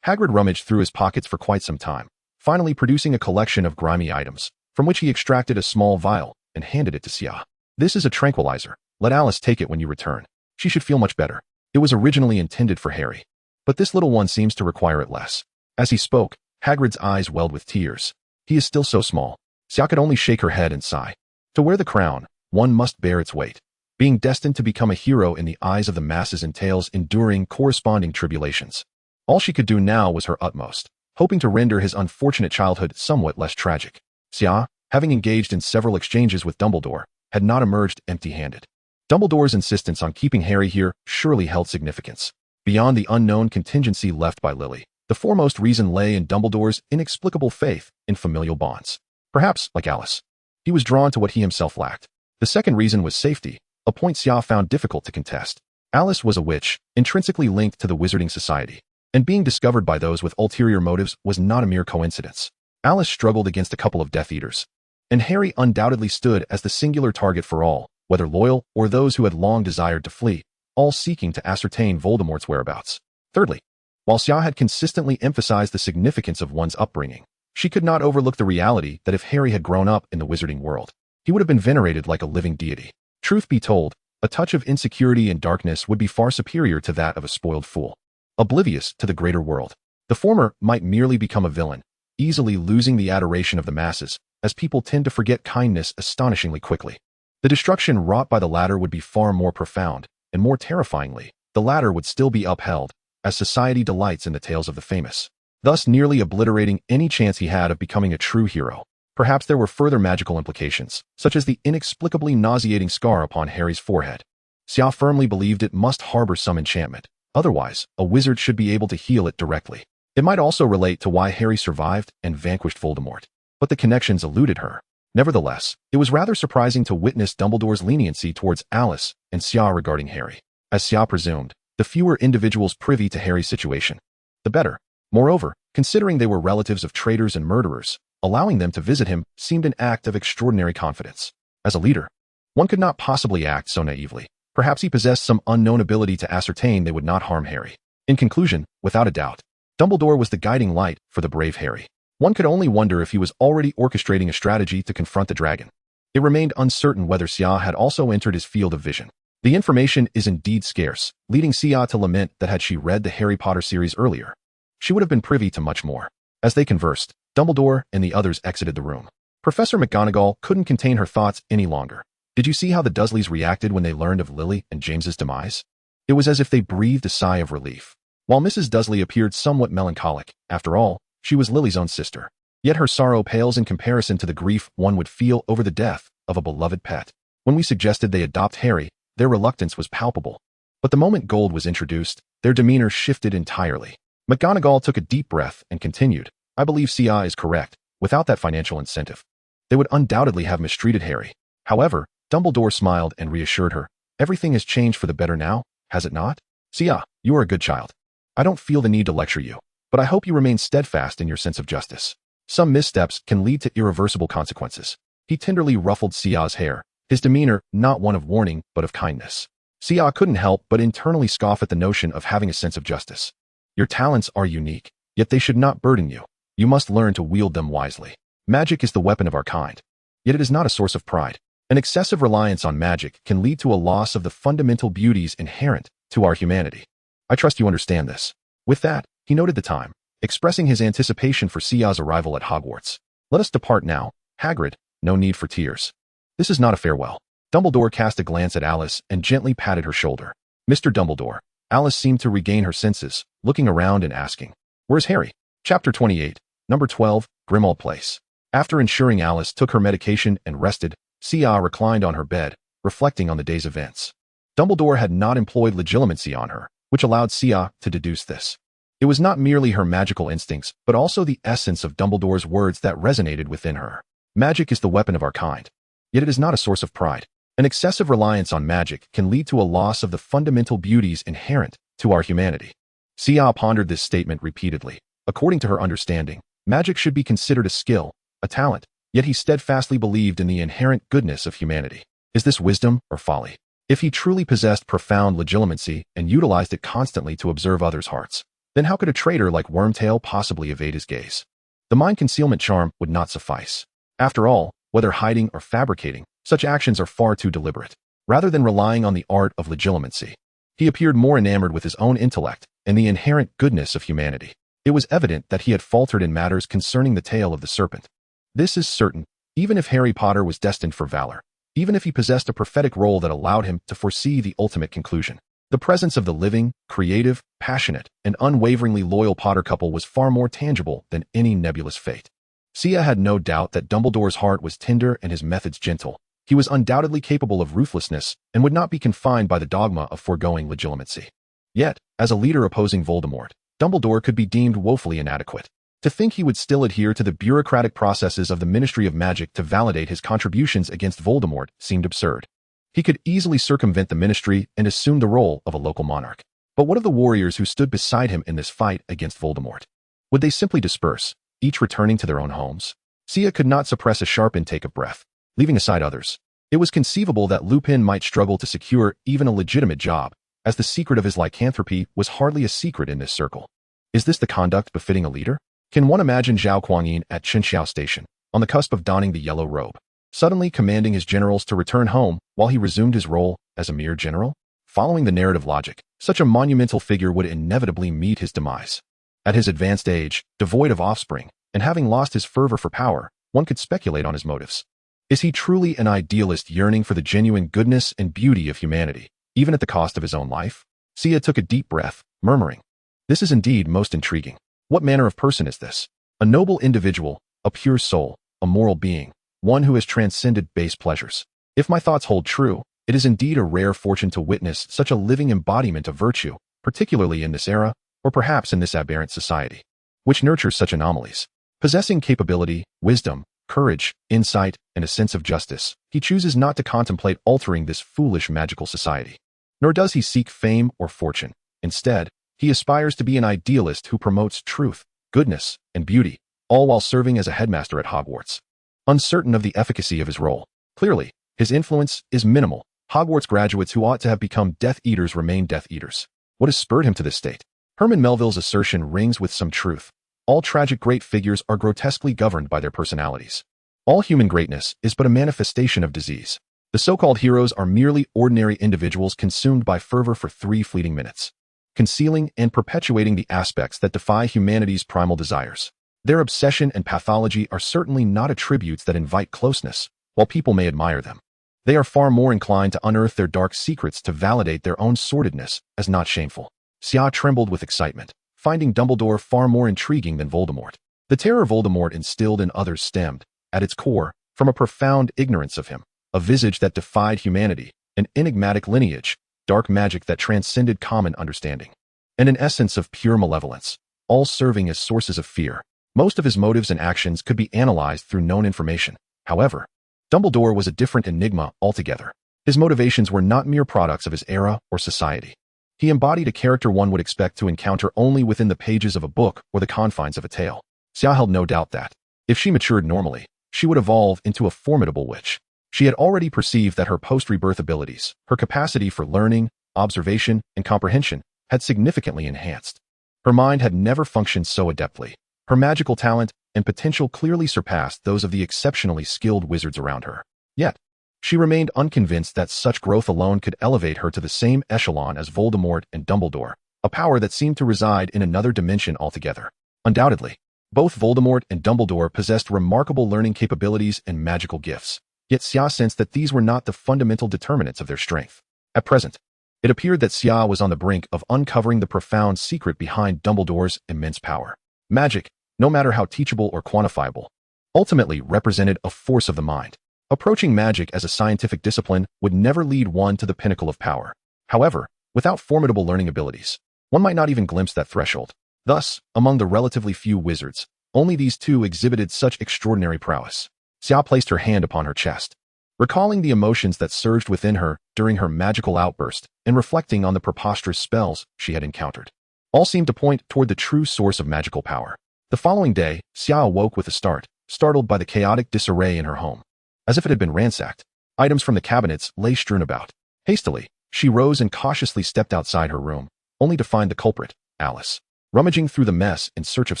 Hagrid rummaged through his pockets for quite some time, finally producing a collection of grimy items, from which he extracted a small vial and handed it to Sia. This is a tranquilizer. Let Alice take it when you return. She should feel much better. It was originally intended for Harry, but this little one seems to require it less. As he spoke, Hagrid's eyes welled with tears. He is still so small. Sia could only shake her head and sigh. To wear the crown, one must bear its weight. Being destined to become a hero in the eyes of the masses entails enduring corresponding tribulations. All she could do now was her utmost, hoping to render his unfortunate childhood somewhat less tragic. Sia, having engaged in several exchanges with Dumbledore, had not emerged empty-handed. Dumbledore's insistence on keeping Harry here surely held significance. Beyond the unknown contingency left by Lily, the foremost reason lay in Dumbledore's inexplicable faith in familial bonds. Perhaps, like Alice, he was drawn to what he himself lacked. The second reason was safety, a point Xia found difficult to contest. Alice was a witch, intrinsically linked to the Wizarding Society, and being discovered by those with ulterior motives was not a mere coincidence. Alice struggled against a couple of Death Eaters, and Harry undoubtedly stood as the singular target for all, whether loyal or those who had long desired to flee, all seeking to ascertain Voldemort's whereabouts. Thirdly, while Xia had consistently emphasized the significance of one's upbringing, she could not overlook the reality that if Harry had grown up in the Wizarding world, he would have been venerated like a living deity. Truth be told, a touch of insecurity and darkness would be far superior to that of a spoiled fool, oblivious to the greater world. The former might merely become a villain, easily losing the adoration of the masses, as people tend to forget kindness astonishingly quickly. The destruction wrought by the latter would be far more profound, and more terrifyingly, the latter would still be upheld, as society delights in the tales of the famous, thus nearly obliterating any chance he had of becoming a true hero. Perhaps there were further magical implications, such as the inexplicably nauseating scar upon Harry's forehead. Xia firmly believed it must harbor some enchantment, otherwise, a wizard should be able to heal it directly. It might also relate to why Harry survived and vanquished Voldemort, but the connections eluded her. Nevertheless, it was rather surprising to witness Dumbledore's leniency towards Alice and Xia regarding Harry. As Xia presumed, the fewer individuals privy to Harry's situation, the better. Moreover, considering they were relatives of traitors and murderers, allowing them to visit him seemed an act of extraordinary confidence. As a leader, one could not possibly act so naively. Perhaps he possessed some unknown ability to ascertain they would not harm Harry. In conclusion, without a doubt, Dumbledore was the guiding light for the brave Harry. One could only wonder if he was already orchestrating a strategy to confront the dragon. It remained uncertain whether Xia had also entered his field of vision. The information is indeed scarce, leading Xia to lament that had she read the Harry Potter series earlier, she would have been privy to much more. As they conversed, Dumbledore and the others exited the room. Professor McGonagall couldn't contain her thoughts any longer. Did you see how the Dursleys reacted when they learned of Lily and James's demise? It was as if they breathed a sigh of relief. While Mrs. Dursley appeared somewhat melancholic, after all, she was Lily's own sister. Yet her sorrow pales in comparison to the grief one would feel over the death of a beloved pet. When we suggested they adopt Harry, their reluctance was palpable. But the moment gold was introduced, their demeanor shifted entirely. McGonagall took a deep breath and continued, I believe Xia is correct. Without that financial incentive, they would undoubtedly have mistreated Harry. However, Dumbledore smiled and reassured her, everything has changed for the better now, has it not? Xia, you are a good child. I don't feel the need to lecture you, but I hope you remain steadfast in your sense of justice. Some missteps can lead to irreversible consequences. He tenderly ruffled Xia's hair, his demeanor not one of warning but of kindness. Xia couldn't help but internally scoff at the notion of having a sense of justice. Your talents are unique, yet they should not burden you. You must learn to wield them wisely. Magic is the weapon of our kind, yet it is not a source of pride. An excessive reliance on magic can lead to a loss of the fundamental beauties inherent to our humanity. I trust you understand this. With that, he noted the time, expressing his anticipation for Xia's arrival at Hogwarts. Let us depart now. Hagrid, no need for tears. This is not a farewell. Dumbledore cast a glance at Alice and gently patted her shoulder. Mr. Dumbledore. Alice seemed to regain her senses, looking around and asking, Where's Harry? Chapter 28, Number 12, Grimmauld Place. After ensuring Alice took her medication and rested, Xia reclined on her bed, reflecting on the day's events. Dumbledore had not employed legilimency on her, which allowed Xia to deduce this. It was not merely her magical instincts, but also the essence of Dumbledore's words that resonated within her. Magic is the weapon of our kind, yet it is not a source of pride. An excessive reliance on magic can lead to a loss of the fundamental beauties inherent to our humanity. Xia pondered this statement repeatedly. According to her understanding, magic should be considered a skill, a talent, yet he steadfastly believed in the inherent goodness of humanity. Is this wisdom or folly? If he truly possessed profound legilimency and utilized it constantly to observe others' hearts, then how could a traitor like Wormtail possibly evade his gaze? The mind concealment charm would not suffice. After all, whether hiding or fabricating, such actions are far too deliberate. Rather than relying on the art of legilimency, he appeared more enamored with his own intellect and the inherent goodness of humanity. It was evident that he had faltered in matters concerning the tale of the serpent. This is certain, even if Harry Potter was destined for valor, even if he possessed a prophetic role that allowed him to foresee the ultimate conclusion. The presence of the living, creative, passionate, and unwaveringly loyal Potter couple was far more tangible than any nebulous fate. Sia had no doubt that Dumbledore's heart was tender and his methods gentle. He was undoubtedly capable of ruthlessness and would not be confined by the dogma of foregoing legitimacy. Yet, as a leader opposing Voldemort, Dumbledore could be deemed woefully inadequate. To think he would still adhere to the bureaucratic processes of the Ministry of Magic to validate his contributions against Voldemort seemed absurd. He could easily circumvent the ministry and assume the role of a local monarch. But what of the warriors who stood beside him in this fight against Voldemort? Would they simply disperse, each returning to their own homes? Sia could not suppress a sharp intake of breath. Leaving aside others, it was conceivable that Lupin might struggle to secure even a legitimate job, as the secret of his lycanthropy was hardly a secret in this circle. Is this the conduct befitting a leader? Can one imagine Zhao Kuangyin at Chinxiao Station, on the cusp of donning the yellow robe, suddenly commanding his generals to return home while he resumed his role as a mere general? Following the narrative logic, such a monumental figure would inevitably meet his demise. At his advanced age, devoid of offspring, and having lost his fervor for power, one could speculate on his motives. Is he truly an idealist yearning for the genuine goodness and beauty of humanity, even at the cost of his own life? Sia took a deep breath, murmuring, "This is indeed most intriguing. What manner of person is this? A noble individual, a pure soul, a moral being, one who has transcended base pleasures. If my thoughts hold true, it is indeed a rare fortune to witness such a living embodiment of virtue, particularly in this era, or perhaps in this aberrant society, which nurtures such anomalies. Possessing capability, wisdom, courage, insight, and a sense of justice, he chooses not to contemplate altering this foolish magical society. Nor does he seek fame or fortune. Instead, he aspires to be an idealist who promotes truth, goodness, and beauty, all while serving as a headmaster at Hogwarts. Uncertain of the efficacy of his role, clearly, his influence is minimal. Hogwarts graduates who ought to have become Death Eaters remain Death Eaters. What has spurred him to this state? Herman Melville's assertion rings with some truth. All tragic great figures are grotesquely governed by their personalities. All human greatness is but a manifestation of disease. The so-called heroes are merely ordinary individuals consumed by fervor for 3 fleeting minutes, concealing and perpetuating the aspects that defy humanity's primal desires. Their obsession and pathology are certainly not attributes that invite closeness, while people may admire them. They are far more inclined to unearth their dark secrets to validate their own sordidness as not shameful. Sia trembled with excitement, finding Dumbledore far more intriguing than Voldemort. The terror Voldemort instilled in others stemmed, at its core, from a profound ignorance of him, a visage that defied humanity, an enigmatic lineage, dark magic that transcended common understanding, and an essence of pure malevolence, all serving as sources of fear. Most of his motives and actions could be analyzed through known information. However, Dumbledore was a different enigma altogether. His motivations were not mere products of his era or society. He embodied a character one would expect to encounter only within the pages of a book or the confines of a tale. Sia held no doubt that, if she matured normally, she would evolve into a formidable witch. She had already perceived that her post-rebirth abilities, her capacity for learning, observation, and comprehension, had significantly enhanced. Her mind had never functioned so adeptly. Her magical talent and potential clearly surpassed those of the exceptionally skilled wizards around her. Yet, she remained unconvinced that such growth alone could elevate her to the same echelon as Voldemort and Dumbledore, a power that seemed to reside in another dimension altogether. Undoubtedly, both Voldemort and Dumbledore possessed remarkable learning capabilities and magical gifts, yet Sia sensed that these were not the fundamental determinants of their strength. At present, it appeared that Sia was on the brink of uncovering the profound secret behind Dumbledore's immense power. Magic, no matter how teachable or quantifiable, ultimately represented a force of the mind. Approaching magic as a scientific discipline would never lead one to the pinnacle of power. However, without formidable learning abilities, one might not even glimpse that threshold. Thus, among the relatively few wizards, only these two exhibited such extraordinary prowess. Sia placed her hand upon her chest, recalling the emotions that surged within her during her magical outburst and reflecting on the preposterous spells she had encountered. All seemed to point toward the true source of magical power. The following day, Sia awoke with a start, startled by the chaotic disarray in her home. As if it had been ransacked, items from the cabinets lay strewn about. Hastily, she rose and cautiously stepped outside her room, only to find the culprit, Alice, rummaging through the mess in search of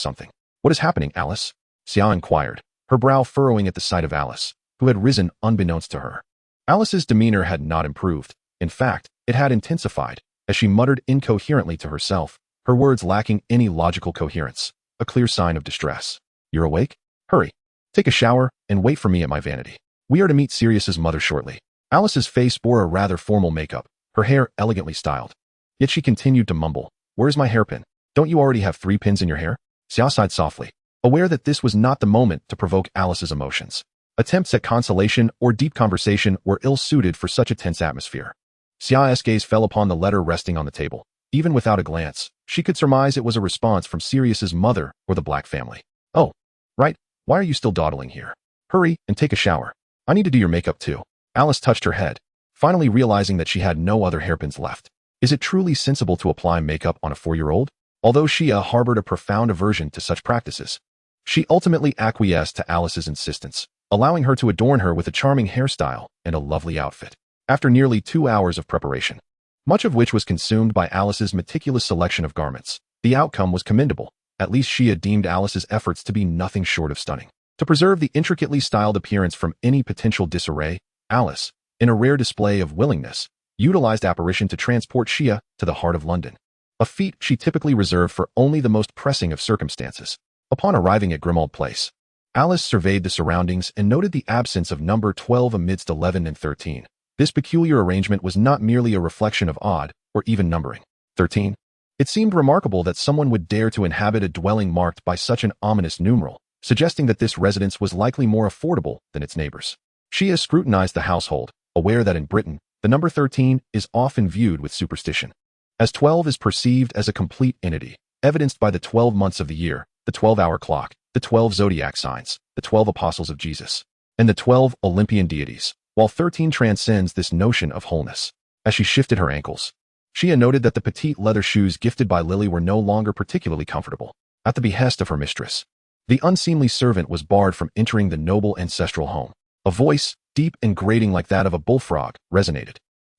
something. "What is happening, Alice?" Sia inquired, her brow furrowing at the sight of Alice, who had risen unbeknownst to her. Alice's demeanor had not improved. In fact, it had intensified, as she muttered incoherently to herself, her words lacking any logical coherence, a clear sign of distress. "You're awake? Hurry. Take a shower and wait for me at my vanity. We are to meet Sirius's mother shortly." Alice's face bore a rather formal makeup, her hair elegantly styled. Yet she continued to mumble, "Where's my hairpin? Don't you already have 3 pins in your hair?" Sia sighed softly, aware that this was not the moment to provoke Alice's emotions. Attempts at consolation or deep conversation were ill-suited for such a tense atmosphere. Sia's gaze fell upon the letter resting on the table. Even without a glance, she could surmise it was a response from Sirius's mother or the Black family. Oh, right, why are you still dawdling here? Hurry and take a shower. I need to do your makeup too. Alice touched her head, finally realizing that she had no other hairpins left. Is it truly sensible to apply makeup on a 4-year-old? Although Shia harbored a profound aversion to such practices, she ultimately acquiesced to Alice's insistence, allowing her to adorn her with a charming hairstyle and a lovely outfit. After nearly 2 hours of preparation, much of which was consumed by Alice's meticulous selection of garments, the outcome was commendable. At least Shia deemed Alice's efforts to be nothing short of stunning. To preserve the intricately styled appearance from any potential disarray, Alice, in a rare display of willingness, utilized apparition to transport Shia to the heart of London, a feat she typically reserved for only the most pressing of circumstances. Upon arriving at Grimmauld Place, Alice surveyed the surroundings and noted the absence of number 12 amidst 11 and 13. This peculiar arrangement was not merely a reflection of odd or even numbering. 13. It seemed remarkable that someone would dare to inhabit a dwelling marked by such an ominous numeral, suggesting that this residence was likely more affordable than its neighbors. Shia scrutinized the household, aware that in Britain, the number 13 is often viewed with superstition, as 12 is perceived as a complete entity, evidenced by the 12 months of the year, the 12-hour clock, the 12 zodiac signs, the 12 apostles of Jesus, and the 12 Olympian deities, while 13 transcends this notion of wholeness. As she shifted her ankles, Shia noted that the petite leather shoes gifted by Lily were no longer particularly comfortable. At the behest of her mistress, the unseemly servant was barred from entering the noble ancestral home. A voice, deep and grating like that of a bullfrog, resonated.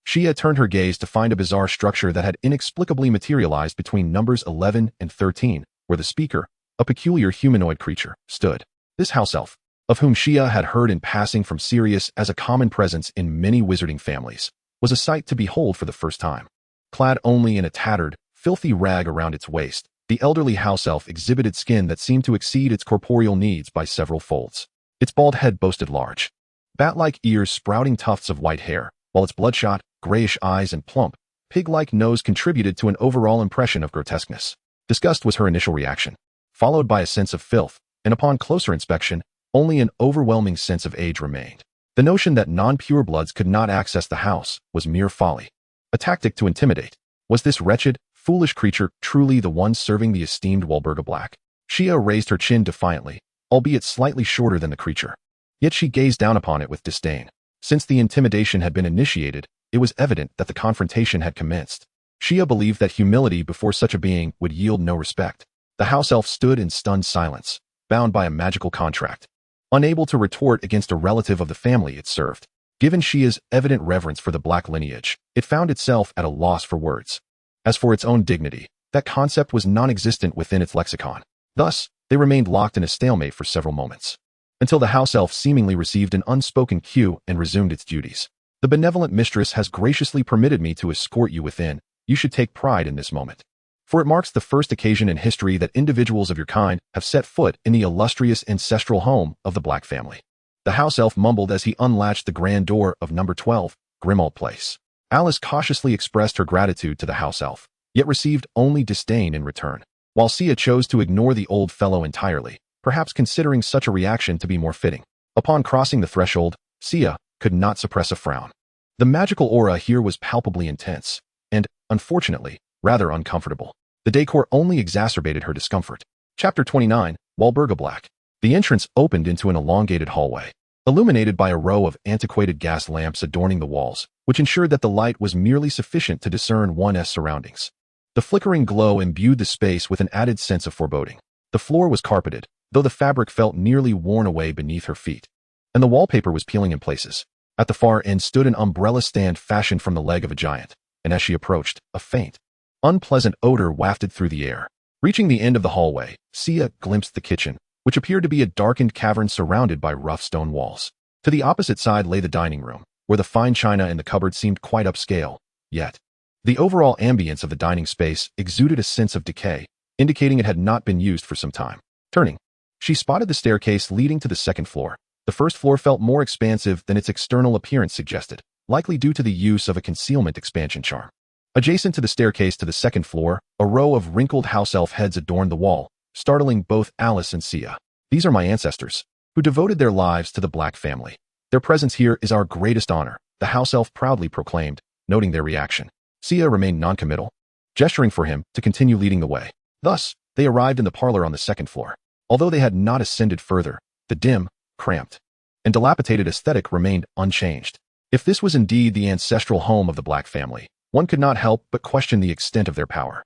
Shia turned her gaze to find a bizarre structure that had inexplicably materialized between numbers 11 and 13, where the speaker, a peculiar humanoid creature, stood. This house elf, of whom Shia had heard in passing from Sirius as a common presence in many wizarding families, was a sight to behold for the first time. Clad only in a tattered, filthy rag around its waist, the elderly house elf exhibited skin that seemed to exceed its corporeal needs by several folds. Its bald head boasted large, bat-like ears sprouting tufts of white hair, while its bloodshot, grayish eyes and plump, pig-like nose contributed to an overall impression of grotesqueness. Disgust was her initial reaction, followed by a sense of filth, and upon closer inspection, only an overwhelming sense of age remained. The notion that non-purebloods could not access the house was mere folly, a tactic to intimidate. Was this wretched, foolish creature truly the one serving the esteemed Walburga Black? Shia raised her chin defiantly, albeit slightly shorter than the creature. Yet she gazed down upon it with disdain. Since the intimidation had been initiated, it was evident that the confrontation had commenced. Shia believed that humility before such a being would yield no respect. The house elf stood in stunned silence, bound by a magical contract, unable to retort against a relative of the family it served. Given Shia's evident reverence for the Black lineage, it found itself at a loss for words. As for its own dignity, that concept was non-existent within its lexicon. Thus, they remained locked in a stalemate for several moments, until the house elf seemingly received an unspoken cue and resumed its duties. The benevolent mistress has graciously permitted me to escort you within. You should take pride in this moment, for it marks the first occasion in history that individuals of your kind have set foot in the illustrious ancestral home of the Black family. The house elf mumbled as he unlatched the grand door of number 12, Grimmauld Place. Alice cautiously expressed her gratitude to the house elf, yet received only disdain in return, while Sia chose to ignore the old fellow entirely, perhaps considering such a reaction to be more fitting. Upon crossing the threshold, Sia could not suppress a frown. The magical aura here was palpably intense, and, unfortunately, rather uncomfortable. The decor only exacerbated her discomfort. Chapter 29, Walburga Black. The entrance opened into an elongated hallway, illuminated by a row of antiquated gas lamps adorning the walls, which ensured that the light was merely sufficient to discern one's surroundings. The flickering glow imbued the space with an added sense of foreboding. The floor was carpeted, though the fabric felt nearly worn away beneath her feet, and the wallpaper was peeling in places. At the far end stood an umbrella stand fashioned from the leg of a giant, and as she approached, a faint, unpleasant odor wafted through the air. Reaching the end of the hallway, Sia glimpsed the kitchen, which appeared to be a darkened cavern surrounded by rough stone walls. To the opposite side lay the dining room, where the fine china in the cupboard seemed quite upscale, yet the overall ambience of the dining space exuded a sense of decay, indicating it had not been used for some time. Turning, she spotted the staircase leading to the second floor. The first floor felt more expansive than its external appearance suggested, likely due to the use of a concealment expansion charm. Adjacent to the staircase to the second floor, a row of wrinkled house elf heads adorned the wall, startling both Alice and Sia. "These are my ancestors, who devoted their lives to the Black family. Their presence here is our greatest honor," the house elf proudly proclaimed, noting their reaction. Sia remained noncommittal, gesturing for him to continue leading the way. Thus, they arrived in the parlor on the second floor. Although they had not ascended further, the dim, cramped, and dilapidated aesthetic remained unchanged. If this was indeed the ancestral home of the Black family, one could not help but question the extent of their power.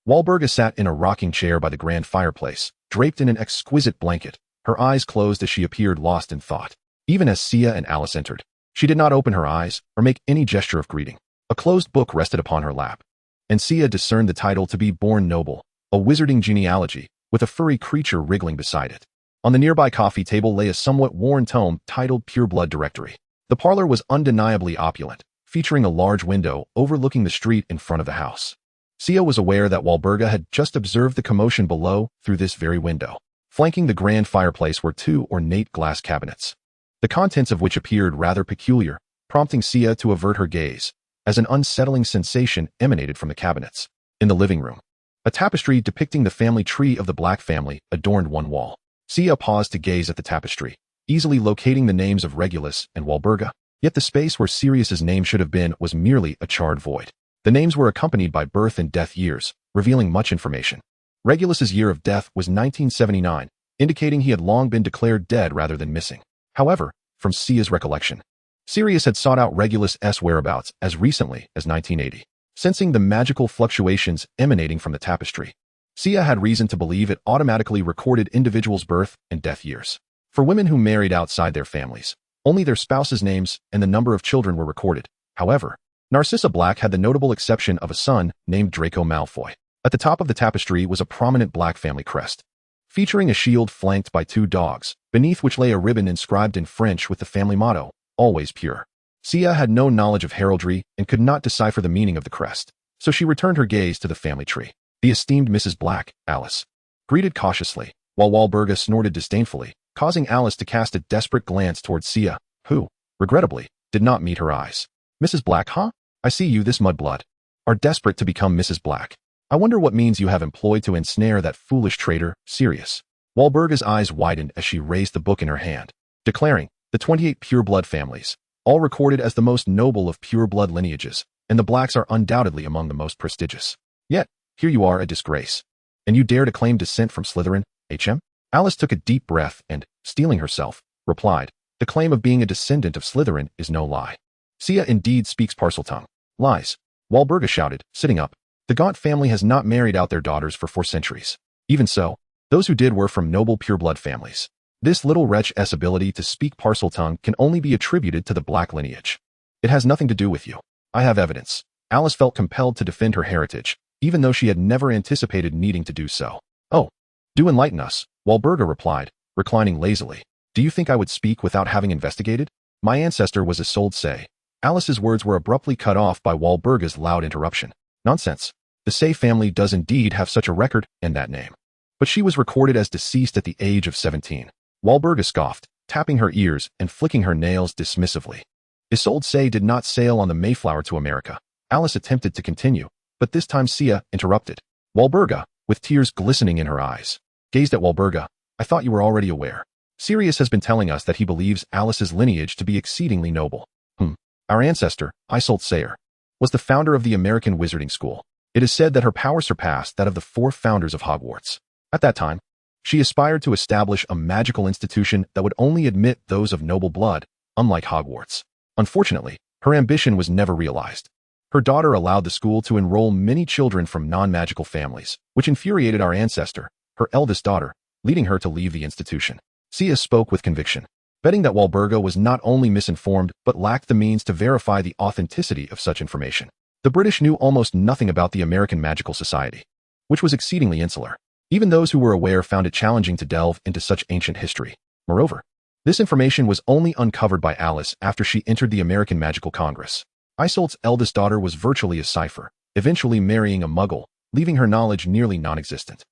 Walburga sat in a rocking chair by the grand fireplace, draped in an exquisite blanket, her eyes closed as she appeared lost in thought. Even as Sia and Alice entered, she did not open her eyes or make any gesture of greeting. A closed book rested upon her lap, and Sia discerned the title to be Born Noble, a wizarding genealogy, with a furry creature wriggling beside it. On the nearby coffee table lay a somewhat worn tome titled Pureblood Directory. The parlor was undeniably opulent, featuring a large window overlooking the street in front of the house. Sia was aware that Walburga had just observed the commotion below through this very window. Flanking the grand fireplace were two ornate glass cabinets, the contents of which appeared rather peculiar, prompting Sia to avert her gaze, as an unsettling sensation emanated from the cabinets. In the living room, a tapestry depicting the family tree of the Black family adorned one wall. Sia paused to gaze at the tapestry, easily locating the names of Regulus and Walburga. Yet the space where Sirius's name should have been was merely a charred void. The names were accompanied by birth and death years, revealing much information. Regulus's year of death was 1979, indicating he had long been declared dead rather than missing. However, from Sia's recollection, Sirius had sought out Regulus's whereabouts as recently as 1980. Sensing the magical fluctuations emanating from the tapestry, Sia had reason to believe it automatically recorded individuals' birth and death years. For women who married outside their families, only their spouses' names and the number of children were recorded. However, Narcissa Black had the notable exception of a son named Draco Malfoy. At the top of the tapestry was a prominent Black family crest, featuring a shield flanked by two dogs, beneath which lay a ribbon inscribed in French with the family motto, "Always Pure." Sia had no knowledge of heraldry and could not decipher the meaning of the crest, so she returned her gaze to the family tree. "The esteemed Mrs. Black," Alice greeted cautiously, while Walburga snorted disdainfully, causing Alice to cast a desperate glance towards Sia, who, regrettably, did not meet her eyes. "Mrs. Black, huh? I see you, this mudblood, are desperate to become Mrs. Black. I wonder what means you have employed to ensnare that foolish traitor, Sirius." Walburga's eyes widened as she raised the book in her hand, declaring, "The 28 pureblood families, all recorded as the most noble of pureblood lineages, and the Blacks are undoubtedly among the most prestigious. Yet, here you are, a disgrace. And you dare to claim descent from Slytherin, HM?" Alice took a deep breath and, steeling herself, replied, "The claim of being a descendant of Slytherin is no lie. Sia indeed speaks Parseltongue." "Lies," Walburga shouted, sitting up. "The Gaunt family has not married out their daughters for 4 centuries. Even so, those who did were from noble pureblood families. This little wretch's ability to speak Parseltongue can only be attributed to the Black lineage. It has nothing to do with you. I have evidence." Alice felt compelled to defend her heritage, even though she had never anticipated needing to do so. "Oh, do enlighten us," Walburga replied, reclining lazily. "Do you think I would speak without having investigated? My ancestor was Isolde Say." Alice's words were abruptly cut off by Walburga's loud interruption. "Nonsense. The Say family does indeed have such a record and that name. But she was recorded as deceased at the age of 17. Walburga scoffed, tapping her ears and flicking her nails dismissively. "Isolde Say did not sail on the Mayflower to America." Alice attempted to continue, but this time Sia interrupted. Walburga, with tears glistening in her eyes, gazed at Walburga. "I thought you were already aware. Sirius has been telling us that he believes Alice's lineage to be exceedingly noble. Our ancestor, Isolde Sayer, was the founder of the American Wizarding School. It is said that her power surpassed that of the 4 founders of Hogwarts. At that time, she aspired to establish a magical institution that would only admit those of noble blood, unlike Hogwarts. Unfortunately, her ambition was never realized. Her daughter allowed the school to enroll many children from non-magical families, which infuriated our ancestor, her eldest daughter, leading her to leave the institution." Sia spoke with conviction, betting that Walburga was not only misinformed but lacked the means to verify the authenticity of such information. The British knew almost nothing about the American Magical Society, which was exceedingly insular. Even those who were aware found it challenging to delve into such ancient history. Moreover, this information was only uncovered by Alice after she entered the American Magical Congress. Isolde's eldest daughter was virtually a cipher, eventually marrying a Muggle, leaving her knowledge nearly non-existent.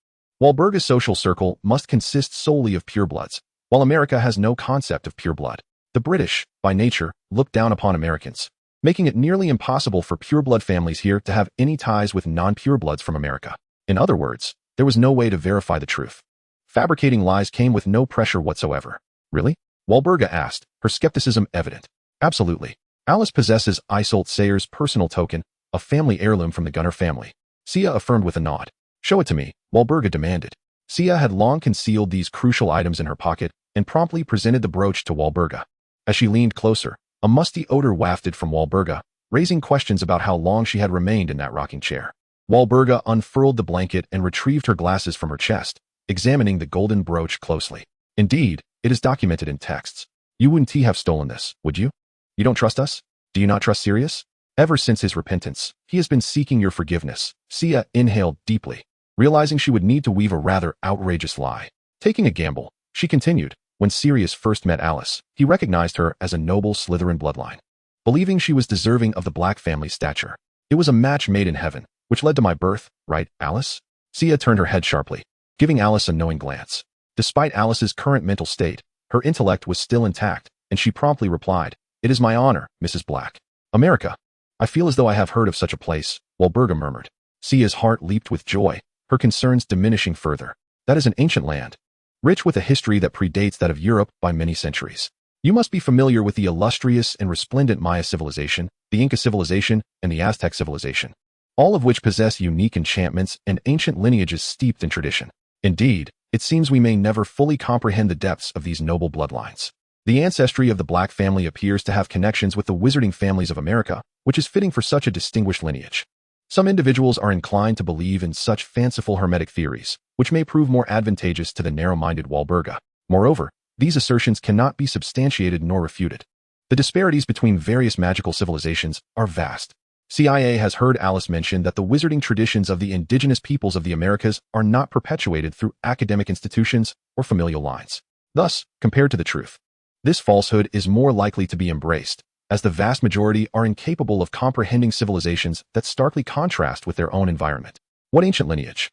Walburga's social circle must consist solely of purebloods, while America has no concept of pureblood. The British, by nature, look down upon Americans, making it nearly impossible for pureblood families here to have any ties with non-purebloods from America. In other words, There was no way to verify the truth. Fabricating lies came with no pressure whatsoever. Really? Walburga asked, her skepticism evident. Absolutely. Alice possesses Isolt Sayer's personal token, a family heirloom from the Gunner family. Sia affirmed with a nod. Show it to me, Walburga demanded. Sia had long concealed these crucial items in her pocket and promptly presented the brooch to Walburga. As she leaned closer, a musty odor wafted from Walburga, raising questions about how long she had remained in that rocking chair. Walburga unfurled the blanket and retrieved her glasses from her chest, examining the golden brooch closely. Indeed, it is documented in texts. You wouldn't have stolen this, would you? You don't trust us? Do you not trust Sirius? Ever since his repentance, he has been seeking your forgiveness. Sia inhaled deeply, realizing she would need to weave a rather outrageous lie. Taking a gamble, she continued, when Sirius first met Alice, he recognized her as a noble Slytherin bloodline. Believing she was deserving of the Black family's stature. It was a match made in heaven, which led to my birth, right, Alice? Sia turned her head sharply, giving Alice a knowing glance. Despite Alice's current mental state, her intellect was still intact, and she promptly replied, It is my honor, Mrs. Black. America. I feel as though I have heard of such a place, Walburga murmured. Sia's heart leaped with joy, her concerns diminishing further. That is an ancient land, rich with a history that predates that of Europe by many centuries. You must be familiar with the illustrious and resplendent Maya civilization, the Inca civilization, and the Aztec civilization, all of which possess unique enchantments and ancient lineages steeped in tradition. Indeed, it seems we may never fully comprehend the depths of these noble bloodlines. The ancestry of the Black family appears to have connections with the wizarding families of America, which is fitting for such a distinguished lineage. Some individuals are inclined to believe in such fanciful Hermetic theories, which may prove more advantageous to the narrow-minded Walburga. Moreover, these assertions cannot be substantiated nor refuted. The disparities between various magical civilizations are vast. CIA has heard Alice mention that the wizarding traditions of the indigenous peoples of the Americas are not perpetuated through academic institutions or familial lines. Thus, compared to the truth, this falsehood is more likely to be embraced, as the vast majority are incapable of comprehending civilizations that starkly contrast with their own environment. What ancient lineage?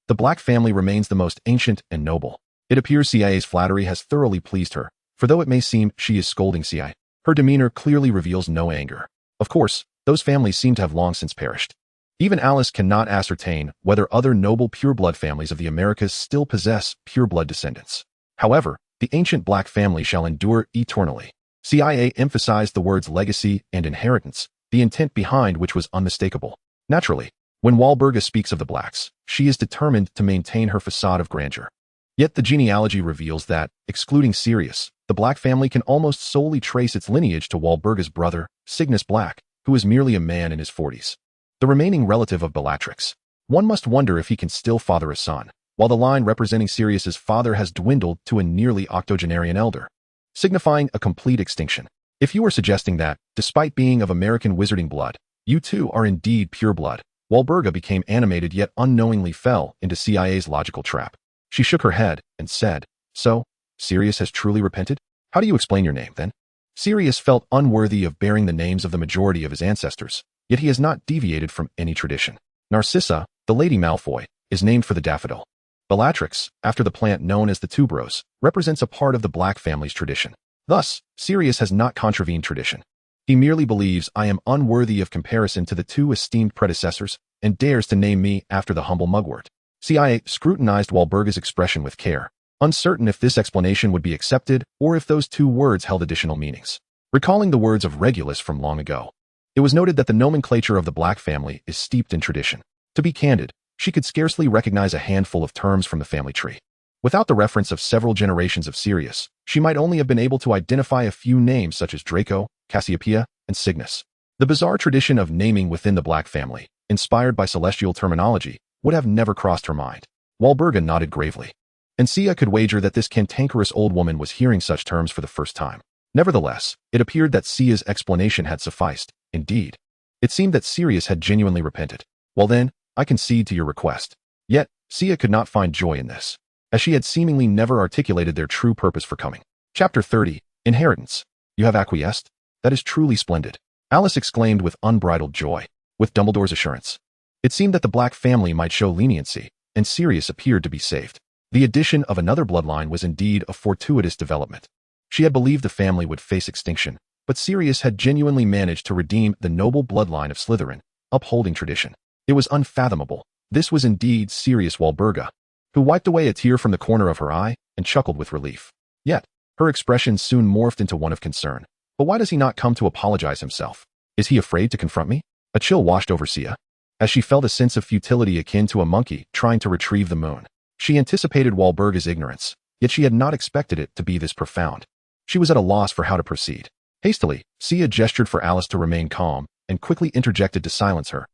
The Black family remains the most ancient and noble. It appears CIA's flattery has thoroughly pleased her, for though it may seem she is scolding CIA, her demeanor clearly reveals no anger. Of course, those families seem to have long since perished. Even Alice cannot ascertain whether other noble pureblood families of the Americas still possess pureblood descendants. However, the ancient Black family shall endure eternally. CIA emphasized the words legacy and inheritance, the intent behind which was unmistakable. Naturally, when Walburga speaks of the Blacks, she is determined to maintain her facade of grandeur. Yet the genealogy reveals that, excluding Sirius, the Black family can almost solely trace its lineage to Walburga's brother, Cygnus Black, who is merely a man in his 40s. The remaining relative of Bellatrix. One must wonder if he can still father a son, while the line representing Sirius's father has dwindled to a nearly octogenarian elder, signifying a complete extinction. If you are suggesting that, despite being of American wizarding blood, you too are indeed pure blood, Walburga became animated yet unknowingly fell into CIA's logical trap. She shook her head and said, So, Sirius has truly repented? How do you explain your name, then? Sirius felt unworthy of bearing the names of the majority of his ancestors, yet he has not deviated from any tradition. Narcissa, the Lady Malfoy, is named for the daffodil. Bellatrix, after the plant known as the tuberose, represents a part of the Black family's tradition. Thus, Sirius has not contravened tradition. He merely believes I am unworthy of comparison to the two esteemed predecessors and dares to name me after the humble mugwort. CIA scrutinized Walburga's expression with care, uncertain if this explanation would be accepted or if those two words held additional meanings. Recalling the words of Regulus from long ago, it was noted that the nomenclature of the Black family is steeped in tradition. To be candid, she could scarcely recognize a handful of terms from the family tree. Without the reference of several generations of Sirius, she might only have been able to identify a few names such as Draco, Cassiopeia, and Cygnus. The bizarre tradition of naming within the Black family, inspired by celestial terminology, would have never crossed her mind. Walburga nodded gravely. And Sia could wager that this cantankerous old woman was hearing such terms for the first time. Nevertheless, it appeared that Sia's explanation had sufficed. Indeed, it seemed that Sirius had genuinely repented. Well then, I concede to your request. Yet, Sia could not find joy in this, as she had seemingly never articulated their true purpose for coming. Chapter 30, Inheritance. You have acquiesced? That is truly splendid. Alice exclaimed with unbridled joy, with Dumbledore's assurance. It seemed that the Black family might show leniency, and Sirius appeared to be saved. The addition of another bloodline was indeed a fortuitous development. She had believed the family would face extinction, but Sirius had genuinely managed to redeem the noble bloodline of Slytherin, upholding tradition. It was unfathomable, This was indeed Sirius Walburga, who wiped away a tear from the corner of her eye and chuckled with relief. Yet, her expression soon morphed into one of concern. But why does he not come to apologize himself? Is he afraid to confront me? A chill washed over Sia, as she felt a sense of futility akin to a monkey trying to retrieve the moon. She anticipated Walburga's ignorance, yet she had not expected it to be this profound. She was at a loss for how to proceed. Hastily, Sia gestured for Alice to remain calm and quickly interjected to silence her.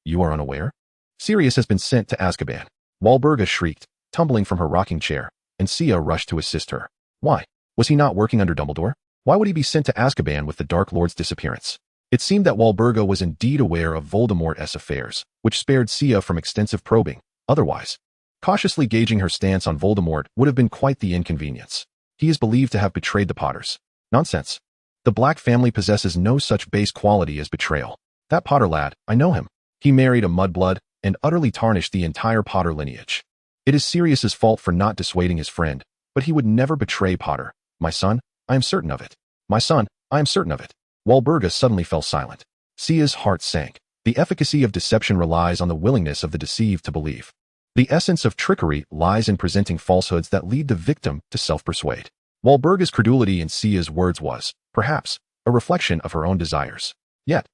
You are unaware? Sirius has been sent to Azkaban. Walburga shrieked, tumbling from her rocking chair, and Sia rushed to assist her. Why? Was he not working under Dumbledore? Why would he be sent to Azkaban with the Dark Lord's disappearance? It seemed that Walburga was indeed aware of Voldemort's affairs, which spared Sia from extensive probing. Otherwise, cautiously gauging her stance on Voldemort would have been quite the inconvenience. He is believed to have betrayed the Potters. Nonsense. The Black family possesses no such base quality as betrayal. That Potter lad, I know him. He married a mudblood and utterly tarnished the entire Potter lineage. It is Sirius's fault for not dissuading his friend, but he would never betray Potter. My son, I am certain of it. My son, I am certain of it. Walburga suddenly fell silent. Sia's heart sank. The efficacy of deception relies on the willingness of the deceived to believe. The essence of trickery lies in presenting falsehoods that lead the victim to self-persuade. Walburga's credulity in Sia's words was, perhaps, a reflection of her own desires. Yet,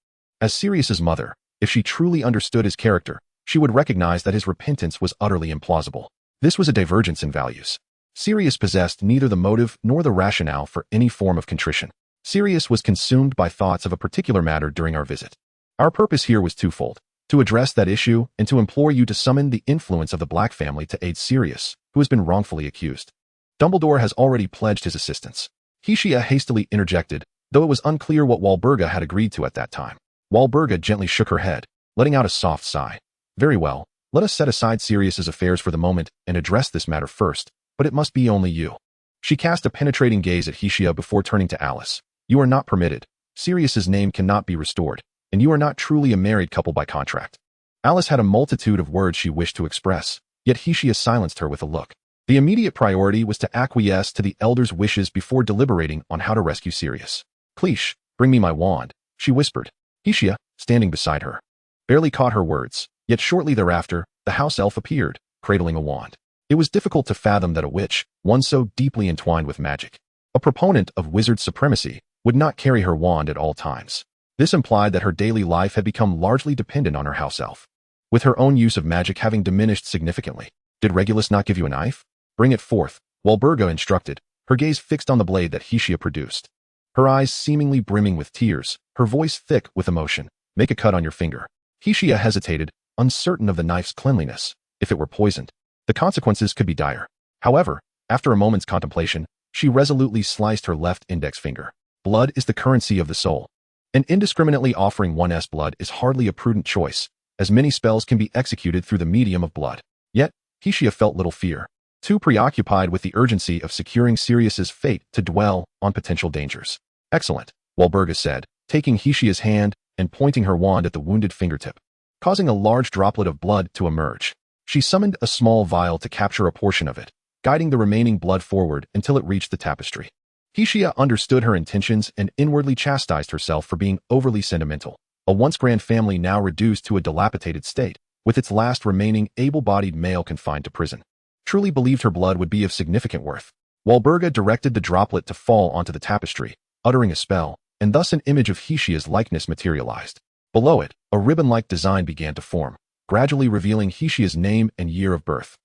as Sirius's mother, if she truly understood his character, she would recognize that his repentance was utterly implausible. This was a divergence in values. Sirius possessed neither the motive nor the rationale for any form of contrition. Sirius was consumed by thoughts of a particular matter during our visit. Our purpose here was twofold: to address that issue and to implore you to summon the influence of the Black family to aid Sirius, who has been wrongfully accused. Dumbledore has already pledged his assistance. Hecia hastily interjected, though it was unclear what Walburga had agreed to at that time. Walburga gently shook her head, letting out a soft sigh. Very well, let us set aside Sirius's affairs for the moment and address this matter first, but it must be only you. She cast a penetrating gaze at Hecia before turning to Alice. You are not permitted. Sirius's name cannot be restored, and you are not truly a married couple by contract. Alice had a multitude of words she wished to express, yet Hecia silenced her with a look. The immediate priority was to acquiesce to the elder's wishes before deliberating on how to rescue Sirius. Please, bring me my wand, she whispered. Hecia, standing beside her, barely caught her words, yet shortly thereafter, the house elf appeared, cradling a wand. It was difficult to fathom that a witch, one so deeply entwined with magic, a proponent of wizard supremacy, would not carry her wand at all times. This implied that her daily life had become largely dependent on her house elf, with her own use of magic having diminished significantly. Did Regulus not give you a knife? Bring it forth, Walburga instructed, her gaze fixed on the blade that Hecia produced. Her eyes seemingly brimming with tears, her voice thick with emotion. Make a cut on your finger. Hecia hesitated, uncertain of the knife's cleanliness. If it were poisoned, the consequences could be dire. However, after a moment's contemplation, she resolutely sliced her left index finger. Blood is the currency of the soul. And indiscriminately offering one's blood is hardly a prudent choice, as many spells can be executed through the medium of blood. Yet, Hecia felt little fear, too preoccupied with the urgency of securing Sirius's fate to dwell on potential dangers. Excellent, Walburga said, taking Hecia's hand and pointing her wand at the wounded fingertip, causing a large droplet of blood to emerge. She summoned a small vial to capture a portion of it, guiding the remaining blood forward until it reached the tapestry. Hecia understood her intentions and inwardly chastised herself for being overly sentimental. A once grand family now reduced to a dilapidated state, with its last remaining able-bodied male confined to prison. Truly believed her blood would be of significant worth. Walburga directed the droplet to fall onto the tapestry, uttering a spell, and thus an image of Hecia's likeness materialized. Below it, a ribbon-like design began to form, gradually revealing Hecia's name and year of birth.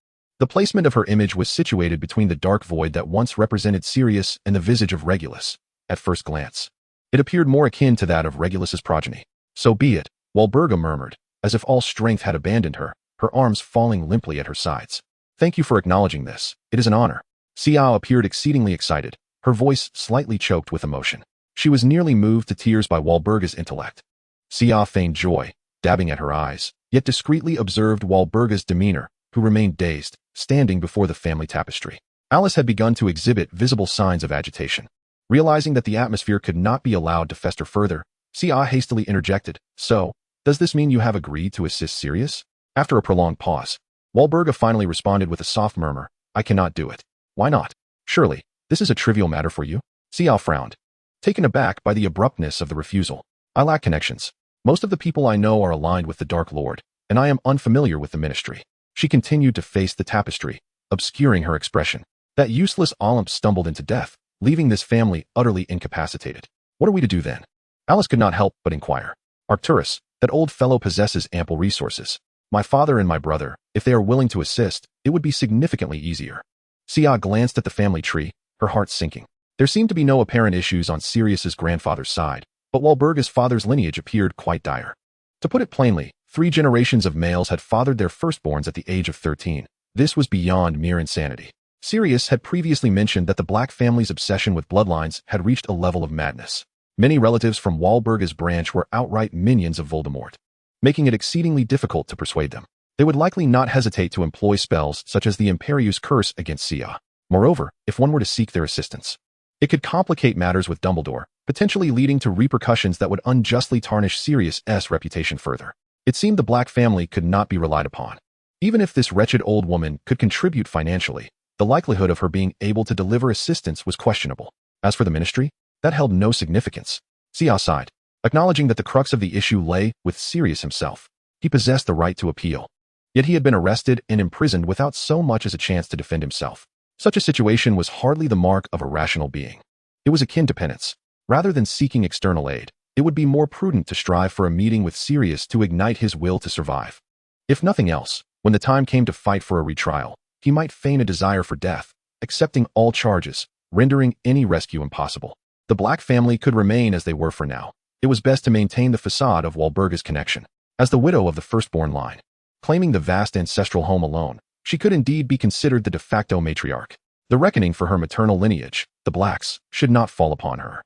The placement of her image was situated between the dark void that once represented Sirius and the visage of Regulus. At first glance, it appeared more akin to that of Regulus's progeny. So be it, Walburga murmured, as if all strength had abandoned her, her arms falling limply at her sides. Thank you for acknowledging this. It is an honor. Xiao appeared exceedingly excited, her voice slightly choked with emotion. She was nearly moved to tears by Walburga's intellect. Xiao feigned joy, dabbing at her eyes, yet discreetly observed Walburga's demeanor, who remained dazed, standing before the family tapestry. Alice had begun to exhibit visible signs of agitation. Realizing that the atmosphere could not be allowed to fester further, Xiao hastily interjected, So, does this mean you have agreed to assist Sirius? After a prolonged pause, Walburga finally responded with a soft murmur, I cannot do it. Why not? Surely, this is a trivial matter for you? Xiao frowned, taken aback by the abruptness of the refusal. I lack connections. Most of the people I know are aligned with the Dark Lord, and I am unfamiliar with the ministry. She continued to face the tapestry, obscuring her expression. That useless Olymp stumbled into death, leaving this family utterly incapacitated. What are we to do then? Alice could not help but inquire. Arcturus, that old fellow possesses ample resources. My father and my brother, if they are willing to assist, it would be significantly easier. Sia glanced at the family tree, her heart sinking. There seemed to be no apparent issues on Sirius's grandfather's side, but Walburga's father's lineage appeared quite dire. To put it plainly, 3 generations of males had fathered their firstborns at the age of 13. This was beyond mere insanity. Sirius had previously mentioned that the Black family's obsession with bloodlines had reached a level of madness. Many relatives from Walburga's branch were outright minions of Voldemort, making it exceedingly difficult to persuade them. They would likely not hesitate to employ spells such as the Imperius Curse against Sia. Moreover, if one were to seek their assistance, it could complicate matters with Dumbledore, potentially leading to repercussions that would unjustly tarnish Sirius's reputation further. It seemed the Black family could not be relied upon. Even if this wretched old woman could contribute financially, the likelihood of her being able to deliver assistance was questionable. As for the ministry, that held no significance. Sia sighed, acknowledging that the crux of the issue lay with Sirius himself. He possessed the right to appeal. Yet he had been arrested and imprisoned without so much as a chance to defend himself. Such a situation was hardly the mark of a rational being. It was akin to penance. Rather than seeking external aid, it would be more prudent to strive for a meeting with Sirius to ignite his will to survive. If nothing else, when the time came to fight for a retrial, he might feign a desire for death, accepting all charges, rendering any rescue impossible. The Black family could remain as they were for now. It was best to maintain the facade of Walburga's connection. As the widow of the firstborn line, claiming the vast ancestral home alone, she could indeed be considered the de facto matriarch. The reckoning for her maternal lineage, the Blacks, should not fall upon her.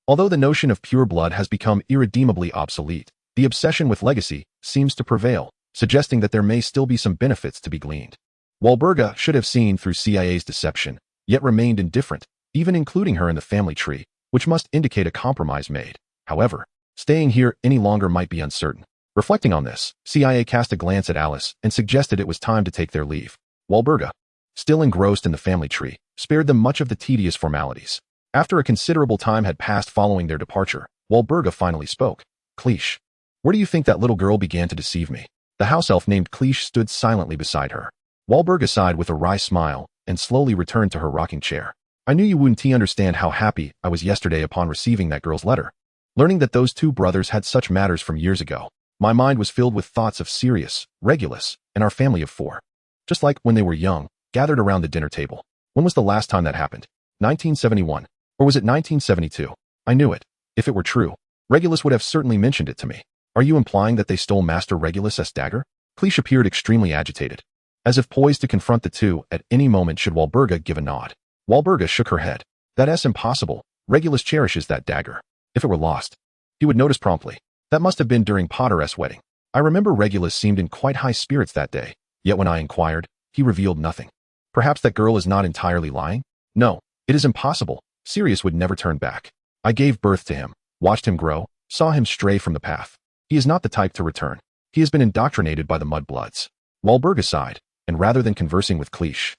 Although the notion of pure blood has become irredeemably obsolete, the obsession with legacy seems to prevail, suggesting that there may still be some benefits to be gleaned. Walburga should have seen through CIA's deception, yet remained indifferent, even including her in the family tree, which must indicate a compromise made. However, staying here any longer might be uncertain. Reflecting on this, CIA cast a glance at Alice and suggested it was time to take their leave. Walburga, still engrossed in the family tree, spared them much of the tedious formalities. After a considerable time had passed following their departure, Walburga finally spoke. Cleesh, where do you think that little girl began to deceive me? The house elf named Cleesh stood silently beside her. Walburga sighed with a wry smile and slowly returned to her rocking chair. I knew you wouldn't understand how happy I was yesterday upon receiving that girl's letter. Learning that those 2 brothers had such matters from years ago, my mind was filled with thoughts of Sirius, Regulus, and our family of 4. Just like when they were young, gathered around the dinner table. When was the last time that happened? 1971. Or was it 1972? I knew it. If it were true, Regulus would have certainly mentioned it to me. Are you implying that they stole Master Regulus's dagger? Cleesh appeared extremely agitated, as if poised to confront the 2 at any moment should Walburga give a nod. Walburga shook her head. That's impossible. Regulus cherishes that dagger. If it were lost, he would notice promptly. That must have been during Potter's wedding. I remember Regulus seemed in quite high spirits that day, yet when I inquired, he revealed nothing. Perhaps that girl is not entirely lying? No, it is impossible. Sirius would never turn back. I gave birth to him, watched him grow, saw him stray from the path. He is not the type to return. He has been indoctrinated by the mudbloods. Walburga sighed, and rather than conversing with Cleesh,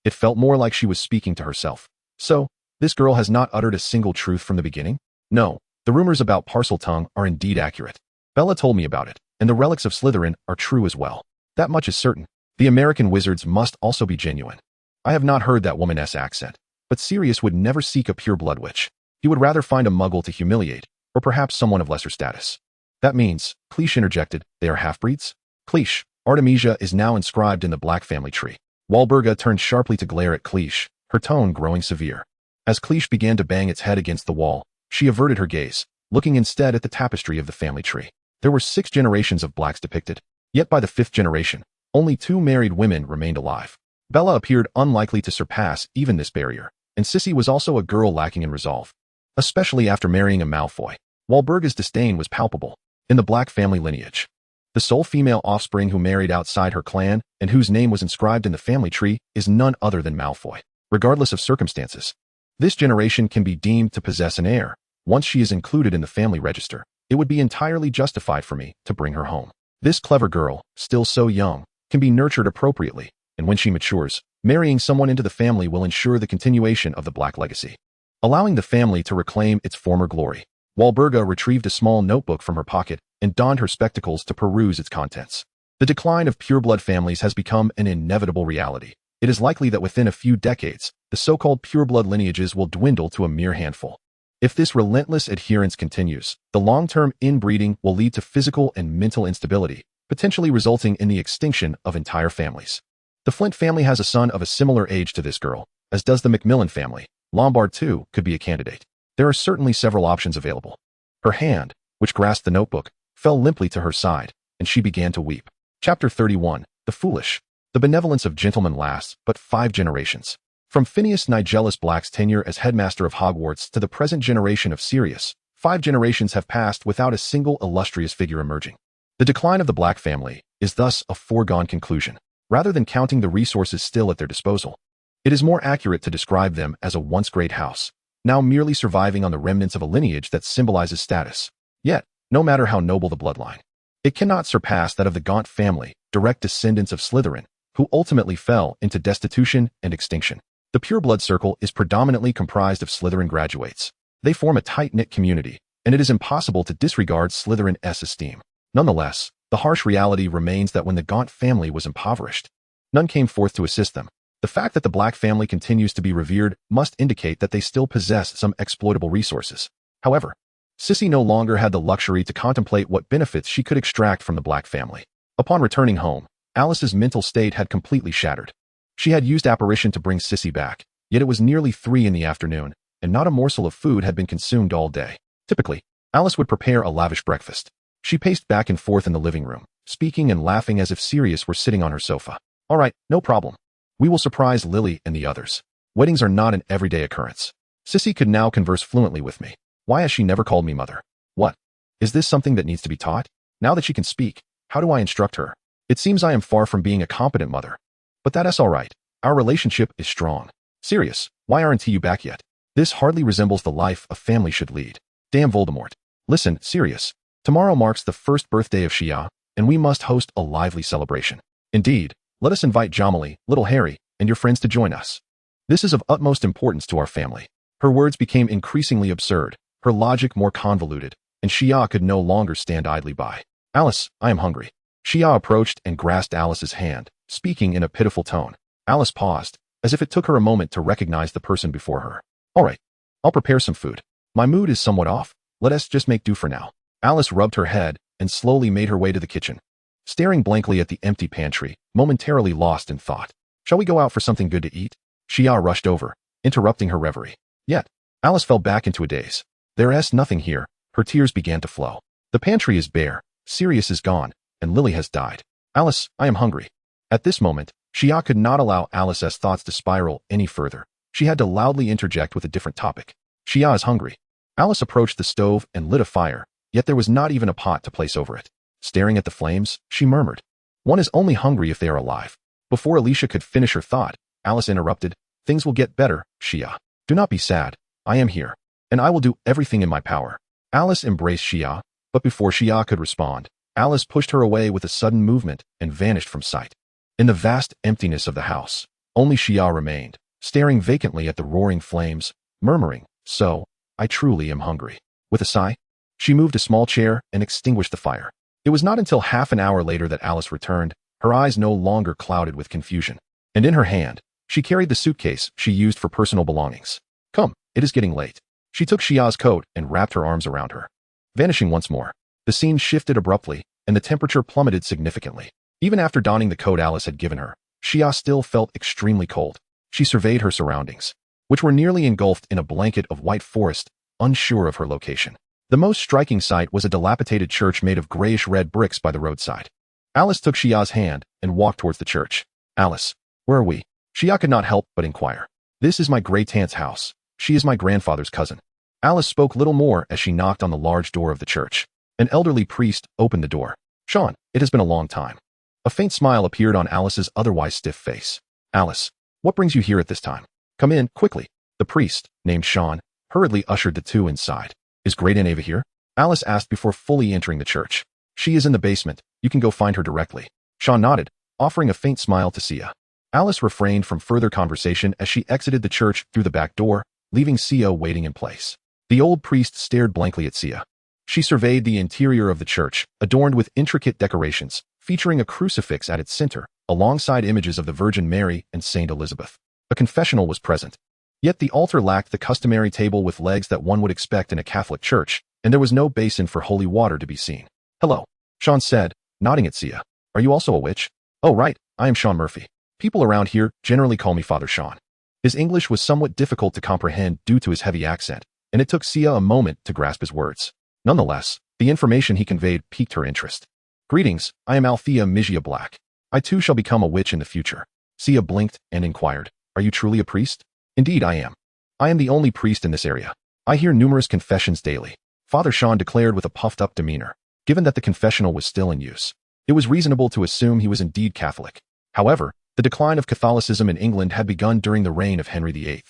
it felt more like she was speaking to herself. So, this girl has not uttered a single truth from the beginning? No, the rumors about Parseltongue are indeed accurate. Bella told me about it, and the relics of Slytherin are true as well. That much is certain. The American wizards must also be genuine. I have not heard that woman's accent, but Sirius would never seek a pure blood witch. He would rather find a muggle to humiliate, or perhaps someone of lesser status. That means, Cleesh interjected, they are half-breeds? Cleesh, Artemisia is now inscribed in the Black family tree. Walburga turned sharply to glare at Cleesh, her tone growing severe. As Cleesh began to bang its head against the wall, she averted her gaze, looking instead at the tapestry of the family tree. There were 6 generations of Blacks depicted, yet by the 5th generation, only 2 married women remained alive. Bella appeared unlikely to surpass even this barrier, and Sissy was also a girl lacking in resolve. Especially after marrying a Malfoy, Walburga's disdain was palpable. In the Black family lineage, the sole female offspring who married outside her clan and whose name was inscribed in the family tree is none other than Malfoy. Regardless of circumstances, this generation can be deemed to possess an heir. Once she is included in the family register, it would be entirely justified for me to bring her home. This clever girl, still so young, can be nurtured appropriately, and when she matures, marrying someone into the family will ensure the continuation of the Black legacy, allowing the family to reclaim its former glory. Walburga retrieved a small notebook from her pocket and donned her spectacles to peruse its contents. The decline of pureblood families has become an inevitable reality. It is likely that within a few decades, the so-called pureblood lineages will dwindle to a mere handful. If this relentless adherence continues, the long-term inbreeding will lead to physical and mental instability, potentially resulting in the extinction of entire families. The Flint family has a son of a similar age to this girl, as does the Macmillan family. Lombard, too, could be a candidate. There are certainly several options available. Her hand, which grasped the notebook, fell limply to her side, and she began to weep. Chapter 31. The Foolish. The benevolence of gentlemen lasts but 5 generations. From Phineas Nigellus Black's tenure as headmaster of Hogwarts to the present generation of Sirius, 5 generations have passed without a single illustrious figure emerging. The decline of the Black family is thus a foregone conclusion, rather than counting the resources still at their disposal. It is more accurate to describe them as a once great house, now merely surviving on the remnants of a lineage that symbolizes status. Yet, no matter how noble the bloodline, it cannot surpass that of the Gaunt family, direct descendants of Slytherin, who ultimately fell into destitution and extinction. The pureblood circle is predominantly comprised of Slytherin graduates. They form a tight-knit community, and it is impossible to disregard Slytherin's esteem. Nonetheless, the harsh reality remains that when the Gaunt family was impoverished, none came forth to assist them. The fact that the Black family continues to be revered must indicate that they still possess some exploitable resources. However, Sissy no longer had the luxury to contemplate what benefits she could extract from the Black family. Upon returning home, Alice's mental state had completely shattered. She had used apparition to bring Sissy back, yet it was nearly 3 in the afternoon, and not a morsel of food had been consumed all day. Typically, Alice would prepare a lavish breakfast. She paced back and forth in the living room, speaking and laughing as if Sirius were sitting on her sofa. All right, no problem. We will surprise Lily and the others. Weddings are not an everyday occurrence. Sissy could now converse fluently with me. Why has she never called me mother? What? Is this something that needs to be taught? Now that she can speak, how do I instruct her? It seems I am far from being a competent mother. But that's all right. Our relationship is strong. Sirius, why aren't you back yet? This hardly resembles the life a family should lead. Damn Voldemort. Listen, Sirius. Tomorrow marks the first birthday of Shia, and we must host a lively celebration. Indeed, let us invite Dramione, little Harry, and your friends to join us. This is of utmost importance to our family. Her words became increasingly absurd, her logic more convoluted, and Shia could no longer stand idly by. Alice, I am hungry. Shia approached and grasped Alice's hand, speaking in a pitiful tone. Alice paused, as if it took her a moment to recognize the person before her. All right, I'll prepare some food. My mood is somewhat off. Let us just make do for now. Alice rubbed her head and slowly made her way to the kitchen, staring blankly at the empty pantry, momentarily lost in thought. Shall we go out for something good to eat? Shia rushed over, interrupting her reverie. Yet, Alice fell back into a daze. There's nothing here. Her tears began to flow. The pantry is bare, Sirius is gone, and Lily has died. Alice, I am hungry. At this moment, Shia could not allow Alice's thoughts to spiral any further. She had to loudly interject with a different topic. Shia is hungry. Alice approached the stove and lit a fire, yet there was not even a pot to place over it. Staring at the flames, she murmured, "One is only hungry if they are alive." Before Alicia could finish her thought, Alice interrupted, "Things will get better, Shia. Do not be sad. I am here, and I will do everything in my power." Alice embraced Shia, but before Shia could respond, Alice pushed her away with a sudden movement and vanished from sight. In the vast emptiness of the house, only Shia remained, staring vacantly at the roaring flames, murmuring, "So, I truly am hungry." With a sigh, she moved a small chair and extinguished the fire. It was not until half an hour later that Alice returned, her eyes no longer clouded with confusion. And in her hand, she carried the suitcase she used for personal belongings. "Come, it is getting late." She took Shia's coat and wrapped her arms around her. Vanishing once more, the scene shifted abruptly, and the temperature plummeted significantly. Even after donning the coat Alice had given her, Shia still felt extremely cold. She surveyed her surroundings, which were nearly engulfed in a blanket of white forest, unsure of her location. The most striking sight was a dilapidated church made of grayish-red bricks by the roadside. Alice took Shia's hand and walked towards the church. "Alice, where are we?" Shia could not help but inquire. "This is my great-aunt's house. She is my grandfather's cousin." Alice spoke little more as she knocked on the large door of the church. An elderly priest opened the door. "Sean, it has been a long time." A faint smile appeared on Alice's otherwise stiff face. "Alice, what brings you here at this time? Come in, quickly." The priest, named Sean, hurriedly ushered the two inside. "Is Great Aunt Ava here?" Alice asked before fully entering the church. "She is in the basement. You can go find her directly." Sean nodded, offering a faint smile to Sia. Alice refrained from further conversation as she exited the church through the back door, leaving Sia waiting in place. The old priest stared blankly at Sia. She surveyed the interior of the church, adorned with intricate decorations, featuring a crucifix at its center, alongside images of the Virgin Mary and Saint Elizabeth. A confessional was present. Yet the altar lacked the customary table with legs that one would expect in a Catholic church, and there was no basin for holy water to be seen. "Hello," Sean said, nodding at Sia. "Are you also a witch?" "Oh right, I am Sean Murphy. People around here generally call me Father Sean." His English was somewhat difficult to comprehend due to his heavy accent, and it took Sia a moment to grasp his words. Nonetheless, the information he conveyed piqued her interest. "Greetings, I am Althea Migia Black. I too shall become a witch in the future." Sia blinked and inquired, "Are you truly a priest?" "Indeed I am. I am the only priest in this area. I hear numerous confessions daily," Father Sean declared with a puffed-up demeanor. Given that the confessional was still in use, it was reasonable to assume he was indeed Catholic. However, the decline of Catholicism in England had begun during the reign of Henry VIII,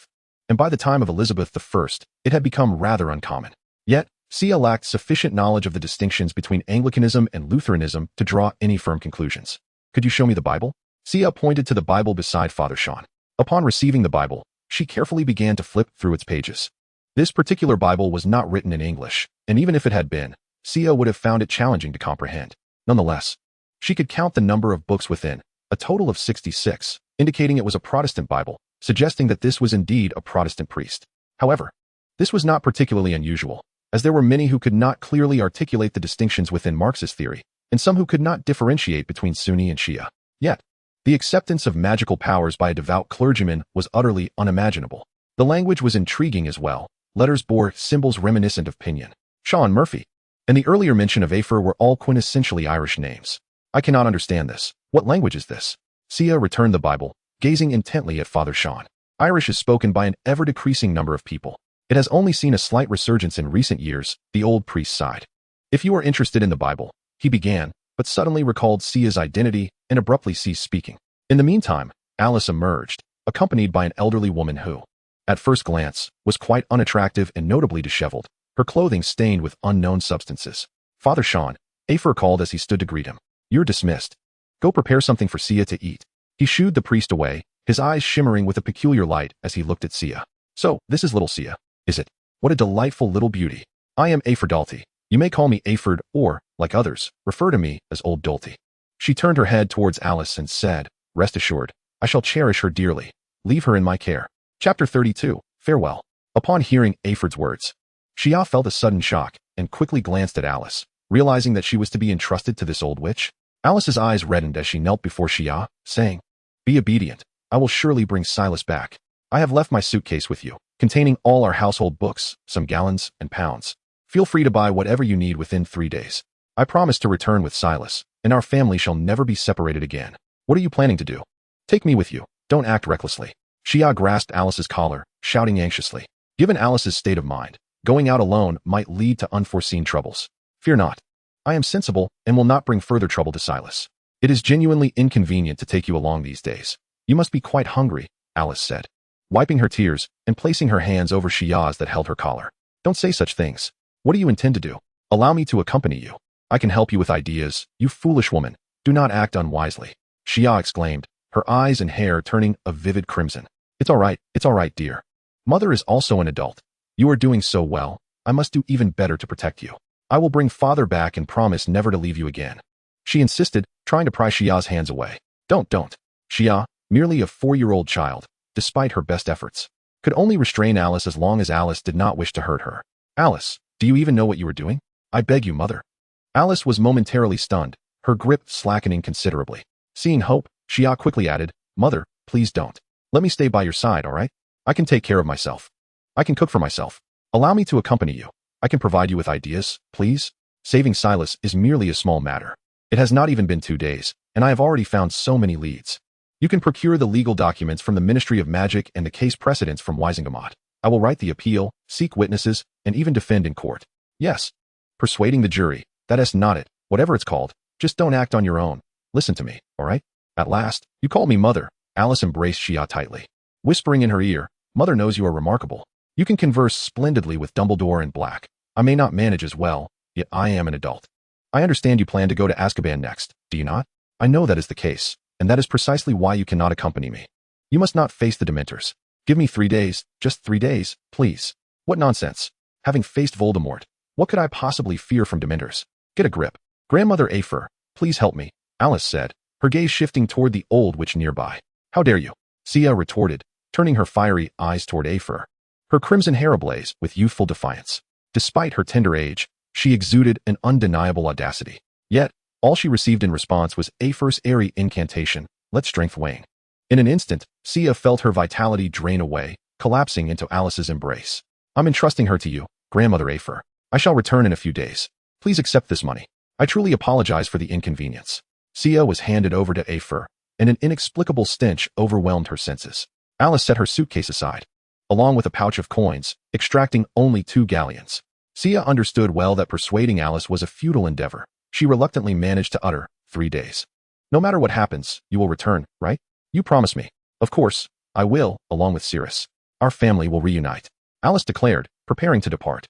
and by the time of Elizabeth I, it had become rather uncommon. Yet, Sia lacked sufficient knowledge of the distinctions between Anglicanism and Lutheranism to draw any firm conclusions. "Could you show me the Bible?" Sia pointed to the Bible beside Father Sean. Upon receiving the Bible, she carefully began to flip through its pages. This particular Bible was not written in English, and even if it had been, Sia would have found it challenging to comprehend. Nonetheless, she could count the number of books within, a total of 66, indicating it was a Protestant Bible, suggesting that this was indeed a Protestant priest. However, this was not particularly unusual, as there were many who could not clearly articulate the distinctions within Marxist theory, and some who could not differentiate between Sunni and Shia. Yet, the acceptance of magical powers by a devout clergyman was utterly unimaginable. The language was intriguing as well. Letters bore symbols reminiscent of Pinyin, Sean Murphy, and the earlier mention of Afer were all quintessentially Irish names. "I cannot understand this. What language is this?" Sia returned the Bible, gazing intently at Father Sean. "Irish is spoken by an ever-decreasing number of people. It has only seen a slight resurgence in recent years," the old priest sighed. "If you are interested in the Bible," he began, but suddenly recalled Sia's identity and abruptly ceased speaking. In the meantime, Alice emerged, accompanied by an elderly woman who, at first glance, was quite unattractive and notably disheveled, her clothing stained with unknown substances. "Father Sean," Afer called as he stood to greet him. "You're dismissed. Go prepare something for Sia to eat." He shooed the priest away, his eyes shimmering with a peculiar light as he looked at Sia. "So, this is little Sia, is it? What a delightful little beauty. I am Afer Dalty. You may call me Aferd or, like others, refer to me as Old Dalty." She turned her head towards Alice and said, "Rest assured, I shall cherish her dearly. Leave her in my care." Chapter 32, Farewell. Upon hearing Aferd's words, Shia felt a sudden shock and quickly glanced at Alice, realizing that she was to be entrusted to this old witch. Alice's eyes reddened as she knelt before Shia, saying, "Be obedient. I will surely bring Silas back. I have left my suitcase with you, containing all our household books, some gallons and pounds. Feel free to buy whatever you need within 3 days. I promise to return with Silas, and our family shall never be separated again. What are you planning to do? Take me with you. Don't act recklessly." Shia grasped Alice's collar, shouting anxiously. Given Alice's state of mind, going out alone might lead to unforeseen troubles. "Fear not. I am sensible and will not bring further trouble to Silas. It is genuinely inconvenient to take you along these days. You must be quite hungry," Alice said, wiping her tears and placing her hands over Shia's that held her collar. "Don't say such things. What do you intend to do? Allow me to accompany you. I can help you with ideas. You foolish woman. Do not act unwisely," Shia exclaimed, her eyes and hair turning a vivid crimson. It's all right, dear. Mother is also an adult. You are doing so well. I must do even better to protect you. I will bring father back and promise never to leave you again," she insisted, trying to pry Shia's hands away. Don't. Shia, merely a 4-year-old child, despite her best efforts, could only restrain Alice as long as Alice did not wish to hurt her. "Alice, do you even know what you are doing? I beg you, mother." Alice was momentarily stunned, her grip slackening considerably. Seeing hope, Shia quickly added, "Mother, please don't. Let me stay by your side, all right? I can take care of myself. I can cook for myself. Allow me to accompany you. I can provide you with ideas, please. Saving Silas is merely a small matter. It has not even been 2 days, and I have already found so many leads. You can procure the legal documents from the Ministry of Magic and the case precedents from WizardingWorld. I will write the appeal, seek witnesses, and even defend in court. Yes, persuading the jury, that's not it, whatever it's called. Just don't act on your own. Listen to me, all right? At last, you called me mother." Alice embraced Shia tightly, whispering in her ear, "Mother knows you are remarkable. You can converse splendidly with Dumbledore and Black. I may not manage as well, yet I am an adult. I understand you plan to go to Azkaban next, do you not? I know that is the case, and that is precisely why you cannot accompany me. You must not face the Dementors. Give me 3 days, just 3 days, please." "What nonsense. Having faced Voldemort, what could I possibly fear from Dementors? Get a grip. Grandmother Afer, please help me. Alice said, her gaze shifting toward the old witch nearby. How dare you? Sia retorted, turning her fiery eyes toward Afer. Her crimson hair ablaze with youthful defiance. Despite her tender age, she exuded an undeniable audacity. Yet, all she received in response was Afer's airy incantation, let strength wane. In an instant, Sia felt her vitality drain away, collapsing into Alice's embrace. I'm entrusting her to you, Grandmother Afer. I shall return in a few days. Please accept this money. I truly apologize for the inconvenience. Sia was handed over to Afer, and an inexplicable stench overwhelmed her senses. Alice set her suitcase aside, along with a pouch of coins, extracting only 2 galleons. Sia understood well that persuading Alice was a futile endeavor. She reluctantly managed to utter, 3 days. No matter what happens, you will return, right? You promise me. Of course, I will, along with Heiress. Our family will reunite. Alice declared, preparing to depart.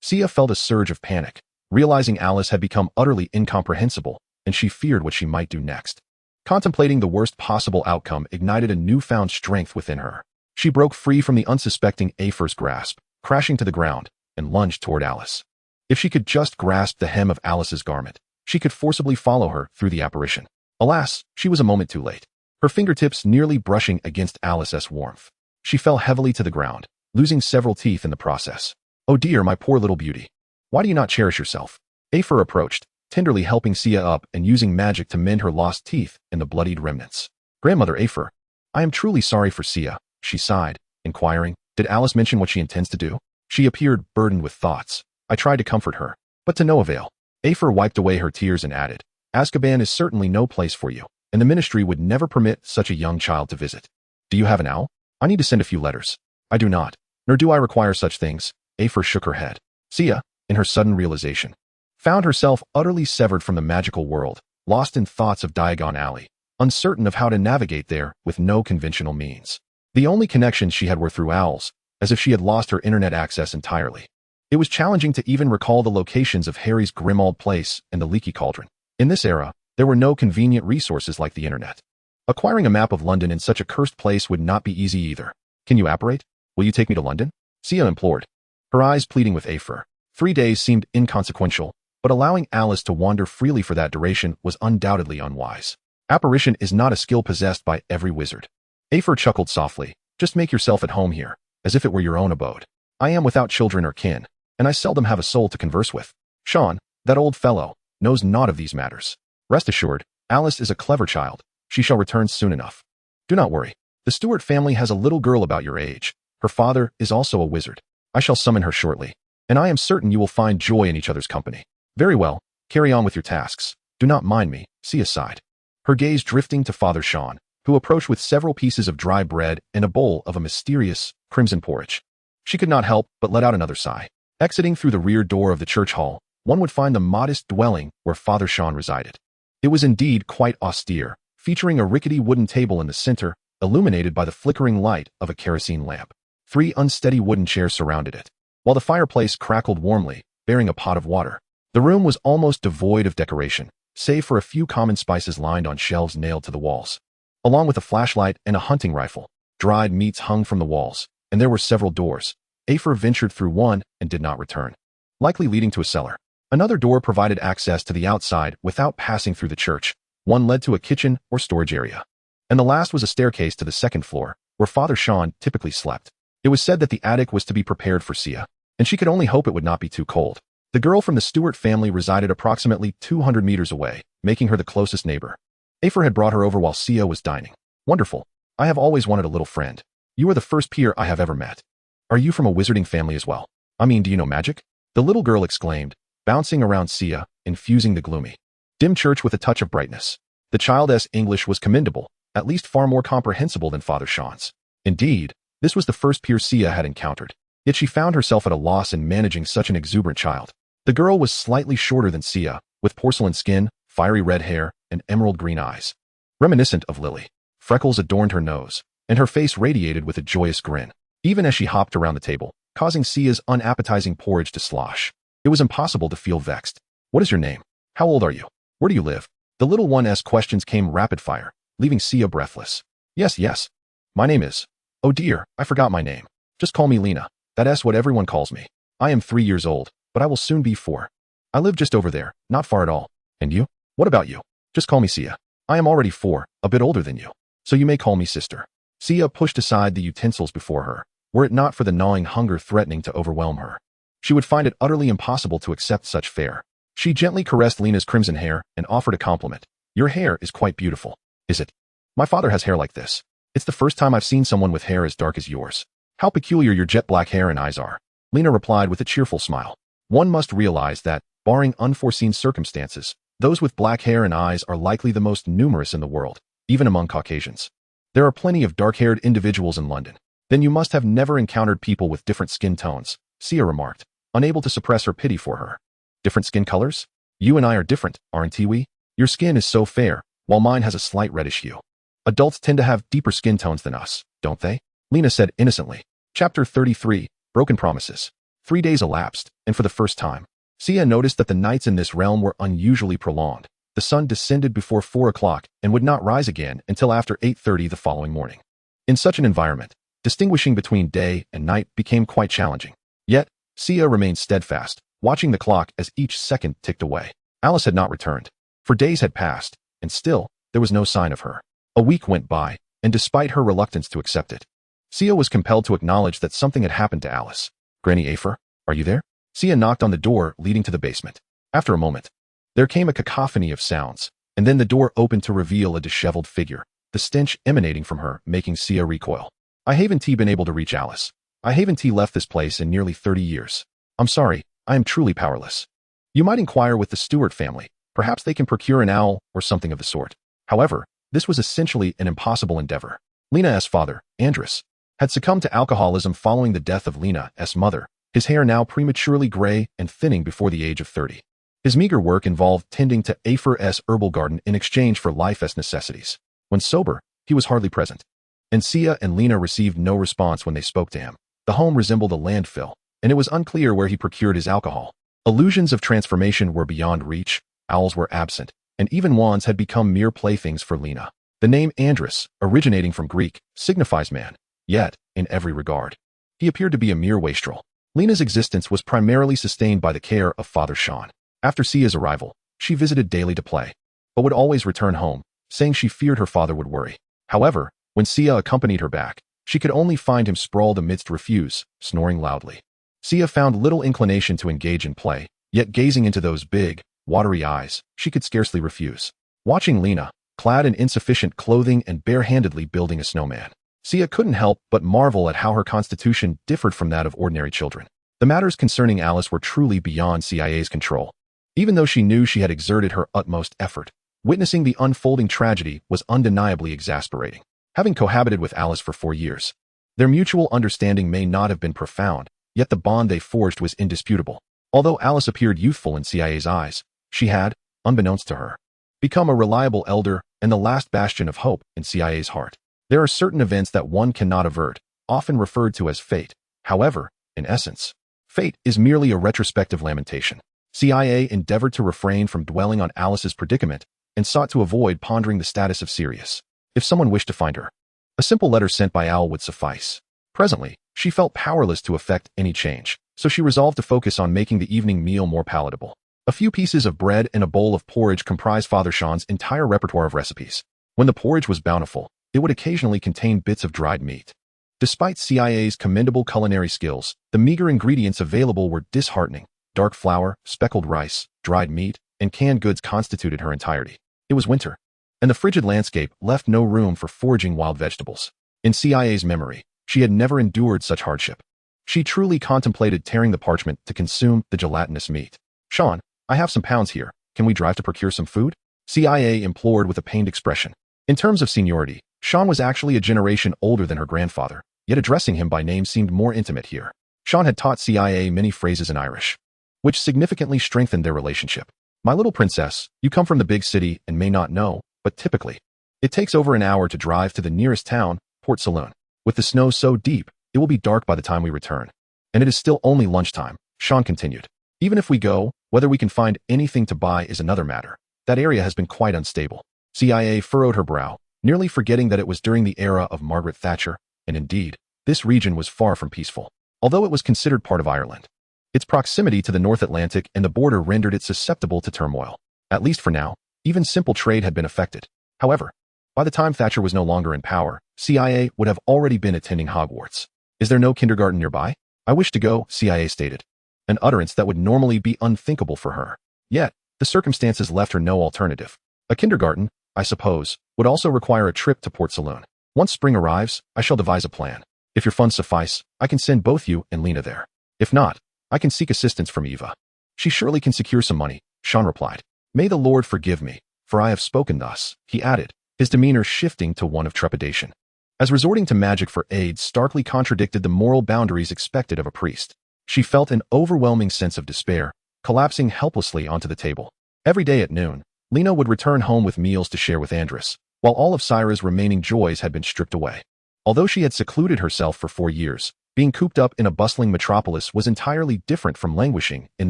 Sia felt a surge of panic, realizing Alice had become utterly incomprehensible, and she feared what she might do next. Contemplating the worst possible outcome ignited a newfound strength within her. She broke free from the unsuspecting Afer's grasp, crashing to the ground, and lunged toward Alice. If she could just grasp the hem of Alice's garment, she could forcibly follow her through the apparition. Alas, she was a moment too late. Her fingertips nearly brushing against Alice's warmth. She fell heavily to the ground, losing several teeth in the process. Oh dear, my poor little beauty. Why do you not cherish yourself? Afer approached, tenderly helping Sia up and using magic to mend her lost teeth and the bloodied remnants. Grandmother Afer, I am truly sorry for Sia, she sighed, inquiring, did Alice mention what she intends to do? She appeared burdened with thoughts. I tried to comfort her, but to no avail. Afer wiped away her tears and added, Azkaban is certainly no place for you, and the ministry would never permit such a young child to visit. Do you have an owl? I need to send a few letters. I do not, nor do I require such things. Afer shook her head. Sia, in her sudden realization, found herself utterly severed from the magical world, lost in thoughts of Diagon Alley, uncertain of how to navigate there with no conventional means. The only connections she had were through owls, as if she had lost her internet access entirely. It was challenging to even recall the locations of Harry's Grimmauld Place and the Leaky Cauldron. In this era, there were no convenient resources like the internet. Acquiring a map of London in such a cursed place would not be easy either. Can you apparate? Will you take me to London? Sia implored, her eyes pleading with Afer. 3 days seemed inconsequential, but allowing Alice to wander freely for that duration was undoubtedly unwise. Apparition is not a skill possessed by every wizard. Afer chuckled softly. Just make yourself at home here, as if it were your own abode. I am without children or kin, and I seldom have a soul to converse with. Sean, that old fellow, knows naught of these matters. Rest assured, Alice is a clever child. She shall return soon enough. Do not worry. The Stewart family has a little girl about your age. Her father is also a wizard. I shall summon her shortly, and I am certain you will find joy in each other's company. Very well, carry on with your tasks. Do not mind me, Sia sighed, her gaze drifting to Father Sean, who approached with several pieces of dry bread and a bowl of a mysterious, crimson porridge. She could not help but let out another sigh. Exiting through the rear door of the church hall, one would find the modest dwelling where Father Sean resided. It was indeed quite austere, featuring a rickety wooden table in the center, illuminated by the flickering light of a kerosene lamp. 3 unsteady wooden chairs surrounded it, while the fireplace crackled warmly, bearing a pot of water. The room was almost devoid of decoration, save for a few common spices lined on shelves nailed to the walls. Along with a flashlight and a hunting rifle, dried meats hung from the walls, and there were several doors. Afer ventured through one and did not return, likely leading to a cellar. Another door provided access to the outside without passing through the church. One led to a kitchen or storage area. And the last was a staircase to the second floor, where Father Sean typically slept. It was said that the attic was to be prepared for Sia, and she could only hope it would not be too cold. The girl from the Stewart family resided approximately 200 meters away, making her the closest neighbor. Afer had brought her over while Sia was dining. Wonderful. I have always wanted a little friend. You are the first peer I have ever met. Are you from a wizarding family as well? I mean, do you know magic? The little girl exclaimed, bouncing around Sia, infusing the gloomy, dim church with a touch of brightness. The child's English was commendable, at least far more comprehensible than Father Sean's. Indeed, this was the first peer Sia had encountered, yet she found herself at a loss in managing such an exuberant child. The girl was slightly shorter than Sia, with porcelain skin, fiery red hair, and emerald green eyes. Reminiscent of Lily, freckles adorned her nose, and her face radiated with a joyous grin, even as she hopped around the table, causing Sia's unappetizing porridge to slosh. It was impossible to feel vexed. What is your name? How old are you? Where do you live? The little one's questions came rapid fire, leaving Sia breathless. Yes. My name is... Oh dear, I forgot my name. Just call me Lena. That's what everyone calls me. I am 3 years old, but I will soon be 4. I live just over there, not far at all. And you? What about you? Just call me Sia. I am already 4, a bit older than you, so you may call me sister. Sia pushed aside the utensils before her, were it not for the gnawing hunger threatening to overwhelm her. She would find it utterly impossible to accept such fare. She gently caressed Lena's crimson hair and offered a compliment. Your hair is quite beautiful. Is it? My father has hair like this. It's the first time I've seen someone with hair as dark as yours. How peculiar your jet black hair and eyes are. Lena replied with a cheerful smile. One must realize that, barring unforeseen circumstances, those with black hair and eyes are likely the most numerous in the world, even among Caucasians. There are plenty of dark-haired individuals in London. Then you must have never encountered people with different skin tones, Sia remarked, unable to suppress her pity for her. Different skin colors? You and I are different, aren't we? Your skin is so fair, while mine has a slight reddish hue. Adults tend to have deeper skin tones than us, don't they? Lena said innocently. Chapter 33, Broken Promises. 3 days elapsed, and for the first time, Sia noticed that the nights in this realm were unusually prolonged. The sun descended before 4 o'clock and would not rise again until after 8:30 the following morning. In such an environment, distinguishing between day and night became quite challenging. Yet, Sia remained steadfast, watching the clock as each second ticked away. Alice had not returned. For days had passed, and still, there was no sign of her. A week went by, and despite her reluctance to accept it, Sia was compelled to acknowledge that something had happened to Alice. Granny Afer, are you there? Sia knocked on the door leading to the basement. After a moment, there came a cacophony of sounds, and then the door opened to reveal a disheveled figure, the stench emanating from her making Sia recoil. I haven't been able to reach Alice. I haven't left this place in nearly 30 years. I'm sorry, I am truly powerless. You might inquire with the Stewart family. Perhaps they can procure an owl or something of the sort. However, this was essentially an impossible endeavor. Lena's father, Andrus, had succumbed to alcoholism following the death of Lena's mother, his hair now prematurely gray and thinning before the age of 30. His meager work involved tending to Afer's herbal garden in exchange for life's necessities. When sober, he was hardly present. And Sia and Lena received no response when they spoke to him. The home resembled a landfill, and it was unclear where he procured his alcohol. Illusions of transformation were beyond reach, owls were absent, and even wands had become mere playthings for Lena. The name Andrus, originating from Greek, signifies man, yet, in every regard, he appeared to be a mere wastrel. Lena's existence was primarily sustained by the care of Father Sean. After Sia's arrival, she visited daily to play, but would always return home, saying she feared her father would worry. However, when Sia accompanied her back, she could only find him sprawled amidst refuse, snoring loudly. Sia found little inclination to engage in play, yet gazing into those big, watery eyes, she could scarcely refuse. Watching Lena, clad in insufficient clothing and barehandedly building a snowman, Sia couldn't help but marvel at how her constitution differed from that of ordinary children. The matters concerning Alice were truly beyond Sia's control. Even though she knew she had exerted her utmost effort, witnessing the unfolding tragedy was undeniably exasperating. Having cohabited with Alice for 4 years, their mutual understanding may not have been profound, yet the bond they forged was indisputable. Although Alice appeared youthful in Sia's eyes, she had, unbeknownst to her, become a reliable elder and the last bastion of hope in Sia's heart. There are certain events that one cannot avert, often referred to as fate. However, in essence, fate is merely a retrospective lamentation. Sia endeavored to refrain from dwelling on Alice's predicament and sought to avoid pondering the status of Sirius. If someone wished to find her, a simple letter sent by owl would suffice. Presently, she felt powerless to effect any change, so she resolved to focus on making the evening meal more palatable. A few pieces of bread and a bowl of porridge comprised Father Sean's entire repertoire of recipes. When the porridge was bountiful, it would occasionally contain bits of dried meat. Despite Sia's commendable culinary skills, the meager ingredients available were disheartening. Dark flour, speckled rice, dried meat, and canned goods constituted her entirety. It was winter, and the frigid landscape left no room for foraging wild vegetables. In Sia's memory, she had never endured such hardship. She truly contemplated tearing the parchment to consume the gelatinous meat. Sean, I have some pounds here. Can we drive to procure some food? Sia implored with a pained expression. In terms of seniority, Sean was actually a generation older than her grandfather, yet addressing him by name seemed more intimate here. Sean had taught Sia many phrases in Irish, which significantly strengthened their relationship. My little princess, you come from the big city and may not know, but typically, it takes over an hour to drive to the nearest town, Port Saloon. With the snow so deep, it will be dark by the time we return. And it is still only lunchtime, Sean continued. Even if we go, whether we can find anything to buy is another matter. That area has been quite unstable. Sia furrowed her brow, nearly forgetting that it was during the era of Margaret Thatcher, and indeed, this region was far from peaceful. Although it was considered part of Ireland, its proximity to the North Atlantic and the border rendered it susceptible to turmoil. At least for now, Even simple trade had been affected. However, by the time Thatcher was no longer in power, CIA would have already been attending Hogwarts. Is there no kindergarten nearby? I wish to go, CIA stated. An utterance that would normally be unthinkable for her. Yet, the circumstances left her no alternative. A kindergarten, I suppose, would also require a trip to Port Saloon. Once spring arrives, I shall devise a plan. If your funds suffice, I can send both you and Lena there. If not, I can seek assistance from Eva. She surely can secure some money, Sean replied. May the Lord forgive me, for I have spoken thus, he added, his demeanor shifting to one of trepidation. As resorting to magic for aid starkly contradicted the moral boundaries expected of a priest. She felt an overwhelming sense of despair, collapsing helplessly onto the table. Every day at noon, Lena would return home with meals to share with Andress, while all of Syra's remaining joys had been stripped away. Although she had secluded herself for 4 years, being cooped up in a bustling metropolis was entirely different from languishing in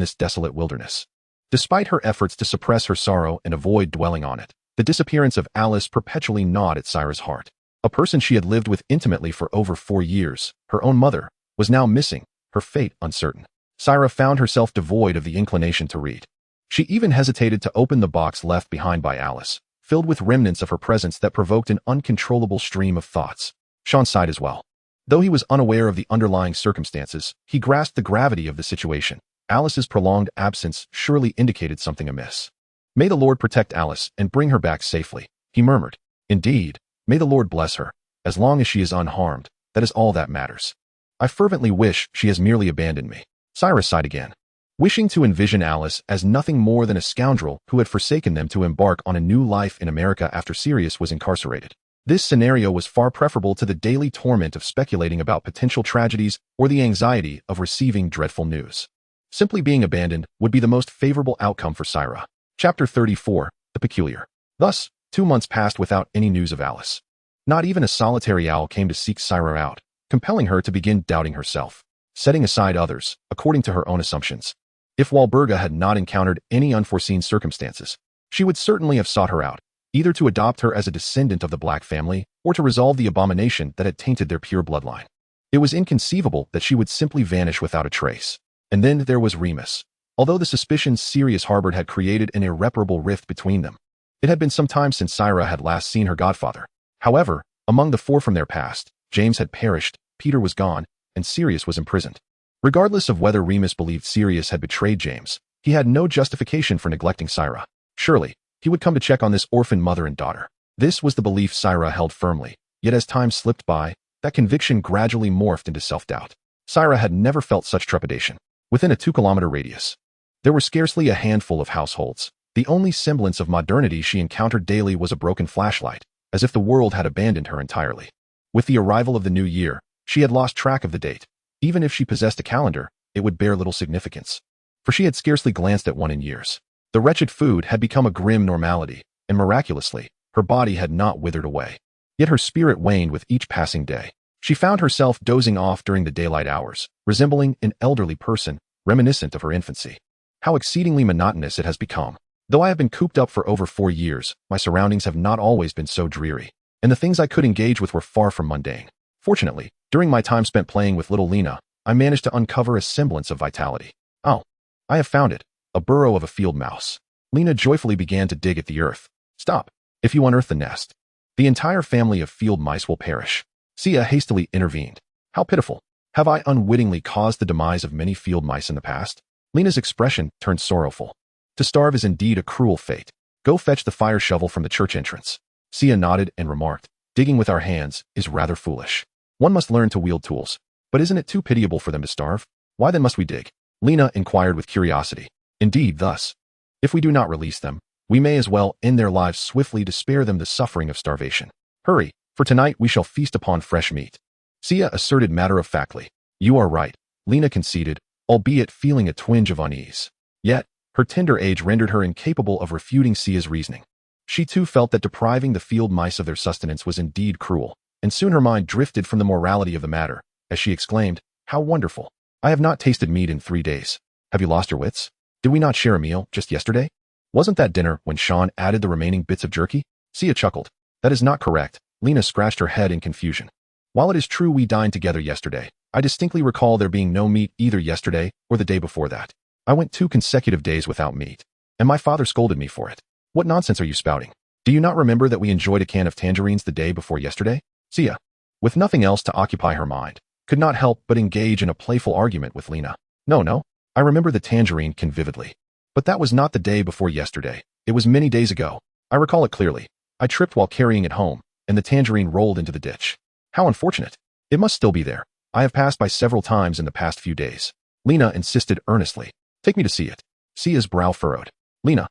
this desolate wilderness. Despite her efforts to suppress her sorrow and avoid dwelling on it, the disappearance of Alice perpetually gnawed at Syra's heart. A person she had lived with intimately for over 4 years, her own mother, was now missing, her fate uncertain. Syra found herself devoid of the inclination to read. She even hesitated to open the box left behind by Alice, filled with remnants of her presence that provoked an uncontrollable stream of thoughts. Sean sighed as well. Though he was unaware of the underlying circumstances, he grasped the gravity of the situation. Alice's prolonged absence surely indicated something amiss. May the Lord protect Alice and bring her back safely, he murmured. Indeed, may the Lord bless her. As long as she is unharmed, that is all that matters. I fervently wish she has merely abandoned me. Cyrus sighed again, wishing to envision Alice as nothing more than a scoundrel who had forsaken them to embark on a new life in America after Sirius was incarcerated. This scenario was far preferable to the daily torment of speculating about potential tragedies or the anxiety of receiving dreadful news. Simply being abandoned would be the most favorable outcome for Syra. Chapter 34, The Peculiar. Thus, 2 months passed without any news of Alice. Not even a solitary owl came to seek Syra out, compelling her to begin doubting herself, setting aside others, according to her own assumptions. If Walburga had not encountered any unforeseen circumstances, she would certainly have sought her out, either to adopt her as a descendant of the Black family or to resolve the abomination that had tainted their pure bloodline. It was inconceivable that she would simply vanish without a trace. And then there was Remus. Although the suspicions Sirius harbored had created an irreparable rift between them, it had been some time since Syra had last seen her godfather. However, among the 4 from their past, James had perished, Peter was gone, and Sirius was imprisoned. Regardless of whether Remus believed Sirius had betrayed James, he had no justification for neglecting Syra. Surely, he would come to check on this orphan mother and daughter. This was the belief Syra held firmly, yet as time slipped by, that conviction gradually morphed into self-doubt. Syra had never felt such trepidation. Within a 2-kilometer radius, there were scarcely a handful of households. The only semblance of modernity she encountered daily was a broken flashlight, as if the world had abandoned her entirely. With the arrival of the new year, she had lost track of the date. Even if she possessed a calendar, it would bear little significance, for she had scarcely glanced at one in years. The wretched food had become a grim normality, and miraculously, her body had not withered away. Yet her spirit waned with each passing day. She found herself dozing off during the daylight hours, resembling an elderly person, reminiscent of her infancy. How exceedingly monotonous it has become. Though I have been cooped up for over 4 years, my surroundings have not always been so dreary, and the things I could engage with were far from mundane. Fortunately, during my time spent playing with little Lena, I managed to uncover a semblance of vitality. Oh, I have found it, a burrow of a field mouse. Lena joyfully began to dig at the earth. Stop. If you unearth the nest, the entire family of field mice will perish. Sia hastily intervened. How pitiful. Have I unwittingly caused the demise of many field mice in the past? Lena's expression turned sorrowful. To starve is indeed a cruel fate. Go fetch the fire shovel from the church entrance. Sia nodded and remarked, digging with our hands is rather foolish. One must learn to wield tools. But isn't it too pitiable for them to starve? Why then must we dig? Lena inquired with curiosity. Indeed, thus. If we do not release them, we may as well end their lives swiftly to spare them the suffering of starvation. Hurry, for tonight we shall feast upon fresh meat. Sia asserted matter-of-factly. You are right, Lena conceded, albeit feeling a twinge of unease. Yet, her tender age rendered her incapable of refuting Sia's reasoning. She too felt that depriving the field mice of their sustenance was indeed cruel, and soon her mind drifted from the morality of the matter, as she exclaimed, How wonderful! I have not tasted meat in 3 days. Have you lost your wits? Did we not share a meal just yesterday? Wasn't that dinner when Sean added the remaining bits of jerky? Sia chuckled. That is not correct. Lena scratched her head in confusion. While it is true we dined together yesterday, I distinctly recall there being no meat either yesterday or the day before that. I went 2 consecutive days without meat, and my father scolded me for it. What nonsense are you spouting? Do you not remember that we enjoyed a can of tangerines the day before yesterday? Sia, with nothing else to occupy her mind, could not help but engage in a playful argument with Lena. No, I remember the tangerine can vividly. But that was not the day before yesterday. It was many days ago. I recall it clearly. I tripped while carrying it home, and the tangerine rolled into the ditch. How unfortunate. It must still be there. I have passed by several times in the past few days. Lena insisted earnestly. Take me to see it. Sia's brow furrowed. Lena,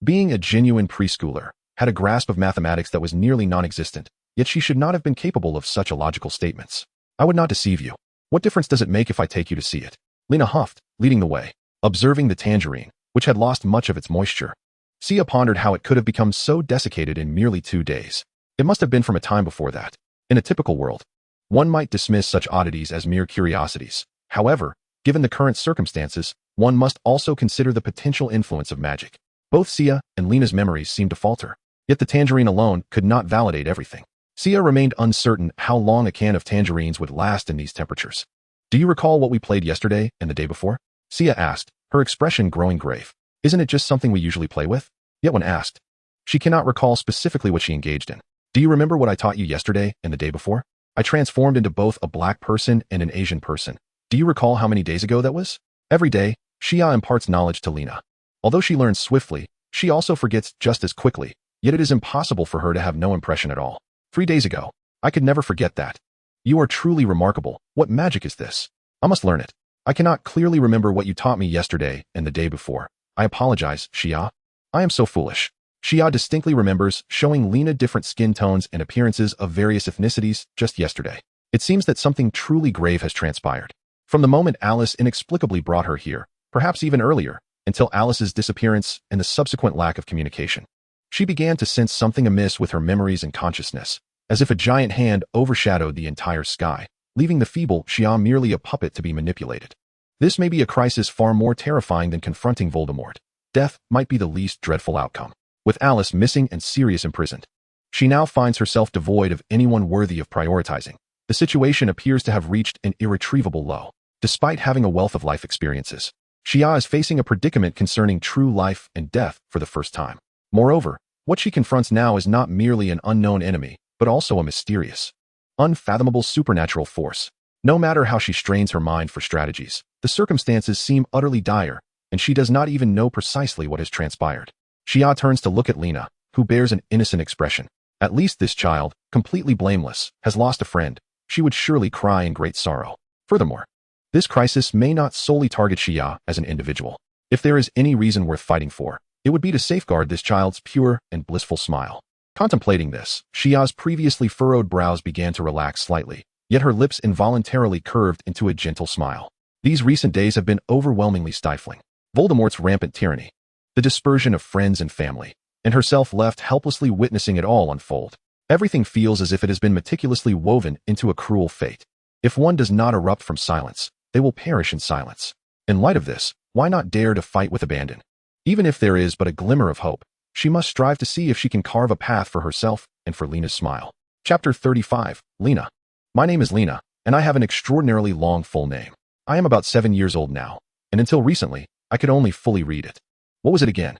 being a genuine preschooler, had a grasp of mathematics that was nearly non-existent, yet she should not have been capable of such illogical statements. I would not deceive you. What difference does it make if I take you to see it? Lena huffed, leading the way, observing the tangerine, which had lost much of its moisture. Sia pondered how it could have become so desiccated in merely 2 days. It must have been from a time before that. In a typical world, one might dismiss such oddities as mere curiosities. However, given the current circumstances, one must also consider the potential influence of magic. Both Sia and Lena's memories seemed to falter, yet the tangerine alone could not validate everything. Sia remained uncertain how long a can of tangerines would last in these temperatures. Do you recall what we played yesterday and the day before? Sia asked, her expression growing grave. Isn't it just something we usually play with? Yet when asked, she cannot recall specifically what she engaged in. Do you remember what I taught you yesterday and the day before? I transformed into both a black person and an Asian person. Do you recall how many days ago that was? Every day, Sia imparts knowledge to Lena. Although she learns swiftly, she also forgets just as quickly, yet it is impossible for her to have no impression at all. 3 days ago, I could never forget that. You are truly remarkable. What magic is this? I must learn it. I cannot clearly remember what you taught me yesterday and the day before. I apologize, Sia. I am so foolish. Sia distinctly remembers showing Lena different skin tones and appearances of various ethnicities just yesterday. It seems that something truly grave has transpired. From the moment Alice inexplicably brought her here, perhaps even earlier, until Alice's disappearance and the subsequent lack of communication. She began to sense something amiss with her memories and consciousness, as if a giant hand overshadowed the entire sky, leaving the feeble Sia merely a puppet to be manipulated. This may be a crisis far more terrifying than confronting Voldemort. Death might be the least dreadful outcome. With Alice missing and Sirius imprisoned, she now finds herself devoid of anyone worthy of prioritizing. The situation appears to have reached an irretrievable low. Despite having a wealth of life experiences, Sia is facing a predicament concerning true life and death for the first time. Moreover, what she confronts now is not merely an unknown enemy, but also a mysterious, unfathomable supernatural force. No matter how she strains her mind for strategies, the circumstances seem utterly dire, and she does not even know precisely what has transpired. Sia turns to look at Lena, who bears an innocent expression. At least this child, completely blameless, has lost a friend. She would surely cry in great sorrow. Furthermore, this crisis may not solely target Sia as an individual. If there is any reason worth fighting for, it would be to safeguard this child's pure and blissful smile. Contemplating this, Sia's previously furrowed brows began to relax slightly, yet her lips involuntarily curved into a gentle smile. These recent days have been overwhelmingly stifling. Voldemort's rampant tyranny, the dispersion of friends and family, and herself left helplessly witnessing it all unfold. Everything feels as if it has been meticulously woven into a cruel fate. If one does not erupt from silence, they will perish in silence. In light of this, why not dare to fight with abandon? Even if there is but a glimmer of hope, she must strive to see if she can carve a path for herself and for Lena's smile. Chapter 35, Lena. My name is Lena, and I have an extraordinarily long full name. I am about 7 years old now, and until recently, I could only fully read it. What was it again?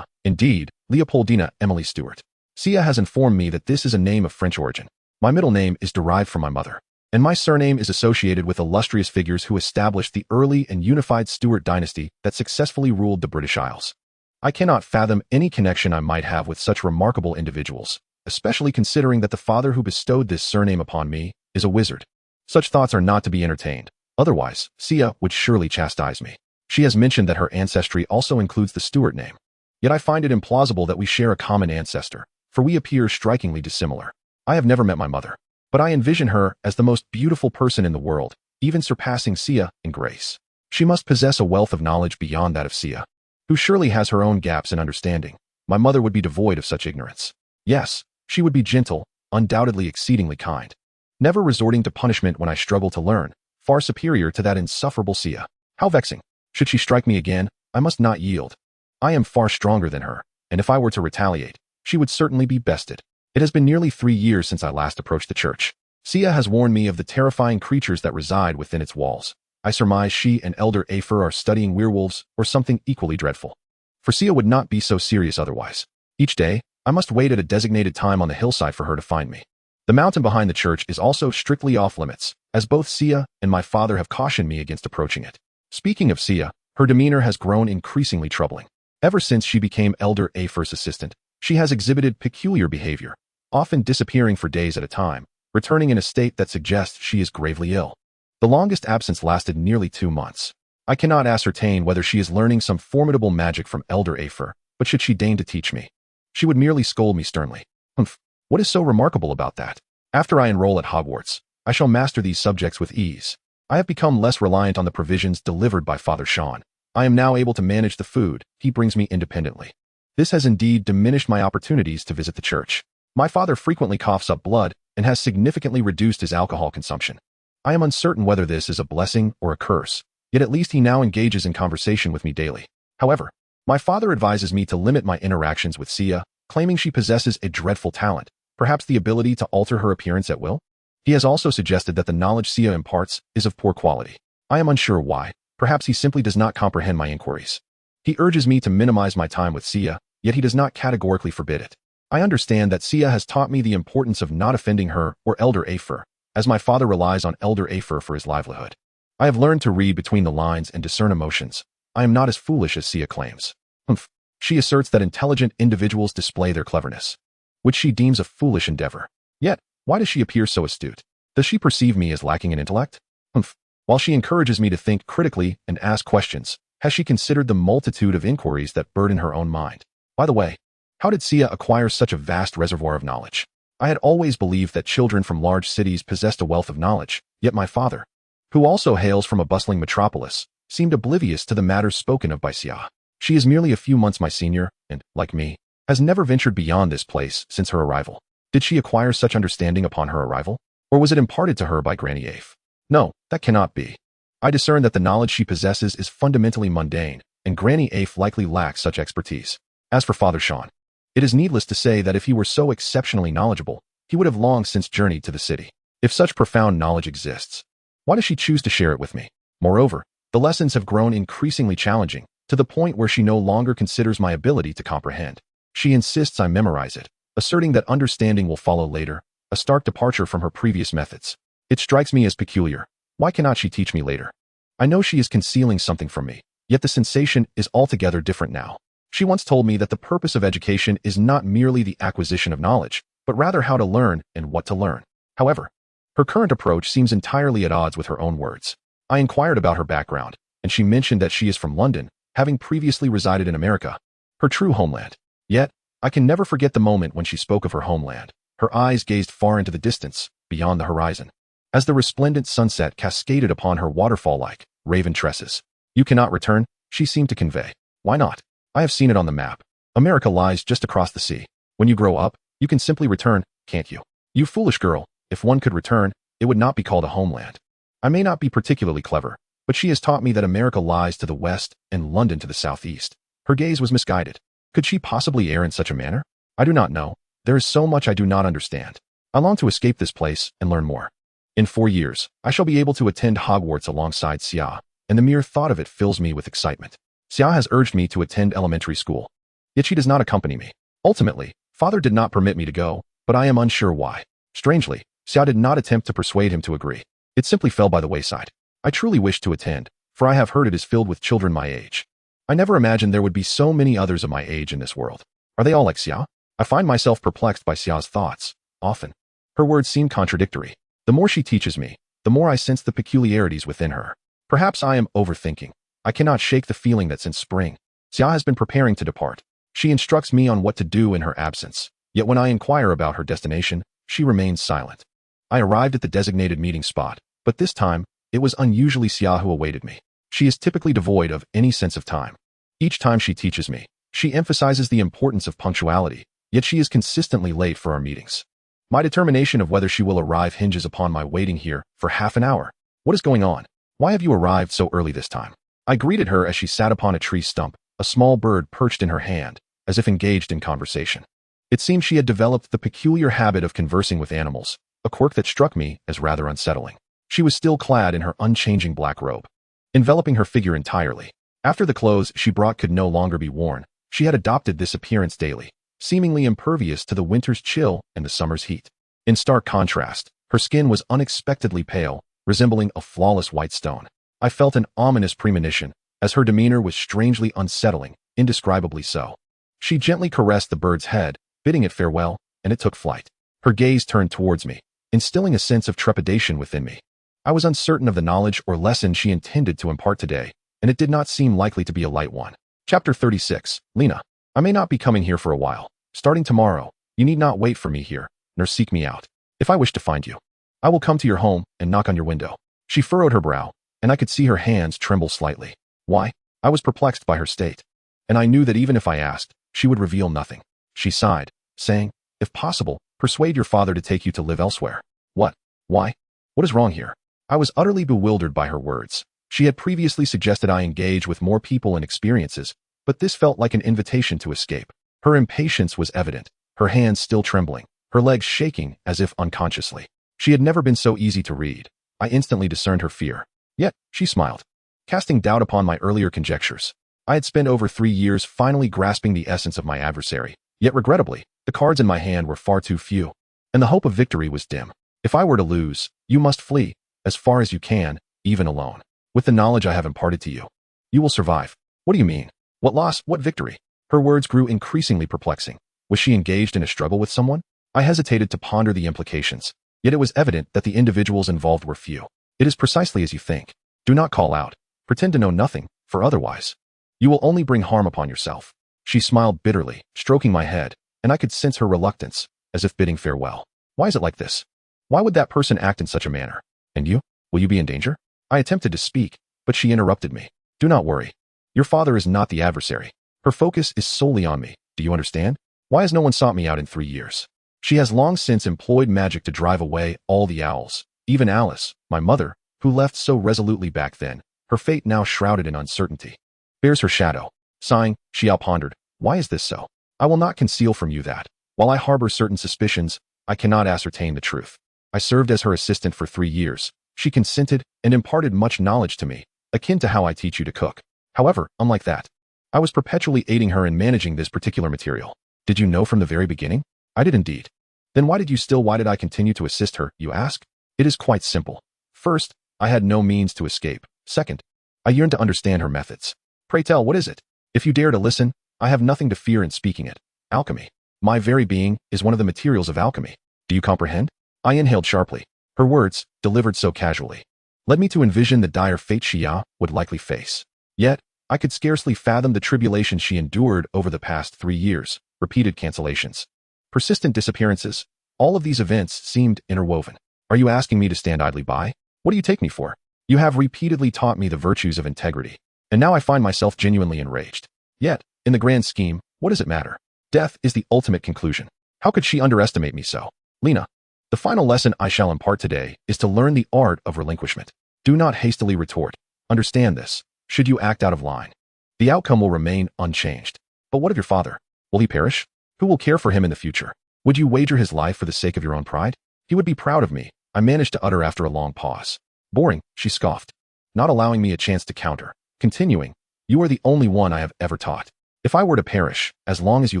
Indeed, Leopoldina Emily Stewart. Sia has informed me that this is a name of French origin. My middle name is derived from my mother, and my surname is associated with illustrious figures who established the early and unified Stuart dynasty that successfully ruled the British Isles. I cannot fathom any connection I might have with such remarkable individuals, especially considering that the father who bestowed this surname upon me is a wizard. Such thoughts are not to be entertained. Otherwise, Sia would surely chastise me. She has mentioned that her ancestry also includes the Stuart name. Yet I find it implausible that we share a common ancestor, for we appear strikingly dissimilar. I have never met my mother, but I envision her as the most beautiful person in the world, even surpassing Sia in grace. She must possess a wealth of knowledge beyond that of Sia, who surely has her own gaps in understanding. My mother would be devoid of such ignorance. Yes, she would be gentle, undoubtedly exceedingly kind, never resorting to punishment when I struggle to learn, far superior to that insufferable Sia. How vexing. Should she strike me again, I must not yield. I am far stronger than her, and if I were to retaliate, she would certainly be bested. It has been nearly 3 years since I last approached the church. Sia has warned me of the terrifying creatures that reside within its walls. I surmise she and Elder Afer are studying werewolves or something equally dreadful. For Sia would not be so serious otherwise. Each day, I must wait at a designated time on the hillside for her to find me. The mountain behind the church is also strictly off-limits, as both Sia and my father have cautioned me against approaching it. Speaking of Sia, her demeanor has grown increasingly troubling. Ever since she became Elder A First Assistant, she has exhibited peculiar behavior, often disappearing for days at a time, returning in a state that suggests she is gravely ill. The longest absence lasted nearly 2 months. I cannot ascertain whether she is learning some formidable magic from Elder Afer, but should she deign to teach me, she would merely scold me sternly. Humph, what is so remarkable about that? After I enroll at Hogwarts, I shall master these subjects with ease. I have become less reliant on the provisions delivered by Father Sean. I am now able to manage the food he brings me independently. This has indeed diminished my opportunities to visit the church. My father frequently coughs up blood and has significantly reduced his alcohol consumption. I am uncertain whether this is a blessing or a curse, yet at least he now engages in conversation with me daily. However, my father advises me to limit my interactions with Sia, claiming she possesses a dreadful talent, perhaps the ability to alter her appearance at will. He has also suggested that the knowledge Sia imparts is of poor quality. I am unsure why. Perhaps he simply does not comprehend my inquiries. He urges me to minimize my time with Sia, yet he does not categorically forbid it. I understand that Sia has taught me the importance of not offending her or Elder Afer, as my father relies on Elder Afer for his livelihood. I have learned to read between the lines and discern emotions. I am not as foolish as Sia claims. Humph. She asserts that intelligent individuals display their cleverness, which she deems a foolish endeavor. Yet, why does she appear so astute? Does she perceive me as lacking in intellect? Humph. While she encourages me to think critically and ask questions, has she considered the multitude of inquiries that burden her own mind? By the way, how did Sia acquire such a vast reservoir of knowledge? I had always believed that children from large cities possessed a wealth of knowledge, yet my father, who also hails from a bustling metropolis, seemed oblivious to the matters spoken of by Sia. She is merely a few months my senior, and, like me, has never ventured beyond this place since her arrival. Did she acquire such understanding upon her arrival? Or was it imparted to her by Granny Afe? No, that cannot be. I discern that the knowledge she possesses is fundamentally mundane, and Granny Afe likely lacks such expertise. As for Father Sean, it is needless to say that if he were so exceptionally knowledgeable, he would have long since journeyed to the city. If such profound knowledge exists, why does she choose to share it with me? Moreover, the lessons have grown increasingly challenging, to the point where she no longer considers my ability to comprehend. She insists I memorize it, asserting that understanding will follow later, a stark departure from her previous methods. It strikes me as peculiar. Why cannot she teach me later? I know she is concealing something from me, yet the sensation is altogether different now. She once told me that the purpose of education is not merely the acquisition of knowledge, but rather how to learn and what to learn. However, her current approach seems entirely at odds with her own words. I inquired about her background, and she mentioned that she is from London, having previously resided in America, her true homeland. Yet, I can never forget the moment when she spoke of her homeland. Her eyes gazed far into the distance, beyond the horizon, as the resplendent sunset cascaded upon her waterfall-like, raven tresses. You cannot return, she seemed to convey. Why not? I have seen it on the map. America lies just across the sea. When you grow up, you can simply return, can't you? You foolish girl, if one could return, it would not be called a homeland. I may not be particularly clever, but she has taught me that America lies to the west and London to the southeast. Her gaze was misguided. Could she possibly err in such a manner? I do not know. There is so much I do not understand. I long to escape this place and learn more. In 4 years, I shall be able to attend Hogwarts alongside Sia, and the mere thought of it fills me with excitement. Sia has urged me to attend elementary school, yet she does not accompany me. Ultimately, Father did not permit me to go, but I am unsure why. Strangely, Sia did not attempt to persuade him to agree. It simply fell by the wayside. I truly wish to attend, for I have heard it is filled with children my age. I never imagined there would be so many others of my age in this world. Are they all like Sia? I find myself perplexed by Sia's thoughts, often. Her words seem contradictory. The more she teaches me, the more I sense the peculiarities within her. Perhaps I am overthinking. I cannot shake the feeling that since spring, Sia has been preparing to depart. She instructs me on what to do in her absence, yet when I inquire about her destination, she remains silent. I arrived at the designated meeting spot, but this time, it was unusually Sia who awaited me. She is typically devoid of any sense of time. Each time she teaches me, she emphasizes the importance of punctuality, yet she is consistently late for our meetings. My determination of whether she will arrive hinges upon my waiting here for half an hour. What is going on? Why have you arrived so early this time? I greeted her as she sat upon a tree stump, a small bird perched in her hand, as if engaged in conversation. It seemed she had developed the peculiar habit of conversing with animals, a quirk that struck me as rather unsettling. She was still clad in her unchanging black robe, enveloping her figure entirely. After the clothes she brought could no longer be worn, she had adopted this appearance daily, seemingly impervious to the winter's chill and the summer's heat. In stark contrast, her skin was unexpectedly pale, resembling a flawless white stone. I felt an ominous premonition, as her demeanor was strangely unsettling, indescribably so. She gently caressed the bird's head, bidding it farewell, and it took flight. Her gaze turned towards me, instilling a sense of trepidation within me. I was uncertain of the knowledge or lesson she intended to impart today, and it did not seem likely to be a light one. Chapter 36. Lena. I may not be coming here for a while. Starting tomorrow, you need not wait for me here, nor seek me out. If I wish to find you, I will come to your home and knock on your window. She furrowed her brow, and I could see her hands tremble slightly. Why? I was perplexed by her state, and I knew that even if I asked, she would reveal nothing. She sighed, saying, if possible, persuade your father to take you to live elsewhere. What? Why? What is wrong here? I was utterly bewildered by her words. She had previously suggested I engage with more people and experiences, but this felt like an invitation to escape. Her impatience was evident, her hands still trembling, her legs shaking as if unconsciously. She had never been so easy to read. I instantly discerned her fear. Yet, she smiled, casting doubt upon my earlier conjectures. I had spent over 3 years finally grasping the essence of my adversary, yet regrettably, the cards in my hand were far too few, and the hope of victory was dim. If I were to lose, you must flee, as far as you can, even alone. With the knowledge I have imparted to you, you will survive. What do you mean? What loss? What victory? Her words grew increasingly perplexing. Was she engaged in a struggle with someone? I hesitated to ponder the implications, yet it was evident that the individuals involved were few. It is precisely as you think. Do not call out. Pretend to know nothing, for otherwise, you will only bring harm upon yourself. She smiled bitterly, stroking my head, and I could sense her reluctance, as if bidding farewell. Why is it like this? Why would that person act in such a manner? And you? Will you be in danger? I attempted to speak, but she interrupted me. Do not worry. Your father is not the adversary. Her focus is solely on me. Do you understand? Why has no one sought me out in 3 years? She has long since employed magic to drive away all the owls. Even Alice, my mother, who left so resolutely back then, her fate now shrouded in uncertainty, bears her shadow. Sighing, she pondered, why is this so? I will not conceal from you that, while I harbor certain suspicions, I cannot ascertain the truth. I served as her assistant for 3 years. She consented and imparted much knowledge to me, akin to how I teach you to cook. However, unlike that, I was perpetually aiding her in managing this particular material. Did you know from the very beginning? I did indeed. Then why did I continue to assist her, you ask? It is quite simple. First, I had no means to escape. Second, I yearned to understand her methods. Pray tell, what is it? If you dare to listen, I have nothing to fear in speaking it. Alchemy. My very being is one of the materials of alchemy. Do you comprehend? I inhaled sharply. Her words, delivered so casually, led me to envision the dire fate she would likely face. Yet, I could scarcely fathom the tribulation she endured over the past 3 years. Repeated cancellations, persistent disappearances, all of these events seemed interwoven. Are you asking me to stand idly by? What do you take me for? You have repeatedly taught me the virtues of integrity, and now I find myself genuinely enraged. Yet, in the grand scheme, what does it matter? Death is the ultimate conclusion. How could she underestimate me so? Lena, the final lesson I shall impart today is to learn the art of relinquishment. Do not hastily retort. Understand this. Should you act out of line, the outcome will remain unchanged. But what of your father? Will he perish? Who will care for him in the future? Would you wager his life for the sake of your own pride? He would be proud of me, I managed to utter after a long pause. Boring, she scoffed, not allowing me a chance to counter. Continuing, you are the only one I have ever taught. If I were to perish, as long as you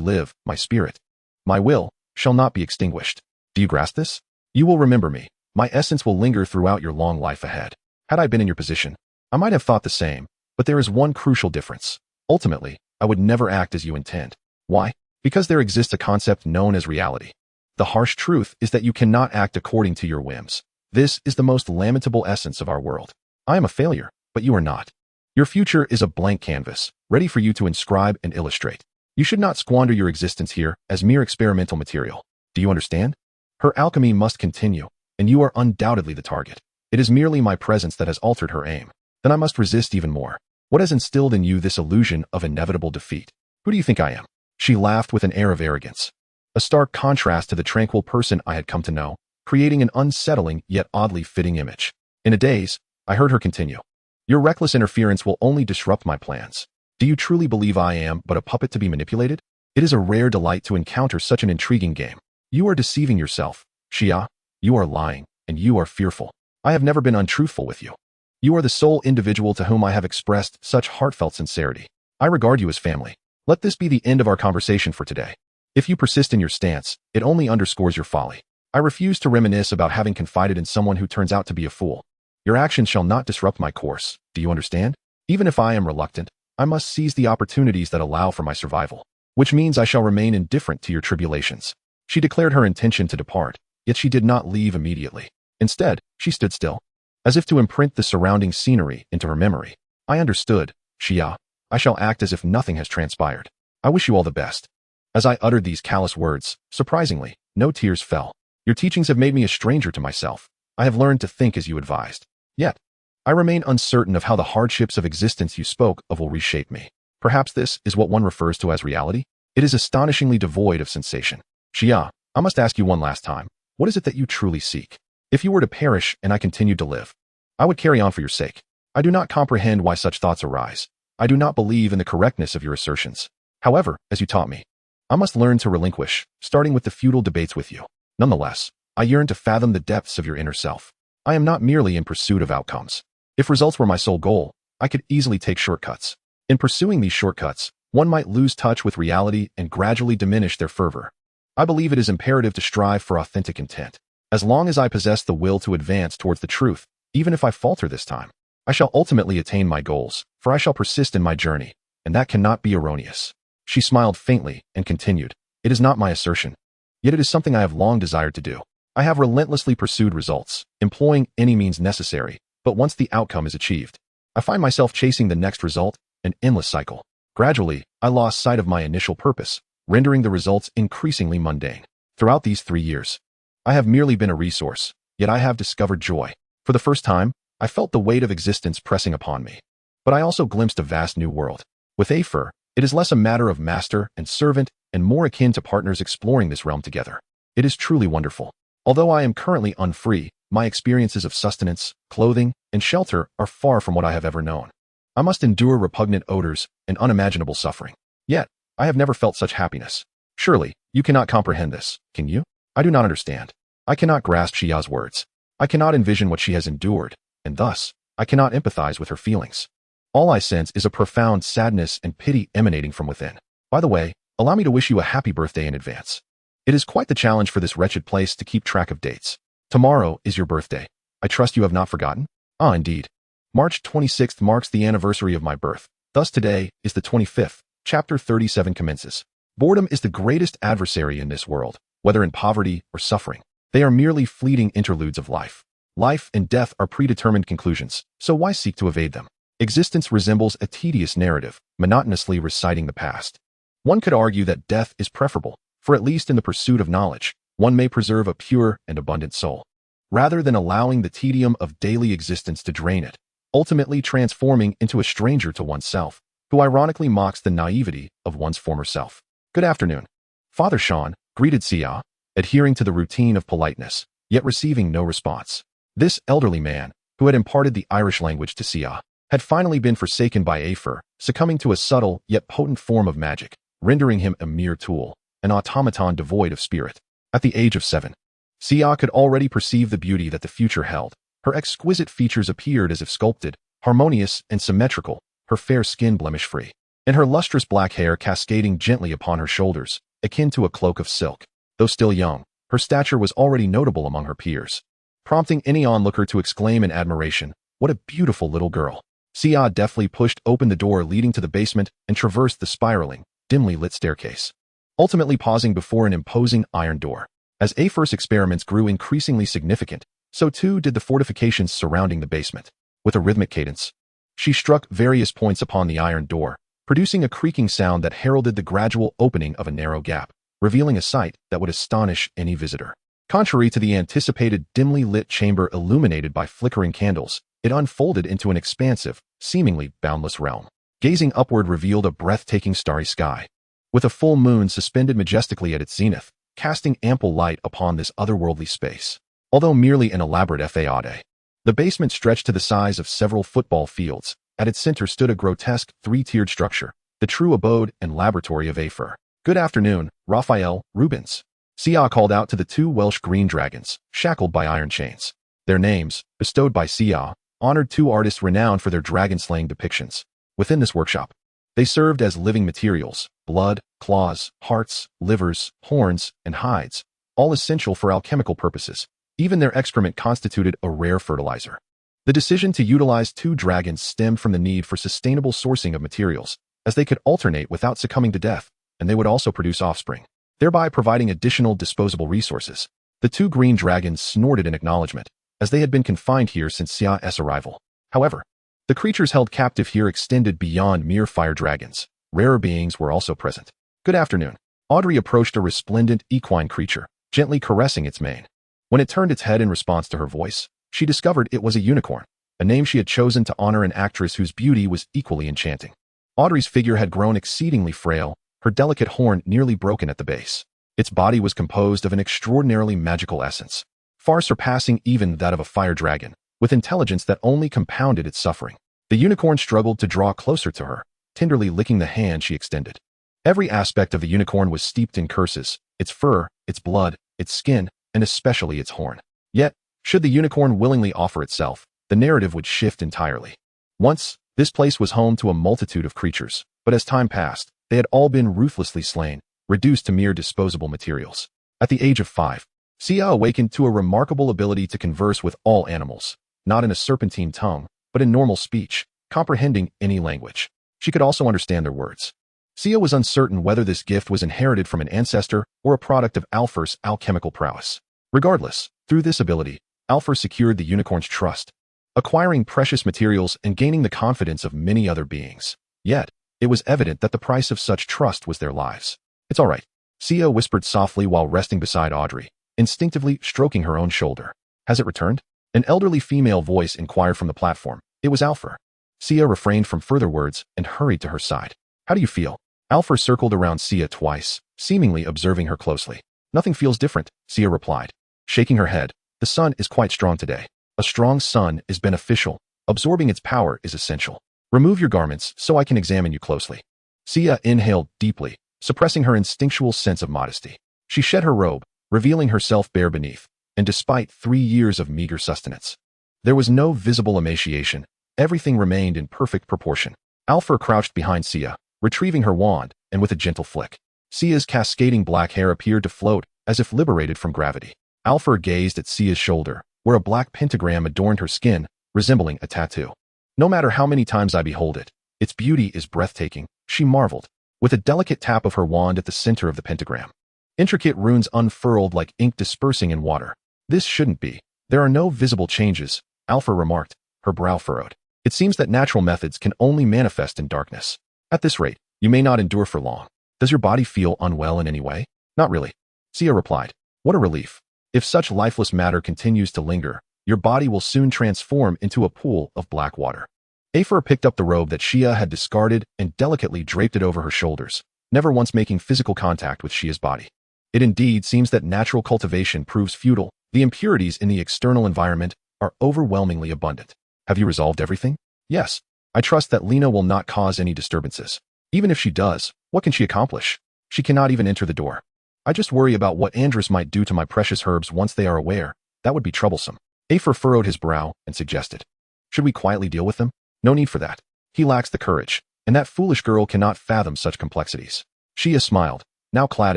live, my spirit, my will, shall not be extinguished. Do you grasp this? You will remember me. My essence will linger throughout your long life ahead. Had I been in your position, I might have thought the same, but there is one crucial difference. Ultimately, I would never act as you intend. Why? Because there exists a concept known as reality. The harsh truth is that you cannot act according to your whims. This is the most lamentable essence of our world. I am a failure, but you are not. Your future is a blank canvas, ready for you to inscribe and illustrate. You should not squander your existence here as mere experimental material. Do you understand? Her alchemy must continue, and you are undoubtedly the target. It is merely my presence that has altered her aim. Then I must resist even more. What has instilled in you this illusion of inevitable defeat? Who do you think I am? She laughed with an air of arrogance, a stark contrast to the tranquil person I had come to know, creating an unsettling yet oddly fitting image. In a daze, I heard her continue. Your reckless interference will only disrupt my plans. Do you truly believe I am but a puppet to be manipulated? It is a rare delight to encounter such an intriguing game. You are deceiving yourself, Shia. You are lying, and you are fearful. I have never been untruthful with you. You are the sole individual to whom I have expressed such heartfelt sincerity. I regard you as family. Let this be the end of our conversation for today. If you persist in your stance, it only underscores your folly. I refuse to reminisce about having confided in someone who turns out to be a fool. Your actions shall not disrupt my course, do you understand? Even if I am reluctant, I must seize the opportunities that allow for my survival, which means I shall remain indifferent to your tribulations. She declared her intention to depart, yet she did not leave immediately. Instead, she stood still, as if to imprint the surrounding scenery into her memory. I understood, Xia. I shall act as if nothing has transpired. I wish you all the best. As I uttered these callous words, surprisingly, no tears fell. Your teachings have made me a stranger to myself. I have learned to think as you advised. Yet, I remain uncertain of how the hardships of existence you spoke of will reshape me. Perhaps this is what one refers to as reality? It is astonishingly devoid of sensation. Xia, I must ask you one last time. What is it that you truly seek? If you were to perish and I continued to live, I would carry on for your sake. I do not comprehend why such thoughts arise. I do not believe in the correctness of your assertions. However, as you taught me, I must learn to relinquish, starting with the futile debates with you. Nonetheless, I yearn to fathom the depths of your inner self. I am not merely in pursuit of outcomes. If results were my sole goal, I could easily take shortcuts. In pursuing these shortcuts, one might lose touch with reality and gradually diminish their fervor. I believe it is imperative to strive for authentic intent. As long as I possess the will to advance towards the truth, even if I falter this time, I shall ultimately attain my goals, for I shall persist in my journey, and that cannot be erroneous. She smiled faintly and continued, It is not my assertion, yet it is something I have long desired to do. I have relentlessly pursued results, employing any means necessary, but once the outcome is achieved, I find myself chasing the next result, an endless cycle. Gradually, I lost sight of my initial purpose, rendering the results increasingly mundane. Throughout these 3 years, I have merely been a resource, yet I have discovered joy. For the first time, I felt the weight of existence pressing upon me. But I also glimpsed a vast new world. With Afer, it is less a matter of master and servant and more akin to partners exploring this realm together. It is truly wonderful. Although I am currently unfree, my experiences of sustenance, clothing, and shelter are far from what I have ever known. I must endure repugnant odors and unimaginable suffering. Yet, I have never felt such happiness. Surely, you cannot comprehend this, can you? I do not understand. I cannot grasp Xia's words. I cannot envision what she has endured, and thus, I cannot empathize with her feelings. All I sense is a profound sadness and pity emanating from within. By the way, allow me to wish you a happy birthday in advance. It is quite the challenge for this wretched place to keep track of dates. Tomorrow is your birthday. I trust you have not forgotten? Ah, indeed. March 26th marks the anniversary of my birth. Thus today is the 25th. Chapter 37 commences. Boredom is the greatest adversary in this world, whether in poverty or suffering. They are merely fleeting interludes of life. Life and death are predetermined conclusions, so why seek to evade them? Existence resembles a tedious narrative, monotonously reciting the past. One could argue that death is preferable, for at least in the pursuit of knowledge, one may preserve a pure and abundant soul, rather than allowing the tedium of daily existence to drain it, ultimately transforming into a stranger to oneself, who ironically mocks the naivety of one's former self. Good afternoon. Father Sean greeted Xia, adhering to the routine of politeness, yet receiving no response. This elderly man, who had imparted the Irish language to Xia, had finally been forsaken by Afer, succumbing to a subtle yet potent form of magic, rendering him a mere tool, an automaton devoid of spirit. At the age of 7, Xia could already perceive the beauty that the future held. Her exquisite features appeared as if sculpted, harmonious and symmetrical, her fair skin blemish-free, and her lustrous black hair cascading gently upon her shoulders, akin to a cloak of silk. Though still young, her stature was already notable among her peers, prompting any onlooker to exclaim in admiration, "What a beautiful little girl." Xia deftly pushed open the door leading to the basement and traversed the spiraling, dimly lit staircase, ultimately pausing before an imposing iron door. As Afer's experiments grew increasingly significant, so too did the fortifications surrounding the basement. With a rhythmic cadence, she struck various points upon the iron door, producing a creaking sound that heralded the gradual opening of a narrow gap, revealing a sight that would astonish any visitor. Contrary to the anticipated dimly lit chamber illuminated by flickering candles, it unfolded into an expansive, seemingly boundless realm. Gazing upward revealed a breathtaking starry sky, with a full moon suspended majestically at its zenith, casting ample light upon this otherworldly space. Although merely an elaborate faade, the basement stretched to the size of several football fields. At its center stood a grotesque, three-tiered structure, the true abode and laboratory of Afer. "Good afternoon, Raphael, Rubens." Xia called out to the 2 Welsh green dragons, shackled by iron chains. Their names, bestowed by Xia, honored 2 artists renowned for their dragon-slaying depictions. Within this workshop, they served as living materials, blood, claws, hearts, livers, horns, and hides, all essential for alchemical purposes. Even their excrement constituted a rare fertilizer. The decision to utilize 2 dragons stemmed from the need for sustainable sourcing of materials, as they could alternate without succumbing to death, and they would also produce offspring, thereby providing additional disposable resources. The 2 green dragons snorted in acknowledgement, as they had been confined here since Sia's arrival. However, the creatures held captive here extended beyond mere fire dragons. Rarer beings were also present. Good afternoon. Audrey approached a resplendent equine creature, gently caressing its mane. When it turned its head in response to her voice, she discovered it was a unicorn, a name she had chosen to honor an actress whose beauty was equally enchanting. Audrey's figure had grown exceedingly frail, her delicate horn nearly broken at the base. Its body was composed of an extraordinarily magical essence, far surpassing even that of a fire dragon, with intelligence that only compounded its suffering. The unicorn struggled to draw closer to her, tenderly licking the hand she extended. Every aspect of the unicorn was steeped in curses, its fur, its blood, its skin, and especially its horn. Yet, should the unicorn willingly offer itself, the narrative would shift entirely. Once, this place was home to a multitude of creatures, but as time passed, they had all been ruthlessly slain, reduced to mere disposable materials. At the age of 5, Sia awakened to a remarkable ability to converse with all animals, not in a serpentine tongue, but in normal speech, comprehending any language. She could also understand their words. Sia was uncertain whether this gift was inherited from an ancestor or a product of Alfer's alchemical prowess. Regardless, through this ability, Alfer secured the unicorn's trust, acquiring precious materials and gaining the confidence of many other beings. Yet, it was evident that the price of such trust was their lives. It's all right, Sia whispered softly while resting beside Audrey, instinctively stroking her own shoulder. Has it returned? An elderly female voice inquired from the platform. It was Alfer. Sia refrained from further words and hurried to her side. How do you feel? Alfer circled around Sia twice, seemingly observing her closely. Nothing feels different, Sia replied, shaking her head. The sun is quite strong today. A strong sun is beneficial. Absorbing its power is essential. Remove your garments so I can examine you closely. Sia inhaled deeply, suppressing her instinctual sense of modesty. She shed her robe, revealing herself bare beneath, and despite 3 years of meager sustenance, there was no visible emaciation. Everything remained in perfect proportion. Alfer crouched behind Sia, retrieving her wand, and with a gentle flick, Sia's cascading black hair appeared to float, as if liberated from gravity. Alfer gazed at Sia's shoulder, where a black pentagram adorned her skin, resembling a tattoo. No matter how many times I behold it, its beauty is breathtaking, she marveled, with a delicate tap of her wand at the center of the pentagram. Intricate runes unfurled like ink dispersing in water. This shouldn't be. There are no visible changes, Alfer remarked, her brow furrowed. It seems that natural methods can only manifest in darkness. At this rate, you may not endure for long. Does your body feel unwell in any way? Not really, Sia replied. What a relief. If such lifeless matter continues to linger, your body will soon transform into a pool of black water. Afer picked up the robe that Shia had discarded and delicately draped it over her shoulders, never once making physical contact with Shia's body. It indeed seems that natural cultivation proves futile. The impurities in the external environment are overwhelmingly abundant. Have you resolved everything? Yes. I trust that Lena will not cause any disturbances. Even if she does, what can she accomplish? She cannot even enter the door. I just worry about what Andrus might do to my precious herbs once they are aware. That would be troublesome. Afer furrowed his brow and suggested, should we quietly deal with them? No need for that. He lacks the courage, and that foolish girl cannot fathom such complexities. Shia smiled, now clad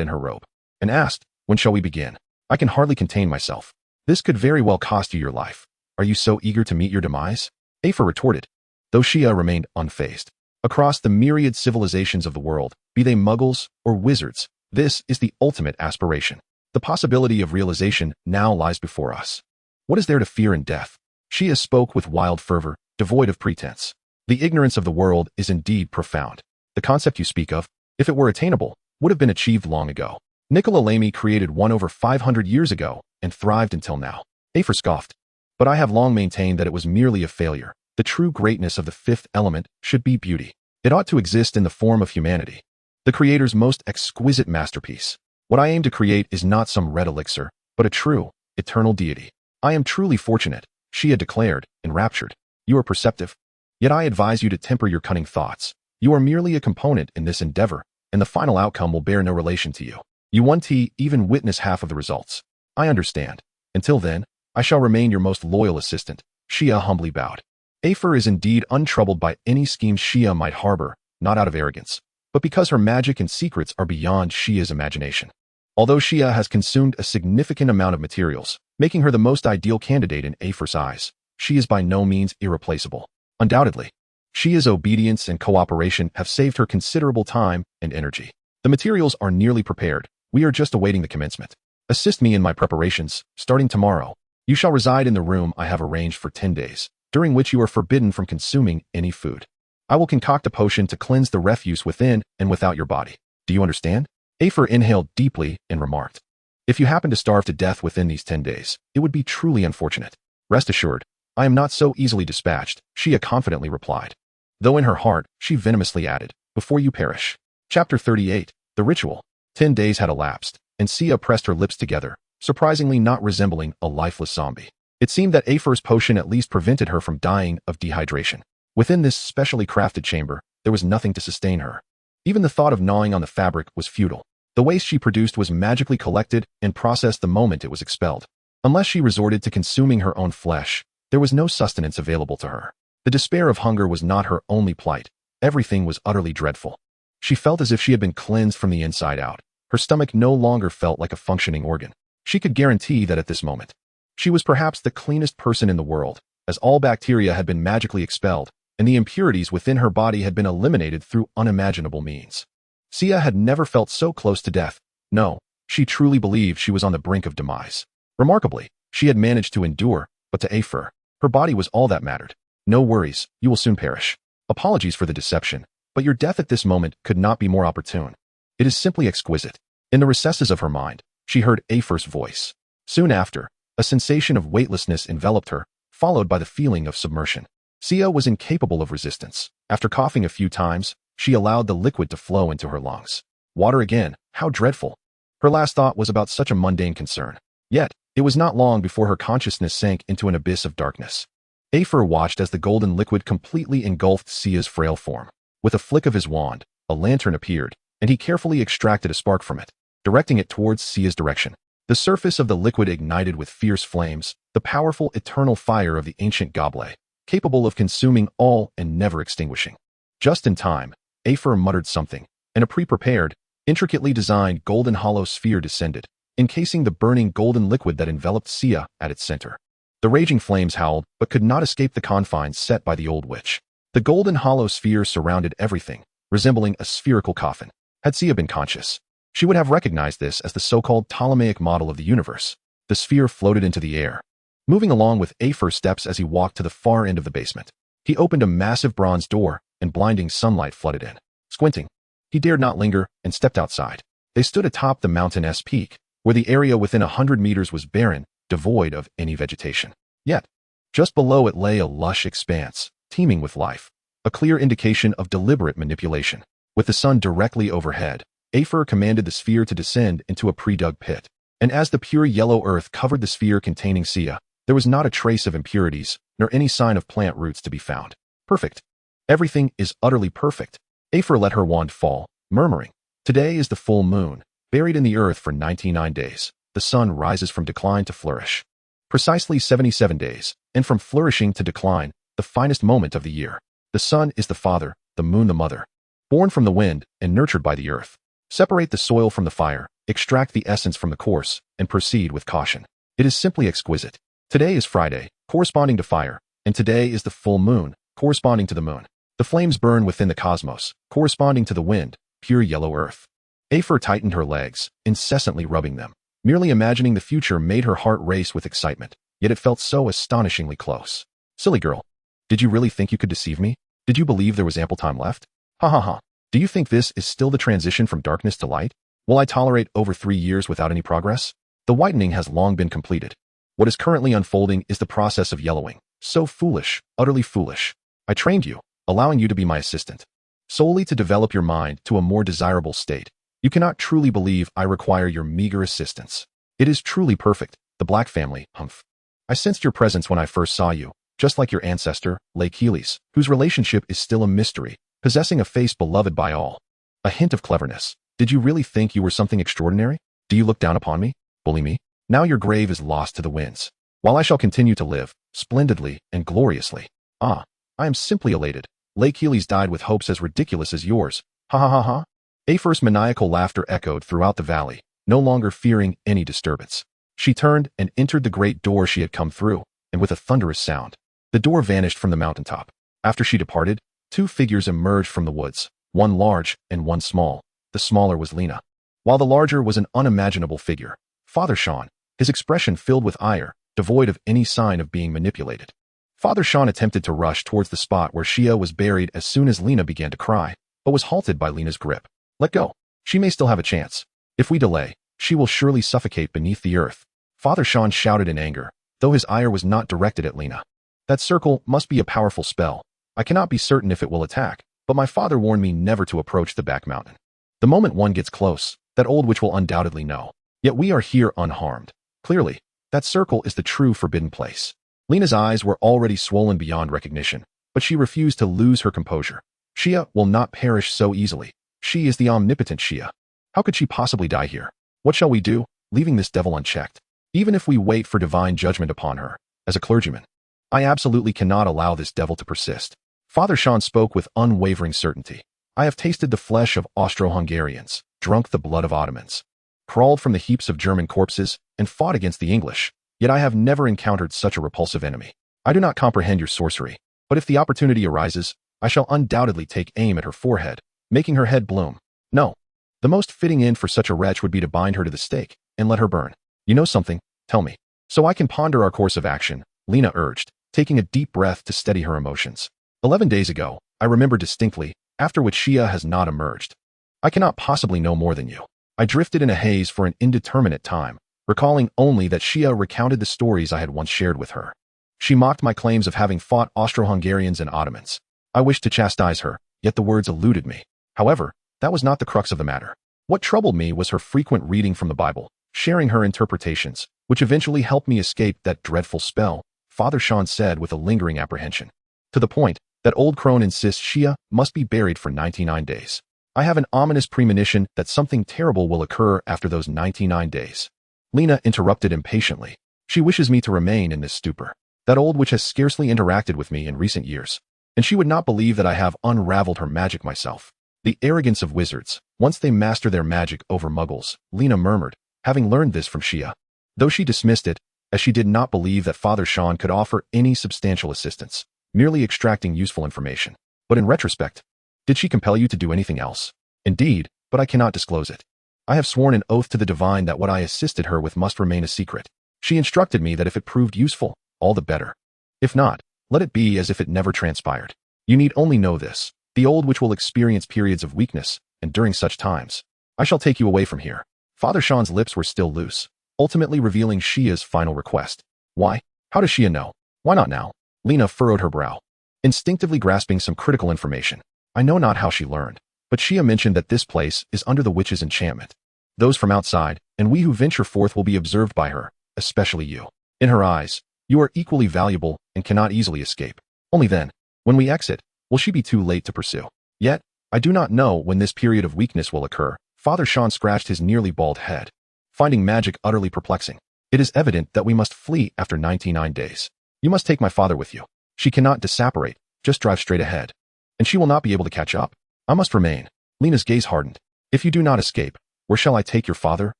in her robe, and asked, when shall we begin? I can hardly contain myself. This could very well cost you your life. Are you so eager to meet your demise? Afer retorted, though Shia remained unfazed. Across the myriad civilizations of the world, be they muggles or wizards, this is the ultimate aspiration. The possibility of realization now lies before us. What is there to fear in death? Shia spoke with wild fervor, devoid of pretense. The ignorance of the world is indeed profound. The concept you speak of, if it were attainable, would have been achieved long ago. Nicola Lamy created one over 500 years ago and thrived until now. Afer scoffed. But I have long maintained that it was merely a failure. The true greatness of the fifth element should be beauty. It ought to exist in the form of humanity, the creator's most exquisite masterpiece. What I aim to create is not some red elixir, but a true, eternal deity. I am truly fortunate, Shia declared, enraptured. You are perceptive. Yet I advise you to temper your cunning thoughts. You are merely a component in this endeavor, and the final outcome will bear no relation to you. You won't even witness half of the results. I understand. Until then, I shall remain your most loyal assistant. Shia humbly bowed. Afer is indeed untroubled by any schemes Shia might harbor, not out of arrogance, but because her magic and secrets are beyond Shia's imagination. Although Shia has consumed a significant amount of materials, making her the most ideal candidate in Aphor's eyes, she is by no means irreplaceable. Undoubtedly, Shia's obedience and cooperation have saved her considerable time and energy. The materials are nearly prepared. We are just awaiting the commencement. Assist me in my preparations. Starting tomorrow, you shall reside in the room I have arranged for 10 days, during which you are forbidden from consuming any food. I will concoct a potion to cleanse the refuse within and without your body. Do you understand? Aphor inhaled deeply and remarked, if you happen to starve to death within these 10 days, it would be truly unfortunate. Rest assured, I am not so easily dispatched, Shia confidently replied. Though in her heart, she venomously added, before you perish. Chapter 38, The Ritual. 10 days had elapsed, and Shia pressed her lips together, surprisingly not resembling a lifeless zombie. It seemed that Aphor's potion at least prevented her from dying of dehydration. Within this specially crafted chamber, there was nothing to sustain her. Even the thought of gnawing on the fabric was futile. The waste she produced was magically collected and processed the moment it was expelled. Unless she resorted to consuming her own flesh, there was no sustenance available to her. The despair of hunger was not her only plight. Everything was utterly dreadful. She felt as if she had been cleansed from the inside out. Her stomach no longer felt like a functioning organ. She could guarantee that at this moment, she was perhaps the cleanest person in the world, as all bacteria had been magically expelled, and the impurities within her body had been eliminated through unimaginable means. Shia had never felt so close to death. No, she truly believed she was on the brink of demise. Remarkably, she had managed to endure, but to Aphor, her body was all that mattered. No worries, you will soon perish. Apologies for the deception, but your death at this moment could not be more opportune. It is simply exquisite. In the recesses of her mind, she heard Aphor's voice. Soon after, a sensation of weightlessness enveloped her, followed by the feeling of submersion. Shia was incapable of resistance. After coughing a few times, she allowed the liquid to flow into her lungs. Water again, how dreadful. Her last thought was about such a mundane concern. Yet, it was not long before her consciousness sank into an abyss of darkness. Aphor watched as the golden liquid completely engulfed Shia's frail form. With a flick of his wand, a lantern appeared, and he carefully extracted a spark from it, directing it towards Shia's direction. The surface of the liquid ignited with fierce flames, the powerful eternal fire of the ancient goblet, capable of consuming all and never extinguishing. Just in time, Aphor muttered something, and a pre-prepared, intricately designed golden hollow sphere descended, encasing the burning golden liquid that enveloped Shia at its center. The raging flames howled, but could not escape the confines set by the old witch. The golden hollow sphere surrounded everything, resembling a spherical coffin. Had Shia been conscious, she would have recognized this as the so-called Ptolemaic model of the universe. The sphere floated into the air, moving along with Aphor's steps as he walked to the far end of the basement. He opened a massive bronze door, and blinding sunlight flooded in. Squinting, he dared not linger and stepped outside. They stood atop the mountain's peak, where the area within 100 meters was barren, devoid of any vegetation. Yet, just below it lay a lush expanse, teeming with life, a clear indication of deliberate manipulation. With the sun directly overhead, Aphor commanded the sphere to descend into a pre-dug pit, and as the pure yellow earth covered the sphere containing Shia, there was not a trace of impurities, nor any sign of plant roots to be found. Perfect. Everything is utterly perfect. Aphor let her wand fall, murmuring, today is the full moon, buried in the earth for 99 days. The sun rises from decline to flourish. Precisely 77 days, and from flourishing to decline, the finest moment of the year. The sun is the father, the moon the mother. Born from the wind and nurtured by the earth. Separate the soil from the fire, extract the essence from the course, and proceed with caution. It is simply exquisite. Today is Friday, corresponding to fire, and today is the full moon, corresponding to the moon. The flames burn within the cosmos, corresponding to the wind, pure yellow earth. Aphor tightened her legs, incessantly rubbing them. Merely imagining the future made her heart race with excitement, yet it felt so astonishingly close. Silly girl. Did you really think you could deceive me? Did you believe there was ample time left? Ha ha ha. Do you think this is still the transition from darkness to light? Will I tolerate over 3 years without any progress? The whitening has long been completed. What is currently unfolding is the process of yellowing. So foolish, utterly foolish. I trained you, allowing you to be my assistant, solely to develop your mind to a more desirable state. You cannot truly believe I require your meager assistance. It is truly perfect, the Black family, humph. I sensed your presence when I first saw you, just like your ancestor, Achilles, whose relationship is still a mystery, possessing a face beloved by all. A hint of cleverness. Did you really think you were something extraordinary? Do you look down upon me? Bully me? Now your grave is lost to the winds, while I shall continue to live, splendidly and gloriously. Ah, I am simply elated. Achilles died with hopes as ridiculous as yours, Ha ha ha ha. Aphor's maniacal laughter echoed throughout the valley, no longer fearing any disturbance. She turned and entered the great door she had come through, and with a thunderous sound, the door vanished from the mountaintop. After she departed, two figures emerged from the woods, one large and one small. The smaller was Lena, while the larger was an unimaginable figure, Father Sean, his expression filled with ire, devoid of any sign of being manipulated. Father Sean attempted to rush towards the spot where Shia was buried as soon as Lena began to cry, but was halted by Lena's grip. Let go. She may still have a chance. If we delay, she will surely suffocate beneath the earth. Father Sean shouted in anger, though his ire was not directed at Lena. That circle must be a powerful spell. I cannot be certain if it will attack, but my father warned me never to approach the back mountain. The moment one gets close, that old witch will undoubtedly know. Yet we are here unharmed. Clearly, that circle is the true forbidden place. Lena's eyes were already swollen beyond recognition, but she refused to lose her composure. Shia will not perish so easily. She is the omnipotent Shia. How could she possibly die here? What shall we do, leaving this devil unchecked? Even if we wait for divine judgment upon her, as a clergyman, I absolutely cannot allow this devil to persist. Father Sean spoke with unwavering certainty. I have tasted the flesh of Austro-Hungarians, drunk the blood of Ottomans, crawled from the heaps of German corpses, and fought against the English, yet I have never encountered such a repulsive enemy. I do not comprehend your sorcery, but if the opportunity arises, I shall undoubtedly take aim at her forehead, making her head bloom. No, the most fitting end for such a wretch would be to bind her to the stake and let her burn. You know something? Tell me. So I can ponder our course of action, Lena urged, taking a deep breath to steady her emotions. 11 days ago, I remember distinctly, after which Shia has not emerged. I cannot possibly know more than you. I drifted in a haze for an indeterminate time, recalling only that Shia recounted the stories I had once shared with her. She mocked my claims of having fought Austro-Hungarians and Ottomans. I wished to chastise her, yet the words eluded me. However, that was not the crux of the matter. What troubled me was her frequent reading from the Bible, sharing her interpretations, which eventually helped me escape that dreadful spell, Father Sean said with a lingering apprehension. To the point, that old crone insists Shia must be buried for 99 days. I have an ominous premonition that something terrible will occur after those 99 days. Lena interrupted impatiently. She wishes me to remain in this stupor. That old witch has scarcely interacted with me in recent years, and she would not believe that I have unraveled her magic myself. The arrogance of wizards, once they master their magic over muggles, Lena murmured, having learned this from Shia. Though she dismissed it, as she did not believe that Father Sean could offer any substantial assistance, merely extracting useful information. But in retrospect, did she compel you to do anything else? Indeed, but I cannot disclose it. I have sworn an oath to the divine that what I assisted her with must remain a secret. She instructed me that if it proved useful, all the better. If not, let it be as if it never transpired. You need only know this. The old witch will experience periods of weakness, and during such times, I shall take you away from here. Father Sean's lips were still loose, ultimately revealing Shia's final request. Why? How does Shia know? Why not now? Lena furrowed her brow, instinctively grasping some critical information. I know not how she learned, but Shia mentioned that this place is under the witch's enchantment. Those from outside, and we who venture forth will be observed by her, especially you. In her eyes, you are equally valuable and cannot easily escape. Only then, when we exit, will she be too late to pursue. Yet, I do not know when this period of weakness will occur. Father Sean scratched his nearly bald head, finding magic utterly perplexing. It is evident that we must flee after 99 days. You must take my father with you. She cannot disapparate, just drive straight ahead. And she will not be able to catch up. I must remain. Lena's gaze hardened. If you do not escape, where shall I take your father,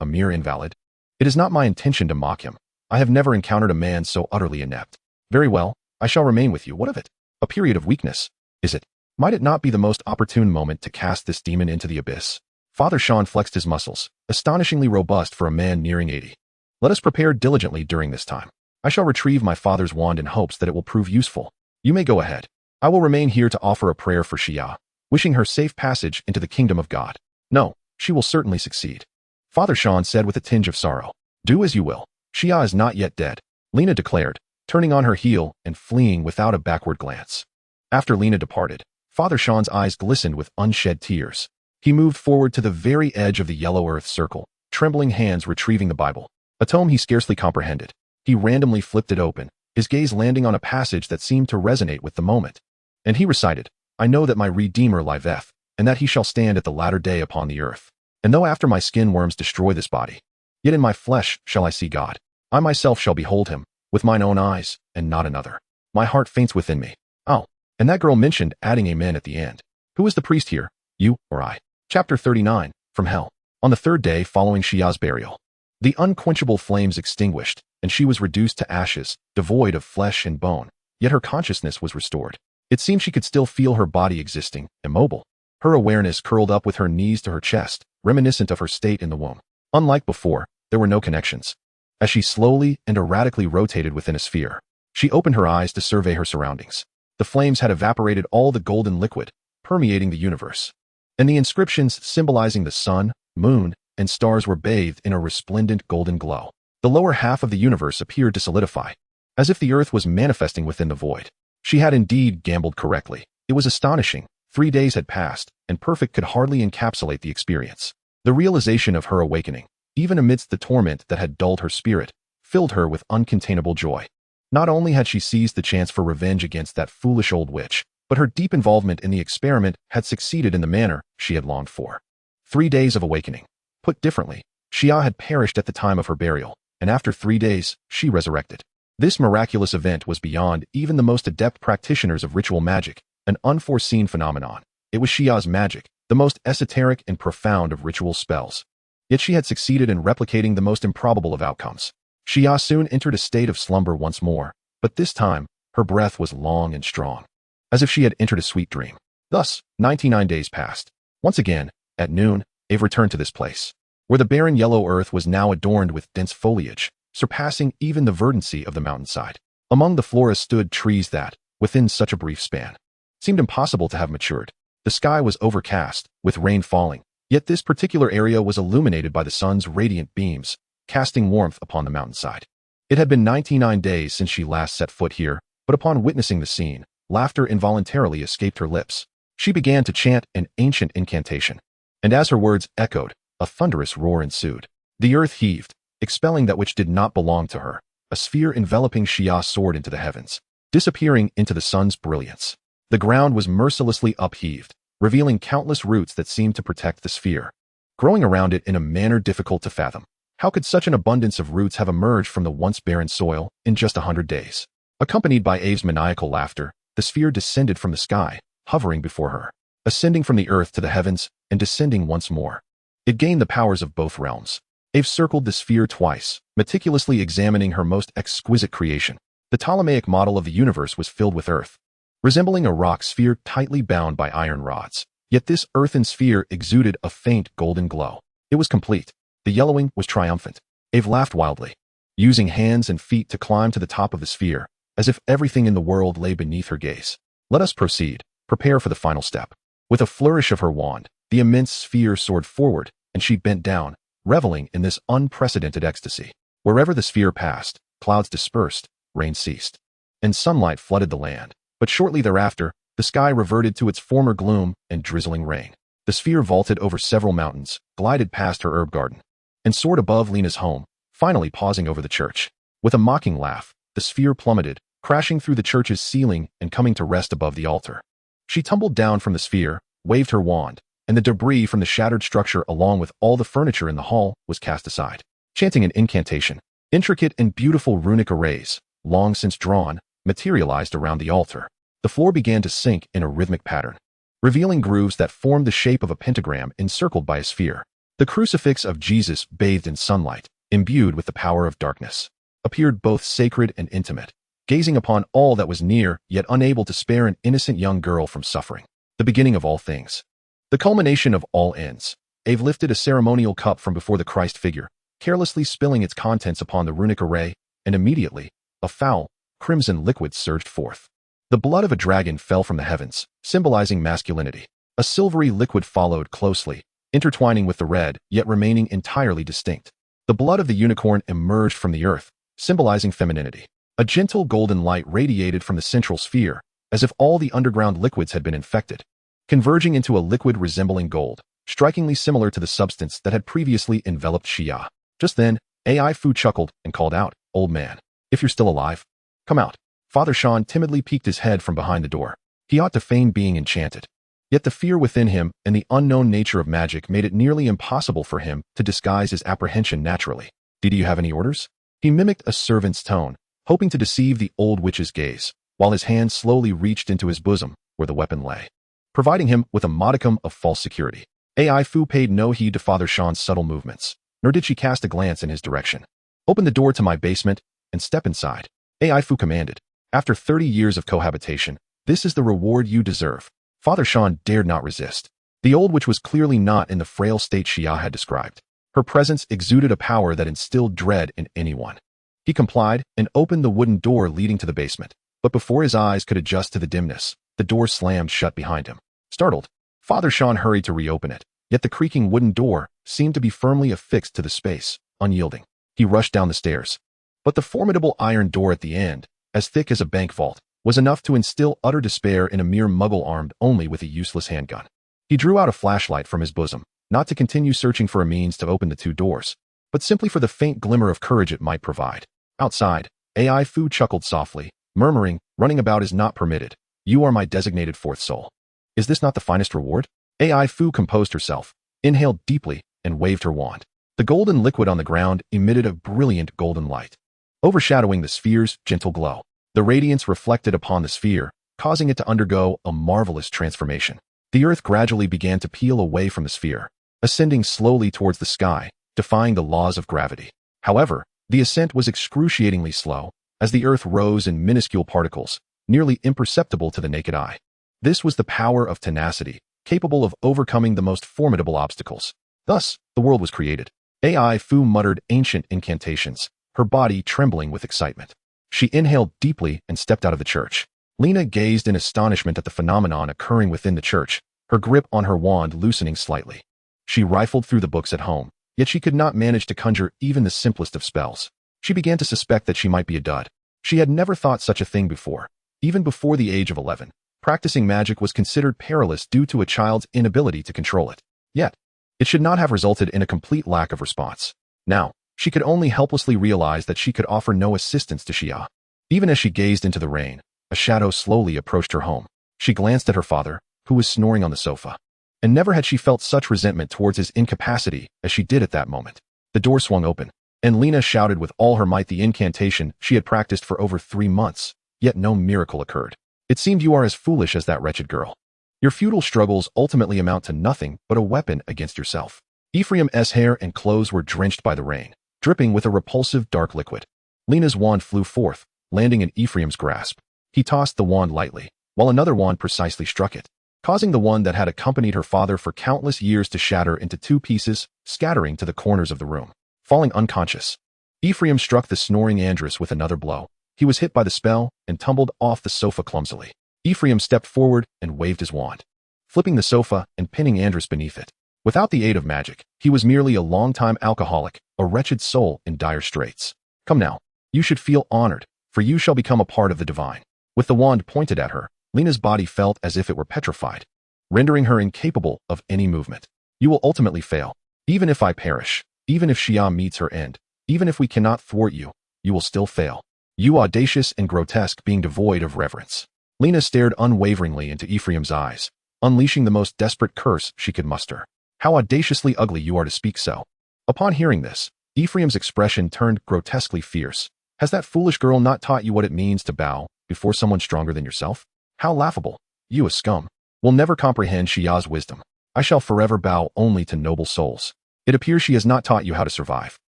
a mere invalid? It is not my intention to mock him. I have never encountered a man so utterly inept. Very well, I shall remain with you. What of it? A period of weakness, is it? Might it not be the most opportune moment to cast this demon into the abyss? Father Sean flexed his muscles, astonishingly robust for a man nearing 80. Let us prepare diligently during this time. I shall retrieve my father's wand in hopes that it will prove useful. You may go ahead. I will remain here to offer a prayer for Shia, wishing her safe passage into the kingdom of God. No, she will certainly succeed. Father Sean said with a tinge of sorrow. Do as you will. Shia is not yet dead, Lena declared, turning on her heel and fleeing without a backward glance. After Lena departed, Father Sean's eyes glistened with unshed tears. He moved forward to the very edge of the yellow earth circle, trembling hands retrieving the Bible, a tome he scarcely comprehended. He randomly flipped it open, his gaze landing on a passage that seemed to resonate with the moment. And he recited, I know that my Redeemer liveth, and that he shall stand at the latter day upon the earth. And though after my skin worms destroy this body, yet in my flesh shall I see God. I myself shall behold him, with mine own eyes, and not another. My heart faints within me. Oh, and that girl mentioned adding amen at the end. Who is the priest here? You or I. Chapter 39, From Hell. On the third day following Xia's burial, the unquenchable flames extinguished, and she was reduced to ashes, devoid of flesh and bone, yet her consciousness was restored. It seemed she could still feel her body existing, immobile. Her awareness curled up with her knees to her chest, reminiscent of her state in the womb. Unlike before, there were no connections. As she slowly and erratically rotated within a sphere, she opened her eyes to survey her surroundings. The flames had evaporated all the golden liquid, permeating the universe, and the inscriptions symbolizing the sun, moon, and stars were bathed in a resplendent golden glow. The lower half of the universe appeared to solidify, as if the earth was manifesting within the void. She had indeed gambled correctly. It was astonishing. 3 days had passed, and perfect could hardly encapsulate the experience. The realization of her awakening, even amidst the torment that had dulled her spirit, filled her with uncontainable joy. Not only had she seized the chance for revenge against that foolish old witch, but her deep involvement in the experiment had succeeded in the manner she had longed for. 3 days of awakening. Put differently, Xia had perished at the time of her burial, and after 3 days, she resurrected. This miraculous event was beyond even the most adept practitioners of ritual magic, an unforeseen phenomenon. It was Xia's magic, the most esoteric and profound of ritual spells. Yet she had succeeded in replicating the most improbable of outcomes. Xia soon entered a state of slumber once more, but this time, her breath was long and strong, as if she had entered a sweet dream. Thus, 99 days passed. Once again, at noon, Eve returned to this place, where the barren yellow earth was now adorned with dense foliage, surpassing even the verdancy of the mountainside. Among the flora stood trees that, within such a brief span, seemed impossible to have matured. The sky was overcast, with rain falling, yet this particular area was illuminated by the sun's radiant beams, casting warmth upon the mountainside. It had been 99 days since she last set foot here, but upon witnessing the scene, laughter involuntarily escaped her lips. She began to chant an ancient incantation, and as her words echoed, a thunderous roar ensued. The earth heaved, expelling that which did not belong to her. A sphere enveloping Xia soared into the heavens, disappearing into the sun's brilliance. The ground was mercilessly upheaved, revealing countless roots that seemed to protect the sphere, growing around it in a manner difficult to fathom. How could such an abundance of roots have emerged from the once barren soil in just 100 days? Accompanied by Ave's maniacal laughter, the sphere descended from the sky, hovering before her, ascending from the earth to the heavens and descending once more. It gained the powers of both realms. Ave circled the sphere twice, meticulously examining her most exquisite creation. The Ptolemaic model of the universe was filled with earth, resembling a rock sphere tightly bound by iron rods. Yet this earthen sphere exuded a faint golden glow. It was complete. The yellowing was triumphant. Ave laughed wildly, using hands and feet to climb to the top of the sphere, as if everything in the world lay beneath her gaze. Let us proceed. Prepare for the final step. With a flourish of her wand, the immense sphere soared forward, and she bent down, reveling in this unprecedented ecstasy. Wherever the sphere passed, clouds dispersed, rain ceased, and sunlight flooded the land. But shortly thereafter, the sky reverted to its former gloom and drizzling rain. The sphere vaulted over several mountains, glided past her herb garden, and soared above Lena's home, finally pausing over the church. With a mocking laugh, the sphere plummeted, crashing through the church's ceiling and coming to rest above the altar. She tumbled down from the sphere, waved her wand, and the debris from the shattered structure along with all the furniture in the hall was cast aside. Chanting an incantation, intricate and beautiful runic arrays, long since drawn, materialized around the altar. The floor began to sink in a rhythmic pattern, revealing grooves that formed the shape of a pentagram encircled by a sphere. The crucifix of Jesus, bathed in sunlight, imbued with the power of darkness, appeared both sacred and intimate, gazing upon all that was near, yet unable to spare an innocent young girl from suffering. The beginning of all things, the culmination of all ends. Ave lifted a ceremonial cup from before the Christ figure, carelessly spilling its contents upon the runic array, and immediately, a foul, crimson liquid surged forth. The blood of a dragon fell from the heavens, symbolizing masculinity. A silvery liquid followed closely, intertwining with the red, yet remaining entirely distinct. The blood of the unicorn emerged from the earth, symbolizing femininity. A gentle golden light radiated from the central sphere, as if all the underground liquids had been infected, converging into a liquid resembling gold, strikingly similar to the substance that had previously enveloped Xia. Just then, AI Fu chuckled and called out, "Old man, if you're still alive, come out." Father Sean timidly peeked his head from behind the door. He ought to feign being enchanted. Yet the fear within him and the unknown nature of magic made it nearly impossible for him to disguise his apprehension naturally. "Did you have any orders?" He mimicked a servant's tone, hoping to deceive the old witch's gaze, while his hand slowly reached into his bosom, where the weapon lay. providing him with a modicum of false security. AI Fu paid no heed to Father Sean's subtle movements, nor did she cast a glance in his direction. "Open the door to my basement and step inside," AI Fu commanded. "After 30 years of cohabitation, this is the reward you deserve." Father Sean dared not resist. The old witch was clearly not in the frail state Xia had described. Her presence exuded a power that instilled dread in anyone. He complied and opened the wooden door leading to the basement, but before his eyes could adjust to the dimness, the door slammed shut behind him. Startled, Father Sean hurried to reopen it, yet the creaking wooden door seemed to be firmly affixed to the space, unyielding. He rushed down the stairs. But the formidable iron door at the end, as thick as a bank vault, was enough to instill utter despair in a mere muggle armed only with a useless handgun. He drew out a flashlight from his bosom, not to continue searching for a means to open the two doors, but simply for the faint glimmer of courage it might provide. Outside, AI Fu chuckled softly, murmuring, "Running about is not permitted. You are my designated fourth soul. Is this not the finest reward?" AI Fu composed herself, inhaled deeply, and waved her wand. The golden liquid on the ground emitted a brilliant golden light, overshadowing the sphere's gentle glow. The radiance reflected upon the sphere, causing it to undergo a marvelous transformation. The earth gradually began to peel away from the sphere, ascending slowly towards the sky, defying the laws of gravity. However, the ascent was excruciatingly slow, as the earth rose in minuscule particles, nearly imperceptible to the naked eye. This was the power of tenacity, capable of overcoming the most formidable obstacles. Thus, the world was created. AI Fu muttered ancient incantations, her body trembling with excitement. She inhaled deeply and stepped out of the church. Lena gazed in astonishment at the phenomenon occurring within the church, her grip on her wand loosening slightly. She rifled through the books at home, yet she could not manage to conjure even the simplest of spells. She began to suspect that she might be a dud. She had never thought such a thing before. Even before the age of 11, practicing magic was considered perilous due to a child's inability to control it. Yet, it should not have resulted in a complete lack of response. Now, she could only helplessly realize that she could offer no assistance to Xia. Even as she gazed into the rain, a shadow slowly approached her home. She glanced at her father, who was snoring on the sofa. And never had she felt such resentment towards his incapacity as she did at that moment. The door swung open, and Lena shouted with all her might the incantation she had practiced for over 3 months, yet no miracle occurred. "It seemed you are as foolish as that wretched girl. Your futile struggles ultimately amount to nothing but a weapon against yourself." Ephraim's hair and clothes were drenched by the rain, dripping with a repulsive dark liquid. Lena's wand flew forth, landing in Ephraim's grasp. He tossed the wand lightly, while another wand precisely struck it, causing the one that had accompanied her father for countless years to shatter into 2 pieces, scattering to the corners of the room. Falling unconscious, Ephraim struck the snoring Andress with another blow. He was hit by the spell and tumbled off the sofa clumsily. Ephraim stepped forward and waved his wand, flipping the sofa and pinning Andress beneath it. Without the aid of magic, he was merely a long-time alcoholic, a wretched soul in dire straits. "Come now, you should feel honored, for you shall become a part of the divine." With the wand pointed at her, Lena's body felt as if it were petrified, rendering her incapable of any movement. "You will ultimately fail. Even if I perish, even if Xia meets her end, even if we cannot thwart you, you will still fail. You audacious and grotesque being devoid of reverence." Lena stared unwaveringly into Ephraim's eyes, unleashing the most desperate curse she could muster. "How audaciously ugly you are to speak so." Upon hearing this, Ephraim's expression turned grotesquely fierce. "Has that foolish girl not taught you what it means to bow before someone stronger than yourself? How laughable. You, a scum, will never comprehend Xia's wisdom. I shall forever bow only to noble souls. It appears she has not taught you how to survive."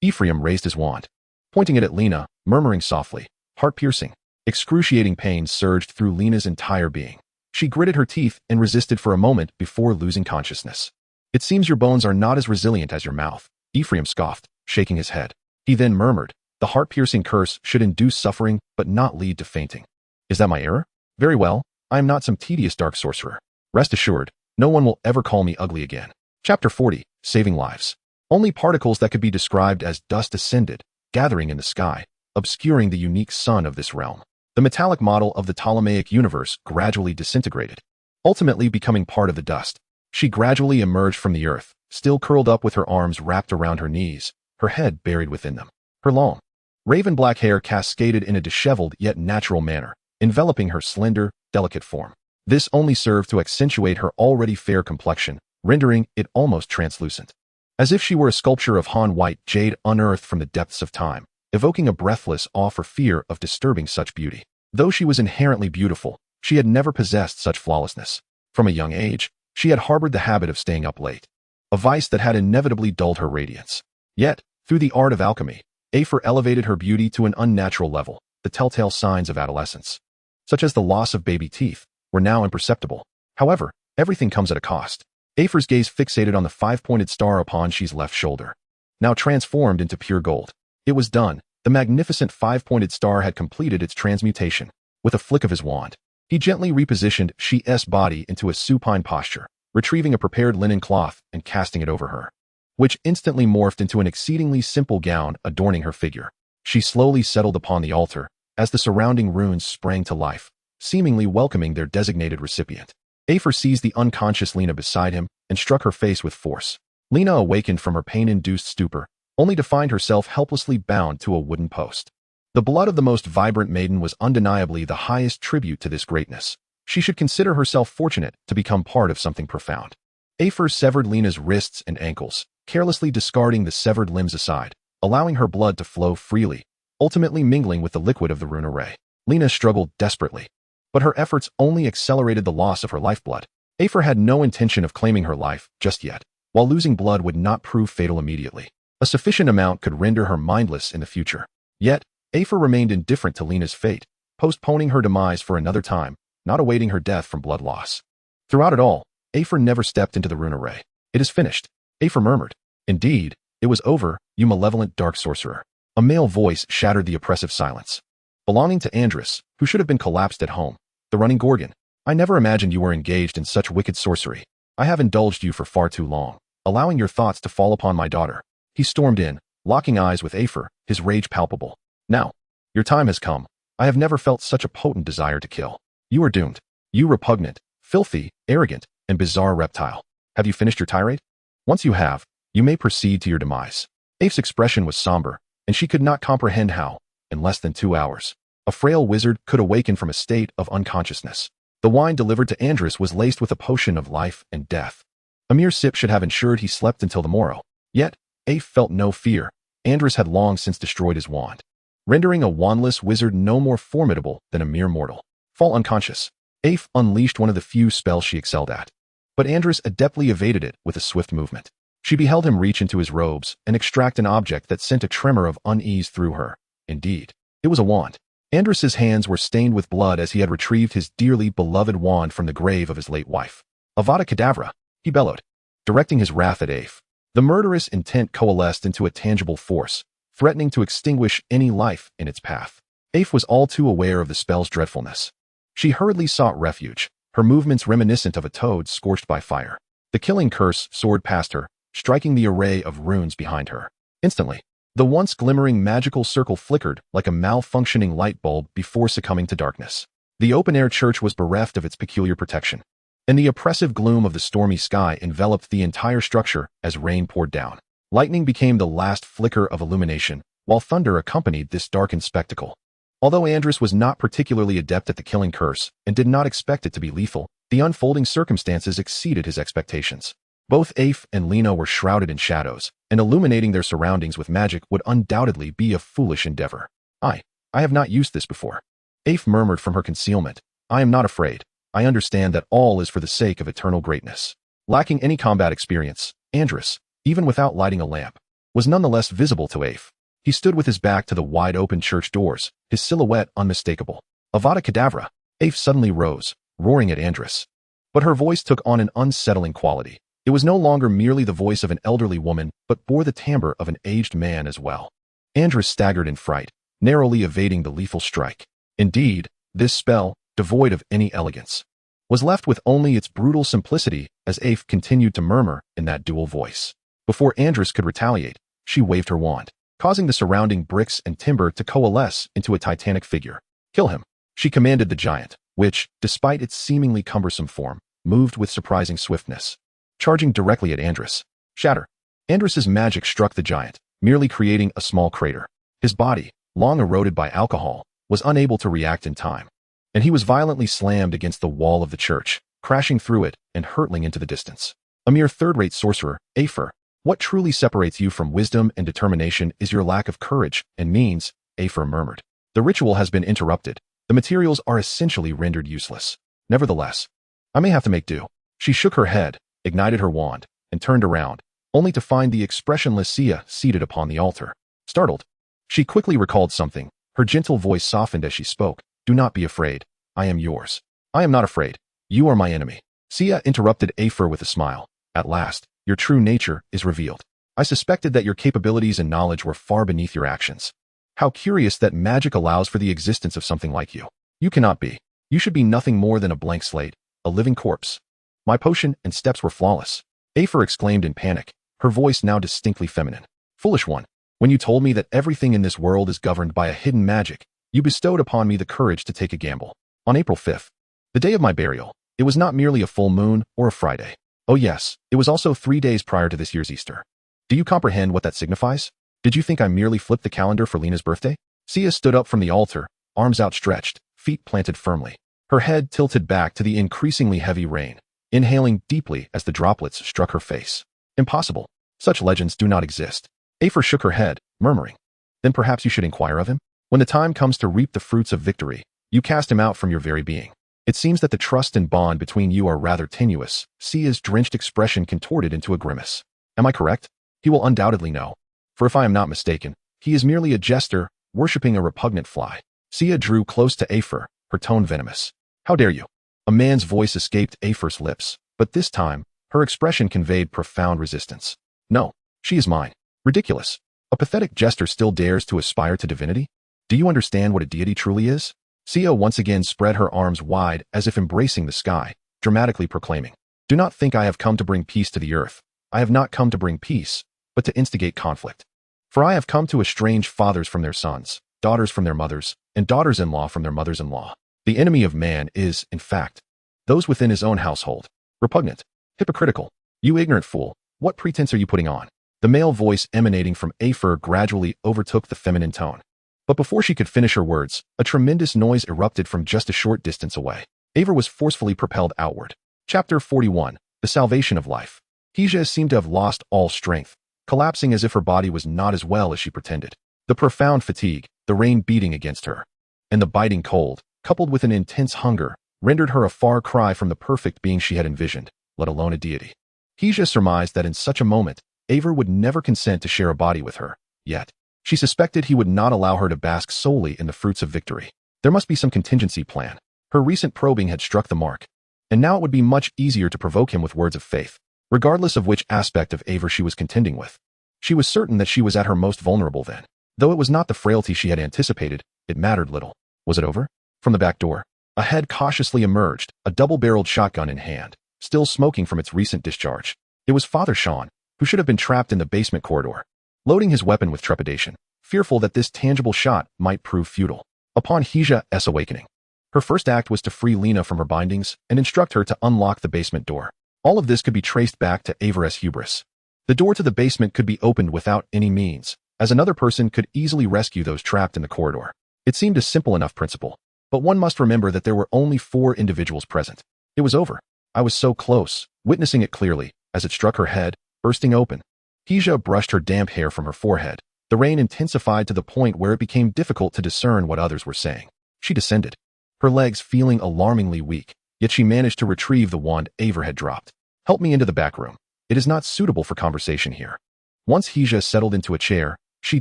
Ephraim raised his wand, pointing it at Lena, murmuring softly, heart-piercing. Excruciating pain surged through Lena's entire being. She gritted her teeth and resisted for a moment before losing consciousness. "It seems your bones are not as resilient as your mouth," Ephraim scoffed, shaking his head. He then murmured, "The heart-piercing curse should induce suffering but not lead to fainting. Is that my error? Very well, I am not some tedious dark sorcerer. Rest assured, no one will ever call me ugly again." Chapter 40, Saving Lives. Only particles that could be described as dust ascended, gathering in the sky, obscuring the unique sun of this realm. The metallic model of the Ptolemaic universe gradually disintegrated, ultimately becoming part of the dust. She gradually emerged from the earth, still curled up with her arms wrapped around her knees, her head buried within them. Her long, raven-black hair cascaded in a disheveled yet natural manner, enveloping her slender, delicate form. This only served to accentuate her already fair complexion, rendering it almost translucent. As if she were a sculpture of Han-white jade unearthed from the depths of time, evoking a breathless awe for fear of disturbing such beauty. Though she was inherently beautiful, she had never possessed such flawlessness. From a young age, she had harbored the habit of staying up late, a vice that had inevitably dulled her radiance. Yet, through the art of alchemy, Afer elevated her beauty to an unnatural level. The telltale signs of adolescence, such as the loss of baby teeth, were now imperceptible. However, everything comes at a cost. Afer's gaze fixated on the five-pointed star upon she's left shoulder, now transformed into pure gold. It was done. The magnificent five-pointed star had completed its transmutation. With a flick of his wand, he gently repositioned she's body into a supine posture, retrieving a prepared linen cloth and casting it over her, which instantly morphed into an exceedingly simple gown adorning her figure. She slowly settled upon the altar as the surrounding runes sprang to life, seemingly welcoming their designated recipient. Afer seized the unconscious Lena beside him and struck her face with force. Lena awakened from her pain-induced stupor, only to find herself helplessly bound to a wooden post. The blood of the most vibrant maiden was undeniably the highest tribute to this greatness. She should consider herself fortunate to become part of something profound. Afer severed Lena's wrists and ankles, carelessly discarding the severed limbs aside, allowing her blood to flow freely, ultimately mingling with the liquid of the rune array. Lena struggled desperately, but her efforts only accelerated the loss of her lifeblood. Afer had no intention of claiming her life just yet. While losing blood would not prove fatal immediately, a sufficient amount could render her mindless in the future. Yet, Afer remained indifferent to Lena's fate, postponing her demise for another time, not awaiting her death from blood loss. Throughout it all, Afer never stepped into the rune array. "It is finished," Afer murmured. "Indeed, it was over, you malevolent dark sorcerer." A male voice shattered the oppressive silence. Belonging to Andrus, who should have been collapsed at home, the running Gorgon. "I never imagined you were engaged in such wicked sorcery. I have indulged you for far too long, allowing your thoughts to fall upon my daughter." He stormed in, locking eyes with Afer, his rage palpable. "Now, your time has come. I have never felt such a potent desire to kill. You are doomed. You repugnant, filthy, arrogant, and bizarre reptile. Have you finished your tirade? Once you have, you may proceed to your demise." Afe's expression was somber, and she could not comprehend how, in less than 2 hours, a frail wizard could awaken from a state of unconsciousness. The wine delivered to Andrus was laced with a potion of life and death. A mere sip should have ensured he slept until the morrow. Yet, Afe felt no fear. Andrus had long since destroyed his wand, rendering a wandless wizard no more formidable than a mere mortal. Fall unconscious. Afe unleashed one of the few spells she excelled at, but Andrus adeptly evaded it with a swift movement. She beheld him reach into his robes and extract an object that sent a tremor of unease through her. Indeed, it was a wand. Andrus's hands were stained with blood as he had retrieved his dearly beloved wand from the grave of his late wife. "Avada Kedavra," he bellowed, directing his wrath at Afe. The murderous intent coalesced into a tangible force, threatening to extinguish any life in its path. Afe was all too aware of the spell's dreadfulness. She hurriedly sought refuge, her movements reminiscent of a toad scorched by fire. The killing curse soared past her, striking the array of runes behind her. Instantly, the once glimmering magical circle flickered like a malfunctioning light bulb before succumbing to darkness. The open-air church was bereft of its peculiar protection, and the oppressive gloom of the stormy sky enveloped the entire structure as rain poured down. Lightning became the last flicker of illumination, while thunder accompanied this darkened spectacle. Although Andrus was not particularly adept at the killing curse and did not expect it to be lethal, the unfolding circumstances exceeded his expectations. Both Afe and Lena were shrouded in shadows, and illuminating their surroundings with magic would undoubtedly be a foolish endeavor. I have not used this before." Afe murmured from her concealment. "I am not afraid. I understand that all is for the sake of eternal greatness." Lacking any combat experience, Andrus, even without lighting a lamp, was nonetheless visible to Afe. He stood with his back to the wide-open church doors, his silhouette unmistakable. "Avada Kedavra!" Afe suddenly rose, roaring at Andrus. But her voice took on an unsettling quality. It was no longer merely the voice of an elderly woman, but bore the timbre of an aged man as well. Andrus staggered in fright, narrowly evading the lethal strike. Indeed, this spell, devoid of any elegance, was left with only its brutal simplicity as Afe continued to murmur in that dual voice. Before Andrus could retaliate, she waved her wand, causing the surrounding bricks and timber to coalesce into a titanic figure. "Kill him," she commanded the giant, which, despite its seemingly cumbersome form, moved with surprising swiftness, charging directly at Andrus. Shatter. Andrus's magic struck the giant, merely creating a small crater. His body, long eroded by alcohol, was unable to react in time, and he was violently slammed against the wall of the church, crashing through it and hurtling into the distance. A mere third-rate sorcerer, Afer. "What truly separates you from wisdom and determination is your lack of courage and means," Afer murmured. "The ritual has been interrupted. The materials are essentially rendered useless. Nevertheless, I may have to make do. She shook her head, ignited her wand, and turned around, only to find the expressionless Sia seated upon the altar. Startled, she quickly recalled something. Her gentle voice softened as she spoke. Do not be afraid. I am yours. I am not afraid. You are my enemy. Sia interrupted Afer with a smile. At last, your true nature is revealed. I suspected that your capabilities and knowledge were far beneath your actions. How curious that magic allows for the existence of something like you. You cannot be. You should be nothing more than a blank slate, a living corpse. My potion and steps were flawless. Afer exclaimed in panic, her voice now distinctly feminine. Foolish one. When you told me that everything in this world is governed by a hidden magic, you bestowed upon me the courage to take a gamble. On April 5th, the day of my burial, it was not merely a full moon or a Friday. Oh yes, it was also 3 days prior to this year's Easter. Do you comprehend what that signifies? Did you think I merely flipped the calendar for Lena's birthday? Sia stood up from the altar, arms outstretched, feet planted firmly. Her head tilted back to the increasingly heavy rain, inhaling deeply as the droplets struck her face. Impossible. Such legends do not exist. Afer shook her head, murmuring. Then perhaps you should inquire of him? When the time comes to reap the fruits of victory, you cast him out from your very being. It seems that the trust and bond between you are rather tenuous. Sia's drenched expression contorted into a grimace. Am I correct? He will undoubtedly know. For if I am not mistaken, he is merely a jester, worshipping a repugnant fly. Sia drew close to Afer, her tone venomous. How dare you? A man's voice escaped Afer's lips, but this time, her expression conveyed profound resistance. No, she is mine. Ridiculous. A pathetic jester still dares to aspire to divinity? Do you understand what a deity truly is? Sia once again spread her arms wide as if embracing the sky, dramatically proclaiming, Do not think I have come to bring peace to the earth. I have not come to bring peace, but to instigate conflict. For I have come to estrange fathers from their sons, daughters from their mothers, and daughters-in-law from their mothers-in-law. The enemy of man is, in fact, those within his own household. Repugnant. Hypocritical. You ignorant fool, what pretense are you putting on? The male voice emanating from Afer gradually overtook the feminine tone. But before she could finish her words, a tremendous noise erupted from just a short distance away. Aver was forcefully propelled outward. Chapter 41. The Salvation of Life. Hija seemed to have lost all strength, collapsing as if her body was not as well as she pretended. The profound fatigue, the rain beating against her, and the biting cold, coupled with an intense hunger, rendered her a far cry from the perfect being she had envisioned, let alone a deity. Hija surmised that in such a moment, Aver would never consent to share a body with her, yet she suspected he would not allow her to bask solely in the fruits of victory. There must be some contingency plan. Her recent probing had struck the mark, and now it would be much easier to provoke him with words of faith, regardless of which aspect of Aver she was contending with. She was certain that she was at her most vulnerable then. Though it was not the frailty she had anticipated, it mattered little. Was it over? From the back door, a head cautiously emerged, a double-barreled shotgun in hand, still smoking from its recent discharge. It was Father Sean, who should have been trapped in the basement corridor, loading his weapon with trepidation, fearful that this tangible shot might prove futile. Upon Hija's awakening, her first act was to free Lena from her bindings and instruct her to unlock the basement door. All of this could be traced back to Aver's hubris. The door to the basement could be opened without any means, as another person could easily rescue those trapped in the corridor. It seemed a simple enough principle, but one must remember that there were only 4 individuals present. It was over. I was so close, witnessing it clearly, as it struck her head, bursting open. Hija brushed her damp hair from her forehead. The rain intensified to the point where it became difficult to discern what others were saying. She descended, her legs feeling alarmingly weak, yet she managed to retrieve the wand Aver had dropped. Help me into the back room. It is not suitable for conversation here. Once Hija settled into a chair, she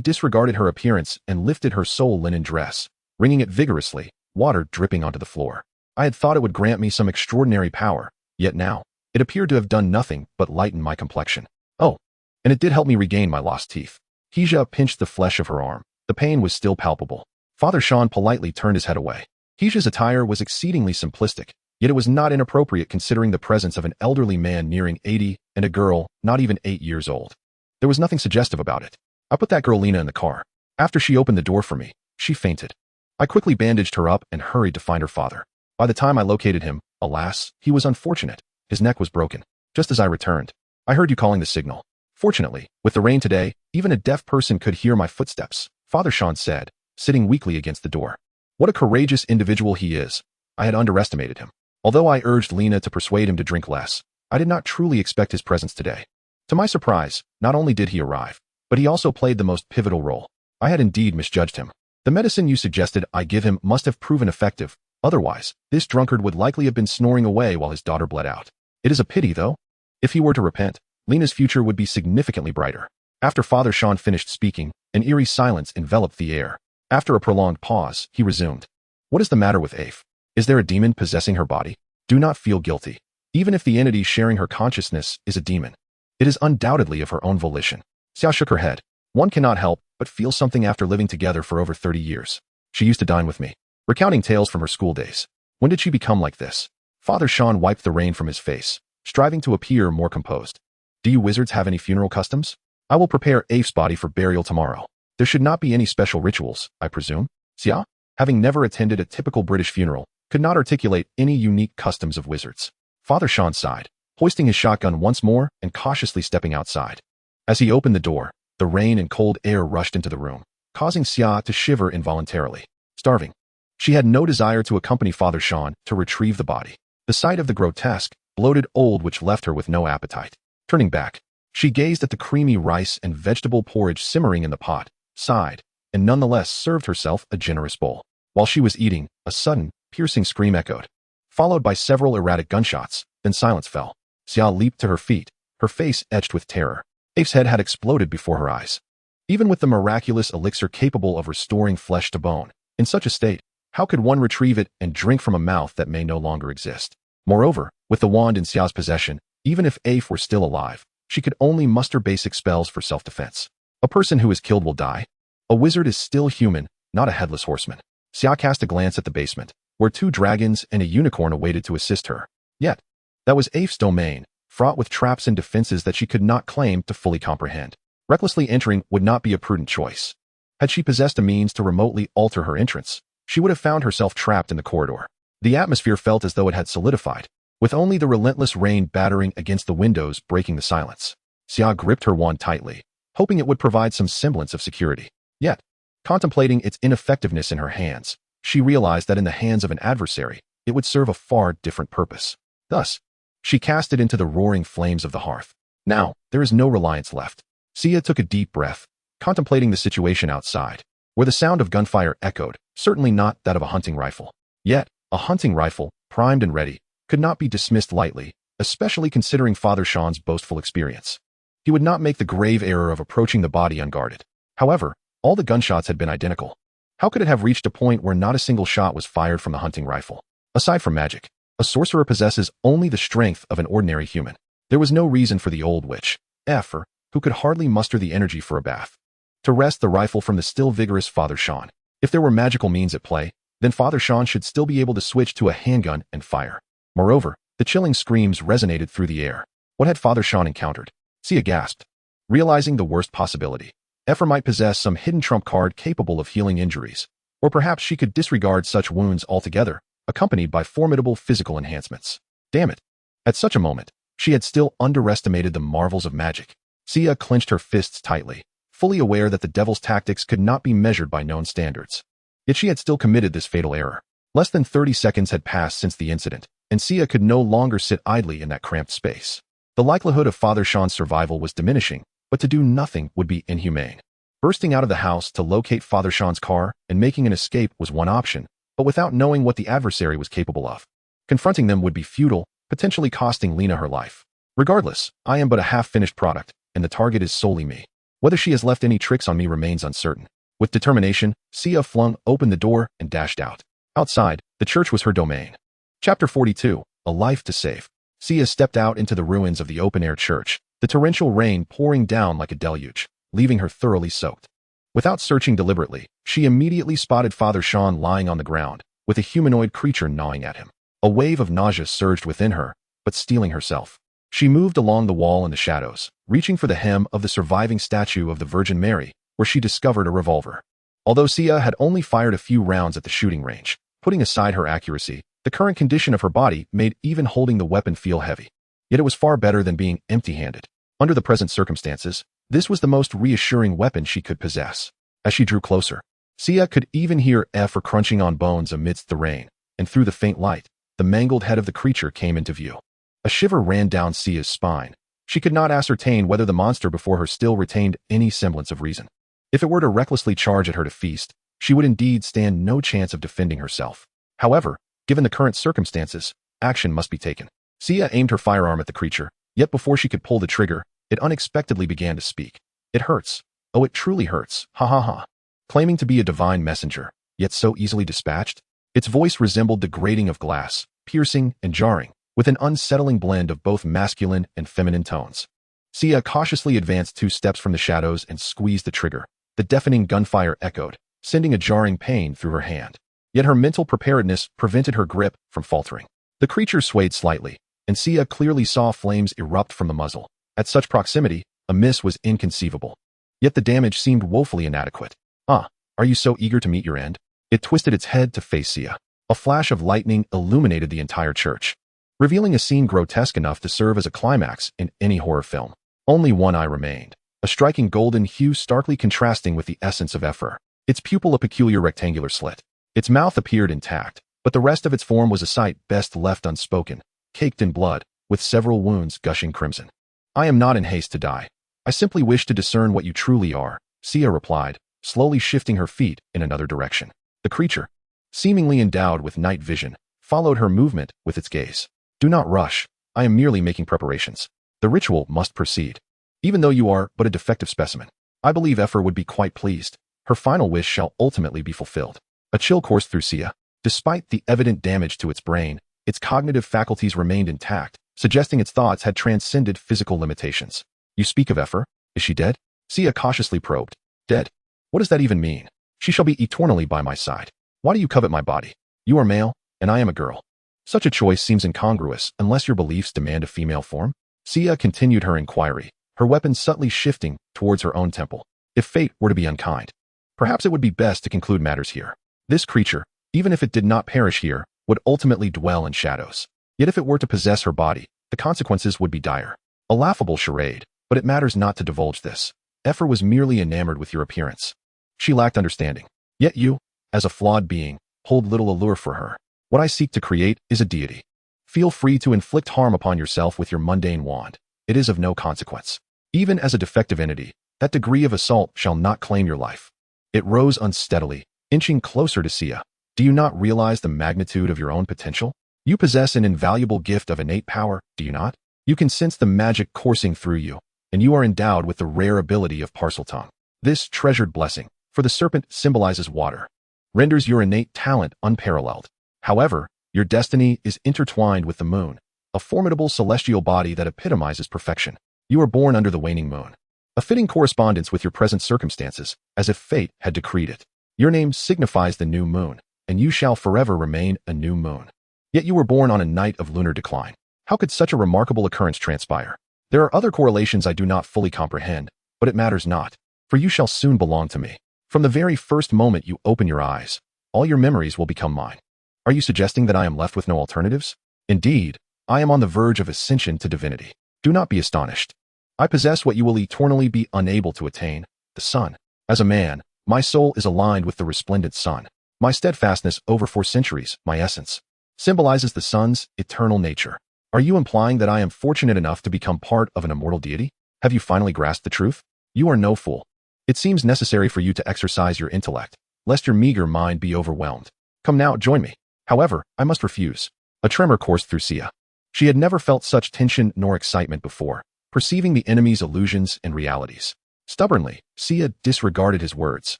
disregarded her appearance and lifted her sole linen dress, wringing it vigorously, water dripping onto the floor. I had thought it would grant me some extraordinary power, yet now, it appeared to have done nothing but lighten my complexion. Oh, and it did help me regain my lost teeth. Hija pinched the flesh of her arm. The pain was still palpable. Father Sean politely turned his head away. Hija's attire was exceedingly simplistic, yet it was not inappropriate considering the presence of an elderly man nearing 80 and a girl not even 8 years old. There was nothing suggestive about it. I put that girl Lena in the car. After she opened the door for me, she fainted. I quickly bandaged her up and hurried to find her father. By the time I located him, alas, he was unfortunate. His neck was broken. Just as I returned, I heard you calling the signal. Fortunately, with the rain today, even a deaf person could hear my footsteps, Father Sean said, sitting weakly against the door. What a courageous individual he is. I had underestimated him. Although I urged Lena to persuade him to drink less, I did not truly expect his presence today. To my surprise, not only did he arrive, but he also played the most pivotal role. I had indeed misjudged him. The medicine you suggested I give him must have proven effective, Otherwise, this drunkard would likely have been snoring away while his daughter bled out. It is a pity, though. If he were to repent, Lena's future would be significantly brighter. After Father Sean finished speaking, an eerie silence enveloped the air. After a prolonged pause, he resumed. What is the matter with Afe? Is there a demon possessing her body? Do not feel guilty. Even if the entity sharing her consciousness is a demon, it is undoubtedly of her own volition. Xia shook her head. One cannot help but feel something after living together for over 30 years. She used to dine with me, recounting tales from her school days. When did she become like this? Father Sean wiped the rain from his face, striving to appear more composed. Do you wizards have any funeral customs? I will prepare Afe's body for burial tomorrow. There should not be any special rituals, I presume. Xia, having never attended a typical British funeral, could not articulate any unique customs of wizards. Father Sean sighed, hoisting his shotgun once more and cautiously stepping outside. As he opened the door, the rain and cold air rushed into the room, causing Xia to shiver involuntarily. Starving, she had no desire to accompany Father Sean to retrieve the body. The sight of the grotesque, bloated old witch left her with no appetite. Turning back, she gazed at the creamy rice and vegetable porridge simmering in the pot, sighed, and nonetheless served herself a generous bowl. While she was eating, a sudden, piercing scream echoed, followed by several erratic gunshots. Then silence fell. Xia leaped to her feet, her face etched with terror. Afe's head had exploded before her eyes. Even with the miraculous elixir capable of restoring flesh to bone, in such a state, how could one retrieve it and drink from a mouth that may no longer exist? Moreover, with the wand in Xia's possession, even if Afe were still alive, she could only muster basic spells for self-defense. A person who is killed will die. A wizard is still human, not a headless horseman. Xia cast a glance at the basement, where 2 dragons and a unicorn awaited to assist her. Yet, that was Afe's domain, fraught with traps and defenses that she could not claim to fully comprehend. Recklessly entering would not be a prudent choice. Had she possessed a means to remotely alter her entrance, she would have found herself trapped in the corridor. The atmosphere felt as though it had solidified, with only the relentless rain battering against the windows breaking the silence. Xia gripped her wand tightly, hoping it would provide some semblance of security. Yet, contemplating its ineffectiveness in her hands, she realized that in the hands of an adversary, it would serve a far different purpose. Thus, she cast it into the roaring flames of the hearth. Now, there is no reliance left. Xia took a deep breath, contemplating the situation outside, where the sound of gunfire echoed, certainly not that of a hunting rifle. Yet, a hunting rifle, primed and ready, could not be dismissed lightly, especially considering Father Sean's boastful experience. He would not make the grave error of approaching the body unguarded. However, all the gunshots had been identical. How could it have reached a point where not a single shot was fired from the hunting rifle? Aside from magic, a sorcerer possesses only the strength of an ordinary human. There was no reason for the old witch, Efer, who could hardly muster the energy for a bath, to wrest the rifle from the still vigorous Father Sean. If there were magical means at play, then Father Sean should still be able to switch to a handgun and fire. Moreover, the chilling screams resonated through the air. What had Father Sean encountered? Xia gasped, realizing the worst possibility. Efer might possess some hidden trump card capable of healing injuries, or perhaps she could disregard such wounds altogether, accompanied by formidable physical enhancements. Damn it! At such a moment, she had still underestimated the marvels of magic. Xia clenched her fists tightly, fully aware that the devil's tactics could not be measured by known standards. Yet she had still committed this fatal error. Less than 30 seconds had passed since the incident, and Xia could no longer sit idly in that cramped space. The likelihood of Father Sean's survival was diminishing, but to do nothing would be inhumane. Bursting out of the house to locate Father Sean's car and making an escape was one option, but without knowing what the adversary was capable of. Confronting them would be futile, potentially costing Lena her life. Regardless, I am but a half-finished product, and the target is solely me. Whether she has left any tricks on me remains uncertain. With determination, Xia flung open the door and dashed out. Outside, the church was her domain. Chapter 42, A Life to Save. Xia stepped out into the ruins of the open-air church, the torrential rain pouring down like a deluge, leaving her thoroughly soaked. Without searching deliberately, she immediately spotted Father Sean lying on the ground, with a humanoid creature gnawing at him. A wave of nausea surged within her, but steeling herself. She moved along the wall in the shadows, reaching for the hem of the surviving statue of the Virgin Mary, where she discovered a revolver. Although Xia had only fired a few rounds at the shooting range, putting aside her accuracy, the current condition of her body made even holding the weapon feel heavy. Yet it was far better than being empty-handed. Under the present circumstances, this was the most reassuring weapon she could possess. As she drew closer, Xia could even hear Efer crunching on bones amidst the rain, and through the faint light, the mangled head of the creature came into view. A shiver ran down Xia's spine. She could not ascertain whether the monster before her still retained any semblance of reason. If it were to recklessly charge at her to feast, she would indeed stand no chance of defending herself. However, Given the current circumstances, action must be taken. Sia aimed her firearm at the creature, yet before she could pull the trigger, it unexpectedly began to speak. It hurts. Oh, it truly hurts. Ha ha ha. Claiming to be a divine messenger, yet so easily dispatched, its voice resembled the grating of glass, piercing and jarring, with an unsettling blend of both masculine and feminine tones. Sia cautiously advanced 2 steps from the shadows and squeezed the trigger. The deafening gunfire echoed, sending a jarring pain through her hand. Yet her mental preparedness prevented her grip from faltering. The creature swayed slightly, and Sia clearly saw flames erupt from the muzzle. At such proximity, a miss was inconceivable. Yet the damage seemed woefully inadequate. Ah, are you so eager to meet your end? It twisted its head to face Sia. A flash of lightning illuminated the entire church, revealing a scene grotesque enough to serve as a climax in any horror film. Only one eye remained, a striking golden hue starkly contrasting with the essence of Ephyr, its pupil a peculiar rectangular slit. Its mouth appeared intact, but the rest of its form was a sight best left unspoken, caked in blood, with several wounds gushing crimson. I am not in haste to die. I simply wish to discern what you truly are, Sia replied, slowly shifting her feet in another direction. The creature, seemingly endowed with night vision, followed her movement with its gaze. Do not rush. I am merely making preparations. The ritual must proceed. Even though you are but a defective specimen, I believe Ephyr would be quite pleased. Her final wish shall ultimately be fulfilled. A chill coursed through Sia. Despite the evident damage to its brain, its cognitive faculties remained intact, suggesting its thoughts had transcended physical limitations. You speak of Ephyr? Is she dead? Sia cautiously probed. Dead? What does that even mean? She shall be eternally by my side. Why do you covet my body? You are male, and I am a girl. Such a choice seems incongruous unless your beliefs demand a female form. Sia continued her inquiry, her weapon subtly shifting towards her own temple. If fate were to be unkind, perhaps it would be best to conclude matters here. This creature, even if it did not perish here, would ultimately dwell in shadows. Yet if it were to possess her body, the consequences would be dire. A laughable charade, but it matters not to divulge this. Ephyr was merely enamored with your appearance. She lacked understanding. Yet you, as a flawed being, hold little allure for her. What I seek to create is a deity. Feel free to inflict harm upon yourself with your mundane wand. It is of no consequence. Even as a defective entity, that degree of assault shall not claim your life. It rose unsteadily, inching closer to Sia. Do you not realize the magnitude of your own potential? You possess an invaluable gift of innate power, do you not? You can sense the magic coursing through you, and you are endowed with the rare ability of Parseltongue. This treasured blessing, for the serpent symbolizes water, renders your innate talent unparalleled. However, your destiny is intertwined with the moon, a formidable celestial body that epitomizes perfection. You are born under the waning moon, a fitting correspondence with your present circumstances, as if fate had decreed it. Your name signifies the new moon, and you shall forever remain a new moon. Yet you were born on a night of lunar decline. How could such a remarkable occurrence transpire? There are other correlations I do not fully comprehend, but it matters not, for you shall soon belong to me. From the very first moment you open your eyes, all your memories will become mine. Are you suggesting that I am left with no alternatives? Indeed, I am on the verge of ascension to divinity. Do not be astonished. I possess what you will eternally be unable to attain, the sun. As a man, my soul is aligned with the resplendent sun. My steadfastness over 4 centuries, my essence, symbolizes the sun's eternal nature. Are you implying that I am fortunate enough to become part of an immortal deity? Have you finally grasped the truth? You are no fool. It seems necessary for you to exercise your intellect, lest your meager mind be overwhelmed. Come now, join me. However, I must refuse. A tremor coursed through Sia. She had never felt such tension nor excitement before, perceiving the enemy's illusions and realities. Stubbornly, Sia disregarded his words,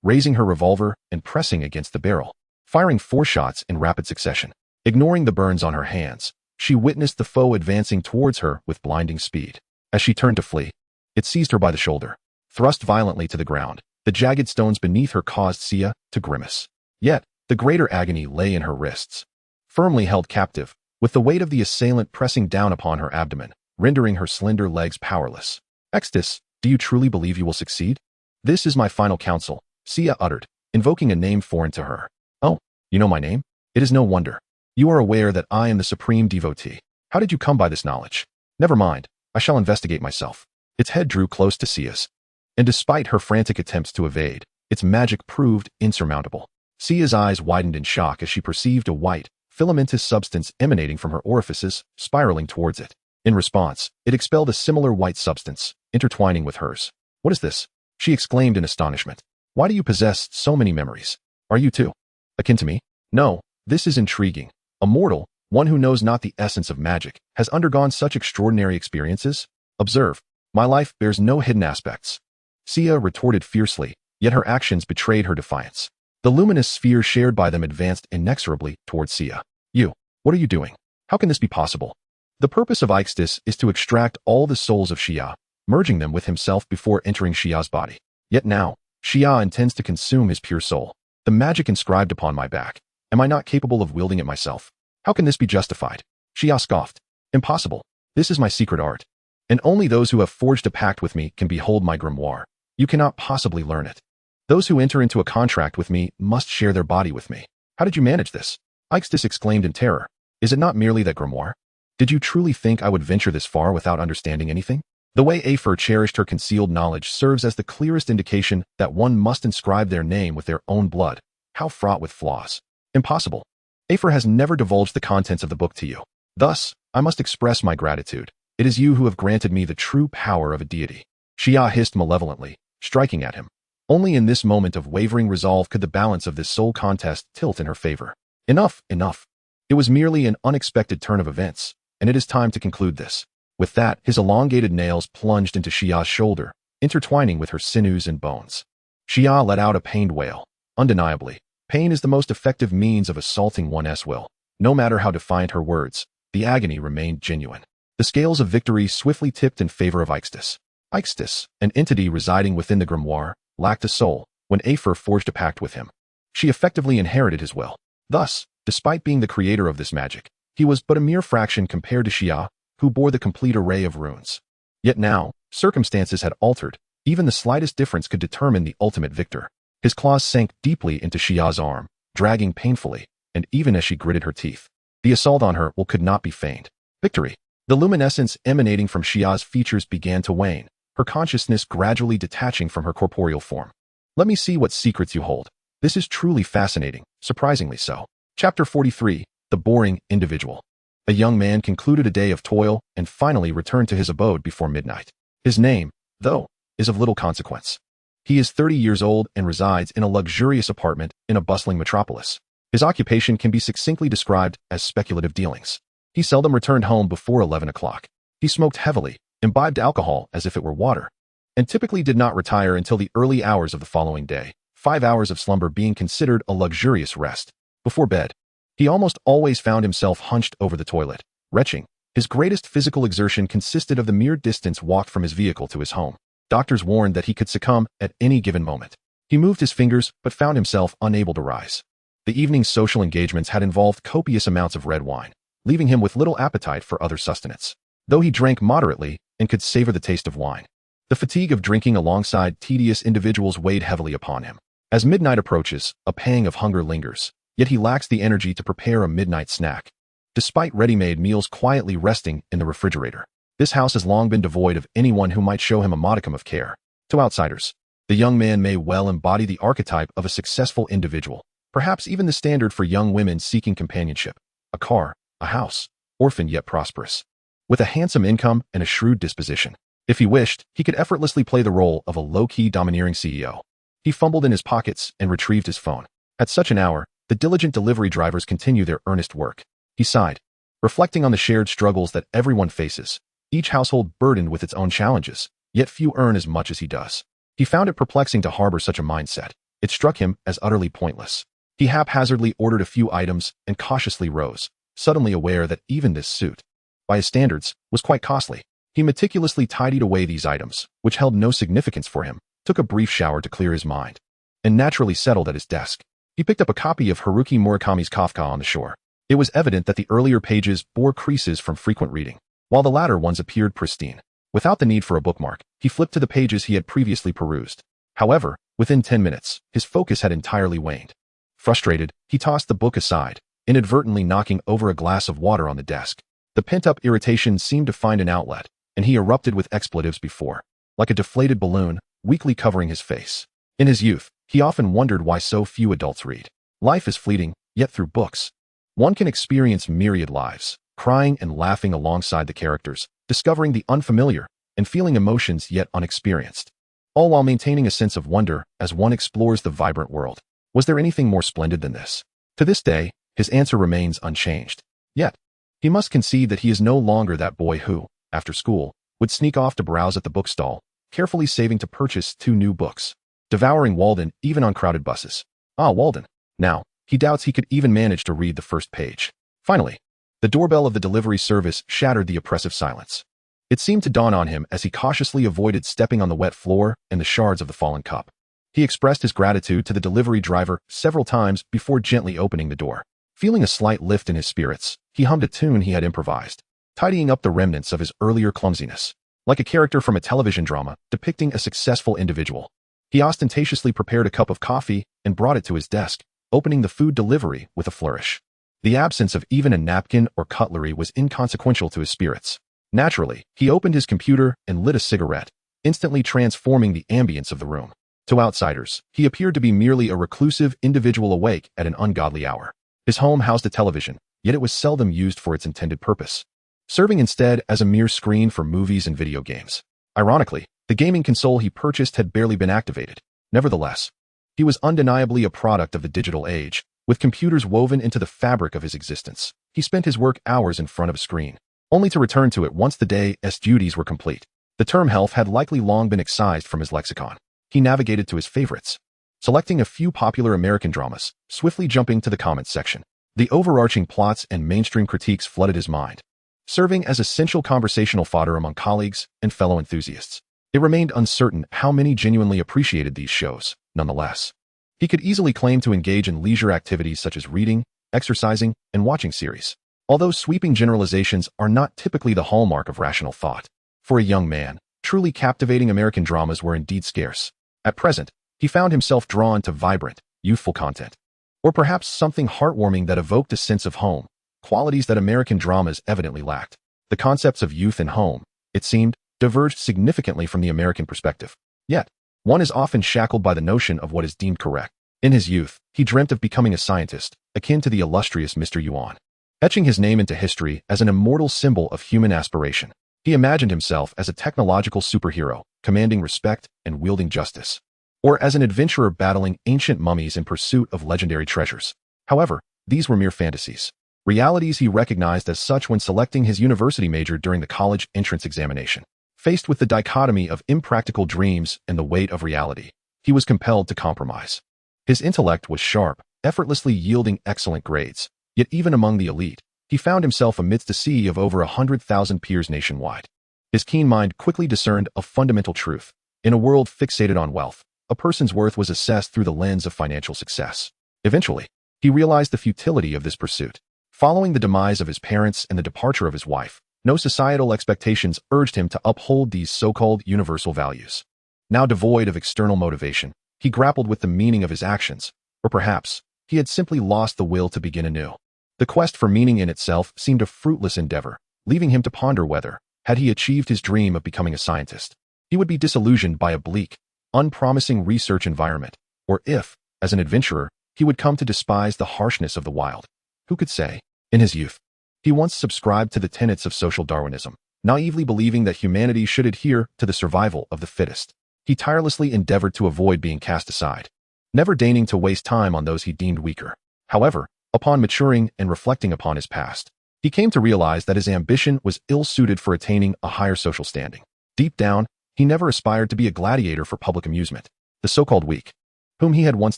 raising her revolver and pressing against the barrel, firing 4 shots in rapid succession. Ignoring the burns on her hands, she witnessed the foe advancing towards her with blinding speed. As she turned to flee, it seized her by the shoulder. Thrust violently to the ground, the jagged stones beneath her caused Sia to grimace. Yet, the greater agony lay in her wrists. Firmly held captive, with the weight of the assailant pressing down upon her abdomen, rendering her slender legs powerless. Extus, do you truly believe you will succeed? This is my final counsel, Sia uttered, invoking a name foreign to her. Oh, you know my name? It is no wonder. You are aware that I am the supreme devotee. How did you come by this knowledge? Never mind, I shall investigate myself. Its head drew close to Sia's, and despite her frantic attempts to evade, its magic proved insurmountable. Sia's eyes widened in shock as she perceived a white, filamentous substance emanating from her orifices, spiraling towards it. In response, it expelled a similar white substance, intertwining with hers. What is this? She exclaimed in astonishment. Why do you possess so many memories? Are you too akin to me? No, this is intriguing. A mortal, one who knows not the essence of magic, has undergone such extraordinary experiences? Observe, my life bears no hidden aspects. Sia retorted fiercely, yet her actions betrayed her defiance. The luminous sphere shared by them advanced inexorably towards Sia. You, what are you doing? How can this be possible? The purpose of Ixtis is to extract all the souls of Xia, merging them with himself before entering Xia's body. Yet now, Xia intends to consume his pure soul. The magic inscribed upon my back. Am I not capable of wielding it myself? How can this be justified? Xia scoffed. Impossible. This is my secret art. And only those who have forged a pact with me can behold my grimoire. You cannot possibly learn it. Those who enter into a contract with me must share their body with me. How did you manage this? Ixtis exclaimed in terror. Is it not merely that grimoire? Did you truly think I would venture this far without understanding anything? The way Afer cherished her concealed knowledge serves as the clearest indication that one must inscribe their name with their own blood. How fraught with flaws. Impossible. Afer has never divulged the contents of the book to you. Thus, I must express my gratitude. It is you who have granted me the true power of a deity. Xia hissed malevolently, striking at him. Only in this moment of wavering resolve could the balance of this soul contest tilt in her favor. Enough, enough. It was merely an unexpected turn of events, and it is time to conclude this. With that, his elongated nails plunged into Xia's shoulder, intertwining with her sinews and bones. Xia let out a pained wail. Undeniably, pain is the most effective means of assaulting one's will. No matter how defiant her words, the agony remained genuine. The scales of victory swiftly tipped in favor of Ixtis. Ixtis, an entity residing within the grimoire, lacked a soul when Afer forged a pact with him. She effectively inherited his will. Thus, despite being the creator of this magic, he was but a mere fraction compared to Xia, who bore the complete array of runes. Yet now, circumstances had altered. Even the slightest difference could determine the ultimate victor. His claws sank deeply into Xia's arm, dragging painfully, and even as she gritted her teeth, the assault on her will could not be feigned. Victory. The luminescence emanating from Xia's features began to wane, her consciousness gradually detaching from her corporeal form. Let me see what secrets you hold. This is truly fascinating, surprisingly so. Chapter 43, The Boring Individual. A young man concluded a day of toil and finally returned to his abode before midnight. His name, though, is of little consequence. He is 30 years old and resides in a luxurious apartment in a bustling metropolis. His occupation can be succinctly described as speculative dealings. He seldom returned home before 11 o'clock. He smoked heavily, imbibed alcohol as if it were water, and typically did not retire until the early hours of the following day, 5 hours of slumber being considered a luxurious rest. Before bed, he almost always found himself hunched over the toilet, retching. His greatest physical exertion consisted of the mere distance walked from his vehicle to his home. Doctors warned that he could succumb at any given moment. He moved his fingers but found himself unable to rise. The evening's social engagements had involved copious amounts of red wine, leaving him with little appetite for other sustenance. Though he drank moderately and could savor the taste of wine, the fatigue of drinking alongside tedious individuals weighed heavily upon him. As midnight approaches, a pang of hunger lingers, yet he lacks the energy to prepare a midnight snack. Despite ready-made meals quietly resting in the refrigerator, this house has long been devoid of anyone who might show him a modicum of care. To outsiders, the young man may well embody the archetype of a successful individual, perhaps even the standard for young women seeking companionship, a car, a house, orphaned yet prosperous, with a handsome income and a shrewd disposition. If he wished, he could effortlessly play the role of a low-key domineering CEO. He fumbled in his pockets and retrieved his phone. At such an hour, the diligent delivery drivers continue their earnest work. He sighed, reflecting on the shared struggles that everyone faces, each household burdened with its own challenges, yet few earn as much as he does. He found it perplexing to harbor such a mindset. It struck him as utterly pointless. He haphazardly ordered a few items and cautiously rose, suddenly aware that even this suit, by his standards, was quite costly. He meticulously tidied away these items, which held no significance for him, took a brief shower to clear his mind, and naturally settled at his desk. He picked up a copy of Haruki Murakami's Kafka on the Shore. It was evident that the earlier pages bore creases from frequent reading, while the latter ones appeared pristine. Without the need for a bookmark, he flipped to the pages he had previously perused. However, within 10 minutes, his focus had entirely waned. Frustrated, he tossed the book aside, inadvertently knocking over a glass of water on the desk. The pent-up irritation seemed to find an outlet, and he erupted with expletives before, like a deflated balloon, weakly covering his face. In his youth, he often wondered why so few adults read. Life is fleeting, yet through books, one can experience myriad lives, crying and laughing alongside the characters, discovering the unfamiliar, and feeling emotions yet unexperienced, all while maintaining a sense of wonder as one explores the vibrant world. Was there anything more splendid than this? To this day, His answer remains unchanged. Yet, he must concede that he is no longer that boy who, after school, would sneak off to browse at the bookstall, carefully saving to purchase 2 new books, devouring Walden even on crowded buses. Walden. Now, he doubts he could even manage to read the first page. Finally, the doorbell of the delivery service shattered the oppressive silence. It seemed to dawn on him as he cautiously avoided stepping on the wet floor and the shards of the fallen cup. He expressed his gratitude to the delivery driver several times before gently opening the door. Feeling a slight lift in his spirits, he hummed a tune he had improvised, tidying up the remnants of his earlier clumsiness. Like a character from a television drama depicting a successful individual, he ostentatiously prepared a cup of coffee and brought it to his desk, opening the food delivery with a flourish. The absence of even a napkin or cutlery was inconsequential to his spirits. Naturally, he opened his computer and lit a cigarette, instantly transforming the ambience of the room. To outsiders, he appeared to be merely a reclusive individual awake at an ungodly hour. His home housed a television, yet it was seldom used for its intended purpose, serving instead as a mere screen for movies and video games. Ironically, the gaming console he purchased had barely been activated. Nevertheless, he was undeniably a product of the digital age, with computers woven into the fabric of his existence. He spent his work hours in front of a screen, only to return to it once the day's duties were complete. The term health had likely long been excised from his lexicon. He navigated to his favorites, selecting a few popular American dramas, swiftly jumping to the comments section. The overarching plots and mainstream critiques flooded his mind, serving as essential conversational fodder among colleagues and fellow enthusiasts. It remained uncertain how many genuinely appreciated these shows. Nonetheless, he could easily claim to engage in leisure activities such as reading, exercising, and watching series. Although sweeping generalizations are not typically the hallmark of rational thought, for a young man, truly captivating American dramas were indeed scarce. At present, he found himself drawn to vibrant, youthful content, or perhaps something heartwarming that evoked a sense of home, qualities that American dramas evidently lacked. The concepts of youth and home, it seemed, diverged significantly from the American perspective. Yet, one is often shackled by the notion of what is deemed correct. In his youth, he dreamt of becoming a scientist, akin to the illustrious Mr. Yuan, etching his name into history as an immortal symbol of human aspiration. He imagined himself as a technological superhero, commanding respect and wielding justice, or as an adventurer battling ancient mummies in pursuit of legendary treasures. However, these were mere fantasies, realities he recognized as such when selecting his university major during the college entrance examination. Faced with the dichotomy of impractical dreams and the weight of reality, he was compelled to compromise. His intellect was sharp, effortlessly yielding excellent grades, yet even among the elite, he found himself amidst a sea of over 100,000 peers nationwide. His keen mind quickly discerned a fundamental truth. In a world fixated on wealth, a person's worth was assessed through the lens of financial success. Eventually, he realized the futility of this pursuit. Following the demise of his parents and the departure of his wife, no societal expectations urged him to uphold these so-called universal values. Now devoid of external motivation, he grappled with the meaning of his actions, or perhaps, he had simply lost the will to begin anew. The quest for meaning in itself seemed a fruitless endeavor, leaving him to ponder whether, had he achieved his dream of becoming a scientist, he would be disillusioned by a bleak, unpromising research environment, or if, as an adventurer, he would come to despise the harshness of the wild. Who could say? In his youth, he once subscribed to the tenets of social Darwinism, naively believing that humanity should adhere to the survival of the fittest. He tirelessly endeavored to avoid being cast aside, never deigning to waste time on those he deemed weaker. However, upon maturing and reflecting upon his past, he came to realize that his ambition was ill-suited for attaining a higher social standing. Deep down, he never aspired to be a gladiator for public amusement. The so-called weak, whom he had once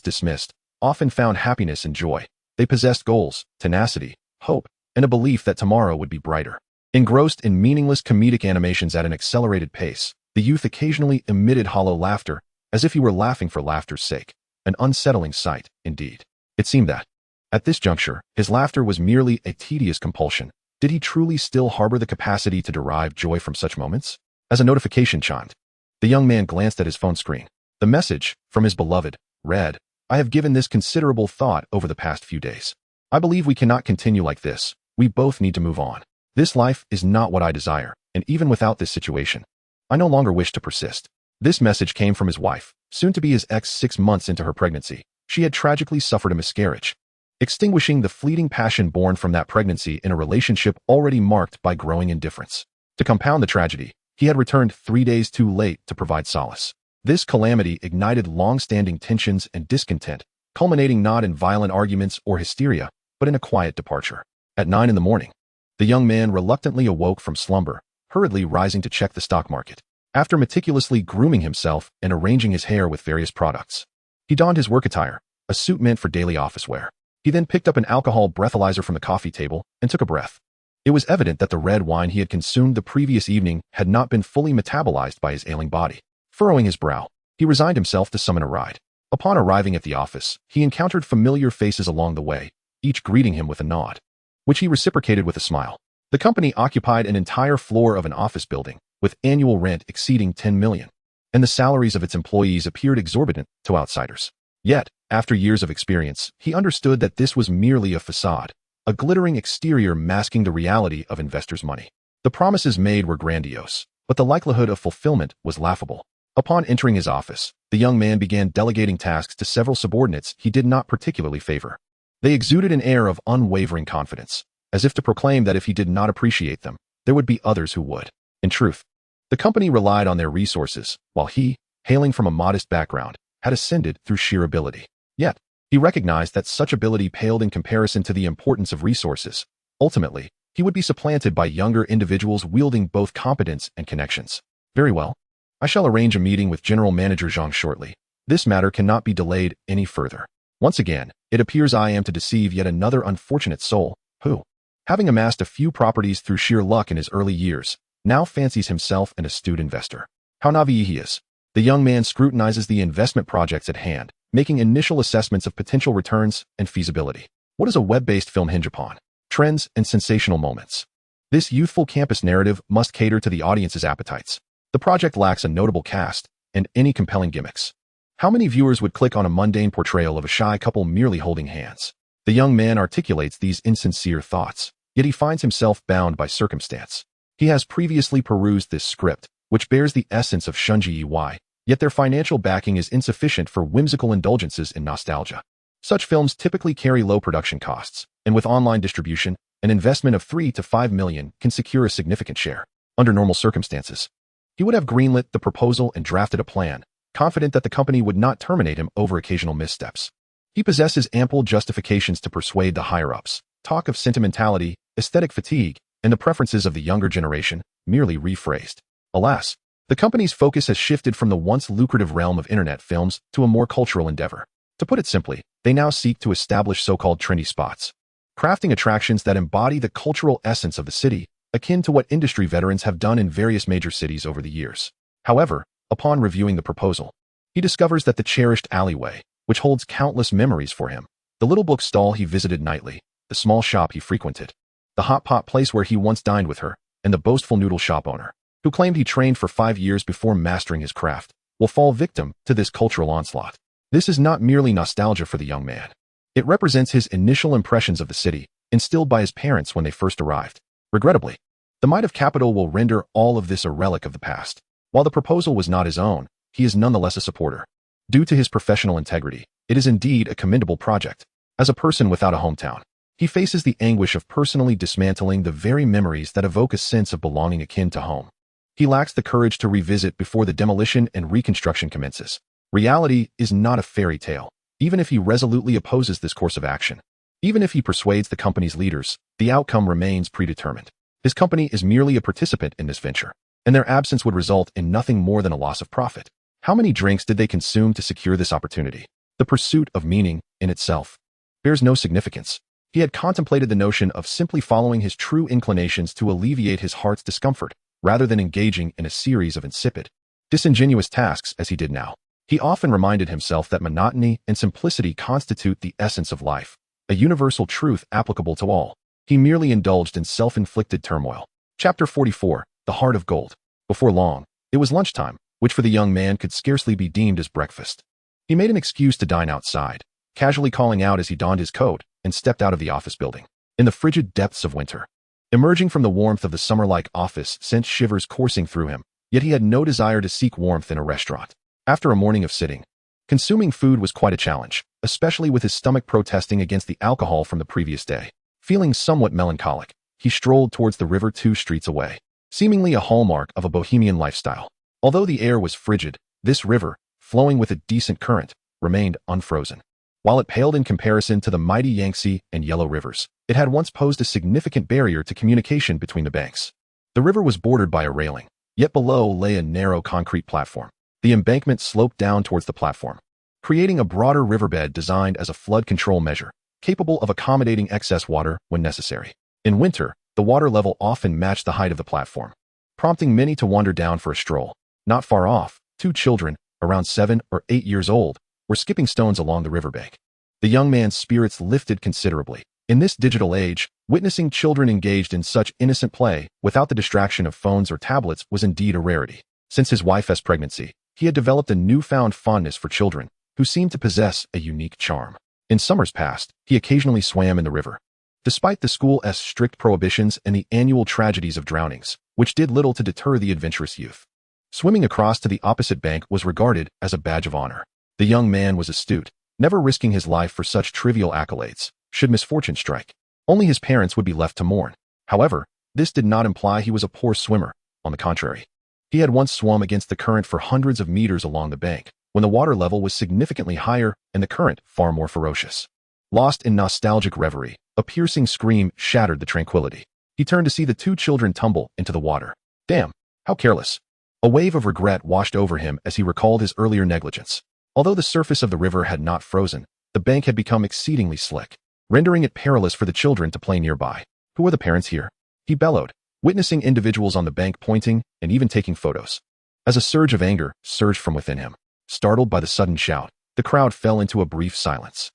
dismissed, often found happiness and joy. They possessed goals, tenacity, hope, and a belief that tomorrow would be brighter. Engrossed in meaningless comedic animations at an accelerated pace, the youth occasionally emitted hollow laughter, as if he were laughing for laughter's sake. An unsettling sight, indeed. It seemed that, at this juncture, his laughter was merely a tedious compulsion. Did he truly still harbor the capacity to derive joy from such moments? As a notification chimed, the young man glanced at his phone screen. The message, from his beloved, read, "I have given this considerable thought over the past few days. I believe we cannot continue like this. We both need to move on. This life is not what I desire, and even without this situation, I no longer wish to persist." This message came from his wife, soon to be his ex 6 months into her pregnancy. She had tragically suffered a miscarriage, extinguishing the fleeting passion born from that pregnancy in a relationship already marked by growing indifference. To compound the tragedy, he had returned 3 days too late to provide solace. This calamity ignited long-standing tensions and discontent, culminating not in violent arguments or hysteria, but in a quiet departure. At 9 in the morning, the young man reluctantly awoke from slumber, hurriedly rising to check the stock market. After meticulously grooming himself and arranging his hair with various products, he donned his work attire, a suit meant for daily office wear. He then picked up an alcohol breathalyzer from the coffee table and took a breath. It was evident that the red wine he had consumed the previous evening had not been fully metabolized by his ailing body. Furrowing his brow, he resigned himself to summon a ride. Upon arriving at the office, he encountered familiar faces along the way, each greeting him with a nod, which he reciprocated with a smile. The company occupied an entire floor of an office building, with annual rent exceeding 10 million, and the salaries of its employees appeared exorbitant to outsiders. Yet, after years of experience, he understood that this was merely a facade, a glittering exterior masking the reality of investors' money. The promises made were grandiose, but the likelihood of fulfillment was laughable. Upon entering his office, the young man began delegating tasks to several subordinates he did not particularly favor. They exuded an air of unwavering confidence, as if to proclaim that if he did not appreciate them, there would be others who would. In truth, the company relied on their resources, while he, hailing from a modest background, had ascended through sheer ability. Yet, he recognized that such ability paled in comparison to the importance of resources. Ultimately, he would be supplanted by younger individuals wielding both competence and connections. Very well. I shall arrange a meeting with General Manager Zhang shortly. This matter cannot be delayed any further. Once again, it appears I am to deceive yet another unfortunate soul, who, having amassed a few properties through sheer luck in his early years, now fancies himself an astute investor. How naive he is. The young man scrutinizes the investment projects at hand, making initial assessments of potential returns and feasibility. What does a web-based film hinge upon? Trends and sensational moments. This youthful campus narrative must cater to the audience's appetites. The project lacks a notable cast and any compelling gimmicks. How many viewers would click on a mundane portrayal of a shy couple merely holding hands? The young man articulates these insincere thoughts, yet he finds himself bound by circumstance. He has previously perused this script, which bears the essence of Shunji Ey, yet their financial backing is insufficient for whimsical indulgences in nostalgia. Such films typically carry low production costs, and with online distribution, an investment of 3 to 5 million can secure a significant share. Under normal circumstances, he would have greenlit the proposal and drafted a plan, confident that the company would not terminate him over occasional missteps. He possesses ample justifications to persuade the higher-ups. Talk of sentimentality, aesthetic fatigue, and the preferences of the younger generation, merely rephrased. Alas, the company's focus has shifted from the once lucrative realm of internet films to a more cultural endeavor. To put it simply, they now seek to establish so-called trendy spots, crafting attractions that embody the cultural essence of the city, akin to what industry veterans have done in various major cities over the years. However, upon reviewing the proposal, he discovers that the cherished alleyway, which holds countless memories for him, the little book stall he visited nightly, the small shop he frequented, the hot pot place where he once dined with her, and the boastful noodle shop owner, who claimed he trained for 5 years before mastering his craft, will fall victim to this cultural onslaught. This is not merely nostalgia for the young man. It represents his initial impressions of the city, instilled by his parents when they first arrived. Regrettably, the might of capital will render all of this a relic of the past. While the proposal was not his own, he is nonetheless a supporter. Due to his professional integrity, it is indeed a commendable project. As a person without a hometown, he faces the anguish of personally dismantling the very memories that evoke a sense of belonging akin to home. He lacks the courage to revisit before the demolition and reconstruction commences. Reality is not a fairy tale, even if he resolutely opposes this course of action. Even if he persuades the company's leaders, the outcome remains predetermined. His company is merely a participant in this venture, and their absence would result in nothing more than a loss of profit. How many drinks did they consume to secure this opportunity? The pursuit of meaning, in itself, bears no significance. He had contemplated the notion of simply following his true inclinations to alleviate his heart's discomfort, rather than engaging in a series of insipid, disingenuous tasks as he did now. He often reminded himself that monotony and simplicity constitute the essence of life, a universal truth applicable to all. He merely indulged in self-inflicted turmoil. Chapter 44, The Heart of Gold. Before long, it was lunchtime, which for the young man could scarcely be deemed as breakfast. He made an excuse to dine outside, casually calling out as he donned his coat and stepped out of the office building. In the frigid depths of winter, emerging from the warmth of the summer-like office sent shivers coursing through him, yet he had no desire to seek warmth in a restaurant. After a morning of sitting, consuming food was quite a challenge, especially with his stomach protesting against the alcohol from the previous day. Feeling somewhat melancholic, he strolled towards the river 2 streets away, seemingly a hallmark of a bohemian lifestyle. Although the air was frigid, this river, flowing with a decent current, remained unfrozen. While it paled in comparison to the mighty Yangtze and Yellow rivers, it had once posed a significant barrier to communication between the banks. The river was bordered by a railing, yet below lay a narrow concrete platform. The embankment sloped down towards the platform, creating a broader riverbed designed as a flood control measure, capable of accommodating excess water when necessary. In winter, the water level often matched the height of the platform, prompting many to wander down for a stroll. Not far off, two children, around 7 or 8 years old, were skipping stones along the riverbank. The young man's spirits lifted considerably. In this digital age, witnessing children engaged in such innocent play without the distraction of phones or tablets was indeed a rarity. Since his wife's pregnancy, he had developed a newfound fondness for children, who seemed to possess a unique charm. In summers past, he occasionally swam in the river. Despite the school's strict prohibitions and the annual tragedies of drownings, which did little to deter the adventurous youth. Swimming across to the opposite bank was regarded as a badge of honor. The young man was astute, never risking his life for such trivial accolades. Should misfortune strike, only his parents would be left to mourn. However, this did not imply he was a poor swimmer. On the contrary, he had once swum against the current for hundreds of meters along the bank, when the water level was significantly higher and the current far more ferocious. Lost in nostalgic reverie, a piercing scream shattered the tranquility. He turned to see the two children tumble into the water. Damn, how careless. A wave of regret washed over him as he recalled his earlier negligence. Although the surface of the river had not frozen, the bank had become exceedingly slick, rendering it perilous for the children to play nearby. Who are the parents here? He bellowed, witnessing individuals on the bank pointing and even taking photos. As a surge of anger surged from within him, startled by the sudden shout, the crowd fell into a brief silence.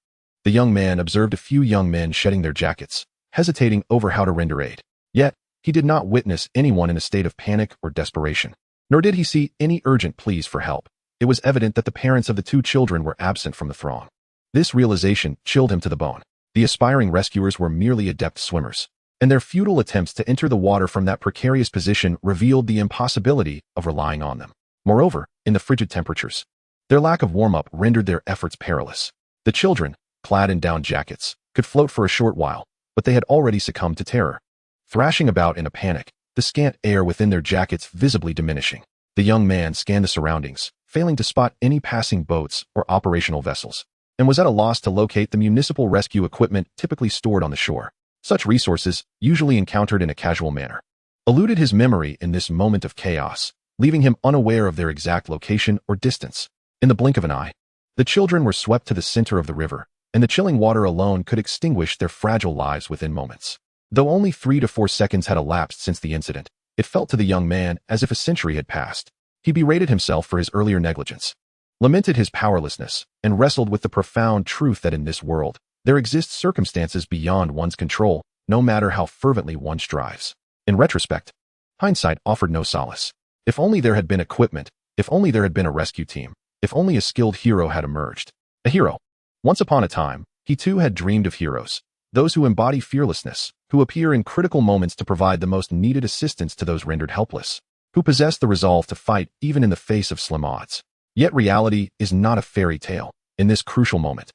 The young man observed a few young men shedding their jackets, hesitating over how to render aid. Yet, he did not witness anyone in a state of panic or desperation, nor did he see any urgent pleas for help. It was evident that the parents of the two children were absent from the throng. This realization chilled him to the bone. The aspiring rescuers were merely adept swimmers, and their futile attempts to enter the water from that precarious position revealed the impossibility of relying on them. Moreover, in the frigid temperatures, their lack of warm-up rendered their efforts perilous. The children, clad in down jackets, could float for a short while, but they had already succumbed to terror, thrashing about in a panic, the scant air within their jackets visibly diminishing. The young man scanned the surroundings, failing to spot any passing boats or operational vessels, and was at a loss to locate the municipal rescue equipment typically stored on the shore. Such resources, usually encountered in a casual manner, eluded his memory in this moment of chaos, leaving him unaware of their exact location or distance. In the blink of an eye, the children were swept to the center of the river, and the chilling water alone could extinguish their fragile lives within moments. Though only 3 to 4 seconds had elapsed since the incident, it felt to the young man as if a century had passed. He berated himself for his earlier negligence, lamented his powerlessness, and wrestled with the profound truth that in this world, there exist circumstances beyond one's control, no matter how fervently one strives. In retrospect, hindsight offered no solace. If only there had been equipment, if only there had been a rescue team, if only a skilled hero had emerged. A hero. Once upon a time, he too had dreamed of heroes, those who embody fearlessness, who appear in critical moments to provide the most needed assistance to those rendered helpless, who possess the resolve to fight even in the face of slim odds. Yet reality is not a fairy tale. In this crucial moment,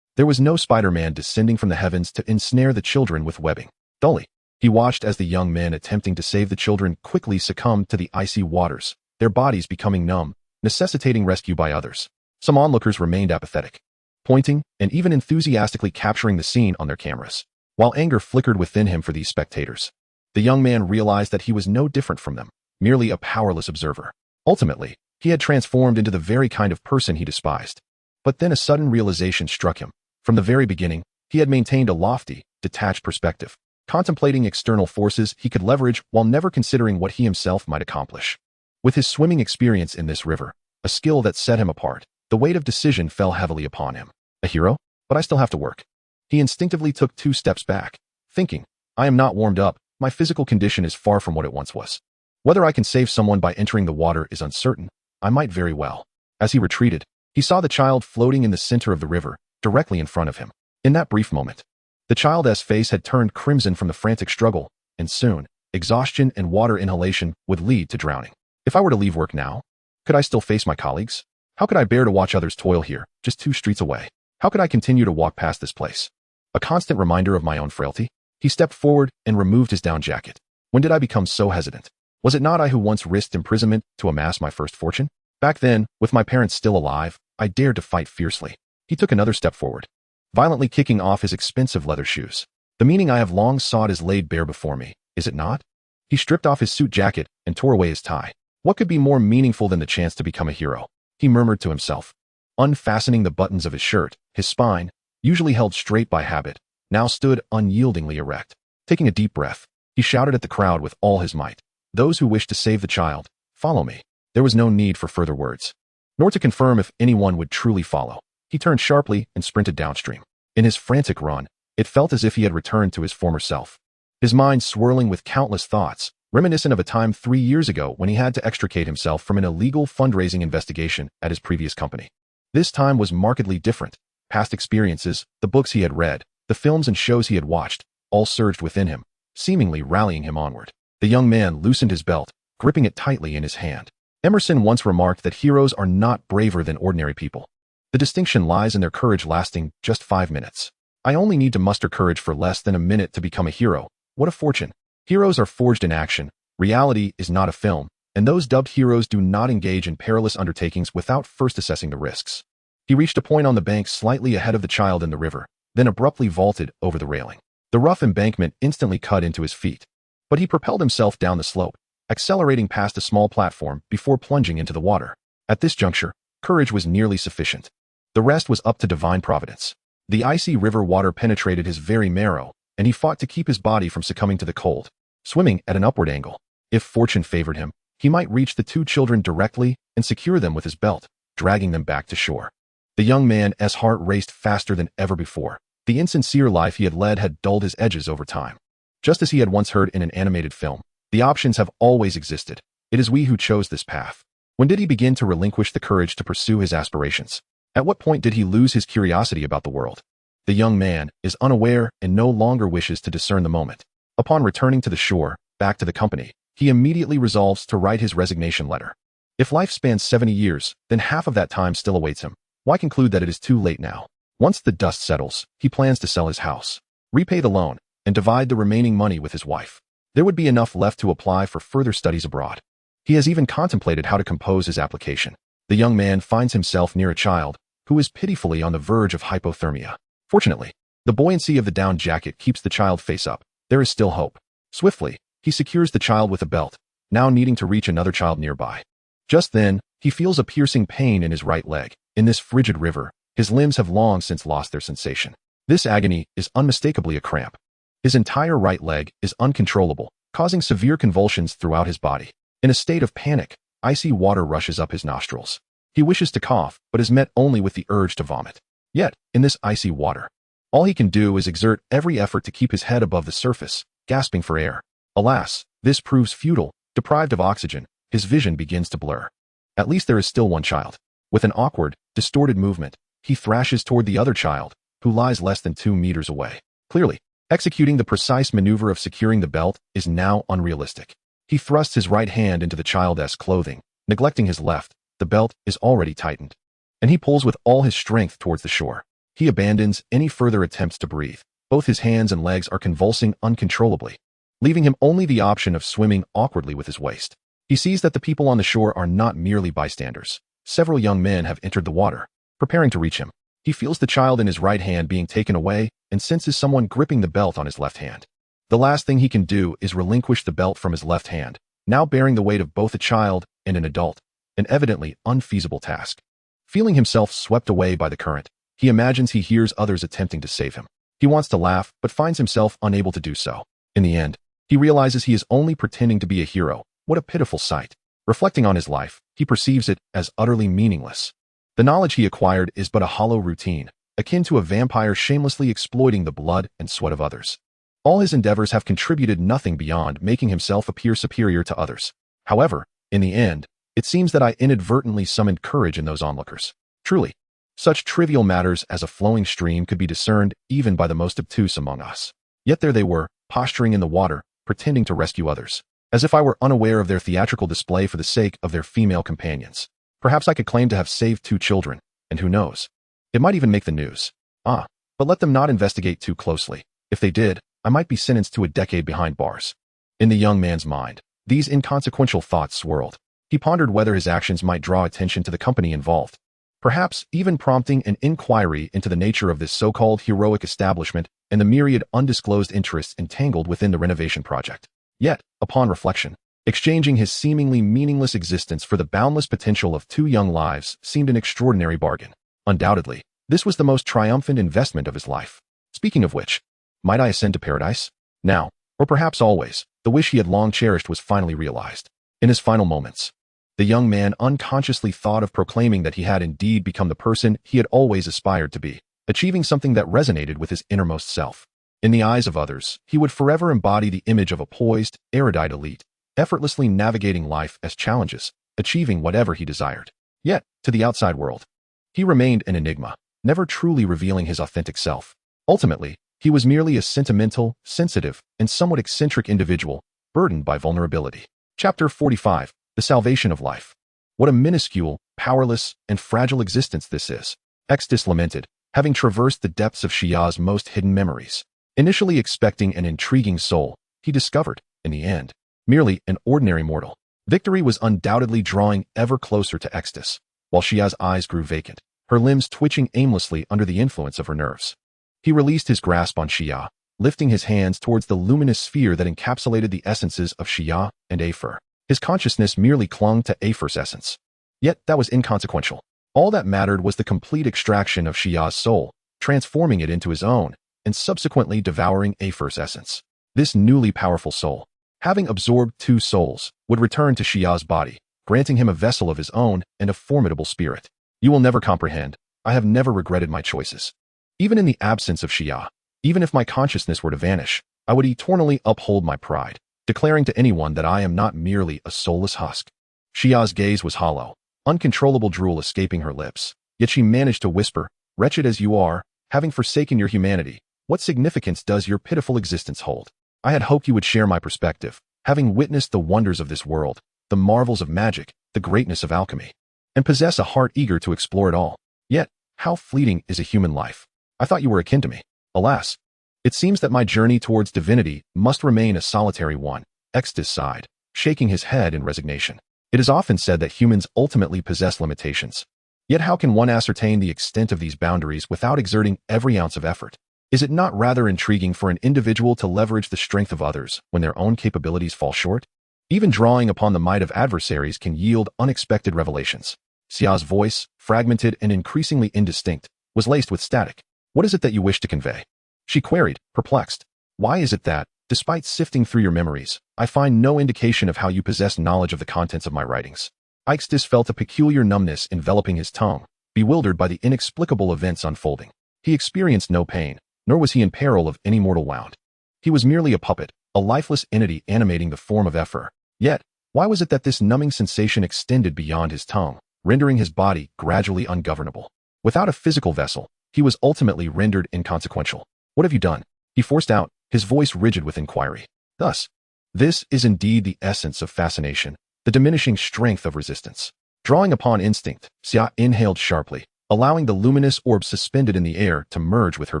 there was no Spider-Man descending from the heavens to ensnare the children with webbing. Dully, he watched as the young men attempting to save the children quickly succumbed to the icy waters, their bodies becoming numb, necessitating rescue by others. Some onlookers remained apathetic, pointing and even enthusiastically capturing the scene on their cameras. While anger flickered within him for these spectators, the young man realized that he was no different from them, merely a powerless observer. Ultimately, he had transformed into the very kind of person he despised. But then a sudden realization struck him. From the very beginning, he had maintained a lofty, detached perspective, contemplating external forces he could leverage while never considering what he himself might accomplish. With his swimming experience in this river, a skill that set him apart, the weight of decision fell heavily upon him. A hero? But I still have to work. He instinctively took 2 steps back, thinking, I am not warmed up, my physical condition is far from what it once was. Whether I can save someone by entering the water is uncertain. I might very well. As he retreated, he saw the child floating in the center of the river, directly in front of him. In that brief moment, the child's face had turned crimson from the frantic struggle, and soon, exhaustion and water inhalation would lead to drowning. If I were to leave work now, could I still face my colleagues? How could I bear to watch others toil here, just 2 streets away? How could I continue to walk past this place? A constant reminder of my own frailty? He stepped forward and removed his down jacket. When did I become so hesitant? Was it not I who once risked imprisonment to amass my first fortune? Back then, with my parents still alive, I dared to fight fiercely. He took another step forward, violently kicking off his expensive leather shoes. The meaning I have long sought is laid bare before me, is it not? He stripped off his suit jacket and tore away his tie. What could be more meaningful than the chance to become a hero? He murmured to himself. Unfastening the buttons of his shirt, his spine, usually held straight by habit, now stood unyieldingly erect. Taking a deep breath, he shouted at the crowd with all his might. Those who wish to save the child, follow me. There was no need for further words, nor to confirm if anyone would truly follow. He turned sharply and sprinted downstream. In his frantic run, it felt as if he had returned to his former self. His mind swirling with countless thoughts, reminiscent of a time 3 years ago when he had to extricate himself from an illegal fundraising investigation at his previous company. This time was markedly different. Past experiences, the books he had read, the films and shows he had watched, all surged within him, seemingly rallying him onward. The young man loosened his belt, gripping it tightly in his hand. Emerson once remarked that heroes are not braver than ordinary people. The distinction lies in their courage lasting just 5 minutes. I only need to muster courage for less than a minute to become a hero. What a fortune. Heroes are forged in action. Reality is not a film, and those dubbed heroes do not engage in perilous undertakings without first assessing the risks. He reached a point on the bank slightly ahead of the child in the river, then abruptly vaulted over the railing. The rough embankment instantly cut into his feet, but he propelled himself down the slope, accelerating past a small platform before plunging into the water. At this juncture, courage was nearly sufficient. The rest was up to divine providence. The icy river water penetrated his very marrow, and he fought to keep his body from succumbing to the cold. Swimming at an upward angle, if fortune favored him, he might reach the 2 children directly and secure them with his belt, dragging them back to shore. The young man's heart raced faster than ever before. The insincere life he had led had dulled his edges over time. Just as he had once heard in an animated film, the options have always existed. It is we who chose this path. When did he begin to relinquish the courage to pursue his aspirations? At what point did he lose his curiosity about the world? The young man is unaware and no longer wishes to discern the moment. Upon returning to the shore, back to the company, he immediately resolves to write his resignation letter. If life spans 70 years, then half of that time still awaits him. Why conclude that it is too late now? Once the dust settles, he plans to sell his house, repay the loan, and divide the remaining money with his wife. There would be enough left to apply for further studies abroad. He has even contemplated how to compose his application. The young man finds himself near a child who is pitifully on the verge of hypothermia. Fortunately, the buoyancy of the down jacket keeps the child face up. There is still hope. Swiftly, he secures the child with a belt, now needing to reach another child nearby. Just then, he feels a piercing pain in his right leg. In this frigid river, his limbs have long since lost their sensation. This agony is unmistakably a cramp. His entire right leg is uncontrollable, causing severe convulsions throughout his body. In a state of panic, icy water rushes up his nostrils. He wishes to cough, but is met only with the urge to vomit. Yet, in this icy water, all he can do is exert every effort to keep his head above the surface, gasping for air. Alas, this proves futile. Deprived of oxygen, his vision begins to blur. At least there is still one child. With an awkward, distorted movement, he thrashes toward the other child, who lies less than 2 meters away. Clearly, executing the precise maneuver of securing the belt is now unrealistic. He thrusts his right hand into the child's clothing, neglecting his left. The belt is already tightened, and he pulls with all his strength towards the shore. He abandons any further attempts to breathe. Both his hands and legs are convulsing uncontrollably, leaving him only the option of swimming awkwardly with his waist. He sees that the people on the shore are not merely bystanders. Several young men have entered the water, preparing to reach him. He feels the child in his right hand being taken away and senses someone gripping the belt on his left hand. The last thing he can do is relinquish the belt from his left hand, now bearing the weight of both a child and an adult, an evidently unfeasible task. Feeling himself swept away by the current, he imagines he hears others attempting to save him. He wants to laugh, but finds himself unable to do so. In the end, he realizes he is only pretending to be a hero. What a pitiful sight. Reflecting on his life, he perceives it as utterly meaningless. The knowledge he acquired is but a hollow routine, akin to a vampire shamelessly exploiting the blood and sweat of others. All his endeavors have contributed nothing beyond making himself appear superior to others. However, in the end, it seems that I inadvertently summoned courage in those onlookers. Truly, such trivial matters as a flowing stream could be discerned even by the most obtuse among us. Yet there they were, posturing in the water, pretending to rescue others, as if I were unaware of their theatrical display for the sake of their female companions. Perhaps I could claim to have saved 2 children, and who knows? It might even make the news. But let them not investigate too closely. If they did, I might be sentenced to a decade behind bars. In the young man's mind, these inconsequential thoughts swirled. He pondered whether his actions might draw attention to the company involved. perhaps even prompting an inquiry into the nature of this so-called heroic establishment and the myriad undisclosed interests entangled within the renovation project. Yet, upon reflection, exchanging his seemingly meaningless existence for the boundless potential of 2 young lives seemed an extraordinary bargain. Undoubtedly, this was the most triumphant investment of his life. Speaking of which, might I ascend to paradise? Now, or perhaps always, the wish he had long cherished was finally realized. In his final moments, the young man unconsciously thought of proclaiming that he had indeed become the person he had always aspired to be, achieving something that resonated with his innermost self. In the eyes of others, he would forever embody the image of a poised, erudite elite, effortlessly navigating life as challenges, achieving whatever he desired. Yet, to the outside world, he remained an enigma, never truly revealing his authentic self. Ultimately, he was merely a sentimental, sensitive, and somewhat eccentric individual, burdened by vulnerability. Chapter 45. The Salvation of Life. What a minuscule, powerless, and fragile existence this is, Extus lamented, having traversed the depths of Xia's most hidden memories. Initially expecting an intriguing soul, he discovered, in the end, merely an ordinary mortal. Victory was undoubtedly drawing ever closer to Extus, while Xia's eyes grew vacant, her limbs twitching aimlessly under the influence of her nerves. He released his grasp on Xia, lifting his hands towards the luminous sphere that encapsulated the essences of Xia and Afer. His consciousness merely clung to Afer's essence. Yet that was inconsequential. All that mattered was the complete extraction of Xia's soul, transforming it into his own, and subsequently devouring Afer's essence. This newly powerful soul, having absorbed 2 souls, would return to Xia's body, granting him a vessel of his own and a formidable spirit. You will never comprehend. I have never regretted my choices. Even in the absence of Xia, even if my consciousness were to vanish, I would eternally uphold my pride, declaring to anyone that I am not merely a soulless husk. Xia's gaze was hollow, uncontrollable drool escaping her lips, yet she managed to whisper, "Wretched as you are, having forsaken your humanity, what significance does your pitiful existence hold? I had hoped you would share my perspective, having witnessed the wonders of this world, the marvels of magic, the greatness of alchemy, and possess a heart eager to explore it all. Yet, how fleeting is a human life. I thought you were akin to me. Alas, it seems that my journey towards divinity must remain a solitary one." Extus sighed, shaking his head in resignation. It is often said that humans ultimately possess limitations. Yet how can one ascertain the extent of these boundaries without exerting every ounce of effort? Is it not rather intriguing for an individual to leverage the strength of others when their own capabilities fall short? Even drawing upon the might of adversaries can yield unexpected revelations. Xia's voice, fragmented and increasingly indistinct, was laced with static. "What is it that you wish to convey?" she queried, perplexed. "Why is it that, despite sifting through your memories, I find no indication of how you possess knowledge of the contents of my writings?" Extus felt a peculiar numbness enveloping his tongue, bewildered by the inexplicable events unfolding. He experienced no pain, nor was he in peril of any mortal wound. He was merely a puppet, a lifeless entity animating the form of Efer. Yet, why was it that this numbing sensation extended beyond his tongue, rendering his body gradually ungovernable? Without a physical vessel, he was ultimately rendered inconsequential. "What have you done?" he forced out, his voice rigid with inquiry. Thus, this is indeed the essence of fascination, the diminishing strength of resistance. Drawing upon instinct, Xia inhaled sharply, allowing the luminous orb suspended in the air to merge with her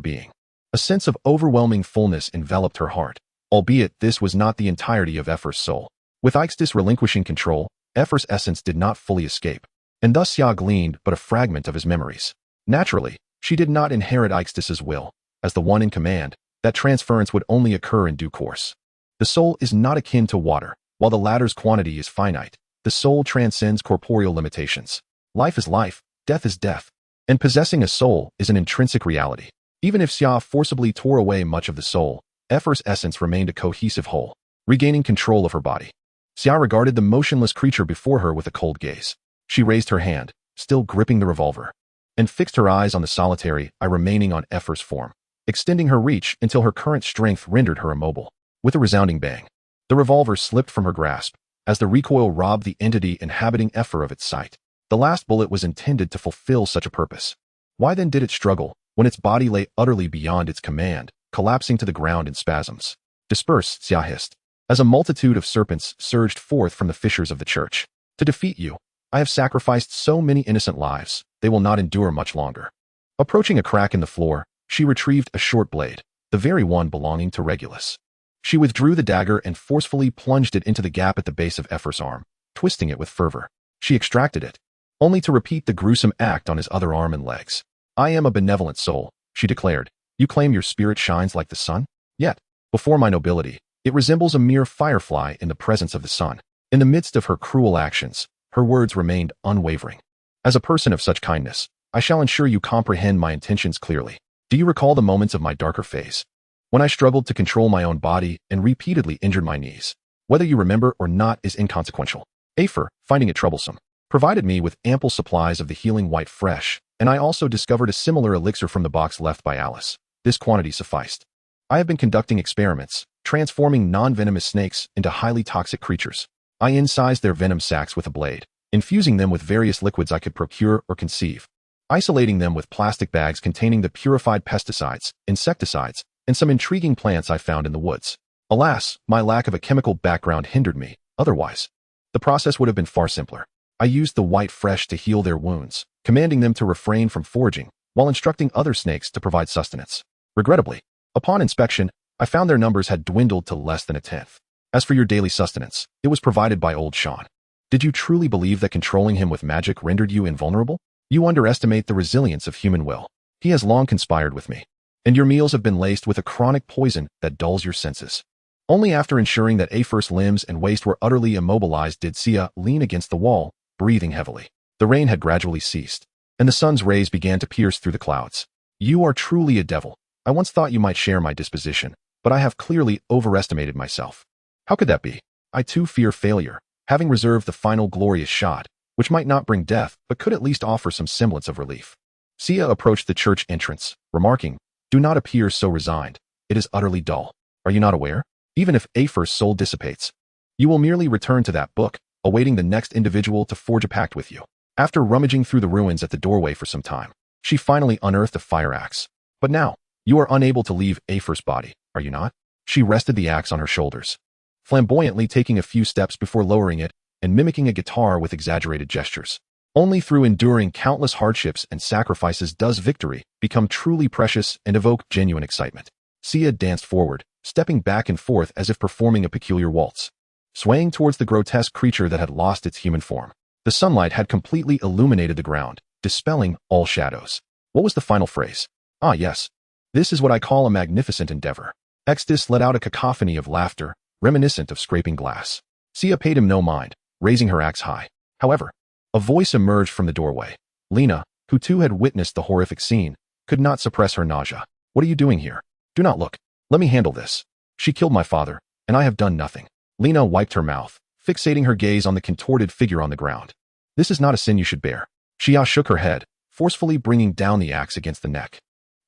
being. A sense of overwhelming fullness enveloped her heart, albeit this was not the entirety of Efer's soul. With Extus relinquishing control, Efer's essence did not fully escape, and thus Xia gleaned but a fragment of his memories. Naturally, she did not inherit Extus's will. As the one in command, that transference would only occur in due course. The soul is not akin to water. While the latter's quantity is finite, the soul transcends corporeal limitations. Life is life, death is death, and possessing a soul is an intrinsic reality. Even if Xia forcibly tore away much of the soul, Efer's essence remained a cohesive whole, regaining control of her body. Xia regarded the motionless creature before her with a cold gaze. She raised her hand, still gripping the revolver, and fixed her eyes on the solitary eye remaining on Efer's form, extending her reach until her current strength rendered her immobile. With a resounding bang, the revolver slipped from her grasp, as the recoil robbed the entity inhabiting Efer of its sight. The last bullet was intended to fulfill such a purpose. Why then did it struggle, when its body lay utterly beyond its command, collapsing to the ground in spasms? "Disperse," Xia hissed, as a multitude of serpents surged forth from the fissures of the church. "To defeat you, I have sacrificed so many innocent lives, they will not endure much longer." Approaching a crack in the floor, she retrieved a short blade, the very one belonging to Regulus. She withdrew the dagger and forcefully plunged it into the gap at the base of Efer's arm, twisting it with fervor. She extracted it, only to repeat the gruesome act on his other arm and legs. I am a benevolent soul, she declared. You claim your spirit shines like the sun? Yet, before my nobility, it resembles a mere firefly in the presence of the sun. In the midst of her cruel actions, her words remained unwavering. As a person of such kindness, I shall ensure you comprehend my intentions clearly. Do you recall the moments of my darker phase, when I struggled to control my own body and repeatedly injured my knees? Whether you remember or not is inconsequential. Afer, finding it troublesome, provided me with ample supplies of the healing white fresh, and I also discovered a similar elixir from the box left by Alice. This quantity sufficed. I have been conducting experiments, transforming non-venomous snakes into highly toxic creatures. I incised their venom sacs with a blade, infusing them with various liquids I could procure or conceive, isolating them with plastic bags containing the purified pesticides, insecticides, and some intriguing plants I found in the woods. Alas, my lack of a chemical background hindered me. Otherwise, the process would have been far simpler. I used the white fresh to heal their wounds, commanding them to refrain from foraging, while instructing other snakes to provide sustenance. Regrettably, upon inspection, I found their numbers had dwindled to less than a tenth. As for your daily sustenance, it was provided by old Sean. Did you truly believe that controlling him with magic rendered you invulnerable? You underestimate the resilience of human will. He has long conspired with me, and your meals have been laced with a chronic poison that dulls your senses. Only after ensuring that Afer's limbs and waist were utterly immobilized did Sia lean against the wall, breathing heavily. The rain had gradually ceased, and the sun's rays began to pierce through the clouds. You are truly a devil. I once thought you might share my disposition, but I have clearly overestimated myself. How could that be? I too fear failure, having reserved the final glorious shot, which might not bring death, but could at least offer some semblance of relief. Sia approached the church entrance, remarking, "Do not appear so resigned. It is utterly dull. Are you not aware? Even if Afer's soul dissipates, you will merely return to that book, awaiting the next individual to forge a pact with you." After rummaging through the ruins at the doorway for some time, she finally unearthed a fire axe. But now, you are unable to leave Afer's body, are you not? She rested the axe on her shoulders, flamboyantly taking a few steps before lowering it and mimicking a guitar with exaggerated gestures. Only through enduring countless hardships and sacrifices does victory become truly precious and evoke genuine excitement. Sia danced forward, stepping back and forth as if performing a peculiar waltz, swaying towards the grotesque creature that had lost its human form. The sunlight had completely illuminated the ground, dispelling all shadows. What was the final phrase? Ah, yes. This is what I call a magnificent endeavor. Extus let out a cacophony of laughter, reminiscent of scraping glass. Sia paid him no mind, raising her axe high. However, a voice emerged from the doorway. Lena, who too had witnessed the horrific scene, could not suppress her nausea. What are you doing here? Do not look. Let me handle this. She killed my father, and I have done nothing. Lena wiped her mouth, fixating her gaze on the contorted figure on the ground. This is not a sin you should bear. Xia shook her head, forcefully bringing down the axe against the neck,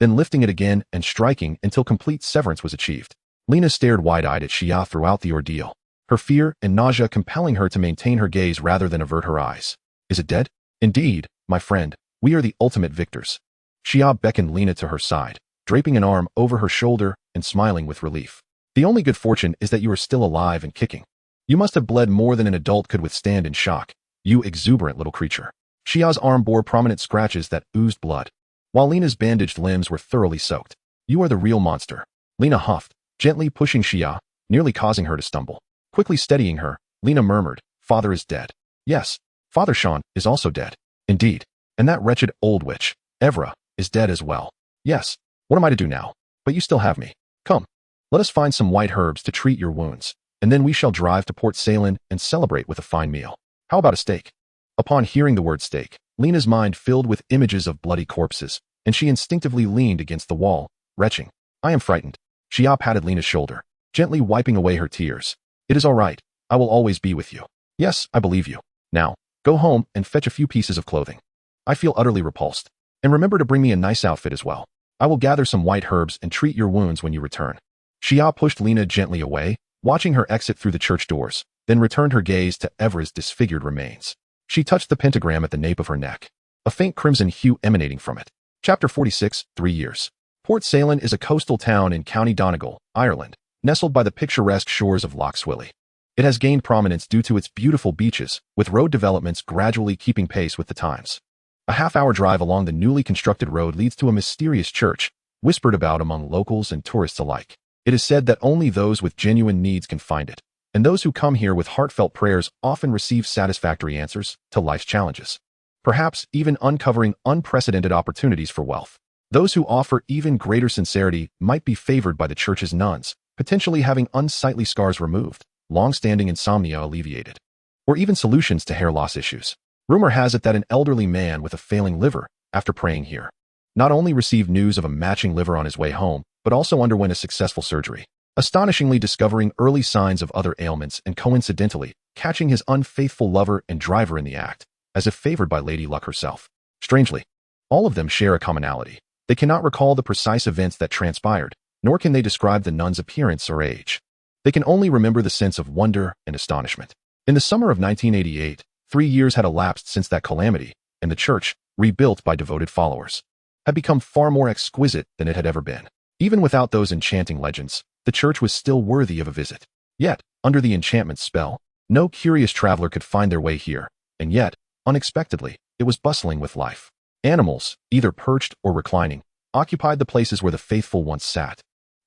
then lifting it again and striking until complete severance was achieved. Lena stared wide-eyed at Xia throughout the ordeal, her fear and nausea compelling her to maintain her gaze rather than avert her eyes. Is it dead? Indeed, my friend, we are the ultimate victors. Xia beckoned Lena to her side, draping an arm over her shoulder and smiling with relief. The only good fortune is that you are still alive and kicking. You must have bled more than an adult could withstand in shock, you exuberant little creature. Xia's arm bore prominent scratches that oozed blood, while Lena's bandaged limbs were thoroughly soaked. You are the real monster. Lena huffed, gently pushing Xia, nearly causing her to stumble. Quickly steadying her, Lena murmured, "Father is dead." Yes, Father Sean is also dead. Indeed. And that wretched old witch, Evra, is dead as well. Yes. What am I to do now? But you still have me. Come. Let us find some white herbs to treat your wounds, and then we shall drive to Port Salin and celebrate with a fine meal. How about a steak? Upon hearing the word steak, Lena's mind filled with images of bloody corpses, and she instinctively leaned against the wall, retching. I am frightened. Xia patted Lena's shoulder, gently wiping away her tears. It is all right. I will always be with you. Yes, I believe you. Now, go home and fetch a few pieces of clothing. I feel utterly repulsed. And remember to bring me a nice outfit as well. I will gather some white herbs and treat your wounds when you return. Xia pushed Lena gently away, watching her exit through the church doors, then returned her gaze to Evra's disfigured remains. She touched the pentagram at the nape of her neck, a faint crimson hue emanating from it. Chapter 46, 3 years. Port Salin is a coastal town in County Donegal, Ireland, nestled by the picturesque shores of Lough Swilly. It has gained prominence due to its beautiful beaches, with road developments gradually keeping pace with the times. A half-hour drive along the newly constructed road leads to a mysterious church, whispered about among locals and tourists alike. It is said that only those with genuine needs can find it, and those who come here with heartfelt prayers often receive satisfactory answers to life's challenges. perhaps even uncovering unprecedented opportunities for wealth. Those who offer even greater sincerity might be favored by the church's nuns, potentially having unsightly scars removed, long-standing insomnia alleviated, or even solutions to hair loss issues. Rumor has it that an elderly man with a failing liver, after praying here, not only received news of a matching liver on his way home, but also underwent a successful surgery, astonishingly discovering early signs of other ailments and coincidentally catching his unfaithful lover and driver in the act, as if favored by Lady Luck herself. Strangely, all of them share a commonality. They cannot recall the precise events that transpired, nor can they describe the nun's appearance or age. They can only remember the sense of wonder and astonishment. In the summer of 1988, 3 years had elapsed since that calamity, and the church, rebuilt by devoted followers, had become far more exquisite than it had ever been. Even without those enchanting legends, the church was still worthy of a visit. Yet, under the enchantment spell, no curious traveler could find their way here, and yet, unexpectedly, it was bustling with life. Animals, either perched or reclining, occupied the places where the faithful once sat,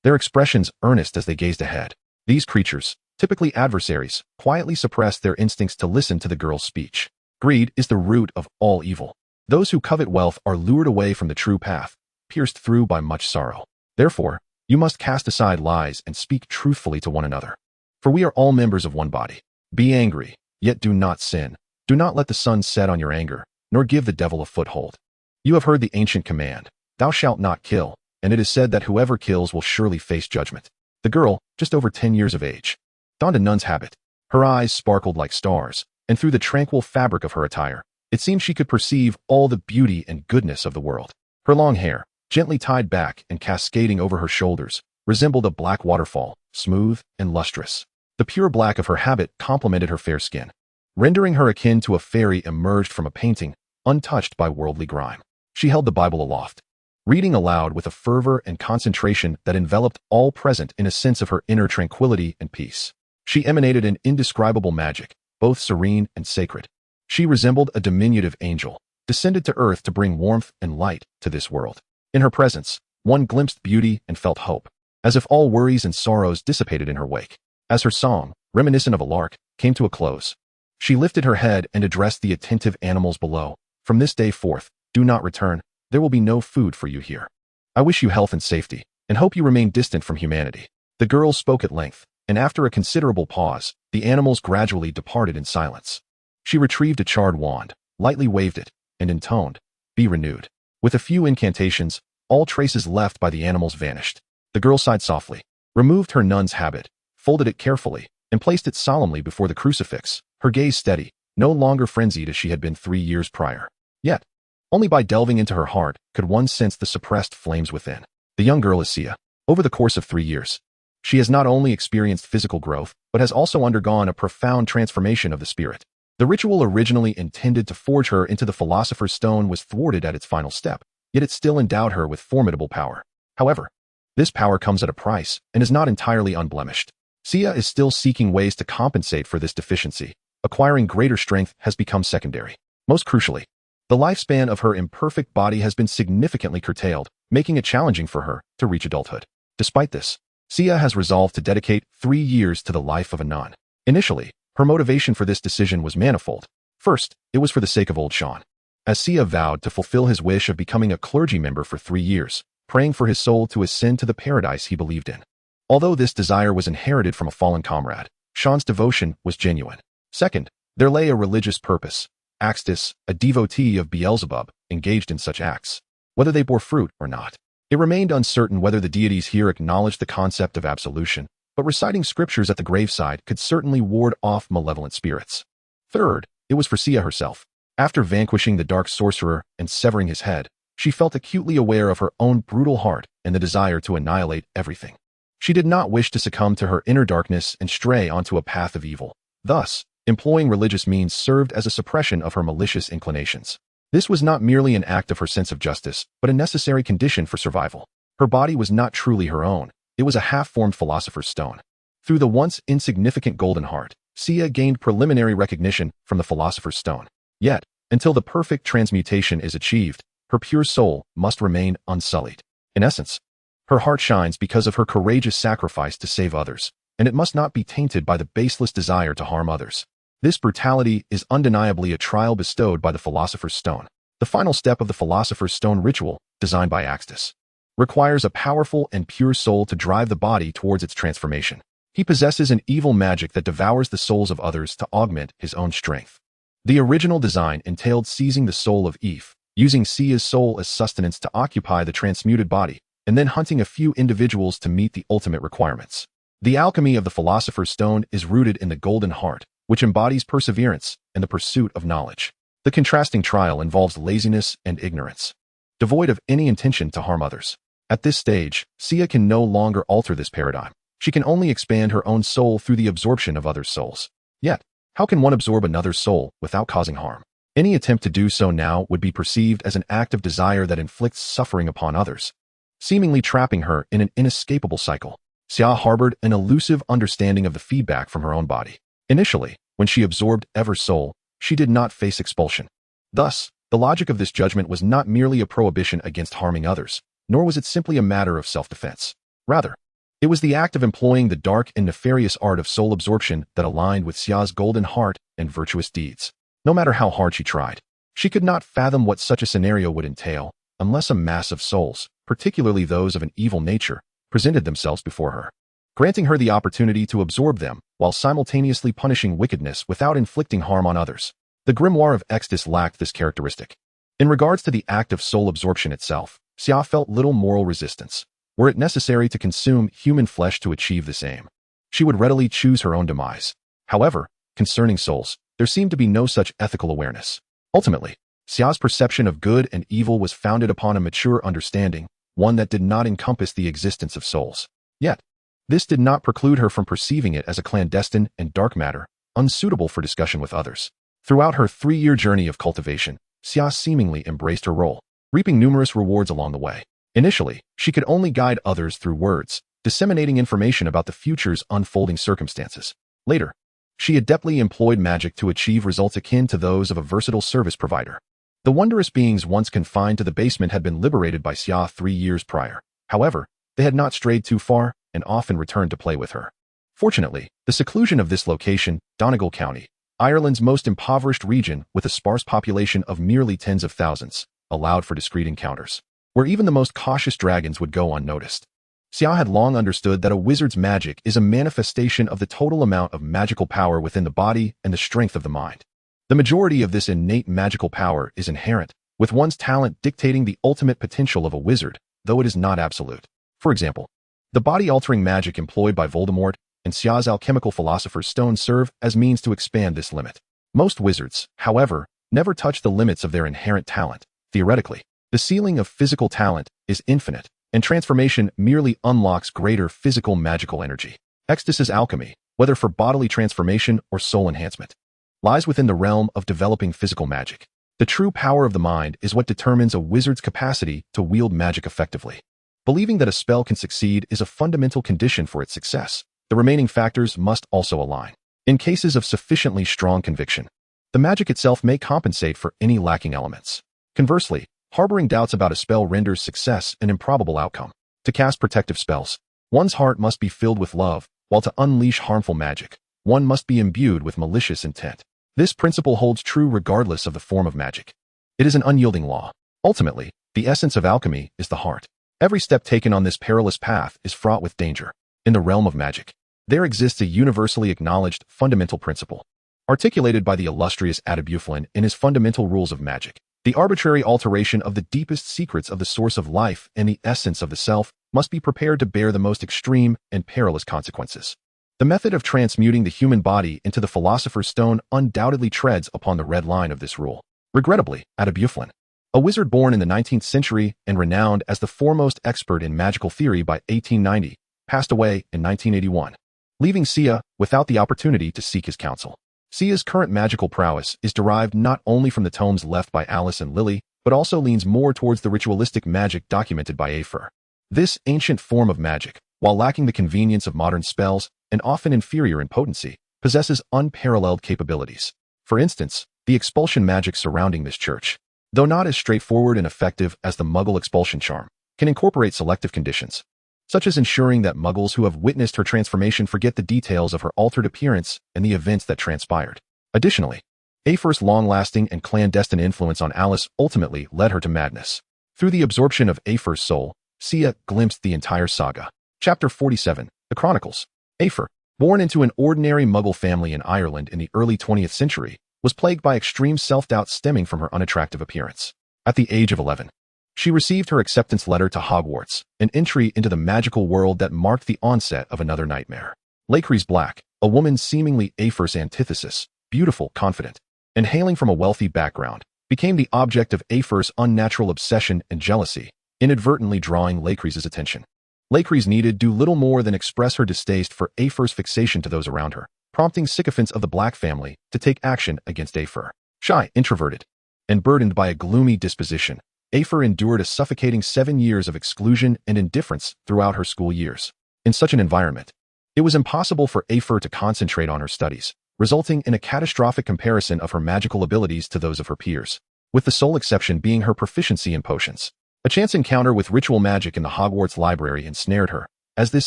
their expressions earnest as they gazed ahead. These creatures, typically adversaries, quietly suppressed their instincts to listen to the girl's speech. Greed is the root of all evil. Those who covet wealth are lured away from the true path, pierced through by much sorrow. Therefore, you must cast aside lies and speak truthfully to one another. For we are all members of one body. Be angry, yet do not sin. Do not let the sun set on your anger, nor give the devil a foothold. You have heard the ancient command, thou shalt not kill, and it is said that whoever kills will surely face judgment. The girl, just over 10 years of age, donned a nun's habit. Her eyes sparkled like stars, and through the tranquil fabric of her attire, it seemed she could perceive all the beauty and goodness of the world. Her long hair, gently tied back and cascading over her shoulders, resembled a black waterfall, smooth and lustrous. The pure black of her habit complemented her fair skin, rendering her akin to a fairy emerged from a painting, untouched by worldly grime. She held the Bible aloft, reading aloud with a fervor and concentration that enveloped all present in a sense of her inner tranquility and peace. She emanated an indescribable magic, both serene and sacred. She resembled a diminutive angel, descended to earth to bring warmth and light to this world. In her presence, one glimpsed beauty and felt hope, as if all worries and sorrows dissipated in her wake. As her song, reminiscent of a lark, came to a close, she lifted her head and addressed the attentive animals below. From this day forth, do not return. There will be no food for you here. I wish you health and safety, and hope you remain distant from humanity. The girl spoke at length, and after a considerable pause, the animals gradually departed in silence. She retrieved a charred wand, lightly waved it, and intoned, "Be renewed." With a few incantations, all traces left by the animals vanished. The girl sighed softly, removed her nun's habit, folded it carefully, and placed it solemnly before the crucifix, her gaze steady, no longer frenzied as she had been 3 years prior. Yet, only by delving into her heart could one sense the suppressed flames within. The young girl is Sia. Over the course of 3 years, she has not only experienced physical growth, but has also undergone a profound transformation of the spirit. The ritual originally intended to forge her into the Philosopher's Stone was thwarted at its final step, yet it still endowed her with formidable power. However, this power comes at a price and is not entirely unblemished. Sia is still seeking ways to compensate for this deficiency. Acquiring greater strength has become secondary. Most crucially, the lifespan of her imperfect body has been significantly curtailed, making it challenging for her to reach adulthood. Despite this, Sia has resolved to dedicate 3 years to the life of a nun. Initially, her motivation for this decision was manifold. First, it was for the sake of old Sean, as Sia vowed to fulfill his wish of becoming a clergy member for 3 years, praying for his soul to ascend to the paradise he believed in. Although this desire was inherited from a fallen comrade, Sean's devotion was genuine. Second, there lay a religious purpose. Axtis, a devotee of Beelzebub, engaged in such acts, whether they bore fruit or not. It remained uncertain whether the deities here acknowledged the concept of absolution, but reciting scriptures at the graveside could certainly ward off malevolent spirits. Third, it was for Sia herself. After vanquishing the dark sorcerer and severing his head, she felt acutely aware of her own brutal heart and the desire to annihilate everything. She did not wish to succumb to her inner darkness and stray onto a path of evil. Thus, employing religious means served as a suppression of her malicious inclinations. This was not merely an act of her sense of justice, but a necessary condition for survival. Her body was not truly her own. It was a half-formed philosopher's stone. Through the once insignificant golden heart, Sia gained preliminary recognition from the philosopher's stone. Yet, until the perfect transmutation is achieved, her pure soul must remain unsullied. In essence, her heart shines because of her courageous sacrifice to save others, and it must not be tainted by the baseless desire to harm others. This brutality is undeniably a trial bestowed by the Philosopher's Stone. The final step of the Philosopher's Stone ritual, designed by Axtis, requires a powerful and pure soul to drive the body towards its transformation. He possesses an evil magic that devours the souls of others to augment his own strength. The original design entailed seizing the soul of Eve, using Sia's soul as sustenance to occupy the transmuted body, and then hunting a few individuals to meet the ultimate requirements. The alchemy of the Philosopher's Stone is rooted in the Golden Heart, which embodies perseverance and the pursuit of knowledge. The contrasting trial involves laziness and ignorance, devoid of any intention to harm others. At this stage, Sia can no longer alter this paradigm. She can only expand her own soul through the absorption of others' souls. Yet, how can one absorb another's soul without causing harm? Any attempt to do so now would be perceived as an act of desire that inflicts suffering upon others, seemingly trapping her in an inescapable cycle. Sia harbored an elusive understanding of the feedback from her own body. Initially, when she absorbed Ever's soul, she did not face expulsion. Thus, the logic of this judgment was not merely a prohibition against harming others, nor was it simply a matter of self-defense. Rather, it was the act of employing the dark and nefarious art of soul absorption that aligned with Sia's golden heart and virtuous deeds. No matter how hard she tried, she could not fathom what such a scenario would entail unless a mass of souls, particularly those of an evil nature, presented themselves before her, granting her the opportunity to absorb them while simultaneously punishing wickedness without inflicting harm on others. The grimoire of Axtis lacked this characteristic. In regards to the act of soul absorption itself, Sia felt little moral resistance. Were it necessary to consume human flesh to achieve this aim, she would readily choose her own demise. However, concerning souls, there seemed to be no such ethical awareness. Ultimately, Sia's perception of good and evil was founded upon a mature understanding, one that did not encompass the existence of souls. Yet, this did not preclude her from perceiving it as a clandestine and dark matter, unsuitable for discussion with others. Throughout her 3-year journey of cultivation, Sia seemingly embraced her role, reaping numerous rewards along the way. Initially, she could only guide others through words, disseminating information about the future's unfolding circumstances. Later, she adeptly employed magic to achieve results akin to those of a versatile service provider. The wondrous beings once confined to the basement had been liberated by Sia 3 years prior. However, they had not strayed too far and often returned to play with her. Fortunately, the seclusion of this location, Donegal County, Ireland's most impoverished region with a sparse population of merely tens of thousands, allowed for discreet encounters, where even the most cautious dragons would go unnoticed. Sia had long understood that a wizard's magic is a manifestation of the total amount of magical power within the body and the strength of the mind. The majority of this innate magical power is inherent, with one's talent dictating the ultimate potential of a wizard, though it is not absolute. For example, the body-altering magic employed by Voldemort and Sia's alchemical philosopher's stone serve as means to expand this limit. Most wizards, however, never touch the limits of their inherent talent. Theoretically, the ceiling of physical talent is infinite, and transformation merely unlocks greater physical magical energy. Axtis's alchemy, whether for bodily transformation or soul enhancement, lies within the realm of developing physical magic. The true power of the mind is what determines a wizard's capacity to wield magic effectively. Believing that a spell can succeed is a fundamental condition for its success. The remaining factors must also align. In cases of sufficiently strong conviction, the magic itself may compensate for any lacking elements. Conversely, harboring doubts about a spell renders success an improbable outcome. To cast protective spells, one's heart must be filled with love, while to unleash harmful magic, one must be imbued with malicious intent. This principle holds true regardless of the form of magic. It is an unyielding law. Ultimately, the essence of alchemy is the heart. Every step taken on this perilous path is fraught with danger. In the realm of magic, there exists a universally acknowledged fundamental principle, articulated by the illustrious Adebuflin in his Fundamental Rules of Magic. The arbitrary alteration of the deepest secrets of the source of life and the essence of the self must be prepared to bear the most extreme and perilous consequences. The method of transmuting the human body into the Philosopher's Stone undoubtedly treads upon the red line of this rule. Regrettably, Adebuflin, a wizard born in the 19th century and renowned as the foremost expert in magical theory by 1890, passed away in 1981, leaving Sia without the opportunity to seek his counsel. Sia's current magical prowess is derived not only from the tomes left by Alice and Lily, but also leans more towards the ritualistic magic documented by Afer. This ancient form of magic, while lacking the convenience of modern spells and often inferior in potency, possesses unparalleled capabilities. For instance, the expulsion magic surrounding this church, though not as straightforward and effective as the Muggle expulsion charm, can incorporate selective conditions, such as ensuring that Muggles who have witnessed her transformation forget the details of her altered appearance and the events that transpired. Additionally, Afer's long-lasting and clandestine influence on Alice ultimately led her to madness. Through the absorption of Afer's soul, Sia glimpsed the entire saga. Chapter 47, The Chronicles. Afer, born into an ordinary Muggle family in Ireland in the early 20th century, was plagued by extreme self-doubt stemming from her unattractive appearance. At the age of 11, she received her acceptance letter to Hogwarts, an entry into the magical world that marked the onset of another nightmare. Lecrise Black, a woman seemingly Afer's antithesis, beautiful, confident, and hailing from a wealthy background, became the object of Afer's unnatural obsession and jealousy, inadvertently drawing Lecrise's attention. Lecrise needed do little more than express her distaste for Afer's fixation to those around her, prompting sycophants of the Black family to take action against Afer. Shy, introverted, and burdened by a gloomy disposition, Afer endured a suffocating 7 years of exclusion and indifference throughout her school years. In such an environment, it was impossible for Afer to concentrate on her studies, resulting in a catastrophic comparison of her magical abilities to those of her peers, with the sole exception being her proficiency in potions. A chance encounter with ritual magic in the Hogwarts library ensnared her, as this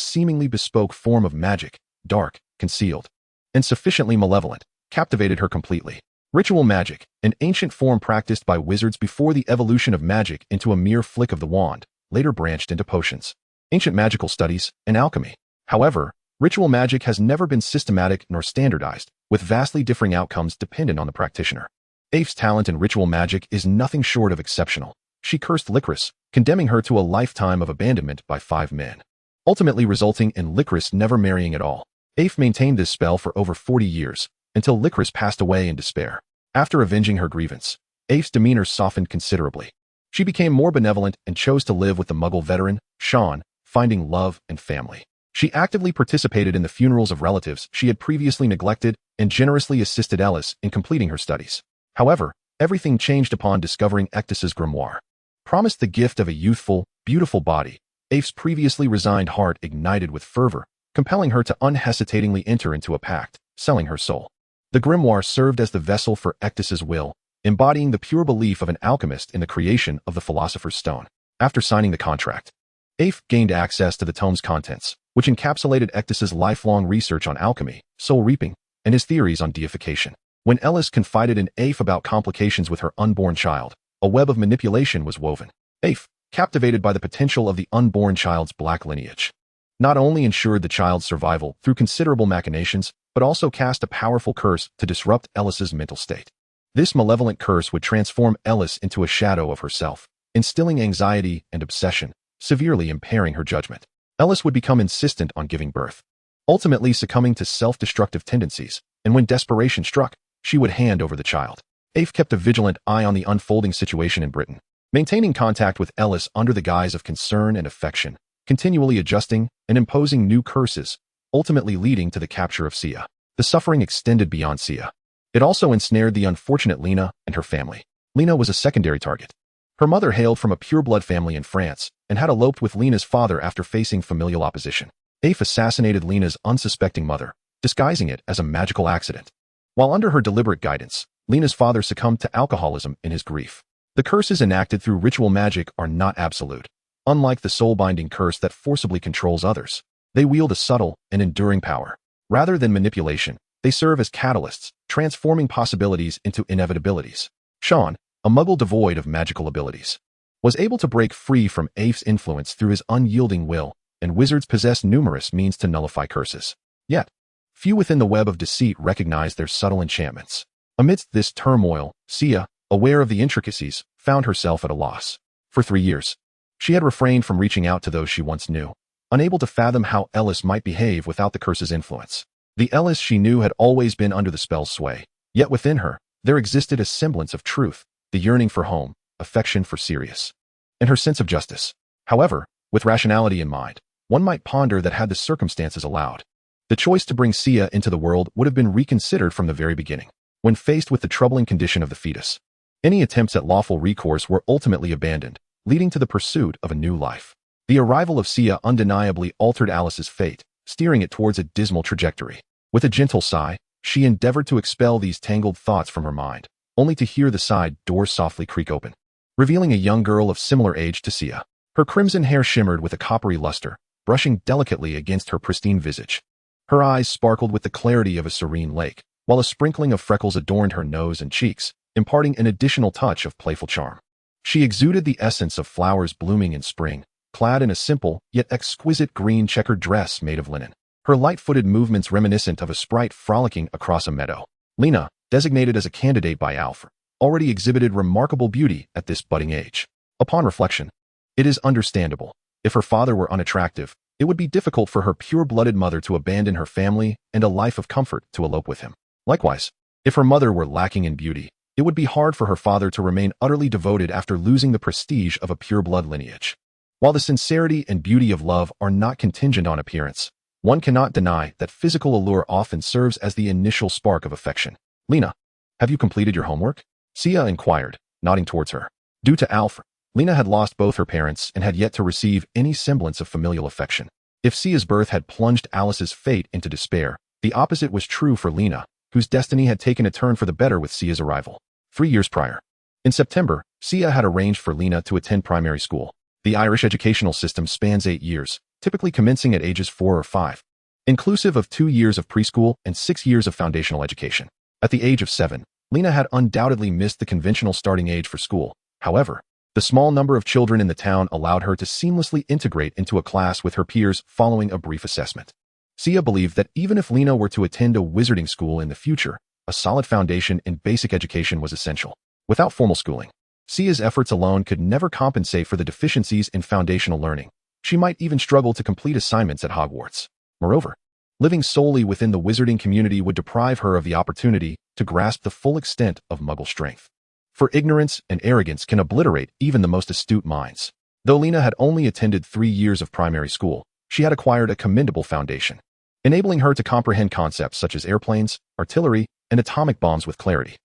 seemingly bespoke form of magic, dark, concealed, and sufficiently malevolent, captivated her completely. Ritual magic, an ancient form practiced by wizards before the evolution of magic into a mere flick of the wand, later branched into potions, ancient magical studies, and alchemy. However, ritual magic has never been systematic nor standardized, with vastly differing outcomes dependent on the practitioner. Afer's talent in ritual magic is nothing short of exceptional. She cursed Lecrise, condemning her to a lifetime of abandonment by 5 men, ultimately resulting in Lecrise never marrying at all. Afer maintained this spell for over 40 years, until Lecrise passed away in despair. After avenging her grievance, Afer's demeanor softened considerably. She became more benevolent and chose to live with the Muggle veteran, Sean, finding love and family. She actively participated in the funerals of relatives she had previously neglected and generously assisted Alice in completing her studies. However, everything changed upon discovering Ectus's grimoire. Promised the gift of a youthful, beautiful body, Afer's previously resigned heart ignited with fervor, compelling her to unhesitatingly enter into a pact, selling her soul. The grimoire served as the vessel for Ectus's will, embodying the pure belief of an alchemist in the creation of the Philosopher's Stone. After signing the contract, Afer gained access to the tome's contents, which encapsulated Ectus's lifelong research on alchemy, soul reaping, and his theories on deification. When Alice confided in Afer about complications with her unborn child, a web of manipulation was woven. Afer, captivated by the potential of the unborn child's black lineage, not only ensured the child's survival through considerable machinations, but also cast a powerful curse to disrupt Alice's mental state. This malevolent curse would transform Alice into a shadow of herself, instilling anxiety and obsession, severely impairing her judgment. Alice would become insistent on giving birth, ultimately succumbing to self-destructive tendencies, and when desperation struck, she would hand over the child. Afer kept a vigilant eye on the unfolding situation in Britain, maintaining contact with Alice under the guise of concern and affection, continually adjusting and imposing new curses, ultimately leading to the capture of Sia. The suffering extended beyond Sia. It also ensnared the unfortunate Lena and her family. Lena was a secondary target. Her mother hailed from a pure-blood family in France and had eloped with Lena's father after facing familial opposition. Afer assassinated Lena's unsuspecting mother, disguising it as a magical accident. While under her deliberate guidance, Lena's father succumbed to alcoholism in his grief. The curses enacted through ritual magic are not absolute. Unlike the soul-binding curse that forcibly controls others, they wield a subtle and enduring power. Rather than manipulation, they serve as catalysts, transforming possibilities into inevitabilities. Sean, a Muggle devoid of magical abilities, was able to break free from Afer's influence through his unyielding will, and wizards possess numerous means to nullify curses. Yet, few within the web of deceit recognize their subtle enchantments. Amidst this turmoil, Sia, aware of the intricacies, found herself at a loss. For 3 years, she had refrained from reaching out to those she once knew, unable to fathom how Alice might behave without the curse's influence. The Alice she knew had always been under the spell's sway, yet within her, there existed a semblance of truth, the yearning for home, affection for Sirius, and her sense of justice. However, with rationality in mind, one might ponder that had the circumstances allowed, the choice to bring Sia into the world would have been reconsidered from the very beginning. When faced with the troubling condition of the fetus, any attempts at lawful recourse were ultimately abandoned, leading to the pursuit of a new life. The arrival of Sia undeniably altered Alice's fate, steering it towards a dismal trajectory. With a gentle sigh, she endeavored to expel these tangled thoughts from her mind, only to hear the side door softly creak open, revealing a young girl of similar age to Sia. Her crimson hair shimmered with a coppery luster, brushing delicately against her pristine visage. Her eyes sparkled with the clarity of a serene lake, while a sprinkling of freckles adorned her nose and cheeks, imparting an additional touch of playful charm. She exuded the essence of flowers blooming in spring, clad in a simple yet exquisite green checkered dress made of linen, her light-footed movements reminiscent of a sprite frolicking across a meadow. Lena, designated as a candidate by Alfred, already exhibited remarkable beauty at this budding age. Upon reflection, it is understandable. If her father were unattractive, it would be difficult for her pure-blooded mother to abandon her family and a life of comfort to elope with him. Likewise, if her mother were lacking in beauty, it would be hard for her father to remain utterly devoted after losing the prestige of a pure-blood lineage. While the sincerity and beauty of love are not contingent on appearance, one cannot deny that physical allure often serves as the initial spark of affection. Lena, have you completed your homework? Sia inquired, nodding towards her. Due to Alfred, Lena had lost both her parents and had yet to receive any semblance of familial affection. If Sia's birth had plunged Alice's fate into despair, the opposite was true for Lena, whose destiny had taken a turn for the better with Sia's arrival. 3 years prior. In September, Sia had arranged for Lena to attend primary school. The Irish educational system spans 8 years, typically commencing at ages 4 or 5, inclusive of 2 years of preschool and 6 years of foundational education. At the age of 7, Lena had undoubtedly missed the conventional starting age for school. However, the small number of children in the town allowed her to seamlessly integrate into a class with her peers following a brief assessment. Sia believed that even if Lena were to attend a wizarding school in the future, a solid foundation in basic education was essential. Without formal schooling, Sia's efforts alone could never compensate for the deficiencies in foundational learning. She might even struggle to complete assignments at Hogwarts. Moreover, living solely within the wizarding community would deprive her of the opportunity to grasp the full extent of Muggle strength. For ignorance and arrogance can obliterate even the most astute minds. Though Lena had only attended 3 years of primary school, she had acquired a commendable foundation, enabling her to comprehend concepts such as airplanes, artillery, and atomic bombs with clarity.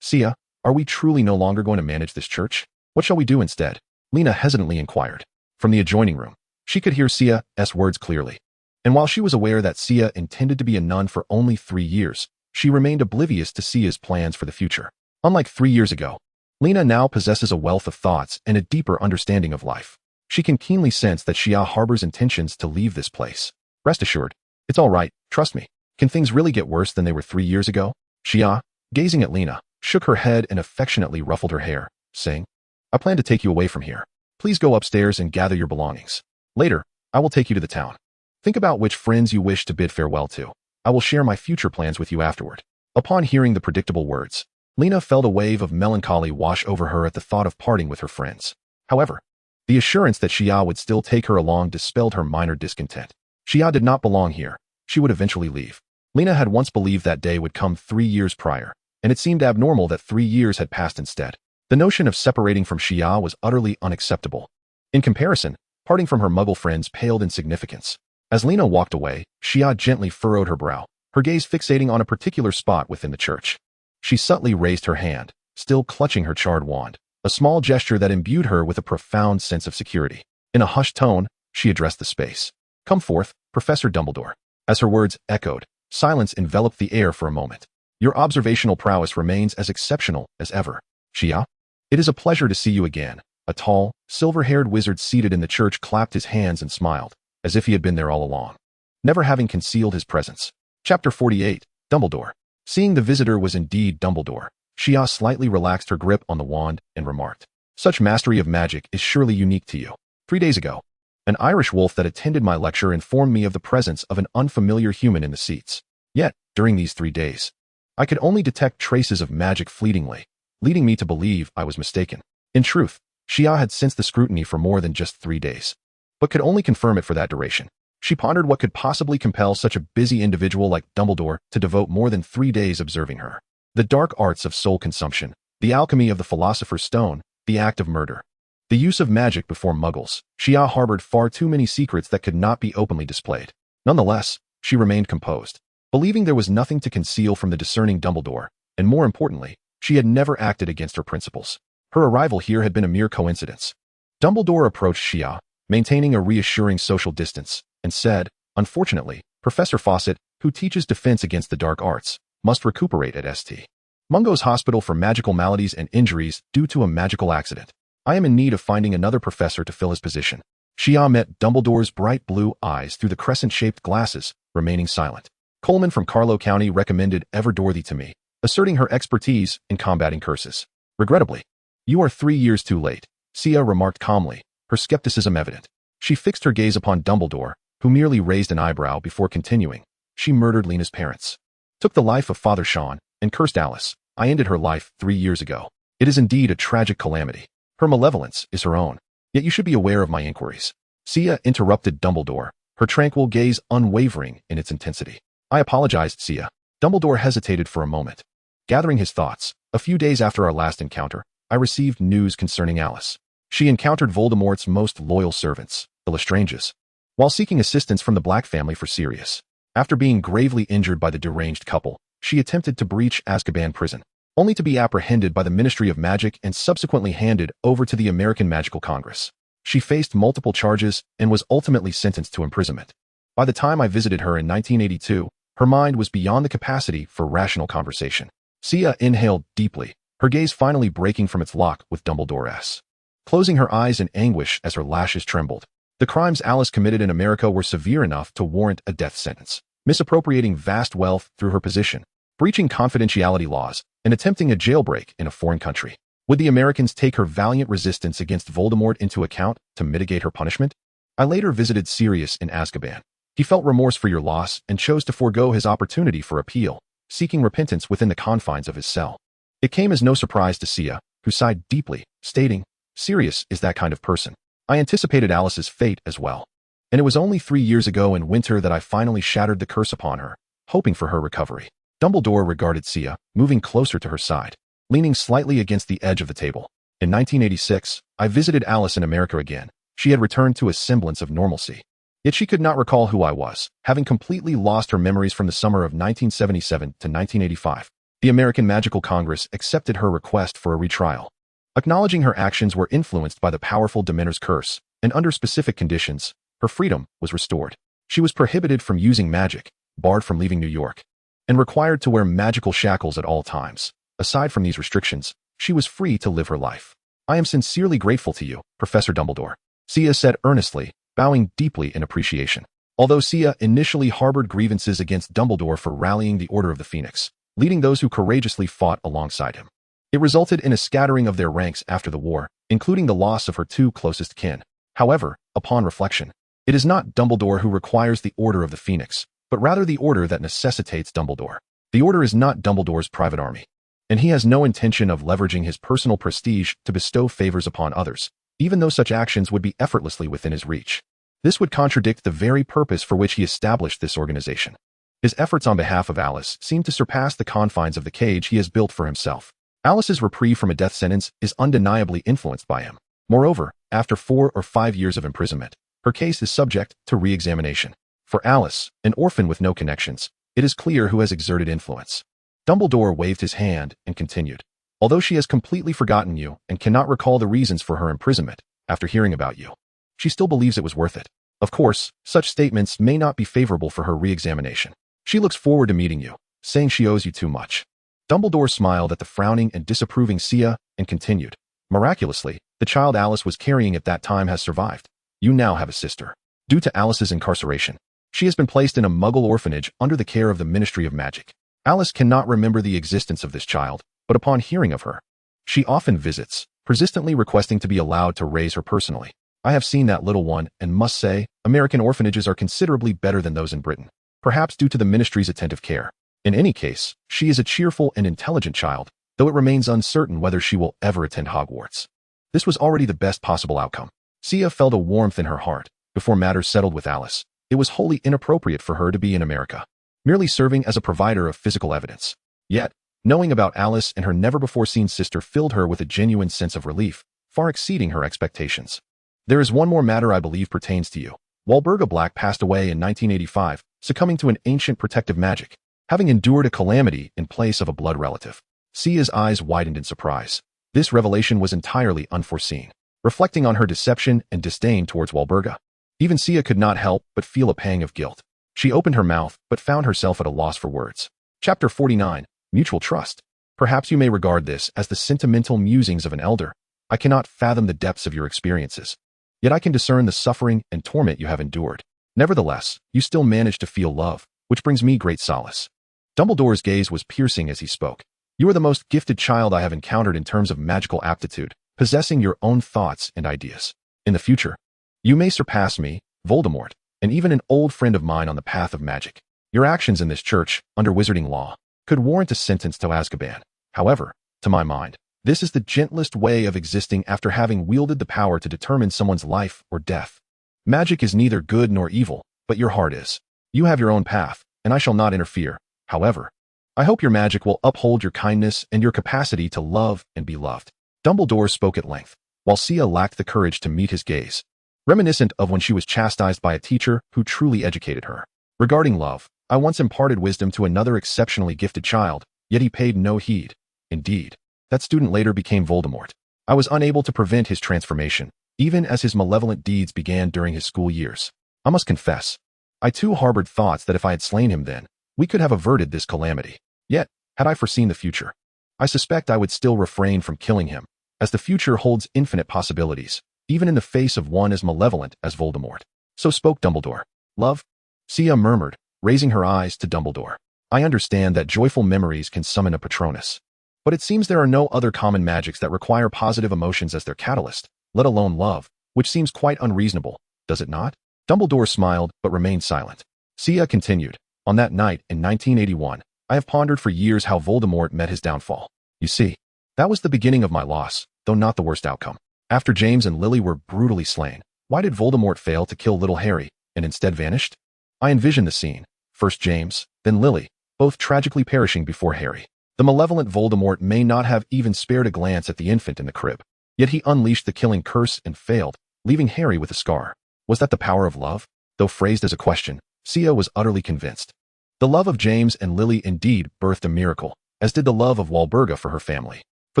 Sia, are we truly no longer going to manage this church? What shall we do instead? Lena hesitantly inquired. From the adjoining room, she could hear Sia's words clearly. And while she was aware that Sia intended to be a nun for only 3 years, she remained oblivious to Sia's plans for the future. Unlike 3 years ago, Lena now possesses a wealth of thoughts and a deeper understanding of life. She can keenly sense that Sia harbors intentions to leave this place. Rest assured, it's all right, trust me. Can things really get worse than they were 3 years ago? Sia, gazing at Lena, shook her head and affectionately ruffled her hair, saying, I plan to take you away from here. Please go upstairs and gather your belongings. Later, I will take you to the town. Think about which friends you wish to bid farewell to. I will share my future plans with you afterward. Upon hearing the predictable words, Lena felt a wave of melancholy wash over her at the thought of parting with her friends. However, the assurance that Sia would still take her along dispelled her minor discontent. Sia did not belong here. She would eventually leave. Lena had once believed that day would come 3 years prior, and it seemed abnormal that 3 years had passed instead. The notion of separating from Sia was utterly unacceptable. In comparison, parting from her Muggle friends paled in significance. As Lena walked away, Sia gently furrowed her brow, her gaze fixating on a particular spot within the church. She subtly raised her hand, still clutching her charred wand, a small gesture that imbued her with a profound sense of security. In a hushed tone, she addressed the space. Come forth, Professor Dumbledore. As her words echoed, silence enveloped the air for a moment. Your observational prowess remains as exceptional as ever. Sia, it is a pleasure to see you again. A tall, silver-haired wizard seated in the church clapped his hands and smiled, as if he had been there all along, never having concealed his presence. Chapter 48, Dumbledore. Seeing the visitor was indeed Dumbledore, Sia slightly relaxed her grip on the wand and remarked, Such mastery of magic is surely unique to you. 3 days ago, an Irish wolf that attended my lecture informed me of the presence of an unfamiliar human in the seats. Yet, during these 3 days, I could only detect traces of magic fleetingly, leading me to believe I was mistaken. In truth, Sia had sensed the scrutiny for more than just 3 days, but could only confirm it for that duration. She pondered what could possibly compel such a busy individual like Dumbledore to devote more than 3 days observing her. The dark arts of soul consumption, the alchemy of the Philosopher's Stone, the act of murder, the use of magic before Muggles. Sia harbored far too many secrets that could not be openly displayed. Nonetheless, she remained composed, believing there was nothing to conceal from the discerning Dumbledore, and more importantly, she had never acted against her principles. Her arrival here had been a mere coincidence. Dumbledore approached Sia, maintaining a reassuring social distance, and said, Unfortunately, Professor Fawcett, who teaches defense against the dark arts, must recuperate at St. Mungo's Hospital for Magical Maladies and Injuries due to a magical accident. I am in need of finding another professor to fill his position. Sia met Dumbledore's bright blue eyes through the crescent-shaped glasses, remaining silent. Coleman from Carlow County recommended Everdorthy to me, asserting her expertise in combating curses. Regrettably, you are 3 years too late, Sia remarked calmly, her skepticism evident. She fixed her gaze upon Dumbledore, who merely raised an eyebrow before continuing. She murdered Lena's parents, took the life of Father Sean, and cursed Alice. I ended her life 3 years ago. It is indeed a tragic calamity. Her malevolence is her own. Yet you should be aware of my inquiries. Sia interrupted Dumbledore, her tranquil gaze unwavering in its intensity. I apologized, Sia. Dumbledore hesitated for a moment. Gathering his thoughts, a few days after our last encounter, I received news concerning Alice. She encountered Voldemort's most loyal servants, the Lestranges, while seeking assistance from the Black family for Sirius. After being gravely injured by the deranged couple, she attempted to breach Azkaban prison, only to be apprehended by the Ministry of Magic and subsequently handed over to the American Magical Congress. She faced multiple charges and was ultimately sentenced to imprisonment. By the time I visited her in 1982, her mind was beyond the capacity for rational conversation. Sia inhaled deeply, her gaze finally breaking from its lock with Dumbledore's, closing her eyes in anguish as her lashes trembled. The crimes Alice committed in America were severe enough to warrant a death sentence. Misappropriating vast wealth through her position, breaching confidentiality laws, and attempting a jailbreak in a foreign country. Would the Americans take her valiant resistance against Voldemort into account to mitigate her punishment? I later visited Sirius in Azkaban. He felt remorse for your loss and chose to forego his opportunity for appeal, seeking repentance within the confines of his cell. It came as no surprise to Sia, who sighed deeply, stating, Sirius is that kind of person. I anticipated Alice's fate as well. And it was only 3 years ago in winter that I finally shattered the curse upon her, hoping for her recovery. Dumbledore regarded Sia, moving closer to her side, leaning slightly against the edge of the table. In 1986, I visited Alice in America again. She had returned to a semblance of normalcy. Yet she could not recall who I was, having completely lost her memories from the summer of 1977 to 1985. The American Magical Congress accepted her request for a retrial, acknowledging her actions were influenced by the powerful Dementor's curse, and under specific conditions, her freedom was restored. She was prohibited from using magic, barred from leaving New York, and required to wear magical shackles at all times. Aside from these restrictions, she was free to live her life. I am sincerely grateful to you, Professor Dumbledore, Sia said earnestly, bowing deeply in appreciation. Although Sia initially harbored grievances against Dumbledore for rallying the Order of the Phoenix, leading those who courageously fought alongside him, it resulted in a scattering of their ranks after the war, including the loss of her 2 closest kin. However, upon reflection, it is not Dumbledore who requires the Order of the Phoenix, but rather the Order that necessitates Dumbledore. The Order is not Dumbledore's private army, and he has no intention of leveraging his personal prestige to bestow favors upon others, even though such actions would be effortlessly within his reach. This would contradict the very purpose for which he established this organization. His efforts on behalf of Alice seem to surpass the confines of the cage he has built for himself. Alice's reprieve from a death sentence is undeniably influenced by him. Moreover, after 4 or 5 years of imprisonment, her case is subject to re-examination. For Alice, an orphan with no connections, it is clear who has exerted influence. Dumbledore waved his hand and continued. Although she has completely forgotten you and cannot recall the reasons for her imprisonment, after hearing about you, she still believes it was worth it. Of course, such statements may not be favorable for her re-examination. She looks forward to meeting you, saying she owes you too much. Dumbledore smiled at the frowning and disapproving Sia and continued. Miraculously, the child Alice was carrying at that time has survived. You now have a sister. Due to Alice's incarceration, she has been placed in a Muggle orphanage under the care of the Ministry of Magic. Alice cannot remember the existence of this child, but upon hearing of her, she often visits, persistently requesting to be allowed to raise her personally. I have seen that little one and must say, American orphanages are considerably better than those in Britain, perhaps due to the ministry's attentive care. In any case, she is a cheerful and intelligent child, though it remains uncertain whether she will ever attend Hogwarts. This was already the best possible outcome. Sia felt a warmth in her heart. Before matters settled with Alice, it was wholly inappropriate for her to be in America, merely serving as a provider of physical evidence. Yet, knowing about Alice and her never-before-seen sister filled her with a genuine sense of relief, far exceeding her expectations. There is one more matter I believe pertains to you. Walburga Black passed away in 1985, succumbing to an ancient protective magic, having endured a calamity in place of a blood relative. Sia's eyes widened in surprise. This revelation was entirely unforeseen, reflecting on her deception and disdain towards Walburga. Even Sia could not help but feel a pang of guilt. She opened her mouth, but found herself at a loss for words. Chapter 49, Mutual Trust. Perhaps you may regard this as the sentimental musings of an elder. I cannot fathom the depths of your experiences, yet I can discern the suffering and torment you have endured. Nevertheless, you still manage to feel love, which brings me great solace. Dumbledore's gaze was piercing as he spoke. You are the most gifted child I have encountered in terms of magical aptitude, possessing your own thoughts and ideas. In the future, you may surpass me, Voldemort, and even an old friend of mine on the path of magic. Your actions in this church, under wizarding law, could warrant a sentence to Azkaban. However, to my mind, this is the gentlest way of existing after having wielded the power to determine someone's life or death. Magic is neither good nor evil, but your heart is. You have your own path, and I shall not interfere. However, I hope your magic will uphold your kindness and your capacity to love and be loved. Dumbledore spoke at length, while Sia lacked the courage to meet his gaze, reminiscent of when she was chastised by a teacher who truly educated her. Regarding love, I once imparted wisdom to another exceptionally gifted child, yet he paid no heed. Indeed, that student later became Voldemort. I was unable to prevent his transformation, even as his malevolent deeds began during his school years. I must confess, I too harbored thoughts that if I had slain him then, we could have averted this calamity. Yet, had I foreseen the future, I suspect I would still refrain from killing him, as the future holds infinite possibilities, even in the face of one as malevolent as Voldemort. So spoke Dumbledore. Love? Sia murmured, raising her eyes to Dumbledore. I understand that joyful memories can summon a Patronus, but it seems there are no other common magics that require positive emotions as their catalyst, let alone love, which seems quite unreasonable, does it not? Dumbledore smiled but remained silent. Sia continued, on that night in 1981, I have pondered for years how Voldemort met his downfall. You see, that was the beginning of my loss, though not the worst outcome. After James and Lily were brutally slain, why did Voldemort fail to kill little Harry, and instead vanished? I envisioned the scene, first James, then Lily, both tragically perishing before Harry. The malevolent Voldemort may not have even spared a glance at the infant in the crib, yet he unleashed the killing curse and failed, leaving Harry with a scar. Was that the power of love? Though phrased as a question, Sia was utterly convinced. The love of James and Lily indeed birthed a miracle, as did the love of Walburga for her family. For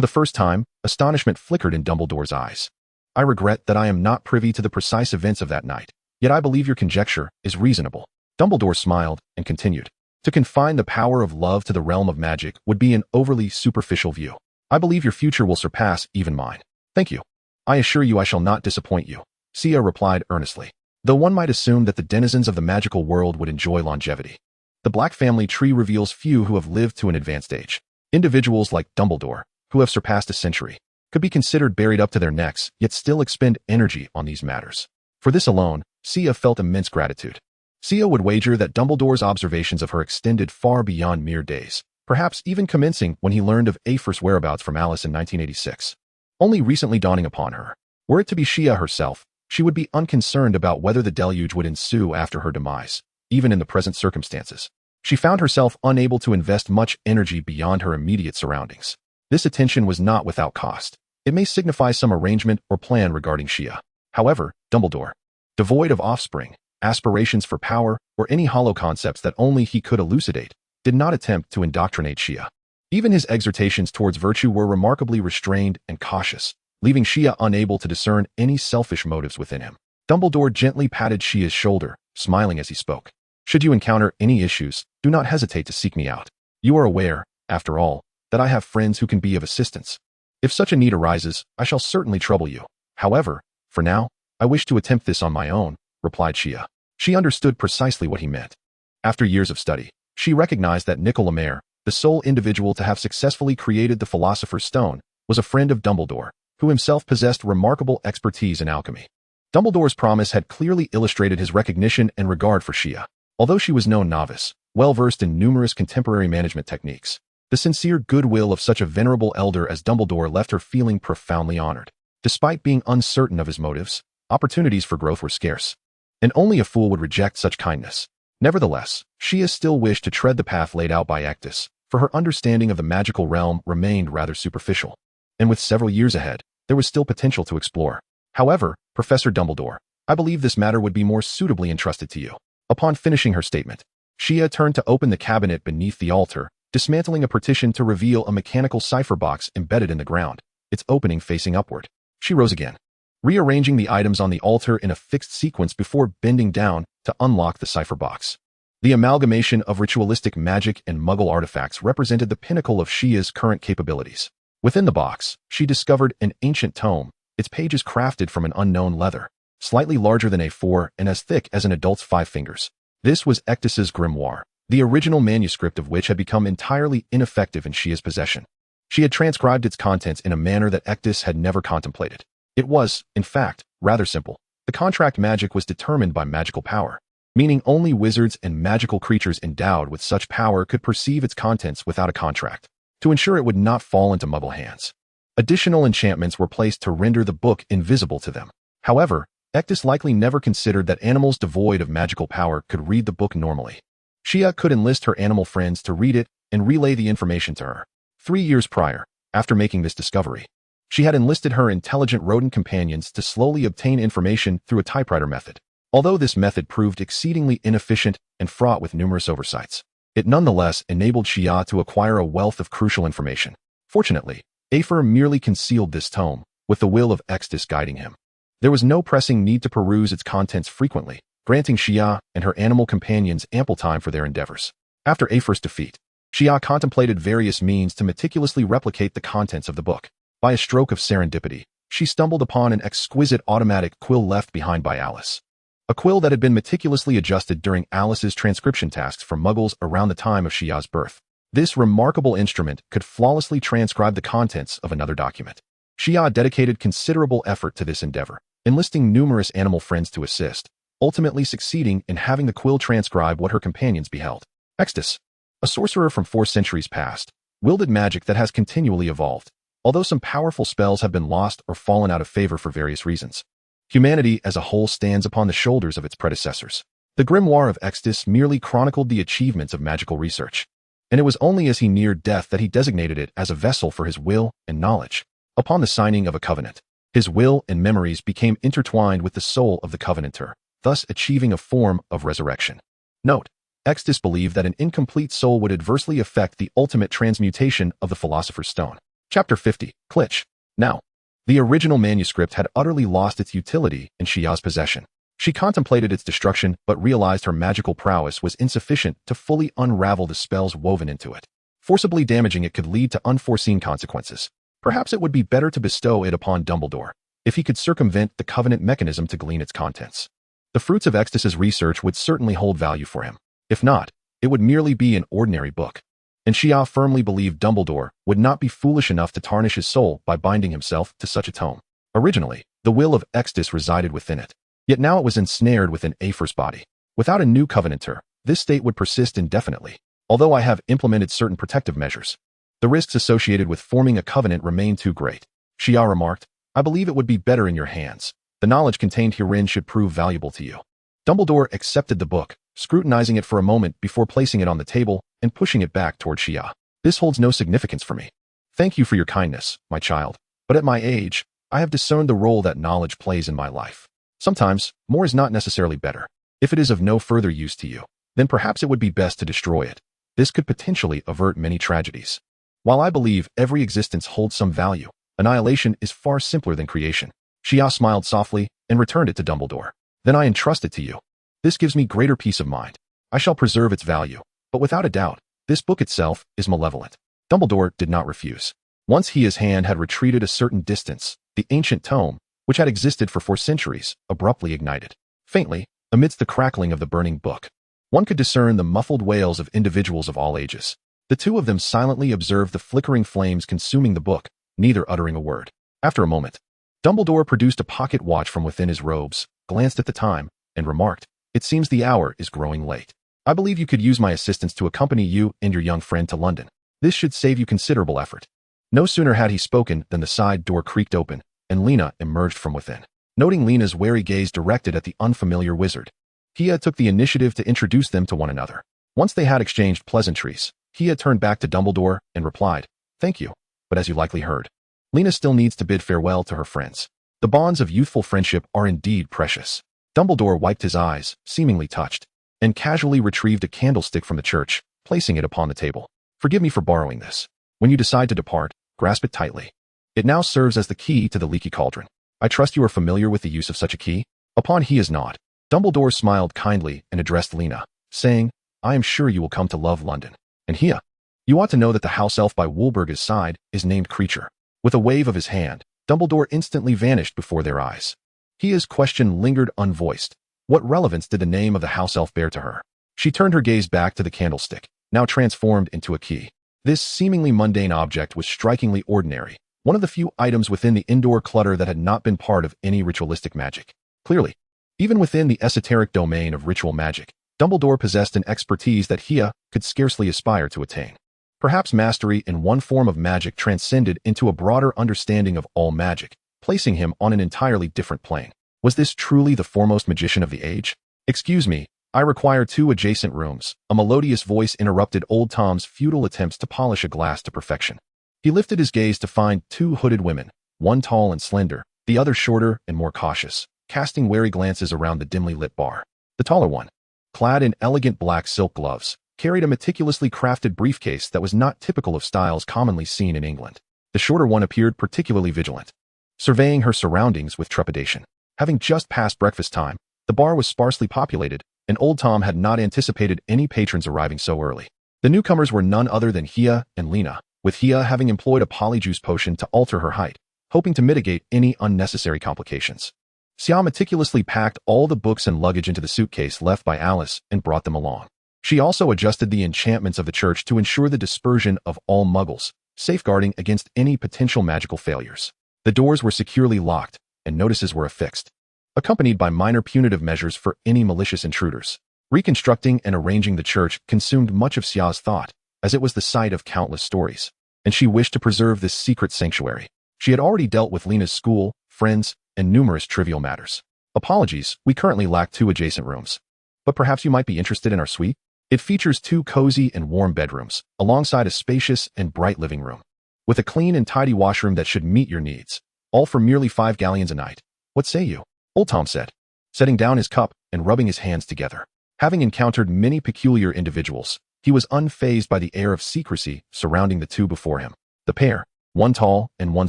the first time, astonishment flickered in Dumbledore's eyes. I regret that I am not privy to the precise events of that night, yet I believe your conjecture is reasonable. Dumbledore smiled and continued. To confine the power of love to the realm of magic would be an overly superficial view. I believe your future will surpass even mine. Thank you. I assure you I shall not disappoint you, Sia replied earnestly. Though one might assume that the denizens of the magical world would enjoy longevity, the Black family tree reveals few who have lived to an advanced age. Individuals like Dumbledore, who have surpassed a century, could be considered buried up to their necks, yet still expend energy on these matters. For this alone, Sia felt immense gratitude. Sia would wager that Dumbledore's observations of her extended far beyond mere days, perhaps even commencing when he learned of Aphor's whereabouts from Alice in 1986. Only recently dawning upon her. Were it to be Sia herself, she would be unconcerned about whether the deluge would ensue after her demise, even in the present circumstances. She found herself unable to invest much energy beyond her immediate surroundings. This attention was not without cost. It may signify some arrangement or plan regarding Sia. However, Dumbledore, devoid of offspring, aspirations for power, or any hollow concepts that only he could elucidate, did not attempt to indoctrinate Sia. Even his exhortations towards virtue were remarkably restrained and cautious, leaving Sia unable to discern any selfish motives within him. Dumbledore gently patted Shia's shoulder, smiling as he spoke. Should you encounter any issues, do not hesitate to seek me out. You are aware, after all, that I have friends who can be of assistance. If such a need arises, I shall certainly trouble you. However, for now, I wish to attempt this on my own, replied Shia. She understood precisely what he meant. After years of study, she recognized that Nicolamere, the sole individual to have successfully created the Philosopher's Stone, was a friend of Dumbledore, who himself possessed remarkable expertise in alchemy. Dumbledore's promise had clearly illustrated his recognition and regard for Shia. Although she was no novice, well-versed in numerous contemporary management techniques, the sincere goodwill of such a venerable elder as Dumbledore left her feeling profoundly honored. Despite being uncertain of his motives, opportunities for growth were scarce, and only a fool would reject such kindness. Nevertheless, Shia still wished to tread the path laid out by Ectus, for her understanding of the magical realm remained rather superficial, and with several years ahead, there was still potential to explore. However, Professor Dumbledore, I believe this matter would be more suitably entrusted to you. Upon finishing her statement, Shia turned to open the cabinet beneath the altar, dismantling a partition to reveal a mechanical cipher box embedded in the ground, its opening facing upward. She rose again, rearranging the items on the altar in a fixed sequence before bending down to unlock the cipher box. The amalgamation of ritualistic magic and Muggle artifacts represented the pinnacle of Shia's current capabilities. Within the box, she discovered an ancient tome, its pages crafted from an unknown leather, slightly larger than A4 and as thick as an adult's 5 fingers. This was Ectus's grimoire, the original manuscript of which had become entirely ineffective in Shia's possession. She had transcribed its contents in a manner that Ectus had never contemplated. It was, in fact, rather simple. The contract magic was determined by magical power, meaning only wizards and magical creatures endowed with such power could perceive its contents without a contract, to ensure it would not fall into muggle hands. Additional enchantments were placed to render the book invisible to them. However, Ectus likely never considered that animals devoid of magical power could read the book normally. Shia could enlist her animal friends to read it and relay the information to her. 3 years prior, after making this discovery, she had enlisted her intelligent rodent companions to slowly obtain information through a typewriter method. Although this method proved exceedingly inefficient and fraught with numerous oversights, it nonetheless enabled Shia to acquire a wealth of crucial information. Fortunately, Afer merely concealed this tome, with the will of Ectus guiding him. There was no pressing need to peruse its contents frequently, granting Shia and her animal companions ample time for their endeavors. After Afer's defeat, Shia contemplated various means to meticulously replicate the contents of the book. By a stroke of serendipity, she stumbled upon an exquisite automatic quill left behind by Alice. A quill that had been meticulously adjusted during Alice's transcription tasks for muggles around the time of Shia's birth. This remarkable instrument could flawlessly transcribe the contents of another document. Shia dedicated considerable effort to this endeavor, enlisting numerous animal friends to assist, ultimately succeeding in having the quill transcribe what her companions beheld. Ectus, a sorcerer from 4 centuries past, wielded magic that has continually evolved, although some powerful spells have been lost or fallen out of favor for various reasons. Humanity as a whole stands upon the shoulders of its predecessors. The grimoire of Ectus merely chronicled the achievements of magical research, and it was only as he neared death that he designated it as a vessel for his will and knowledge. Upon the signing of a covenant, his will and memories became intertwined with the soul of the covenanter, thus achieving a form of resurrection. Note: Ectus believed that an incomplete soul would adversely affect the ultimate transmutation of the Philosopher's Stone. Chapter 50, Glitch. Now, the original manuscript had utterly lost its utility in Shia's possession. She contemplated its destruction but realized her magical prowess was insufficient to fully unravel the spells woven into it. Forcibly damaging it could lead to unforeseen consequences. Perhaps it would be better to bestow it upon Dumbledore, if he could circumvent the covenant mechanism to glean its contents. The fruits of Ectus's research would certainly hold value for him. If not, it would merely be an ordinary book. And Shia firmly believed Dumbledore would not be foolish enough to tarnish his soul by binding himself to such a tome. Originally, the will of Ectus resided within it. Yet now it was ensnared within Afer's body. Without a new covenanter, this state would persist indefinitely. Although I have implemented certain protective measures, the risks associated with forming a covenant remain too great. Shia remarked, I believe it would be better in your hands. The knowledge contained herein should prove valuable to you. Dumbledore accepted the book, scrutinizing it for a moment before placing it on the table and pushing it back toward Shia. This holds no significance for me. Thank you for your kindness, my child, but at my age, I have discerned the role that knowledge plays in my life. Sometimes, more is not necessarily better. If it is of no further use to you, then perhaps it would be best to destroy it. This could potentially avert many tragedies. While I believe every existence holds some value, annihilation is far simpler than creation. Shia smiled softly and returned it to Dumbledore. Then I entrust it to you. This gives me greater peace of mind. I shall preserve its value, but without a doubt, this book itself is malevolent. Dumbledore did not refuse. Once his hand had retreated a certain distance, the ancient tome, which had existed for 4 centuries, abruptly ignited. Faintly, amidst the crackling of the burning book, one could discern the muffled wails of individuals of all ages. The two of them silently observed the flickering flames consuming the book, neither uttering a word. After a moment, Dumbledore produced a pocket watch from within his robes, glanced at the time, and remarked, It seems the hour is growing late. I believe you could use my assistance to accompany you and your young friend to London. This should save you considerable effort. No sooner had he spoken than the side door creaked open, and Lena emerged from within. Noting Lena's wary gaze directed at the unfamiliar wizard, Hia took the initiative to introduce them to one another. Once they had exchanged pleasantries, Hia turned back to Dumbledore and replied, Thank you, but as you likely heard, Lena still needs to bid farewell to her friends. The bonds of youthful friendship are indeed precious. Dumbledore wiped his eyes, seemingly touched, and casually retrieved a candlestick from the church, placing it upon the table. Forgive me for borrowing this. When you decide to depart, grasp it tightly. It now serves as the key to the leaky cauldron. I trust you are familiar with the use of such a key? Upon Hia's nod, Dumbledore smiled kindly and addressed Lena, saying, I am sure you will come to love London. And Hia, you ought to know that the house elf by Woolburga's side is named Creature. With a wave of his hand, Dumbledore instantly vanished before their eyes. Hia's question lingered unvoiced. What relevance did the name of the house elf bear to her? She turned her gaze back to the candlestick, now transformed into a key. This seemingly mundane object was strikingly ordinary, one of the few items within the indoor clutter that had not been part of any ritualistic magic. Clearly, even within the esoteric domain of ritual magic, Dumbledore possessed an expertise that Hia could scarcely aspire to attain. Perhaps mastery in one form of magic transcended into a broader understanding of all magic, placing him on an entirely different plane. Was this truly the foremost magician of the age? "Excuse me, I require 2 adjacent rooms," a melodious voice interrupted Old Tom's futile attempts to polish a glass to perfection. He lifted his gaze to find 2 hooded women, one tall and slender, the other shorter and more cautious, casting wary glances around the dimly lit bar. The taller one, clad in elegant black silk gloves, carried a meticulously crafted briefcase that was not typical of styles commonly seen in England. The shorter one appeared particularly vigilant, surveying her surroundings with trepidation. Having just passed breakfast time, the bar was sparsely populated, and Old Tom had not anticipated any patrons arriving so early. The newcomers were none other than Hia and Lena, with Hia having employed a polyjuice potion to alter her height, hoping to mitigate any unnecessary complications. Xia meticulously packed all the books and luggage into the suitcase left by Alice and brought them along. She also adjusted the enchantments of the church to ensure the dispersion of all muggles, safeguarding against any potential magical failures. The doors were securely locked, and notices were affixed, accompanied by minor punitive measures for any malicious intruders. Reconstructing and arranging the church consumed much of Xia's thought, as it was the site of countless stories, and she wished to preserve this secret sanctuary. She had already dealt with Lena's school, friends, and numerous trivial matters. "Apologies, we currently lack 2 adjacent rooms. But perhaps you might be interested in our suite? It features 2 cozy and warm bedrooms, alongside a spacious and bright living room, with a clean and tidy washroom that should meet your needs, all for merely 5 galleons a night. What say you?" Old Tom said, setting down his cup and rubbing his hands together. Having encountered many peculiar individuals, he was unfazed by the air of secrecy surrounding the 2 before him. The pair, one tall and one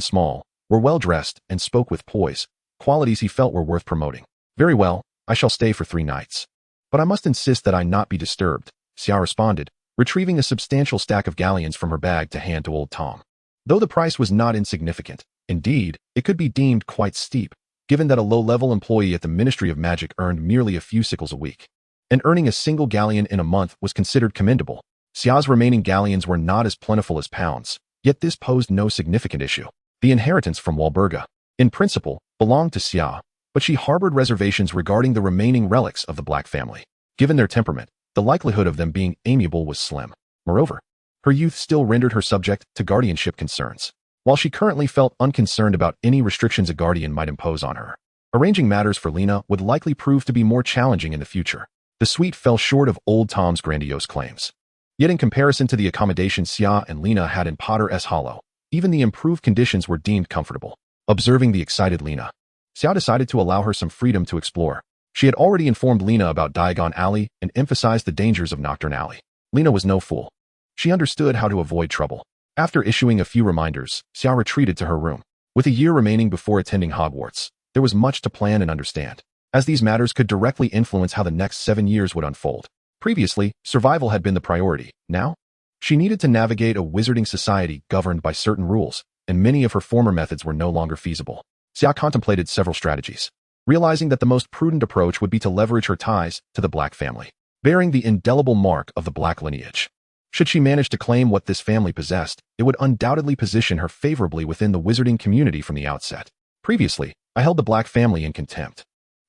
small, were well-dressed and spoke with poise, qualities he felt were worth promoting. "Very well, I shall stay for 3 nights. But I must insist that I not be disturbed," Xia responded, retrieving a substantial stack of galleons from her bag to hand to Old Tom. Though the price was not insignificant, indeed, it could be deemed quite steep, given that a low-level employee at the Ministry of Magic earned merely a few sickles a week. And earning a single galleon in a month was considered commendable. Xia's remaining galleons were not as plentiful as pounds, yet this posed no significant issue. The inheritance from Walburga, in principle, belonged to Xia, but she harbored reservations regarding the remaining relics of the Black family. Given their temperament, the likelihood of them being amiable was slim. Moreover, her youth still rendered her subject to guardianship concerns. While she currently felt unconcerned about any restrictions a guardian might impose on her, arranging matters for Lena would likely prove to be more challenging in the future. The suite fell short of Old Tom's grandiose claims. Yet in comparison to the accommodations Xia and Lena had in Potter's Hollow, even the improved conditions were deemed comfortable. Observing the excited Lena, Xia decided to allow her some freedom to explore. She had already informed Lena about Diagon Alley and emphasized the dangers of Nocturne Alley. Lena was no fool. She understood how to avoid trouble. After issuing a few reminders, Xia retreated to her room. With a year remaining before attending Hogwarts, there was much to plan and understand, as these matters could directly influence how the next 7 years would unfold. Previously, survival had been the priority. Now, she needed to navigate a wizarding society governed by certain rules, and many of her former methods were no longer feasible. Xia contemplated several strategies, realizing that the most prudent approach would be to leverage her ties to the Black family, bearing the indelible mark of the Black lineage. Should she manage to claim what this family possessed, it would undoubtedly position her favorably within the wizarding community from the outset. Previously, I held the Black family in contempt.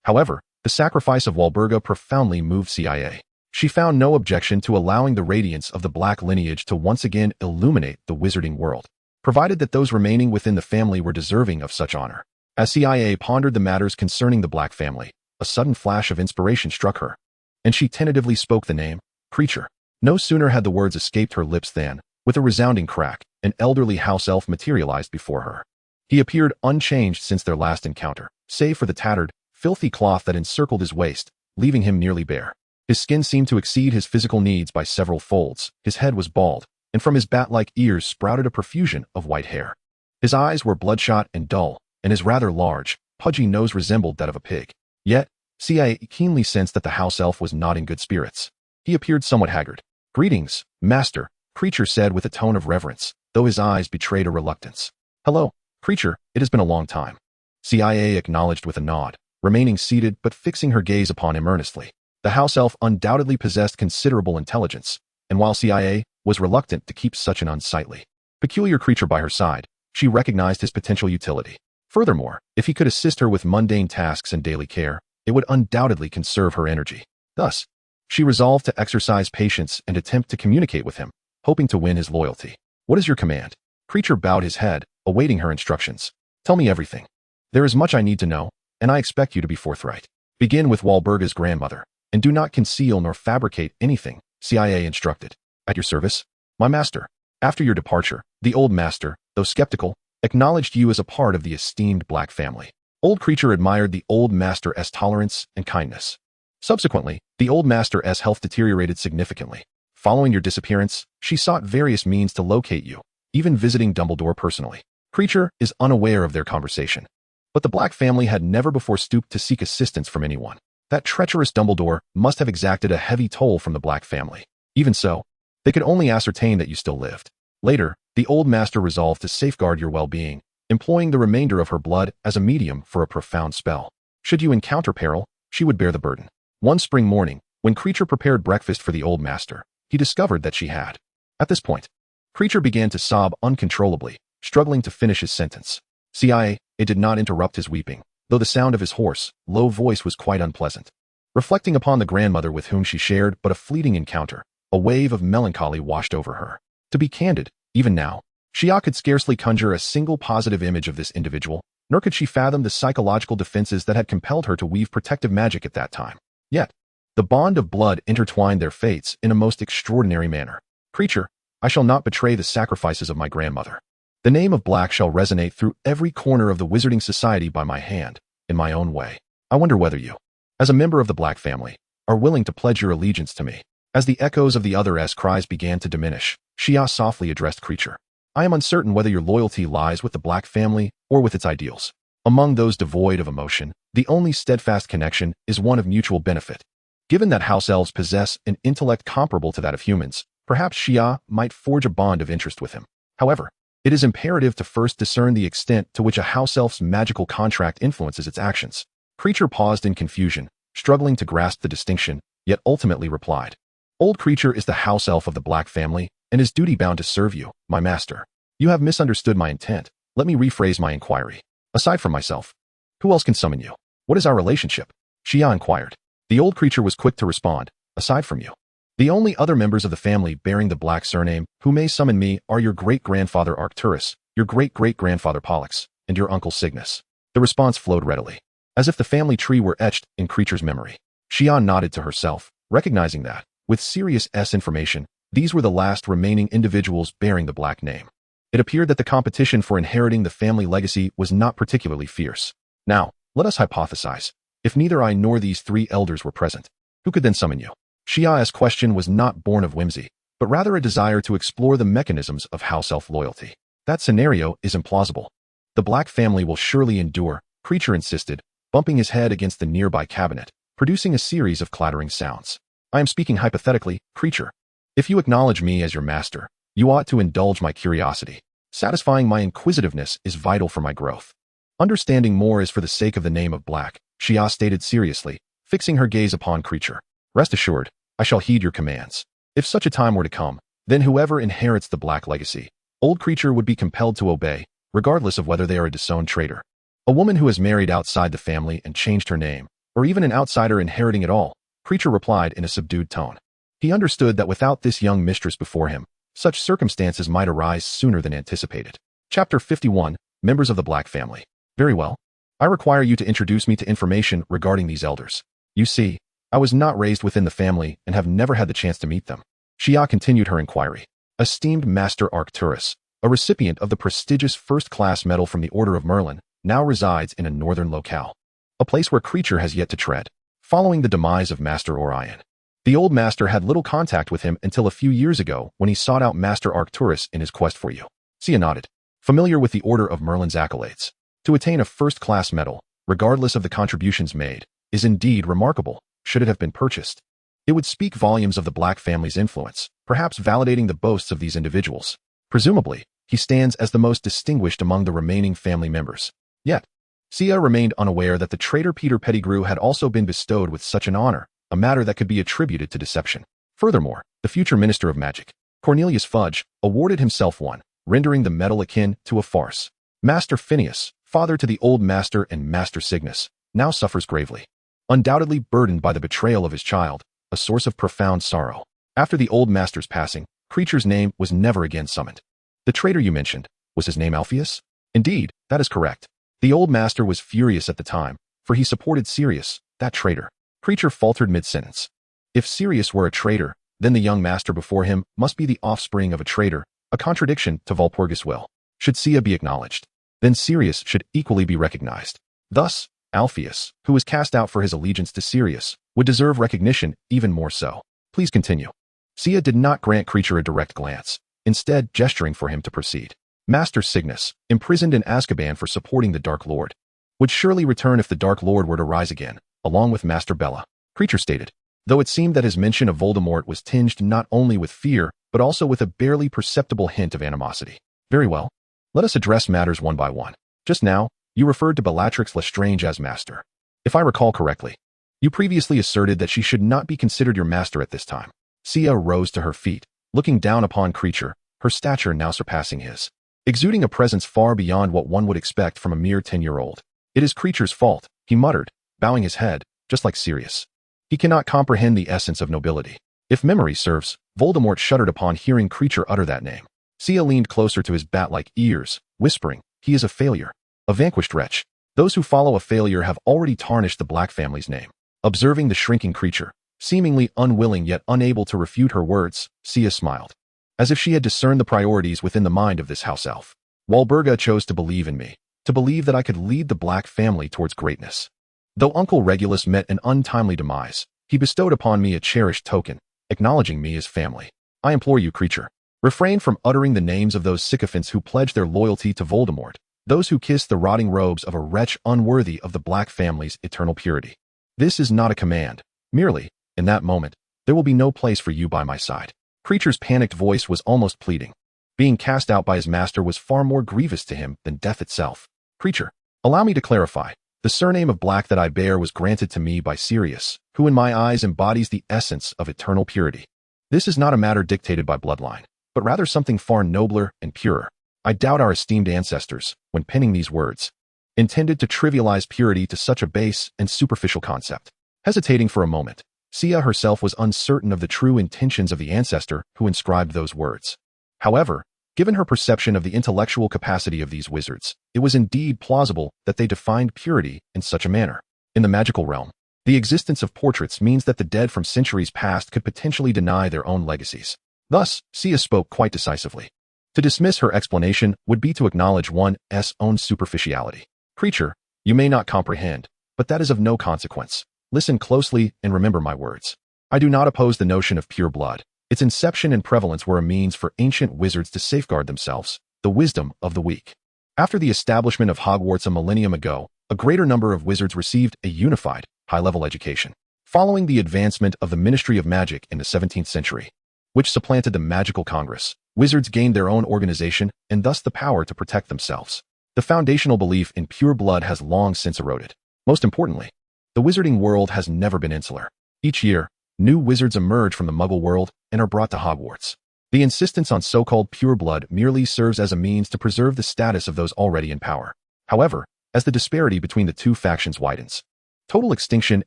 However, the sacrifice of Walburga profoundly moved CIA. She found no objection to allowing the radiance of the Black lineage to once again illuminate the wizarding world, provided that those remaining within the family were deserving of such honor. As CIA pondered the matters concerning the Black family, a sudden flash of inspiration struck her, and she tentatively spoke the name, Creature. No sooner had the words escaped her lips than, with a resounding crack, an elderly house elf materialized before her. He appeared unchanged since their last encounter, save for the tattered, filthy cloth that encircled his waist, leaving him nearly bare. His skin seemed to exceed his physical needs by several folds, his head was bald, and from his bat-like ears sprouted a profusion of white hair. His eyes were bloodshot and dull, and his rather large, pudgy nose resembled that of a pig. Yet, CIA keenly sensed that the house elf was not in good spirits. He appeared somewhat haggard. "Greetings, Master," Creature said with a tone of reverence, though his eyes betrayed a reluctance. "Hello, Creature, it has been a long time." CIA acknowledged with a nod, remaining seated but fixing her gaze upon him earnestly. The house elf undoubtedly possessed considerable intelligence, and while CIA was reluctant to keep such an unsightly, peculiar creature by her side, she recognized his potential utility. Furthermore, if he could assist her with mundane tasks and daily care, it would undoubtedly conserve her energy. Thus, she resolved to exercise patience and attempt to communicate with him, hoping to win his loyalty. What is your command? Creature bowed his head, awaiting her instructions. Tell me everything. There is much I need to know, and I expect you to be forthright. Begin with Walburga's grandmother, and do not conceal nor fabricate anything, CIA instructed. At your service, my master. After your departure, the old master, though skeptical, acknowledged you as a part of the esteemed black family. Old creature admired the old master's tolerance and kindness. Subsequently, the old master's health deteriorated significantly. Following your disappearance, she sought various means to locate you, even visiting Dumbledore personally. Creature is unaware of their conversation. But the black family had never before stooped to seek assistance from anyone. That treacherous Dumbledore must have exacted a heavy toll from the black family. Even so, they could only ascertain that you still lived. Later, the old master resolved to safeguard your well-being, employing the remainder of her blood as a medium for a profound spell. Should you encounter peril, she would bear the burden. One spring morning, when Creature prepared breakfast for the old master, he discovered that she had. At this point, Creature began to sob uncontrollably, struggling to finish his sentence. CIA, it did not interrupt his weeping, though the sound of his hoarse, low voice was quite unpleasant. Reflecting upon the grandmother with whom she shared but a fleeting encounter, a wave of melancholy washed over her. To be candid, even now, Xia could scarcely conjure a single positive image of this individual, nor could she fathom the psychological defenses that had compelled her to weave protective magic at that time. Yet, the bond of blood intertwined their fates in a most extraordinary manner. Creature, I shall not betray the sacrifices of my grandmother. The name of Black shall resonate through every corner of the Wizarding Society by my hand, in my own way. I wonder whether you, as a member of the Black family, are willing to pledge your allegiance to me. As the echoes of the other's cries began to diminish, Xia softly addressed Creature. I am uncertain whether your loyalty lies with the Black family or with its ideals. Among those devoid of emotion, the only steadfast connection is one of mutual benefit. Given that house elves possess an intellect comparable to that of humans, perhaps Xia might forge a bond of interest with him. However, it is imperative to first discern the extent to which a house elf's magical contract influences its actions. Creature paused in confusion, struggling to grasp the distinction, yet ultimately replied. Old Creature is the house elf of the Black family, and is duty-bound to serve you, my master. You have misunderstood my intent. Let me rephrase my inquiry. Aside from myself, who else can summon you? What is our relationship? Xia inquired. The old creature was quick to respond. Aside from you, the only other members of the family bearing the Black surname who may summon me are your great-grandfather Arcturus, your great-great-grandfather Pollux, and your uncle Cygnus. The response flowed readily, as if the family tree were etched in Creature's memory. Xia nodded to herself, recognizing that, with serious information, these were the last remaining individuals bearing the Black name. It appeared that the competition for inheriting the family legacy was not particularly fierce. Now, let us hypothesize. If neither I nor these three elders were present, who could then summon you? Xia's question was not born of whimsy, but rather a desire to explore the mechanisms of house elf loyalty. That scenario is implausible. The Black family will surely endure, Creature insisted, bumping his head against the nearby cabinet, producing a series of clattering sounds. I am speaking hypothetically, Creature. If you acknowledge me as your master, you ought to indulge my curiosity. Satisfying my inquisitiveness is vital for my growth. Understanding more is for the sake of the name of Black, Xia stated seriously, fixing her gaze upon Creature. Rest assured, I shall heed your commands. If such a time were to come, then whoever inherits the Black legacy, old Creature would be compelled to obey, regardless of whether they are a disowned traitor. A woman who has married outside the family and changed her name, or even an outsider inheriting it all, Creature replied in a subdued tone. He understood that without this young mistress before him, such circumstances might arise sooner than anticipated. Chapter 51, Members of the Black Family. Very well. I require you to introduce me to information regarding these elders. You see, I was not raised within the family and have never had the chance to meet them. Xia continued her inquiry. Esteemed Master Arcturus, a recipient of the prestigious first-class medal from the Order of Merlin, now resides in a northern locale, a place where Creature has yet to tread. Following the demise of Master Orion, the old master had little contact with him until a few years ago when he sought out Master Arcturus in his quest for you. Xia nodded, familiar with the Order of Merlin's accolades. To attain a first-class medal, regardless of the contributions made, is indeed remarkable. Should it have been purchased, it would speak volumes of the Black family's influence, perhaps validating the boasts of these individuals. Presumably, he stands as the most distinguished among the remaining family members. Yet, Xia remained unaware that the traitor Peter Pettigrew had also been bestowed with such an honor, a matter that could be attributed to deception. Furthermore, the future Minister of Magic, Cornelius Fudge, awarded himself one, rendering the medal akin to a farce. Master Phineas, father to the old master and Master Cygnus, now suffers gravely. Undoubtedly burdened by the betrayal of his child, a source of profound sorrow. After the old master's passing, Creature's name was never again summoned. The traitor you mentioned, was his name Alpheus? Indeed, that is correct. The old master was furious at the time, for he supported Sirius, that traitor. Creature faltered mid-sentence. If Sirius were a traitor, then the young master before him must be the offspring of a traitor, a contradiction to Walpurgis will. Should Sia be acknowledged, then Sirius should equally be recognized. Thus, Alpheus, who was cast out for his allegiance to Sirius, would deserve recognition even more so. Please continue. Sia did not grant Creature a direct glance, instead gesturing for him to proceed. Master Cygnus, imprisoned in Azkaban for supporting the Dark Lord, would surely return if the Dark Lord were to rise again, along with Master Bella, Creature stated, though it seemed that his mention of Voldemort was tinged not only with fear, but also with a barely perceptible hint of animosity. Very well. Let us address matters one by one. Just now, you referred to Bellatrix Lestrange as master. If I recall correctly, you previously asserted that she should not be considered your master at this time. Sia rose to her feet, looking down upon Creature, her stature now surpassing his, exuding a presence far beyond what one would expect from a mere 10-year-old. It is Creature's fault, he muttered, bowing his head, just like Sirius. He cannot comprehend the essence of nobility. If memory serves, Voldemort shuddered upon hearing Creature utter that name. Sia leaned closer to his bat-like ears, whispering, he is a failure. A vanquished wretch. Those who follow a failure have already tarnished the Black family's name. Observing the shrinking Creature, seemingly unwilling yet unable to refute her words, Sia smiled, as if she had discerned the priorities within the mind of this house elf. Walburga chose to believe in me, to believe that I could lead the Black family towards greatness. Though Uncle Regulus met an untimely demise, he bestowed upon me a cherished token, acknowledging me as family. I implore you, Creature, refrain from uttering the names of those sycophants who pledge their loyalty to Voldemort, those who kiss the rotting robes of a wretch unworthy of the Black family's eternal purity. This is not a command. Merely, in that moment, there will be no place for you by my side. Creature's panicked voice was almost pleading. Being cast out by his master was far more grievous to him than death itself. Creature, allow me to clarify. The surname of Black that I bear was granted to me by Sirius, who in my eyes embodies the essence of eternal purity. This is not a matter dictated by bloodline, but rather something far nobler and purer. I doubt our esteemed ancestors, when penning these words, intended to trivialize purity to such a base and superficial concept. Hesitating for a moment, Sia herself was uncertain of the true intentions of the ancestor who inscribed those words. However, given her perception of the intellectual capacity of these wizards, it was indeed plausible that they defined purity in such a manner. In the magical realm, the existence of portraits means that the dead from centuries past could potentially deny their own legacies. Thus, Sia spoke quite decisively. To dismiss her explanation would be to acknowledge one's own superficiality. Creature, you may not comprehend, but that is of no consequence. Listen closely and remember my words. I do not oppose the notion of pure blood. Its inception and prevalence were a means for ancient wizards to safeguard themselves, the wisdom of the weak. After the establishment of Hogwarts a millennium ago, a greater number of wizards received a unified, high-level education. Following the advancement of the Ministry of Magic in the 17th century, which supplanted the Magical Congress, wizards gained their own organization and thus the power to protect themselves. The foundational belief in pure blood has long since eroded. Most importantly, the wizarding world has never been insular. Each year, new wizards emerge from the Muggle world and are brought to Hogwarts. The insistence on so-called pure blood merely serves as a means to preserve the status of those already in power. However, as the disparity between the two factions widens, total extinction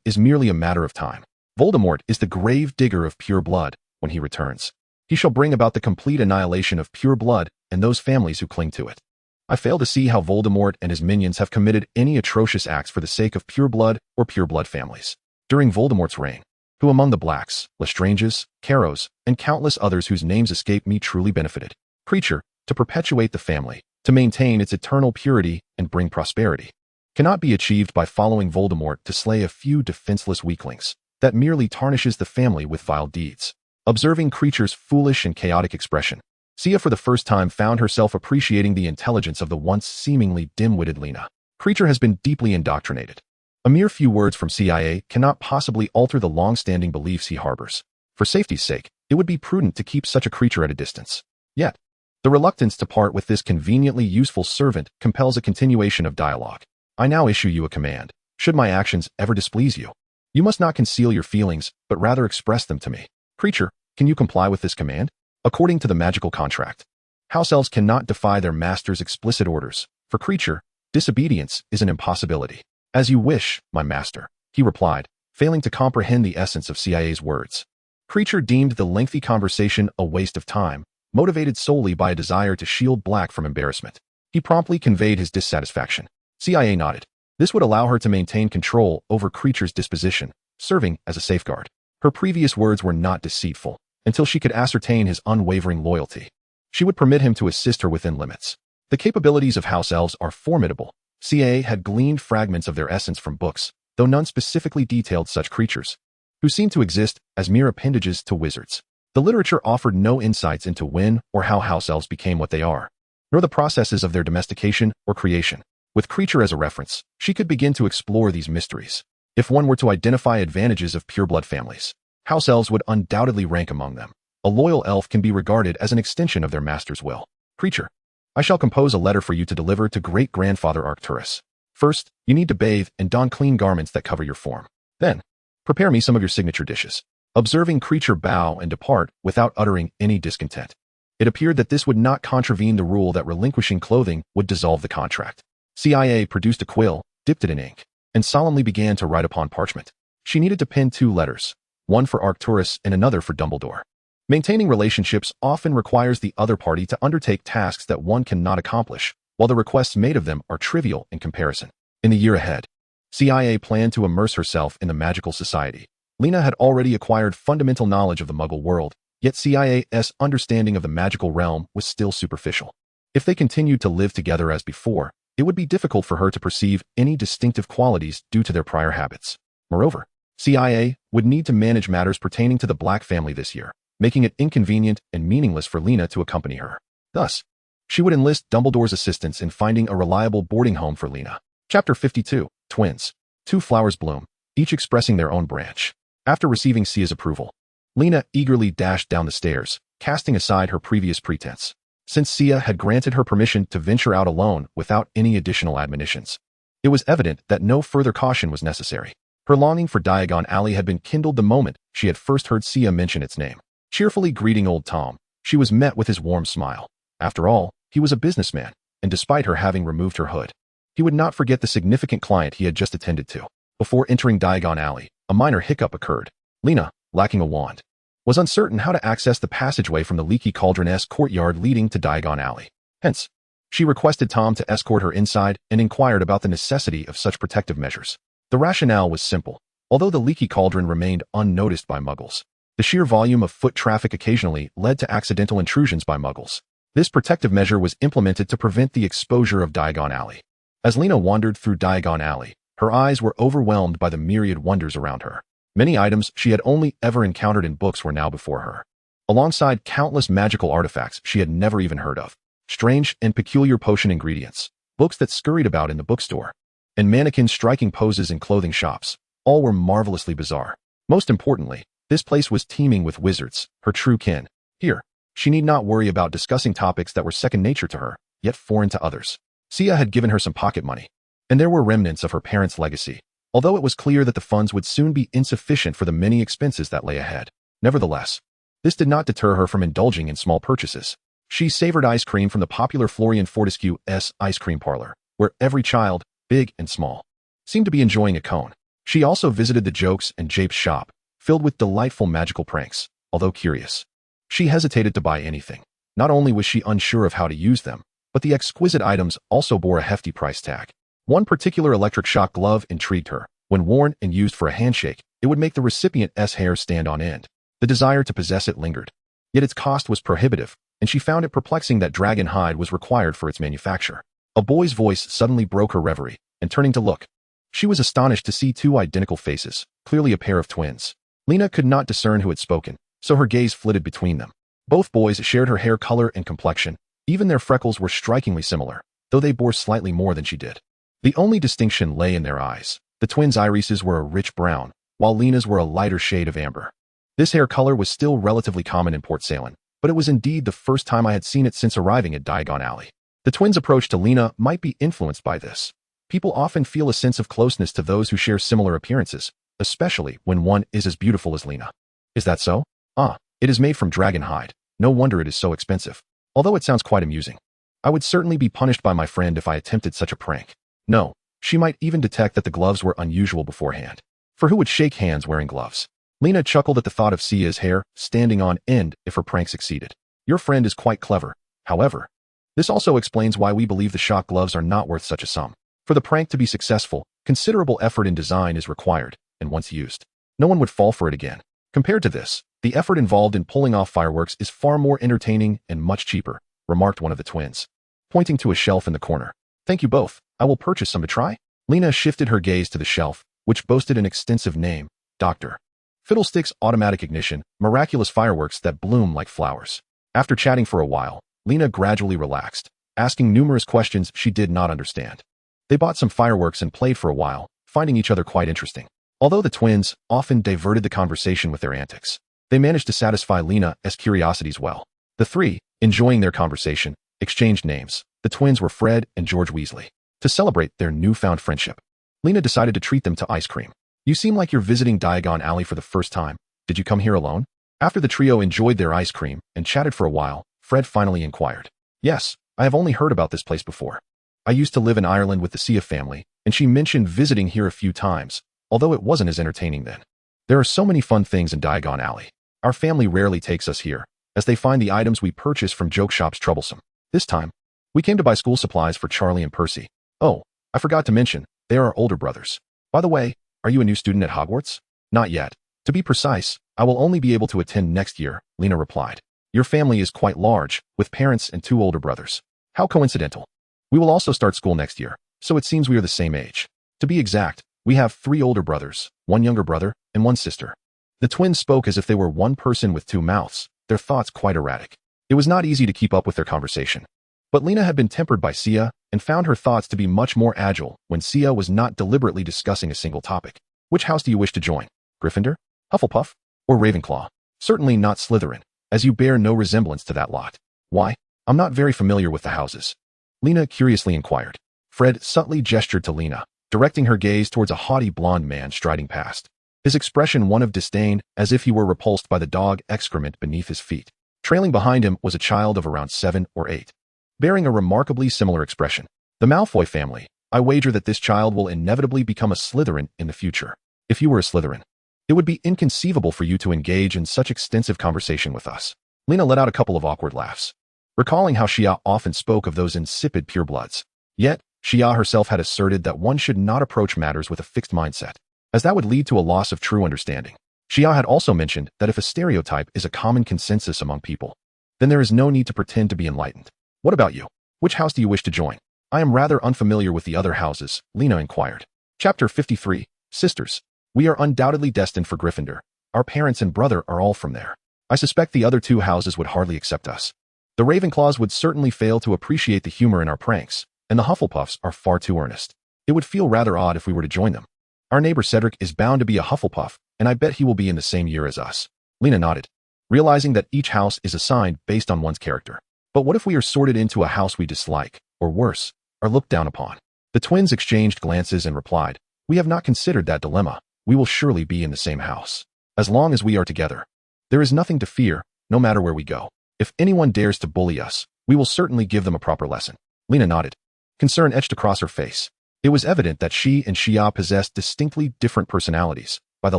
is merely a matter of time. Voldemort is the grave digger of pure blood. When he returns, he shall bring about the complete annihilation of pure blood and those families who cling to it. I fail to see how Voldemort and his minions have committed any atrocious acts for the sake of pure blood or pure blood families. During Voldemort's reign, who among the Blacks, Lestranges, Carrows, and countless others whose names escape me truly benefited? Creature, to perpetuate the family, to maintain its eternal purity and bring prosperity, cannot be achieved by following Voldemort to slay a few defenseless weaklings. That merely tarnishes the family with vile deeds. Observing Creature's foolish and chaotic expression, Sia for the first time found herself appreciating the intelligence of the once seemingly dim-witted Lena. Creature has been deeply indoctrinated. A mere few words from CIA cannot possibly alter the long-standing beliefs he harbors. For safety's sake, it would be prudent to keep such a creature at a distance. Yet, the reluctance to part with this conveniently useful servant compels a continuation of dialogue. I now issue you a command. Should my actions ever displease you, You must not conceal your feelings, but rather express them to me. Creature, can you comply with this command? According to the magical contract, house elves cannot defy their master's explicit orders. For Creature, disobedience is an impossibility. As you wish, my master, he replied, failing to comprehend the essence of CIA's words. Creature deemed the lengthy conversation a waste of time, motivated solely by a desire to shield Black from embarrassment. He promptly conveyed his dissatisfaction. CIA nodded. This would allow her to maintain control over Creature's disposition, serving as a safeguard. Her previous words were not deceitful, until she could ascertain his unwavering loyalty. She would permit him to assist her within limits. The capabilities of house elves are formidable. CIA had gleaned fragments of their essence from books, though none specifically detailed such creatures, who seemed to exist as mere appendages to wizards. The literature offered no insights into when or how house elves became what they are, nor the processes of their domestication or creation. With Creature as a reference, she could begin to explore these mysteries. If one were to identify advantages of pureblood families, house elves would undoubtedly rank among them. A loyal elf can be regarded as an extension of their master's will. Creature, I shall compose a letter for you to deliver to great-grandfather Arcturus. First, you need to bathe and don clean garments that cover your form. Then, prepare me some of your signature dishes. Observing Creature bow and depart without uttering any discontent. It appeared that this would not contravene the rule that relinquishing clothing would dissolve the contract. CIA produced a quill, dipped it in ink, and solemnly began to write upon parchment. She needed to pen 2 letters, one for Arcturus and another for Dumbledore. Maintaining relationships often requires the other party to undertake tasks that one cannot accomplish, while the requests made of them are trivial in comparison. In the year ahead, CIA planned to immerse herself in the magical society. Lena had already acquired fundamental knowledge of the Muggle world, yet CIA's understanding of the magical realm was still superficial. If they continued to live together as before, it would be difficult for her to perceive any distinctive qualities due to their prior habits. Moreover, CIA would need to manage matters pertaining to the Black family this year, making it inconvenient and meaningless for Lena to accompany her. Thus, she would enlist Dumbledore's assistance in finding a reliable boarding home for Lena. Chapter 52, Twins. 2 flowers bloom, each expressing their own branch. After receiving Sia's approval, Lena eagerly dashed down the stairs, casting aside her previous pretense. Since Sia had granted her permission to venture out alone without any additional admonitions, it was evident that no further caution was necessary. Her longing for Diagon Alley had been kindled the moment she had first heard Sia mention its name. Cheerfully greeting old Tom, she was met with his warm smile. After all, he was a businessman, and despite her having removed her hood, he would not forget the significant client he had just attended to. Before entering Diagon Alley, a minor hiccup occurred. Lena, lacking a wand, was uncertain how to access the passageway from the leaky cauldron-esque courtyard leading to Diagon Alley. Hence, she requested Tom to escort her inside and inquired about the necessity of such protective measures. The rationale was simple. Although the leaky cauldron remained unnoticed by Muggles, the sheer volume of foot traffic occasionally led to accidental intrusions by Muggles. This protective measure was implemented to prevent the exposure of Diagon Alley. As Lena wandered through Diagon Alley, her eyes were overwhelmed by the myriad wonders around her. Many items she had only ever encountered in books were now before her, alongside countless magical artifacts she had never even heard of, strange and peculiar potion ingredients, books that scurried about in the bookstore, and mannequins striking poses in clothing shops. All were marvelously bizarre. Most importantly, this place was teeming with wizards, her true kin. Here, she need not worry about discussing topics that were second nature to her, yet foreign to others. Sia had given her some pocket money, and there were remnants of her parents' legacy, although it was clear that the funds would soon be insufficient for the many expenses that lay ahead. Nevertheless, this did not deter her from indulging in small purchases. She savored ice cream from the popular Florian Fortescue's ice cream parlor, where every child, big and small, seemed to be enjoying a cone. She also visited the Jokes and Japes shop, filled with delightful magical pranks. Although curious, she hesitated to buy anything. Not only was she unsure of how to use them, but the exquisite items also bore a hefty price tag. One particular electric shock glove intrigued her. When worn and used for a handshake, it would make the recipient's hair stand on end. The desire to possess it lingered. Yet its cost was prohibitive, and she found it perplexing that dragon hide was required for its manufacture. A boy's voice suddenly broke her reverie, and turning to look, she was astonished to see 2 identical faces, clearly a pair of twins. Lena could not discern who had spoken, so her gaze flitted between them. Both boys shared her hair color and complexion. Even their freckles were strikingly similar, though they bore slightly more than she did. The only distinction lay in their eyes. The twins' irises were a rich brown, while Lena's were a lighter shade of amber. This hair color was still relatively common in Port Salem, but it was indeed the first time I had seen it since arriving at Diagon Alley. The twins' approach to Lena might be influenced by this. People often feel a sense of closeness to those who share similar appearances, especially when one is as beautiful as Lena. Is that so? Ah, it is made from dragon hide. No wonder it is so expensive. Although it sounds quite amusing. I would certainly be punished by my friend if I attempted such a prank. No, she might even detect that the gloves were unusual beforehand. For who would shake hands wearing gloves? Lena chuckled at the thought of Sia's hair standing on end if her prank succeeded. Your friend is quite clever. However, this also explains why we believe the shock gloves are not worth such a sum. For the prank to be successful, considerable effort in design is required, and once used, no one would fall for it again. Compared to this, the effort involved in pulling off fireworks is far more entertaining and much cheaper, remarked one of the twins, pointing to a shelf in the corner. Thank you both. I will purchase some to try. Lena shifted her gaze to the shelf, which boasted an extensive name, Dr. Fiddlestick's automatic ignition, miraculous fireworks that bloom like flowers. After chatting for a while, Lena gradually relaxed, asking numerous questions she did not understand. They bought some fireworks and played for a while, finding each other quite interesting. Although the twins often diverted the conversation with their antics, they managed to satisfy Lena's curiosities well. The three, enjoying their conversation, exchanged names. The twins were Fred and George Weasley. To celebrate their newfound friendship, Lena decided to treat them to ice cream. You seem like you're visiting Diagon Alley for the first time. Did you come here alone? After the trio enjoyed their ice cream and chatted for a while, Fred finally inquired. Yes, I have only heard about this place before. I used to live in Ireland with the Sia family, and she mentioned visiting here a few times, although it wasn't as entertaining then. There are so many fun things in Diagon Alley. Our family rarely takes us here, as they find the items we purchase from joke shops troublesome. This time, we came to buy school supplies for Charlie and Percy. Oh, I forgot to mention, they are our older brothers. By the way, are you a new student at Hogwarts? Not yet. To be precise, I will only be able to attend next year, Lena replied. Your family is quite large, with parents and 2 older brothers. How coincidental. We will also start school next year, so it seems we are the same age. To be exact, we have 3 older brothers, 1 younger brother, and 1 sister. The twins spoke as if they were one person with 2 mouths, their thoughts quite erratic. It was not easy to keep up with their conversation. But Lena had been tempered by Sia and found her thoughts to be much more agile when Sia was not deliberately discussing a single topic. Which house do you wish to join? Gryffindor? Hufflepuff? Or Ravenclaw? Certainly not Slytherin, as you bear no resemblance to that lot. Why? I'm not very familiar with the houses. Lena curiously inquired. Fred subtly gestured to Lena, directing her gaze towards a haughty blonde man striding past. His expression one of disdain, as if he were repulsed by the dog excrement beneath his feet. Trailing behind him was a child of around 7 or 8. Bearing a remarkably similar expression. The Malfoy family. I wager that this child will inevitably become a Slytherin in the future. If you were a Slytherin, it would be inconceivable for you to engage in such extensive conversation with us. Lena let out a couple of awkward laughs, recalling how Xia often spoke of those insipid purebloods. Yet, Xia herself had asserted that one should not approach matters with a fixed mindset, as that would lead to a loss of true understanding. Xia had also mentioned that if a stereotype is a common consensus among people, then there is no need to pretend to be enlightened. What about you? Which house do you wish to join? I am rather unfamiliar with the other houses, Lena inquired. Chapter 53, Sisters. We are undoubtedly destined for Gryffindor. Our parents and brother are all from there. I suspect the other 2 houses would hardly accept us. The Ravenclaws would certainly fail to appreciate the humor in our pranks, and the Hufflepuffs are far too earnest. It would feel rather odd if we were to join them. Our neighbor Cedric is bound to be a Hufflepuff, and I bet he will be in the same year as us. Lena nodded, realizing that each house is assigned based on one's character. But what if we are sorted into a house we dislike, or worse, are looked down upon? The twins exchanged glances and replied, we have not considered that dilemma. We will surely be in the same house. As long as we are together, there is nothing to fear, no matter where we go. If anyone dares to bully us, we will certainly give them a proper lesson. Lena nodded, concern etched across her face. It was evident that she and Xia possessed distinctly different personalities, by the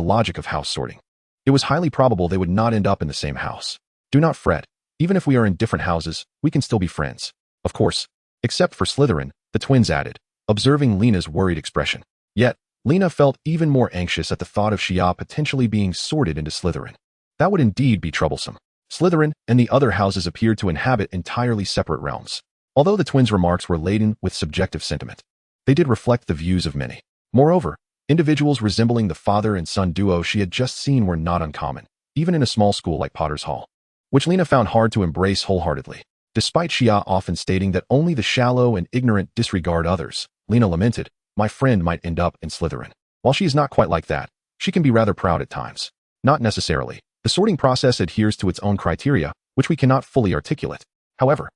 logic of house sorting. It was highly probable they would not end up in the same house. Do not fret. Even if we are in different houses, we can still be friends. Of course. Except for Slytherin, the twins added, observing Lena's worried expression. Yet, Lena felt even more anxious at the thought of Xia potentially being sorted into Slytherin. That would indeed be troublesome. Slytherin and the other houses appeared to inhabit entirely separate realms. Although the twins' remarks were laden with subjective sentiment, they did reflect the views of many. Moreover, individuals resembling the father and son duo she had just seen were not uncommon, even in a small school like Potter's Hall, which Lena found hard to embrace wholeheartedly. Despite Xia often stating that only the shallow and ignorant disregard others, Lena lamented, my friend might end up in Slytherin. While she is not quite like that, she can be rather proud at times. Not necessarily. The sorting process adheres to its own criteria, which we cannot fully articulate. However,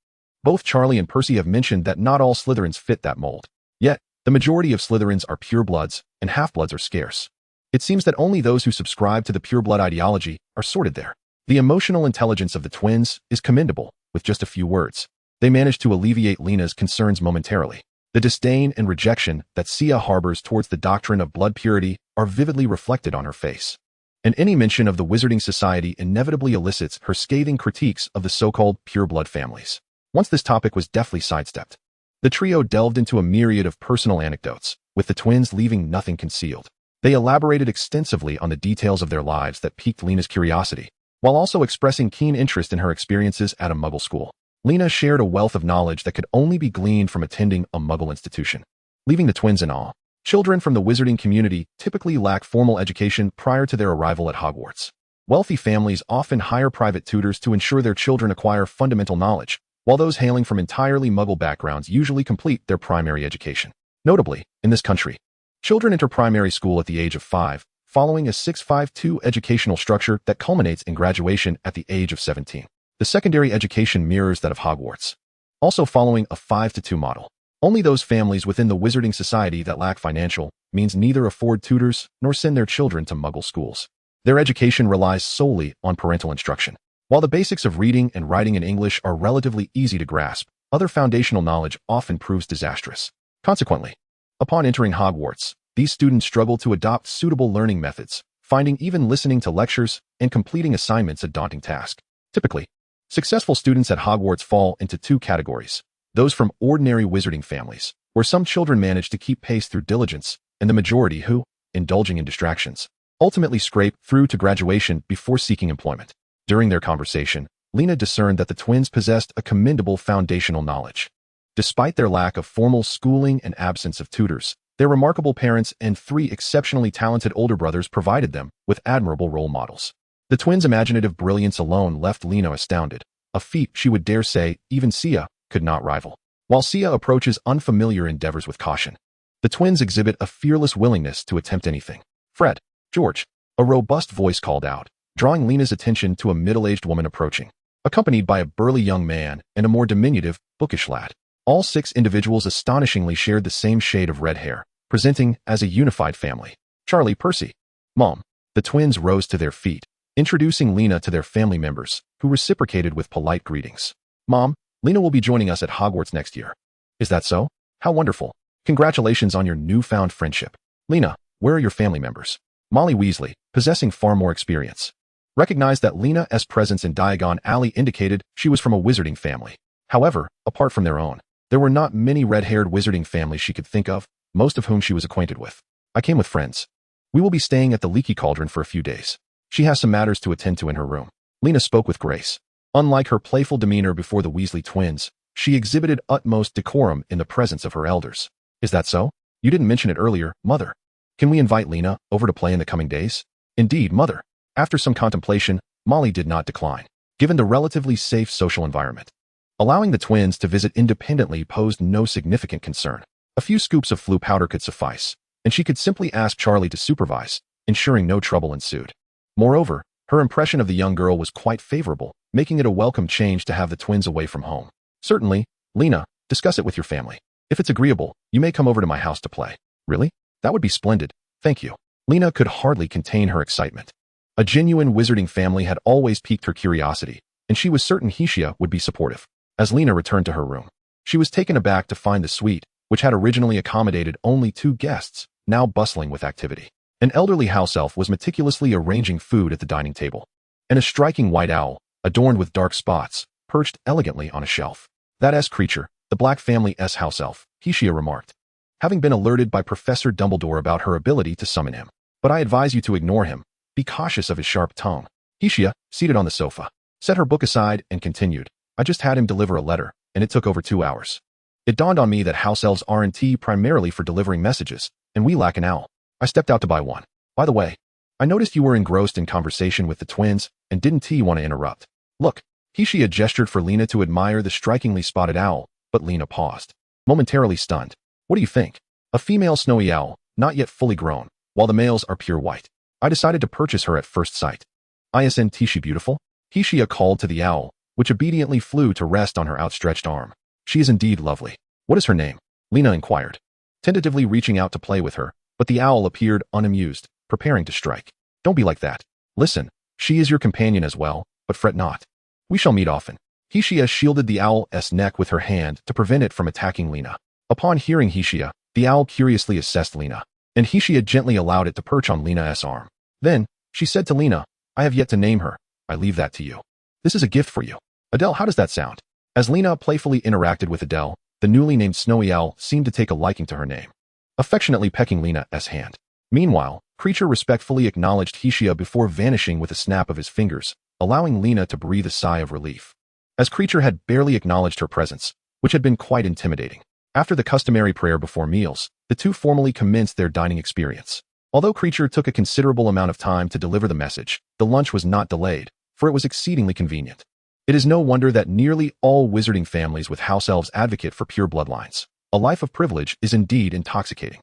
both Charlie and Percy have mentioned that not all Slytherins fit that mold. Yet, the majority of Slytherins are purebloods, and half-bloods are scarce. It seems that only those who subscribe to the pureblood ideology are sorted there. The emotional intelligence of the twins is commendable. With just a few words, they manage to alleviate Lena's concerns momentarily. The disdain and rejection that Sia harbors towards the doctrine of blood purity are vividly reflected on her face. And any mention of the Wizarding Society inevitably elicits her scathing critiques of the so-called pureblood families. Once this topic was deftly sidestepped, the trio delved into a myriad of personal anecdotes, with the twins leaving nothing concealed. They elaborated extensively on the details of their lives that piqued Lena's curiosity, while also expressing keen interest in her experiences at a Muggle school. Lena shared a wealth of knowledge that could only be gleaned from attending a Muggle institution, leaving the twins in awe. Children from the wizarding community typically lack formal education prior to their arrival at Hogwarts. Wealthy families often hire private tutors to ensure their children acquire fundamental knowledge, while those hailing from entirely Muggle backgrounds usually complete their primary education. Notably, in this country, children enter primary school at the age of 5, following a 6-5-2 educational structure that culminates in graduation at the age of 17. The secondary education mirrors that of Hogwarts, also following a 5-2 model. Only those families within the Wizarding Society that lack financial means neither afford tutors nor send their children to Muggle schools. Their education relies solely on parental instruction. While the basics of reading and writing in English are relatively easy to grasp, other foundational knowledge often proves disastrous. Consequently, upon entering Hogwarts, these students struggle to adopt suitable learning methods, finding even listening to lectures and completing assignments a daunting task. Typically, successful students at Hogwarts fall into two categories: those from ordinary wizarding families, where some children manage to keep pace through diligence, and the majority who, indulging in distractions, ultimately scrape through to graduation before seeking employment. During their conversation, Lena discerned that the twins possessed a commendable foundational knowledge. Despite their lack of formal schooling and absence of tutors, their remarkable parents and 3 exceptionally talented older brothers provided them with admirable role models. The twins' imaginative brilliance alone left Lena astounded, a feat she would dare say even Sia could not rival. While Sia approaches unfamiliar endeavors with caution, the twins exhibit a fearless willingness to attempt anything. "Fred, George," a robust voice called out, drawing Lena's attention to a middle-aged woman approaching, accompanied by a burly young man and a more diminutive, bookish lad. All 6 individuals astonishingly shared the same shade of red hair, presenting as a unified family. "Charlie, Percy, Mom." The twins rose to their feet, introducing Lena to their family members, who reciprocated with polite greetings. "Mom, Lena will be joining us at Hogwarts next year." "Is that so? How wonderful. Congratulations on your newfound friendship." "Lena, where are your family members?" Molly Weasley, possessing far more experience, recognized that Lena's presence in Diagon Alley indicated she was from a wizarding family. However, apart from their own, there were not many red-haired wizarding families she could think of, most of whom she was acquainted with. "I came with friends. We will be staying at the Leaky Cauldron for a few days. She has some matters to attend to in her room." Lena spoke with grace. Unlike her playful demeanor before the Weasley twins, she exhibited utmost decorum in the presence of her elders. "Is that so? You didn't mention it earlier, Mother. Can we invite Lena over to play in the coming days?" "Indeed, Mother." After some contemplation, Molly did not decline, given the relatively safe social environment. Allowing the twins to visit independently posed no significant concern. A few scoops of Floo powder could suffice, and she could simply ask Charlie to supervise, ensuring no trouble ensued. Moreover, her impression of the young girl was quite favorable, making it a welcome change to have the twins away from home. "Certainly, Lena, discuss it with your family. If it's agreeable, you may come over to my house to play." "Really? That would be splendid. Thank you." Lena could hardly contain her excitement. A genuine wizarding family had always piqued her curiosity, and she was certain Heishia would be supportive. As Lena returned to her room, she was taken aback to find the suite, which had originally accommodated only 2 guests, now bustling with activity. An elderly house elf was meticulously arranging food at the dining table, and a striking white owl, adorned with dark spots, perched elegantly on a shelf. "That creature, the Black Family's house elf," Heishia remarked, having been alerted by Professor Dumbledore about her ability to summon him. "But I advise you to ignore him. Be cautious of his sharp tongue." Heishia, seated on the sofa, set her book aside and continued, "I just had him deliver a letter, and it took over 2 hours. It dawned on me that house elves aren't primarily for delivering messages, and we lack an owl. I stepped out to buy one. By the way, I noticed you were engrossed in conversation with the twins and didn't want to interrupt. Look." Heishia gestured for Lena to admire the strikingly spotted owl, but Lena paused, momentarily stunned. "What do you think?" "A female snowy owl, not yet fully grown, while the males are pure white. I decided to purchase her at first sight." "Isn't she beautiful?" Heishia called to the owl, which obediently flew to rest on her outstretched arm. "She is indeed lovely." "What is her name?" Lena inquired, tentatively reaching out to play with her, but the owl appeared unamused. preparing to strike. Don't be like that. Listen, she is your companion as well, but fret not. We shall meet often. Hishia shielded the owl's neck with her hand to prevent it from attacking Lena. Upon hearing Hishia, the owl curiously assessed Lena, and Hishia gently allowed it to perch on Lena's arm. Then, she said to Lena, I have yet to name her. I leave that to you. This is a gift for you. Adele, how does that sound? As Lena playfully interacted with Adele, the newly named Snowy Owl seemed to take a liking to her name, affectionately pecking Lena's hand. Meanwhile, Creature respectfully acknowledged Hishia before vanishing with a snap of his fingers, allowing Lena to breathe a sigh of relief. As Creature had barely acknowledged her presence, which had been quite intimidating. After the customary prayer before meals, the two formally commenced their dining experience. Although Creature took a considerable amount of time to deliver the message, the lunch was not delayed, for it was exceedingly convenient. It is no wonder that nearly all wizarding families with house elves advocate for pure bloodlines. A life of privilege is indeed intoxicating.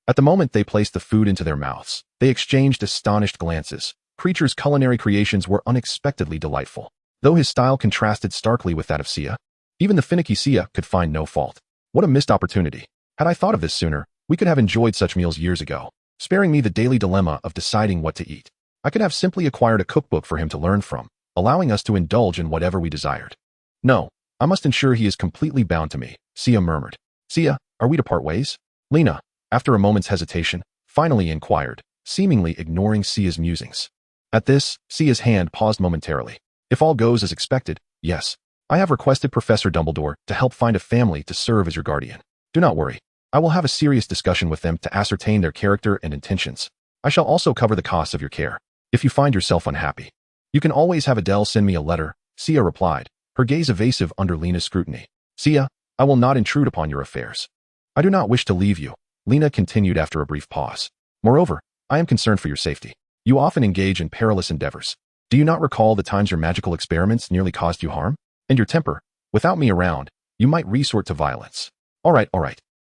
At the moment they placed the food into their mouths, they exchanged astonished glances. Creature's culinary creations were unexpectedly delightful, though his style contrasted starkly with that of Sia. Even the finicky Sia could find no fault. What a missed opportunity. Had I thought of this sooner, we could have enjoyed such meals years ago, sparing me the daily dilemma of deciding what to eat. I could have simply acquired a cookbook for him to learn from, allowing us to indulge in whatever we desired. No, I must ensure he is completely bound to me, Sia murmured. Sia, are we to part ways? Lena, after a moment's hesitation, finally inquired, seemingly ignoring Sia's musings. At this, Sia's hand paused momentarily. If all goes as expected, yes. I have requested Professor Dumbledore to help find a family to serve as your guardian. Do not worry. I will have a serious discussion with them to ascertain their character and intentions. I shall also cover the costs of your care. If you find yourself unhappy, you can always have Adele send me a letter, Sia replied, her gaze evasive under Lena's scrutiny. Sia, I will not intrude upon your affairs. I do not wish to leave you, Lena continued after a brief pause. Moreover, I am concerned for your safety. You often engage in perilous endeavors. Do you not recall the times your magical experiments nearly caused you harm? And your temper, without me around, you might resort to violence. All right.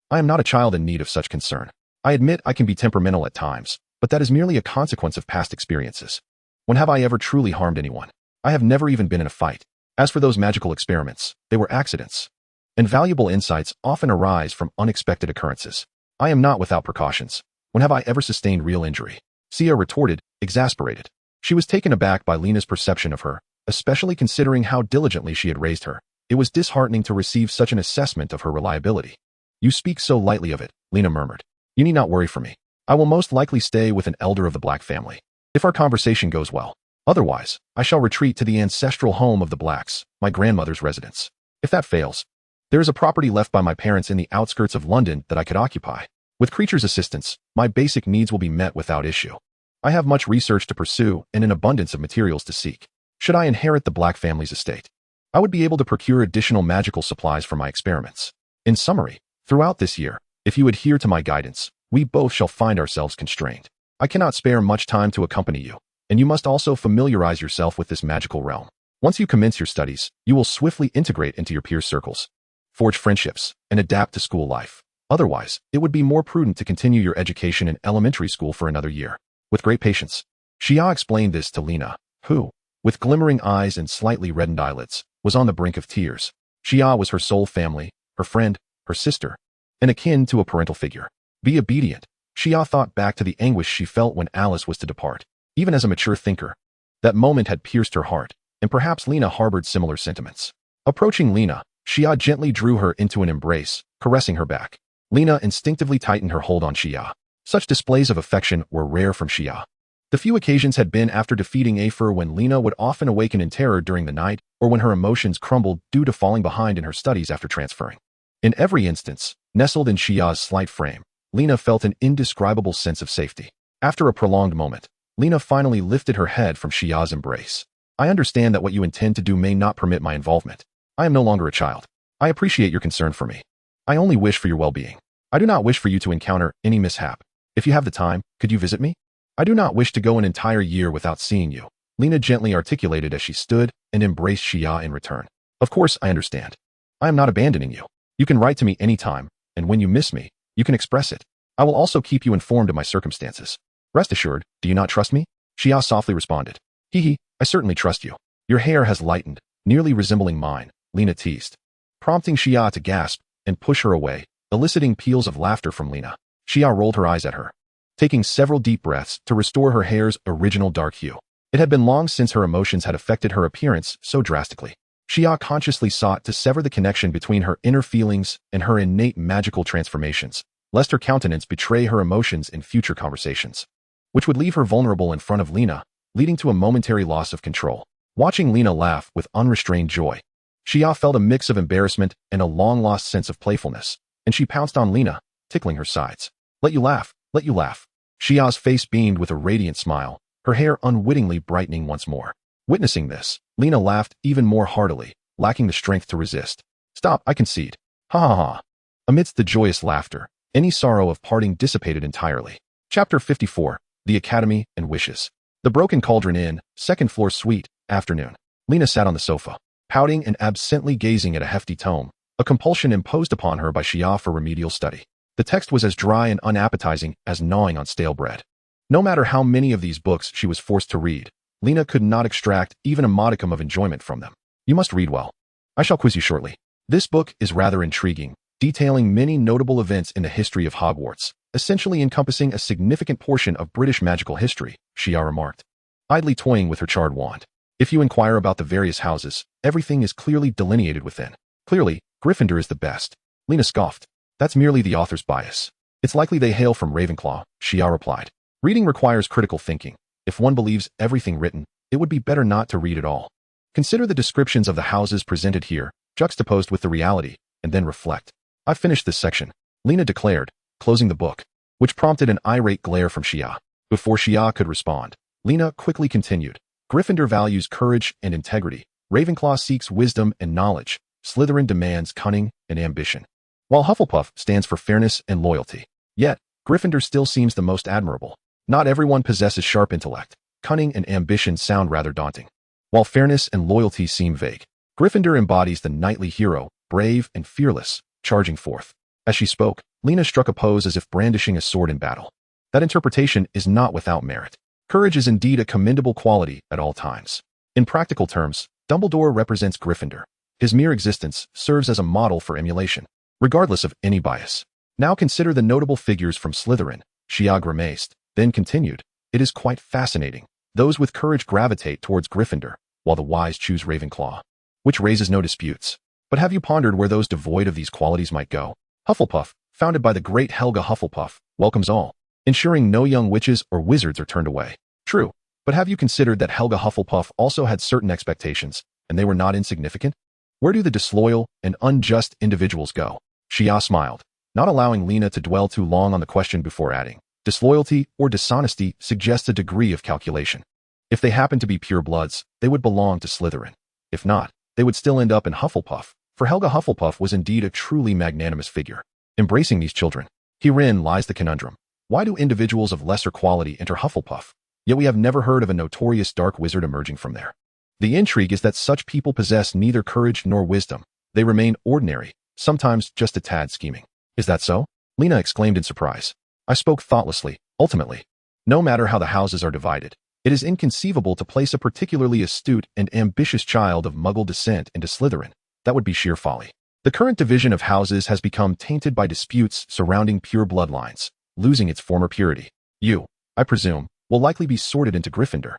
I am not a child in need of such concern. I admit I can be temperamental at times, but that is merely a consequence of past experiences. When have I ever truly harmed anyone? I have never even been in a fight. As for those magical experiments, they were accidents. And valuable insights often arise from unexpected occurrences. I am not without precautions. When have I ever sustained real injury? Sia retorted, exasperated. She was taken aback by Lena's perception of her, especially considering how diligently she had raised her. It was disheartening to receive such an assessment of her reliability. You speak so lightly of it, Lena murmured. You need not worry for me. I will most likely stay with an elder of the Black family, if our conversation goes well. Otherwise, I shall retreat to the ancestral home of the Blacks, my grandmother's residence. If that fails, there is a property left by my parents in the outskirts of London that I could occupy. With Creature's assistance, my basic needs will be met without issue. I have much research to pursue and an abundance of materials to seek. Should I inherit the Black family's estate, I would be able to procure additional magical supplies for my experiments. In summary, throughout this year, if you adhere to my guidance, we both shall find ourselves constrained. I cannot spare much time to accompany you, and you must also familiarize yourself with this magical realm. Once you commence your studies, you will swiftly integrate into your peer circles, forge friendships, and adapt to school life. Otherwise, it would be more prudent to continue your education in elementary school for another year. With great patience, Xia explained this to Lena, who, with glimmering eyes and slightly reddened eyelids, was on the brink of tears. Xia was her sole family, her friend, her sister, and akin to a parental figure. Be obedient. Xia thought back to the anguish she felt when Alice was to depart. Even as a mature thinker, that moment had pierced her heart, and perhaps Lena harbored similar sentiments. Approaching Lena, Xia gently drew her into an embrace, caressing her back. Lena instinctively tightened her hold on Xia. Such displays of affection were rare from Xia. The few occasions had been after defeating Afer, when Lena would often awaken in terror during the night, or when her emotions crumbled due to falling behind in her studies after transferring. In every instance, nestled in Xia's slight frame, Lena felt an indescribable sense of safety. After a prolonged moment, Lena finally lifted her head from Xia's embrace. I understand that what you intend to do may not permit my involvement. I am no longer a child. I appreciate your concern for me. I only wish for your well-being. I do not wish for you to encounter any mishap. If you have the time, could you visit me? I do not wish to go an entire year without seeing you, Lena gently articulated as she stood and embraced Xia in return. Of course, I understand. I am not abandoning you. You can write to me anytime, and when you miss me, you can express it. I will also keep you informed of my circumstances. Rest assured, do you not trust me? Xia softly responded. Hee, I certainly trust you. Your hair has lightened, nearly resembling mine, Lena teased, prompting Xia to gasp and push her away, eliciting peals of laughter from Lena. Xia rolled her eyes at her. taking several deep breaths to restore her hair's original dark hue. It had been long since her emotions had affected her appearance so drastically. Xia consciously sought to sever the connection between her inner feelings and her innate magical transformations, lest her countenance betray her emotions in future conversations, which would leave her vulnerable in front of Lena, leading to a momentary loss of control. Watching Lena laugh with unrestrained joy, Xia felt a mix of embarrassment and a long-lost sense of playfulness, and she pounced on Lena, tickling her sides. Let you laugh, let you laugh. Xia's face beamed with a radiant smile, her hair unwittingly brightening once more. Witnessing this, Lena laughed even more heartily, lacking the strength to resist. Stop, I concede. Ha ha ha. Amidst the joyous laughter, any sorrow of parting dissipated entirely. Chapter 54, The Academy and Wishes. The Broken Cauldron Inn, second floor suite, afternoon. Lena sat on the sofa, pouting and absently gazing at a hefty tome, a compulsion imposed upon her by Xia for remedial study. The text was as dry and unappetizing as gnawing on stale bread. No matter how many of these books she was forced to read, Lena could not extract even a modicum of enjoyment from them. You must read well. I shall quiz you shortly. This book is rather intriguing, detailing many notable events in the history of Hogwarts, essentially encompassing a significant portion of British magical history, Xia remarked, idly toying with her charred wand. If you inquire about the various houses, everything is clearly delineated within. Clearly, Gryffindor is the best. Lena scoffed. That's merely the author's bias. It's likely they hail from Ravenclaw, Xia replied. Reading requires critical thinking. If one believes everything written, it would be better not to read at all. Consider the descriptions of the houses presented here, juxtaposed with the reality, and then reflect. I've finished this section, Lena declared, closing the book, which prompted an irate glare from Xia. Before Xia could respond, Lena quickly continued. Gryffindor values courage and integrity. Ravenclaw seeks wisdom and knowledge. Slytherin demands cunning and ambition, while Hufflepuff stands for fairness and loyalty. Yet, Gryffindor still seems the most admirable. Not everyone possesses sharp intellect. Cunning and ambition sound rather daunting, while fairness and loyalty seem vague. Gryffindor embodies the knightly hero, brave and fearless, charging forth. As she spoke, Lena struck a pose as if brandishing a sword in battle. That interpretation is not without merit. Courage is indeed a commendable quality at all times. In practical terms, Dumbledore represents Gryffindor. His mere existence serves as a model for emulation, regardless of any bias. Now consider the notable figures from Slytherin, Xia grimaced, then continued. It is quite fascinating. Those with courage gravitate towards Gryffindor, while the wise choose Ravenclaw, which raises no disputes. But have you pondered where those devoid of these qualities might go? Hufflepuff, founded by the great Helga Hufflepuff, welcomes all, ensuring no young witches or wizards are turned away. True, but have you considered that Helga Hufflepuff also had certain expectations, and they were not insignificant? Where do the disloyal and unjust individuals go? Xia smiled, not allowing Lena to dwell too long on the question before adding. Disloyalty or dishonesty suggests a degree of calculation. If they happen to be purebloods, they would belong to Slytherin. If not, they would still end up in Hufflepuff, for Helga Hufflepuff was indeed a truly magnanimous figure. Embracing these children, herein lies the conundrum. Why do individuals of lesser quality enter Hufflepuff? Yet we have never heard of a notorious dark wizard emerging from there. The intrigue is that such people possess neither courage nor wisdom. They remain ordinary, sometimes just a tad scheming. Is that so? Lena exclaimed in surprise. I spoke thoughtlessly. Ultimately, no matter how the houses are divided, it is inconceivable to place a particularly astute and ambitious child of Muggle descent into Slytherin. That would be sheer folly. The current division of houses has become tainted by disputes surrounding pure bloodlines, losing its former purity. You, I presume, will likely be sorted into Gryffindor,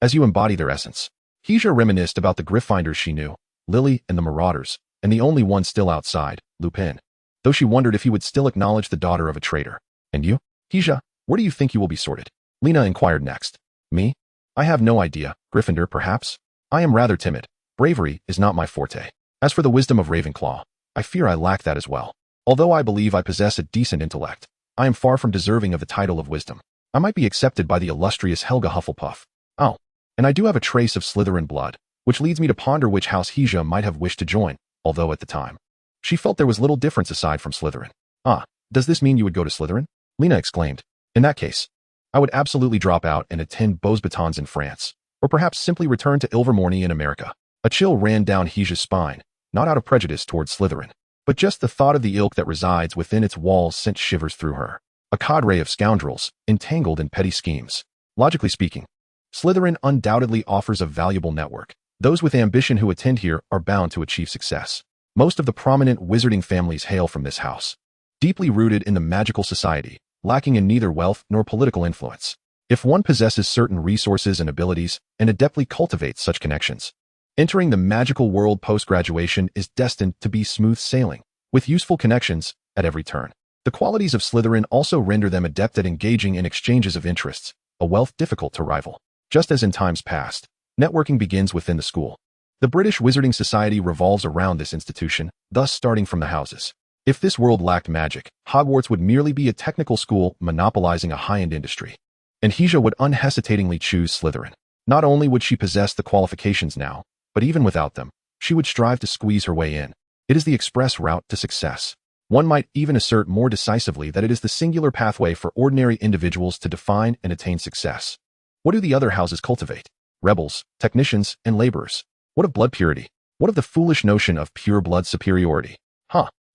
as you embody their essence. Hesia reminisced about the Gryffindors she knew, Lily and the Marauders, and the only one still outside, Lupin, though she wondered if he would still acknowledge the daughter of a traitor. And you? Hesia, where do you think you will be sorted? Lena inquired next. Me? I have no idea. Gryffindor, perhaps? I am rather timid. Bravery is not my forte. As for the wisdom of Ravenclaw, I fear I lack that as well. Although I believe I possess a decent intellect, I am far from deserving of the title of wisdom. I might be accepted by the illustrious Helga Hufflepuff. Oh, and I do have a trace of Slytherin blood, which leads me to ponder which house Hesia might have wished to join, although at the time, she felt there was little difference aside from Slytherin. Ah, does this mean you would go to Slytherin? Lena exclaimed. In that case, I would absolutely drop out and attend Beaux Batons in France, or perhaps simply return to Ilvermorny in America. A chill ran down Hesia's spine, not out of prejudice towards Slytherin, but just the thought of the ilk that resides within its walls sent shivers through her. A cadre of scoundrels, entangled in petty schemes. Logically speaking, Slytherin undoubtedly offers a valuable network. Those with ambition who attend here are bound to achieve success. Most of the prominent wizarding families hail from this house. Deeply rooted in the magical society, lacking in neither wealth nor political influence. If one possesses certain resources and abilities and adeptly cultivates such connections, entering the magical world post-graduation is destined to be smooth sailing, with useful connections at every turn. The qualities of Slytherin also render them adept at engaging in exchanges of interests, a wealth difficult to rival. Just as in times past, networking begins within the school. The British Wizarding Society revolves around this institution, thus starting from the houses. If this world lacked magic, Hogwarts would merely be a technical school monopolizing a high-end industry. And Hija would unhesitatingly choose Slytherin. Not only would she possess the qualifications now, but even without them, she would strive to squeeze her way in. It is the express route to success. One might even assert more decisively that it is the singular pathway for ordinary individuals to define and attain success. What do the other houses cultivate? Rebels, technicians, and laborers. What of blood purity? What of the foolish notion of pure blood superiority?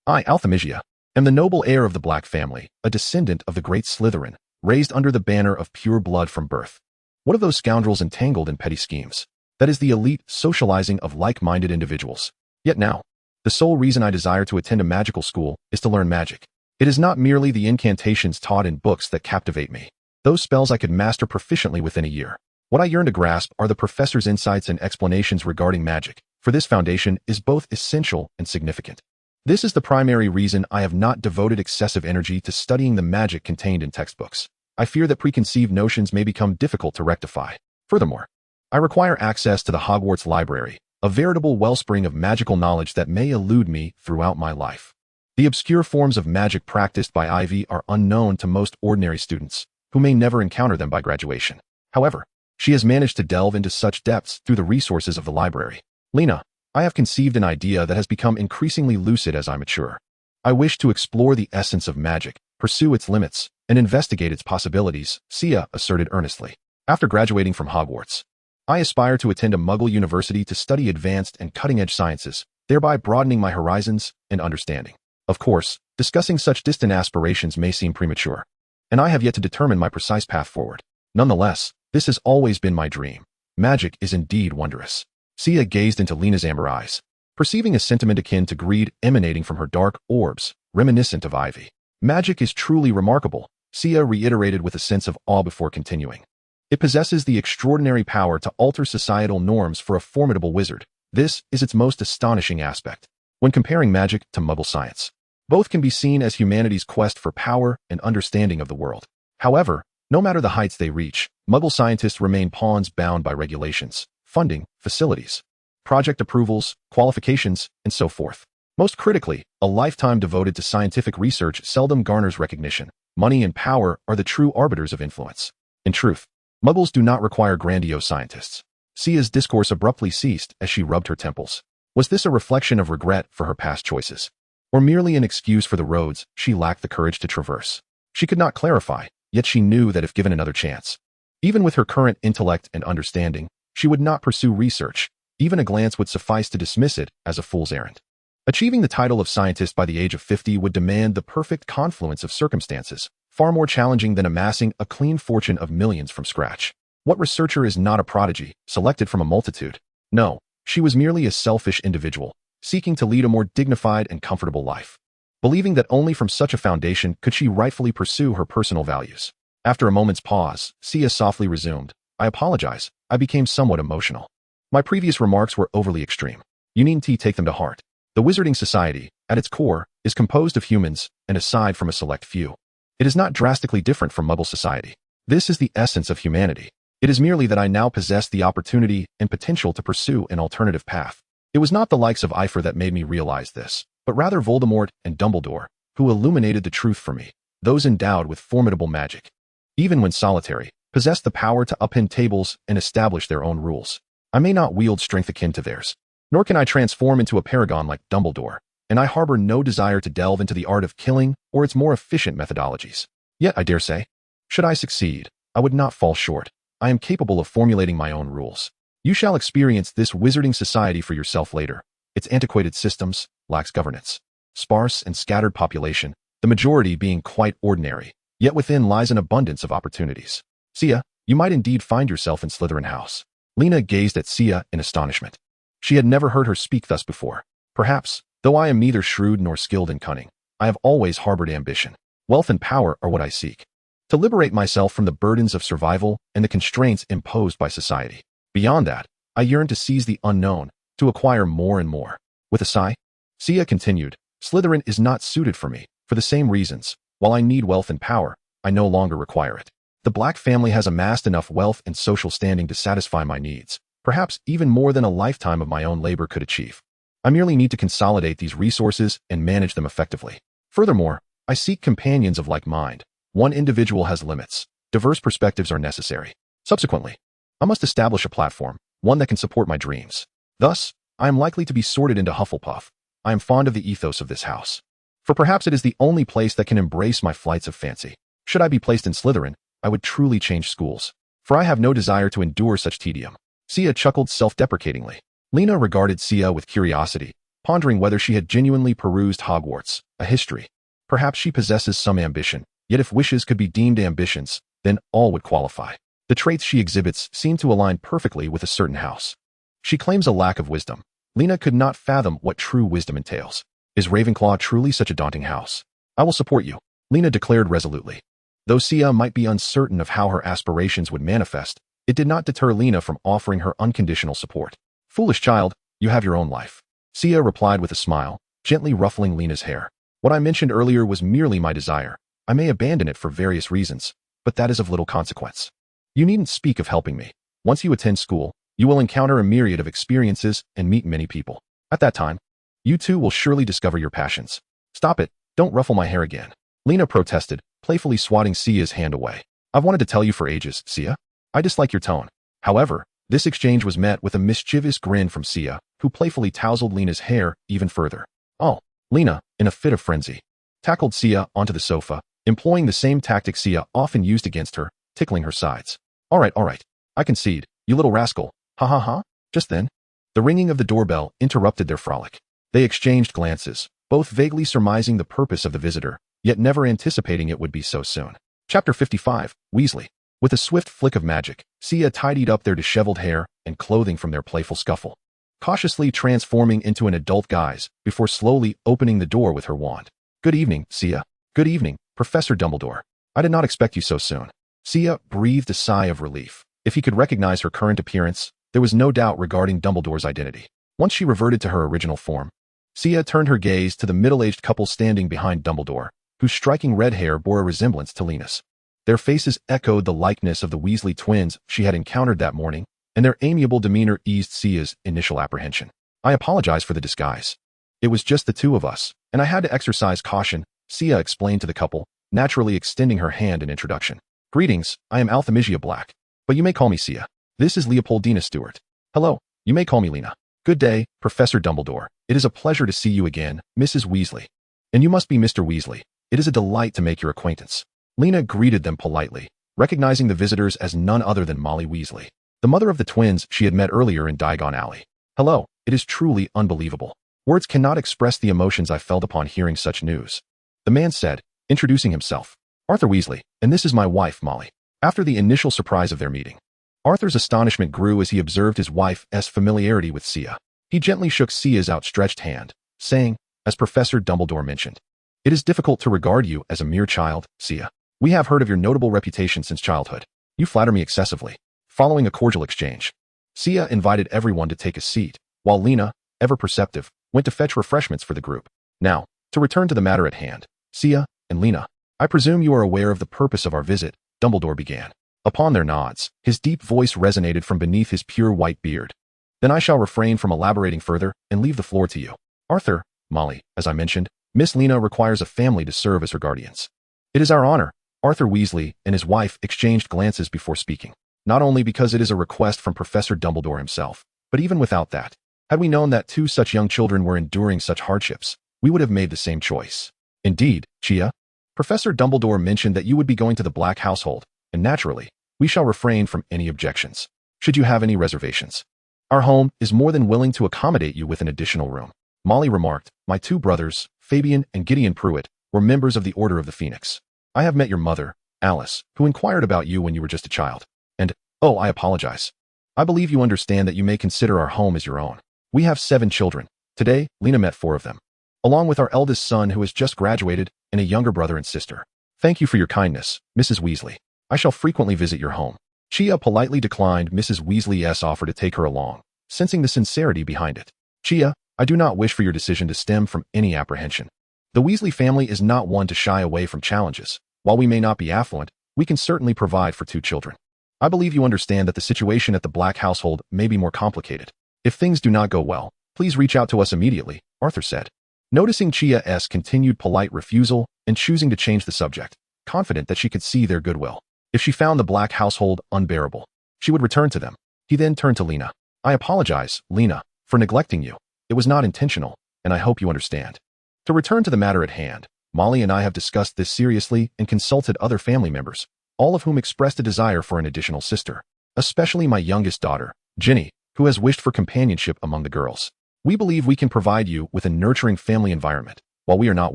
I, Althamigia, am the noble heir of the Black family, a descendant of the great Slytherin, raised under the banner of pure blood from birth. What of those scoundrels entangled in petty schemes? That is the elite socializing of like-minded individuals. Yet now, the sole reason I desire to attend a magical school is to learn magic. It is not merely the incantations taught in books that captivate me. Those spells I could master proficiently within a year. What I yearn to grasp are the professor's insights and explanations regarding magic, for this foundation is both essential and significant. This is the primary reason I have not devoted excessive energy to studying the magic contained in textbooks. I fear that preconceived notions may become difficult to rectify. Furthermore, I require access to the Hogwarts library, a veritable wellspring of magical knowledge that may elude me throughout my life. The obscure forms of magic practiced by Ivy are unknown to most ordinary students, who may never encounter them by graduation. However, she has managed to delve into such depths through the resources of the library. Lena, I have conceived an idea that has become increasingly lucid as I mature. I wish to explore the essence of magic, pursue its limits, and investigate its possibilities, Sia asserted earnestly. After graduating from Hogwarts, I aspire to attend a Muggle university to study advanced and cutting-edge sciences, thereby broadening my horizons and understanding. Of course, discussing such distant aspirations may seem premature, and I have yet to determine my precise path forward. Nonetheless, this has always been my dream. Magic is indeed wondrous. Sia gazed into Lena's amber eyes, perceiving a sentiment akin to greed emanating from her dark orbs, reminiscent of Ivy. Magic is truly remarkable, Sia reiterated with a sense of awe before continuing. It possesses the extraordinary power to alter societal norms for a formidable wizard. This is its most astonishing aspect. When comparing magic to Muggle science, both can be seen as humanity's quest for power and understanding of the world. However, no matter the heights they reach, Muggle scientists remain pawns bound by regulations, funding, facilities, project approvals, qualifications, and so forth. Most critically, a lifetime devoted to scientific research seldom garners recognition. Money and power are the true arbiters of influence. In truth, Muggles do not require grandiose scientists. Sia's discourse abruptly ceased as she rubbed her temples. Was this a reflection of regret for her past choices, or merely an excuse for the roads she lacked the courage to traverse? She could not clarify, yet she knew that if given another chance, even with her current intellect and understanding, she would not pursue research. Even a glance would suffice to dismiss it as a fool's errand. Achieving the title of scientist by the age of 50 would demand the perfect confluence of circumstances, far more challenging than amassing a clean fortune of millions from scratch. What researcher is not a prodigy, selected from a multitude? No, she was merely a selfish individual, seeking to lead a more dignified and comfortable life, believing that only from such a foundation could she rightfully pursue her personal values. After a moment's pause, Sia softly resumed, I apologize, I became somewhat emotional. My previous remarks were overly extreme. You needn't take them to heart. The Wizarding Society, at its core, is composed of humans, and aside from a select few, it is not drastically different from Muggle society. This is the essence of humanity. It is merely that I now possess the opportunity and potential to pursue an alternative path. It was not the likes of Eifer that made me realize this, but rather Voldemort and Dumbledore, who illuminated the truth for me. Those endowed with formidable magic, even when solitary, possess the power to upend tables and establish their own rules. I may not wield strength akin to theirs, nor can I transform into a paragon like Dumbledore, and I harbor no desire to delve into the art of killing or its more efficient methodologies. Yet, I dare say, should I succeed, I would not fall short. I am capable of formulating my own rules. You shall experience this Wizarding Society for yourself later. Its antiquated systems, lacks governance, sparse and scattered population, the majority being quite ordinary, yet within lies an abundance of opportunities. Sia, you might indeed find yourself in Slytherin House. Lena gazed at Sia in astonishment. She had never heard her speak thus before. Perhaps, though I am neither shrewd nor skilled in cunning, I have always harbored ambition. Wealth and power are what I seek. To liberate myself from the burdens of survival and the constraints imposed by society. Beyond that, I yearn to seize the unknown, to acquire more and more. With a sigh, Sia continued, Slytherin is not suited for me, for the same reasons. While I need wealth and power, I no longer require it. The Black family has amassed enough wealth and social standing to satisfy my needs, perhaps even more than a lifetime of my own labor could achieve. I merely need to consolidate these resources and manage them effectively. Furthermore, I seek companions of like mind. One individual has limits. Diverse perspectives are necessary. Subsequently, I must establish a platform, one that can support my dreams. Thus, I am likely to be sorted into Hufflepuff. I am fond of the ethos of this house. For perhaps it is the only place that can embrace my flights of fancy. Should I be placed in Slytherin, I would truly change schools. For I have no desire to endure such tedium. Sia chuckled self-deprecatingly. Lena regarded Sia with curiosity, pondering whether she had genuinely perused Hogwarts, a history. Perhaps she possesses some ambition, yet if wishes could be deemed ambitions, then all would qualify. The traits she exhibits seem to align perfectly with a certain house. She claims a lack of wisdom. Lena could not fathom what true wisdom entails. Is Ravenclaw truly such a daunting house? I will support you, Lena declared resolutely. Though Sia might be uncertain of how her aspirations would manifest, it did not deter Lena from offering her unconditional support. Foolish child, you have your own life. Sia replied with a smile, gently ruffling Lena's hair. What I mentioned earlier was merely my desire. I may abandon it for various reasons, but that is of little consequence. You needn't speak of helping me. Once you attend school, you will encounter a myriad of experiences and meet many people. At that time, you too will surely discover your passions. Stop it, don't ruffle my hair again. Lena protested, playfully swatting Sia's hand away. I've wanted to tell you for ages, Sia. I dislike your tone. However, this exchange was met with a mischievous grin from Sia, who playfully tousled Lena's hair even further. Oh, Lena, in a fit of frenzy, tackled Sia onto the sofa, employing the same tactic Sia often used against her, tickling her sides. All right, I concede, you little rascal. Ha ha ha. Just then, the ringing of the doorbell interrupted their frolic. They exchanged glances, both vaguely surmising the purpose of the visitor, yet never anticipating it would be so soon. Chapter 55, Weasley. With a swift flick of magic, Sia tidied up their disheveled hair and clothing from their playful scuffle, cautiously transforming into an adult guise before slowly opening the door with her wand. Good evening, Sia. Good evening, Professor Dumbledore. I did not expect you so soon. Sia breathed a sigh of relief. If he could recognize her current appearance, there was no doubt regarding Dumbledore's identity. Once she reverted to her original form, Sia turned her gaze to the middle-aged couple standing behind Dumbledore, whose striking red hair bore a resemblance to Lena's. Their faces echoed the likeness of the Weasley twins she had encountered that morning, and their amiable demeanor eased Sia's initial apprehension. I apologize for the disguise. It was just the two of us, and I had to exercise caution, Sia explained to the couple, naturally extending her hand in introduction. Greetings, I am Althemisia Black, but you may call me Sia. This is Leopoldina Stewart. Hello, you may call me Lena. Good day, Professor Dumbledore. It is a pleasure to see you again, Mrs. Weasley. And you must be Mr. Weasley. It is a delight to make your acquaintance. Lena greeted them politely, recognizing the visitors as none other than Molly Weasley, the mother of the twins she had met earlier in Diagon Alley. Hello, it is truly unbelievable. Words cannot express the emotions I felt upon hearing such news. The man said, introducing himself. Arthur Weasley, and this is my wife, Molly. After the initial surprise of their meeting, Arthur's astonishment grew as he observed his wife's familiarity with Sia. He gently shook Sia's outstretched hand, saying, as Professor Dumbledore mentioned, it is difficult to regard you as a mere child, Sia. We have heard of your notable reputation since childhood. You flatter me excessively. Following a cordial exchange, Sia invited everyone to take a seat, while Lena, ever perceptive, went to fetch refreshments for the group. Now, to return to the matter at hand, Sia and Lena, I presume you are aware of the purpose of our visit, Dumbledore began. Upon their nods, his deep voice resonated from beneath his pure white beard. Then I shall refrain from elaborating further and leave the floor to you. Arthur, Molly, as I mentioned, Miss Lena requires a family to serve as her guardians. It is our honor. Arthur Weasley and his wife exchanged glances before speaking. Not only because it is a request from Professor Dumbledore himself, but even without that. Had we known that two such young children were enduring such hardships, we would have made the same choice. Indeed, Chia, Professor Dumbledore mentioned that you would be going to the Black household, and naturally, we shall refrain from any objections. Should you have any reservations, our home is more than willing to accommodate you with an additional room. Molly remarked, my two brothers, Fabian and Gideon Pruitt, were members of the Order of the Phoenix. I have met your mother, Alice, who inquired about you when you were just a child. And, oh, I apologize. I believe you understand that you may consider our home as your own. We have 7 children. Today, Lena met 4 of them, along with our eldest son who has just graduated and a younger brother and sister. Thank you for your kindness, Mrs. Weasley. I shall frequently visit your home. Chia politely declined Mrs. Weasley's offer to take her along, sensing the sincerity behind it. Chia, I do not wish for your decision to stem from any apprehension. The Weasley family is not one to shy away from challenges. While we may not be affluent, we can certainly provide for 2 children. I believe you understand that the situation at the Black household may be more complicated. If things do not go well, please reach out to us immediately, Arthur said. Noticing Chia's continued polite refusal and choosing to change the subject, confident that she could see their goodwill. If she found the Black household unbearable, she would return to them. He then turned to Lena. I apologize, Lena, for neglecting you. It was not intentional, and I hope you understand. To return to the matter at hand, Molly and I have discussed this seriously and consulted other family members, all of whom expressed a desire for an additional sister, especially my youngest daughter, Ginny, who has wished for companionship among the girls. We believe we can provide you with a nurturing family environment. While we are not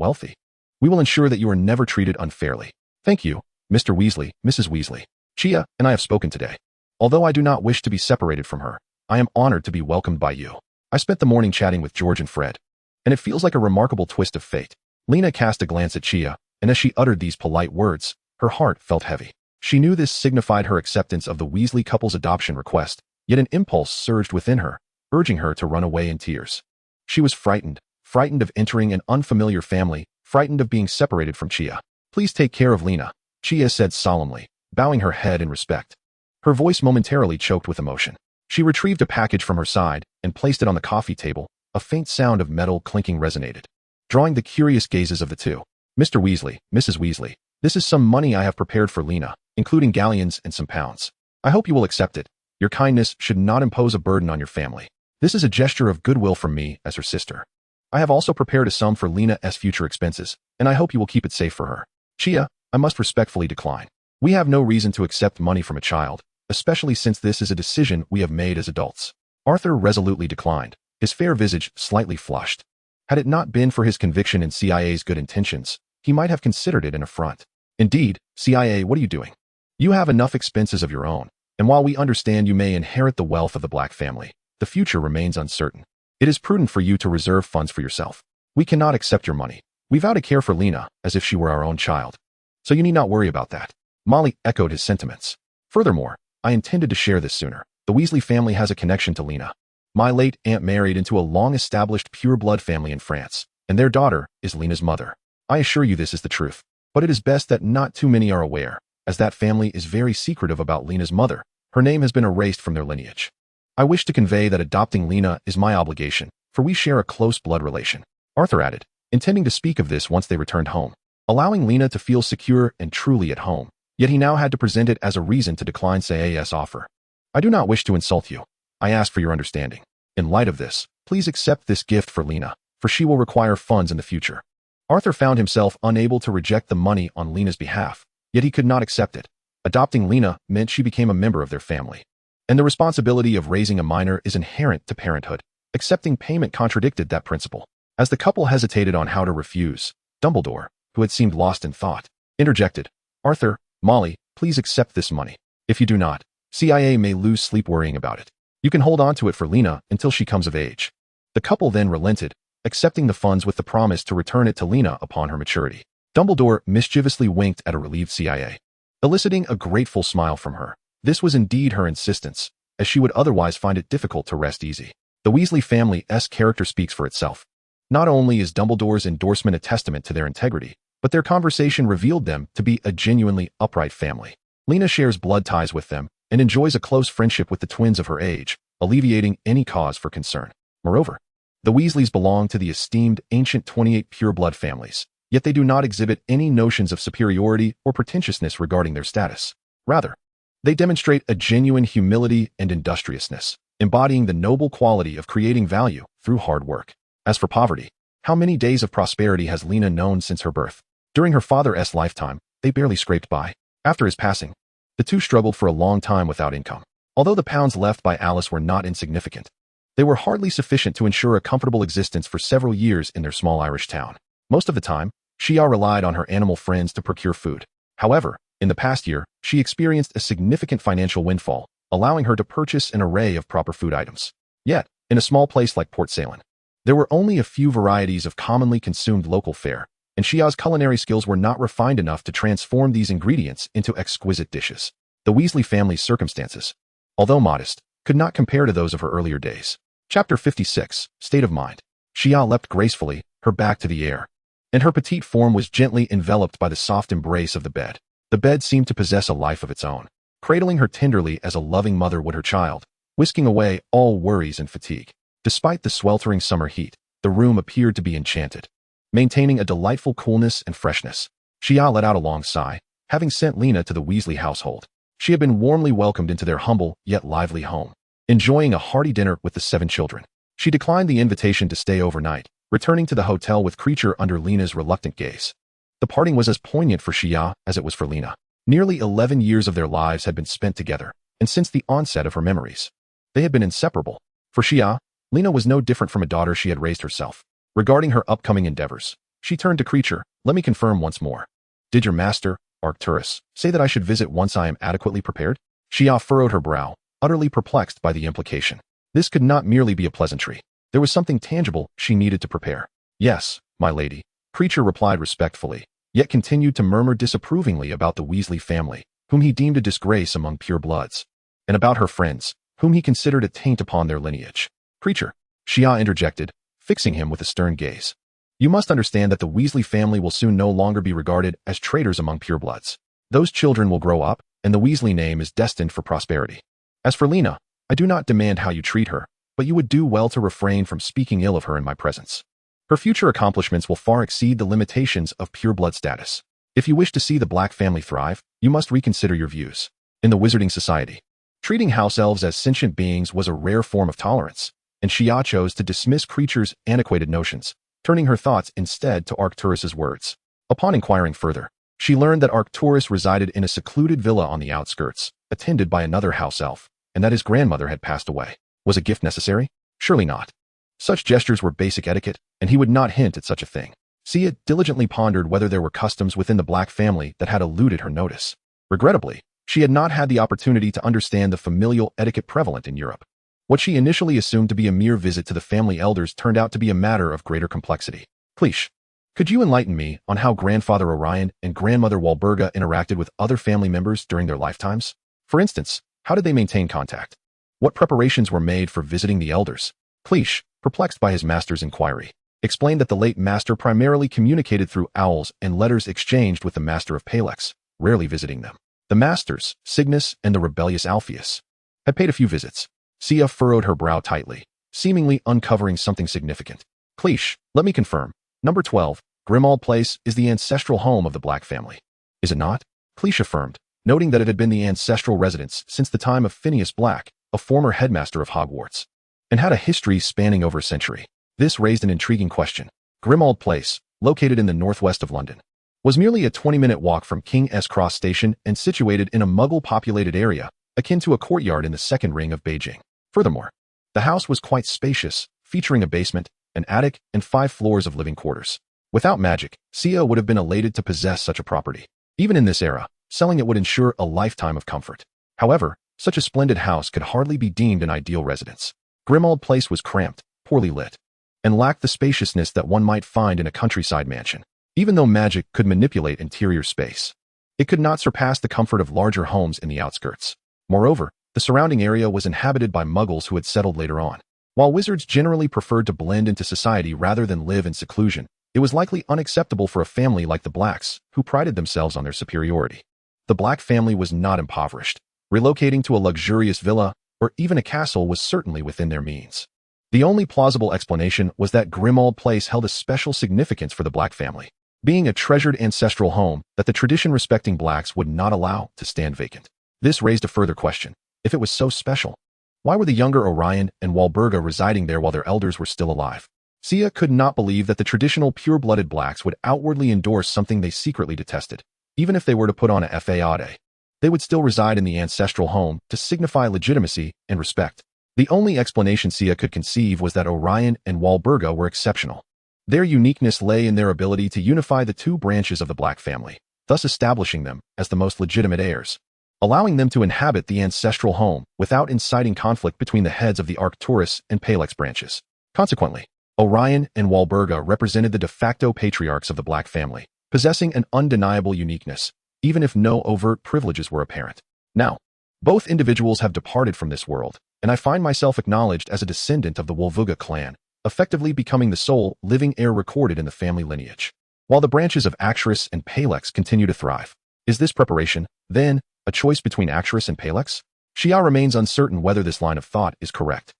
wealthy, we will ensure that you are never treated unfairly. Thank you, Mr. Weasley, Mrs. Weasley. Chia and I have spoken today. Although I do not wish to be separated from her, I am honored to be welcomed by you. I spent the morning chatting with George and Fred, and it feels like a remarkable twist of fate. Lena cast a glance at Chia, and as she uttered these polite words, her heart felt heavy. She knew this signified her acceptance of the Weasley couple's adoption request, yet an impulse surged within her, urging her to run away in tears. She was frightened of entering an unfamiliar family, frightened of being separated from Chia. Please take care of Lena, Chia said solemnly, bowing her head in respect. Her voice momentarily choked with emotion. She retrieved a package from her side and placed it on the coffee table. A faint sound of metal clinking resonated, drawing the curious gazes of the two. Mr. Weasley, Mrs. Weasley, this is some money I have prepared for Lena, including galleons and some pounds. I hope you will accept it. Your kindness should not impose a burden on your family. This is a gesture of goodwill from me as her sister. I have also prepared a sum for Lena's future expenses, and I hope you will keep it safe for her. Chia, I must respectfully decline. We have no reason to accept money from a child, especially since this is a decision we have made as adults. Arthur resolutely declined, his fair visage slightly flushed. Had it not been for his conviction in CIA's good intentions, he might have considered it an affront. Indeed, CIA, what are you doing? You have enough expenses of your own, and while we understand you may inherit the wealth of the Black family, the future remains uncertain. It is prudent for you to reserve funds for yourself. We cannot accept your money. We vow to care for Lena as if she were our own child. So you need not worry about that. Molly echoed his sentiments. Furthermore, I intended to share this sooner. The Weasley family has a connection to Lena. My late aunt married into a long-established pure-blood family in France, and their daughter is Lena's mother. I assure you this is the truth, but it is best that not too many are aware, as that family is very secretive about Lena's mother. Her name has been erased from their lineage. I wish to convey that adopting Lena is my obligation, for we share a close blood relation. Arthur added, intending to speak of this once they returned home, allowing Lena to feel secure and truly at home, yet he now had to present it as a reason to decline CIA's offer. I do not wish to insult you. I ask for your understanding. In light of this, please accept this gift for Lena, for she will require funds in the future. Arthur found himself unable to reject the money on Lena's behalf, yet he could not accept it. Adopting Lena meant she became a member of their family, and the responsibility of raising a minor is inherent to parenthood. Accepting payment contradicted that principle. As the couple hesitated on how to refuse, Dumbledore, who had seemed lost in thought, interjected, Arthur, Molly, please accept this money. If you do not, CIA may lose sleep worrying about it. You can hold on to it for Lena until she comes of age. The couple then relented, accepting the funds with the promise to return it to Lena upon her maturity. Dumbledore mischievously winked at a relieved CIA, eliciting a grateful smile from her. This was indeed her insistence, as she would otherwise find it difficult to rest easy. The Weasley family's character speaks for itself. Not only is Dumbledore's endorsement a testament to their integrity, but their conversation revealed them to be a genuinely upright family. Lena shares blood ties with them and enjoys a close friendship with the twins of her age, alleviating any cause for concern. Moreover, the Weasleys belong to the esteemed ancient 28 pure-blood families, yet they do not exhibit any notions of superiority or pretentiousness regarding their status. Rather, they demonstrate a genuine humility and industriousness, embodying the noble quality of creating value through hard work. As for poverty, how many days of prosperity has Lena known since her birth? During her father's lifetime, they barely scraped by. After his passing, the two struggled for a long time without income. Although the pounds left by Alice were not insignificant, they were hardly sufficient to ensure a comfortable existence for several years in their small Irish town. Most of the time, Chia relied on her animal friends to procure food. However, in the past year, she experienced a significant financial windfall, allowing her to purchase an array of proper food items. Yet, in a small place like Port Salem, there were only a few varieties of commonly consumed local fare, and Xia's culinary skills were not refined enough to transform these ingredients into exquisite dishes. The Weasley family's circumstances, although modest, could not compare to those of her earlier days. Chapter 56, State of Mind. Xia leapt gracefully, her back to the air, and her petite form was gently enveloped by the soft embrace of the bed. The bed seemed to possess a life of its own, cradling her tenderly as a loving mother would her child, whisking away all worries and fatigue. Despite the sweltering summer heat, the room appeared to be enchanted, maintaining a delightful coolness and freshness. Xia let out a long sigh, having sent Lena to the Weasley household. She had been warmly welcomed into their humble yet lively home, enjoying a hearty dinner with the 7 children. She declined the invitation to stay overnight, returning to the hotel with Creature under Lena's reluctant gaze. The parting was as poignant for Xia as it was for Lena. Nearly 11 years of their lives had been spent together, and since the onset of her memories, they had been inseparable. For Xia, Lena was no different from a daughter she had raised herself. Regarding her upcoming endeavors, she turned to Creature. Let me confirm once more. Did your master, Arcturus, say that I should visit once I am adequately prepared? Xia furrowed her brow, utterly perplexed by the implication. This could not merely be a pleasantry. There was something tangible she needed to prepare. Yes, my lady, Creature replied respectfully, yet continued to murmur disapprovingly about the Weasley family, whom he deemed a disgrace among purebloods, and about her friends, whom he considered a taint upon their lineage. Creature, Xia interjected, fixing him with a stern gaze. You must understand that the Weasley family will soon no longer be regarded as traitors among purebloods. Those children will grow up, and the Weasley name is destined for prosperity. As for Lena, I do not demand how you treat her, but you would do well to refrain from speaking ill of her in my presence. Her future accomplishments will far exceed the limitations of pureblood status. If you wish to see the Black family thrive, you must reconsider your views. In the Wizarding Society, treating house elves as sentient beings was a rare form of tolerance, and Xia chose to dismiss Creature's antiquated notions, turning her thoughts instead to Arcturus's words. Upon inquiring further, she learned that Arcturus resided in a secluded villa on the outskirts, attended by another house elf, and that his grandmother had passed away. Was a gift necessary? Surely not. Such gestures were basic etiquette, and he would not hint at such a thing. Xia diligently pondered whether there were customs within the Black family that had eluded her notice. Regrettably, she had not had the opportunity to understand the familial etiquette prevalent in Europe. What she initially assumed to be a mere visit to the family elders turned out to be a matter of greater complexity. Cliche. Could you enlighten me on how Grandfather Orion and Grandmother Walburga interacted with other family members during their lifetimes? For instance, how did they maintain contact? What preparations were made for visiting the elders? Cliche, perplexed by his master's inquiry, explained that the late master primarily communicated through owls and letters exchanged with the master of Palex, rarely visiting them. The masters, Cygnus and the rebellious Alpheus, had paid a few visits. Xia furrowed her brow tightly, seemingly uncovering something significant. Cliche, let me confirm. Number 12, Grimmauld Place is the ancestral home of the Black family. Is it not? Cliche affirmed, noting that it had been the ancestral residence since the time of Phineas Black, a former headmaster of Hogwarts, and had a history spanning over a century. This raised an intriguing question. Grimmauld Place, located in the northwest of London, was merely a 20-minute walk from King's Cross Station and situated in a Muggle-populated area, akin to a courtyard in the second ring of Beijing. Furthermore, the house was quite spacious, featuring a basement, an attic, and 5 floors of living quarters. Without magic, Xia would have been elated to possess such a property. Even in this era, selling it would ensure a lifetime of comfort. However, such a splendid house could hardly be deemed an ideal residence. Grimmauld Place was cramped, poorly lit, and lacked the spaciousness that one might find in a countryside mansion. Even though magic could manipulate interior space, it could not surpass the comfort of larger homes in the outskirts. Moreover, the surrounding area was inhabited by Muggles who had settled later on. While wizards generally preferred to blend into society rather than live in seclusion, it was likely unacceptable for a family like the Blacks, who prided themselves on their superiority. The Black family was not impoverished. Relocating to a luxurious villa or even a castle was certainly within their means. The only plausible explanation was that Grimmauld Place held a special significance for the Black family, being a treasured ancestral home that the tradition respecting Blacks would not allow to stand vacant. This raised a further question. If it was so special, why were the younger Orion and Walburga residing there while their elders were still alive? Xia could not believe that the traditional pure-blooded Blacks would outwardly endorse something they secretly detested. Even if they were to put on a fade, they would still reside in the ancestral home to signify legitimacy and respect. The only explanation Xia could conceive was that Orion and Walburga were exceptional. Their uniqueness lay in their ability to unify the 2 branches of the Black family, thus establishing them as the most legitimate heirs, allowing them to inhabit the ancestral home without inciting conflict between the heads of the Arcturus and Palex branches. Consequently, Orion and Walburga represented the de facto patriarchs of the Black family, possessing an undeniable uniqueness, even if no overt privileges were apparent. Now, both individuals have departed from this world, and I find myself acknowledged as a descendant of the Walburga clan, effectively becoming the sole living heir recorded in the family lineage. While the branches of Heiress and Palex continue to thrive. Is this preparation, then, a choice between Heiress and Palex? Xia remains uncertain whether this line of thought is correct.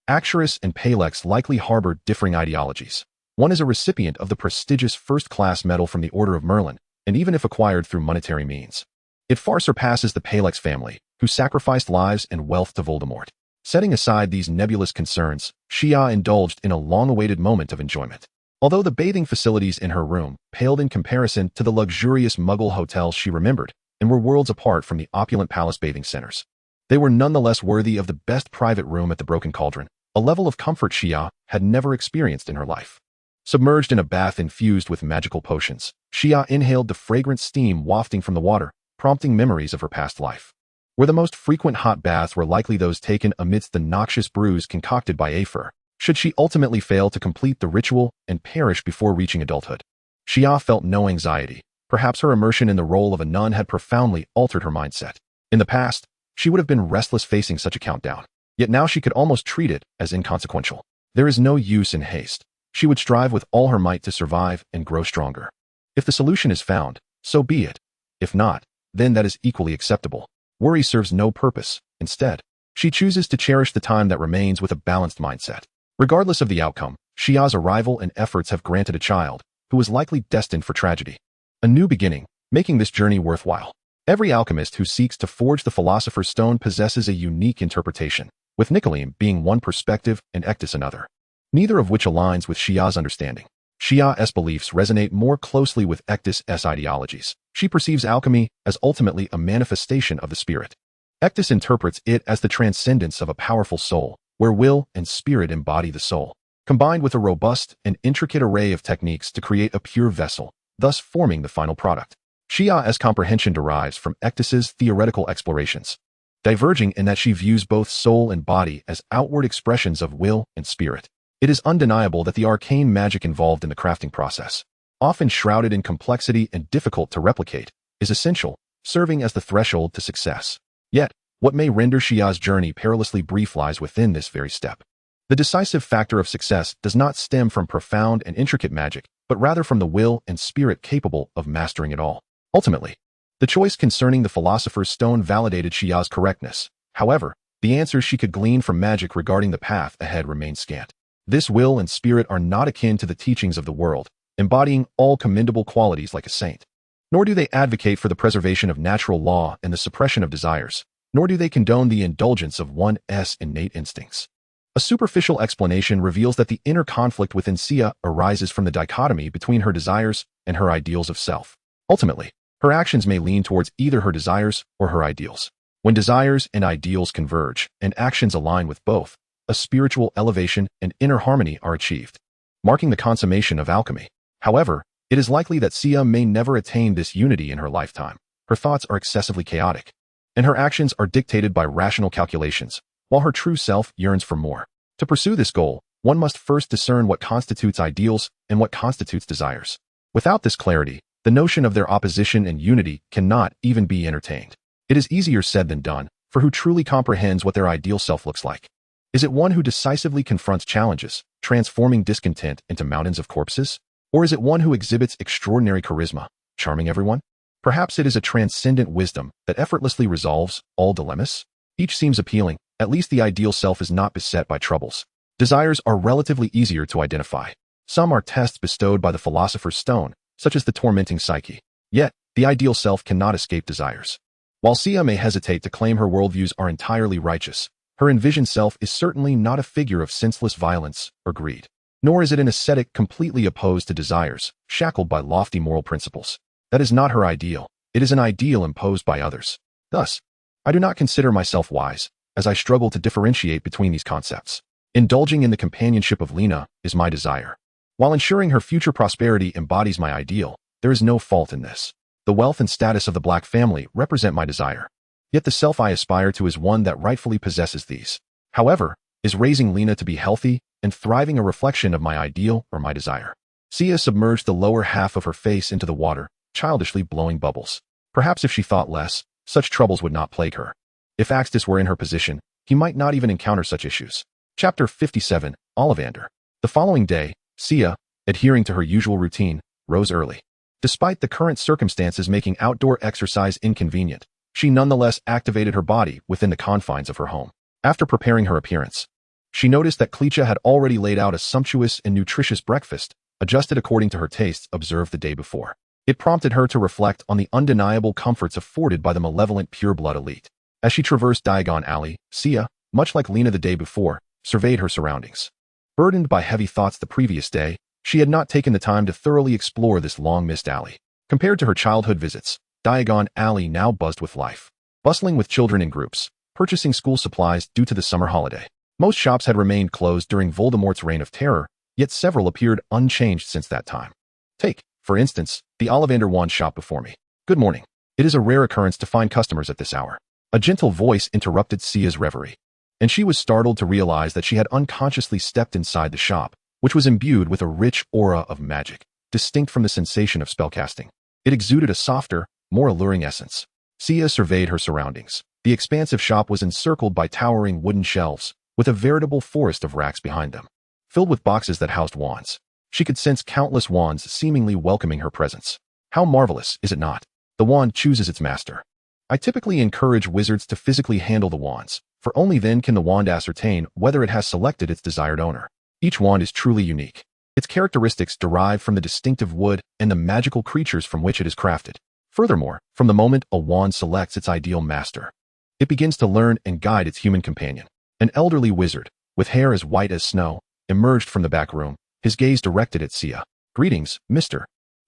Heiress and Palex likely harbor differing ideologies. One is a recipient of the prestigious first-class medal from the Order of Merlin, and even if acquired through monetary means, it far surpasses the Palex family, who sacrificed lives and wealth to Voldemort. Setting aside these nebulous concerns, Xia indulged in a long-awaited moment of enjoyment. Although the bathing facilities in her room paled in comparison to the luxurious Muggle hotels she remembered and were worlds apart from the opulent palace bathing centers, they were nonetheless worthy of the best private room at the Broken Cauldron, a level of comfort Xia had never experienced in her life. Submerged in a bath infused with magical potions, Xia inhaled the fragrant steam wafting from the water, prompting memories of her past life. Where the most frequent hot baths were likely those taken amidst the noxious brews concocted by Afer, should she ultimately fail to complete the ritual and perish before reaching adulthood. Xia felt no anxiety. Perhaps her immersion in the role of a nun had profoundly altered her mindset. In the past, she would have been restless facing such a countdown. Yet now she could almost treat it as inconsequential. There is no use in haste. She would strive with all her might to survive and grow stronger. If the solution is found, so be it. If not, then that is equally acceptable. Worry serves no purpose. Instead, she chooses to cherish the time that remains with a balanced mindset. Regardless of the outcome, Xia's arrival and efforts have granted a child, who was likely destined for tragedy, a new beginning, making this journey worthwhile. Every alchemist who seeks to forge the Philosopher's Stone possesses a unique interpretation, with Nicoleum being one perspective and Ectus another, neither of which aligns with Xia's understanding. Xia's beliefs resonate more closely with Ectus' ideologies. She perceives alchemy as ultimately a manifestation of the spirit. Ectus interprets it as the transcendence of a powerful soul, where will and spirit embody the soul, combined with a robust and intricate array of techniques to create a pure vessel, thus forming the final product. Xia's comprehension derives from Ectus's theoretical explorations, diverging in that she views both soul and body as outward expressions of will and spirit. It is undeniable that the arcane magic involved in the crafting process, often shrouded in complexity and difficult to replicate, is essential, serving as the threshold to success. Yet, what may render Xia's journey perilously brief lies within this very step. The decisive factor of success does not stem from profound and intricate magic, but rather from the will and spirit capable of mastering it all. Ultimately, the choice concerning the Philosopher's Stone validated Xia's correctness. However, the answers she could glean from magic regarding the path ahead remained scant. This will and spirit are not akin to the teachings of the world, embodying all commendable qualities like a saint. Nor do they advocate for the preservation of natural law and the suppression of desires, nor do they condone the indulgence of one's innate instincts. A superficial explanation reveals that the inner conflict within Xia arises from the dichotomy between her desires and her ideals of self. Ultimately, her actions may lean towards either her desires or her ideals. When desires and ideals converge, and actions align with both, a spiritual elevation and inner harmony are achieved, marking the consummation of alchemy. However, it is likely that Xia may never attain this unity in her lifetime. Her thoughts are excessively chaotic, and her actions are dictated by rational calculations, while her true self yearns for more. To pursue this goal, one must first discern what constitutes ideals and what constitutes desires. Without this clarity, the notion of their opposition and unity cannot even be entertained. It is easier said than done, for who truly comprehends what their ideal self looks like? Is it one who decisively confronts challenges, transforming discontent into mountains of corpses? Or is it one who exhibits extraordinary charisma, charming everyone? Perhaps it is a transcendent wisdom that effortlessly resolves all dilemmas? Each seems appealing. At least the ideal self is not beset by troubles. Desires are relatively easier to identify. Some are tests bestowed by the Philosopher's Stone, such as the tormenting psyche. Yet, the ideal self cannot escape desires. While Xia may hesitate to claim her worldviews are entirely righteous, her envisioned self is certainly not a figure of senseless violence or greed. Nor is it an ascetic completely opposed to desires, shackled by lofty moral principles. That is not her ideal. It is an ideal imposed by others. Thus, I do not consider myself wise, as I struggle to differentiate between these concepts. Indulging in the companionship of Lena is my desire. While ensuring her future prosperity embodies my ideal, there is no fault in this. The wealth and status of the Black family represent my desire. Yet the self I aspire to is one that rightfully possesses these. However, Is raising Lena to be healthy and thriving a reflection of my ideal or my desire? Sia submerged the lower half of her face into the water, childishly blowing bubbles. Perhaps if she thought less, such troubles would not plague her. If Axtis were in her position, he might not even encounter such issues. Chapter 57, Ollivander. The following day, Sia, adhering to her usual routine, rose early. Despite the current circumstances making outdoor exercise inconvenient, she nonetheless activated her body within the confines of her home. After preparing her appearance, she noticed that Cleacha had already laid out a sumptuous and nutritious breakfast, adjusted according to her tastes observed the day before. It prompted her to reflect on the undeniable comforts afforded by the malevolent pureblood elite. As she traversed Diagon Alley, Sia, much like Lena the day before, surveyed her surroundings. Burdened by heavy thoughts the previous day, she had not taken the time to thoroughly explore this long-missed alley. Compared to her childhood visits, Diagon Alley now buzzed with life. Bustling with children in groups, purchasing school supplies due to the summer holiday. Most shops had remained closed during Voldemort's reign of terror, yet several appeared unchanged since that time. Take, for instance, the Ollivander wand shop before me. Good morning. It is a rare occurrence to find customers at this hour. A gentle voice interrupted Sia's reverie, and she was startled to realize that she had unconsciously stepped inside the shop, which was imbued with a rich aura of magic, distinct from the sensation of spellcasting. It exuded a softer, more alluring essence. Sia surveyed her surroundings. The expansive shop was encircled by towering wooden shelves, with a veritable forest of racks behind them, filled with boxes that housed wands. She could sense countless wands seemingly welcoming her presence. How marvelous, is it not? The wand chooses its master. I typically encourage wizards to physically handle the wands, for only then can the wand ascertain whether it has selected its desired owner. Each wand is truly unique. Its characteristics derive from the distinctive wood and the magical creatures from which it is crafted. Furthermore, from the moment a wand selects its ideal master, it begins to learn and guide its human companion. An elderly wizard, with hair as white as snow, emerged from the back room, his gaze directed at Sia. Greetings, Mr.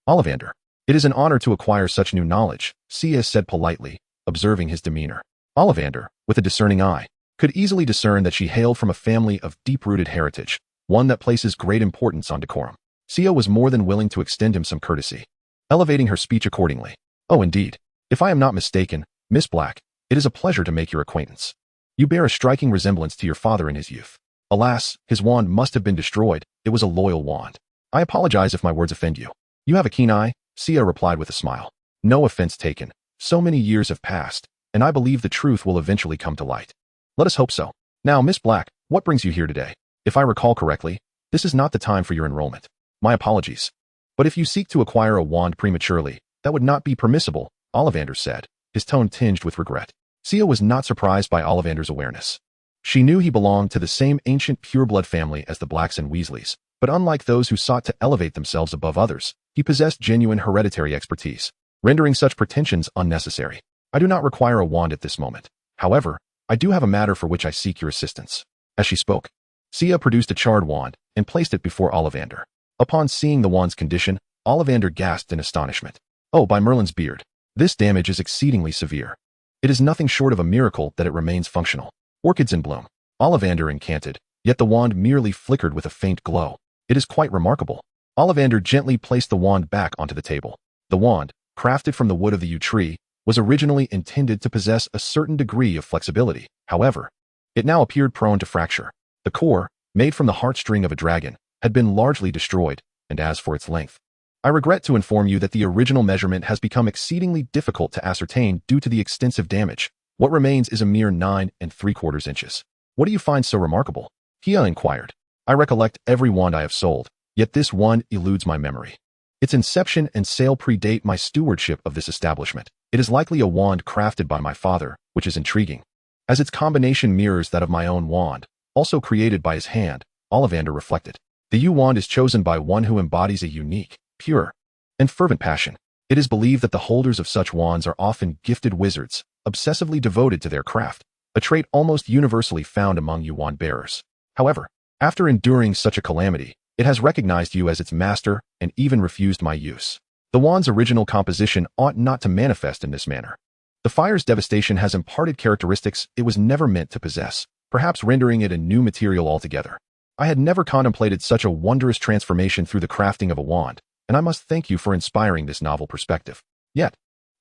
Ollivander. It is an honor to acquire such new knowledge, Sia said politely, observing his demeanor. Ollivander, with a discerning eye, could easily discern that she hailed from a family of deep-rooted heritage, one that places great importance on decorum. Sia was more than willing to extend him some courtesy, elevating her speech accordingly. Oh, indeed. If I am not mistaken, Miss Black, it is a pleasure to make your acquaintance. You bear a striking resemblance to your father in his youth. Alas, his wand must have been destroyed. It was a loyal wand. I apologize if my words offend you. You have a keen eye, Sia replied with a smile. No offense taken. So many years have passed, and I believe the truth will eventually come to light. Let us hope so. Now, Miss Black, what brings you here today? If I recall correctly, this is not the time for your enrollment. My apologies. But if you seek to acquire a wand prematurely, that would not be permissible, Ollivander said, his tone tinged with regret. Sia was not surprised by Ollivander's awareness. She knew he belonged to the same ancient pureblood family as the Blacks and Weasleys, but unlike those who sought to elevate themselves above others, he possessed genuine hereditary expertise, rendering such pretensions unnecessary. I do not require a wand at this moment. However, I do have a matter for which I seek your assistance. As she spoke, Sia produced a charred wand and placed it before Ollivander. Upon seeing the wand's condition, Ollivander gasped in astonishment. Oh, by Merlin's beard, this damage is exceedingly severe. It is nothing short of a miracle that it remains functional. Orchids in bloom. Ollivander incanted, yet the wand merely flickered with a faint glow. It is quite remarkable. Ollivander gently placed the wand back onto the table. The wand, crafted from the wood of the yew tree, was originally intended to possess a certain degree of flexibility. However, it now appeared prone to fracture. The core, made from the heartstring of a dragon, had been largely destroyed, and as for its length, I regret to inform you that the original measurement has become exceedingly difficult to ascertain due to the extensive damage. What remains is a mere 9 3/4 inches. What do you find so remarkable? Hia inquired. I recollect every wand I have sold, yet this one eludes my memory. Its inception and sale predate my stewardship of this establishment. It is likely a wand crafted by my father, which is intriguing, as its combination mirrors that of my own wand, also created by his hand, Ollivander reflected. The yew wand is chosen by one who embodies a unique, pure, and fervent passion. It is believed that the holders of such wands are often gifted wizards, obsessively devoted to their craft, a trait almost universally found among yew wand bearers. However, after enduring such a calamity, it has recognized you as its master and even refused my use. The wand's original composition ought not to manifest in this manner. The fire's devastation has imparted characteristics it was never meant to possess, perhaps rendering it a new material altogether. I had never contemplated such a wondrous transformation through the crafting of a wand, and I must thank you for inspiring this novel perspective. Yet,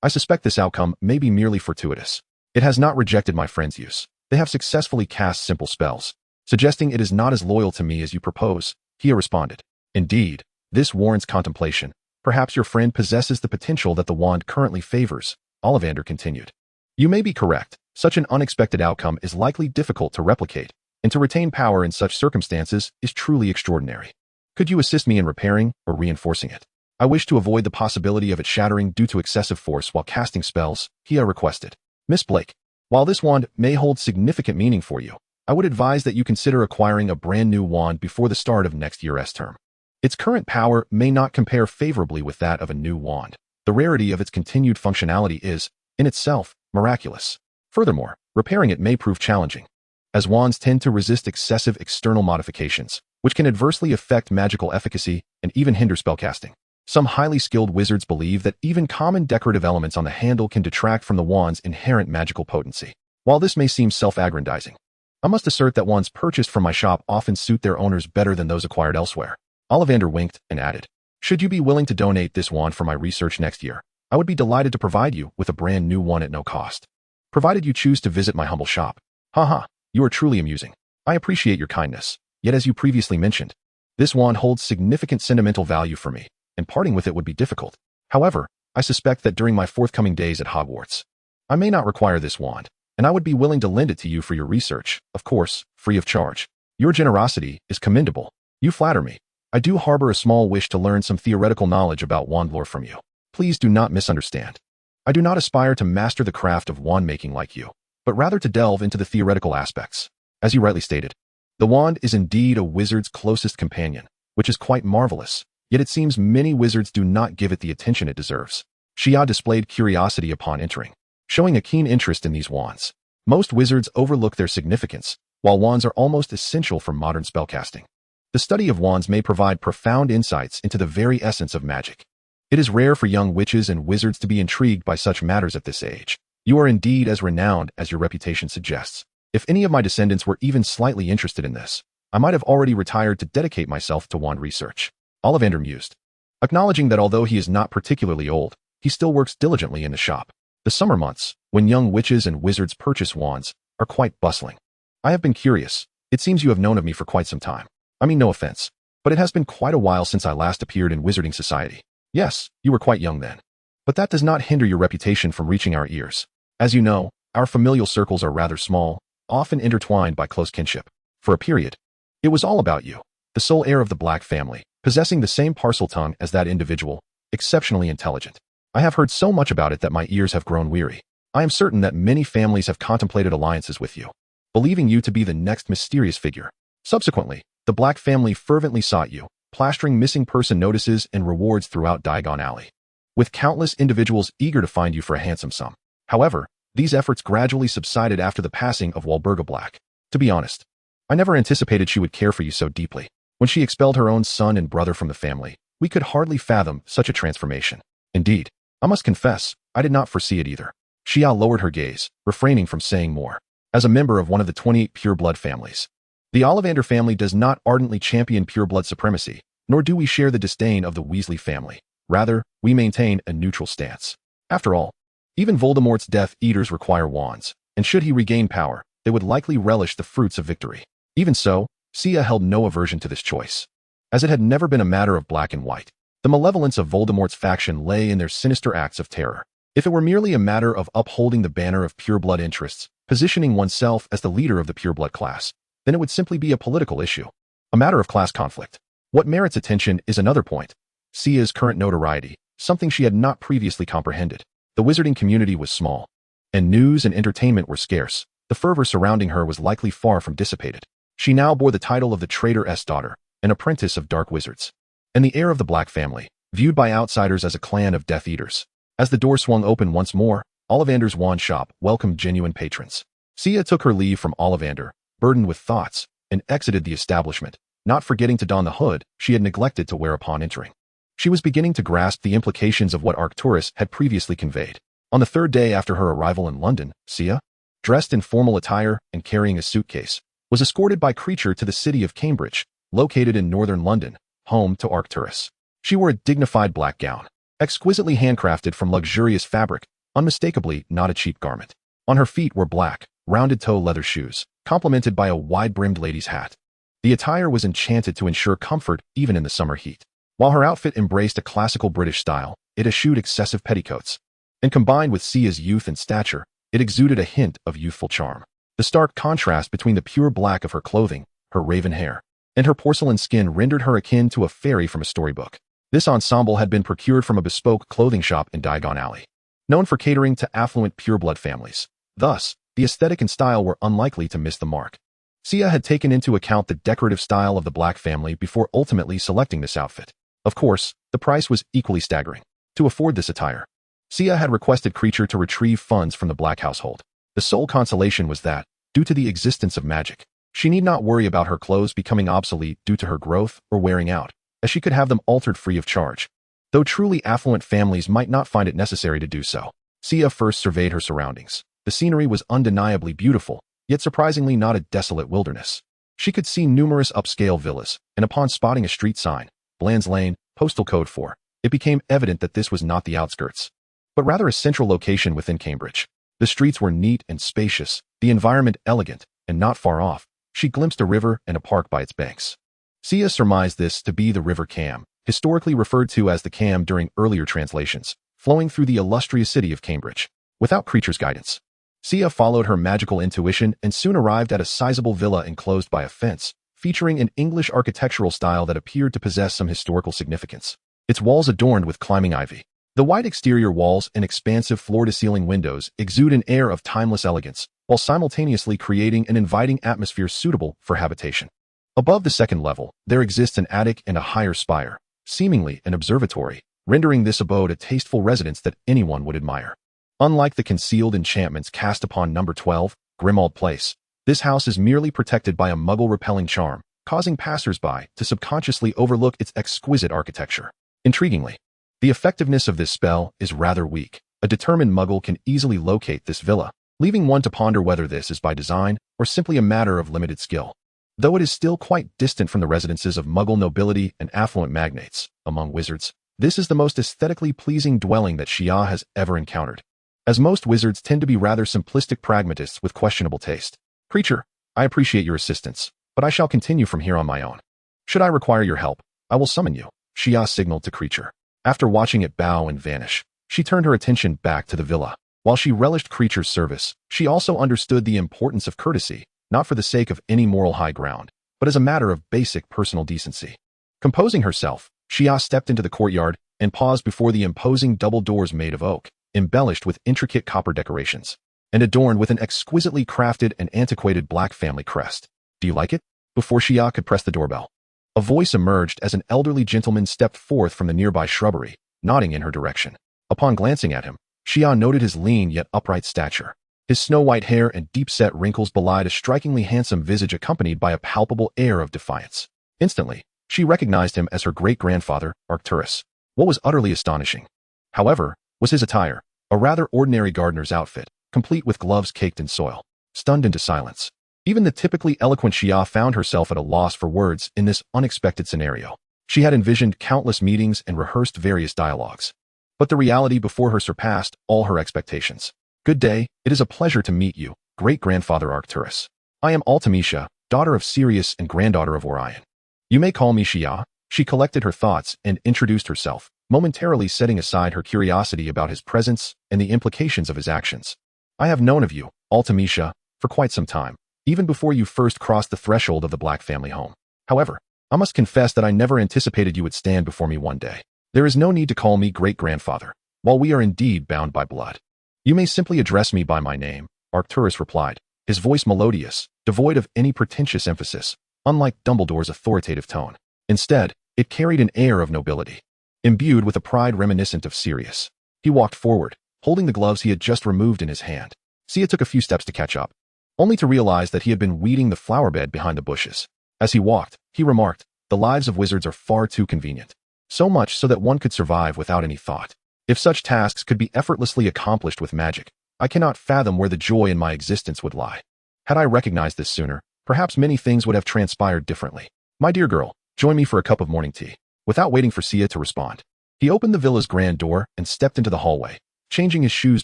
I suspect this outcome may be merely fortuitous. It has not rejected my friend's use. They have successfully cast simple spells. suggesting it is not as loyal to me as you propose, Kia responded. Indeed, this warrants contemplation. Perhaps your friend possesses the potential that the wand currently favors, Ollivander continued. You may be correct. Such an unexpected outcome is likely difficult to replicate, and to retain power in such circumstances is truly extraordinary. Could you assist me in repairing or reinforcing it? I wish to avoid the possibility of it shattering due to excessive force while casting spells, Kia requested. Miss Blake, while this wand may hold significant meaning for you, I would advise that you consider acquiring a brand new wand before the start of next year's term. Its current power may not compare favorably with that of a new wand. The rarity of its continued functionality is, in itself, miraculous. Furthermore, repairing it may prove challenging, as wands tend to resist excessive external modifications, which can adversely affect magical efficacy and even hinder spellcasting. Some highly skilled wizards believe that even common decorative elements on the handle can detract from the wand's inherent magical potency. While this may seem self-aggrandizing, I must assert that wands purchased from my shop often suit their owners better than those acquired elsewhere. Ollivander winked and added, should you be willing to donate this wand for my research next year, I would be delighted to provide you with a brand new one at no cost, provided you choose to visit my humble shop. Haha, you are truly amusing. I appreciate your kindness, yet as you previously mentioned, this wand holds significant sentimental value for me, and parting with it would be difficult. However, I suspect that during my forthcoming days at Hogwarts, I may not require this wand, and I would be willing to lend it to you for your research, of course, free of charge. Your generosity is commendable. You flatter me. I do harbor a small wish to learn some theoretical knowledge about wand lore from you. Please do not misunderstand. I do not aspire to master the craft of wand making like you, but rather to delve into the theoretical aspects. As you rightly stated, the wand is indeed a wizard's closest companion, which is quite marvelous, yet it seems many wizards do not give it the attention it deserves. Xia displayed curiosity upon entering, showing a keen interest in these wands. Most wizards overlook their significance, while wands are almost essential for modern spellcasting. The study of wands may provide profound insights into the very essence of magic. It is rare for young witches and wizards to be intrigued by such matters at this age. You are indeed as renowned as your reputation suggests. If any of my descendants were even slightly interested in this, I might have already retired to dedicate myself to wand research. Ollivander mused, acknowledging that although he is not particularly old, he still works diligently in the shop. The summer months, when young witches and wizards purchase wands, are quite bustling. I have been curious. It seems you have known of me for quite some time. I mean no offense, but it has been quite a while since I last appeared in Wizarding Society. Yes, you were quite young then. But that does not hinder your reputation from reaching our ears. As you know, our familial circles are rather small, often intertwined by close kinship. For a period, it was all about you, the sole heir of the Black family, possessing the same parcel tongue as that individual, exceptionally intelligent. I have heard so much about it that my ears have grown weary. I am certain that many families have contemplated alliances with you, believing you to be the next mysterious figure. Subsequently, the Black family fervently sought you, plastering missing person notices and rewards throughout Diagon Alley, with countless individuals eager to find you for a handsome sum. However, these efforts gradually subsided after the passing of Walburga Black. To be honest, I never anticipated she would care for you so deeply. When she expelled her own son and brother from the family, we could hardly fathom such a transformation. Indeed, I must confess, I did not foresee it either. Xia lowered her gaze, refraining from saying more. As a member of one of the 28 pureblood families, the Ollivander family does not ardently champion pureblood supremacy, nor do we share the disdain of the Weasley family. Rather, we maintain a neutral stance. After all, even Voldemort's Death Eaters require wands, and should he regain power, they would likely relish the fruits of victory. Even so, Xia held no aversion to this choice, as it had never been a matter of black and white. The malevolence of Voldemort's faction lay in their sinister acts of terror. If it were merely a matter of upholding the banner of pureblood interests, positioning oneself as the leader of the pureblood class, then it would simply be a political issue, a matter of class conflict. What merits attention is another point. Xia's current notoriety, something she had not previously comprehended. The wizarding community was small, and news and entertainment were scarce. The fervor surrounding her was likely far from dissipated. She now bore the title of the Traitor's daughter, an apprentice of dark wizards, and the heir of the Black family, viewed by outsiders as a clan of Death Eaters. As the door swung open once more, Ollivander's wand shop welcomed genuine patrons. Xia took her leave from Ollivander, burdened with thoughts, and exited the establishment, not forgetting to don the hood she had neglected to wear upon entering. She was beginning to grasp the implications of what Arcturus had previously conveyed. On the third day after her arrival in London, Xia, dressed in formal attire and carrying a suitcase, was escorted by Creature to the city of Cambridge, located in northern London, home to Arcturus. She wore a dignified black gown, exquisitely handcrafted from luxurious fabric, unmistakably not a cheap garment. On her feet were black, rounded-toe leather shoes, complemented by a wide-brimmed lady's hat. The attire was enchanted to ensure comfort even in the summer heat. While her outfit embraced a classical British style, it eschewed excessive petticoats. And combined with Sia's youth and stature, it exuded a hint of youthful charm. The stark contrast between the pure black of her clothing, her raven hair, and her porcelain skin rendered her akin to a fairy from a storybook. This ensemble had been procured from a bespoke clothing shop in Diagon Alley, known for catering to affluent pureblood families. Thus, the aesthetic and style were unlikely to miss the mark. Sia had taken into account the decorative style of the Black family before ultimately selecting this outfit. Of course, the price was equally staggering. To afford this attire, Sia had requested Creature to retrieve funds from the Black household. The sole consolation was that, due to the existence of magic, she need not worry about her clothes becoming obsolete due to her growth or wearing out, as she could have them altered free of charge. Though truly affluent families might not find it necessary to do so. Sia first surveyed her surroundings. The scenery was undeniably beautiful, yet surprisingly not a desolate wilderness. She could see numerous upscale villas, and upon spotting a street sign, Bland's Lane, postal code 4, it became evident that this was not the outskirts, but rather a central location within Cambridge. The streets were neat and spacious, the environment elegant, and not far off, she glimpsed a river and a park by its banks. Sia surmised this to be the River Cam, historically referred to as the Cam during earlier translations, flowing through the illustrious city of Cambridge. Without Creature's guidance, Sia followed her magical intuition and soon arrived at a sizable villa enclosed by a fence, featuring an English architectural style that appeared to possess some historical significance. Its walls adorned with climbing ivy. The white exterior walls and expansive floor-to-ceiling windows exude an air of timeless elegance, while simultaneously creating an inviting atmosphere suitable for habitation. Above the second level, there exists an attic and a higher spire, seemingly an observatory, rendering this abode a tasteful residence that anyone would admire. Unlike the concealed enchantments cast upon number 12, Grimmauld Place, this house is merely protected by a muggle-repelling charm, causing passers-by to subconsciously overlook its exquisite architecture. Intriguingly, the effectiveness of this spell is rather weak. A determined muggle can easily locate this villa, leaving one to ponder whether this is by design or simply a matter of limited skill. Though it is still quite distant from the residences of muggle nobility and affluent magnates among wizards, this is the most aesthetically pleasing dwelling that Xia has ever encountered. As most wizards tend to be rather simplistic pragmatists with questionable taste. Creature, I appreciate your assistance, but I shall continue from here on my own. Should I require your help, I will summon you, Xia signaled to Creature. After watching it bow and vanish, she turned her attention back to the villa. While she relished Creature's service, she also understood the importance of courtesy, not for the sake of any moral high ground, but as a matter of basic personal decency. Composing herself, Xia stepped into the courtyard and paused before the imposing double doors made of oak, embellished with intricate copper decorations, and adorned with an exquisitely crafted and antiquated Black family crest. Do you like it? Before Xia could press the doorbell, a voice emerged as an elderly gentleman stepped forth from the nearby shrubbery, nodding in her direction. Upon glancing at him, Xia noted his lean yet upright stature. His snow-white hair and deep-set wrinkles belied a strikingly handsome visage accompanied by a palpable air of defiance. Instantly, she recognized him as her great-grandfather, Arcturus. What was utterly astonishing, however, was his attire, a rather ordinary gardener's outfit, complete with gloves caked in soil. Stunned into silence, even the typically eloquent Xia found herself at a loss for words in this unexpected scenario. She had envisioned countless meetings and rehearsed various dialogues, but the reality before her surpassed all her expectations. Good day, it is a pleasure to meet you, great-grandfather Arcturus. I am Ultimecia, daughter of Sirius and granddaughter of Orion. You may call me Xia. She collected her thoughts and introduced herself, momentarily setting aside her curiosity about his presence and the implications of his actions. I have known of you, Ultimecia, for quite some time, even before you first crossed the threshold of the Black family home. However, I must confess that I never anticipated you would stand before me one day. There is no need to call me great-grandfather, while we are indeed bound by blood. You may simply address me by my name, Arcturus replied, his voice melodious, devoid of any pretentious emphasis, unlike Dumbledore's authoritative tone. Instead, it carried an air of nobility, imbued with a pride reminiscent of Sirius. He walked forward, holding the gloves he had just removed in his hand. Sia took a few steps to catch up, only to realize that he had been weeding the flower bed behind the bushes. As he walked, he remarked, the lives of wizards are far too convenient. So much so that one could survive without any thought. If such tasks could be effortlessly accomplished with magic, I cannot fathom where the joy in my existence would lie. Had I recognized this sooner, perhaps many things would have transpired differently. My dear girl, join me for a cup of morning tea. Without waiting for Sia to respond, he opened the villa's grand door and stepped into the hallway, changing his shoes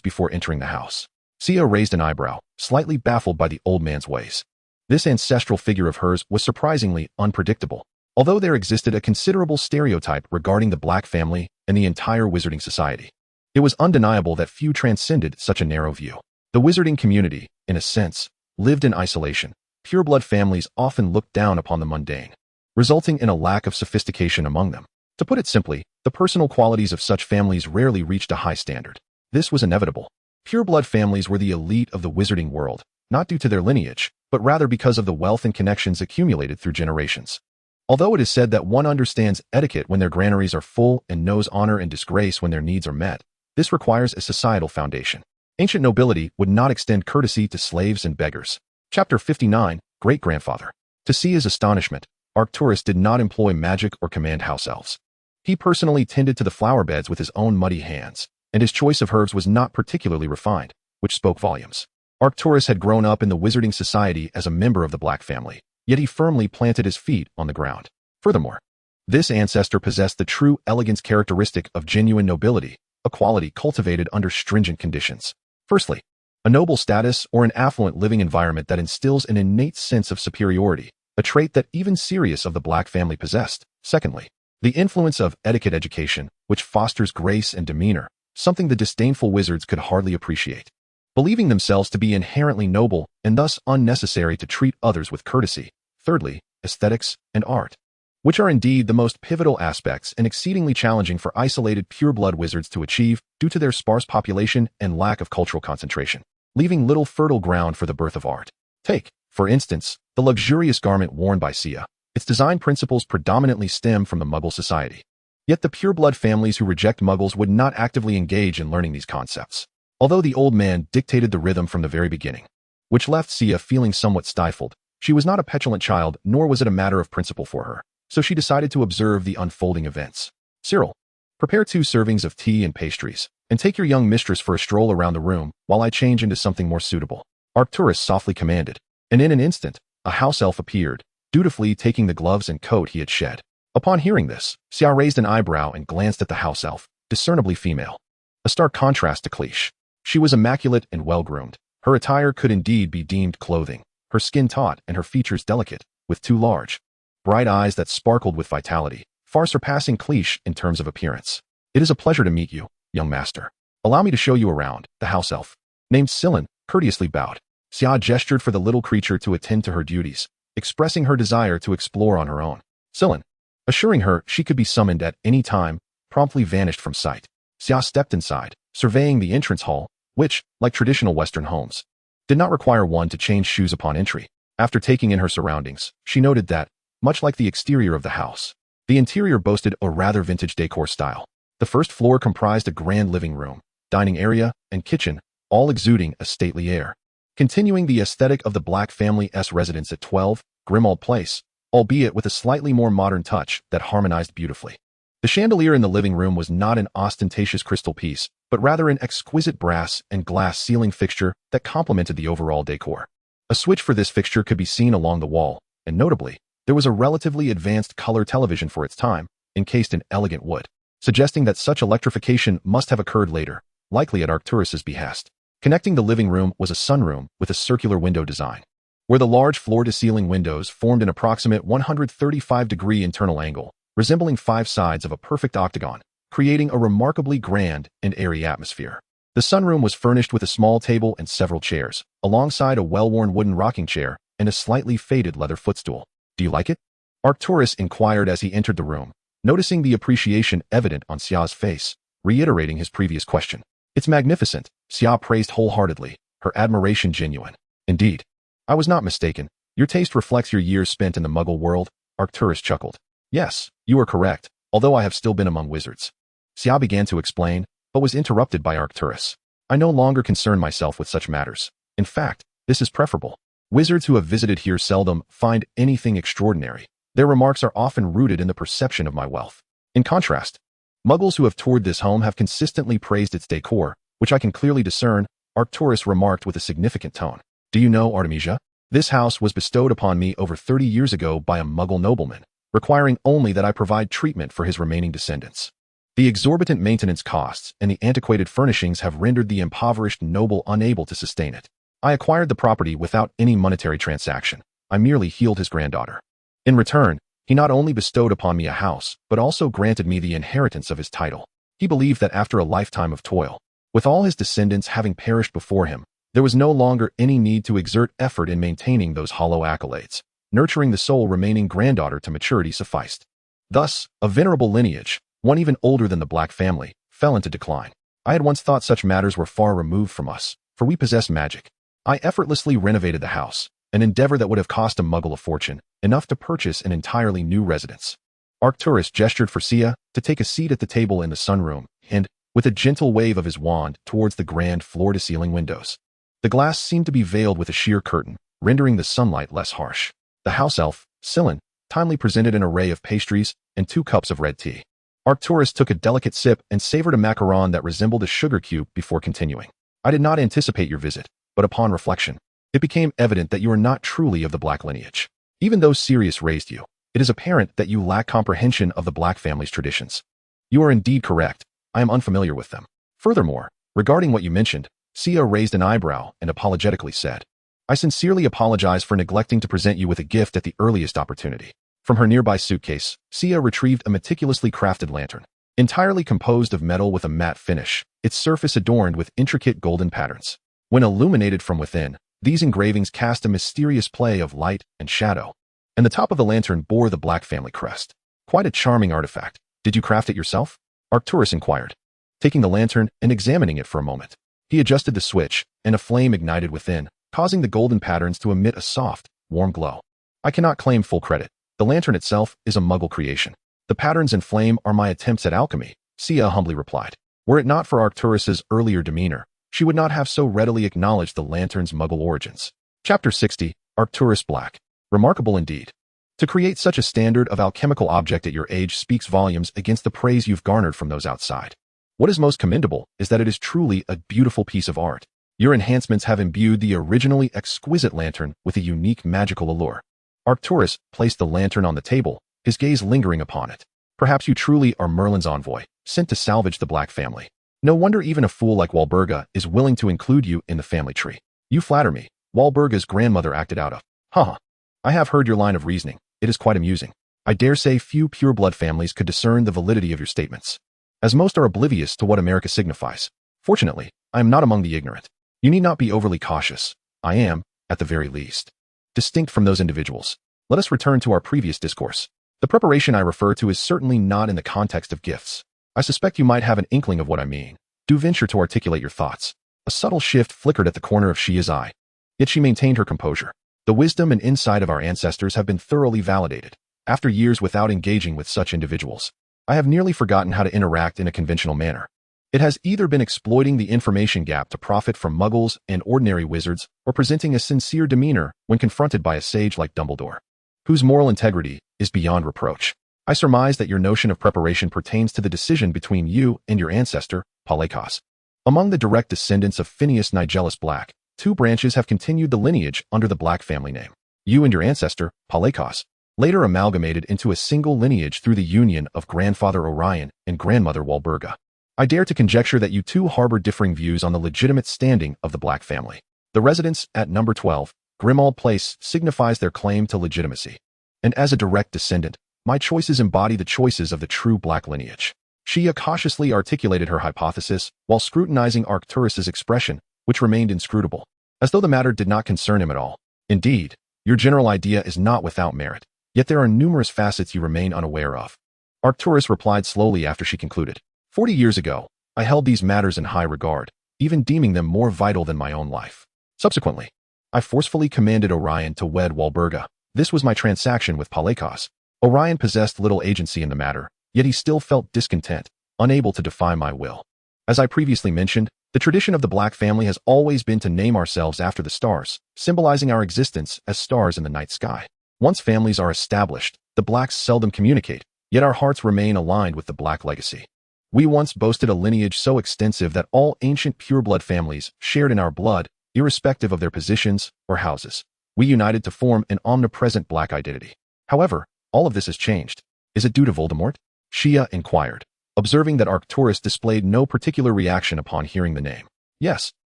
before entering the house. Sia raised an eyebrow, slightly baffled by the old man's ways. This ancestral figure of hers was surprisingly unpredictable, although there existed a considerable stereotype regarding the Black family and the entire wizarding society. It was undeniable that few transcended such a narrow view. The wizarding community, in a sense, lived in isolation. Pureblood families often looked down upon the mundane, resulting in a lack of sophistication among them. To put it simply, the personal qualities of such families rarely reached a high standard. This was inevitable. Pureblood families were the elite of the wizarding world, not due to their lineage, but rather because of the wealth and connections accumulated through generations. Although it is said that one understands etiquette when their granaries are full and knows honor and disgrace when their needs are met, this requires a societal foundation. Ancient nobility would not extend courtesy to slaves and beggars. Chapter 59, Great-Grandfather. To see his astonishment, Arcturus did not employ magic or command house elves. He personally tended to the flower beds with his own muddy hands, and his choice of herbs was not particularly refined, which spoke volumes. Arcturus had grown up in the wizarding society as a member of the Black family, yet he firmly planted his feet on the ground. Furthermore, this ancestor possessed the true elegance characteristic of genuine nobility, a quality cultivated under stringent conditions. Firstly, a noble status or an affluent living environment that instills an innate sense of superiority, a trait that even Sirius of the Black family possessed. Secondly, the influence of etiquette education, which fosters grace and demeanor, something the disdainful wizards could hardly appreciate. Believing themselves to be inherently noble and thus unnecessary to treat others with courtesy. Thirdly, aesthetics and art, which are indeed the most pivotal aspects and exceedingly challenging for isolated pureblood wizards to achieve due to their sparse population and lack of cultural concentration, leaving little fertile ground for the birth of art. Take, for instance, the luxurious garment worn by Sia. Its design principles predominantly stem from the Muggle society. Yet the pureblood families who reject Muggles would not actively engage in learning these concepts, although the old man dictated the rhythm from the very beginning, which left Sia feeling somewhat stifled. She was not a petulant child, nor was it a matter of principle for her, so she decided to observe the unfolding events. Cyril, prepare 2 servings of tea and pastries, and take your young mistress for a stroll around the room while I change into something more suitable. Arcturus softly commanded, and in an instant, a house elf appeared, dutifully taking the gloves and coat he had shed. Upon hearing this, Sia raised an eyebrow and glanced at the house elf, discernibly female. A stark contrast to Cleche. She was immaculate and well-groomed. Her attire could indeed be deemed clothing, her skin taut and her features delicate, with 2 large, bright eyes that sparkled with vitality, far surpassing Cleche in terms of appearance. It is a pleasure to meet you, young master. Allow me to show you around. The house elf, named Sylin, courteously bowed. Sia gestured for the little creature to attend to her duties, expressing her desire to explore on her own. Sylin, assuring her she could be summoned at any time, promptly vanished from sight. Sia stepped inside, surveying the entrance hall, which, like traditional Western homes, did not require one to change shoes upon entry. After taking in her surroundings, she noted that, much like the exterior of the house, the interior boasted a rather vintage decor style. The first floor comprised a grand living room, dining area, and kitchen, all exuding a stately air. Continuing the aesthetic of the Black family's residence at 12, Grimmauld Place, albeit with a slightly more modern touch that harmonized beautifully. The chandelier in the living room was not an ostentatious crystal piece, but rather an exquisite brass and glass ceiling fixture that complemented the overall decor. A switch for this fixture could be seen along the wall, and notably, there was a relatively advanced color television for its time, encased in elegant wood, suggesting that such electrification must have occurred later, likely at Arcturus's behest. Connecting the living room was a sunroom with a circular window design, where the large floor-to-ceiling windows formed an approximate 135-degree internal angle, resembling 5 sides of a perfect octagon, creating a remarkably grand and airy atmosphere. The sunroom was furnished with a small table and several chairs, alongside a well-worn wooden rocking chair and a slightly faded leather footstool. Do you like it? Arcturus inquired as he entered the room, noticing the appreciation evident on Sia's face, reiterating his previous question. It's magnificent, Sia praised wholeheartedly, her admiration genuine. Indeed, I was not mistaken. Your taste reflects your years spent in the Muggle world, Arcturus chuckled. Yes, you are correct, although I have still been among wizards. Sia began to explain, but was interrupted by Arcturus. I no longer concern myself with such matters. In fact, this is preferable. Wizards who have visited here seldom find anything extraordinary. Their remarks are often rooted in the perception of my wealth. In contrast, Muggles who have toured this home have consistently praised its decor, which I can clearly discern, Arcturus remarked with a significant tone. Do you know, Artemisia? This house was bestowed upon me over 30 years ago by a Muggle nobleman, requiring only that I provide treatment for his remaining descendants. The exorbitant maintenance costs and the antiquated furnishings have rendered the impoverished noble unable to sustain it. I acquired the property without any monetary transaction, I merely healed his granddaughter. In return, he not only bestowed upon me a house, but also granted me the inheritance of his title. He believed that after a lifetime of toil, with all his descendants having perished before him, there was no longer any need to exert effort in maintaining those hollow accolades. Nurturing the sole remaining granddaughter to maturity sufficed. Thus, a venerable lineage, one even older than the Black family, fell into decline. I had once thought such matters were far removed from us, for we possessed magic. I effortlessly renovated the house, an endeavor that would have cost a muggle a fortune, enough to purchase an entirely new residence. Arcturus gestured for Sia to take a seat at the table in the sunroom, and, with a gentle wave of his wand towards the grand floor-to-ceiling windows. The glass seemed to be veiled with a sheer curtain, rendering the sunlight less harsh. The house elf, Sylvan, timely presented an array of pastries and 2 cups of red tea. Arcturus took a delicate sip and savored a macaron that resembled a sugar cube before continuing. I did not anticipate your visit, but upon reflection, it became evident that you are not truly of the Black lineage. Even though Sirius raised you, it is apparent that you lack comprehension of the Black family's traditions. You are indeed correct. I am unfamiliar with them. Furthermore, regarding what you mentioned, Sia raised an eyebrow and apologetically said, I sincerely apologize for neglecting to present you with a gift at the earliest opportunity. From her nearby suitcase, Sia retrieved a meticulously crafted lantern, entirely composed of metal with a matte finish, its surface adorned with intricate golden patterns. When illuminated from within, these engravings cast a mysterious play of light and shadow, and the top of the lantern bore the Black family crest. Quite a charming artifact. Did you craft it yourself? Arcturus inquired, taking the lantern and examining it for a moment. He adjusted the switch, and a flame ignited within, causing the golden patterns to emit a soft, warm glow. I cannot claim full credit. The lantern itself is a muggle creation. The patterns and flame are my attempts at alchemy, Sia humbly replied. Were it not for Arcturus's earlier demeanor, she would not have so readily acknowledged the lantern's muggle origins. Chapter 60, Arcturus Black. Remarkable indeed. To create such a standard of alchemical object at your age speaks volumes against the praise you've garnered from those outside. What is most commendable is that it is truly a beautiful piece of art. Your enhancements have imbued the originally exquisite lantern with a unique magical allure. Arcturus placed the lantern on the table, his gaze lingering upon it. Perhaps you truly are Merlin's envoy, sent to salvage the Black family. No wonder even a fool like Walburga is willing to include you in the family tree. You flatter me. Walburga's grandmother acted out of. I have heard your line of reasoning. It is quite amusing. I dare say few pure-blood families could discern the validity of your statements, as most are oblivious to what America signifies. Fortunately, I am not among the ignorant. You need not be overly cautious. I am, at the very least, distinct from those individuals. Let us return to our previous discourse. The preparation I refer to is certainly not in the context of gifts. I suspect you might have an inkling of what I mean. Do venture to articulate your thoughts. A subtle shift flickered at the corner of Shia's eye, yet she maintained her composure. The wisdom and insight of our ancestors have been thoroughly validated. After years without engaging with such individuals, I have nearly forgotten how to interact in a conventional manner. It has either been exploiting the information gap to profit from muggles and ordinary wizards, or presenting a sincere demeanor when confronted by a sage like Dumbledore, whose moral integrity is beyond reproach. I surmise that your notion of preparation pertains to the decision between you and your ancestor, Palekos. Among the direct descendants of Phineas Nigellus Black, 2 branches have continued the lineage under the Black family name. You and your ancestor, Palekos, later amalgamated into a single lineage through the union of grandfather Orion and grandmother Walburga. I dare to conjecture that you 2 harbor differing views on the legitimate standing of the Black family. The residence at number 12, Grimmauld Place, signifies their claim to legitimacy. And as a direct descendant, my choices embody the choices of the true Black lineage. Shia cautiously articulated her hypothesis while scrutinizing Arcturus's expression, which remained inscrutable, as though the matter did not concern him at all. Indeed, your general idea is not without merit, yet there are numerous facets you remain unaware of. Arcturus replied slowly after she concluded. 40 years ago, I held these matters in high regard, even deeming them more vital than my own life. Subsequently, I forcefully commanded Orion to wed Walburga. This was my transaction with Palekos. Orion possessed little agency in the matter, yet he still felt discontent, unable to defy my will. As I previously mentioned, the tradition of the Black family has always been to name ourselves after the stars, symbolizing our existence as stars in the night sky. Once families are established, the Blacks seldom communicate, yet our hearts remain aligned with the Black legacy. We once boasted a lineage so extensive that all ancient pureblood families shared in our blood, irrespective of their positions or houses. We united to form an omnipresent Black identity. However, all of this has changed. Is it due to Voldemort? Shia inquired, observing that Arcturus displayed no particular reaction upon hearing the name. Yes,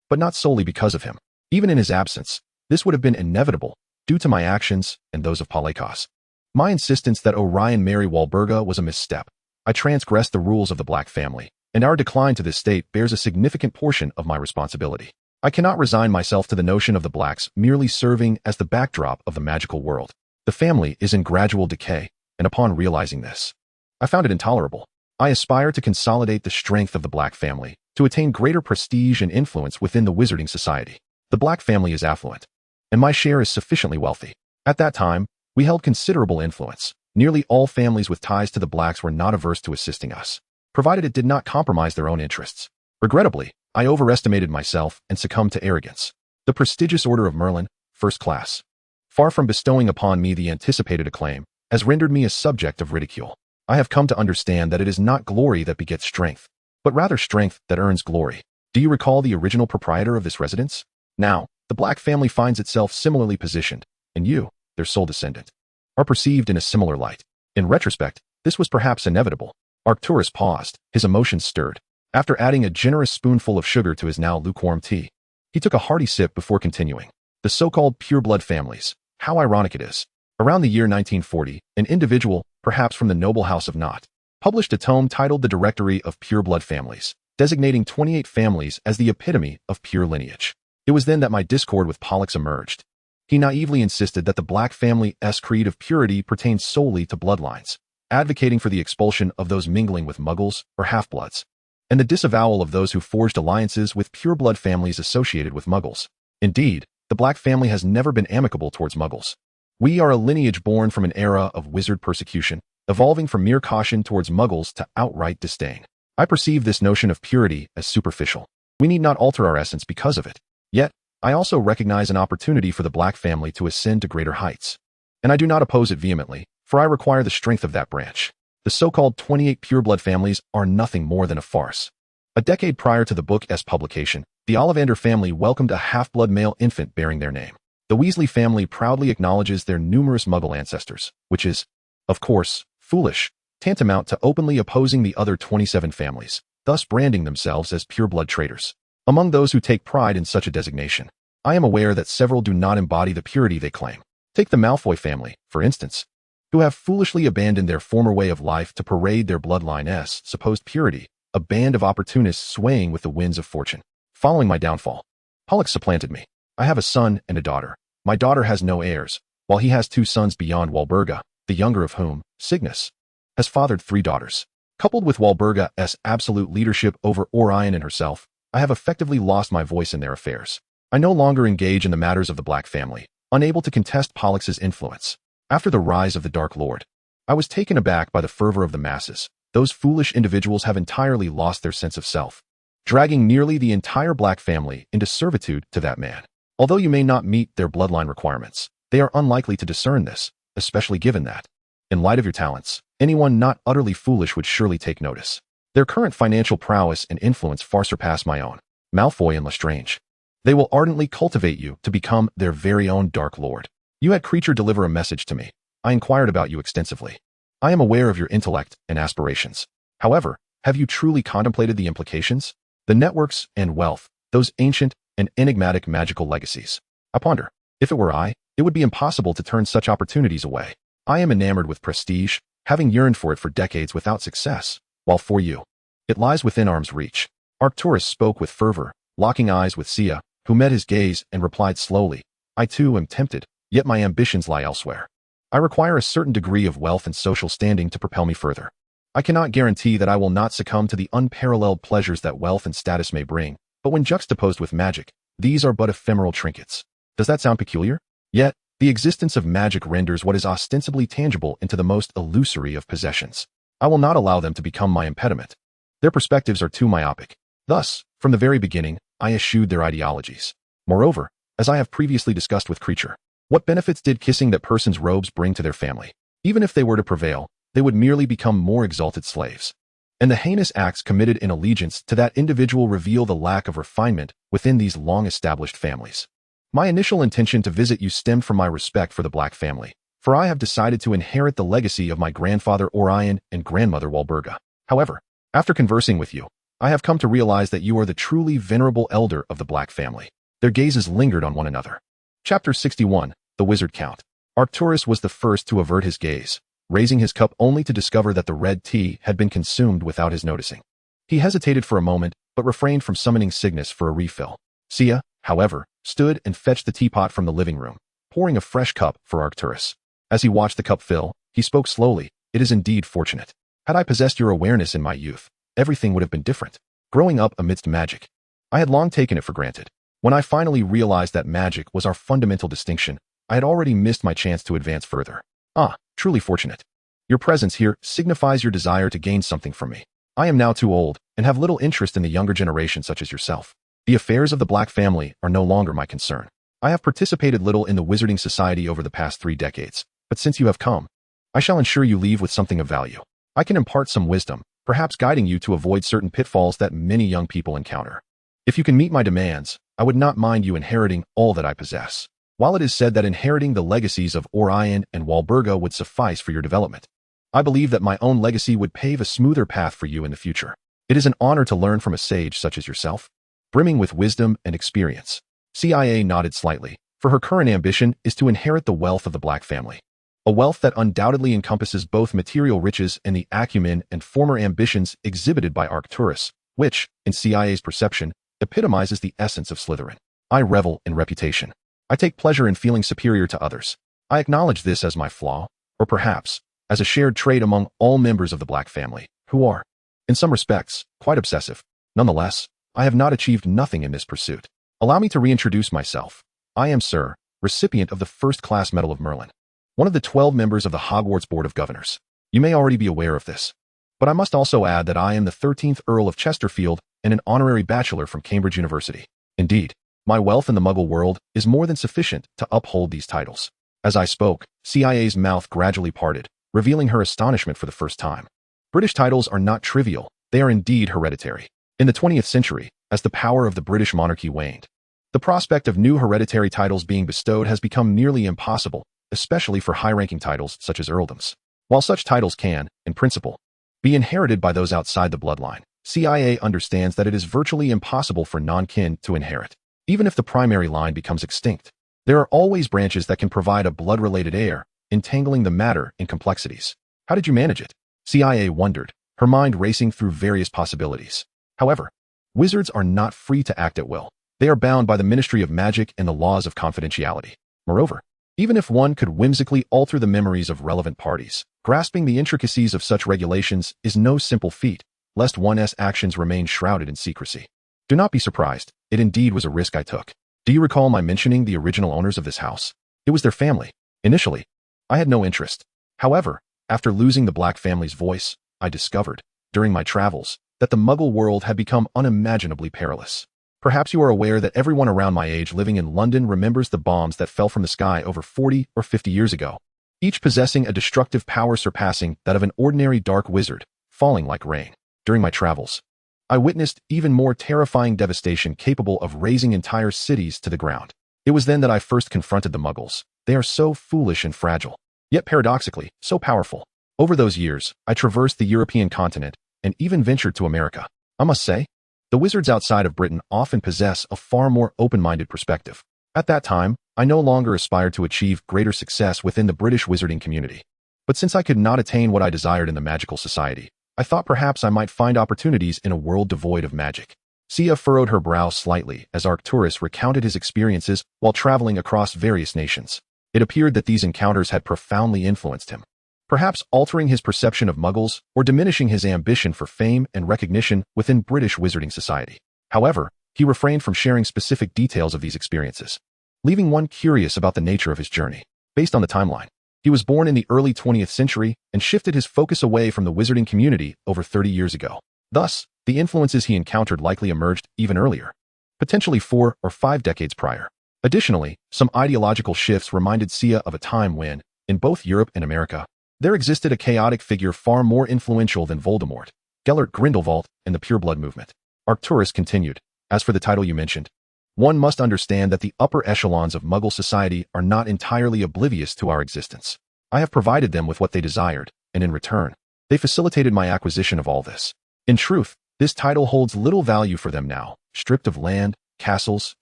but not solely because of him. Even in his absence, this would have been inevitable. due to my actions and those of Palekos. My insistence that Orion marry Walburga was a misstep. I transgressed the rules of the Black family, and our decline to this state bears a significant portion of my responsibility. I cannot resign myself to the notion of the Blacks merely serving as the backdrop of the magical world. The family is in gradual decay, and upon realizing this, I found it intolerable. I aspire to consolidate the strength of the Black family, to attain greater prestige and influence within the wizarding society. The Black family is affluent, and my share is sufficiently wealthy. At that time, we held considerable influence. Nearly all families with ties to the Blacks were not averse to assisting us, provided it did not compromise their own interests. Regrettably, I overestimated myself and succumbed to arrogance. The prestigious Order of Merlin, first class, far from bestowing upon me the anticipated acclaim, has rendered me a subject of ridicule. I have come to understand that it is not glory that begets strength, but rather strength that earns glory. Do you recall the original proprietor of this residence? Now, the Black family finds itself similarly positioned, and you, their sole descendant, are perceived in a similar light. In retrospect, this was perhaps inevitable. Arcturus paused, his emotions stirred. After adding a generous spoonful of sugar to his now lukewarm tea, he took a hearty sip before continuing. The so-called pureblood families. How ironic it is. Around the year 1940, an individual, perhaps from the noble house of Not, published a tome titled The Directory of Pureblood Families, designating 28 families as the epitome of pure lineage. It was then that my discord with Pollux emerged. He naively insisted that the Black family's creed of purity pertained solely to bloodlines, advocating for the expulsion of those mingling with muggles or half-bloods, and the disavowal of those who forged alliances with pureblood families associated with muggles. Indeed, the Black family has never been amicable towards muggles. We are a lineage born from an era of wizard persecution, evolving from mere caution towards muggles to outright disdain. I perceive this notion of purity as superficial. We need not alter our essence because of it. Yet, I also recognize an opportunity for the Black family to ascend to greater heights. And I do not oppose it vehemently, for I require the strength of that branch. The so-called 28 pureblood families are nothing more than a farce. A decade prior to the book's publication, the Ollivander family welcomed a half-blood male infant bearing their name. The Weasley family proudly acknowledges their numerous Muggle ancestors, which is, of course, foolish, tantamount to openly opposing the other 27 families, thus branding themselves as pureblood traitors. Among those who take pride in such a designation, I am aware that several do not embody the purity they claim. Take the Malfoy family, for instance, who have foolishly abandoned their former way of life to parade their bloodline's supposed purity, a band of opportunists swaying with the winds of fortune. Following my downfall, Pollux supplanted me. I have a son and a daughter. My daughter has no heirs, while he has 2 sons beyond Walburga, the younger of whom, Cygnus, has fathered 3 daughters. Coupled with Walburga's absolute leadership over Orion and herself, I have effectively lost my voice in their affairs. I no longer engage in the matters of the Black family, unable to contest Pollux's influence. After the rise of the Dark Lord, I was taken aback by the fervor of the masses. Those foolish individuals have entirely lost their sense of self, dragging nearly the entire Black family into servitude to that man. Although you may not meet their bloodline requirements, they are unlikely to discern this, especially given that, in light of your talents, anyone not utterly foolish would surely take notice. Their current financial prowess and influence far surpass my own, Malfoy and Lestrange. They will ardently cultivate you to become their very own Dark Lord. You had Creature deliver a message to me. I inquired about you extensively. I am aware of your intellect and aspirations. However, have you truly contemplated the implications? The networks and wealth, those ancient and enigmatic magical legacies. I ponder, if it were I, it would be impossible to turn such opportunities away. I am enamored with prestige, having yearned for it for decades without success, while for you, it lies within arm's reach. Arcturus spoke with fervor, locking eyes with Sia, who met his gaze and replied slowly, I too am tempted, yet my ambitions lie elsewhere. I require a certain degree of wealth and social standing to propel me further. I cannot guarantee that I will not succumb to the unparalleled pleasures that wealth and status may bring, but when juxtaposed with magic, these are but ephemeral trinkets. Does that sound peculiar? Yet, the existence of magic renders what is ostensibly tangible into the most illusory of possessions. I will not allow them to become my impediment. Their perspectives are too myopic. Thus, from the very beginning, I eschewed their ideologies. Moreover, as I have previously discussed with Creature, what benefits did kissing that person's robes bring to their family? Even if they were to prevail, they would merely become more exalted slaves. And the heinous acts committed in allegiance to that individual reveal the lack of refinement within these long-established families. My initial intention to visit you stemmed from my respect for the Black family, for I have decided to inherit the legacy of my grandfather Orion and grandmother Walburga. However, after conversing with you, I have come to realize that you are the truly venerable elder of the Black family. Their gazes lingered on one another. Chapter 61. the wizard count. Arcturus was the first to avert his gaze, raising his cup only to discover that the red tea had been consumed without his noticing. He hesitated for a moment, but refrained from summoning Cygnus for a refill. Sia, however, stood and fetched the teapot from the living room, pouring a fresh cup for Arcturus. As he watched the cup fill, he spoke slowly. It is indeed fortunate. Had I possessed your awareness in my youth, everything would have been different. Growing up amidst magic, I had long taken it for granted. When I finally realized that magic was our fundamental distinction, I had already missed my chance to advance further. Ah, truly fortunate. Your presence here signifies your desire to gain something from me. I am now too old and have little interest in the younger generation such as yourself. The affairs of the Black family are no longer my concern. I have participated little in the Wizarding Society over the past 3 decades, but since you have come, I shall ensure you leave with something of value. I can impart some wisdom, perhaps guiding you to avoid certain pitfalls that many young people encounter. If you can meet my demands, I would not mind you inheriting all that I possess. While it is said that inheriting the legacies of Orion and Walburga would suffice for your development, I believe that my own legacy would pave a smoother path for you in the future. It is an honor to learn from a sage such as yourself, brimming with wisdom and experience. CIA nodded slightly, for her current ambition is to inherit the wealth of the Black family. A wealth that undoubtedly encompasses both material riches and the acumen and former ambitions exhibited by Arcturus, which, in CIA's perception, epitomizes the essence of Slytherin. I revel in reputation. I take pleasure in feeling superior to others. I acknowledge this as my flaw, or perhaps, as a shared trait among all members of the Black family, who are, in some respects, quite obsessive. Nonetheless, I have not achieved nothing in this pursuit. Allow me to reintroduce myself. I am Sir, recipient of the First-Class Medal of Merlin, one of the 12 members of the Hogwarts Board of Governors. You may already be aware of this, but I must also add that I am the 13th Earl of Chesterfield and an honorary bachelor from Cambridge University. Indeed, my wealth in the Muggle world is more than sufficient to uphold these titles. As I spoke, CIA's mouth gradually parted, revealing her astonishment for the first time. British titles are not trivial, they are indeed hereditary. In the 20th century, as the power of the British monarchy waned, the prospect of new hereditary titles being bestowed has become nearly impossible, especially for high-ranking titles such as earldoms. While such titles can, in principle, be inherited by those outside the bloodline, CIA understands that it is virtually impossible for non-kin to inherit. Even if the primary line becomes extinct, there are always branches that can provide a blood-related heir, entangling the matter in complexities. How did you manage it? CIA wondered, her mind racing through various possibilities. However, wizards are not free to act at will. They are bound by the Ministry of Magic and the laws of confidentiality. Moreover, even if one could whimsically alter the memories of relevant parties, grasping the intricacies of such regulations is no simple feat, lest one's actions remain shrouded in secrecy. Do not be surprised, it indeed was a risk I took. Do you recall my mentioning the original owners of this house? It was their family. Initially, I had no interest. However, after losing the Black family's voice, I discovered, during my travels, that the Muggle world had become unimaginably perilous. Perhaps you are aware that everyone around my age living in London remembers the bombs that fell from the sky over 40 or 50 years ago, each possessing a destructive power surpassing that of an ordinary dark wizard, falling like rain. During my travels, I witnessed even more terrifying devastation capable of razing entire cities to the ground. It was then that I first confronted the Muggles. They are so foolish and fragile, yet paradoxically, so powerful. Over those years, I traversed the European continent and even ventured to America. I must say, the wizards outside of Britain often possess a far more open-minded perspective. At that time, I no longer aspired to achieve greater success within the British wizarding community. But since I could not attain what I desired in the magical society, I thought perhaps I might find opportunities in a world devoid of magic. Sia furrowed her brow slightly as Arcturus recounted his experiences while traveling across various nations. It appeared that these encounters had profoundly influenced him, perhaps altering his perception of Muggles or diminishing his ambition for fame and recognition within British wizarding society. However, he refrained from sharing specific details of these experiences, leaving one curious about the nature of his journey. Based on the timeline, he was born in the early 20th century and shifted his focus away from the wizarding community over 30 years ago. Thus, the influences he encountered likely emerged even earlier, potentially 4 or 5 decades prior. Additionally, some ideological shifts reminded Sia of a time when, in both Europe and America, there existed a chaotic figure far more influential than Voldemort, Gellert Grindelwald, and the pureblood movement. Arcturus continued, as for the title you mentioned, one must understand that the upper echelons of Muggle society are not entirely oblivious to our existence. I have provided them with what they desired, and in return, they facilitated my acquisition of all this. In truth, this title holds little value for them now. Stripped of land, castles,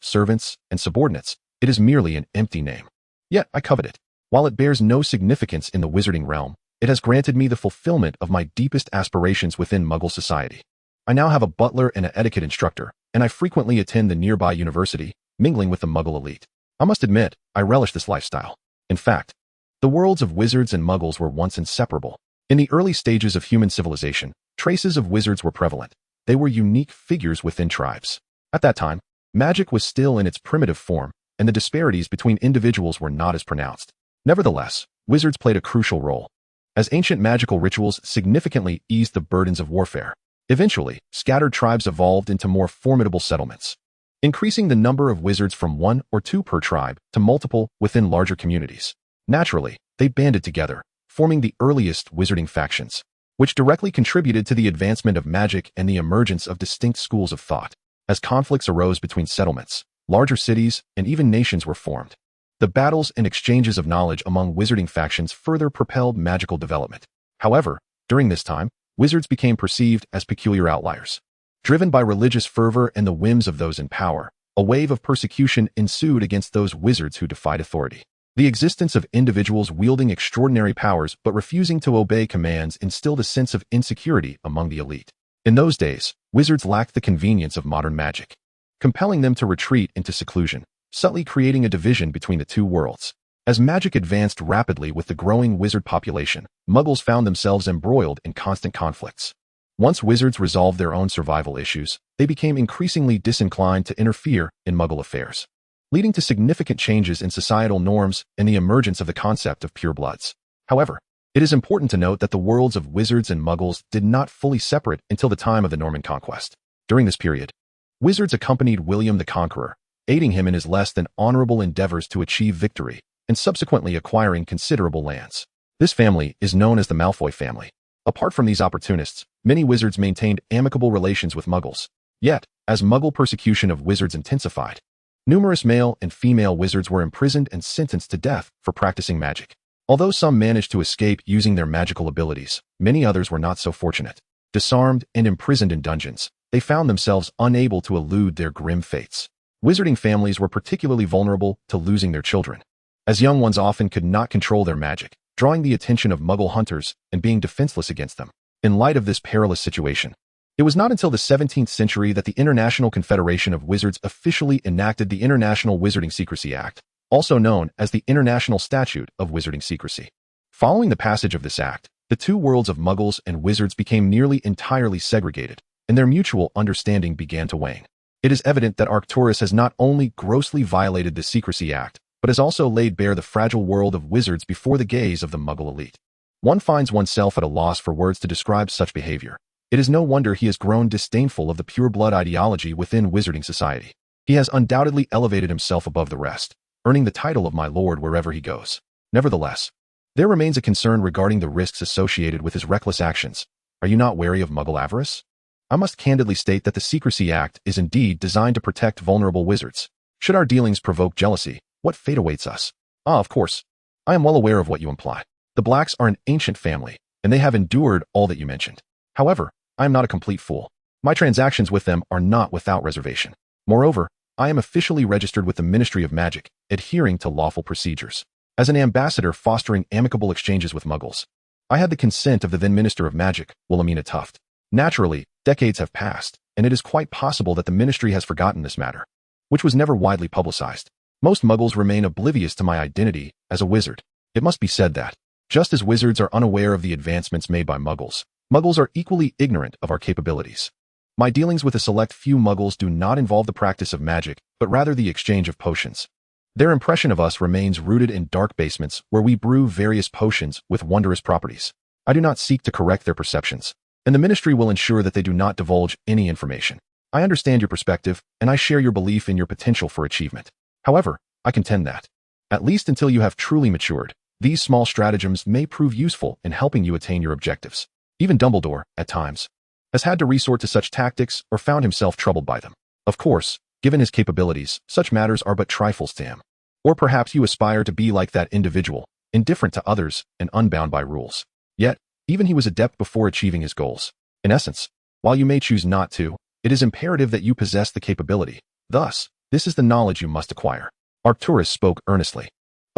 servants, and subordinates, it is merely an empty name. Yet I covet it. While it bears no significance in the wizarding realm, it has granted me the fulfillment of my deepest aspirations within Muggle society. I now have a butler and an etiquette instructor, and I frequently attend the nearby university, mingling with the Muggle elite. I must admit, I relish this lifestyle. In fact, the worlds of wizards and Muggles were once inseparable. In the early stages of human civilization, traces of wizards were prevalent. They were unique figures within tribes. At that time, magic was still in its primitive form, and the disparities between individuals were not as pronounced. Nevertheless, wizards played a crucial role, as ancient magical rituals significantly eased the burdens of warfare. Eventually, scattered tribes evolved into more formidable settlements, increasing the number of wizards from 1 or 2 per tribe to multiple within larger communities. Naturally, they banded together, forming the earliest wizarding factions, which directly contributed to the advancement of magic and the emergence of distinct schools of thought. As conflicts arose between settlements, larger cities, and even nations were formed, the battles and exchanges of knowledge among wizarding factions further propelled magical development. However, during this time, wizards became perceived as peculiar outliers. Driven by religious fervor and the whims of those in power, a wave of persecution ensued against those wizards who defied authority. The existence of individuals wielding extraordinary powers but refusing to obey commands instilled a sense of insecurity among the elite. In those days, wizards lacked the convenience of modern magic, compelling them to retreat into seclusion, subtly creating a division between the two worlds. As magic advanced rapidly with the growing wizard population, Muggles found themselves embroiled in constant conflicts. Once wizards resolved their own survival issues, they became increasingly disinclined to interfere in Muggle affairs, leading to significant changes in societal norms and the emergence of the concept of purebloods. However, it is important to note that the worlds of wizards and Muggles did not fully separate until the time of the Norman conquest. During this period, wizards accompanied William the Conqueror, aiding him in his less than honorable endeavors to achieve victory, and subsequently acquiring considerable lands. This family is known as the Malfoy family. Apart from these opportunists, many wizards maintained amicable relations with Muggles. Yet, as Muggle persecution of wizards intensified, numerous male and female wizards were imprisoned and sentenced to death for practicing magic. Although some managed to escape using their magical abilities, many others were not so fortunate. Disarmed and imprisoned in dungeons, they found themselves unable to elude their grim fates. Wizarding families were particularly vulnerable to losing their children, as young ones often could not control their magic, drawing the attention of Muggle hunters and being defenseless against them. In light of this perilous situation, it was not until the 17th century that the International Confederation of Wizards officially enacted the International Wizarding Secrecy Act, also known as the International Statute of Wizarding Secrecy. Following the passage of this act, the two worlds of Muggles and wizards became nearly entirely segregated, and their mutual understanding began to wane. It is evident that Arcturus has not only grossly violated the Secrecy Act, but has also laid bare the fragile world of wizards before the gaze of the Muggle elite. One finds oneself at a loss for words to describe such behavior. It is no wonder he has grown disdainful of the pure-blood ideology within wizarding society. He has undoubtedly elevated himself above the rest, earning the title of my lord wherever he goes. Nevertheless, there remains a concern regarding the risks associated with his reckless actions. Are you not wary of Muggle avarice? I must candidly state that the Secrecy Act is indeed designed to protect vulnerable wizards. Should our dealings provoke jealousy, what fate awaits us? Of course, I am well aware of what you imply. The Blacks are an ancient family, and they have endured all that you mentioned. However, I am not a complete fool. My transactions with them are not without reservation. Moreover, I am officially registered with the Ministry of Magic, adhering to lawful procedures. As an ambassador fostering amicable exchanges with Muggles, I had the consent of the then Minister of Magic, Wilhelmina Tuft. Naturally, decades have passed, and it is quite possible that the Ministry has forgotten this matter, which was never widely publicized. Most Muggles remain oblivious to my identity as a wizard. It must be said that, just as wizards are unaware of the advancements made by Muggles, Muggles are equally ignorant of our capabilities. My dealings with a select few Muggles do not involve the practice of magic, but rather the exchange of potions. Their impression of us remains rooted in dark basements where we brew various potions with wondrous properties. I do not seek to correct their perceptions, and the Ministry will ensure that they do not divulge any information. I understand your perspective, and I share your belief in your potential for achievement. However, I contend that, at least until you have truly matured, these small stratagems may prove useful in helping you attain your objectives. Even Dumbledore, at times, has had to resort to such tactics or found himself troubled by them. Of course, given his capabilities, such matters are but trifles to him. Or perhaps you aspire to be like that individual, indifferent to others and unbound by rules. Yet, even he was adept before achieving his goals. In essence, while you may choose not to, it is imperative that you possess the capability. Thus, this is the knowledge you must acquire. Arcturus spoke earnestly.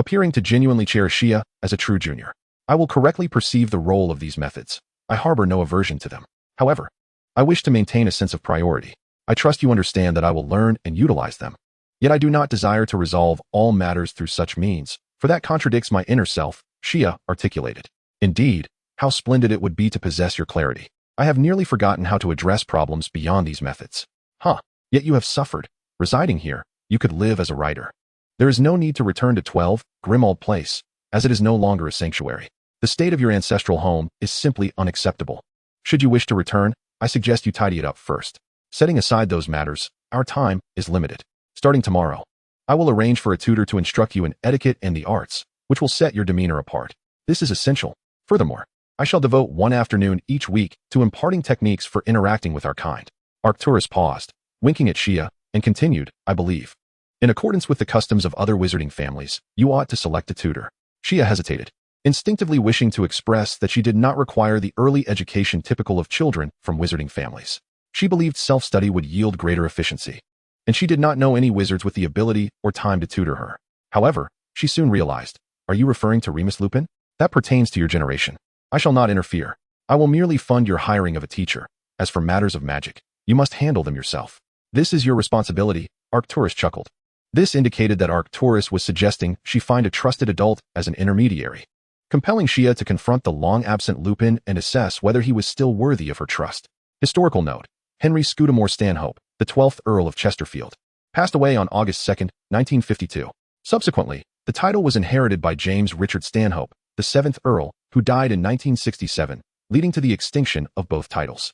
appearing to genuinely cherish Shia as a true junior. I will correctly perceive the role of these methods. I harbor no aversion to them. However, I wish to maintain a sense of priority. I trust you understand that I will learn and utilize them. Yet I do not desire to resolve all matters through such means, for that contradicts my inner self, Shia articulated. Indeed, how splendid it would be to possess your clarity. I have nearly forgotten how to address problems beyond these methods. Yet you have suffered. Residing here, you could live as a writer. There is no need to return to 12 Grimmauld Place, as it is no longer a sanctuary. The state of your ancestral home is simply unacceptable. Should you wish to return, I suggest you tidy it up first. Setting aside those matters, our time is limited. Starting tomorrow, I will arrange for a tutor to instruct you in etiquette and the arts, which will set your demeanor apart. This is essential. Furthermore, I shall devote one afternoon each week to imparting techniques for interacting with our kind. Arcturus paused, winking at Shia, and continued, I believe. In accordance with the customs of other wizarding families, you ought to select a tutor. Shia hesitated, instinctively wishing to express that she did not require the early education typical of children from wizarding families. She believed self-study would yield greater efficiency, and she did not know any wizards with the ability or time to tutor her. However, she soon realized, are you referring to Remus Lupin? That pertains to your generation. I shall not interfere. I will merely fund your hiring of a teacher. As for matters of magic, you must handle them yourself. This is your responsibility, Arcturus chuckled. This indicated that Arcturus was suggesting she find a trusted adult as an intermediary, compelling Shia to confront the long-absent Lupin and assess whether he was still worthy of her trust. Historical note, Henry Scudamore Stanhope, the 12th Earl of Chesterfield, passed away on August 2, 1952. Subsequently, the title was inherited by James Richard Stanhope, the 7th Earl, who died in 1967, leading to the extinction of both titles.